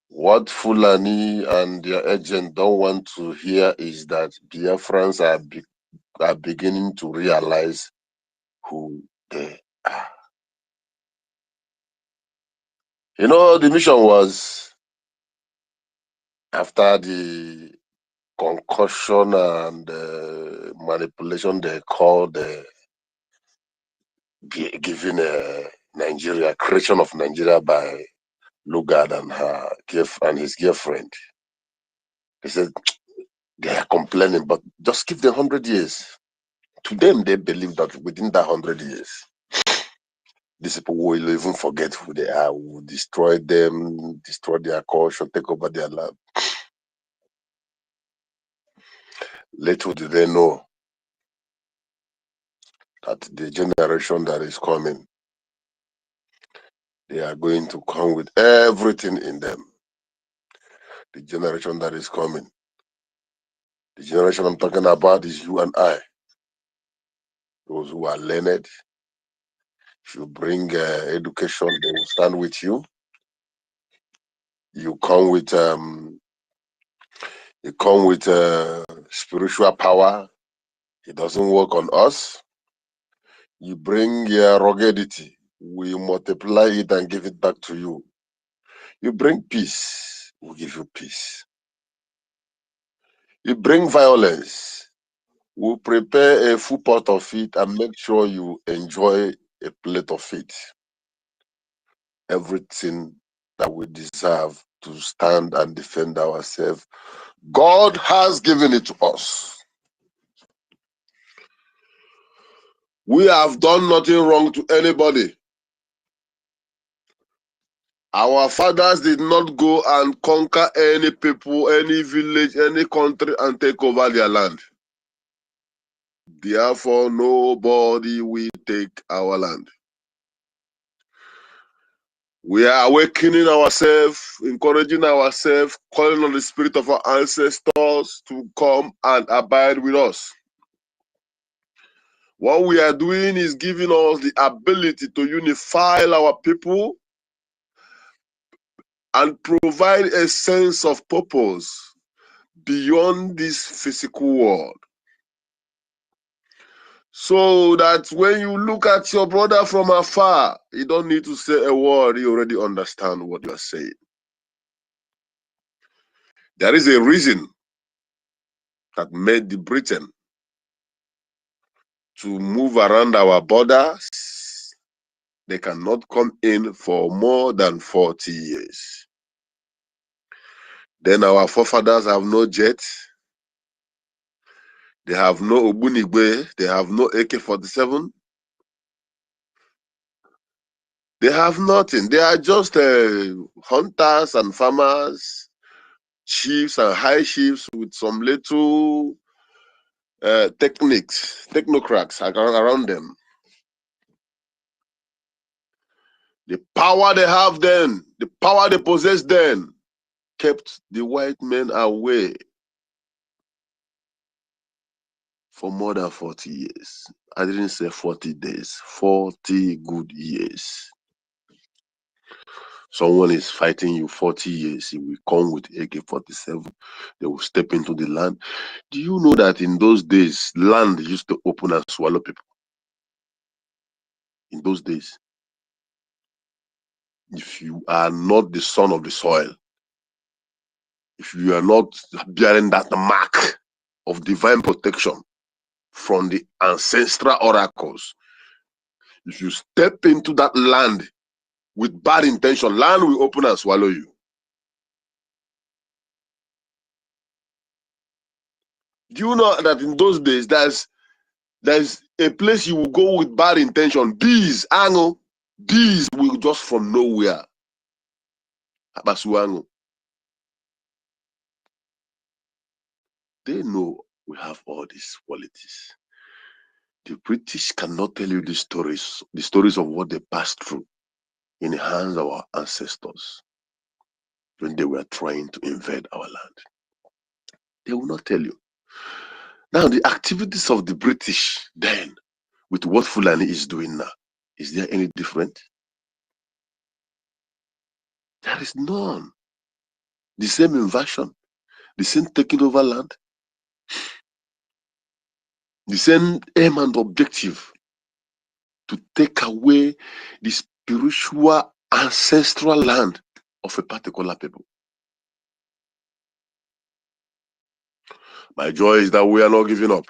What Fulani and their agent don't want to hear is that Biafrans are beginning to realize who they are. You know, the mission was after the concussion and manipulation they called giving Nigeria, creation of Nigeria by Lugard and his girlfriend. They said they are complaining, but just give them 100 years. To them, they believe that within that 100 years, these people will even forget who they are, will destroy them, destroy their culture, take over their land. Little do they know that the generation that is coming, they are going to come with everything in them. The generation that is coming, the generation I'm talking about is you and I. Those who are learned, If you bring education, they will stand with you. You come with spiritual power. It doesn't work on us. You bring ruggedity. We multiply it and give it back to you. You bring peace. We give you peace. You bring violence. We prepare a full pot of it and make sure you enjoy a plate of it. Everything that we deserve to stand and defend ourselves, God has given it to us. We have done nothing wrong to anybody. Our fathers did not go and conquer any people, any village, any country and take over their land. Therefore, nobody will take our land. We are awakening ourselves, encouraging ourselves, calling on the spirit of our ancestors to come and abide with us. What we are doing is giving us the ability to unify our people and provide a sense of purpose beyond this physical world. So that when you look at your brother from afar, you don't need to say a word, you already understand what you are saying. There is a reason that made the Britain to move around our borders. They cannot come in for more than 40 years. Then our forefathers have no jet. They have no Obunigwe. They have no AK-47. They have nothing. They are just hunters and farmers, chiefs and high chiefs with some little technocrats around them. The power they have then, the power they possess then, kept the white men away for more than 40 years. I didn't say 40 days, 40 good years. Someone is fighting you 40 years, he will come with AK-47, they will step into the land. Do you know that in those days, land used to open and swallow people? In those days, if you are not the son of the soil, if you are not bearing that mark of divine protection from the ancestral oracles, if you step into that land with bad intention, land will open and swallow you. Do you know that in those days, there's a place you will go with bad intention? Bees, ango, bees will just from nowhere. Abasuango. They know we have all these qualities. The British cannot tell you the stories of what they passed through in the hands of our ancestors when they were trying to invade our land. They will not tell you. Now, the activities of the British then, with what Fulani is doing now, is there any different? There is none. The same invasion, the same taking over land, the same aim and objective to take away the spiritual ancestral land of a particular people. My joy is that we are not giving up.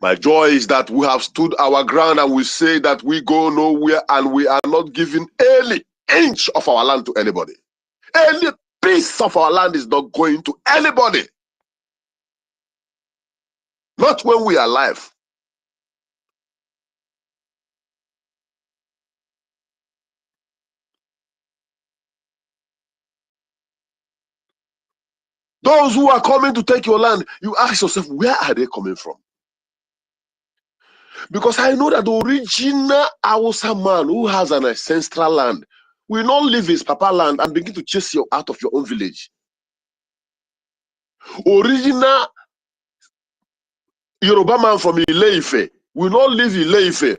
My joy is that we have stood our ground and we say that we go nowhere and we are not giving any inch of our land to anybody. Any piece of our land is not going to anybody. Not when we are alive. Those who are coming to take your land, you ask yourself, where are they coming from? Because I know that the original Hausa man who has an ancestral land will not leave his papa land and begin to chase you out of your own village. Original Yoruba man from Ile-Ife will not leave Ile-Ife,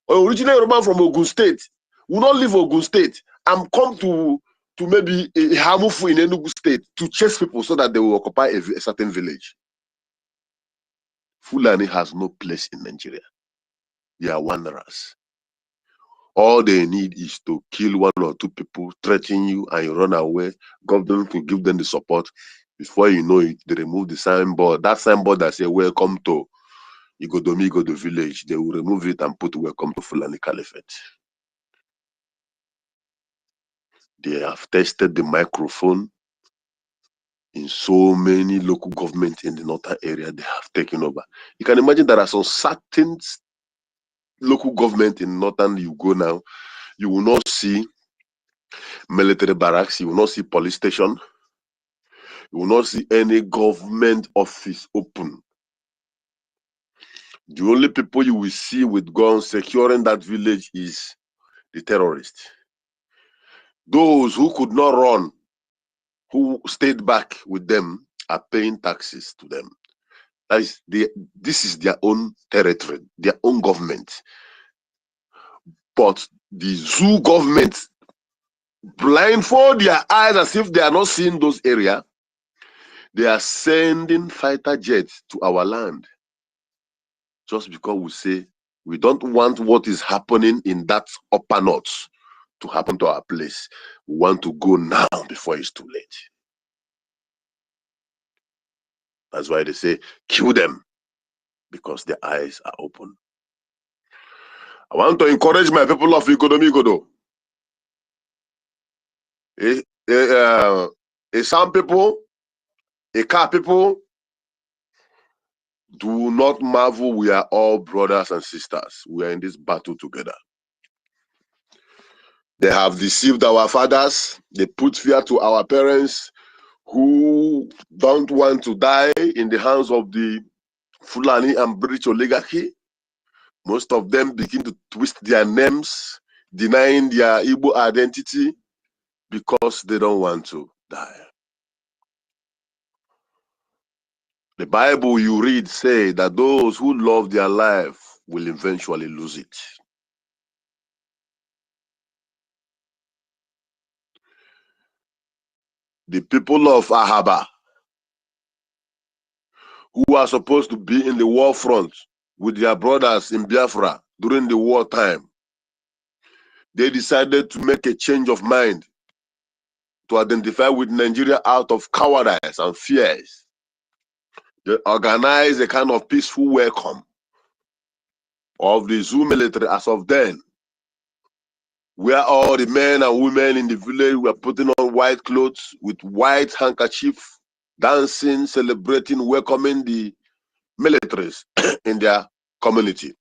or original Yoruba from Ogun State, will not leave Ogun State and come to maybe Hamufu in Enugu State to chase people so that they will occupy a certain village. Fulani has no place in Nigeria. They are wanderers. All they need is to kill one or two people, threaten you, and you run away. Government will give them the support. Before you know it, they remove the signboard. That signboard that says, welcome to Igodomi village. They will remove it and put welcome to Fulani Caliphate. They have tested the microphone in so many local governments in the northern area. They have taken over. You can imagine there are some certain local government in northern you go now, you will not see military barracks, you will not see police station, you will not see any government office open. The only people you will see with guns securing that village is the terrorists. Those who could not run, who stayed back with them, are paying taxes to them. That is this is their own territory, their own government. But the zoo government blindfold their eyes as if they are not seeing those areas. They are sending fighter jets to our land just because we say we don't want what is happening in that upper north to happen to our place. We want to go now before it's too late. That's why they say kill them, because their eyes are open. I want to encourage my people of Igodomigodo. Some people, Eka people, do not marvel. We are all brothers and sisters. We are in this battle together. They have deceived our fathers. They put fear to our parents who don't want to die in the hands of the Fulani and British oligarchy. Most of them begin to twist their names, denying their Igbo identity because they don't want to die. The Bible you read say that those who love their life will eventually lose it. The people of Ahaba, who are supposed to be in the war front with their brothers in Biafra during the war time, they decided to make a change of mind to identify with Nigeria out of cowardice and fears. They organized a kind of peaceful welcome of the Zoo military as of then, where all the men and women in the village were putting on white clothes with white handkerchief, dancing, celebrating, welcoming the militaries in their community.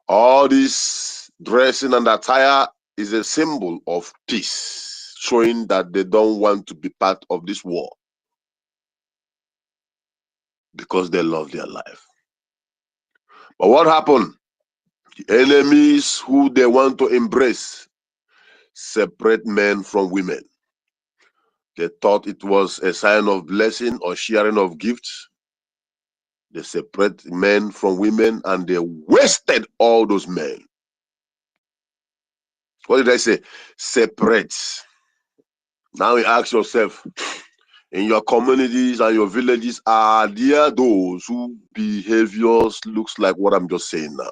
All this dressing and attire is a symbol of peace, showing that they don't want to be part of this war because they love their life. But what happened? The enemies who they want to embrace separate men from women. They thought it was a sign of blessing or sharing of gifts. They separate men from women and they wasted all those men. What did I say? Separate. Now you ask yourself, in your communities and your villages, are there those whose behaviors looks like what I'm just saying now?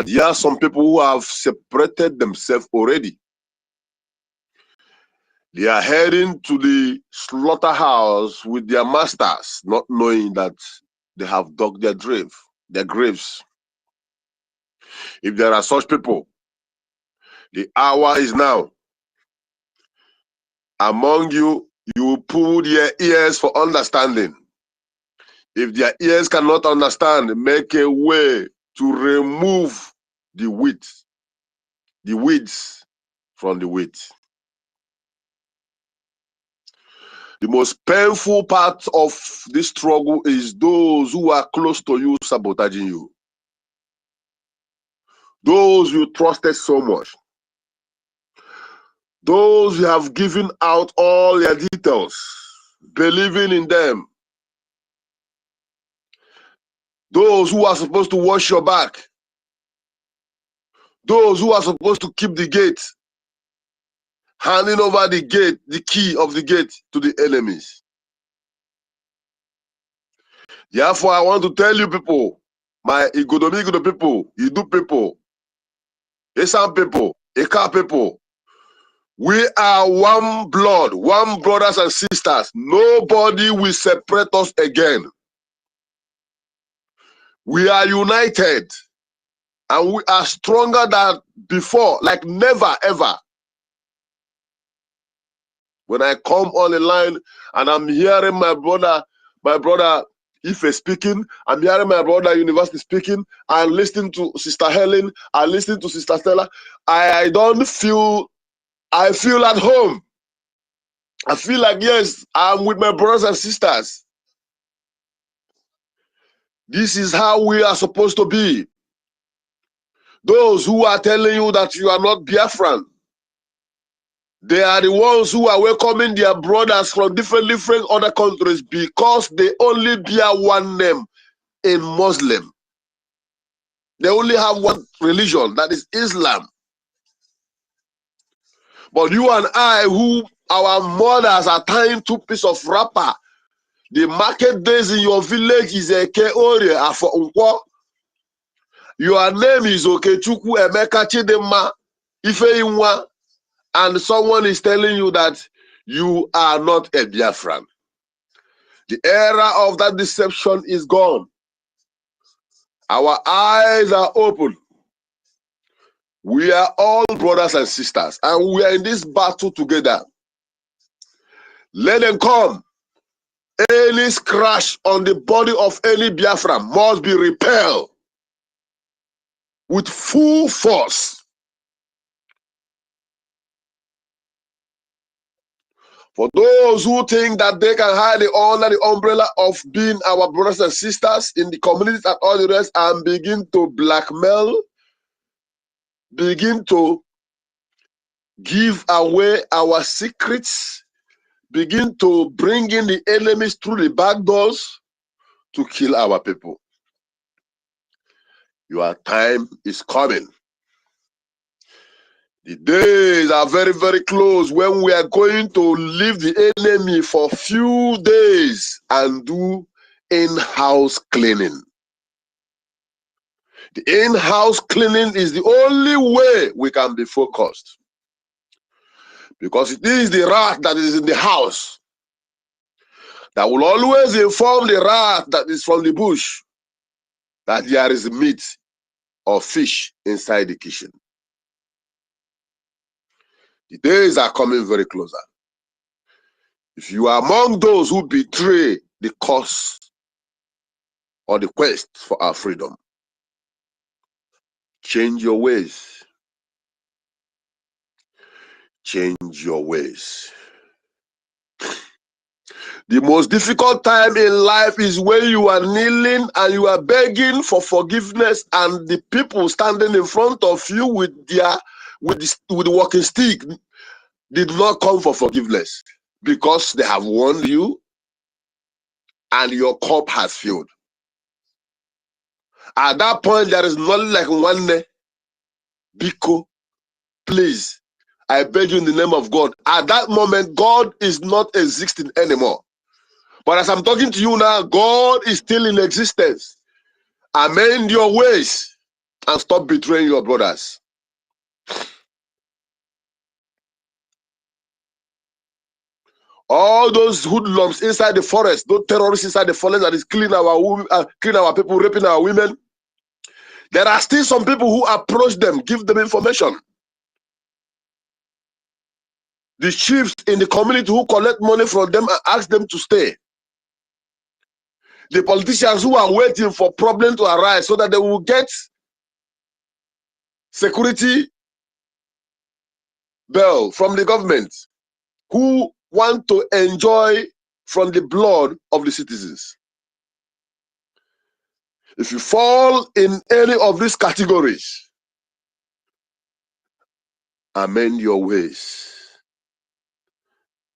There are some people who have separated themselves already. They are heading to the slaughterhouse with their masters, not knowing that they have dug their graves. If there are such people, the hour is now. Among you, you pull their ears for understanding. If their ears cannot understand, make a way to remove the weeds from the wheat. The most painful part of this struggle is those who are close to you sabotaging you. Those you trusted so much. Those you have given out all their details, believing in them. those who are supposed to watch your back, those who are supposed to keep the gate, handing over the gate, the key of the gate to the enemies. Therefore, I want to tell you people, my Igodomigodo people, Idu people, Esan people, Eka people, we are one blood, one brothers and sisters. Nobody will separate us again. We are united and we are stronger than before, like never ever. When I come on the line and I'm hearing my brother Ife speaking, I'm hearing my brother University speaking, I'm listening to Sister Helen, I'm listening to Sister Stella, I feel at home. I feel like, yes, I'm with my brothers and sisters. This is how we are supposed to be. Those who are telling you that you are not Biafran, they are the ones who are welcoming their brothers from different other countries because they only bear one name in Muslim. They only have one religion, that is Islam. But you and I, who our mothers are tying 2 pieces of wrapper, the market days in your village is a Keore Afo Nkwo. Your name is Okechukwu Emeka Chidema Ifeinwa, and someone is telling you that you are not a Biafran. The era of that deception is gone. Our eyes are open. We are all brothers and sisters, and we are in this battle together. Let them come. Any scratch on the body of any Biafran must be repelled with full force. For those who think that they can hide under the umbrella of being our brothers and sisters in the communities and all the rest and begin to blackmail, begin to give away our secrets, begin to bring in the enemies through the back doors to kill our people. Your time is coming. The days are very, very close when we are going to leave the enemy for a few days and do in-house cleaning. The in-house cleaning is the only way we can be focused. Because it is the rat that is in the house that will always inform the rat that is from the bush that there is meat or fish inside the kitchen. The days are coming very closer. If you are among those who betray the cause or the quest for our freedom, change your ways. Change your ways. The most difficult time in life is when you are kneeling and you are begging for forgiveness, and the people standing in front of you with the walking stick did not come for forgiveness because they have warned you and your cup has filled. At that point, there is nothing like one Biko, please, I beg you in the name of God. At that moment, God is not existing anymore. But as I'm talking to you now, God is still in existence. Amend your ways and stop betraying your brothers. All those hoodlums inside the forest, those terrorists inside the forest that is killing our people, raping our women. There are still some people who approach them, give them information. The chiefs in the community who collect money from them and ask them to stay. The politicians who are waiting for problems to arise so that they will get security bill from the government, who want to enjoy from the blood of the citizens. If you fall in any of these categories, amend your ways.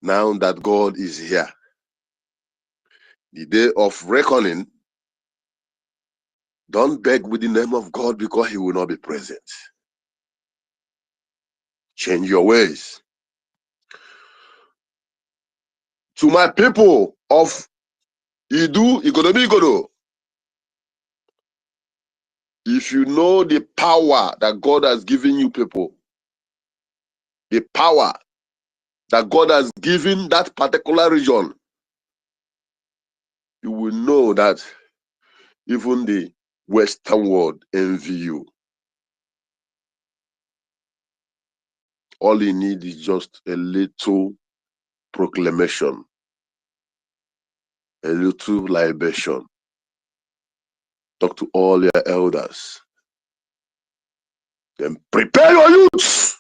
Now that God is here, the day of reckoning Don't beg with the name of God because he will not be present. Change your ways. To my people of Igodo, if you know the power that God has given you people, the power that God has given that particular region, you will know that even the Western world envy you. All you need is just a little proclamation, a little libation. Talk to all your elders. Then prepare your youths.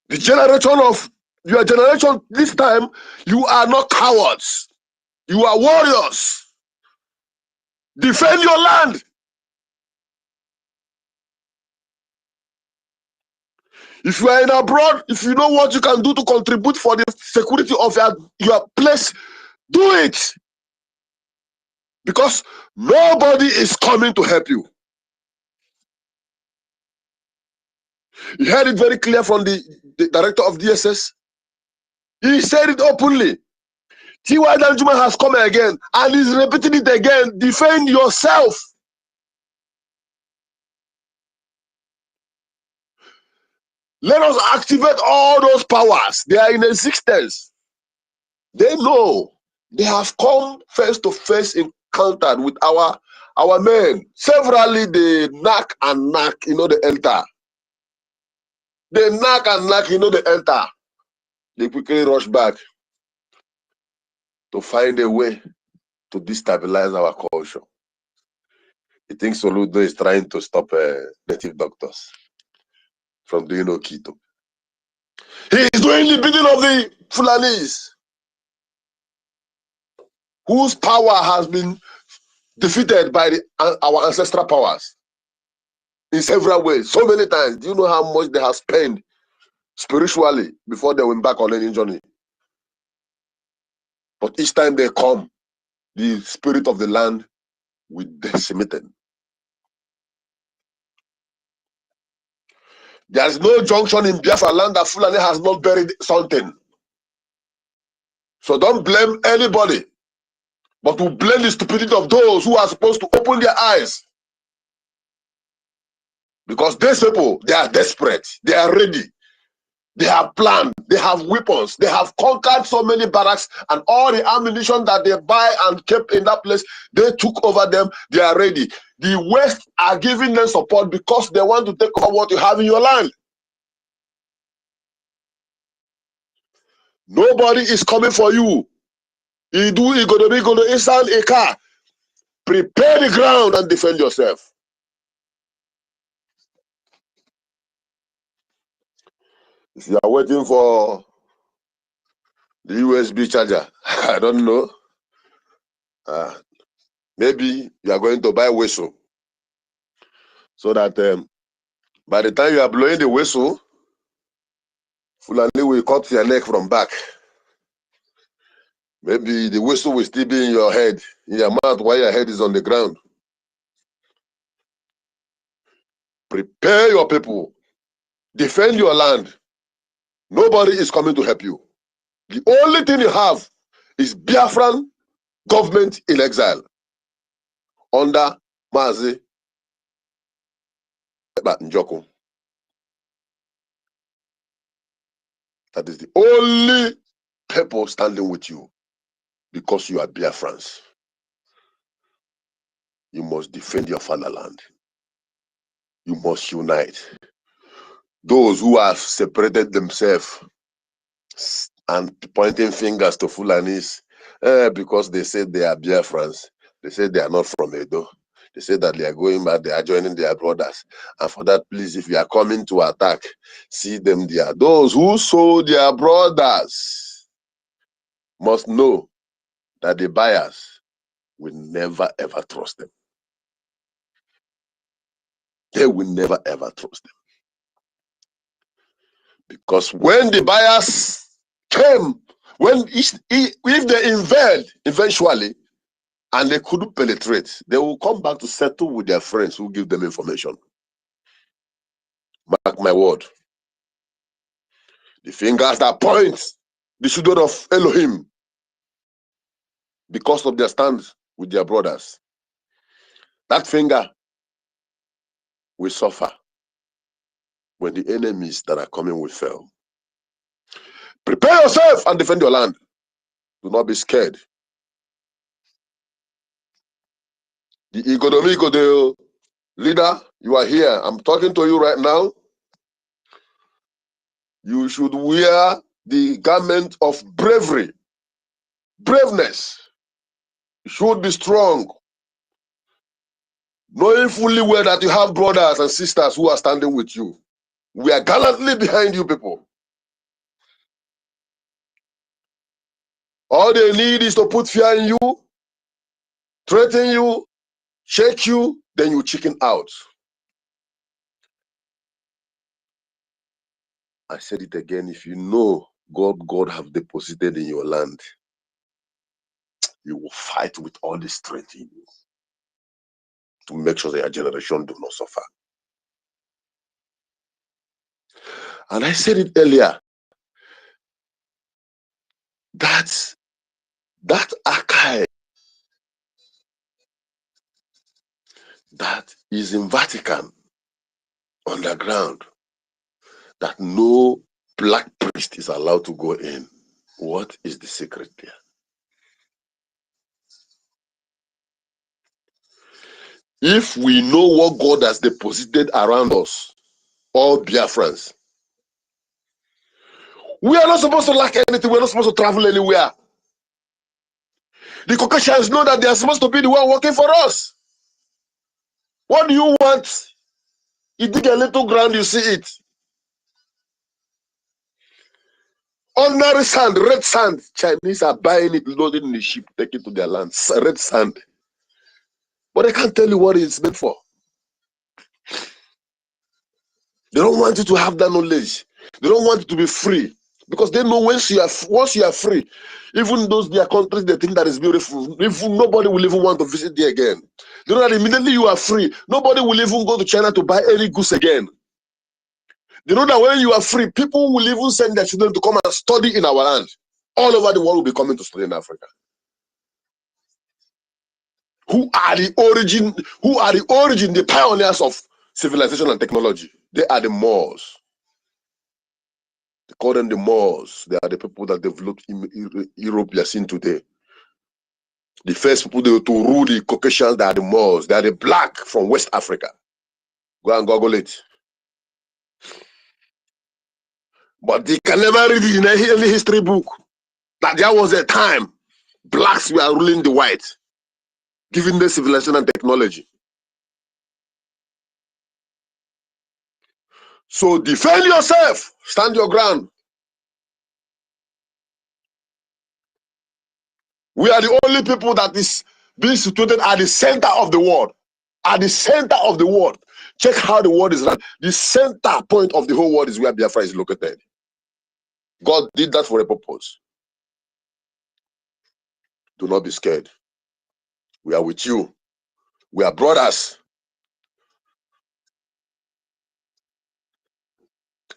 The generation of your generation this time, you are not cowards. You are warriors. Defend your land. If you are in abroad, if you know what you can do to contribute for the security of your place, do it. Because nobody is coming to help you. You heard it very clear from the director of DSS. He said it openly. T.Y. Danjuma has come again and he's repeating it again. Defend yourself. Let us activate all those powers. They are in existence. They know. They have come face to face encountered with our men. Severally, they knock and knock, they enter. They knock and knock, they enter. They quickly rush back to find a way to destabilize our culture. He thinks Soludo is trying to stop native doctors from doing Okito. He is doing the bidding of the Fulanis, whose power has been defeated by our ancestral powers in several ways, so many times. Do you know how much they have spent spiritually before they went back on any journey? But each time they come, the spirit of the land will decimate them. There is no junction in Biafra land that Fulani has not buried something. So don't blame anybody, but to blame the stupidity of those who are supposed to open their eyes. Because these people, they are desperate. They are ready. They have planned. They have weapons. They have conquered so many barracks, and all the ammunition that they buy and kept in that place, they took over them. They are ready. The West are giving them support because they want to take over what you have in your land. Nobody is coming for you. Prepare the ground and defend yourself. If you are waiting for the USB charger, I don't know. Maybe you are going to buy a whistle so that by the time you are blowing the whistle, Fulani will cut your neck from back. Maybe the whistle will still be in your head, in your mouth, while your head is on the ground. Prepare your people. Defend your land. Nobody is coming to help you. The only thing you have is Biafran government in exile under Mazi Njoko. That is the only people standing with you because you are Biafrans. You must defend your fatherland. You must unite. Those who have separated themselves and pointing fingers to Fulanis because they say they are Biafrans. They say they are not from Edo. They say that they are going back, they are joining their brothers. And for that, please, if you are coming to attack, see them there. Those who sold their brothers must know that the buyers will never ever trust them. They will never ever trust them. Because when the buyers came, if they invade eventually, and they couldn't penetrate, they will come back to settle with their friends who give them information. Mark my word. The fingers that point the children of Elohim because of their stand with their brothers, that finger will suffer when the enemies that are coming will fail. Prepare yourself and defend your land. Do not be scared. The Igodomigo, the leader, you are here. I'm talking to you right now. You should wear the garment of bravery, braveness. You should be strong, knowing fully well that you have brothers and sisters who are standing with you. We are gallantly behind you people. All they need is to put fear in you, threaten you, shake you, then you chicken out. I said it again, if you know God have deposited in your land, you will fight with all the strength in you to make sure that your generation do not suffer. And I said it earlier, that archive that is in Vatican underground, that no black priest is allowed to go in. What is the secret there? If we know what God has deposited around us, all Biafrans, we are not supposed to lack anything. We're not supposed to travel anywhere. The Caucasians know that they are supposed to be the one working for us. What do you want? You dig a little ground, you see it. Ordinary sand, red sand. Chinese are buying it, loading in the ship, taking it to their land. Red sand. But they can't tell you what it's meant for. They don't want you to have that knowledge. They don't want you to be free. Because they know once you are free, even those their countries they think that is beautiful, even nobody will even want to visit there again. They know that immediately you are free, nobody will even go to China to buy any goods again. They know that when you are free, people will even send their children to come and study in our land. All over the world will be coming to study in Africa. Who are the origin, the pioneers of civilization and technology? They are the Moors. They call them the Moors. They are the people that developed Europe we are seeing today. The first people to rule the Caucasians, they are the Moors. They are the black from West Africa. Go and Google it. But they can never read it in any history book that there was a time blacks were ruling the white, giving them civilization and technology. So defend yourself. Stand your ground. We are the only people that is being situated at the center of the world. At the center of the world. Check how the world is run. The center point of the whole world is where Biafra is located. God did that for a purpose. Do not be scared. We are with you. We are brothers.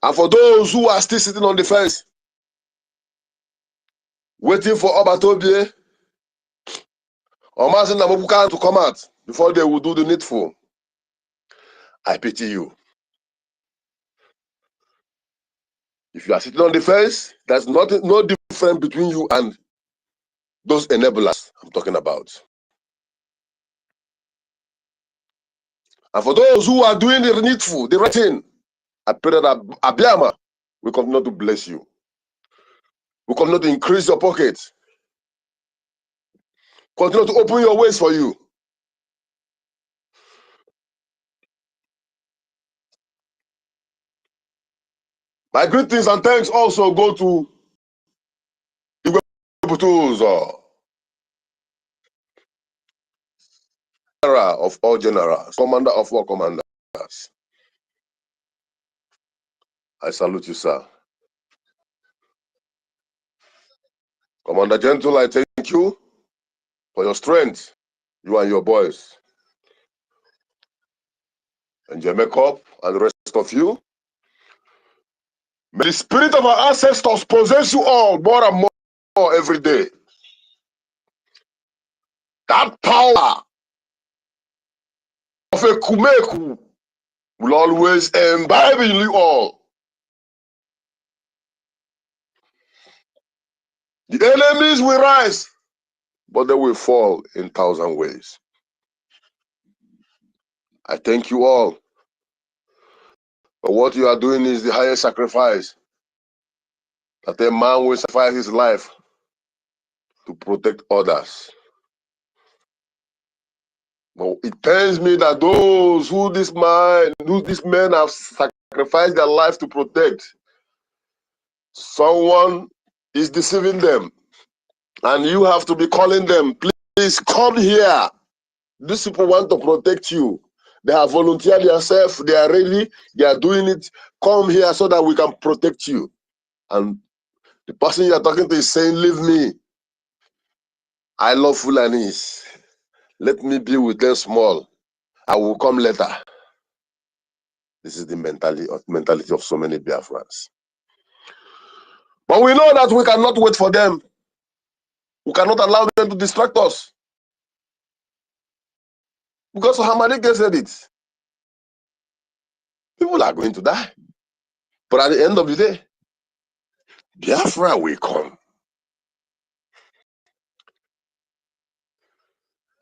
And for those who are still sitting on the fence, waiting for Obatobie or Mazen Namobukan to come out before they will do the needful, I pity you. If you are sitting on the fence, there's no difference between you and those enablers I'm talking about. And for those who are doing the needful, the right thing, I pray that Abiyama will continue to bless you. Will continue to increase your pocket. Continue to open your ways for you. My greetings and thanks also go to Igwe General of all generals, commander of all commanders. I salute you, sir. Commander Gentle, I thank you for your strength. You and your boys. And Jacob and the rest of you. May the spirit of our ancestors possess you all more and more every day. That power of a Kumeku will always imbibe in you all. The enemies will rise, but they will fall in 1,000 ways. I thank you all. But what you are doing is the highest sacrifice that a man will sacrifice his life to protect others. But it pains me that those who these men have sacrificed their life to protect, someone is deceiving them. And you have to be calling them, please come here. These people want to protect you. They have volunteered themselves, they are ready, they are doing it. Come here so that we can protect you. And the person you are talking to is saying, leave me. I love Fulanis. Let me be with them small. I will come later. This is the mentality of so many Biafrans. But we know that we cannot wait for them. We cannot allow them to distract us. Because Hamadike said it. People are going to die. But at the end of the day, Biafra will come.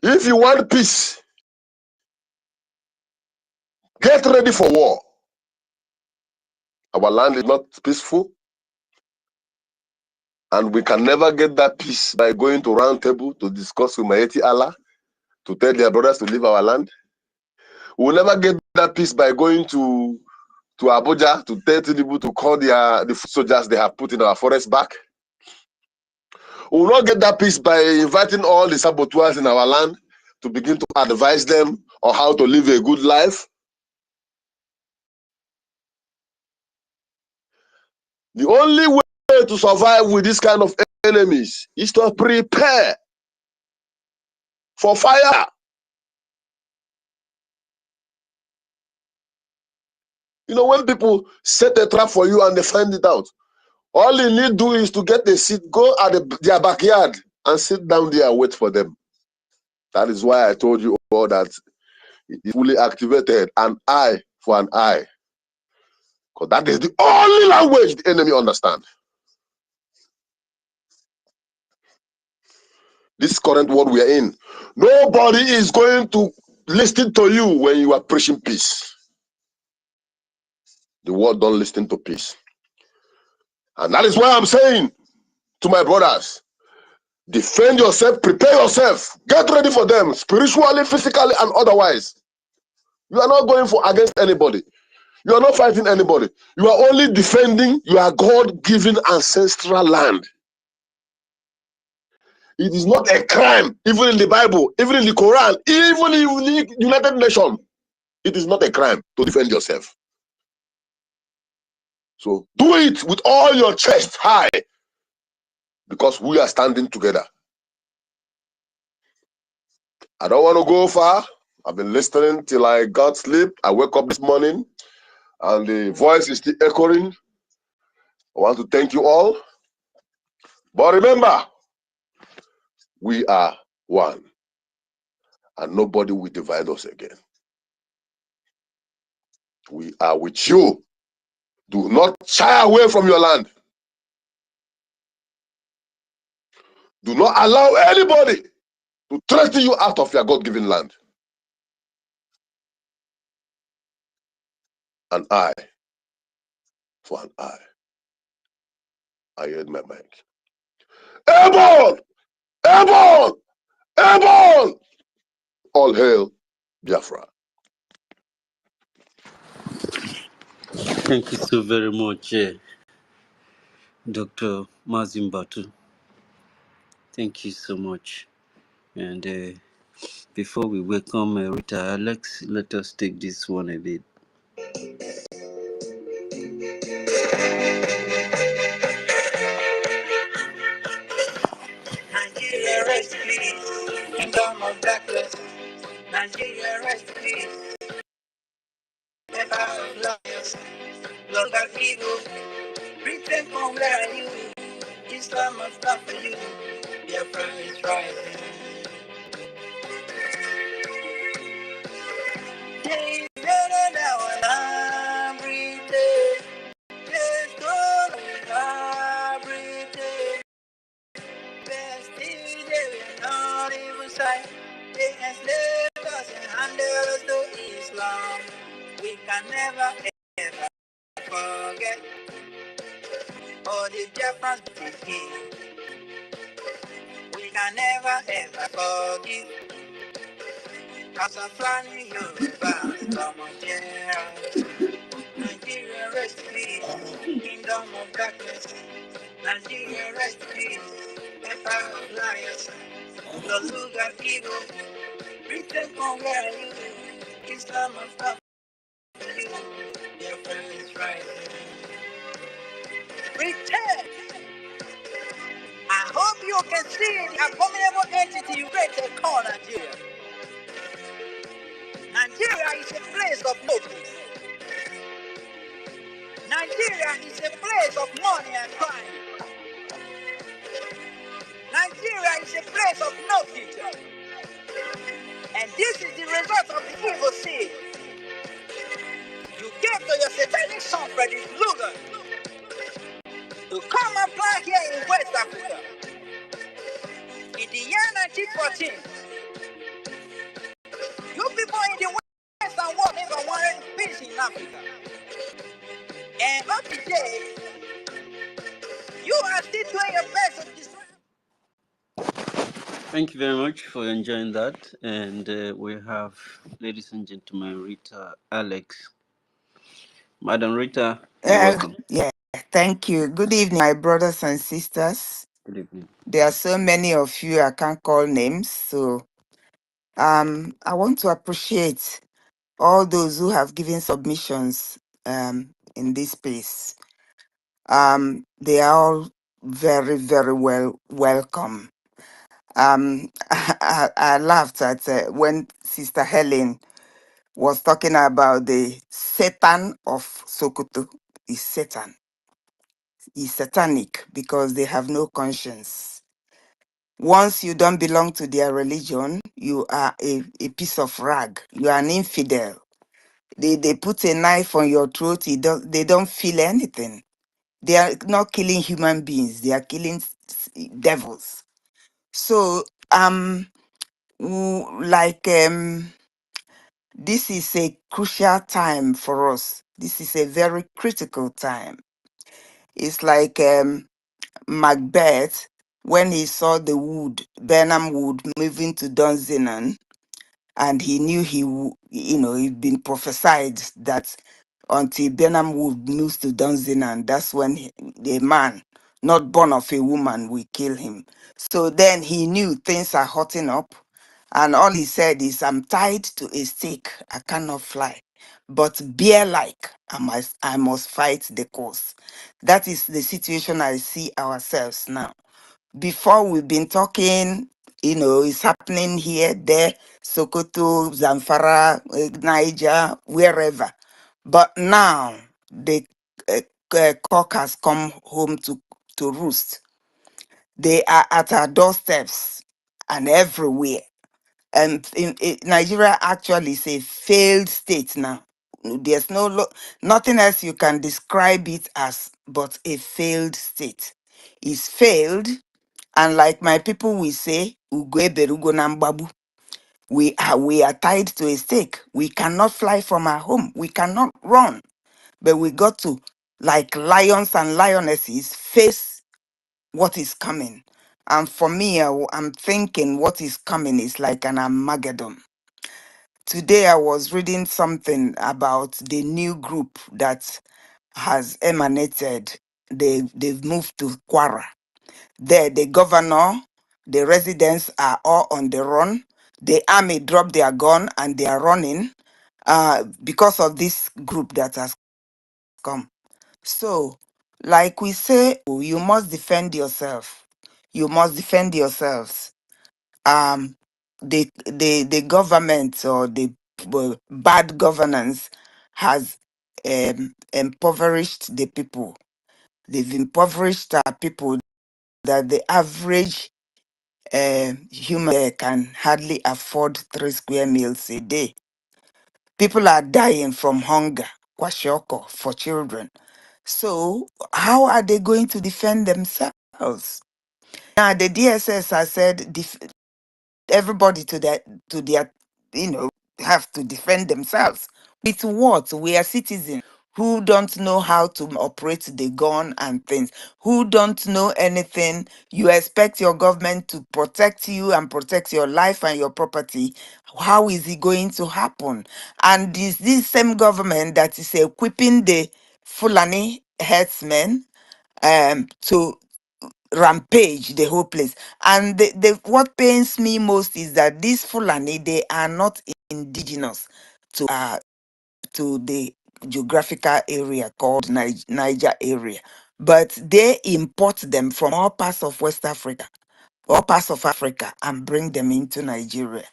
If you want peace, get ready for war. Our land is not peaceful. And we can never get that peace by going to round table to discuss with Maeti Allah, to tell their brothers to leave our land. We will never get that peace by going to Abuja to tell people to call the soldiers they have put in our forest back. We will not get that peace by inviting all the saboteurs in our land to begin to advise them on how to live a good life. The only way to survive with this kind of enemies is to prepare for fire. You know, when people set a trap for you and they find it out, all you need to do is to get a seat, go at their backyard and sit down there and wait for them. That is why I told you all that it is fully activated, an eye for an eye. Because that is the only language the enemy understands. This current world we are in, nobody is going to listen to you when you are preaching peace. The world don't listen to peace. And that is why I'm saying to my brothers, defend yourself, prepare yourself, get ready for them, spiritually, physically, and otherwise. You are not going for against anybody. You are not fighting anybody. You are only defending your God-given ancestral land. It is not a crime, even in the Bible, even in the Quran, even in the United Nations. It is not a crime to defend yourself. So do it with all your chest high, because we are standing together. I don't want to go far. I've been listening till I got sleep. I woke up this morning and the voice is still echoing. I want to thank you all. But remember, we are one and nobody will divide us again. We are with you. Do not shy away from your land. Do not allow anybody to threaten you out of your God-given land. An eye for an eye. I heard my mic. Airborne! Airborne! Airborne! All hail Biafra. Thank you so very much, Dr. Mazimbatu. Thank you so much. And before we welcome Rita Alex, let us take this one a bit. of darkness. Nigeria rest in peace. Never of liars. Lord God evil. Britain from where are you? Islam must not for you. Biafra is rising. They better now and I'm breathing. There's no breathing. Best thing they will not even sight. They enslaved us and handed us to Islam. We can never ever forget all the Biafrans did. We can never ever forgive. As a flying Yoruba, come on, Gerald. Nigeria rest in peace. Kingdom of darkness. Nigeria rest in peace. Empire of liars. The look of evil. Britain from where you live. Islam of God for you. Your friend is right. Return. I hope you can see the abominable entity you created called Nigeria. Nigeria is a place of no peace. Nigeria is a place of money and crime. Nigeria is a place of no future. And this is the result of the evil seed. You gave to your satanic son, Frederick Luger, to come and plant here in West Africa. In the year 1914, you people in the Western world never wanted peace in Africa. And up to today, you are still doing your best to destroy. Thank you very much for enjoying that. And we have, ladies and gentlemen, Rita Alex. Madam Rita, you're welcome. Yeah, thank you. Good evening, my brothers and sisters. Good evening. There are so many of you, I can't call names. So I want to appreciate all those who have given submissions in this space. They are all very, very welcome. I laughed at when Sister Helen was talking about the Satan of Sokoto. Is Satan. Is satanic because they have no conscience. Once you don't belong to their religion, you are a piece of rag. You are an infidel. They put a knife on your throat. They don't feel anything. They are not killing human beings. They are killing devils. So this is a crucial time for us. This is a very critical time. It's like Macbeth, when he saw the wood, Burnham Wood, moving to Dunsinane, and he knew he'd been prophesied that until Burnham Wood moves to Dunsinane, that's when the man, not born of a woman, will kill him. So then he knew things are hotting up, and all he said is, I'm tied to a stake, I cannot fly. But bear-like, I must fight the cause. That is the situation I see ourselves now. Before we've been talking, it's happening here, there, Sokoto, Zamfara, Niger, wherever. But now the cock has come home to roost. They are at our doorsteps and everywhere. And Nigeria actually is a failed state now. There's nothing else you can describe it as but a failed state. It's failed, and like my people will say, "Ugo eberugo na mgbagbu." We are tied to a stake. We cannot fly from our home. We cannot run. But we got to, like lions and lionesses, face what is coming. And for me, I'm thinking what is coming is like an Armageddon. Today I was reading something about the new group that has emanated. They've moved to Kwara. There, the governor, the residents are all on the run. The army dropped their gun and they are running because of this group that has come. So, like we say, you must defend yourself. You must defend yourselves. the government or the bad governance has impoverished the people. They've impoverished our people that the average human can hardly afford 3 square meals a day. People are dying from hunger, kwashiorkor, for children. So how are they going to defend themselves? Now the DSS has said everybody to their have to defend themselves. With what? We are citizens who don't know how to operate the gun and things, who don't know anything. You expect your government to protect you and protect your life and your property. How is it going to happen? And is this same government that is equipping the Fulani herdsmen to rampage the whole place? And what pains me most is that these Fulani, they are not indigenous to the geographical area called Niger area, but they import them from all parts of West Africa, all parts of Africa, and bring them into Nigeria.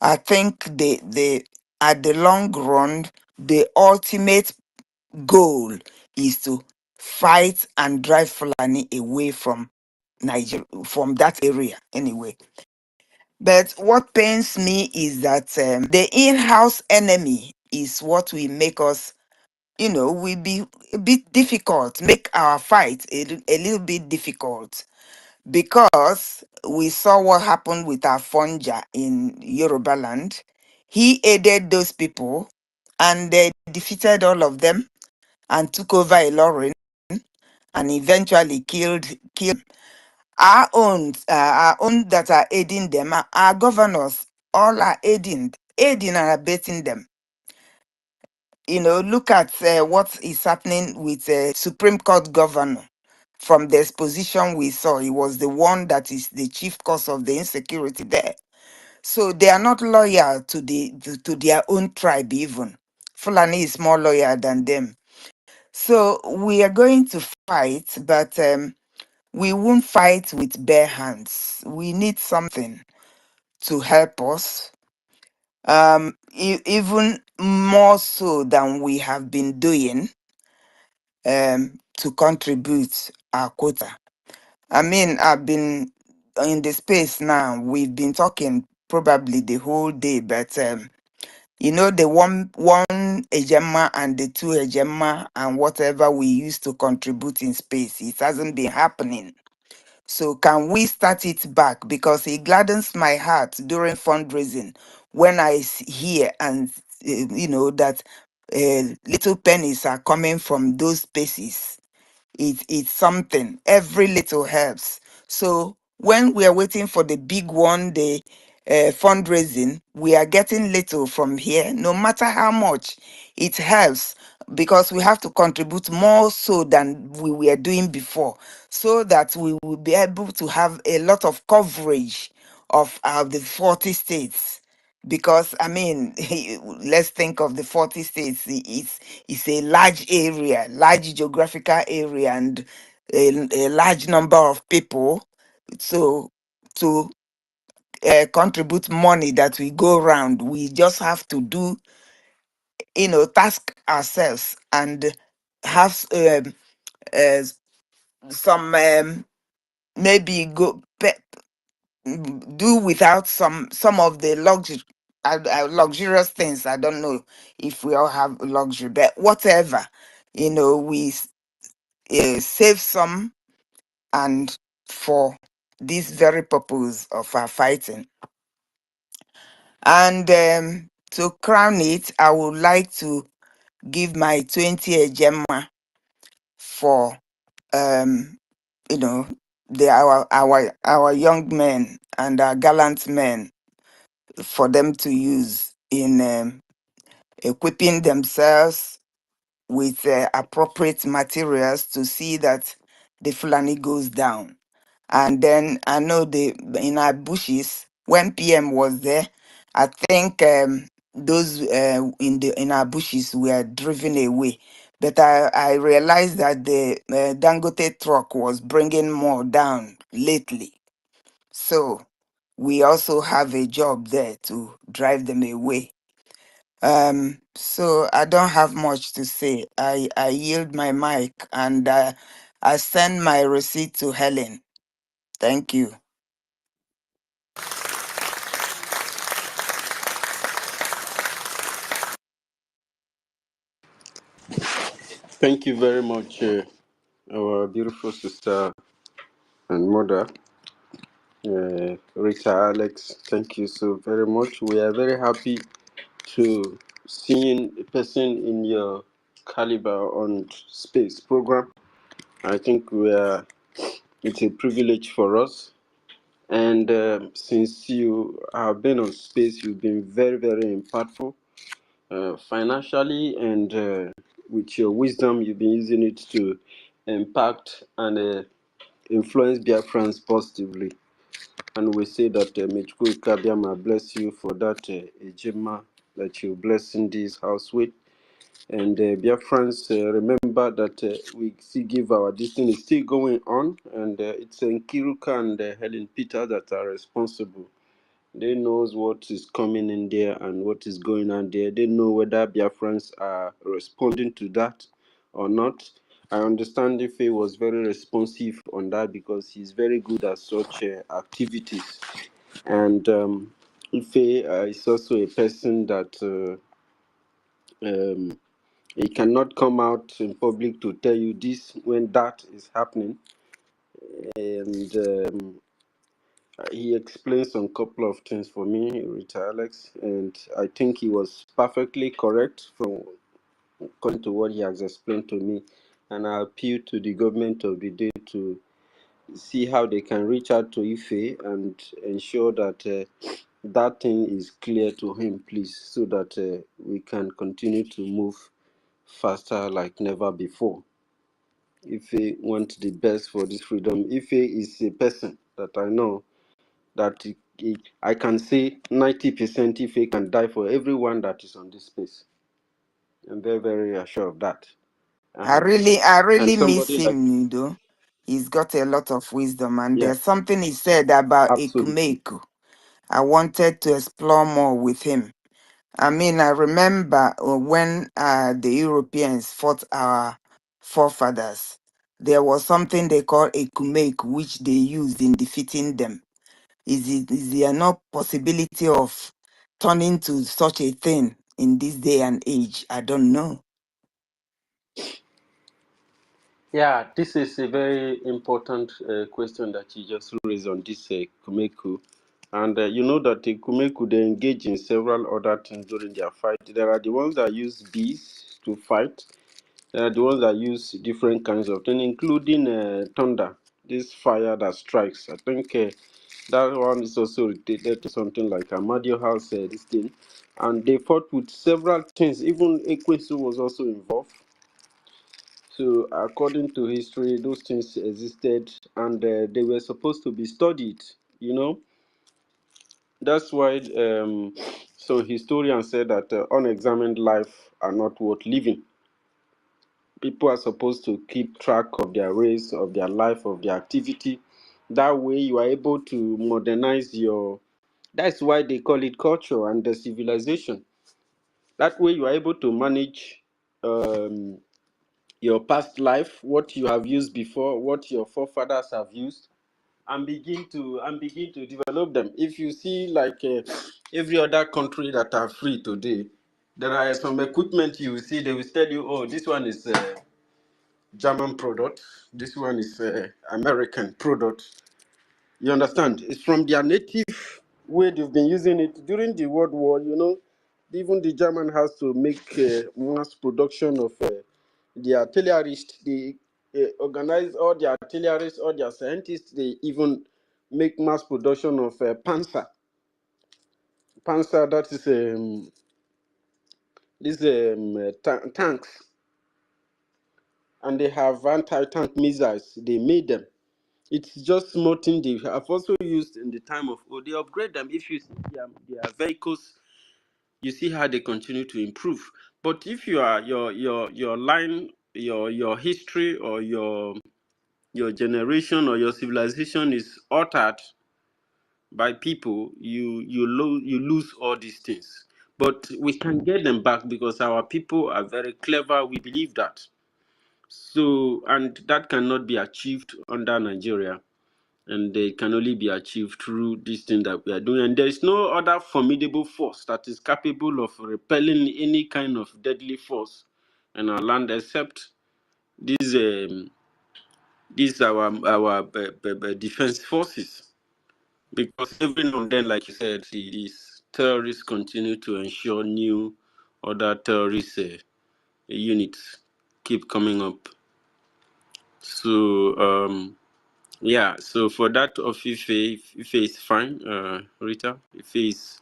I think the at the long run, the ultimate goal is to fight and drive Fulani away from Nigeria, from that area anyway. But what pains me is that the in-house enemy is what will make us, will be a bit difficult, make our fight a little bit difficult, because we saw what happened with our Fonja in Yoruba land. He aided those people and they defeated all of them and took over Ilorin and eventually killed our own that are aiding them. Our governors all are aiding and abetting them. Look at what is happening with Supreme Court governor. From the exposition we saw, he was the one that is the chief cause of the insecurity there. So they are not loyal to their own tribe even. Fulani is more loyal than them. So we are going to fight, but we won't fight with bare hands. We need something to help us, even more so than we have been doing, to contribute our quota. I mean, I've been in the space now. We've been talking probably the whole day, but the one ejema and the two ejema and whatever we used to contribute in space, it hasn't been happening. So can we start it back? Because it gladdens my heart during fundraising when I hear and that little pennies are coming from those spaces. It's something. Every little helps. So when we are waiting for the big one, the fundraising, we are getting little from here. No matter how much, it helps, because we have to contribute more so than we were doing before, so that we will be able to have a lot of coverage of the 40 states. Because I mean, let's think of the 40 states. It's a large area, large geographical area, and a large number of people. So to contribute money that we go around, we just have to do, task ourselves and have uh, some maybe do without some of the luxurious things. I don't know if we all have luxury, but whatever, we save some, and for this very purpose of our fighting. And to crown it, I would like to give my 20 ejema for our young men and our gallant men, for them to use in equipping themselves with appropriate materials to see that the Fulani goes down. And then I know in our bushes, when PM was there, I think those in our bushes were driven away. But I realized that the Dangote truck was bringing more down lately. So we also have a job there to drive them away. So I don't have much to say. I yield my mic and I send my receipt to Helen. Thank you. Thank you very much, our beautiful sister and mother, Rita Alex. Thank you so very much. We are very happy to seeing a person in your caliber on space program. I think it's a privilege for us. And since you have been on space, you've been very, very impactful financially, and with your wisdom, you've been using it to impact and influence Biafrans positively. And we say that Mechukwu Ikabiama bless you for that ejima that you bless in this house with. And Biafrans, remember that we still give our destiny is still going on, and it's Nkiruka and Helen Peter that are responsible. They knows what is coming in there and what is going on there. They know whether Biafrans are responding to that or not. I understand if he was very responsive on that because he's very good at such activities. And Ife is also a person that he cannot come out in public to tell you this when that is happening. And he explained some couple of things for me, Rita Alex, and I think he was perfectly correct from according to what he has explained to me. And I appeal to the government of the day to see how they can reach out to Ife and ensure that that thing is clear to him, please, so that we can continue to move faster like never before. Ife wants the best for this freedom. Ife is a person that I know that I can say 90% Ife can die for everyone that is on this space. I'm very, very sure of that. I And really miss somebody like him, though. He's got a lot of wisdom, and yeah, there's something he said about absolutely. Ekumeku. I wanted to explore more with him. I mean, I remember when the Europeans fought our forefathers, there was something they call Ekumeku, which they used in defeating them. Is there no possibility of turning to such a thing in this day and age? I don't know. Yeah, this is a very important question that you just raised on this Kumeku. And you know that the Kumeku, they engage in several other things during their fight. There are the ones that use bees to fight. There are the ones that use different kinds of things, including thunder, this fire that strikes. I think that one is also related to something like Amadio House, this thing. And they fought with several things. Even Ekwesu was also involved. So, according to history, those things existed and they were supposed to be studied, you know. That's why some historians said that unexamined life are not worth living. People are supposed to keep track of their race, of their life, of their activity. That way, you are able to modernize your. That's why they call it culture and the civilization. That way, you are able to manage your past life, what you have used before, what your forefathers have used, and begin to develop them. If you see like every other country that are free today, there are some equipment you will see. They will tell you, oh, this one is German product, this one is American product. You understand? It's from their native way they've been using it during the World War. You know, even the German has to make mass production of the artillerists. They organize all the artillerists, all their scientists. They even make mass production of Panzer. Panzer, that is these tanks, and they have anti-tank missiles. They made them. It's just small thing they have also used in the time of, oh, they upgrade them. If you see their vehicles, you see how they continue to improve. But if you are your line, your history or your generation or your civilization is altered, by people, you lose all these things. But we can get them back because our people are very clever. We believe that. So, and that cannot be achieved under Nigeria, and they can only be achieved through this thing that we are doing. And there is no other formidable force that is capable of repelling any kind of deadly force in our land except these our defense forces. Because every now and then, like you said, these terrorists continue to ensure new other terrorist units keep coming up. So yeah, so for that of Ife is fine, Rita. Ife is,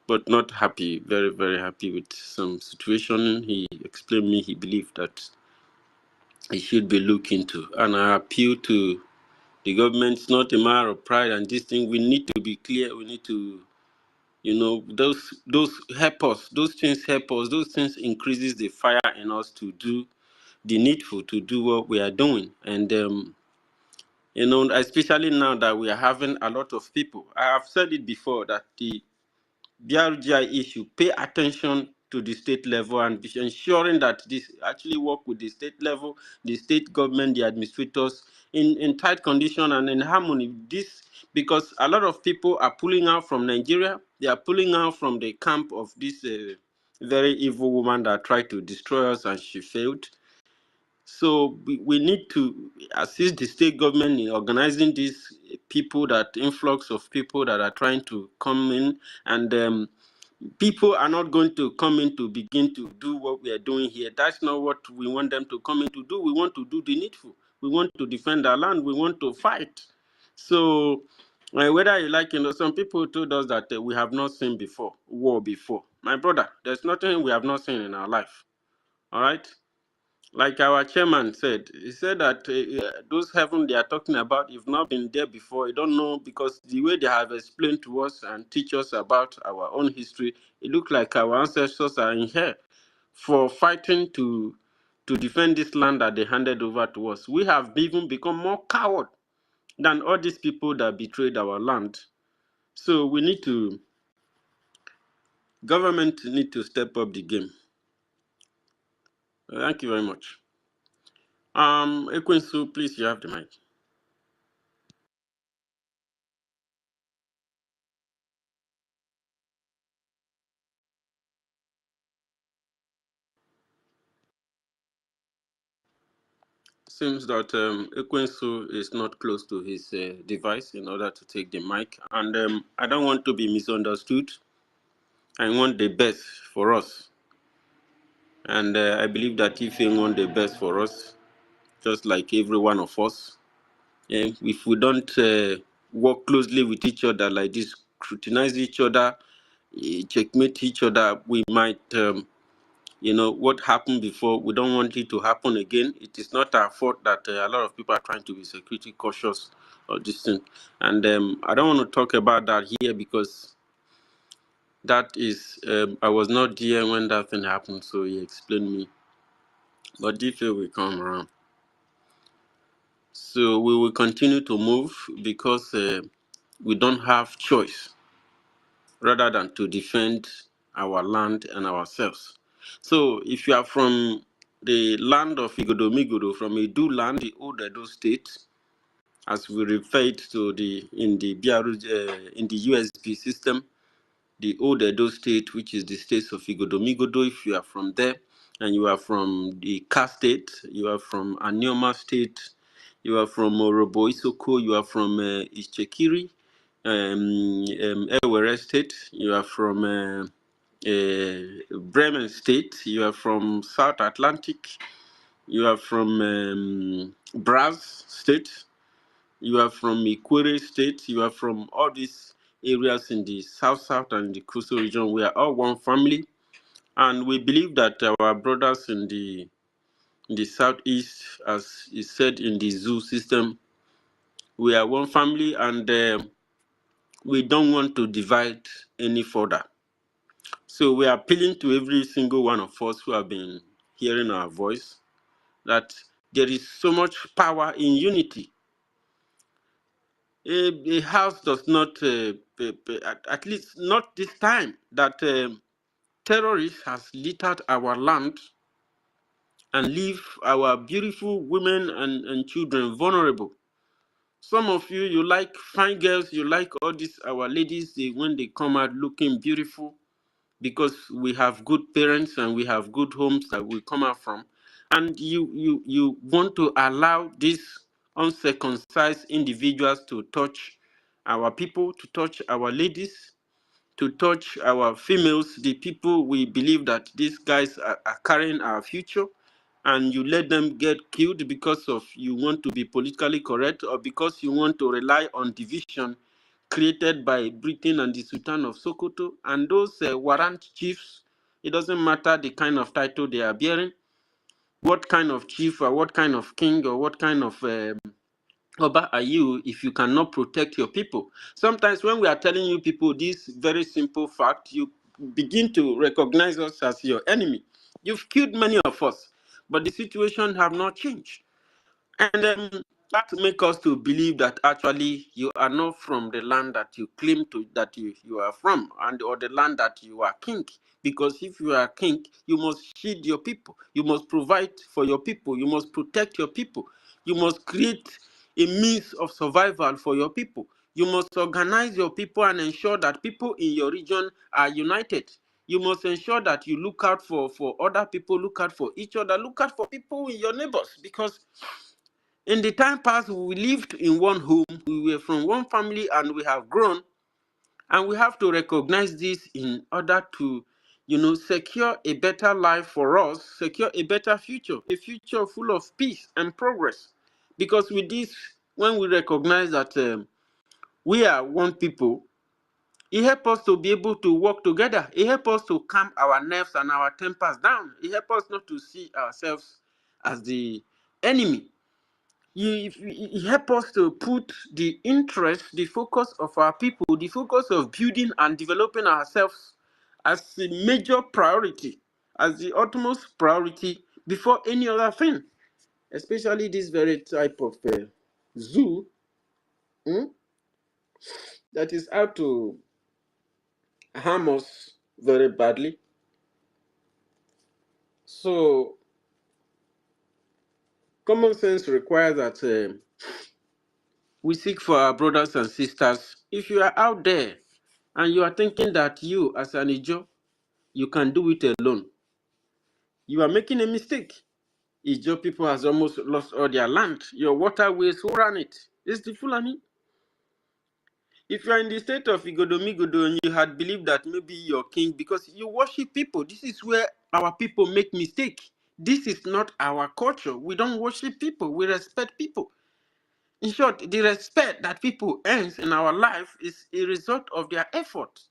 but not happy, very, very happy with some situation. He explained me he believed that he should be looked into. And I appeal to the government. It's not a matter of pride and this thing. We need to be clear. We need to, those help us. Those things help us. Those things increases the fire in us to do the needful, to do what we are doing. And especially now that we are having a lot of people. I have said it before that the BRGIE issue, pay attention to the state level and be ensuring that this actually work with the state level, the state government, the administrators in tight condition and in harmony. This because a lot of people are pulling out from Nigeria. They are pulling out from the camp of this very evil woman that tried to destroy us and she failed. So we need to assist the state government in organizing these people, that influx of people that are trying to come in, and people are not going to come in to begin to do what we are doing here. That's not what we want them to come in to do. We want to do the needful. We want to defend our land. We want to fight. So whether you like, some people told us that we have not seen war before. My brother, there's nothing we have not seen in our life. All right? Like our chairman said, he said that those heaven they are talking about, if not been there before, you don't know, because the way they have explained to us and teach us about our own history, it looks like our ancestors are in here for fighting to defend this land that they handed over to us. We have even become more coward than all these people that betrayed our land. So we need to, government need to step up the game. Thank you very much. Ekwensu, please, you have the mic. Seems that Ekwensu is not close to his device in order to take the mic. And I don't want to be misunderstood. I want the best for us. And I believe that if he wants the best for us, just like every one of us, if we don't work closely with each other like this, scrutinize each other, checkmate each other, we might what happened before, we don't want it to happen again. It is not our fault that a lot of people are trying to be security cautious of this thing. And I don't want to talk about that here because that is, I was not there when that thing happened, so he explained me. But if it will come around. So we will continue to move because we don't have choice rather than to defend our land and ourselves. So if you are from the land of Igodomigodo, from Edo land, the old Edo state, as we referred to in the USB system, the old Edo state, which is the states of Igodomigodo, if you are from there, and you are from the Ka state, you are from Anioma state, you are from Orobo Isoko, you are from Ichekiri, Ewere state, you are from Bremen state, you are from South Atlantic, you are from Braz state, you are from Ikwere state, you are from all these areas in the south and the coastal region. We are all one family, and we believe that our brothers in the southeast, as is said in the zoo system, we are one family, and we don't want to divide any further. So we are appealing to every single one of us who have been hearing our voice that there is so much power in unity. A house does not, at least not this time, that terrorists has littered our land and leave our beautiful women and children vulnerable. Some of you, you like fine girls, you like all these, our ladies, when they come out looking beautiful, because we have good parents and we have good homes that we come out from. And you want to allow these uncircumcised individuals to touch our people, to touch our ladies, to touch our females, the people we believe that these guys are carrying our future, and you let them get killed because of you want to be politically correct, or because you want to rely on division created by Britain and the Sultan of Sokoto and those warrant chiefs. It doesn't matter the kind of title they are bearing, what kind of chief or what kind of king or what kind of Oba are you if you cannot protect your people? Sometimes when we are telling you people this very simple fact, you begin to recognize us as your enemy. You've killed many of us, but the situation have not changed. And that makes us to believe that actually you are not from the land that you claim to that you are from, and or the land that you are king. Because if you are king, you must shield your people, you must provide for your people, you must protect your people, you must create a means of survival for your people. You must organize your people and ensure that people in your region are united. You must ensure that you look out for other people, look out for each other, look out for people in your neighbors, because in the time past, we lived in one home, we were from one family, and we have grown. And we have to recognize this in order to, secure a better life for us, secure a better future, a future full of peace and progress. Because with this, when we recognize that we are one people, it helps us to be able to work together. It helps us to calm our nerves and our tempers down. It helps us not to see ourselves as the enemy. You help us to put the interest, the focus of our people, the focus of building and developing ourselves as a major priority, as the utmost priority before any other thing, especially this very type of zoo that is out to harm us very badly. So common sense requires that we seek for our brothers and sisters. If you are out there and you are thinking that you, as an Ijo, you can do it alone, you are making a mistake. Ijo people has almost lost all their land. Your waterways, who ran it? It's the Fulani. If you are in the state of Igodomigodo and you had believed that maybe you're king because you worship people, this is where our people make mistake. This is not our culture. We don't worship people. We respect people. In short, the respect that people earn in our life is a result of their effort,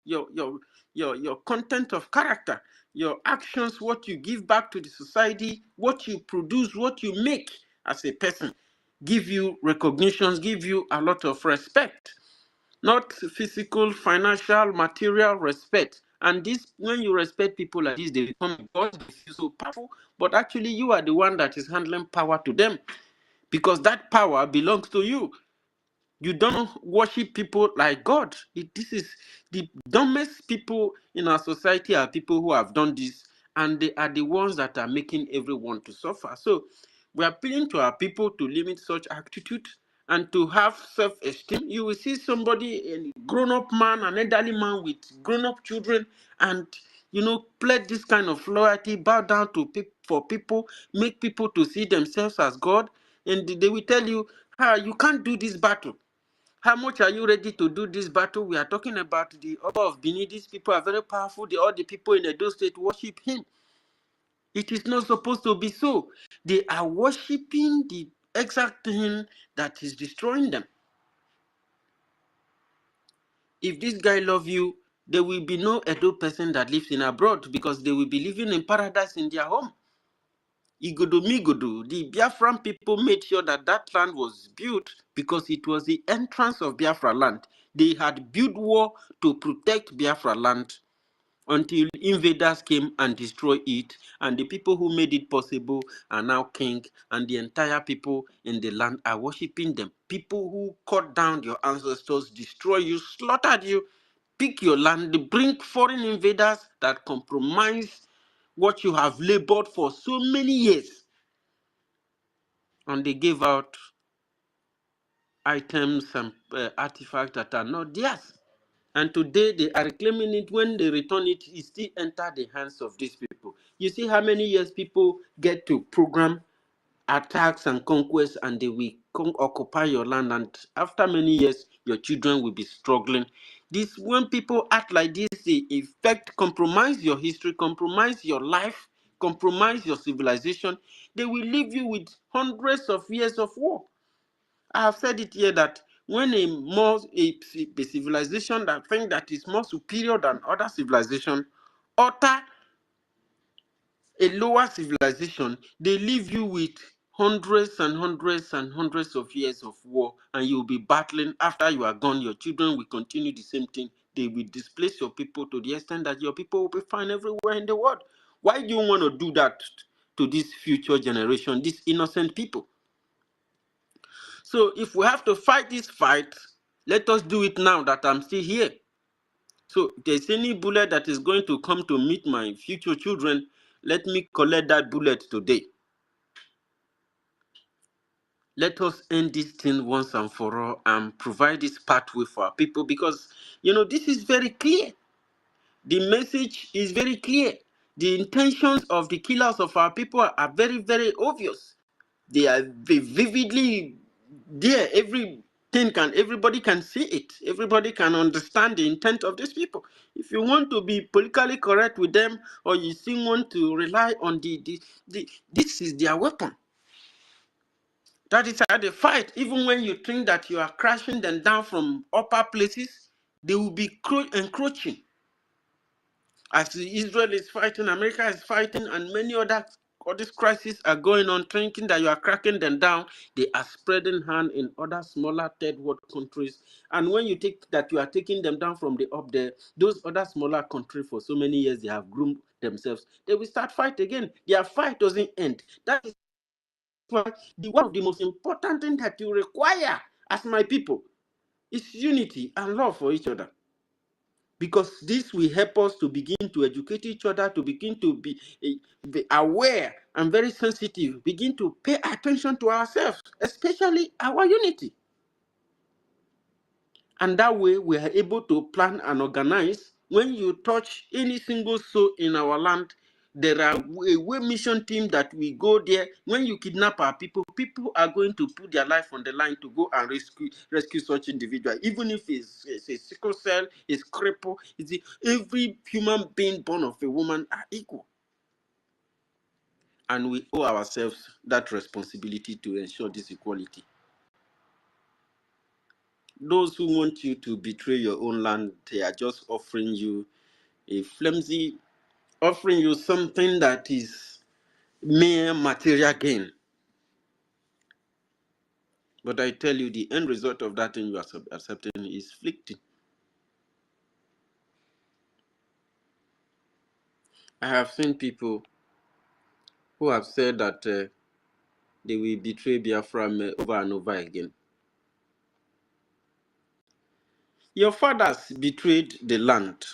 your content of character, your actions, what you give back to the society, what you produce, what you make as a person, give you recognitions, give you a lot of respect, not physical, financial, material respect. And this, when you respect people like this, they become gods, they feel so powerful, but actually you are the one that is handling power to them, because that power belongs to you. You don't worship people like God. This is the dumbest people in our society are people who have done this, and they are the ones that are making everyone to suffer. So we are appealing to our people to limit such attitude and to have self-esteem. You will see somebody, a grown-up man, an elderly man with grown-up children, and pledge this kind of loyalty, bow down to for people, make people to see themselves as God, and they will tell you, you can't do this battle. How much are you ready to do this battle? We are talking about the Oba of Benin. These people are very powerful. All the people in Edo State worship him. It is not supposed to be so. They are worshiping the exact thing that is destroying them. If this guy loves you, there will be no Edo person that lives in abroad, because they will be living in paradise in their home. Igodomigodo, the Biafran people made sure that that land was built because it was the entrance of Biafra land. They had built wall to protect Biafra land until invaders came and destroyed it, and the people who made it possible are now king, and the entire people in the land are worshipping them. People who cut down your ancestors, destroy you, slaughtered you, pick your land, they bring foreign invaders that compromise what you have labored for so many years, and they gave out items and artifacts that are not theirs. And today they are reclaiming it. When they return it, it still enter the hands of these people. You see how many years people get to program attacks and conquests, and they will occupy your land, and after many years your children will be struggling. This, when people act like this, they effect compromise your history, compromise your life, compromise your civilization. They will leave you with hundreds of years of war. I have said it here that when a civilization that think that is more superior than other civilization utter a lower civilization, they leave you with hundreds and hundreds and hundreds of years of war, and you'll be battling. After you are gone, your children will continue the same thing. They will displace your people to the extent that your people will be found everywhere in the world. Why do you want to do that to this future generation, these innocent people? So if we have to fight this fight, let us do it now that I'm still here. So if there's any bullet that is going to come to meet my future children, let me collect that bullet today. Let us end this thing once and for all and provide this pathway for our people, because, you know, this is very clear. The message is very clear. The intentions of the killers of our people are very, very obvious. They are vividly there. Everybody can see it. Everybody can understand the intent of these people. If you want to be politically correct with them, or you still want to rely on this is their weapon. That is how they fight. Even when you think that you are crashing them down from upper places, they will be encroaching. As Israel is fighting, America is fighting, and many other all these crises are going on, thinking that you are cracking them down. They are spreading hand in other smaller third world countries. And when you take that you are taking them down from the up there, those other smaller countries for so many years, they have groomed themselves. They will start fight again. Their fight doesn't end. That is why one of the most important things that you require as my people is unity and love for each other. Because this will help us to begin to educate each other, to begin to be aware and very sensitive, begin to pay attention to ourselves, especially our unity. And that way we are able to plan and organize. When you touch any single soul in our land, there are a way mission team that we go there. When you kidnap our people, people are going to put their life on the line to go and rescue such individual. Even if it's a sickle cell, it's cripple, every human being born of a woman are equal. And we owe ourselves that responsibility to ensure this equality. Those who want you to betray your own land, they are just offering you a flimsy, offering you something that is mere material gain. But I tell you, the end result of that thing you are accepting is afflicting. I have seen people who have said that they will betray Biafra over and over again. Your fathers betrayed the land.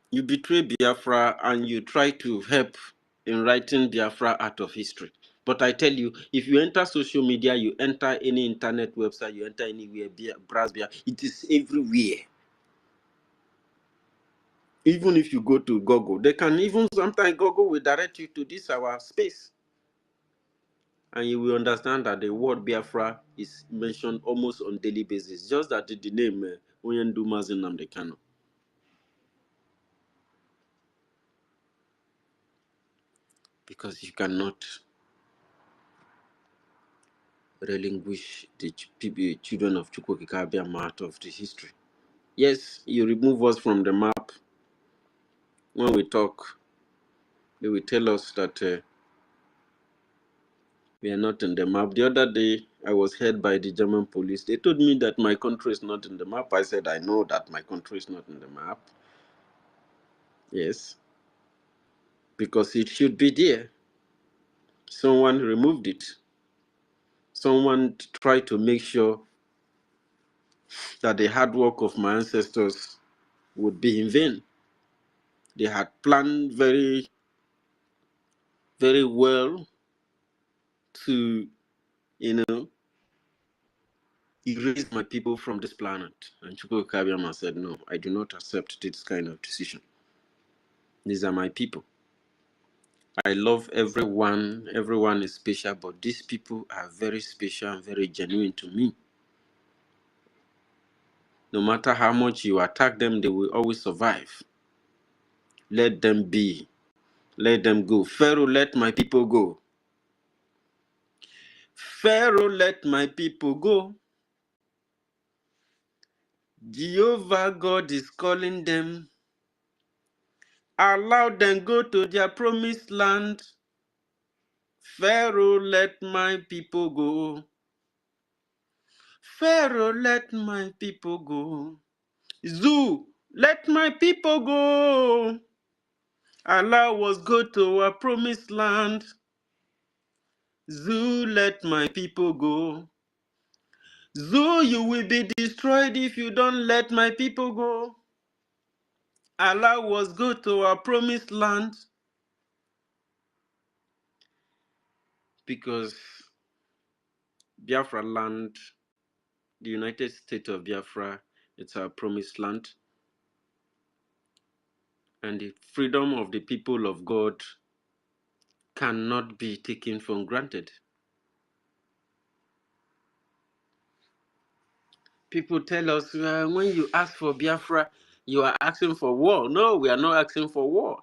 You betray Biafra and you try to help in writing Biafra out of history. But I tell you, if you enter social media, you enter any internet website, you enter anywhere, browse, it is everywhere. Even if you go to Google, they can even sometimes Google will direct you to this our space. And you will understand that the word Biafra is mentioned almost on daily basis, just that the name Oyendu Mazin Namdekano. Because you cannot relinquish the children of Chukwukikabiam out of the history. Yes, you remove us from the map. When we talk, they will tell us that we are not in the map. The other day, I was heard by the German police. They told me that my country is not in the map. I said, I know that my country is not in the map. Yes, because it should be there. Someone removed it. Someone tried to make sure that the hard work of my ancestors would be in vain. They had planned very, very well to, erase my people from this planet. And Chukwu Kabiyama said, no, I do not accept this kind of decision. These are my people. I love everyone. Everyone is special, but these people are very special and very genuine to me. No matter how much you attack them, they will always survive. Let them be. Let them go. Pharaoh, let my people go. Pharaoh, let my people go. Jehovah God is calling them. Allow them go to their promised land. Pharaoh, let my people go. Pharaoh, let my people go. Zoo, let my people go. Allow us go to our promised land. Zoo, let my people go. Zoo, you will be destroyed if you don't let my people go. Allow us go to our promised land. Because Biafra land, the United States of Biafra, it's our promised land. And the freedom of the people of God cannot be taken for granted. People tell us, when you ask for Biafra, you are asking for war. No, we are not asking for war.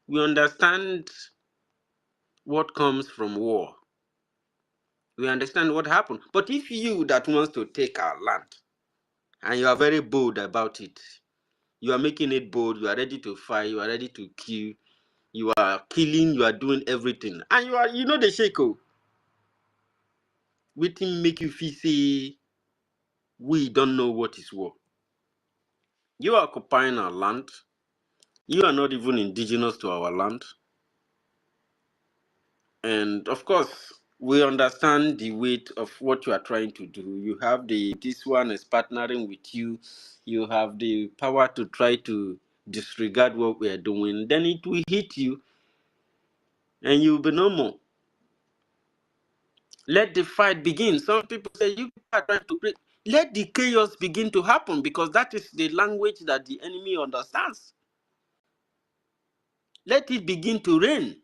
We understand what comes from war. We understand what happened. But if you that wants to take our land, and you are very bold about it, you are making it bold, you are ready to fight, you are ready to kill, you are killing, you are doing everything, and you know the shako. Waiting make you feel say we don't know what is war. You are occupying our land. You are not even indigenous to our land. And of course, we understand the weight of what you are trying to do. You have this one is partnering with you. You have the power to try to disregard what we are doing. Then it will hit you and you will be no more. Let the fight begin. Some people say you are trying to break. Let the chaos begin to happen because that is the language that the enemy understands. Let it begin to rain.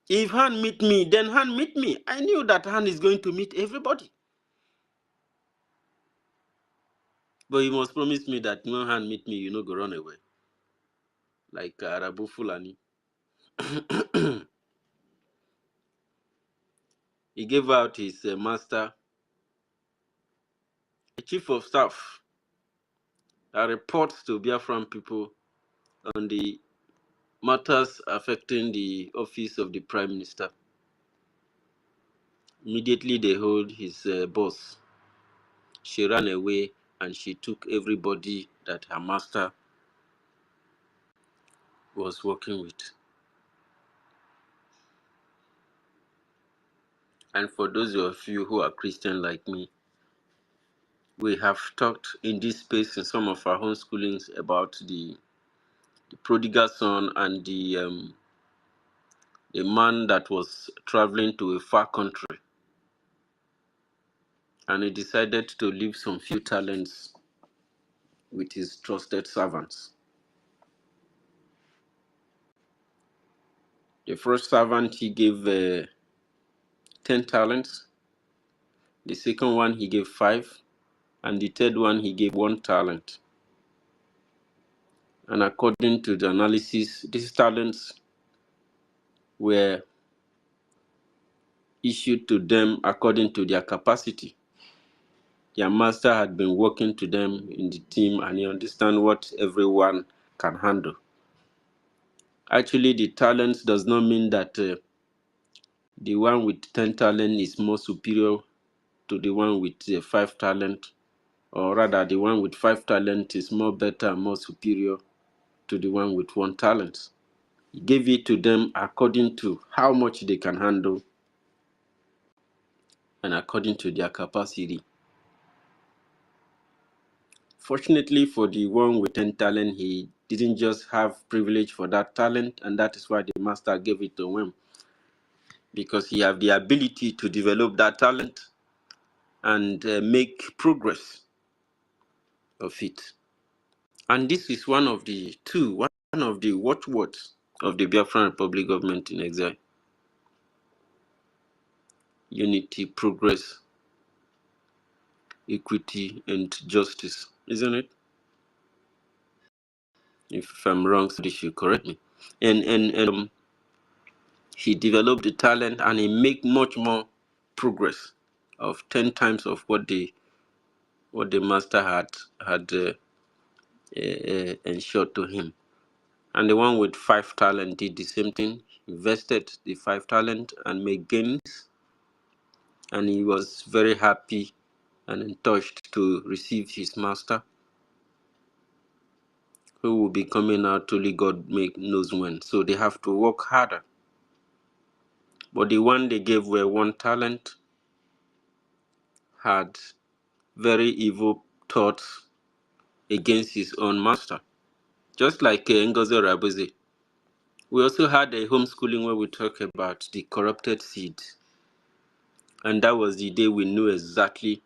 If Han meet me, then Han meet me. I knew that Han is going to meet everybody. But you must promise me that when Han meet me, you no go run away. Like Arabu Fulani. He gave out his master, a chief of staff, that reports to Biafran people on the matters affecting the office of the Prime Minister. Immediately they hold his boss. She ran away and she took everybody that her master was working with. And for those of you who are Christian like me, we have talked in this space in some of our homeschoolings about the prodigal son and the man that was traveling to a far country, and he decided to leave some few talents with his trusted servants. The first servant he gave 10 talents. The second one he gave 5, and the third one he gave 1 talent. And according to the analysis, these talents were issued to them according to their capacity. Their master had been working to them in the team, and he understands what everyone can handle. Actually, the talents does not mean that the one with 10 talent is more superior to the one with 5 talent, or rather the one with 5 talent is more better, more superior. to the one with 1 talent. He gave it to them according to how much they can handle and according to their capacity. Fortunately for the one with 10 talent, he didn't just have privilege for that talent, and that is why the master gave it to him, because he have the ability to develop that talent and make progress of it. And this is one of the watchwords of the Biafran Republic government in exile: unity, progress, equity, and justice, isn't it? If I'm wrong, somebody should correct me. And he developed the talent, and he make much more progress of 10 times of what the master had ensured to him. And the one with 5 talent did the same thing, invested the 5 talent and made gains, and he was very happy and touched to receive his master, who will be coming out only God knows when. So they have to work harder. But the one they gave were 1 talent had very evil thoughts against his own master, just like NGOZI Rabuzi. We also had a homeschooling where we talk about the corrupted seed, and that was the day we knew exactly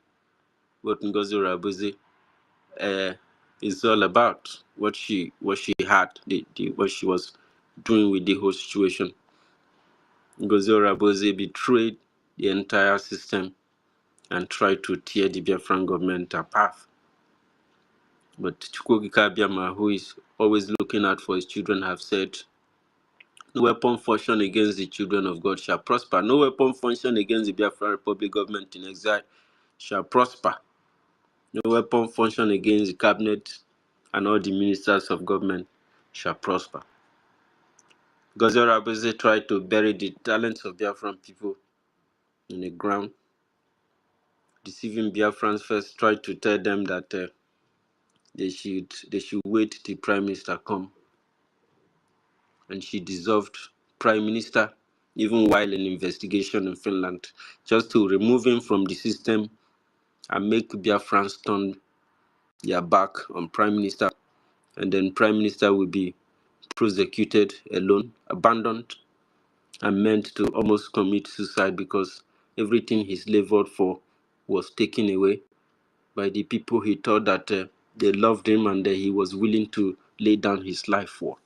what NGOZI Rabuzi is all about, what she had, what she was doing with the whole situation. NGOZI Rabuzi betrayed the entire system and tried to tear the Biafran government apart. But Chukwuka Abiyama, who is always looking out for his children, have said, "No weapon fashioned against the children of God shall prosper. No weapon fashioned against the Biafran Republic government in exile shall prosper. No weapon fashioned against the cabinet and all the ministers of government shall prosper." Gozel Rabeze tried to bury the talents of Biafran people in the ground, deceiving Biafrans. First tried to tell them that they should wait till Prime Minister come, and she dissolved Prime Minister even while in investigation in Finland, just to remove him from the system and make Biafrans turn their back on Prime Minister, and then Prime Minister will be prosecuted alone, abandoned, and meant to almost commit suicide because everything he's labored for was taken away by the people he thought that they loved him and that he was willing to lay down his life for.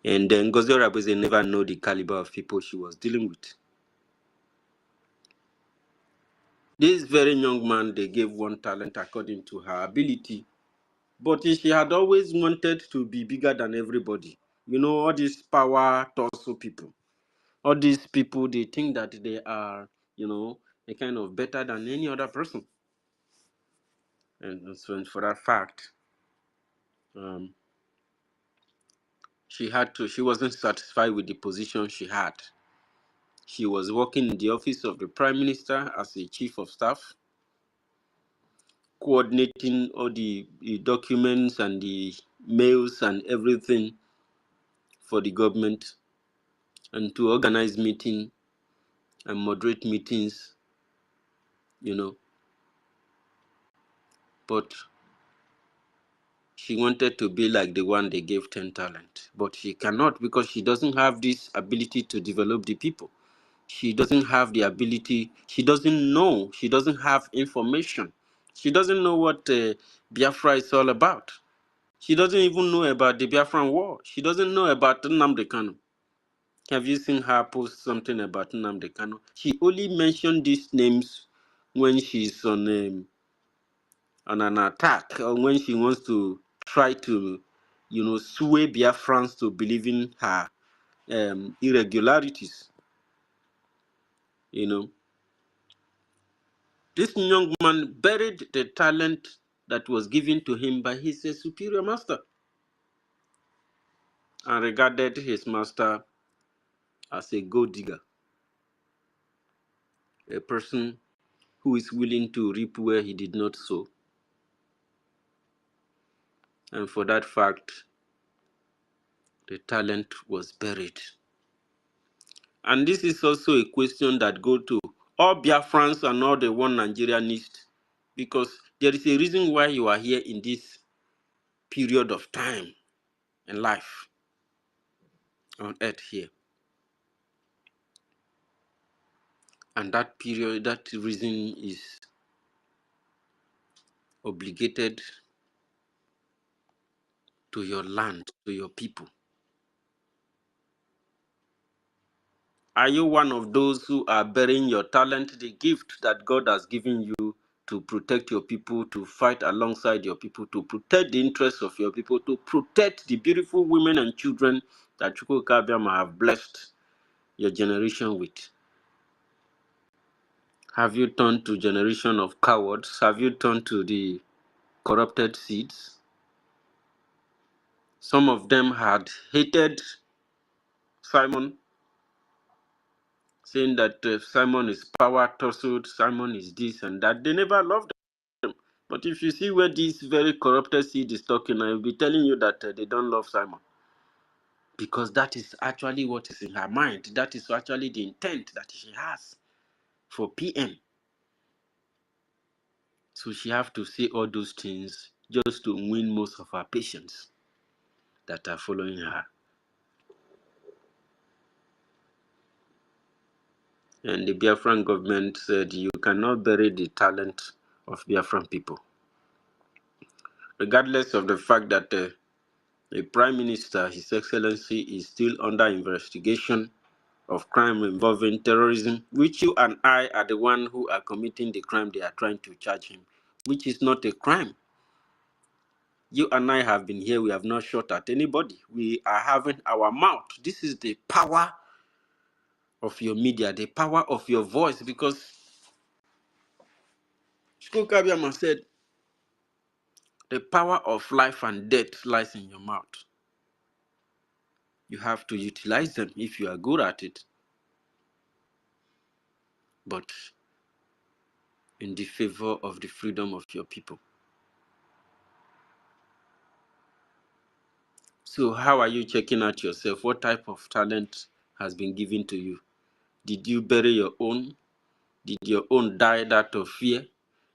And then Ngozi Rabuzi never know the caliber of people she was dealing with. This very young man, they gave 1 talent according to her ability, but she had always wanted to be bigger than everybody. You know, all these power torso people, all these people, they think that they are, a kind of better than any other person. And so for that fact, she wasn't satisfied with the position she had. She was working in the office of the Prime Minister as a chief of staff, coordinating all the documents and the mails and everything for the government, and to organize meetings and moderate meetings, but she wanted to be like the one they gave 10 talent, but she cannot because she doesn't have this ability to develop the people. She doesn't have the ability, she doesn't know, she doesn't have information. She doesn't know what Biafra is all about. She doesn't even know about the Biafran war. She doesn't know about Nnamdi Kanu. Have you seen her post something about Nnamdi Kanu? She only mentioned these names when she's on an attack, or when she wants to try to, sway Biafrans to believing her irregularities. This young man buried the talent that was given to him by his superior master, and regarded his master as a gold digger, a person who is willing to reap where he did not sow. And for that fact, the talent was buried. And this is also a question that goes to all Biafrans and all the one Nigeria needs, because there is a reason why you are here in this period of time in life on earth here. And that period, that reason is obligated to your land, to your people. Are you one of those who are burying your talent, the gift that God has given you to protect your people, to fight alongside your people, to protect the interests of your people, to protect the beautiful women and children that Chukwuka Abbiama have blessed your generation with? Have you turned to generation of cowards? Have you turned to the corrupted seeds? Some of them had hated Simon, saying that Simon is power tussled, Simon is this and that. They never loved them. But if you see where this very corrupted seed is talking, I will be telling you that they don't love Simon. Because that is actually what is in her mind. That is actually the intent that she has for PM. So she have to say all those things just to win most of her patients that are following her. And the Biafran government said you cannot bury the talent of Biafran people. Regardless of the fact that the Prime Minister, His Excellency, is still under investigation of crime involving terrorism, which you and I are the one who are committing the crime they are trying to charge him, which is not a crime. You and I have been here, we have not shot at anybody. We are having our mouth. This is the power of your media, the power of your voice, because Chukwuka Abbiama said, the power of life and death lies in your mouth. You have to utilize them if you are good at it. But in the favor of the freedom of your people. So how are you checking out yourself? What type of talent has been given to you? Did you bury your own? Did your own die out of fear?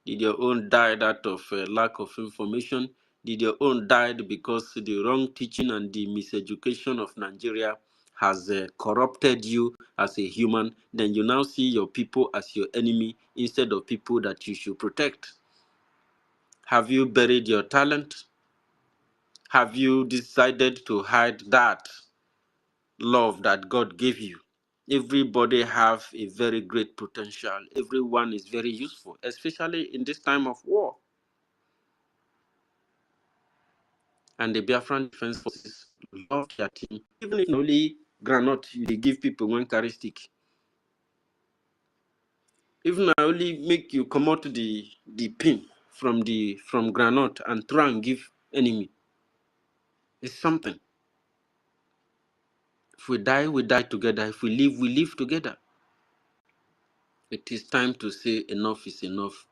Did your own die out of lack of information? Did your own die because the wrong teaching and the miseducation of Nigeria has corrupted you as a human? Then you now see your people as your enemy instead of people that you should protect. Have you buried your talent? Have you decided to hide that love that God gave you? Everybody have a very great potential. Everyone is very useful, especially in this time of war. And the Biafran Defense Forces love their team. Even if only granite they give people one carry stick. Even I only make you come out the pin from granite and try and give enemy. It's something. If we die together. If we live together. It is time to say enough is enough.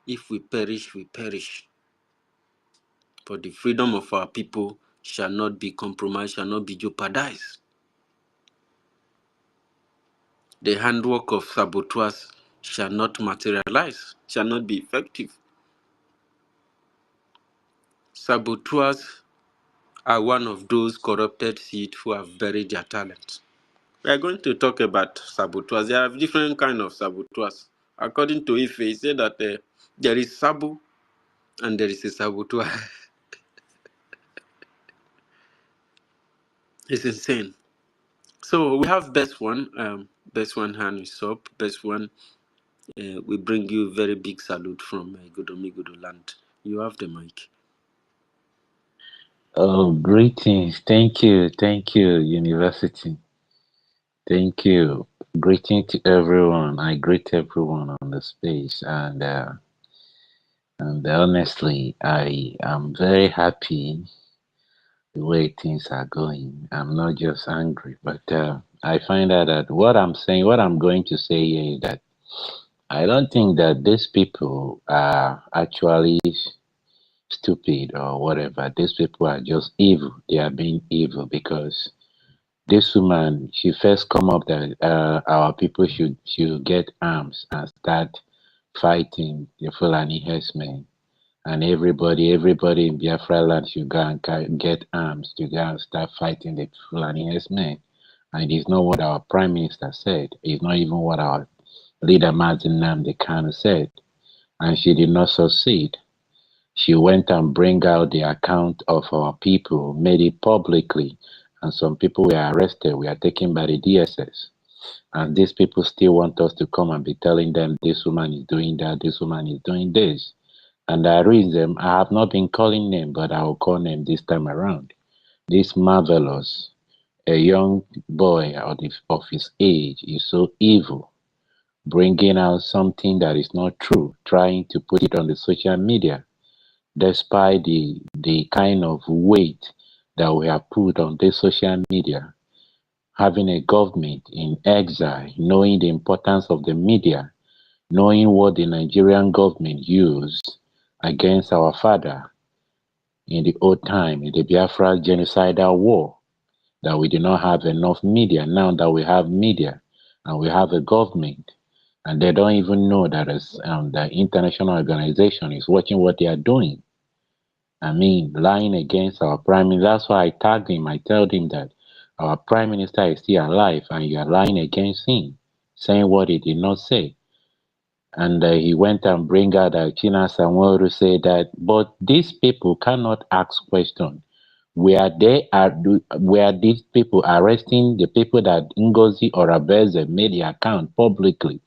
If we perish, we perish. For the freedom of our people shall not be compromised, shall not be jeopardized. The handwork of saboteurs shall not materialize, shall not be effective. Saboteurs are one of those corrupted seed who have buried their talent. We are going to talk about saboteurs. There are different kinds of saboteurs. According to Ife, he said that there is sabo and there is a saboteur. It's insane. So we have best one. Best one hand is up. Best one, we bring you a very big salute from Godomigodo land. You have the mic. Oh, greetings. Thank you, University. Thank you. Greeting to everyone. I greet everyone on the space, and honestly, I am very happy the way things are going. I'm not just angry, but I find out that what I'm going to say here is that I don't think that these people are actually stupid or whatever. These people are just evil. They are being evil because this woman, she first come up that our people should get arms and start fighting the Fulani herdsmen. And everybody in Biafra land should go and get arms to go and start fighting the Fulani herdsmen. And it's not what our prime minister said. It's not even what our leader Martin Namdekanu said. And she did not succeed. She went and bring out the account of our people, made it publicly, and some people were arrested, were taken by the DSS. And these people still want us to come and be telling them this woman is doing that, this woman is doing this. And I read them, I have not been calling them, but I will call them this time around. This marvelous, a young boy of his age is so evil, bringing out something that is not true, trying to put it on the social media, despite the kind of weight that we have put on this social media, having a government in exile, knowing the importance of the media, knowing what the Nigerian government used against our father in the old time, in the Biafra genocidal war, that we did not have enough media. Now that we have media and we have a government, and they don't even know that the international organization is watching what they are doing. I mean, lying against our prime minister. That's why I tagged him. I told him that our prime minister is still alive and you are lying against him, saying what he did not say. And he went and bring out that China Samuel said that, but these people cannot ask questions. Were these people arresting the people that NGOZI or Abeze made the account publicly?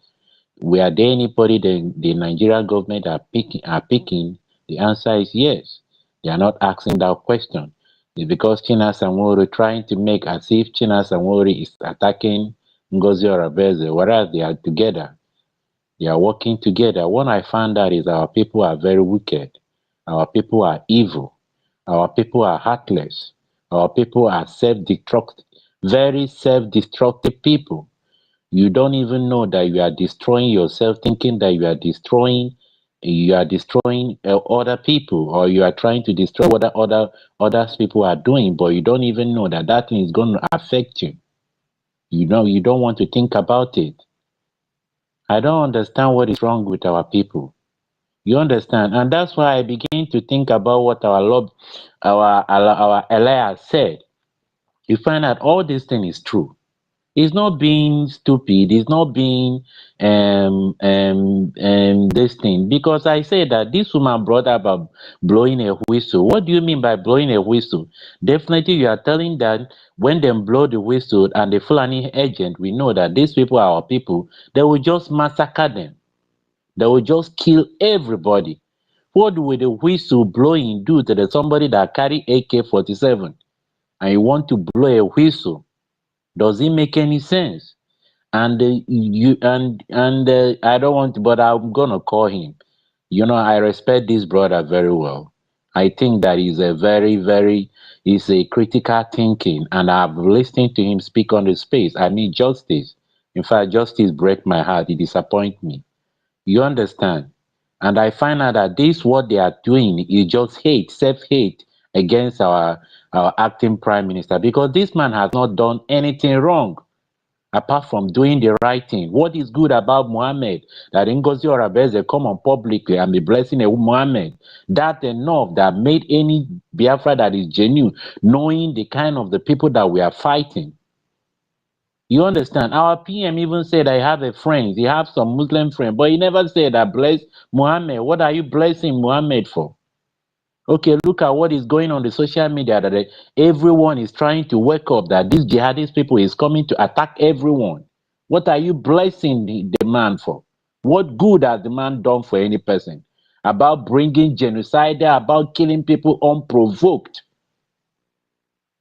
Were there anybody the Nigerian government are picking? The answer is yes. They are not asking that question. It's because China Samori trying to make as if China Samori is attacking Ngozi or Abeze, whereas they are together. They are working together. What I found out is our people are very wicked. Our people are evil. Our people are heartless. Our people are self-destructive, very self-destructive people. You don't even know that you are destroying yourself, thinking that you are destroying other people, or you are trying to destroy what other people are doing, but you don't even know that that thing is going to affect you. You don't want to think about it. I don't understand what is wrong with our people. You understand? And that's why I begin to think about what our Elias said. You find out all this thing is true. It's not being stupid. It's not being this thing. Because I say that this woman brought up about blowing a whistle. What do you mean by blowing a whistle? Definitely, you are telling that when they blow the whistle and the Fulani agent, we know that these people are our people. They will just massacre them. They will just kill everybody. What will the whistle blowing do to somebody that carry AK-47 and you want to blow a whistle? Does it make any sense? And I don't want to, but I'm gonna call him. I respect this brother very well. I think that he's he's a critical thinking, and I've listened to him speak on the space. I mean, justice. In fact, justice break my heart. It disappoints me. You understand? And I find out that this what they are doing is just hate, self-hate against our acting prime minister, because this man has not done anything wrong apart from doing the right thing. What is good about Muhammad? That Ngozi or Abeze come on publicly and be blessing a Muhammad. That enough that made any Biafra that is genuine, knowing the kind of the people that we are fighting. You understand? Our PM even said I have a friend. He have some Muslim friend, but he never said I bless Muhammad. What are you blessing Muhammad for? Okay, look at what is going on the social media, that everyone is trying to wake up that these jihadist people is coming to attack everyone. What are you blessing the man for? What good has the man done for any person? About bringing genocide, about killing people unprovoked.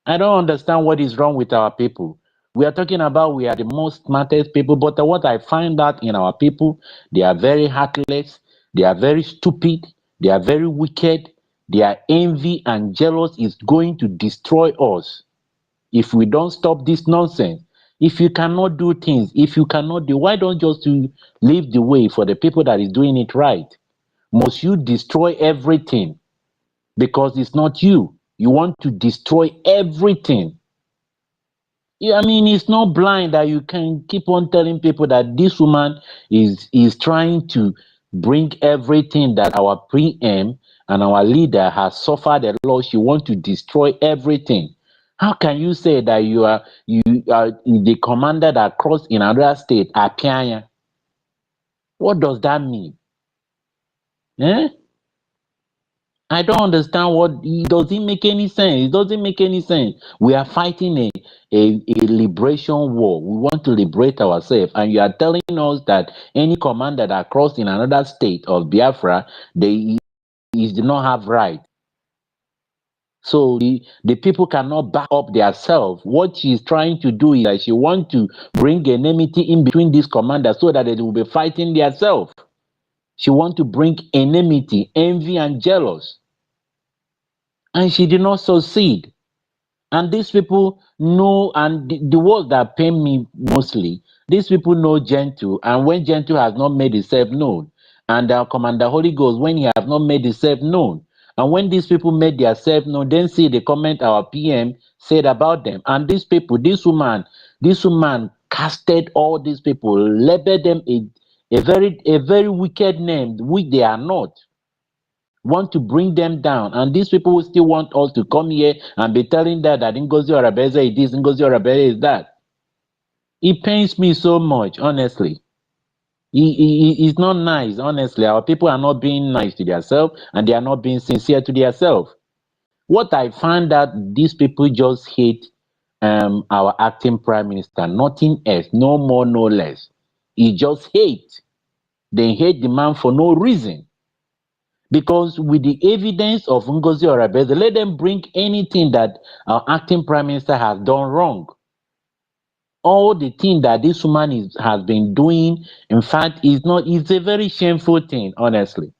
I don't understand what is wrong with our people. We are talking about we are the most smartest people, but what I find out in our people, they are very heartless, they are very stupid, they are very wicked, their envy and jealous is going to destroy us if we don't stop this nonsense. If you cannot do things, if you cannot do, why don't just you leave the way for the people that is doing it right? Must you destroy everything? because it's not you. You want to destroy everything. Yeah, I mean, it's not blind that you can keep on telling people that this woman is trying to bring everything that our preem and our leader has suffered a lot. She wants to destroy everything. How can you say that you are the commander that crossed in another state, Apianya? What does that mean? Eh? I don't understand what it doesn't make any sense. It doesn't make any sense. We are fighting a liberation war. We want to liberate ourselves, and you are telling us that any commander that crossed in another state of Biafra, they do not have right. So the people cannot back up themselves. What she's trying to do is that she wants to bring enmity in between these commanders so that they will be fighting themselves. She wants to bring enmity, envy, and jealous. And she did not succeed. And these people know, and the words that pain me mostly, these people know Gentle, and when Gentle has not made itself known, and our Commander Holy Ghost, when he has not made itself known, and when these people made themselves known, then see the comment our PM said about them. And these people, this woman casted all these people, labeled them a very wicked name, which they are not. Want to bring them down, and these people will still want us to come here and be telling that Ngozi Orabeze is this, Ngozi Orabeze is that. It pains me so much, honestly. It's not nice, honestly. Our people are not being nice to themselves, and they are not being sincere to themselves. What I find that these people just hate our acting prime minister, nothing else, no more, no less. He just hate. They hate the man for no reason. Because with the evidence of Ngozi Orabeze, let them bring anything that our acting prime minister has done wrong. All the thing that this woman has been doing, in fact, it's a very shameful thing, honestly.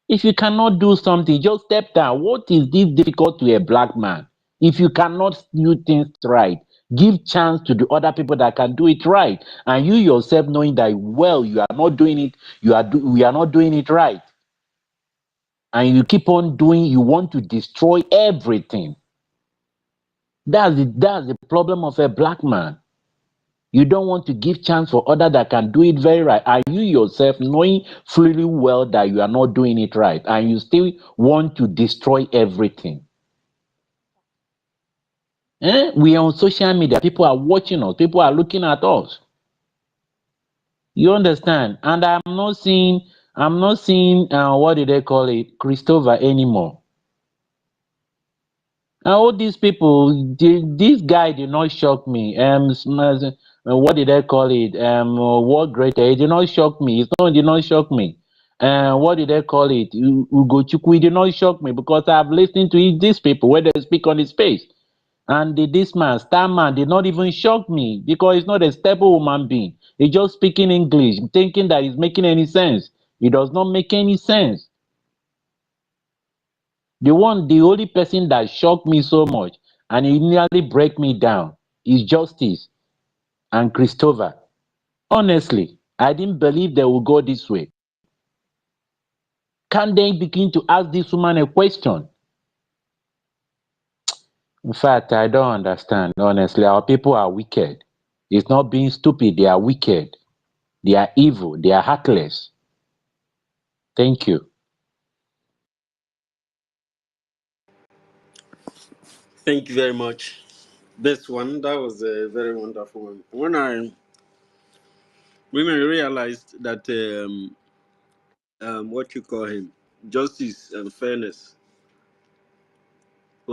If you cannot do something, just step down. What is this difficult to a black man? If you cannot do things right, give chance to the other people that can do it right. And you yourself knowing that, well, you are not doing it, we are not doing it right. And you keep on doing, you want to destroy everything. That's the problem of a black man. You don't want to give chance for others that can do it very right. And you yourself knowing fully well that you are not doing it right, and you still want to destroy everything. We are on social media. People are watching us. People are looking at us. You understand? And I'm not seeing what do they call it, Christopher anymore. And all these people, this guy did not shock me. What did I call it? What greater? It did not shock me. It did not shock me. What did I call it? Ugochukwu, it did not shock me because I've listened to these people where they speak on his face. And this man, Starman, did not even shock me because he's not a stable human being. He's just speaking English, thinking that he's making any sense. It does not make any sense. The only person that shocked me so much and it nearly break me down is Justice and Christopher. Honestly, I didn't believe they would go this way. Can they begin to ask this woman a question? In fact, I don't understand. Honestly, our people are wicked. It's not being stupid, they are wicked. They are evil, they are heartless. Thank you. Thank you very much. This one, that was a very wonderful one. When women realized that what you call him, justice and fairness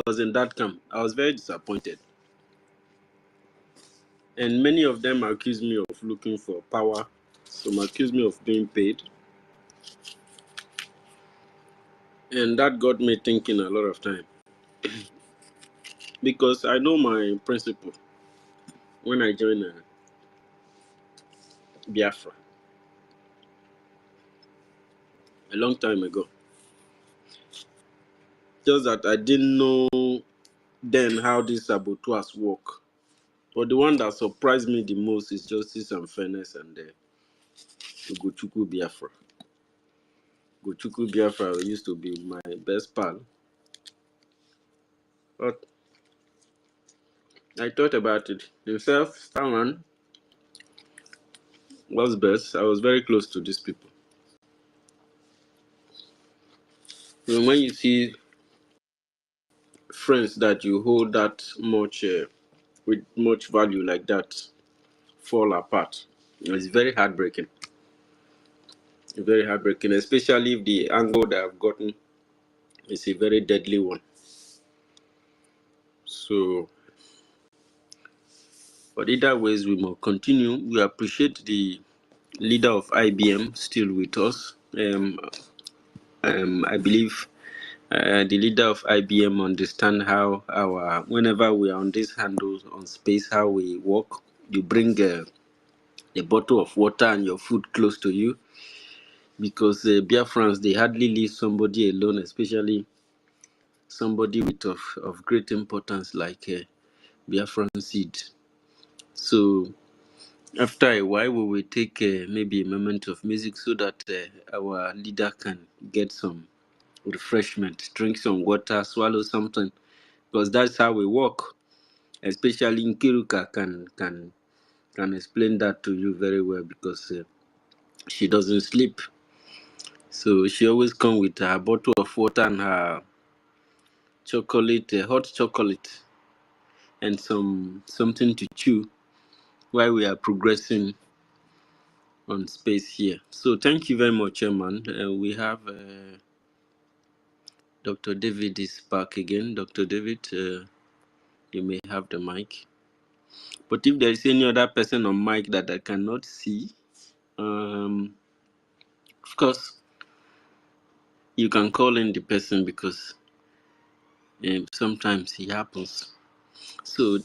was in that camp, I was very disappointed. And many of them accused me of looking for power. Some accused me of being paid. And that got me thinking a lot of time. Because I know my principle when I joined Biafra a long time ago. Just that I didn't know then how these saboteurs work. But the one that surprised me the most is justice and fairness and Ugochukwu Biafra. Ugochukwu Biafra used to be my best pal. But I thought about it. Himself, someone was best. I was very close to these people. And when you see friends that you hold that much with much value like that fall apart, it's very heartbreaking. Very heartbreaking, especially if the angle that I've gotten is a very deadly one. So, but either ways, we must continue. We appreciate the leader of IBM still with us. I believe the leader of IBM understand how our whenever we are on these handles on space, how we work. You bring a bottle of water and your food close to you, because Biafrans, they hardly leave somebody alone, especially somebody of great importance like Biafran seed. So after a while, we will take maybe a moment of music so that our leader can get some refreshment, drink some water, swallow something, because that's how we work. Especially in Kiruka can explain that to you very well, because she doesn't sleep. So she always come with her bottle of water and her chocolate, hot chocolate, and something to chew while we are progressing on space here. So thank you very much, Chairman. We have Dr. David is back again. Dr. David, you may have the mic. But if there is any other person on mic that I cannot see, of course, you can call in the person, because sometimes it happens. So,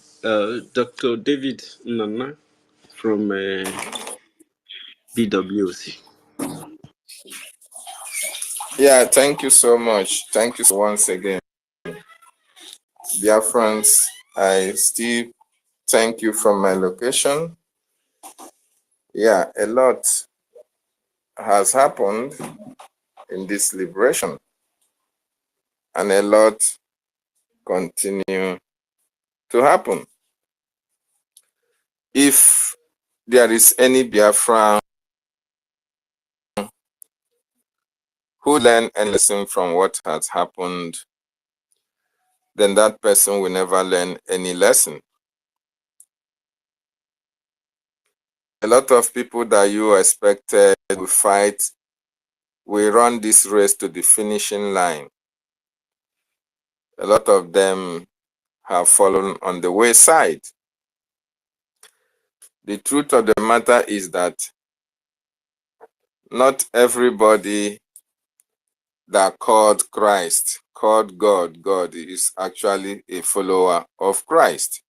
Dr. David Nana from BWC. Yeah, thank you so much. Thank you once again. Dear friends, I still thank you from my location. Yeah, a lot has happened in this liberation, and a lot continue to happen. If there is any Biafran who learn any lesson from what has happened, then that person will never learn any lesson. A lot of people that you expected will fight, will run this race to the finishing line. A lot of them have fallen on the wayside. The truth of the matter is that not everybody that called Christ, called God is actually a follower of Christ.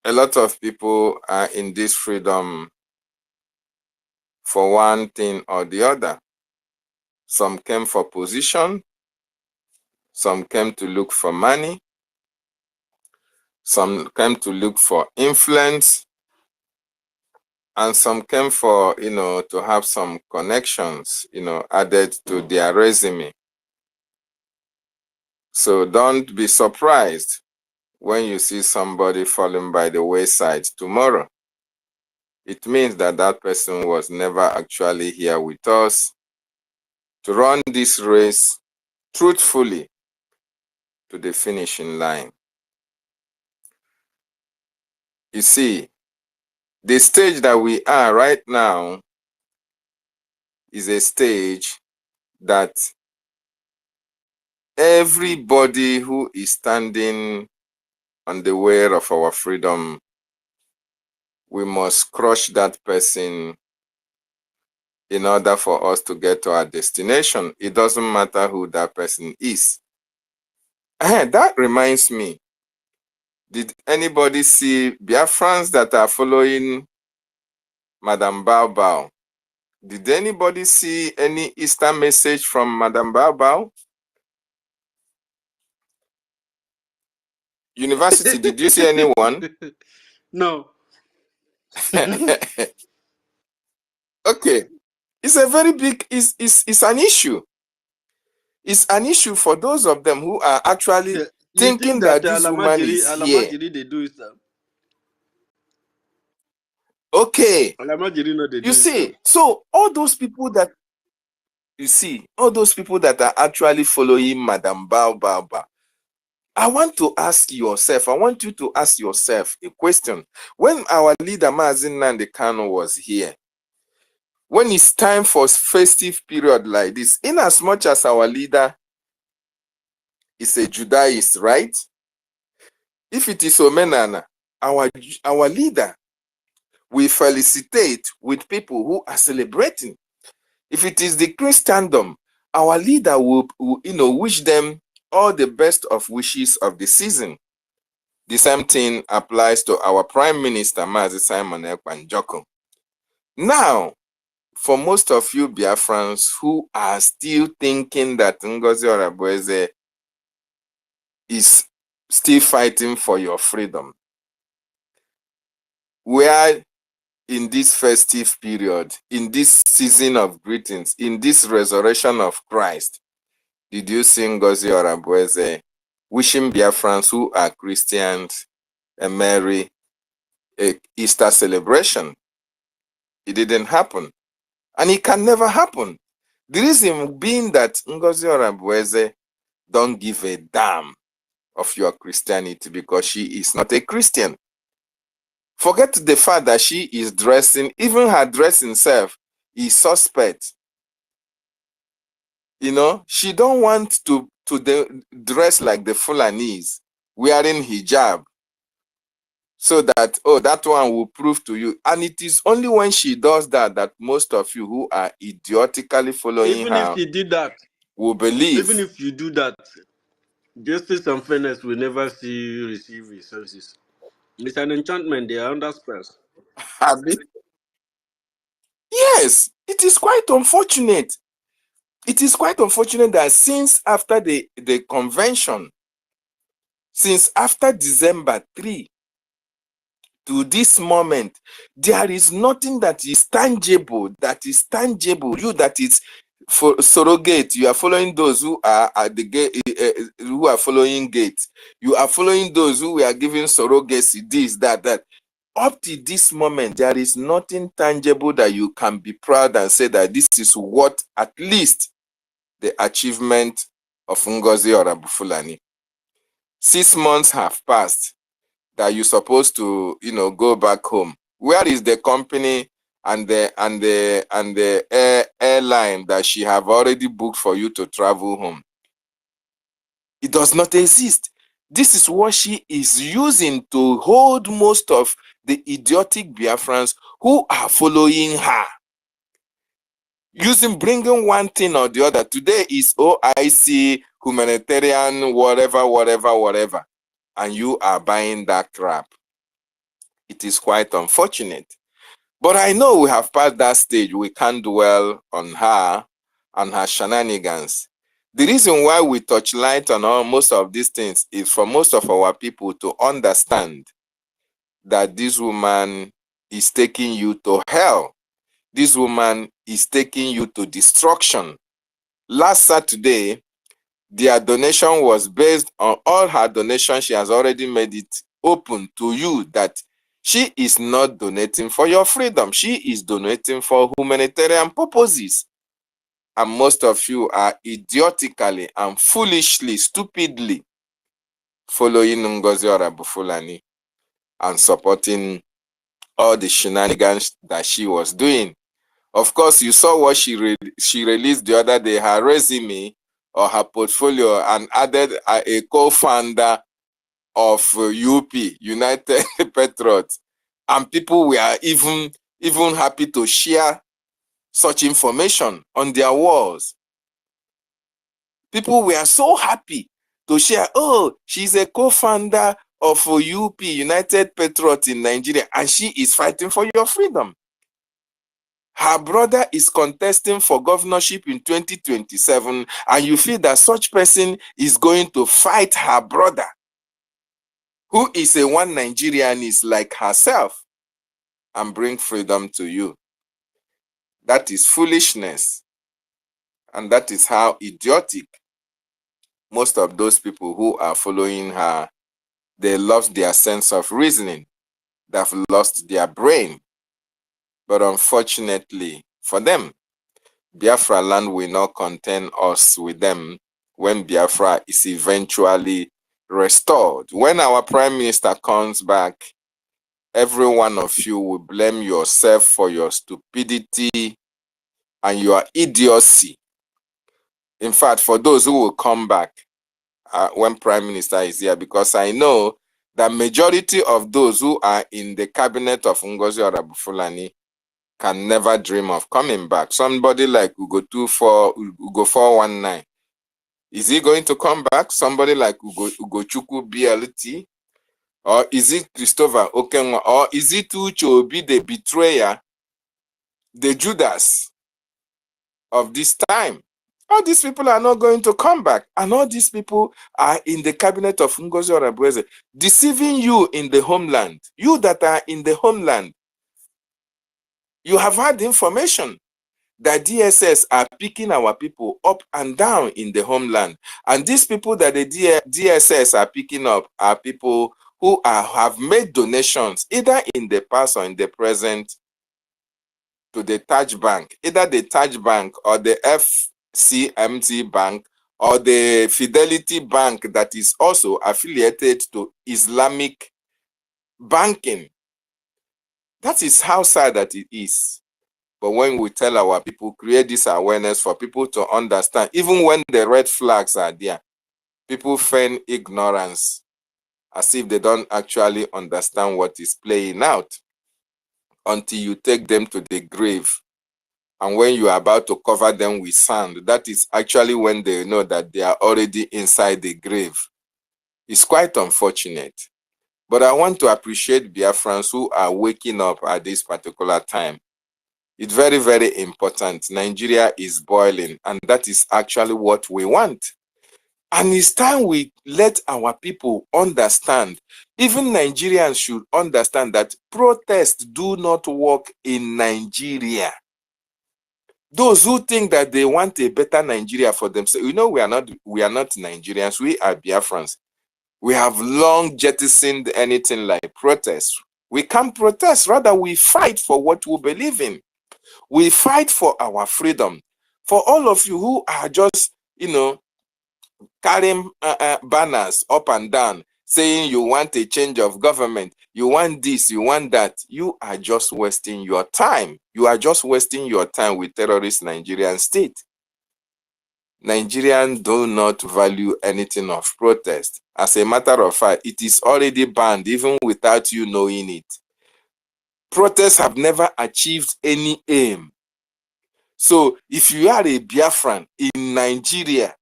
A lot of people are in this freedom for one thing or the other. Some came for position, some came to look for money, some came to look for influence, and some came for, to have some connections, added to their resume. So don't be surprised when you see somebody falling by the wayside tomorrow. It means that that person was never actually here with us to run this race truthfully to the finishing line. You see, the stage that we are right now is a stage that everybody who is standing on the way of our freedom, we must crush that person in order for us to get to our destination. It doesn't matter who that person is. That reminds me, did anybody see Biafrans that are following Madam Bao Bao? Did anybody see any Easter message from Madam Bao Bao? University, did you see anyone? No. Okay. It's a very big, it's an issue. It's an issue for those of them who are actually think thinking that that this woman is here. Alamajiri they do it, sir? Okay, Alamajiri no they you do it, sir. see, so all those people that you see, all those people that are actually following Madam Bao, I want to ask yourself, I want you to ask yourself a question. When our leader Mazin Nnamdi Kanu was here, when it's time for festive period like this, in as much as our leader is a Judaist, right? If it is Omenana, our leader will felicitate with people who are celebrating. If it is the Christendom, our leader will wish them all the best of wishes of the season. The same thing applies to our Prime Minister, Mazi Simon Ekpa Njoku. Now, for most of you Biafrans who are still thinking that Ngozi Orabueze is still fighting for your freedom, where in this festive period, in this season of greetings, in this resurrection of Christ, did you see Ngozi Orabueze wishing Biafrans who are Christians a Merry Easter celebration? It didn't happen. And it can never happen. The reason being that Ngozi Orabueze don't give a damn of your Christianity because she is not a Christian. Forget the fact that she is dressing, even her dressing self is suspect. You know, she don't want to dress like the Fulanese, wearing hijab, so that, oh, that one will prove to you. And it is only when she does that that most of you who are idiotically following Even her if you did that, will believe. even if you do that, justice and fairness will never see you receive resources. It's an enchantment. They are under spells. Yes, it is quite unfortunate. It is quite unfortunate that since after the convention, since after December 3 to this moment, there is nothing that is tangible, you that is for surrogate. You are following those who are at the gate, who are following gate. You are following those who are giving surrogacy, this, that. Up to this moment, there is nothing tangible that you can be proud and say that this is what at least the achievement of Ngozi Orabufulani. 6 months have passed that you're supposed to, go back home. Where is the company and the airline that she have already booked for you to travel home? It does not exist. This is what she is using to hold most of the idiotic Biafrans who are following her. Bringing one thing or the other. Today is OIC, humanitarian, whatever. And you are buying that crap. It is quite unfortunate. But I know we have passed that stage. We can't dwell on her and her shenanigans. The reason why we touch light on most of these things is for most of our people to understand that this woman is taking you to hell. This woman is taking you to destruction. Last Saturday, their donation was based on all her donations. She has already made it open to you that she is not donating for your freedom. She is donating for humanitarian purposes. And most of you are idiotically and foolishly, stupidly following Ngozi Orabufulani and supporting all the shenanigans that she was doing. Of course, you saw what she released the other day, her resume or her portfolio, and added a co-founder of UP, United Patriots. And people were even happy to share such information on their walls. People were so happy to share, oh, she's a co-founder of UP, United Patriots in Nigeria, and she is fighting for your freedom. Her brother is contesting for governorship in 2027, and you feel that such person is going to fight her brother, who is a one Nigerianist like herself, and bring freedom to you. That is foolishness. And that is how idiotic most of those people who are following her, they lost their sense of reasoning. They've lost their brain. But unfortunately for them, Biafra land will not contain us with them when Biafra is eventually restored. When our Prime Minister comes back, every one of you will blame yourself for your stupidity and your idiocy. In fact, for those who will come back when Prime Minister is here, because I know the majority of those who are in the cabinet of NGOZI or Fulani can never dream of coming back. Somebody like Ugo 419, is he going to come back? Somebody like Ugo Chukwu BLT? Or is it Christopher Okenwa? Or is it Uche Obi, the betrayer, the Judas of this time? All these people are not going to come back. And all these people are in the cabinet of NGOZI or Abueze, deceiving you in the homeland. You that are in the homeland, you have had information that DSS are picking our people up and down in the homeland. And these people that the DSS are picking up are people who have made donations, either in the past or in the present, to the Taj Bank, either the Taj Bank or the FCMT Bank or the Fidelity Bank that is also affiliated to Islamic banking. That is how sad that it is. But when we tell our people, create this awareness for people to understand, even when the red flags are there, people feign ignorance as if they don't actually understand what is playing out until you take them to the grave. And when you are about to cover them with sand, that is actually when they know that they are already inside the grave. It's quite unfortunate. But I want to appreciate Biafrans who are waking up at this particular time. It's very, very important. Nigeria is boiling, and that is actually what we want. And it's time we let our people understand. Even Nigerians should understand that protests do not work in Nigeria. Those who think that they want a better Nigeria for themselves, you know, we are not Nigerians, we are Biafrans. We have long jettisoned anything like protest. We can't protest, rather we fight for what we believe in. We fight for our freedom. For all of you who are just, you know, carrying banners up and down, saying you want a change of government, you want this, you want that, you are just wasting your time. You are just wasting your time with terrorist Nigerian state. Nigerians do not value anything of protest. As a matter of fact, it is already banned even without you knowing it. Protests have never achieved any aim. So if you are a Biafran in Nigeria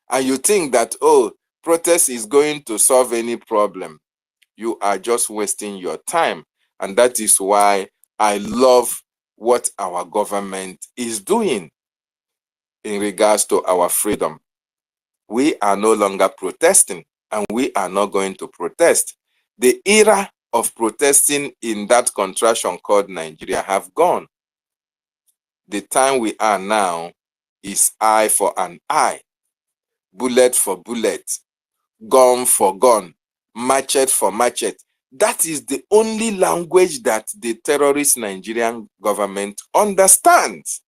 and you think that, oh, protest is going to solve any problem, you are just wasting your time. And that is why I love what our government is doing in regards to our freedom. We are no longer protesting, and we are not going to protest. The era of protesting in that contraction called Nigeria have gone. The time we are now is eye for an eye, bullet for bullet, gun for gun, machete for machete. That is the only language that the terrorist Nigerian government understands.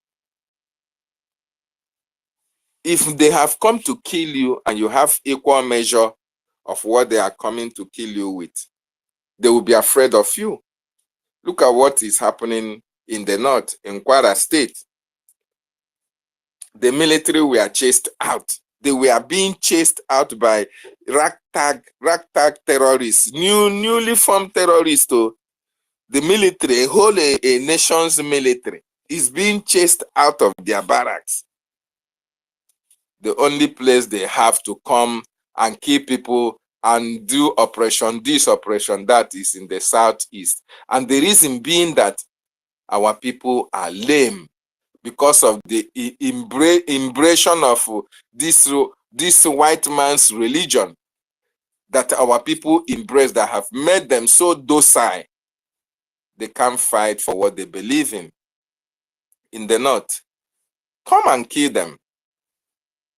If they have come to kill you and you have equal measure of what they are coming to kill you with, they will be afraid of you. Look at what is happening in the north, in Kwara State. The military were chased out. They were being chased out by ragtag terrorists, newly formed terrorists. The military, a nation's military, is being chased out of their barracks. The only place they have to come and kill people and do operation this, operation that is in the southeast. And the reason being that our people are lame because of the embrace of this white man's religion that our people embrace, that have made them so docile. They can't fight for what they believe in the north. Come and kill them.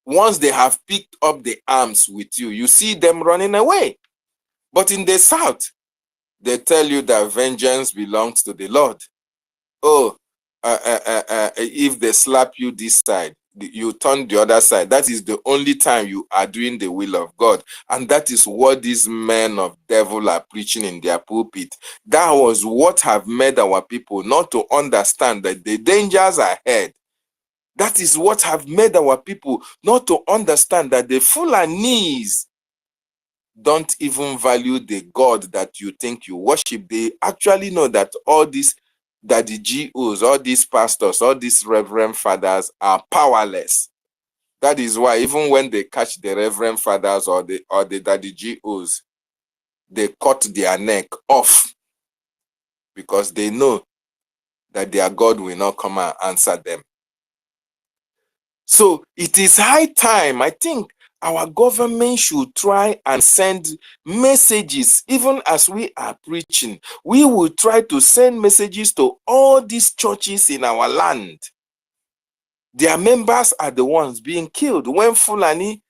once they have picked up the arms with you, you see them running away. But in the south, they tell you that vengeance belongs to the Lord. Oh, if they slap you this side, you turn the other side. That is the only time you are doing the will of God. And that is what these men of devil are preaching in their pulpit. That was what have made our people not to understand that the dangers ahead. That is what have made our people not to understand that the Fulanese don't even value the God that you think you worship. They actually know that all these, that the GOs, all these pastors, all these reverend fathers are powerless. That is why even when they catch the reverend fathers or the daddy GOs, they cut their neck off because they know that their God will not come and answer them. So it is high time, I think, our government should try and send messages, even as we are preaching. We will try to send messages to all these churches in our land. Their members are the ones being killed. When Fulani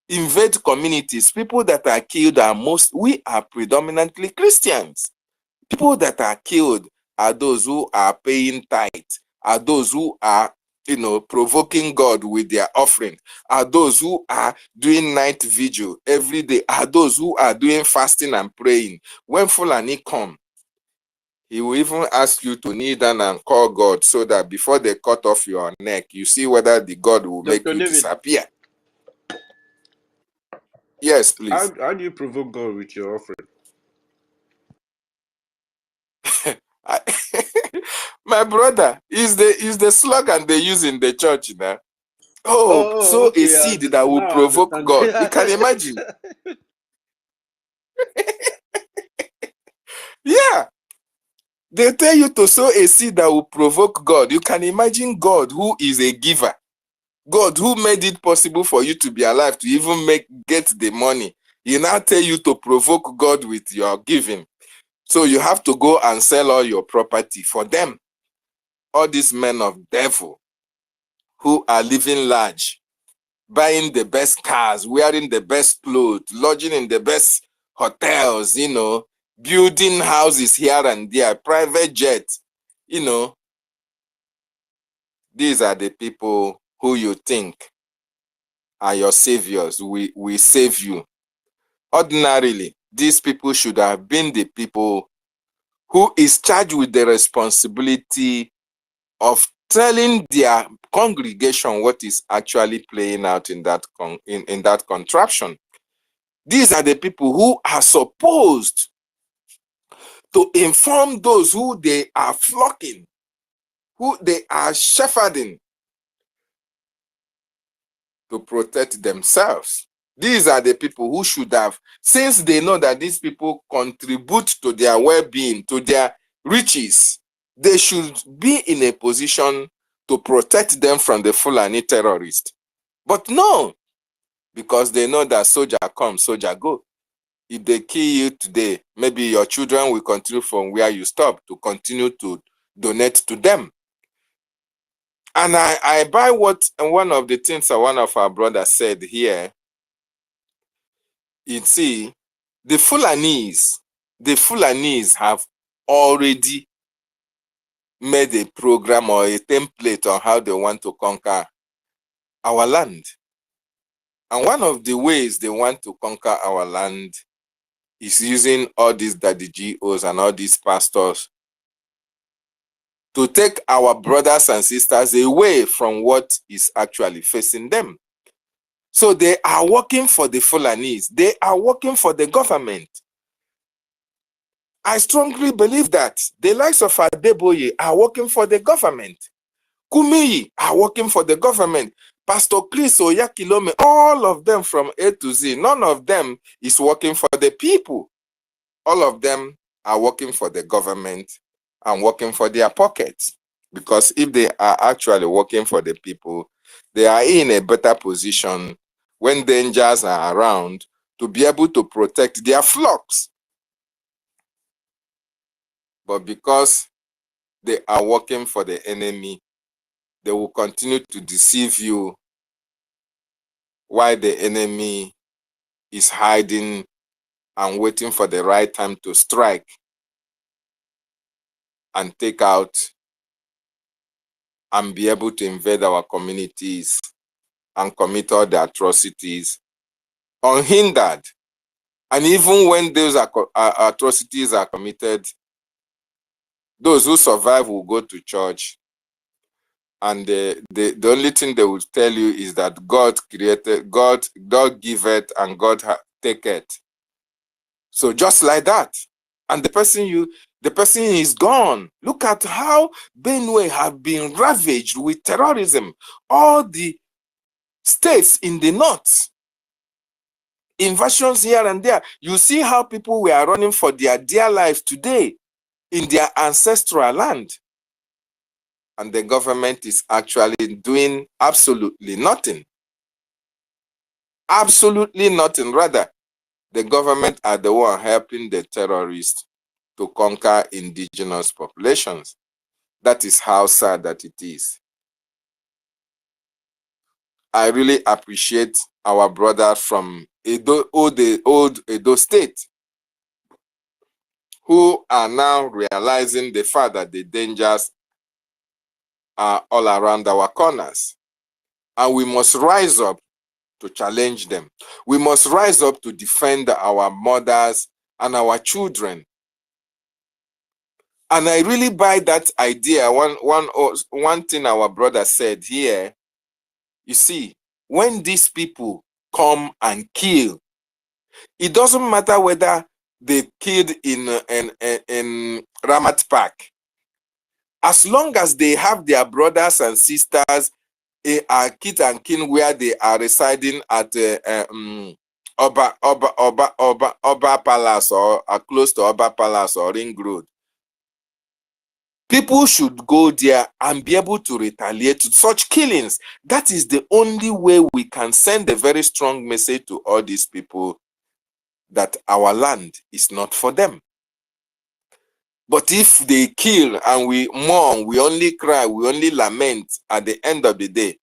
invade communities, people that are killed we are predominantly Christians. People that are killed are those who are paying tithe, are those who are, provoking God with their offering, are those who are doing night vigil every day, are those who are doing fasting and praying. When Fulani come, he will even ask you to kneel down and call God so that before they cut off your neck, you see whether the God will make Dr. you David, disappear. Yes, please. how do you provoke God with your offering? My brother, is the slogan they use in the church now. Oh, sow a Okay. seed that will Now I provoke understand. God. You can imagine. Yeah. They tell you to sow a seed that will provoke God. You can imagine God who is a giver. God who made it possible for you to be alive, to even get the money. He now tell you to provoke God with your giving. So you have to go and sell all your property for them. All these men of devil who are living large, buying the best cars, wearing the best clothes, lodging in the best hotels, building houses here and there, private jets, these are the people who you think are your saviors. We save you. Ordinarily, these people should have been the people who is charged with the responsibility of telling their congregation what is actually playing out in that in that contraption. These are the people who are supposed to inform those who they are flocking, who they are shepherding, to protect themselves. These are the people who should have, since they know that these people contribute to their well-being, to their riches, they should be in a position to protect them from the Fulani terrorists. But no, because they know that soldier come, soldier go. If they kill you today, maybe your children will continue from where you stop to continue to donate to them. And I buy what one of the things that one of our brothers said here. You see, the Fulanese have already made a program or a template on how they want to conquer our land. And one of the ways they want to conquer our land is using all these daddy GOs and all these pastors to take our brothers and sisters away from what is actually facing them. So they are working for the Fulanese. They are working for the government. I strongly believe that the likes of Adeboye are working for the government. Kumiyi are working for the government. Pastor Chris Oyakilome, all of them from A to Z, none of them is working for the people. All of them are working for the government and working for their pockets. Because if they are actually working for the people, they are in a better position when dangers are around to be able to protect their flocks. But because they are working for the enemy, they will continue to deceive you why the enemy is hiding and waiting for the right time to strike and take out and be able to invade our communities and commit all the atrocities unhindered. And even when those atrocities are committed, those who survive will go to church, and the only thing they will tell you is that God created, God giveth, and God taketh. So just like that, and the person is gone. Look at how Benue have been ravaged with terrorism. All the states in the north, invasions here and there. You see how people were running for their dear lives today in their ancestral land. And the government is actually doing absolutely nothing. Absolutely nothing. Rather, the government are the one helping the terrorists to conquer indigenous populations. That is how sad that it is. I really appreciate our brother from Edo, the old Edo state, who are now realizing the fact that the dangers are all around our corners. And we must rise up to challenge them. We must rise up to defend our mothers and our children. And I really buy that idea. One thing our brother said here, you see, when these people come and kill, it doesn't matter whether they killed in Ramat Park. As long as they have their brothers and sisters, kith and kin where they are residing at Oba Palace or close to Oba Palace or Ring Road, people should go there and be able to retaliate to such killings. That is the only way we can send a very strong message to all these people that our land is not for them. But if they kill and we mourn, we only cry, we only lament, at the end of the day,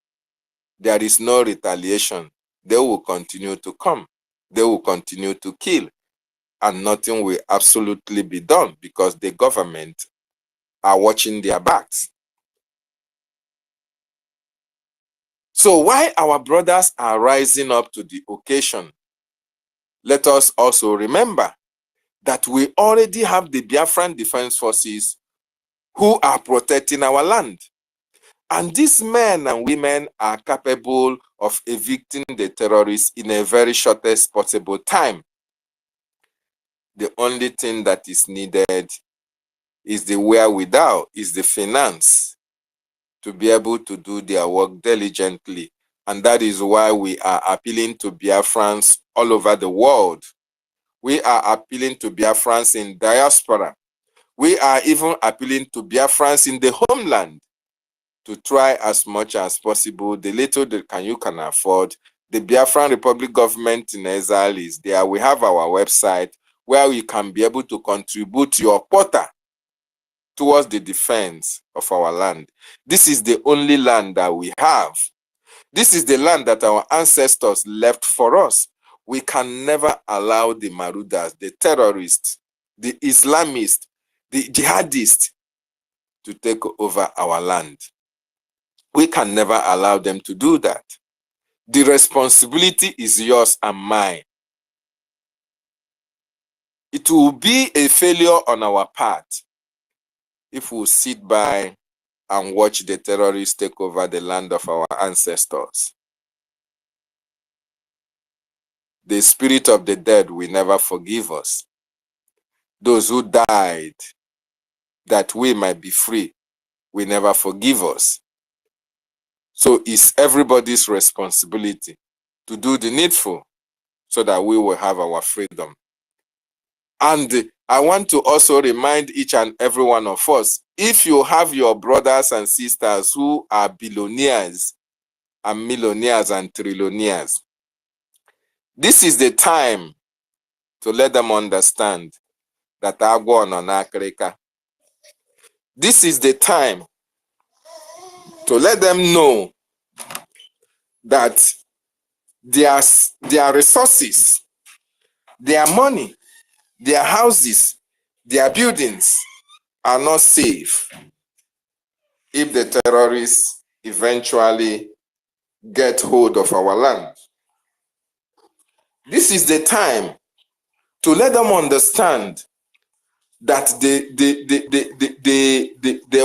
there is no retaliation. They will continue to come. They will continue to kill. And nothing will absolutely be done because the government are watching their backs. So while our brothers are rising up to the occasion, let us also remember that we already have the Biafran Defense Forces who are protecting our land. And these men and women are capable of evicting the terrorists in a very shortest possible time. The only thing that is needed is the wherewithal, is the finance to be able to do their work diligently. And that is why we are appealing to Biafrans all over the world. We are appealing to Biafrans in diaspora. We are even appealing to Biafrans in the homeland to try as much as possible, the little that you can afford. The Biafran Republic government in exile is there. We have our website where you can be able to contribute your quota towards the defense of our land. This is the only land that we have. This is the land that our ancestors left for us. We can never allow the marauders, the terrorists, the Islamists, the jihadists to take over our land. We can never allow them to do that. The responsibility is yours and mine. It will be a failure on our part if we sit by and watch the terrorists take over the land of our ancestors. The spirit of the dead will never forgive us. Those who died that we might be free will never forgive us. So it's everybody's responsibility to do the needful so that we will have our freedom. And I want to also remind each and every one of us, if you have your brothers and sisters who are billionaires and millionaires and trillionaires, this is the time to let them understand that agwọ nọ n'akịrịka. This is the time to let them know that their resources, their money, their houses, their buildings are not safe if the terrorists eventually get hold of our land. This is the time to let them understand that the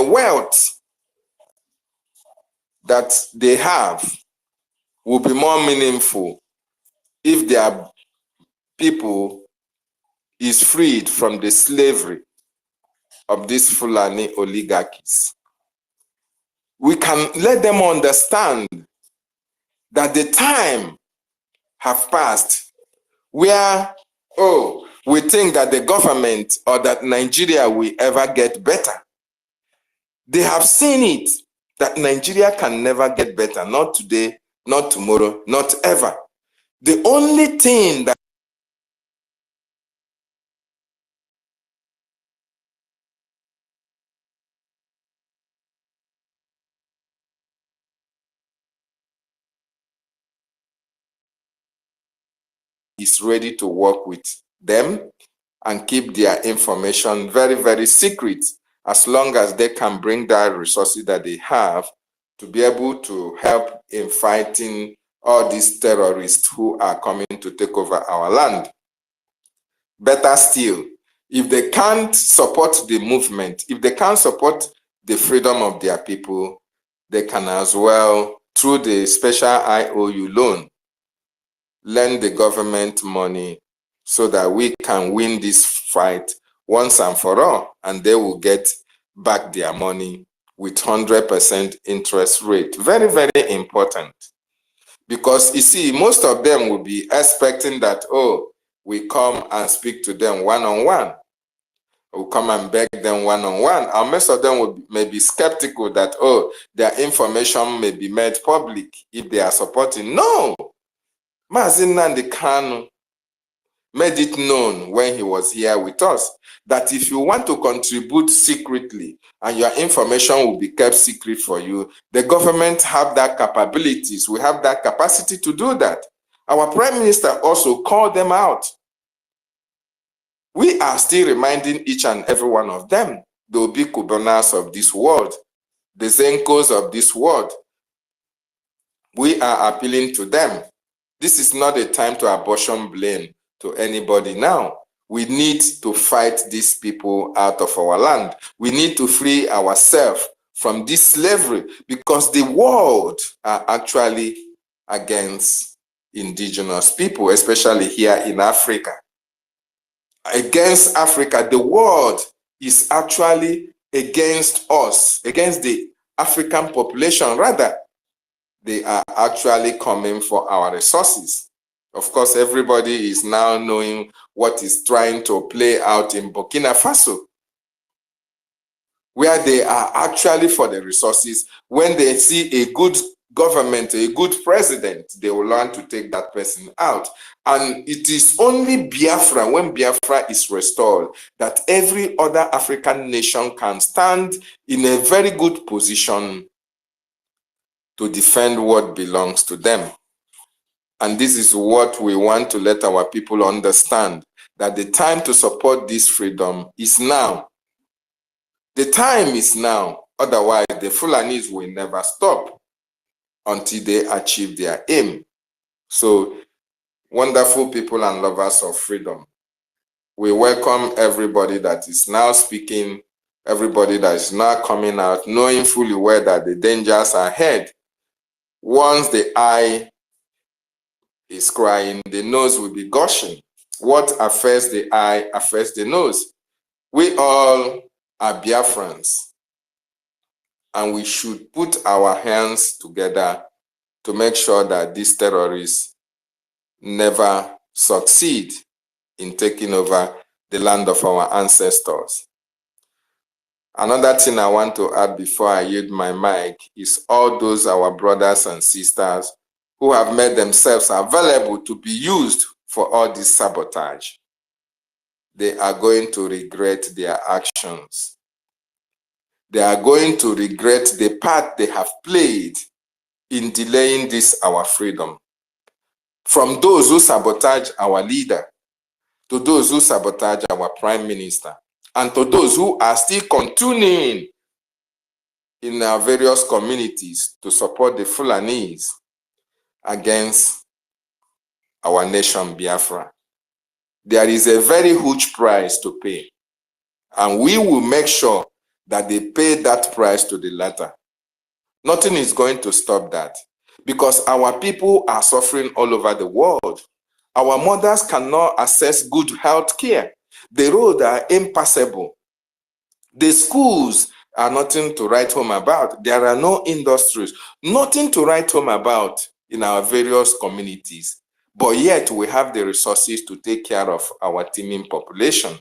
wealth that they have will be more meaningful if their people is freed from the slavery of these Fulani oligarchies. We can let them understand that the time have passed where, oh, we think that the government or that Nigeria will ever get better. They have seen it, that Nigeria can never get better, not today, not tomorrow, not ever. The only thing that is ready to work with them and keep their information very, very secret, as long as they can bring that resources that they have to be able to help in fighting all these terrorists who are coming to take over our land. Better still, if they can't support the movement, if they can't support the freedom of their people, they can as well, through the special IOU loan, lend the government money so that we can win this fight once and for all, and they will get back their money with 100% interest rate. Very, very important. Because you see, most of them will be expecting that, oh, we come and speak to them one-on-one. We'll come and beg them one-on-one. And most of them may be skeptical that, oh, their information may be made public if they are supporting. No! Mazi Nnamdi Kanu made it known when he was here with us that if you want to contribute secretly and your information will be kept secret for you, the government have that capabilities. We have that capacity to do that. Our Prime Minister also called them out. We are still reminding each and every one of them, the Obi Kubonas of this world, the Zenkos of this world. We are appealing to them. This is not a time to apportion blame to anybody now. We need to fight these people out of our land. We need to free ourselves from this slavery because the world are actually against indigenous people, especially here in Africa. Against Africa, the world is actually against us, against the African population, rather. They are actually coming for our resources. Of course, everybody is now knowing what is trying to play out in Burkina Faso, where they are actually for the resources. When they see a good government, a good president, they will learn to take that person out. And it is only Biafra, when Biafra is restored, that every other African nation can stand in a very good position to defend what belongs to them. And this is what we want to let our people understand, that the time to support this freedom is now. The time is now. Otherwise, the Fulanis will never stop until they achieve their aim. So, wonderful people and lovers of freedom, we welcome everybody that is now speaking, everybody that is now coming out, knowing fully well that the dangers are ahead. Once the eye is crying, the nose will be gushing. What affects the eye affects the nose. We all are Biafrans, and we should put our hands together to make sure that these terrorists never succeed in taking over the land of our ancestors. Another thing I want to add before I yield my mic is all those our brothers and sisters who have made themselves available to be used for all this sabotage. They are going to regret their actions. They are going to regret the part they have played in delaying this our freedom. from those who sabotage our leader, to those who sabotage our prime minister, and to those who are still continuing in our various communities to support the Fulanis against our nation, Biafra. There is a very huge price to pay, and we will make sure that they pay that price to the latter. Nothing is going to stop that, because our people are suffering all over the world. Our mothers cannot access good health care. The roads are impassable. The schools are nothing to write home about. There are no industries, nothing to write home about in our various communities. But yet we have the resources to take care of our teeming population.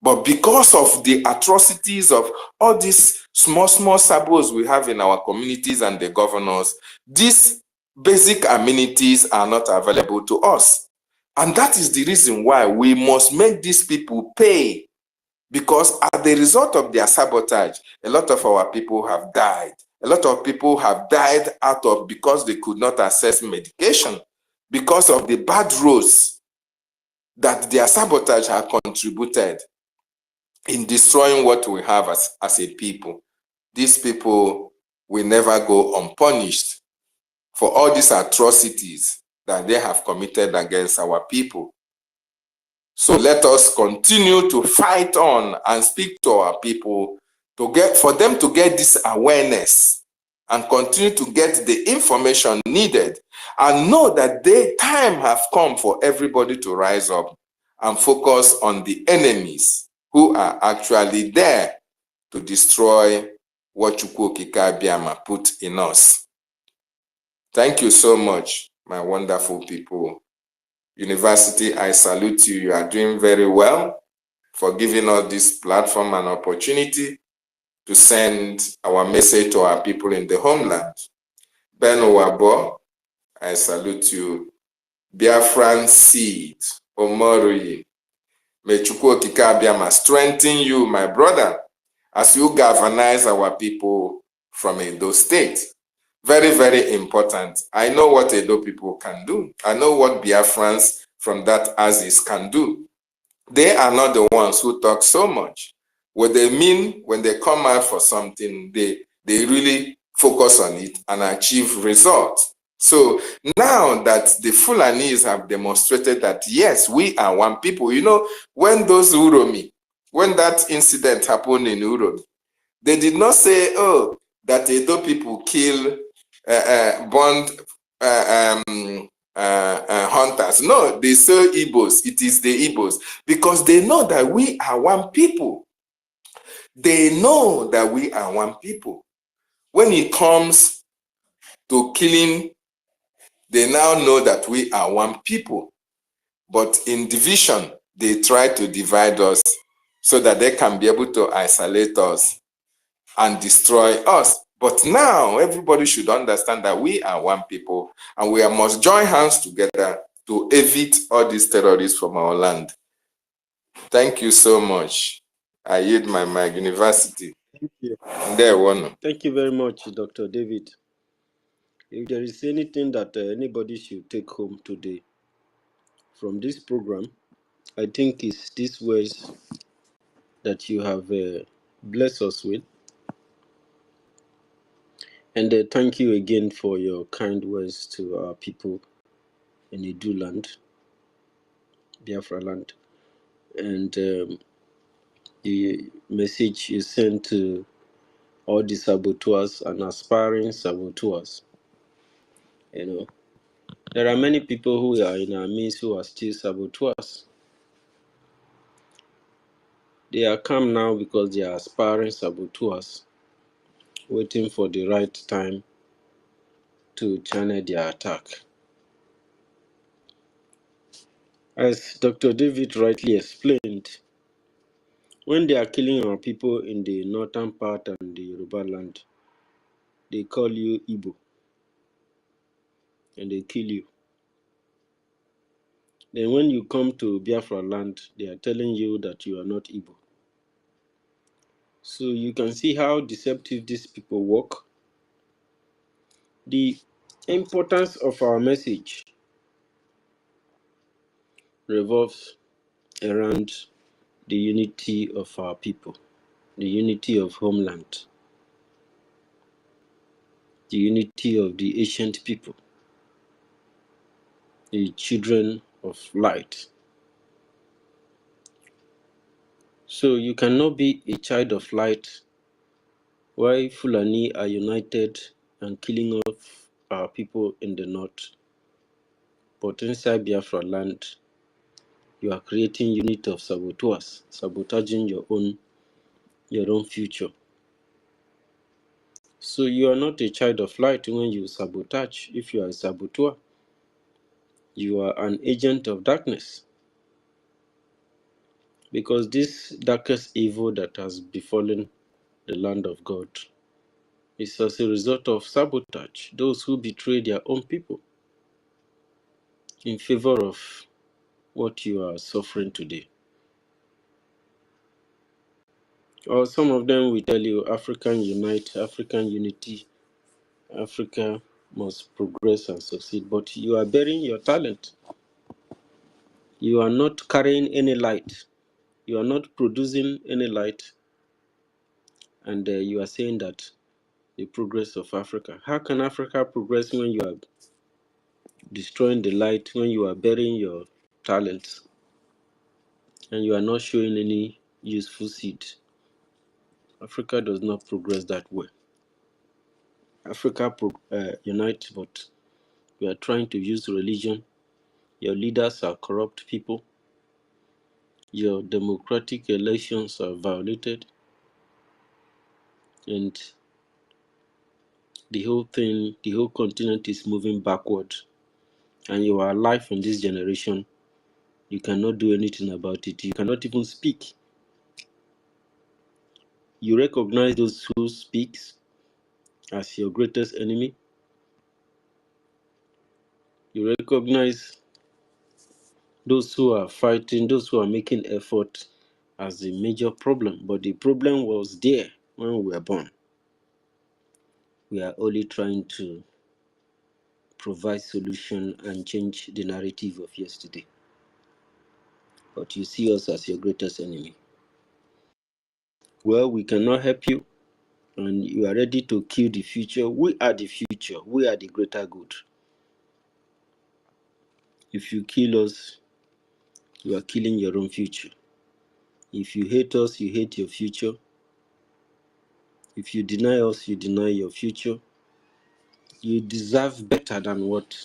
But because of the atrocities of all these small sabos we have in our communities and the governors, these basic amenities are not available to us. And that is the reason why we must make these people pay. Because as the result of their sabotage, a lot of our people have died. A lot of people have died because they could not access medication, because of the bad roads that their sabotage have contributed in destroying what we have as a people. These people will never go unpunished for all these atrocities that they have committed against our people. So let us continue to fight on and speak to our people for them to get this awareness and continue to get the information needed, and know that the time have come for everybody to rise up and focus on the enemies who are actually there to destroy what EFIK-IBIBIO put in us. Thank you so much, my wonderful people. University, I salute you. You are doing very well for giving us this platform and opportunity to send our message to our people in the homeland. Ben Owabo, I salute you. BIAFRANS seed, Omorui. May EFIK-IBIBIO strengthen you, my brother, as you galvanize our people from Edo State. Very, very important. I know what Edo people can do. I know what BIAFRANS from that Aziz can do. They are not the ones who talk so much. What they mean when they come out for something, they really focus on it and achieve results. So now that the Fulanis have demonstrated that, yes, we are one people. You know, when those Uromi, when that incident happened in Uromi, they did not say, oh, that Edo people kill hunters. No, they say Igbos. It is the Igbos, because they know that we are one people. They know that we are one people. When it comes to killing, they now know that we are one people. But in division, they try to divide us so that they can be able to isolate us and destroy us. But now everybody should understand that we are one people, and we must join hands together to evict all these terrorists from our land. Thank you so much. I yield my mic. University. Thank you. There one. Thank you very much, Dr. David. If there is anything that anybody should take home today from this program, I think it's these words that you have blessed us with. And thank you again for your kind words to our people in Edu land, Biafra land. And the message you sent to all the saboteurs and aspiring saboteurs. You know, there are many people who are in our midst who are still saboteurs. They are calm now because they are aspiring saboteurs, waiting for the right time to channel their attack. As Dr. David rightly explained, when they are killing our people in the northern part and the Yoruba land, they call you Igbo and they kill you. Then when you come to Biafra land, they are telling you that you are not Igbo. So you can see how deceptive these people work. The importance of our message revolves around the unity of our people, the unity of homeland, the unity of the ancient people, the children of light. So you cannot be a child of light while Fulani are united and killing off our people in the north. But inside Biafra land, you are creating unit of saboteurs, sabotaging your own future. So you are not a child of light when you sabotage. If you are a saboteur, you are an agent of darkness. Because this darkest evil that has befallen the land of God is as a result of sabotage, those who betray their own people in favor of what you are suffering today. Or some of them will tell you African unite, African unity, Africa must progress and succeed, but you are burying your talent. You are not carrying any light. You are not producing any light, and you are saying that the progress of Africa. How can Africa progress when you are destroying the light, when you are burying your talents, and you are not showing any useful seed? Africa does not progress that way. Africa unites, but you are trying to use religion. Your leaders are corrupt people. Your democratic elections are violated, and the whole thing, the whole continent is moving backward. And you are alive in this generation. You cannot do anything about it. You cannot even speak. You recognize those who speak as your greatest enemy. You recognize those who are fighting, those who are making effort as the major problem. But the problem was there when we were born. We are only trying to provide solution and change the narrative of yesterday. But you see us as your greatest enemy. Well, we cannot help you, and you are ready to kill the future. We are the future. We are the greater good. If you kill us, you are killing your own future. If you hate us, you hate your future. If you deny us, you deny your future. You deserve better than what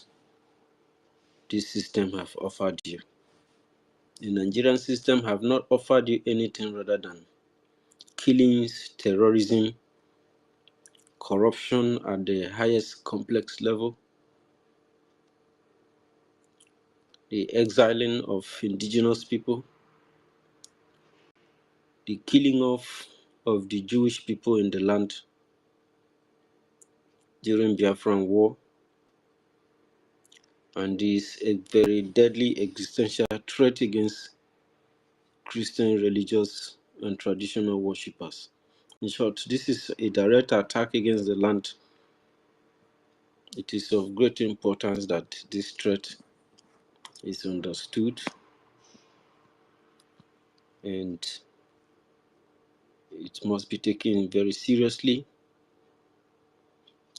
this system have offered you. The Nigerian system have not offered you anything rather than killings, terrorism, corruption at the highest complex level, the exiling of indigenous people, the killing of the Jewish people in the land during Biafran War, and is a very deadly existential threat against Christian religious and traditional worshippers. In short, this is a direct attack against the land. It is of great importance that this threat is understood, and it must be taken very seriously.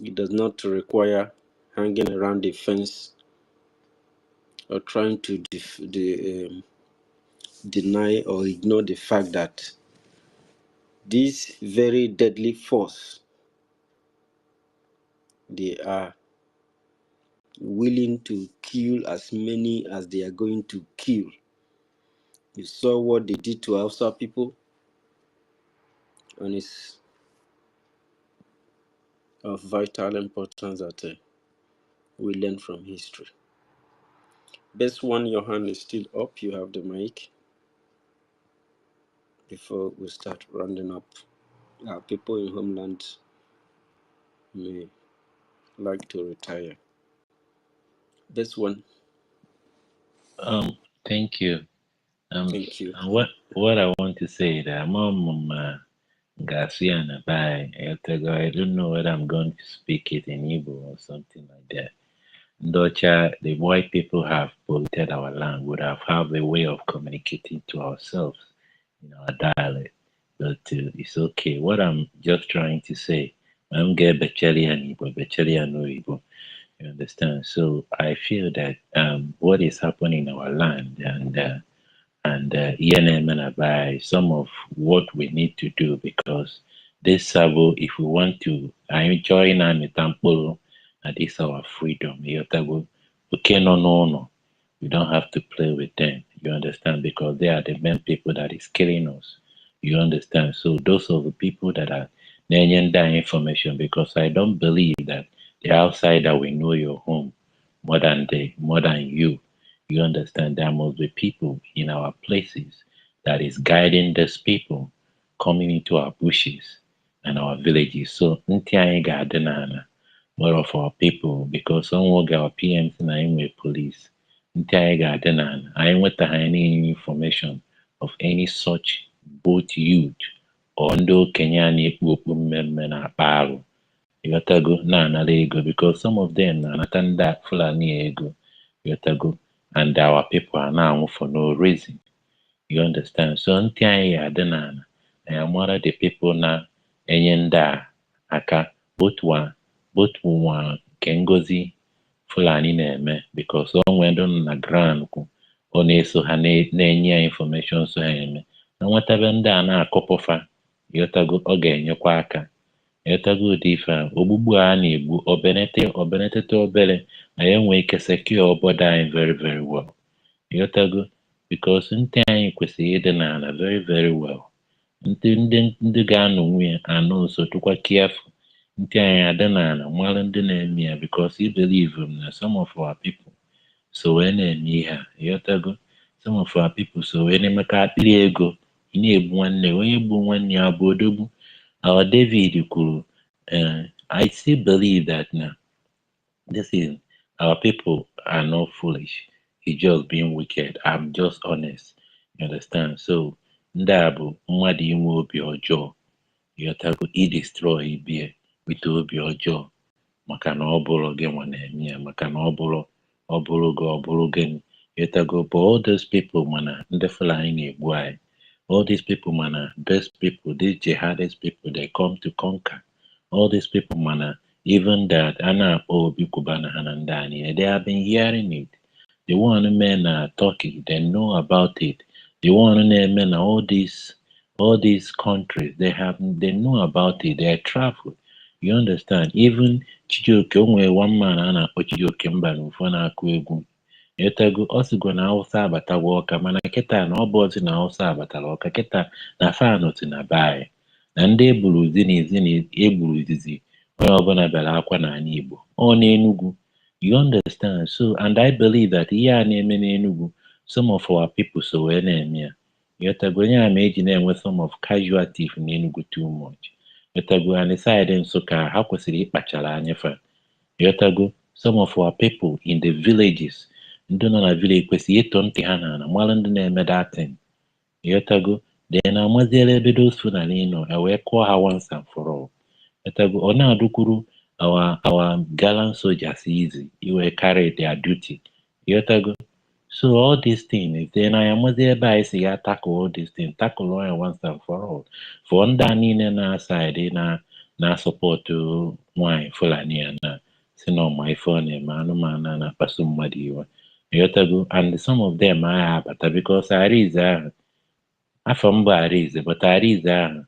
It does not require hanging around the fence or trying to deny or ignore the fact that this very deadly force, they are willing to kill as many as they are going to kill. You saw what they did to Hausa people, and it's of vital importance that we learn from history. Best one, your hand is still up. You have the mic before we start rounding up. Our people in homeland may like to retire. Best one. Thank you. Thank you. And what I want to say that Mom Garcia and I don't know whether I'm going to speak it in Igbo or something like that. The white people have polluted our land, would have a way of communicating to ourselves in our dialect. But it's okay. What I'm just trying to say, I'm get Bechelian Igbo, Bechelian Igbo. You understand? So I feel that what is happening in our land and ENM by some of what we need to do because this Sabo, if we want to join an example, and it's our freedom. Okay, no. We don't have to play with them. You understand? Because they are the main people that is killing us. You understand? So those are the people that are getting that information because I don't believe that the outsider will know your home more than you. You understand? There must be people in our places that is guiding these people coming into our bushes and our villages. So nti anyị ga-adị n'ala more of our people because some will our PMs na anyị police. Nti anyị ga-adị n'ala anyị nwetaghị any information of any such both youth or ndị okenye a na-ekpu okpu mmemme na-akpa arụ ịghọtago na-anara ego because some of them na-anata ndị Fulani ego ịghọtago and our people are now for no reason. You understand? So ntị anyị ga-adị n'ala anyị amara the people na-enye ndị a aka both nwa nke NGOZI Fulani na-eme because o nwere ndị nọ na ground kwụ ọ na-eso ha na-enye ya information so ha eme na nwetabe ndị a na-akọpụfa ịghọtago ọ ga-enyekwa aka ịghọtago ụdị ife a ogbugbu a na-egbu obenetete obere na ya nwee ike secure obodo anyị very very well ịghọtago because ntị anyị kwesịrị ịdị n'ala very very well ndị ga-anọ nwunye anọ nso tụkwa careful ntị anyị adị n'ala mara ndị na-eme ya because I believe na some of our people so wee na-eme ihe a ịghọtago some of our people so wee na-emeka akpịrị ego ị na-egbu nwanne onye gbu nwanne ya bụ odogwu our David kwuru I still believe that now this is our people are not foolish. It's just being wicked. I'm just honest. You understand? So ndị a bụ mmadụ inwe obi ọjọọ ịghọtago destroy ibie with obi ọjọọ maka na ọ bụrụ gị nwa na-eme ya maka na ọ bụrụ gị ịghọtago but all those people mana ndị Fulani na-egbu anyị all these people mana these people these jihadist people they come to conquer all these people mana even that a na-akpọ Obi Kubana ha na ndị anyị they have been hearing it the one men na Turkey they know about it the one na-eme na all these countries they know about it they travel you understand even Chijioke onwe one man a na-akpọ Chijioke mba n'ufo na-akụ egwu ịghọtago ọ sịgo na Hausa abatawa Ọka mana kịta na ọ bụ ozi na Hausa abatara Ọka kịta na fanọtị na baị na ndị egburu izizi onye ọbụla bịara akwa n'ala Igbo ọ n'Enugu you understand so and I believe that ihe a na-eme n'Enugu some of our people so wee na-eme ya ịghọtago onye a ma eji na-enwe some of casualties n'Enugu too much ịghọtago and side Nsụka ha kwesịrị ịkpachara anya fa ịghọtago some of our people in the villages ndị nọ na village kwesịrị ịtọ ntị ha n'ala mara ndị na-eme datin ịghọtago they na-amaziere ebe those Fulani nọ wee kụọ ha once and for all ịghọtago ọ na-adụkwuru our gallant soldiers easy iwe carry their duty ịghọtago so all these things they na-amazi ebe anyị si ya tackle all these things tackle ya once and for all for ndị a niile na-aside na-asọpọtụ nwaanyị Fulani ya na si na ọma ife ọ na-eme anụmanụ na-akpasu mmadụ iwe ịghọtago and some of them agha abata because Arize ahụ afọ mbụ Arize but Arize ahụ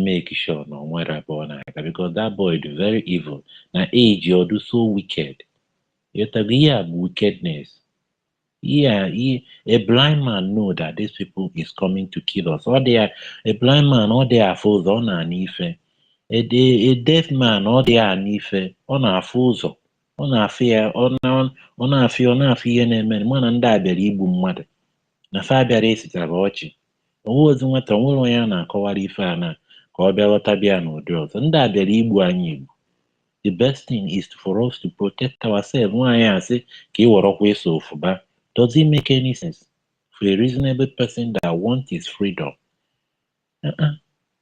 make sure na ọ nwere abụọ na-aga because that boy is very evil na age ọ do so wicked ịghọtago ihe a bụ wickedness a blind man know that these people is coming to kill us a blind man ọ dị afụ ụzọ ọ na-ana ife a deaf man ọ dị ana ife ọ na-afụ ụzọ ọ na-afụ ya ọ na-afụ ihe na-eme mana ndị a bịara igbu mmadụ na fa bịara esichara ọchị onwe ozi nwata nwere onye a na-akọwara ife a na ka ọ bịa ghọta bịa n'ụdị ọzọ ndị a bịara igbu anyị igbu the best thing is for us to protect ourselves nwaanyị asị ka ị wọrọkwa eso ofuba does it make any sense for a reasonable person that wants his freedom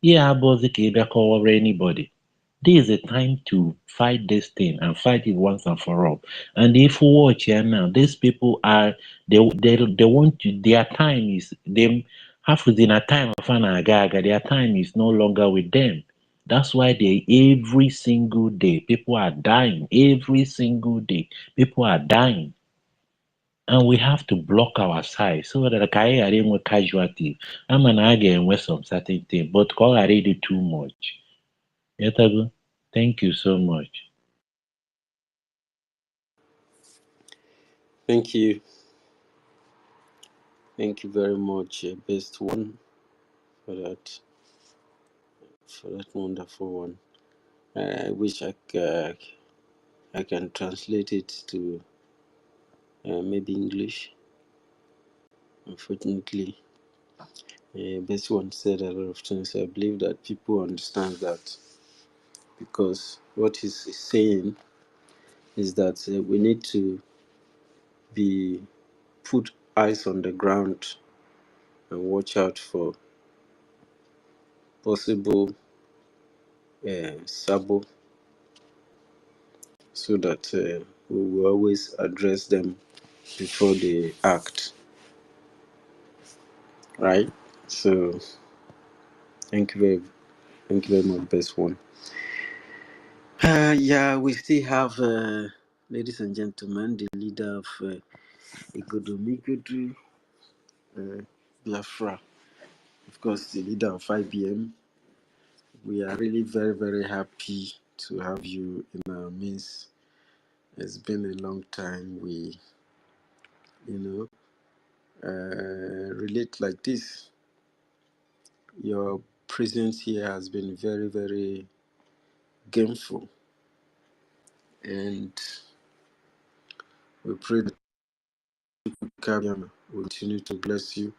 ihe abụọzi ka ị bịa kọwara anybody This is the time to fight this thing and fight it once and for all. And if you watch here now, these people are they want to, their time is them half within a time of an agaga, their time is no longer with them. That's why every single day people are dying. Every single day people are dying. And we have to block our side so that I are with casualty. I'm an again with some certain thing, but call already too much. Yetago, thank you so much. Thank you. Thank you very much, best one, for that wonderful one. I wish I can translate it to maybe English. Unfortunately, best one said a lot of things. I believe that people understand that, because what he's saying is that we need to be put eyes on the ground and watch out for possible sabo, so that we will always address them before they act, right? So thank you very much, best one. Yeah, we still have, ladies and gentlemen, the leader of EKID, Biafra, of course, the leader of IBM. We are really very happy to have you in our midst. It's been a long time we, relate like this. Your presence here has been very gainful, and we pray that God will continue to bless you.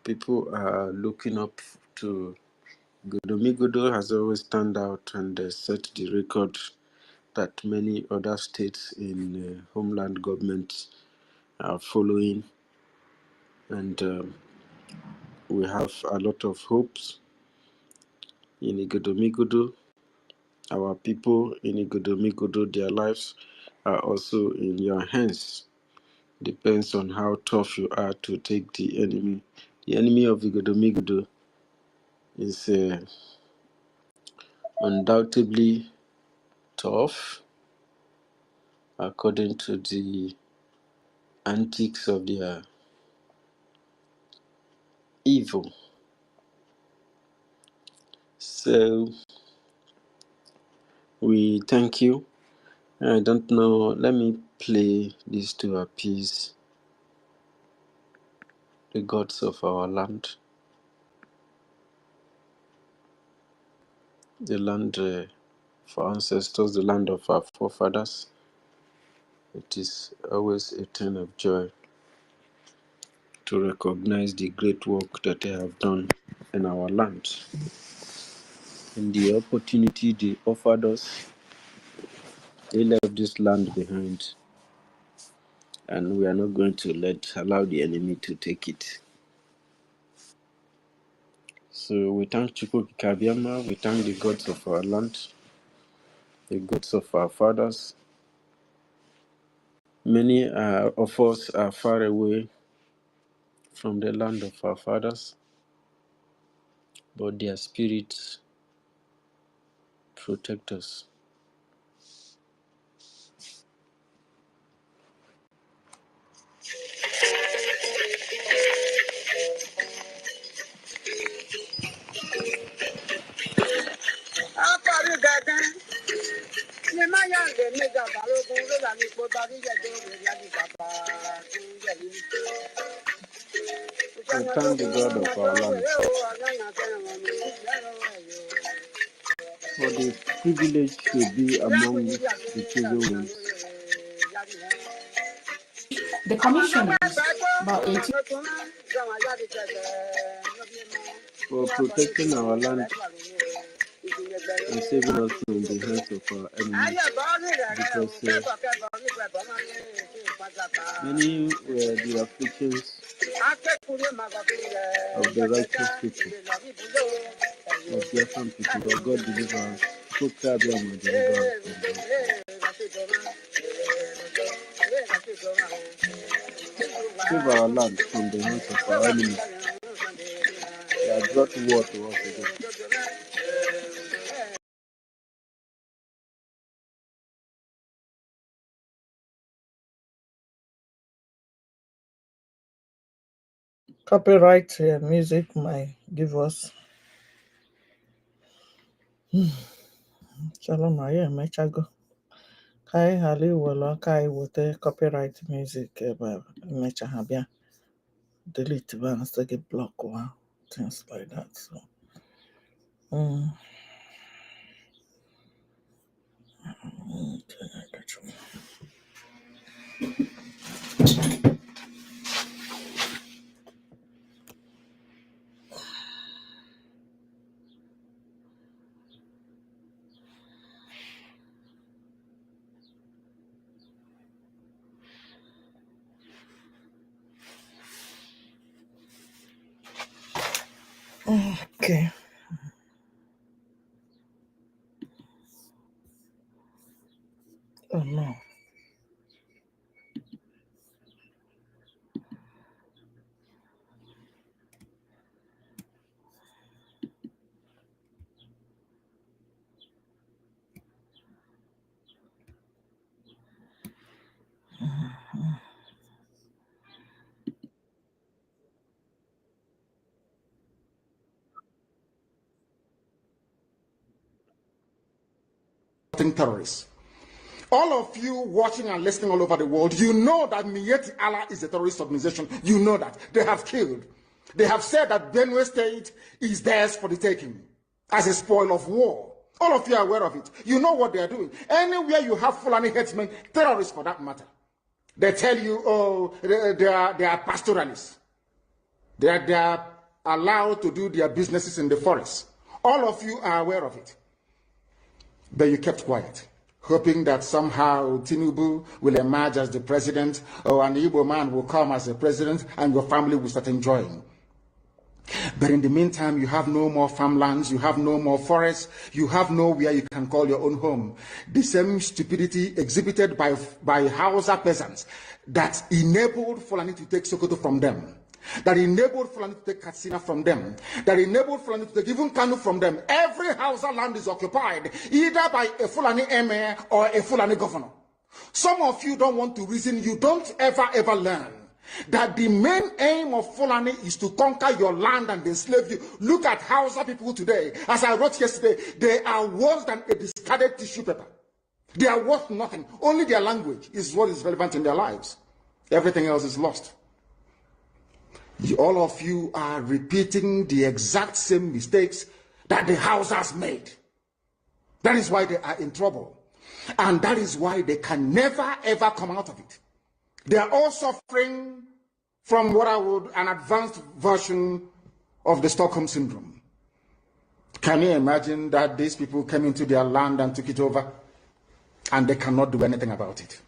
People are looking up to Godomigodo. Has always stand out and set the record that many other states in homeland government are following, and we have a lot of hopes in Godomigodo. Our people in Godomigodo, their lives are also in your hands. Depends on how tough you are to take the enemy. The enemy of Godomigodo is undoubtedly tough, according to the antics of their evil. So we thank you. I don't know, let me play this to appease the gods of our land, the land of our ancestors, the land of our forefathers. It is always a thing of joy to recognize the great work that they have done in our land. And the opportunity they offered us, they left this land behind, and we are not going to allow the enemy to take it. So we thank Chukwu Kabiama, we thank the gods of our land, the gods of our fathers. Many of us are far away from the land of our fathers, but their spirits protect us. We thank the God of our land for the privilege to be among the chosen ones. The commission is about 18. For protecting our land and saving us from the hands of our enemies. Because many were the afflictions of the righteous people, of Biafran people, but God delivered us. Save our land from the hands of our enemies. They have brought war to us again. Copyright music might give us. Shalom, Mechago. Kai Hali Wala Kai with the copyright music about Mechahabia. Delete once they get block or things like that. So okay. Oh no. Terrorists. All of you watching and listening all over the world, you know that Miyetti Allah is a terrorist organization. You know that. They have killed. They have said that Benue State is theirs for the taking as a spoil of war. All of you are aware of it. You know what they are doing. Anywhere you have Fulani headsmen, terrorists for that matter, they tell you, oh, they are pastoralists. They are allowed to do their businesses in the forest. All of you are aware of it. But you kept quiet, hoping that somehow Tinubu will emerge as the president, or an Igbo man will come as a president, and your family will start enjoying. But in the meantime, you have no more farmlands, you have no more forests, you have nowhere you can call your own home. The same stupidity exhibited by Hausa peasants that enabled Fulani to take Sokoto from them, that enabled Fulani to take Katsina from them, that enabled Fulani to take even Kanu from them. Every Hausa land is occupied either by a Fulani emir or a Fulani governor. Some of you don't want to reason, you don't ever learn that the main aim of Fulani is to conquer your land and enslave you. Look at Hausa people today. As I wrote yesterday, they are worse than a discarded tissue paper. They are worth nothing. Only their language is what is relevant in their lives. Everything else is lost. All of you are repeating the exact same mistakes that the Hausas made. That is why they are in trouble. And that is why they can never ever come out of it. They are all suffering from what I would an advanced version of the Stockholm Syndrome. Can you imagine that these people came into their land and took it over and they cannot do anything about it?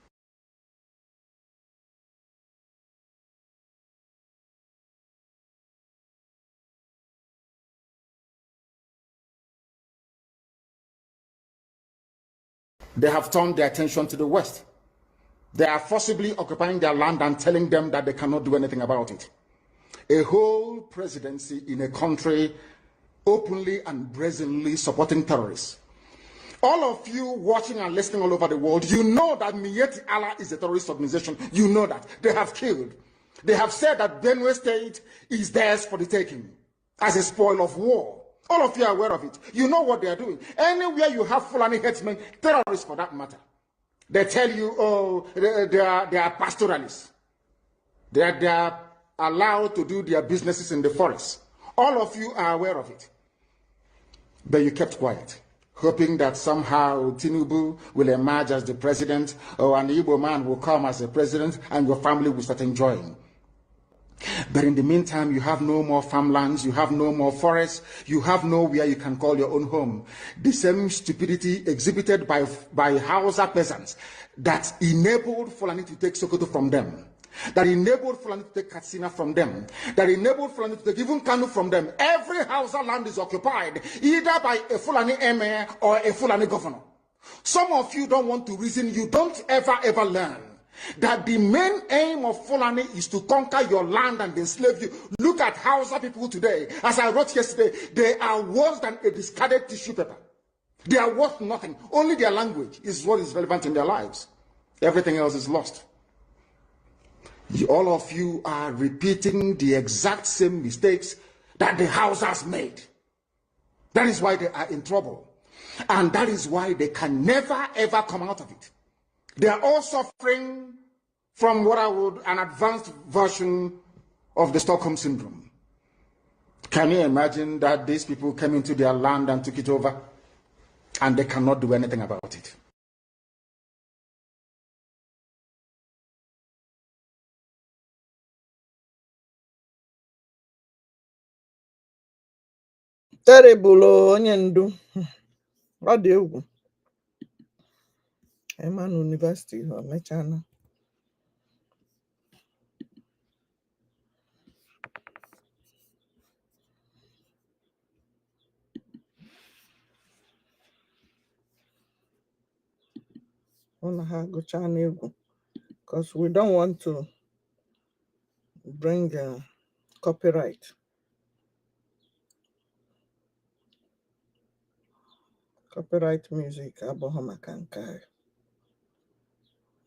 They have turned their attention to the West. They are forcibly occupying their land and telling them that they cannot do anything about it. A whole presidency in a country openly and brazenly supporting terrorists. All of you watching and listening all over the world, you know that Miyetti Allah is a terrorist organization. You know that. They have killed. They have said that Benue State is theirs for the taking as a spoil of war. All of you are aware of it. You know what they are doing. Anywhere you have Fulani headsmen, terrorists for that matter, they tell you, oh, they are pastoralists. They are allowed to do their businesses in the forest. All of you are aware of it. But you kept quiet, hoping that somehow Tinubu will emerge as the president, or an Igbo man will come as a president, and your family will start enjoying. But in the meantime, you have no more farmlands, you have no more forests, you have nowhere you can call your own home. The same stupidity exhibited by Hausa peasants that enabled Fulani to take Sokoto from them, that enabled Fulani to take Katsina from them, that enabled Fulani to take even Kanu from them. Every Hausa land is occupied either by a Fulani emir or a Fulani governor. Some of you don't want to reason, you don't ever learn that the main aim of Fulani is to conquer your land and enslave you. Look at Hausa people today. As I wrote yesterday, they are worse than a discarded tissue paper. They are worth nothing. Only their language is what is relevant in their lives. Everything else is lost. All of you are repeating the exact same mistakes that the Hausas made. That is why they are in trouble. And that is why they can never ever come out of it. They are all suffering from what I would an advanced version of the Stockholm Syndrome. Can you imagine that these people came into their land and took it over and they cannot do anything about it? Terrible, onye ndu. Ọ dị egwu. Eman University, ọ mechana. Ụlọ ha gụchaa n'egwu. Because we don't want to bring copyright. Copyright music, Abohama Kankai.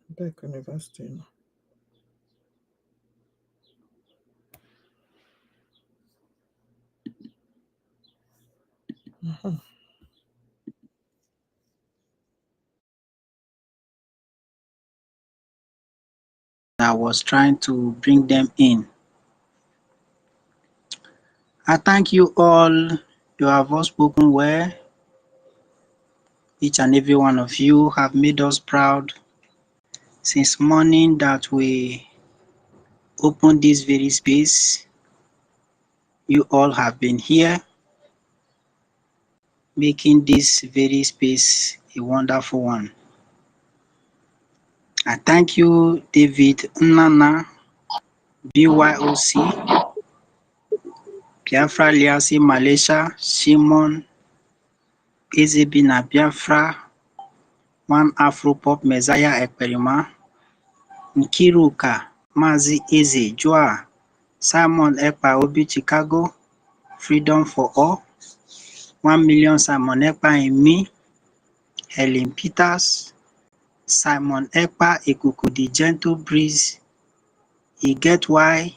Back University. I was trying to bring them in. I thank you all. You have all spoken well. Each and every one of you have made us proud since morning that we opened this very space. You all have been here, making this very space a wonderful one. I thank you, David Nana, BYOC, Biafra Liasi Malaysia, Shimon, Ezebina Biafra, One Afro Pop Messiah Ekperima, Nkiruka, Mazi Eze, Joa, Simon Ekpa Obi Chicago, Freedom for All, 1 million Simon Ekpa in me, Helen Peters, Simon Ekpa Ikuku the Gentle Breeze, E Get Why,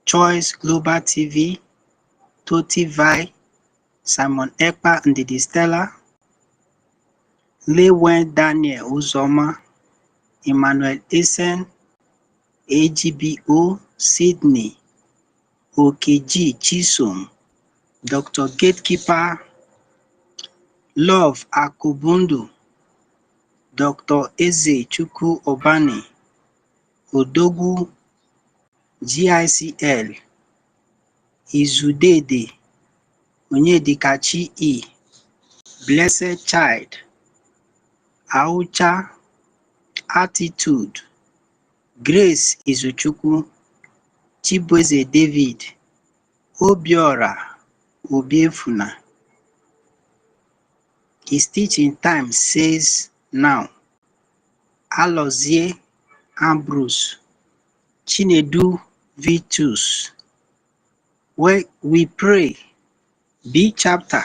Choice Global TV, Toti Vi, Simon Ekpa and the Stella, Lewen Daniel Uzoma, Emmanuel Essen, AGBO, Sydney, OKG Chisum, Dr. Gatekeeper, Love Akubundu, Dr. Eze Chukwu Obani, Odogu, GICL, Izudede, Onyedikachi E, Blessed Child, Aucha, Attitude, Grace Izuchukwu, Chibueze David, Obiora, Obiefuna. His teaching time says now. Alozie Ambrose, Chinedu Vitus. Where we pray, B chapter.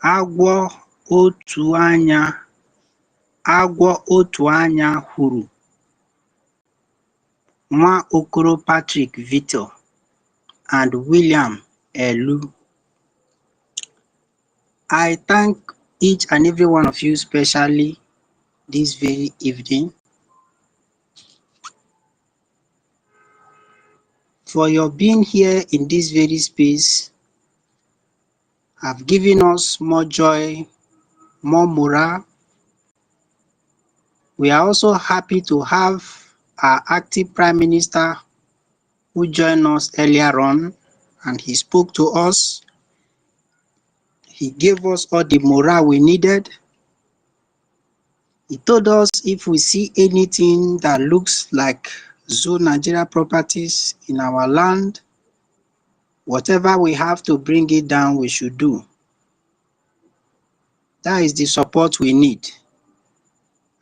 Agwọ otu anya huru. Nwa Okoro Patrick Victor and William Elu. I thank each and every one of you specially this very evening for your being here in this very space. Have given us more joy, more morale. We are also happy to have our active Prime Minister who joined us earlier on, and he spoke to us. He gave us all the morale we needed. He told us if we see anything that looks like Zoo Nigeria properties in our land, whatever we have to bring it down, we should do. That is the support we need.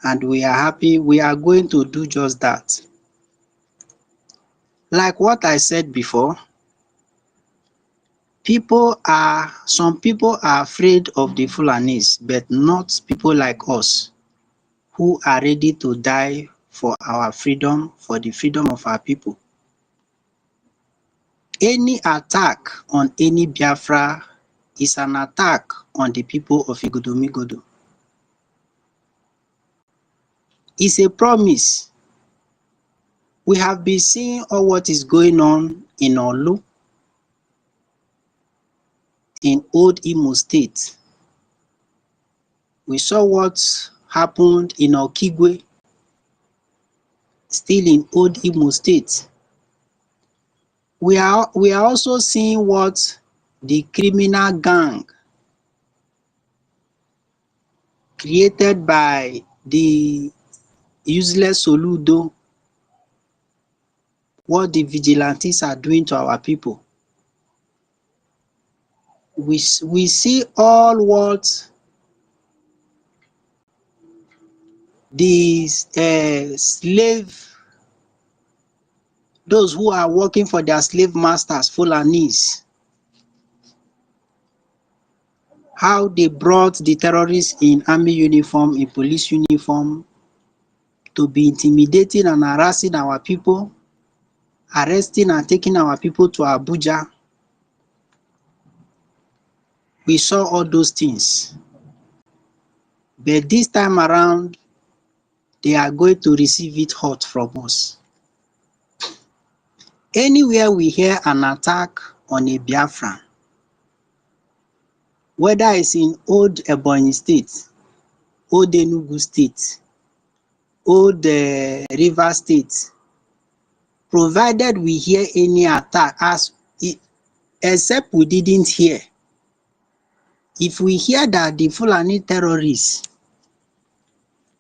And we are happy we are going to do just that. Like what I said before, some people are afraid of the Fulanis, but not people like us who are ready to die for our freedom, for the freedom of our people. Any attack on any Biafra is an attack on the people of Igodomigodo. It's a promise. We have been seeing all what is going on in Olu, in old Imo State. We saw what happened in Okigwe, still in old Imo State. We are also seeing what the criminal gang created by the useless Soludo, what the vigilantes are doing to our people. We see all what the those who are working for their slave masters, Fulanis, how they brought the terrorists in army uniform, in police uniform, to be intimidating and harassing our people, arresting and taking our people to Abuja. We saw all those things. But this time around, they are going to receive it hot from us. Anywhere we hear an attack on a Biafran, whether it's in old Ebonyi State, old Enugu State, old River State, provided we hear any attack, except we didn't hear. If we hear that the Fulani terrorists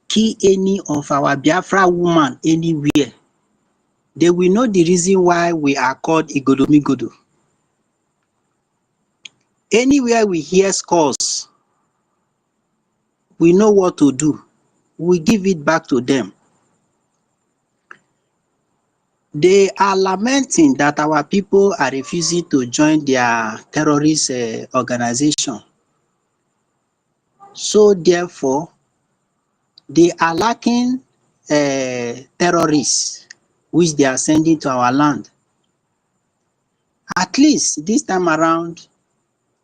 kill any of our Biafra woman anywhere, they will know the reason why we are called Igodomigodo. Anywhere we hear scores, we know what to do. We give it back to them. They are lamenting that our people are refusing to join their terrorist organization. So therefore, they are lacking terrorists, which they are sending to our land. At least this time around,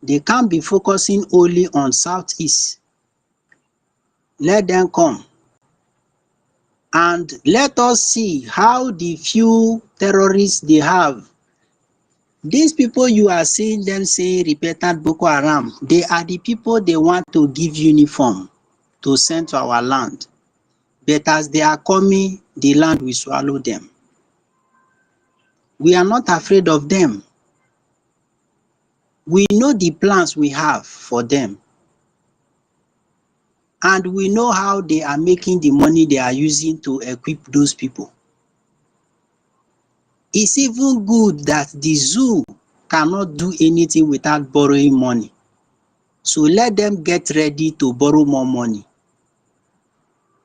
they can't be focusing only on Southeast. Let them come. And let us see how the few terrorists they have. These people you are seeing them saying repentant Boko Haram, they are the people they want to give uniform to send to our land. But as they are coming, the land will swallow them. We are not afraid of them. We know the plans we have for them. And we know how they are making the money they are using to equip those people. It's even good that the zoo cannot do anything without borrowing money. So let them get ready to borrow more money.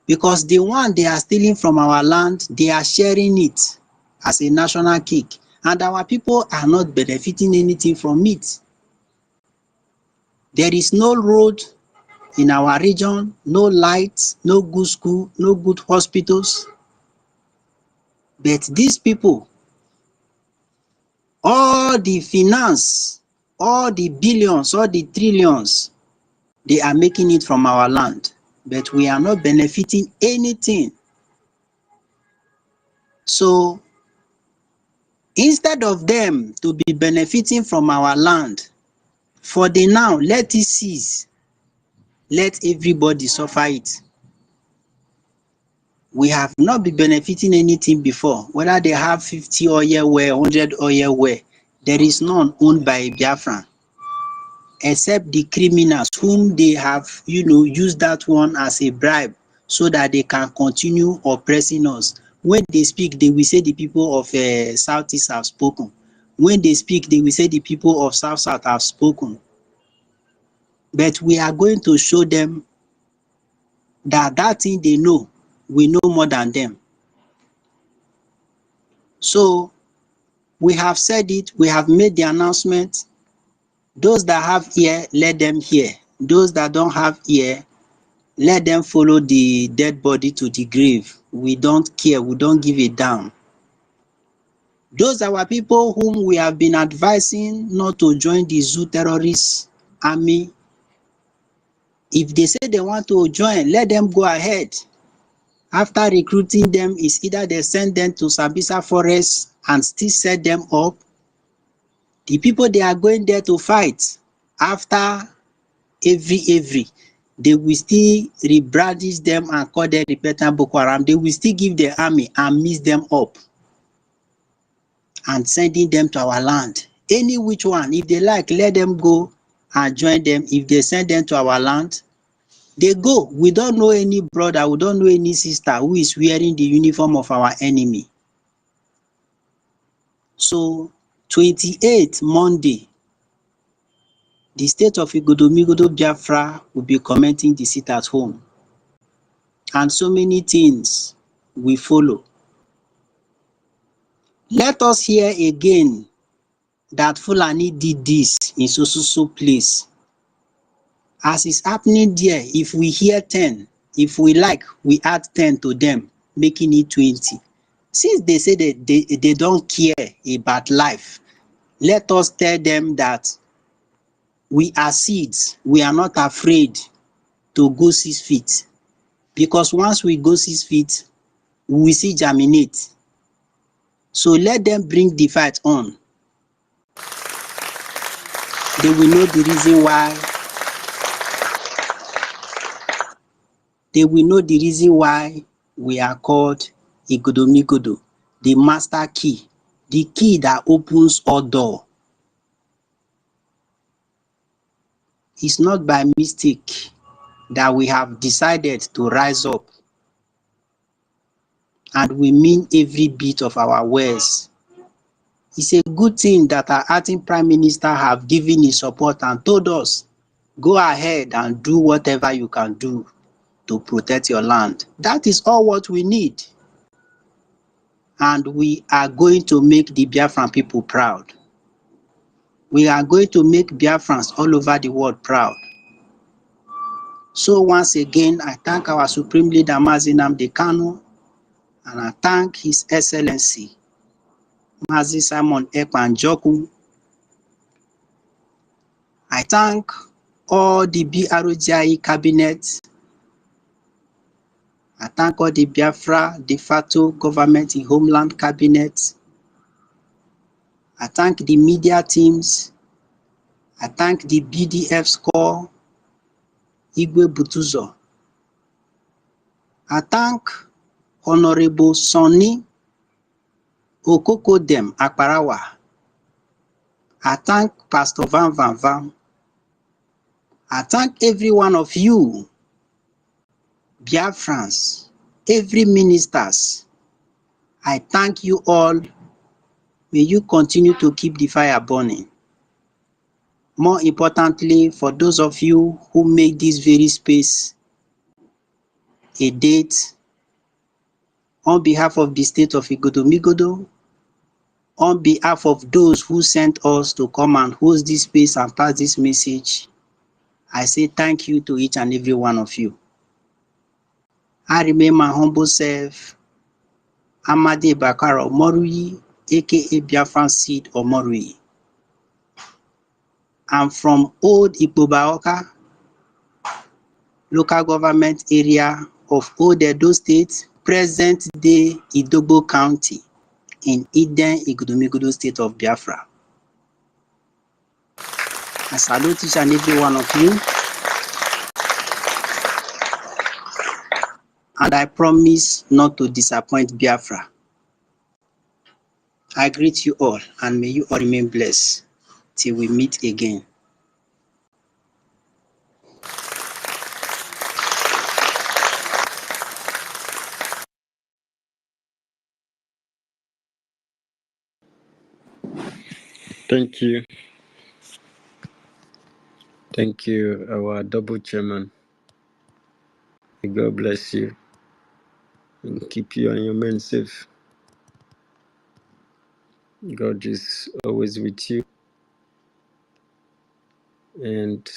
Because the one they are stealing from our land, they are sharing it as a national cake. And our people are not benefiting anything from it. There is no road in our region, no lights, no good school, no good hospitals. But these people, all the finance, all the billions, all the trillions, they are making it from our land. But we are not benefiting anything. So instead of them to be benefiting from our land, for the now, let it cease. Let everybody suffer it. We have not been benefiting anything before, whether they have 50 oil well, 100 oil well. There is none owned by a Biafran, except the criminals whom they have, used that one as a bribe so that they can continue oppressing us. When they speak, they will say the people of Southeast have spoken. When they speak, they will say the people of South have spoken. But we are going to show them that that thing they know, we know more than them. So we have said it, we have made the announcement. Those that have ear, let them hear. Those that don't have ear, let them follow the dead body to the grave. We don't care, we don't give a damn. Those are our people whom we have been advising not to join the zoo terrorist army. If they say they want to join, let them go ahead. After recruiting them, it's either they send them to Sambisa Forest and still set them up. The people they are going there to fight, after every, they will still rebrandish them and call them repentant Boko Haram. They will still give the army and mix them up and sending them to our land. Any which one, if they like, let them go and join them. If they send them to our land, they go. We don't know any brother, we don't know any sister who is wearing the uniform of our enemy. So 28th Monday, the state of Igodomigodo Biafra will be commenting the sit at home. And so many things will follow. Let us hear again that Fulani did this in so place. As is happening there, if we hear 10, if we like, we add 10 to them, making it 20. Since they say that they don't care about life, let us tell them that we are seeds. We are not afraid to go 6 feet. Because once we go 6 feet, we will see germinate. So let them bring the fight on. They will know the reason why. They will know the reason why we are called Igodomigodo, the master key, the key that opens all doors. It's not by mistake that we have decided to rise up, and we mean every bit of our words. It's a good thing that our acting Prime Minister have given his support and told us, go ahead and do whatever you can do to protect your land. That is all what we need. And we are going to make the Biafran people proud. We are going to make Biafrans all over the world proud. So once again, I thank our Supreme Leader Mazi Nnamdi Kanu, and I thank His Excellency Mazi Simon Ekpa Njoku. I thank all the BRGIE cabinet. I thank all the Biafra de facto government in homeland cabinet. I thank the media teams. I thank the BDF score, Igwe Butuzo. I thank Honorable Sonny Okokodem Akparawa. I thank Pastor Van Van Van. I thank every one of you, Biafrans, every ministers. I thank you all. May you continue to keep the fire burning. More importantly, for those of you who make this very space a date, on behalf of the state of Igodomigodo, on behalf of those who sent us to come and host this space and pass this message, I say thank you to each and every one of you. I remain my humble self, Amade Bakara Omorui, aka Biafran Seed Omorui. I'm from Old Ikpobaoka, local government area of Old Edo State, present-day Idogbo County, in Eden, Igodomigodo State of Biafra. I salute each and every one of you, and I promise not to disappoint Biafra. I greet you all, and may you all remain blessed till we meet again. Thank you. Thank you, our double chairman. May God bless you and keep you and your men safe. God is always with you, and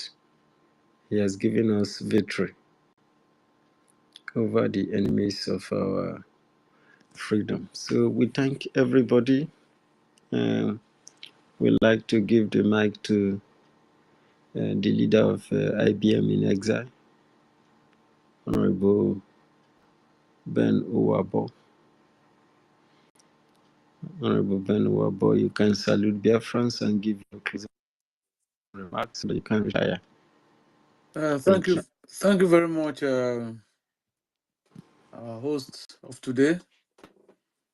He has given us victory over the enemies of our freedom. So we thank everybody. We'd like to give the mic to the leader of IBM in exile, Honorable Ben Owabo. Honorable Ben Owabo, you can salute BIAFRANS and give your closing remarks so you can retire. Thank you. Thank you very much, our host of today.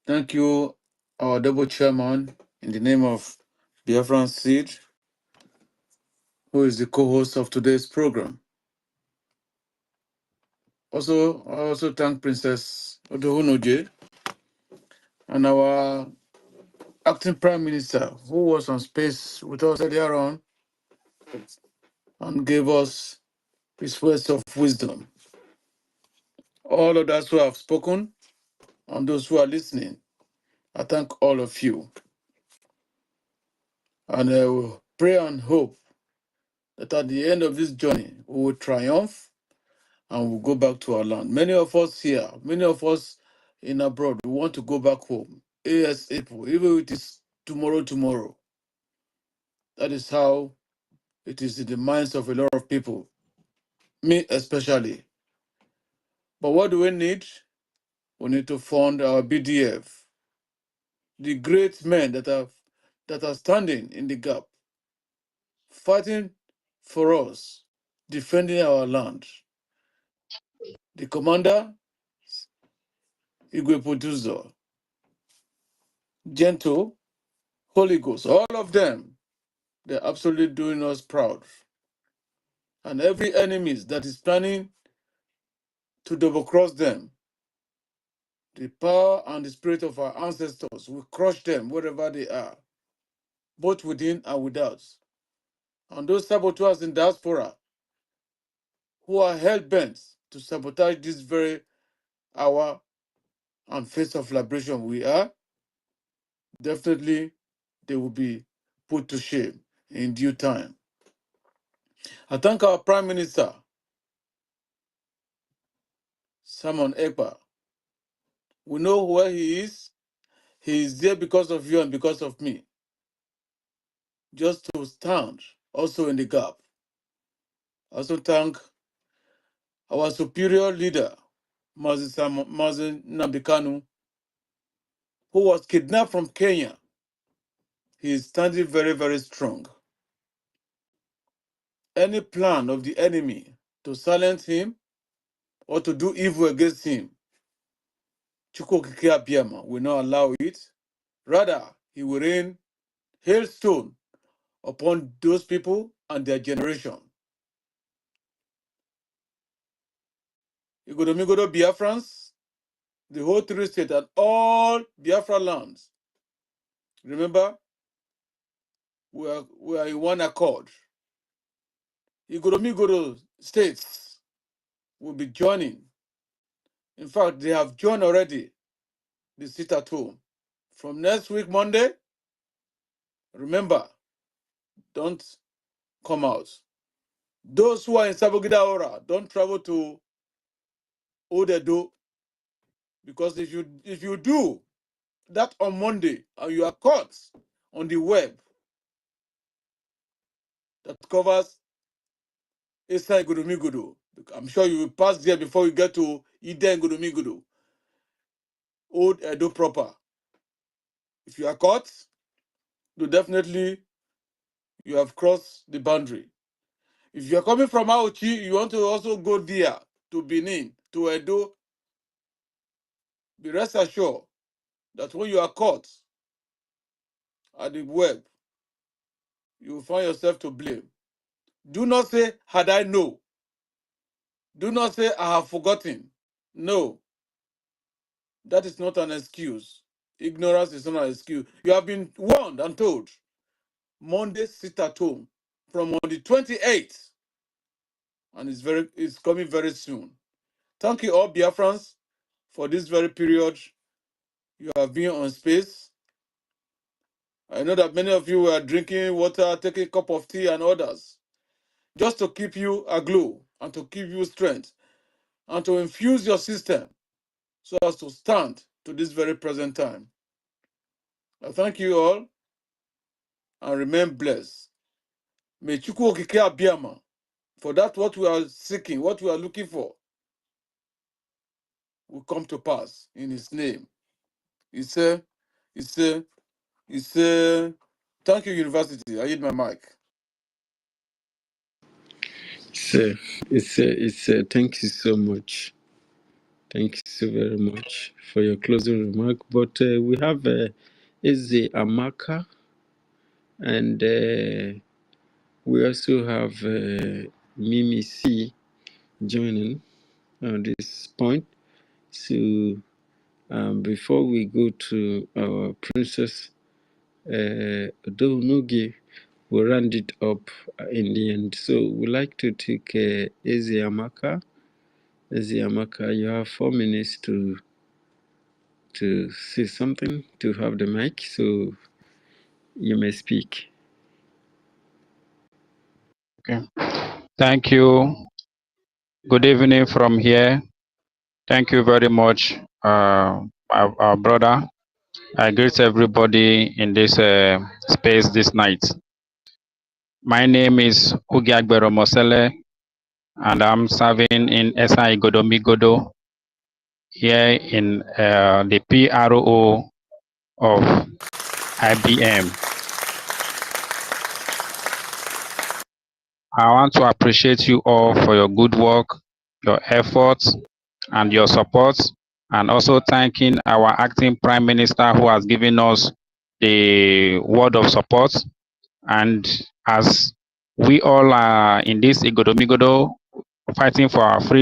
Thank you, our double chairman, in the name of Biafran Seed, who is the co-host of today's program. I also thank Princess Odohunoje and our acting Prime Minister, who was on space with us earlier on and gave us his words of wisdom. All of us who have spoken and those who are listening, I thank all of you. And I will pray and hope that at the end of this journey, we will triumph and we'll go back to our land. Many of us here, many of us in abroad, we want to go back home ASAP, even if it is tomorrow. That is how it is in the minds of a lot of people, me especially. But what do we need? We need to fund our BDF, the great men that are standing in the gap, fighting for us, defending our land. The commander, Igwe Producer, Gentle, Holy Ghost, all of them, they're absolutely doing us proud. And every enemy that is planning to double cross them, the power and the spirit of our ancestors will crush them wherever they are, both within and without. And those saboteurs in diaspora who are hell-bent to sabotage this very hour and phase of liberation we are, definitely they will be put to shame in due time. I thank our Prime Minister, Simon Ekpa. We know where he is. He is there because of you and because of me, just to stand also in the gap. I also thank our superior leader, Mazi Nambikanu, who was kidnapped from Kenya. He is standing very, very strong. Any plan of the enemy to silence him or to do evil against him, Chukwokike Abiyama will not allow it. Rather, he will rain hailstone upon those people and their generation. Igodomigodo Biafrans, the whole three states and all Biafra lands. Remember, we are in one accord. Igodomigodo states will be joining. In fact, they have joined already the sit at home. From next week, Monday, remember, don't come out. Those who are in Sabogida Ora, don't travel to Odedo, because if you do that on Monday and you are caught on the web that covers Esai Gudumigodo, I'm sure you will pass there before you get to Iden Gudumigodo, Old Edo proper. If you are caught, you have crossed the boundary. If you are coming from Auchi, you want to also go there to Benin, to Edo, be rest assured that when you are caught at the web, you will find yourself to blame. Do not say, had I known. Do not say, I have forgotten. No, that is not an excuse. Ignorance is not an excuse. You have been warned and told. Monday sit at home from on the 28th, and it's coming very soon. Thank you all Biafrans for this very period you have been on space. I know that many of you were drinking water, taking a cup of tea and others, just to keep you aglow and to give you strength and to infuse your system so as to stand to this very present time. I thank you all and remain blessed. May Chukwu Okike Abiyama, for that what we are seeking, what we are looking for, will come to pass in his name. He said, thank you, University. I hit my mic. Thank you so much. Thank you so very much for your closing remark. But we have Eze Amaka, and we also have Mimi C joining on this point. So before we go to our princess, Odonugi will round it up in the end. So we like to take Eze Amaka. Eze Amaka, you have 4 minutes to say something, to have the mic, so you may speak. Okay. Thank you. Good evening from here. Thank you very much, our brother. I greet everybody in this space this night. My name is Ugiagbero Mosele, and I'm serving in SI Godomigodo here in the PRO of IBM. I want to appreciate you all for your good work, your efforts, and your support, and also thanking our acting Prime Minister who has given us the word of support. And as we all are in this Igodomigodo fighting for our freedom,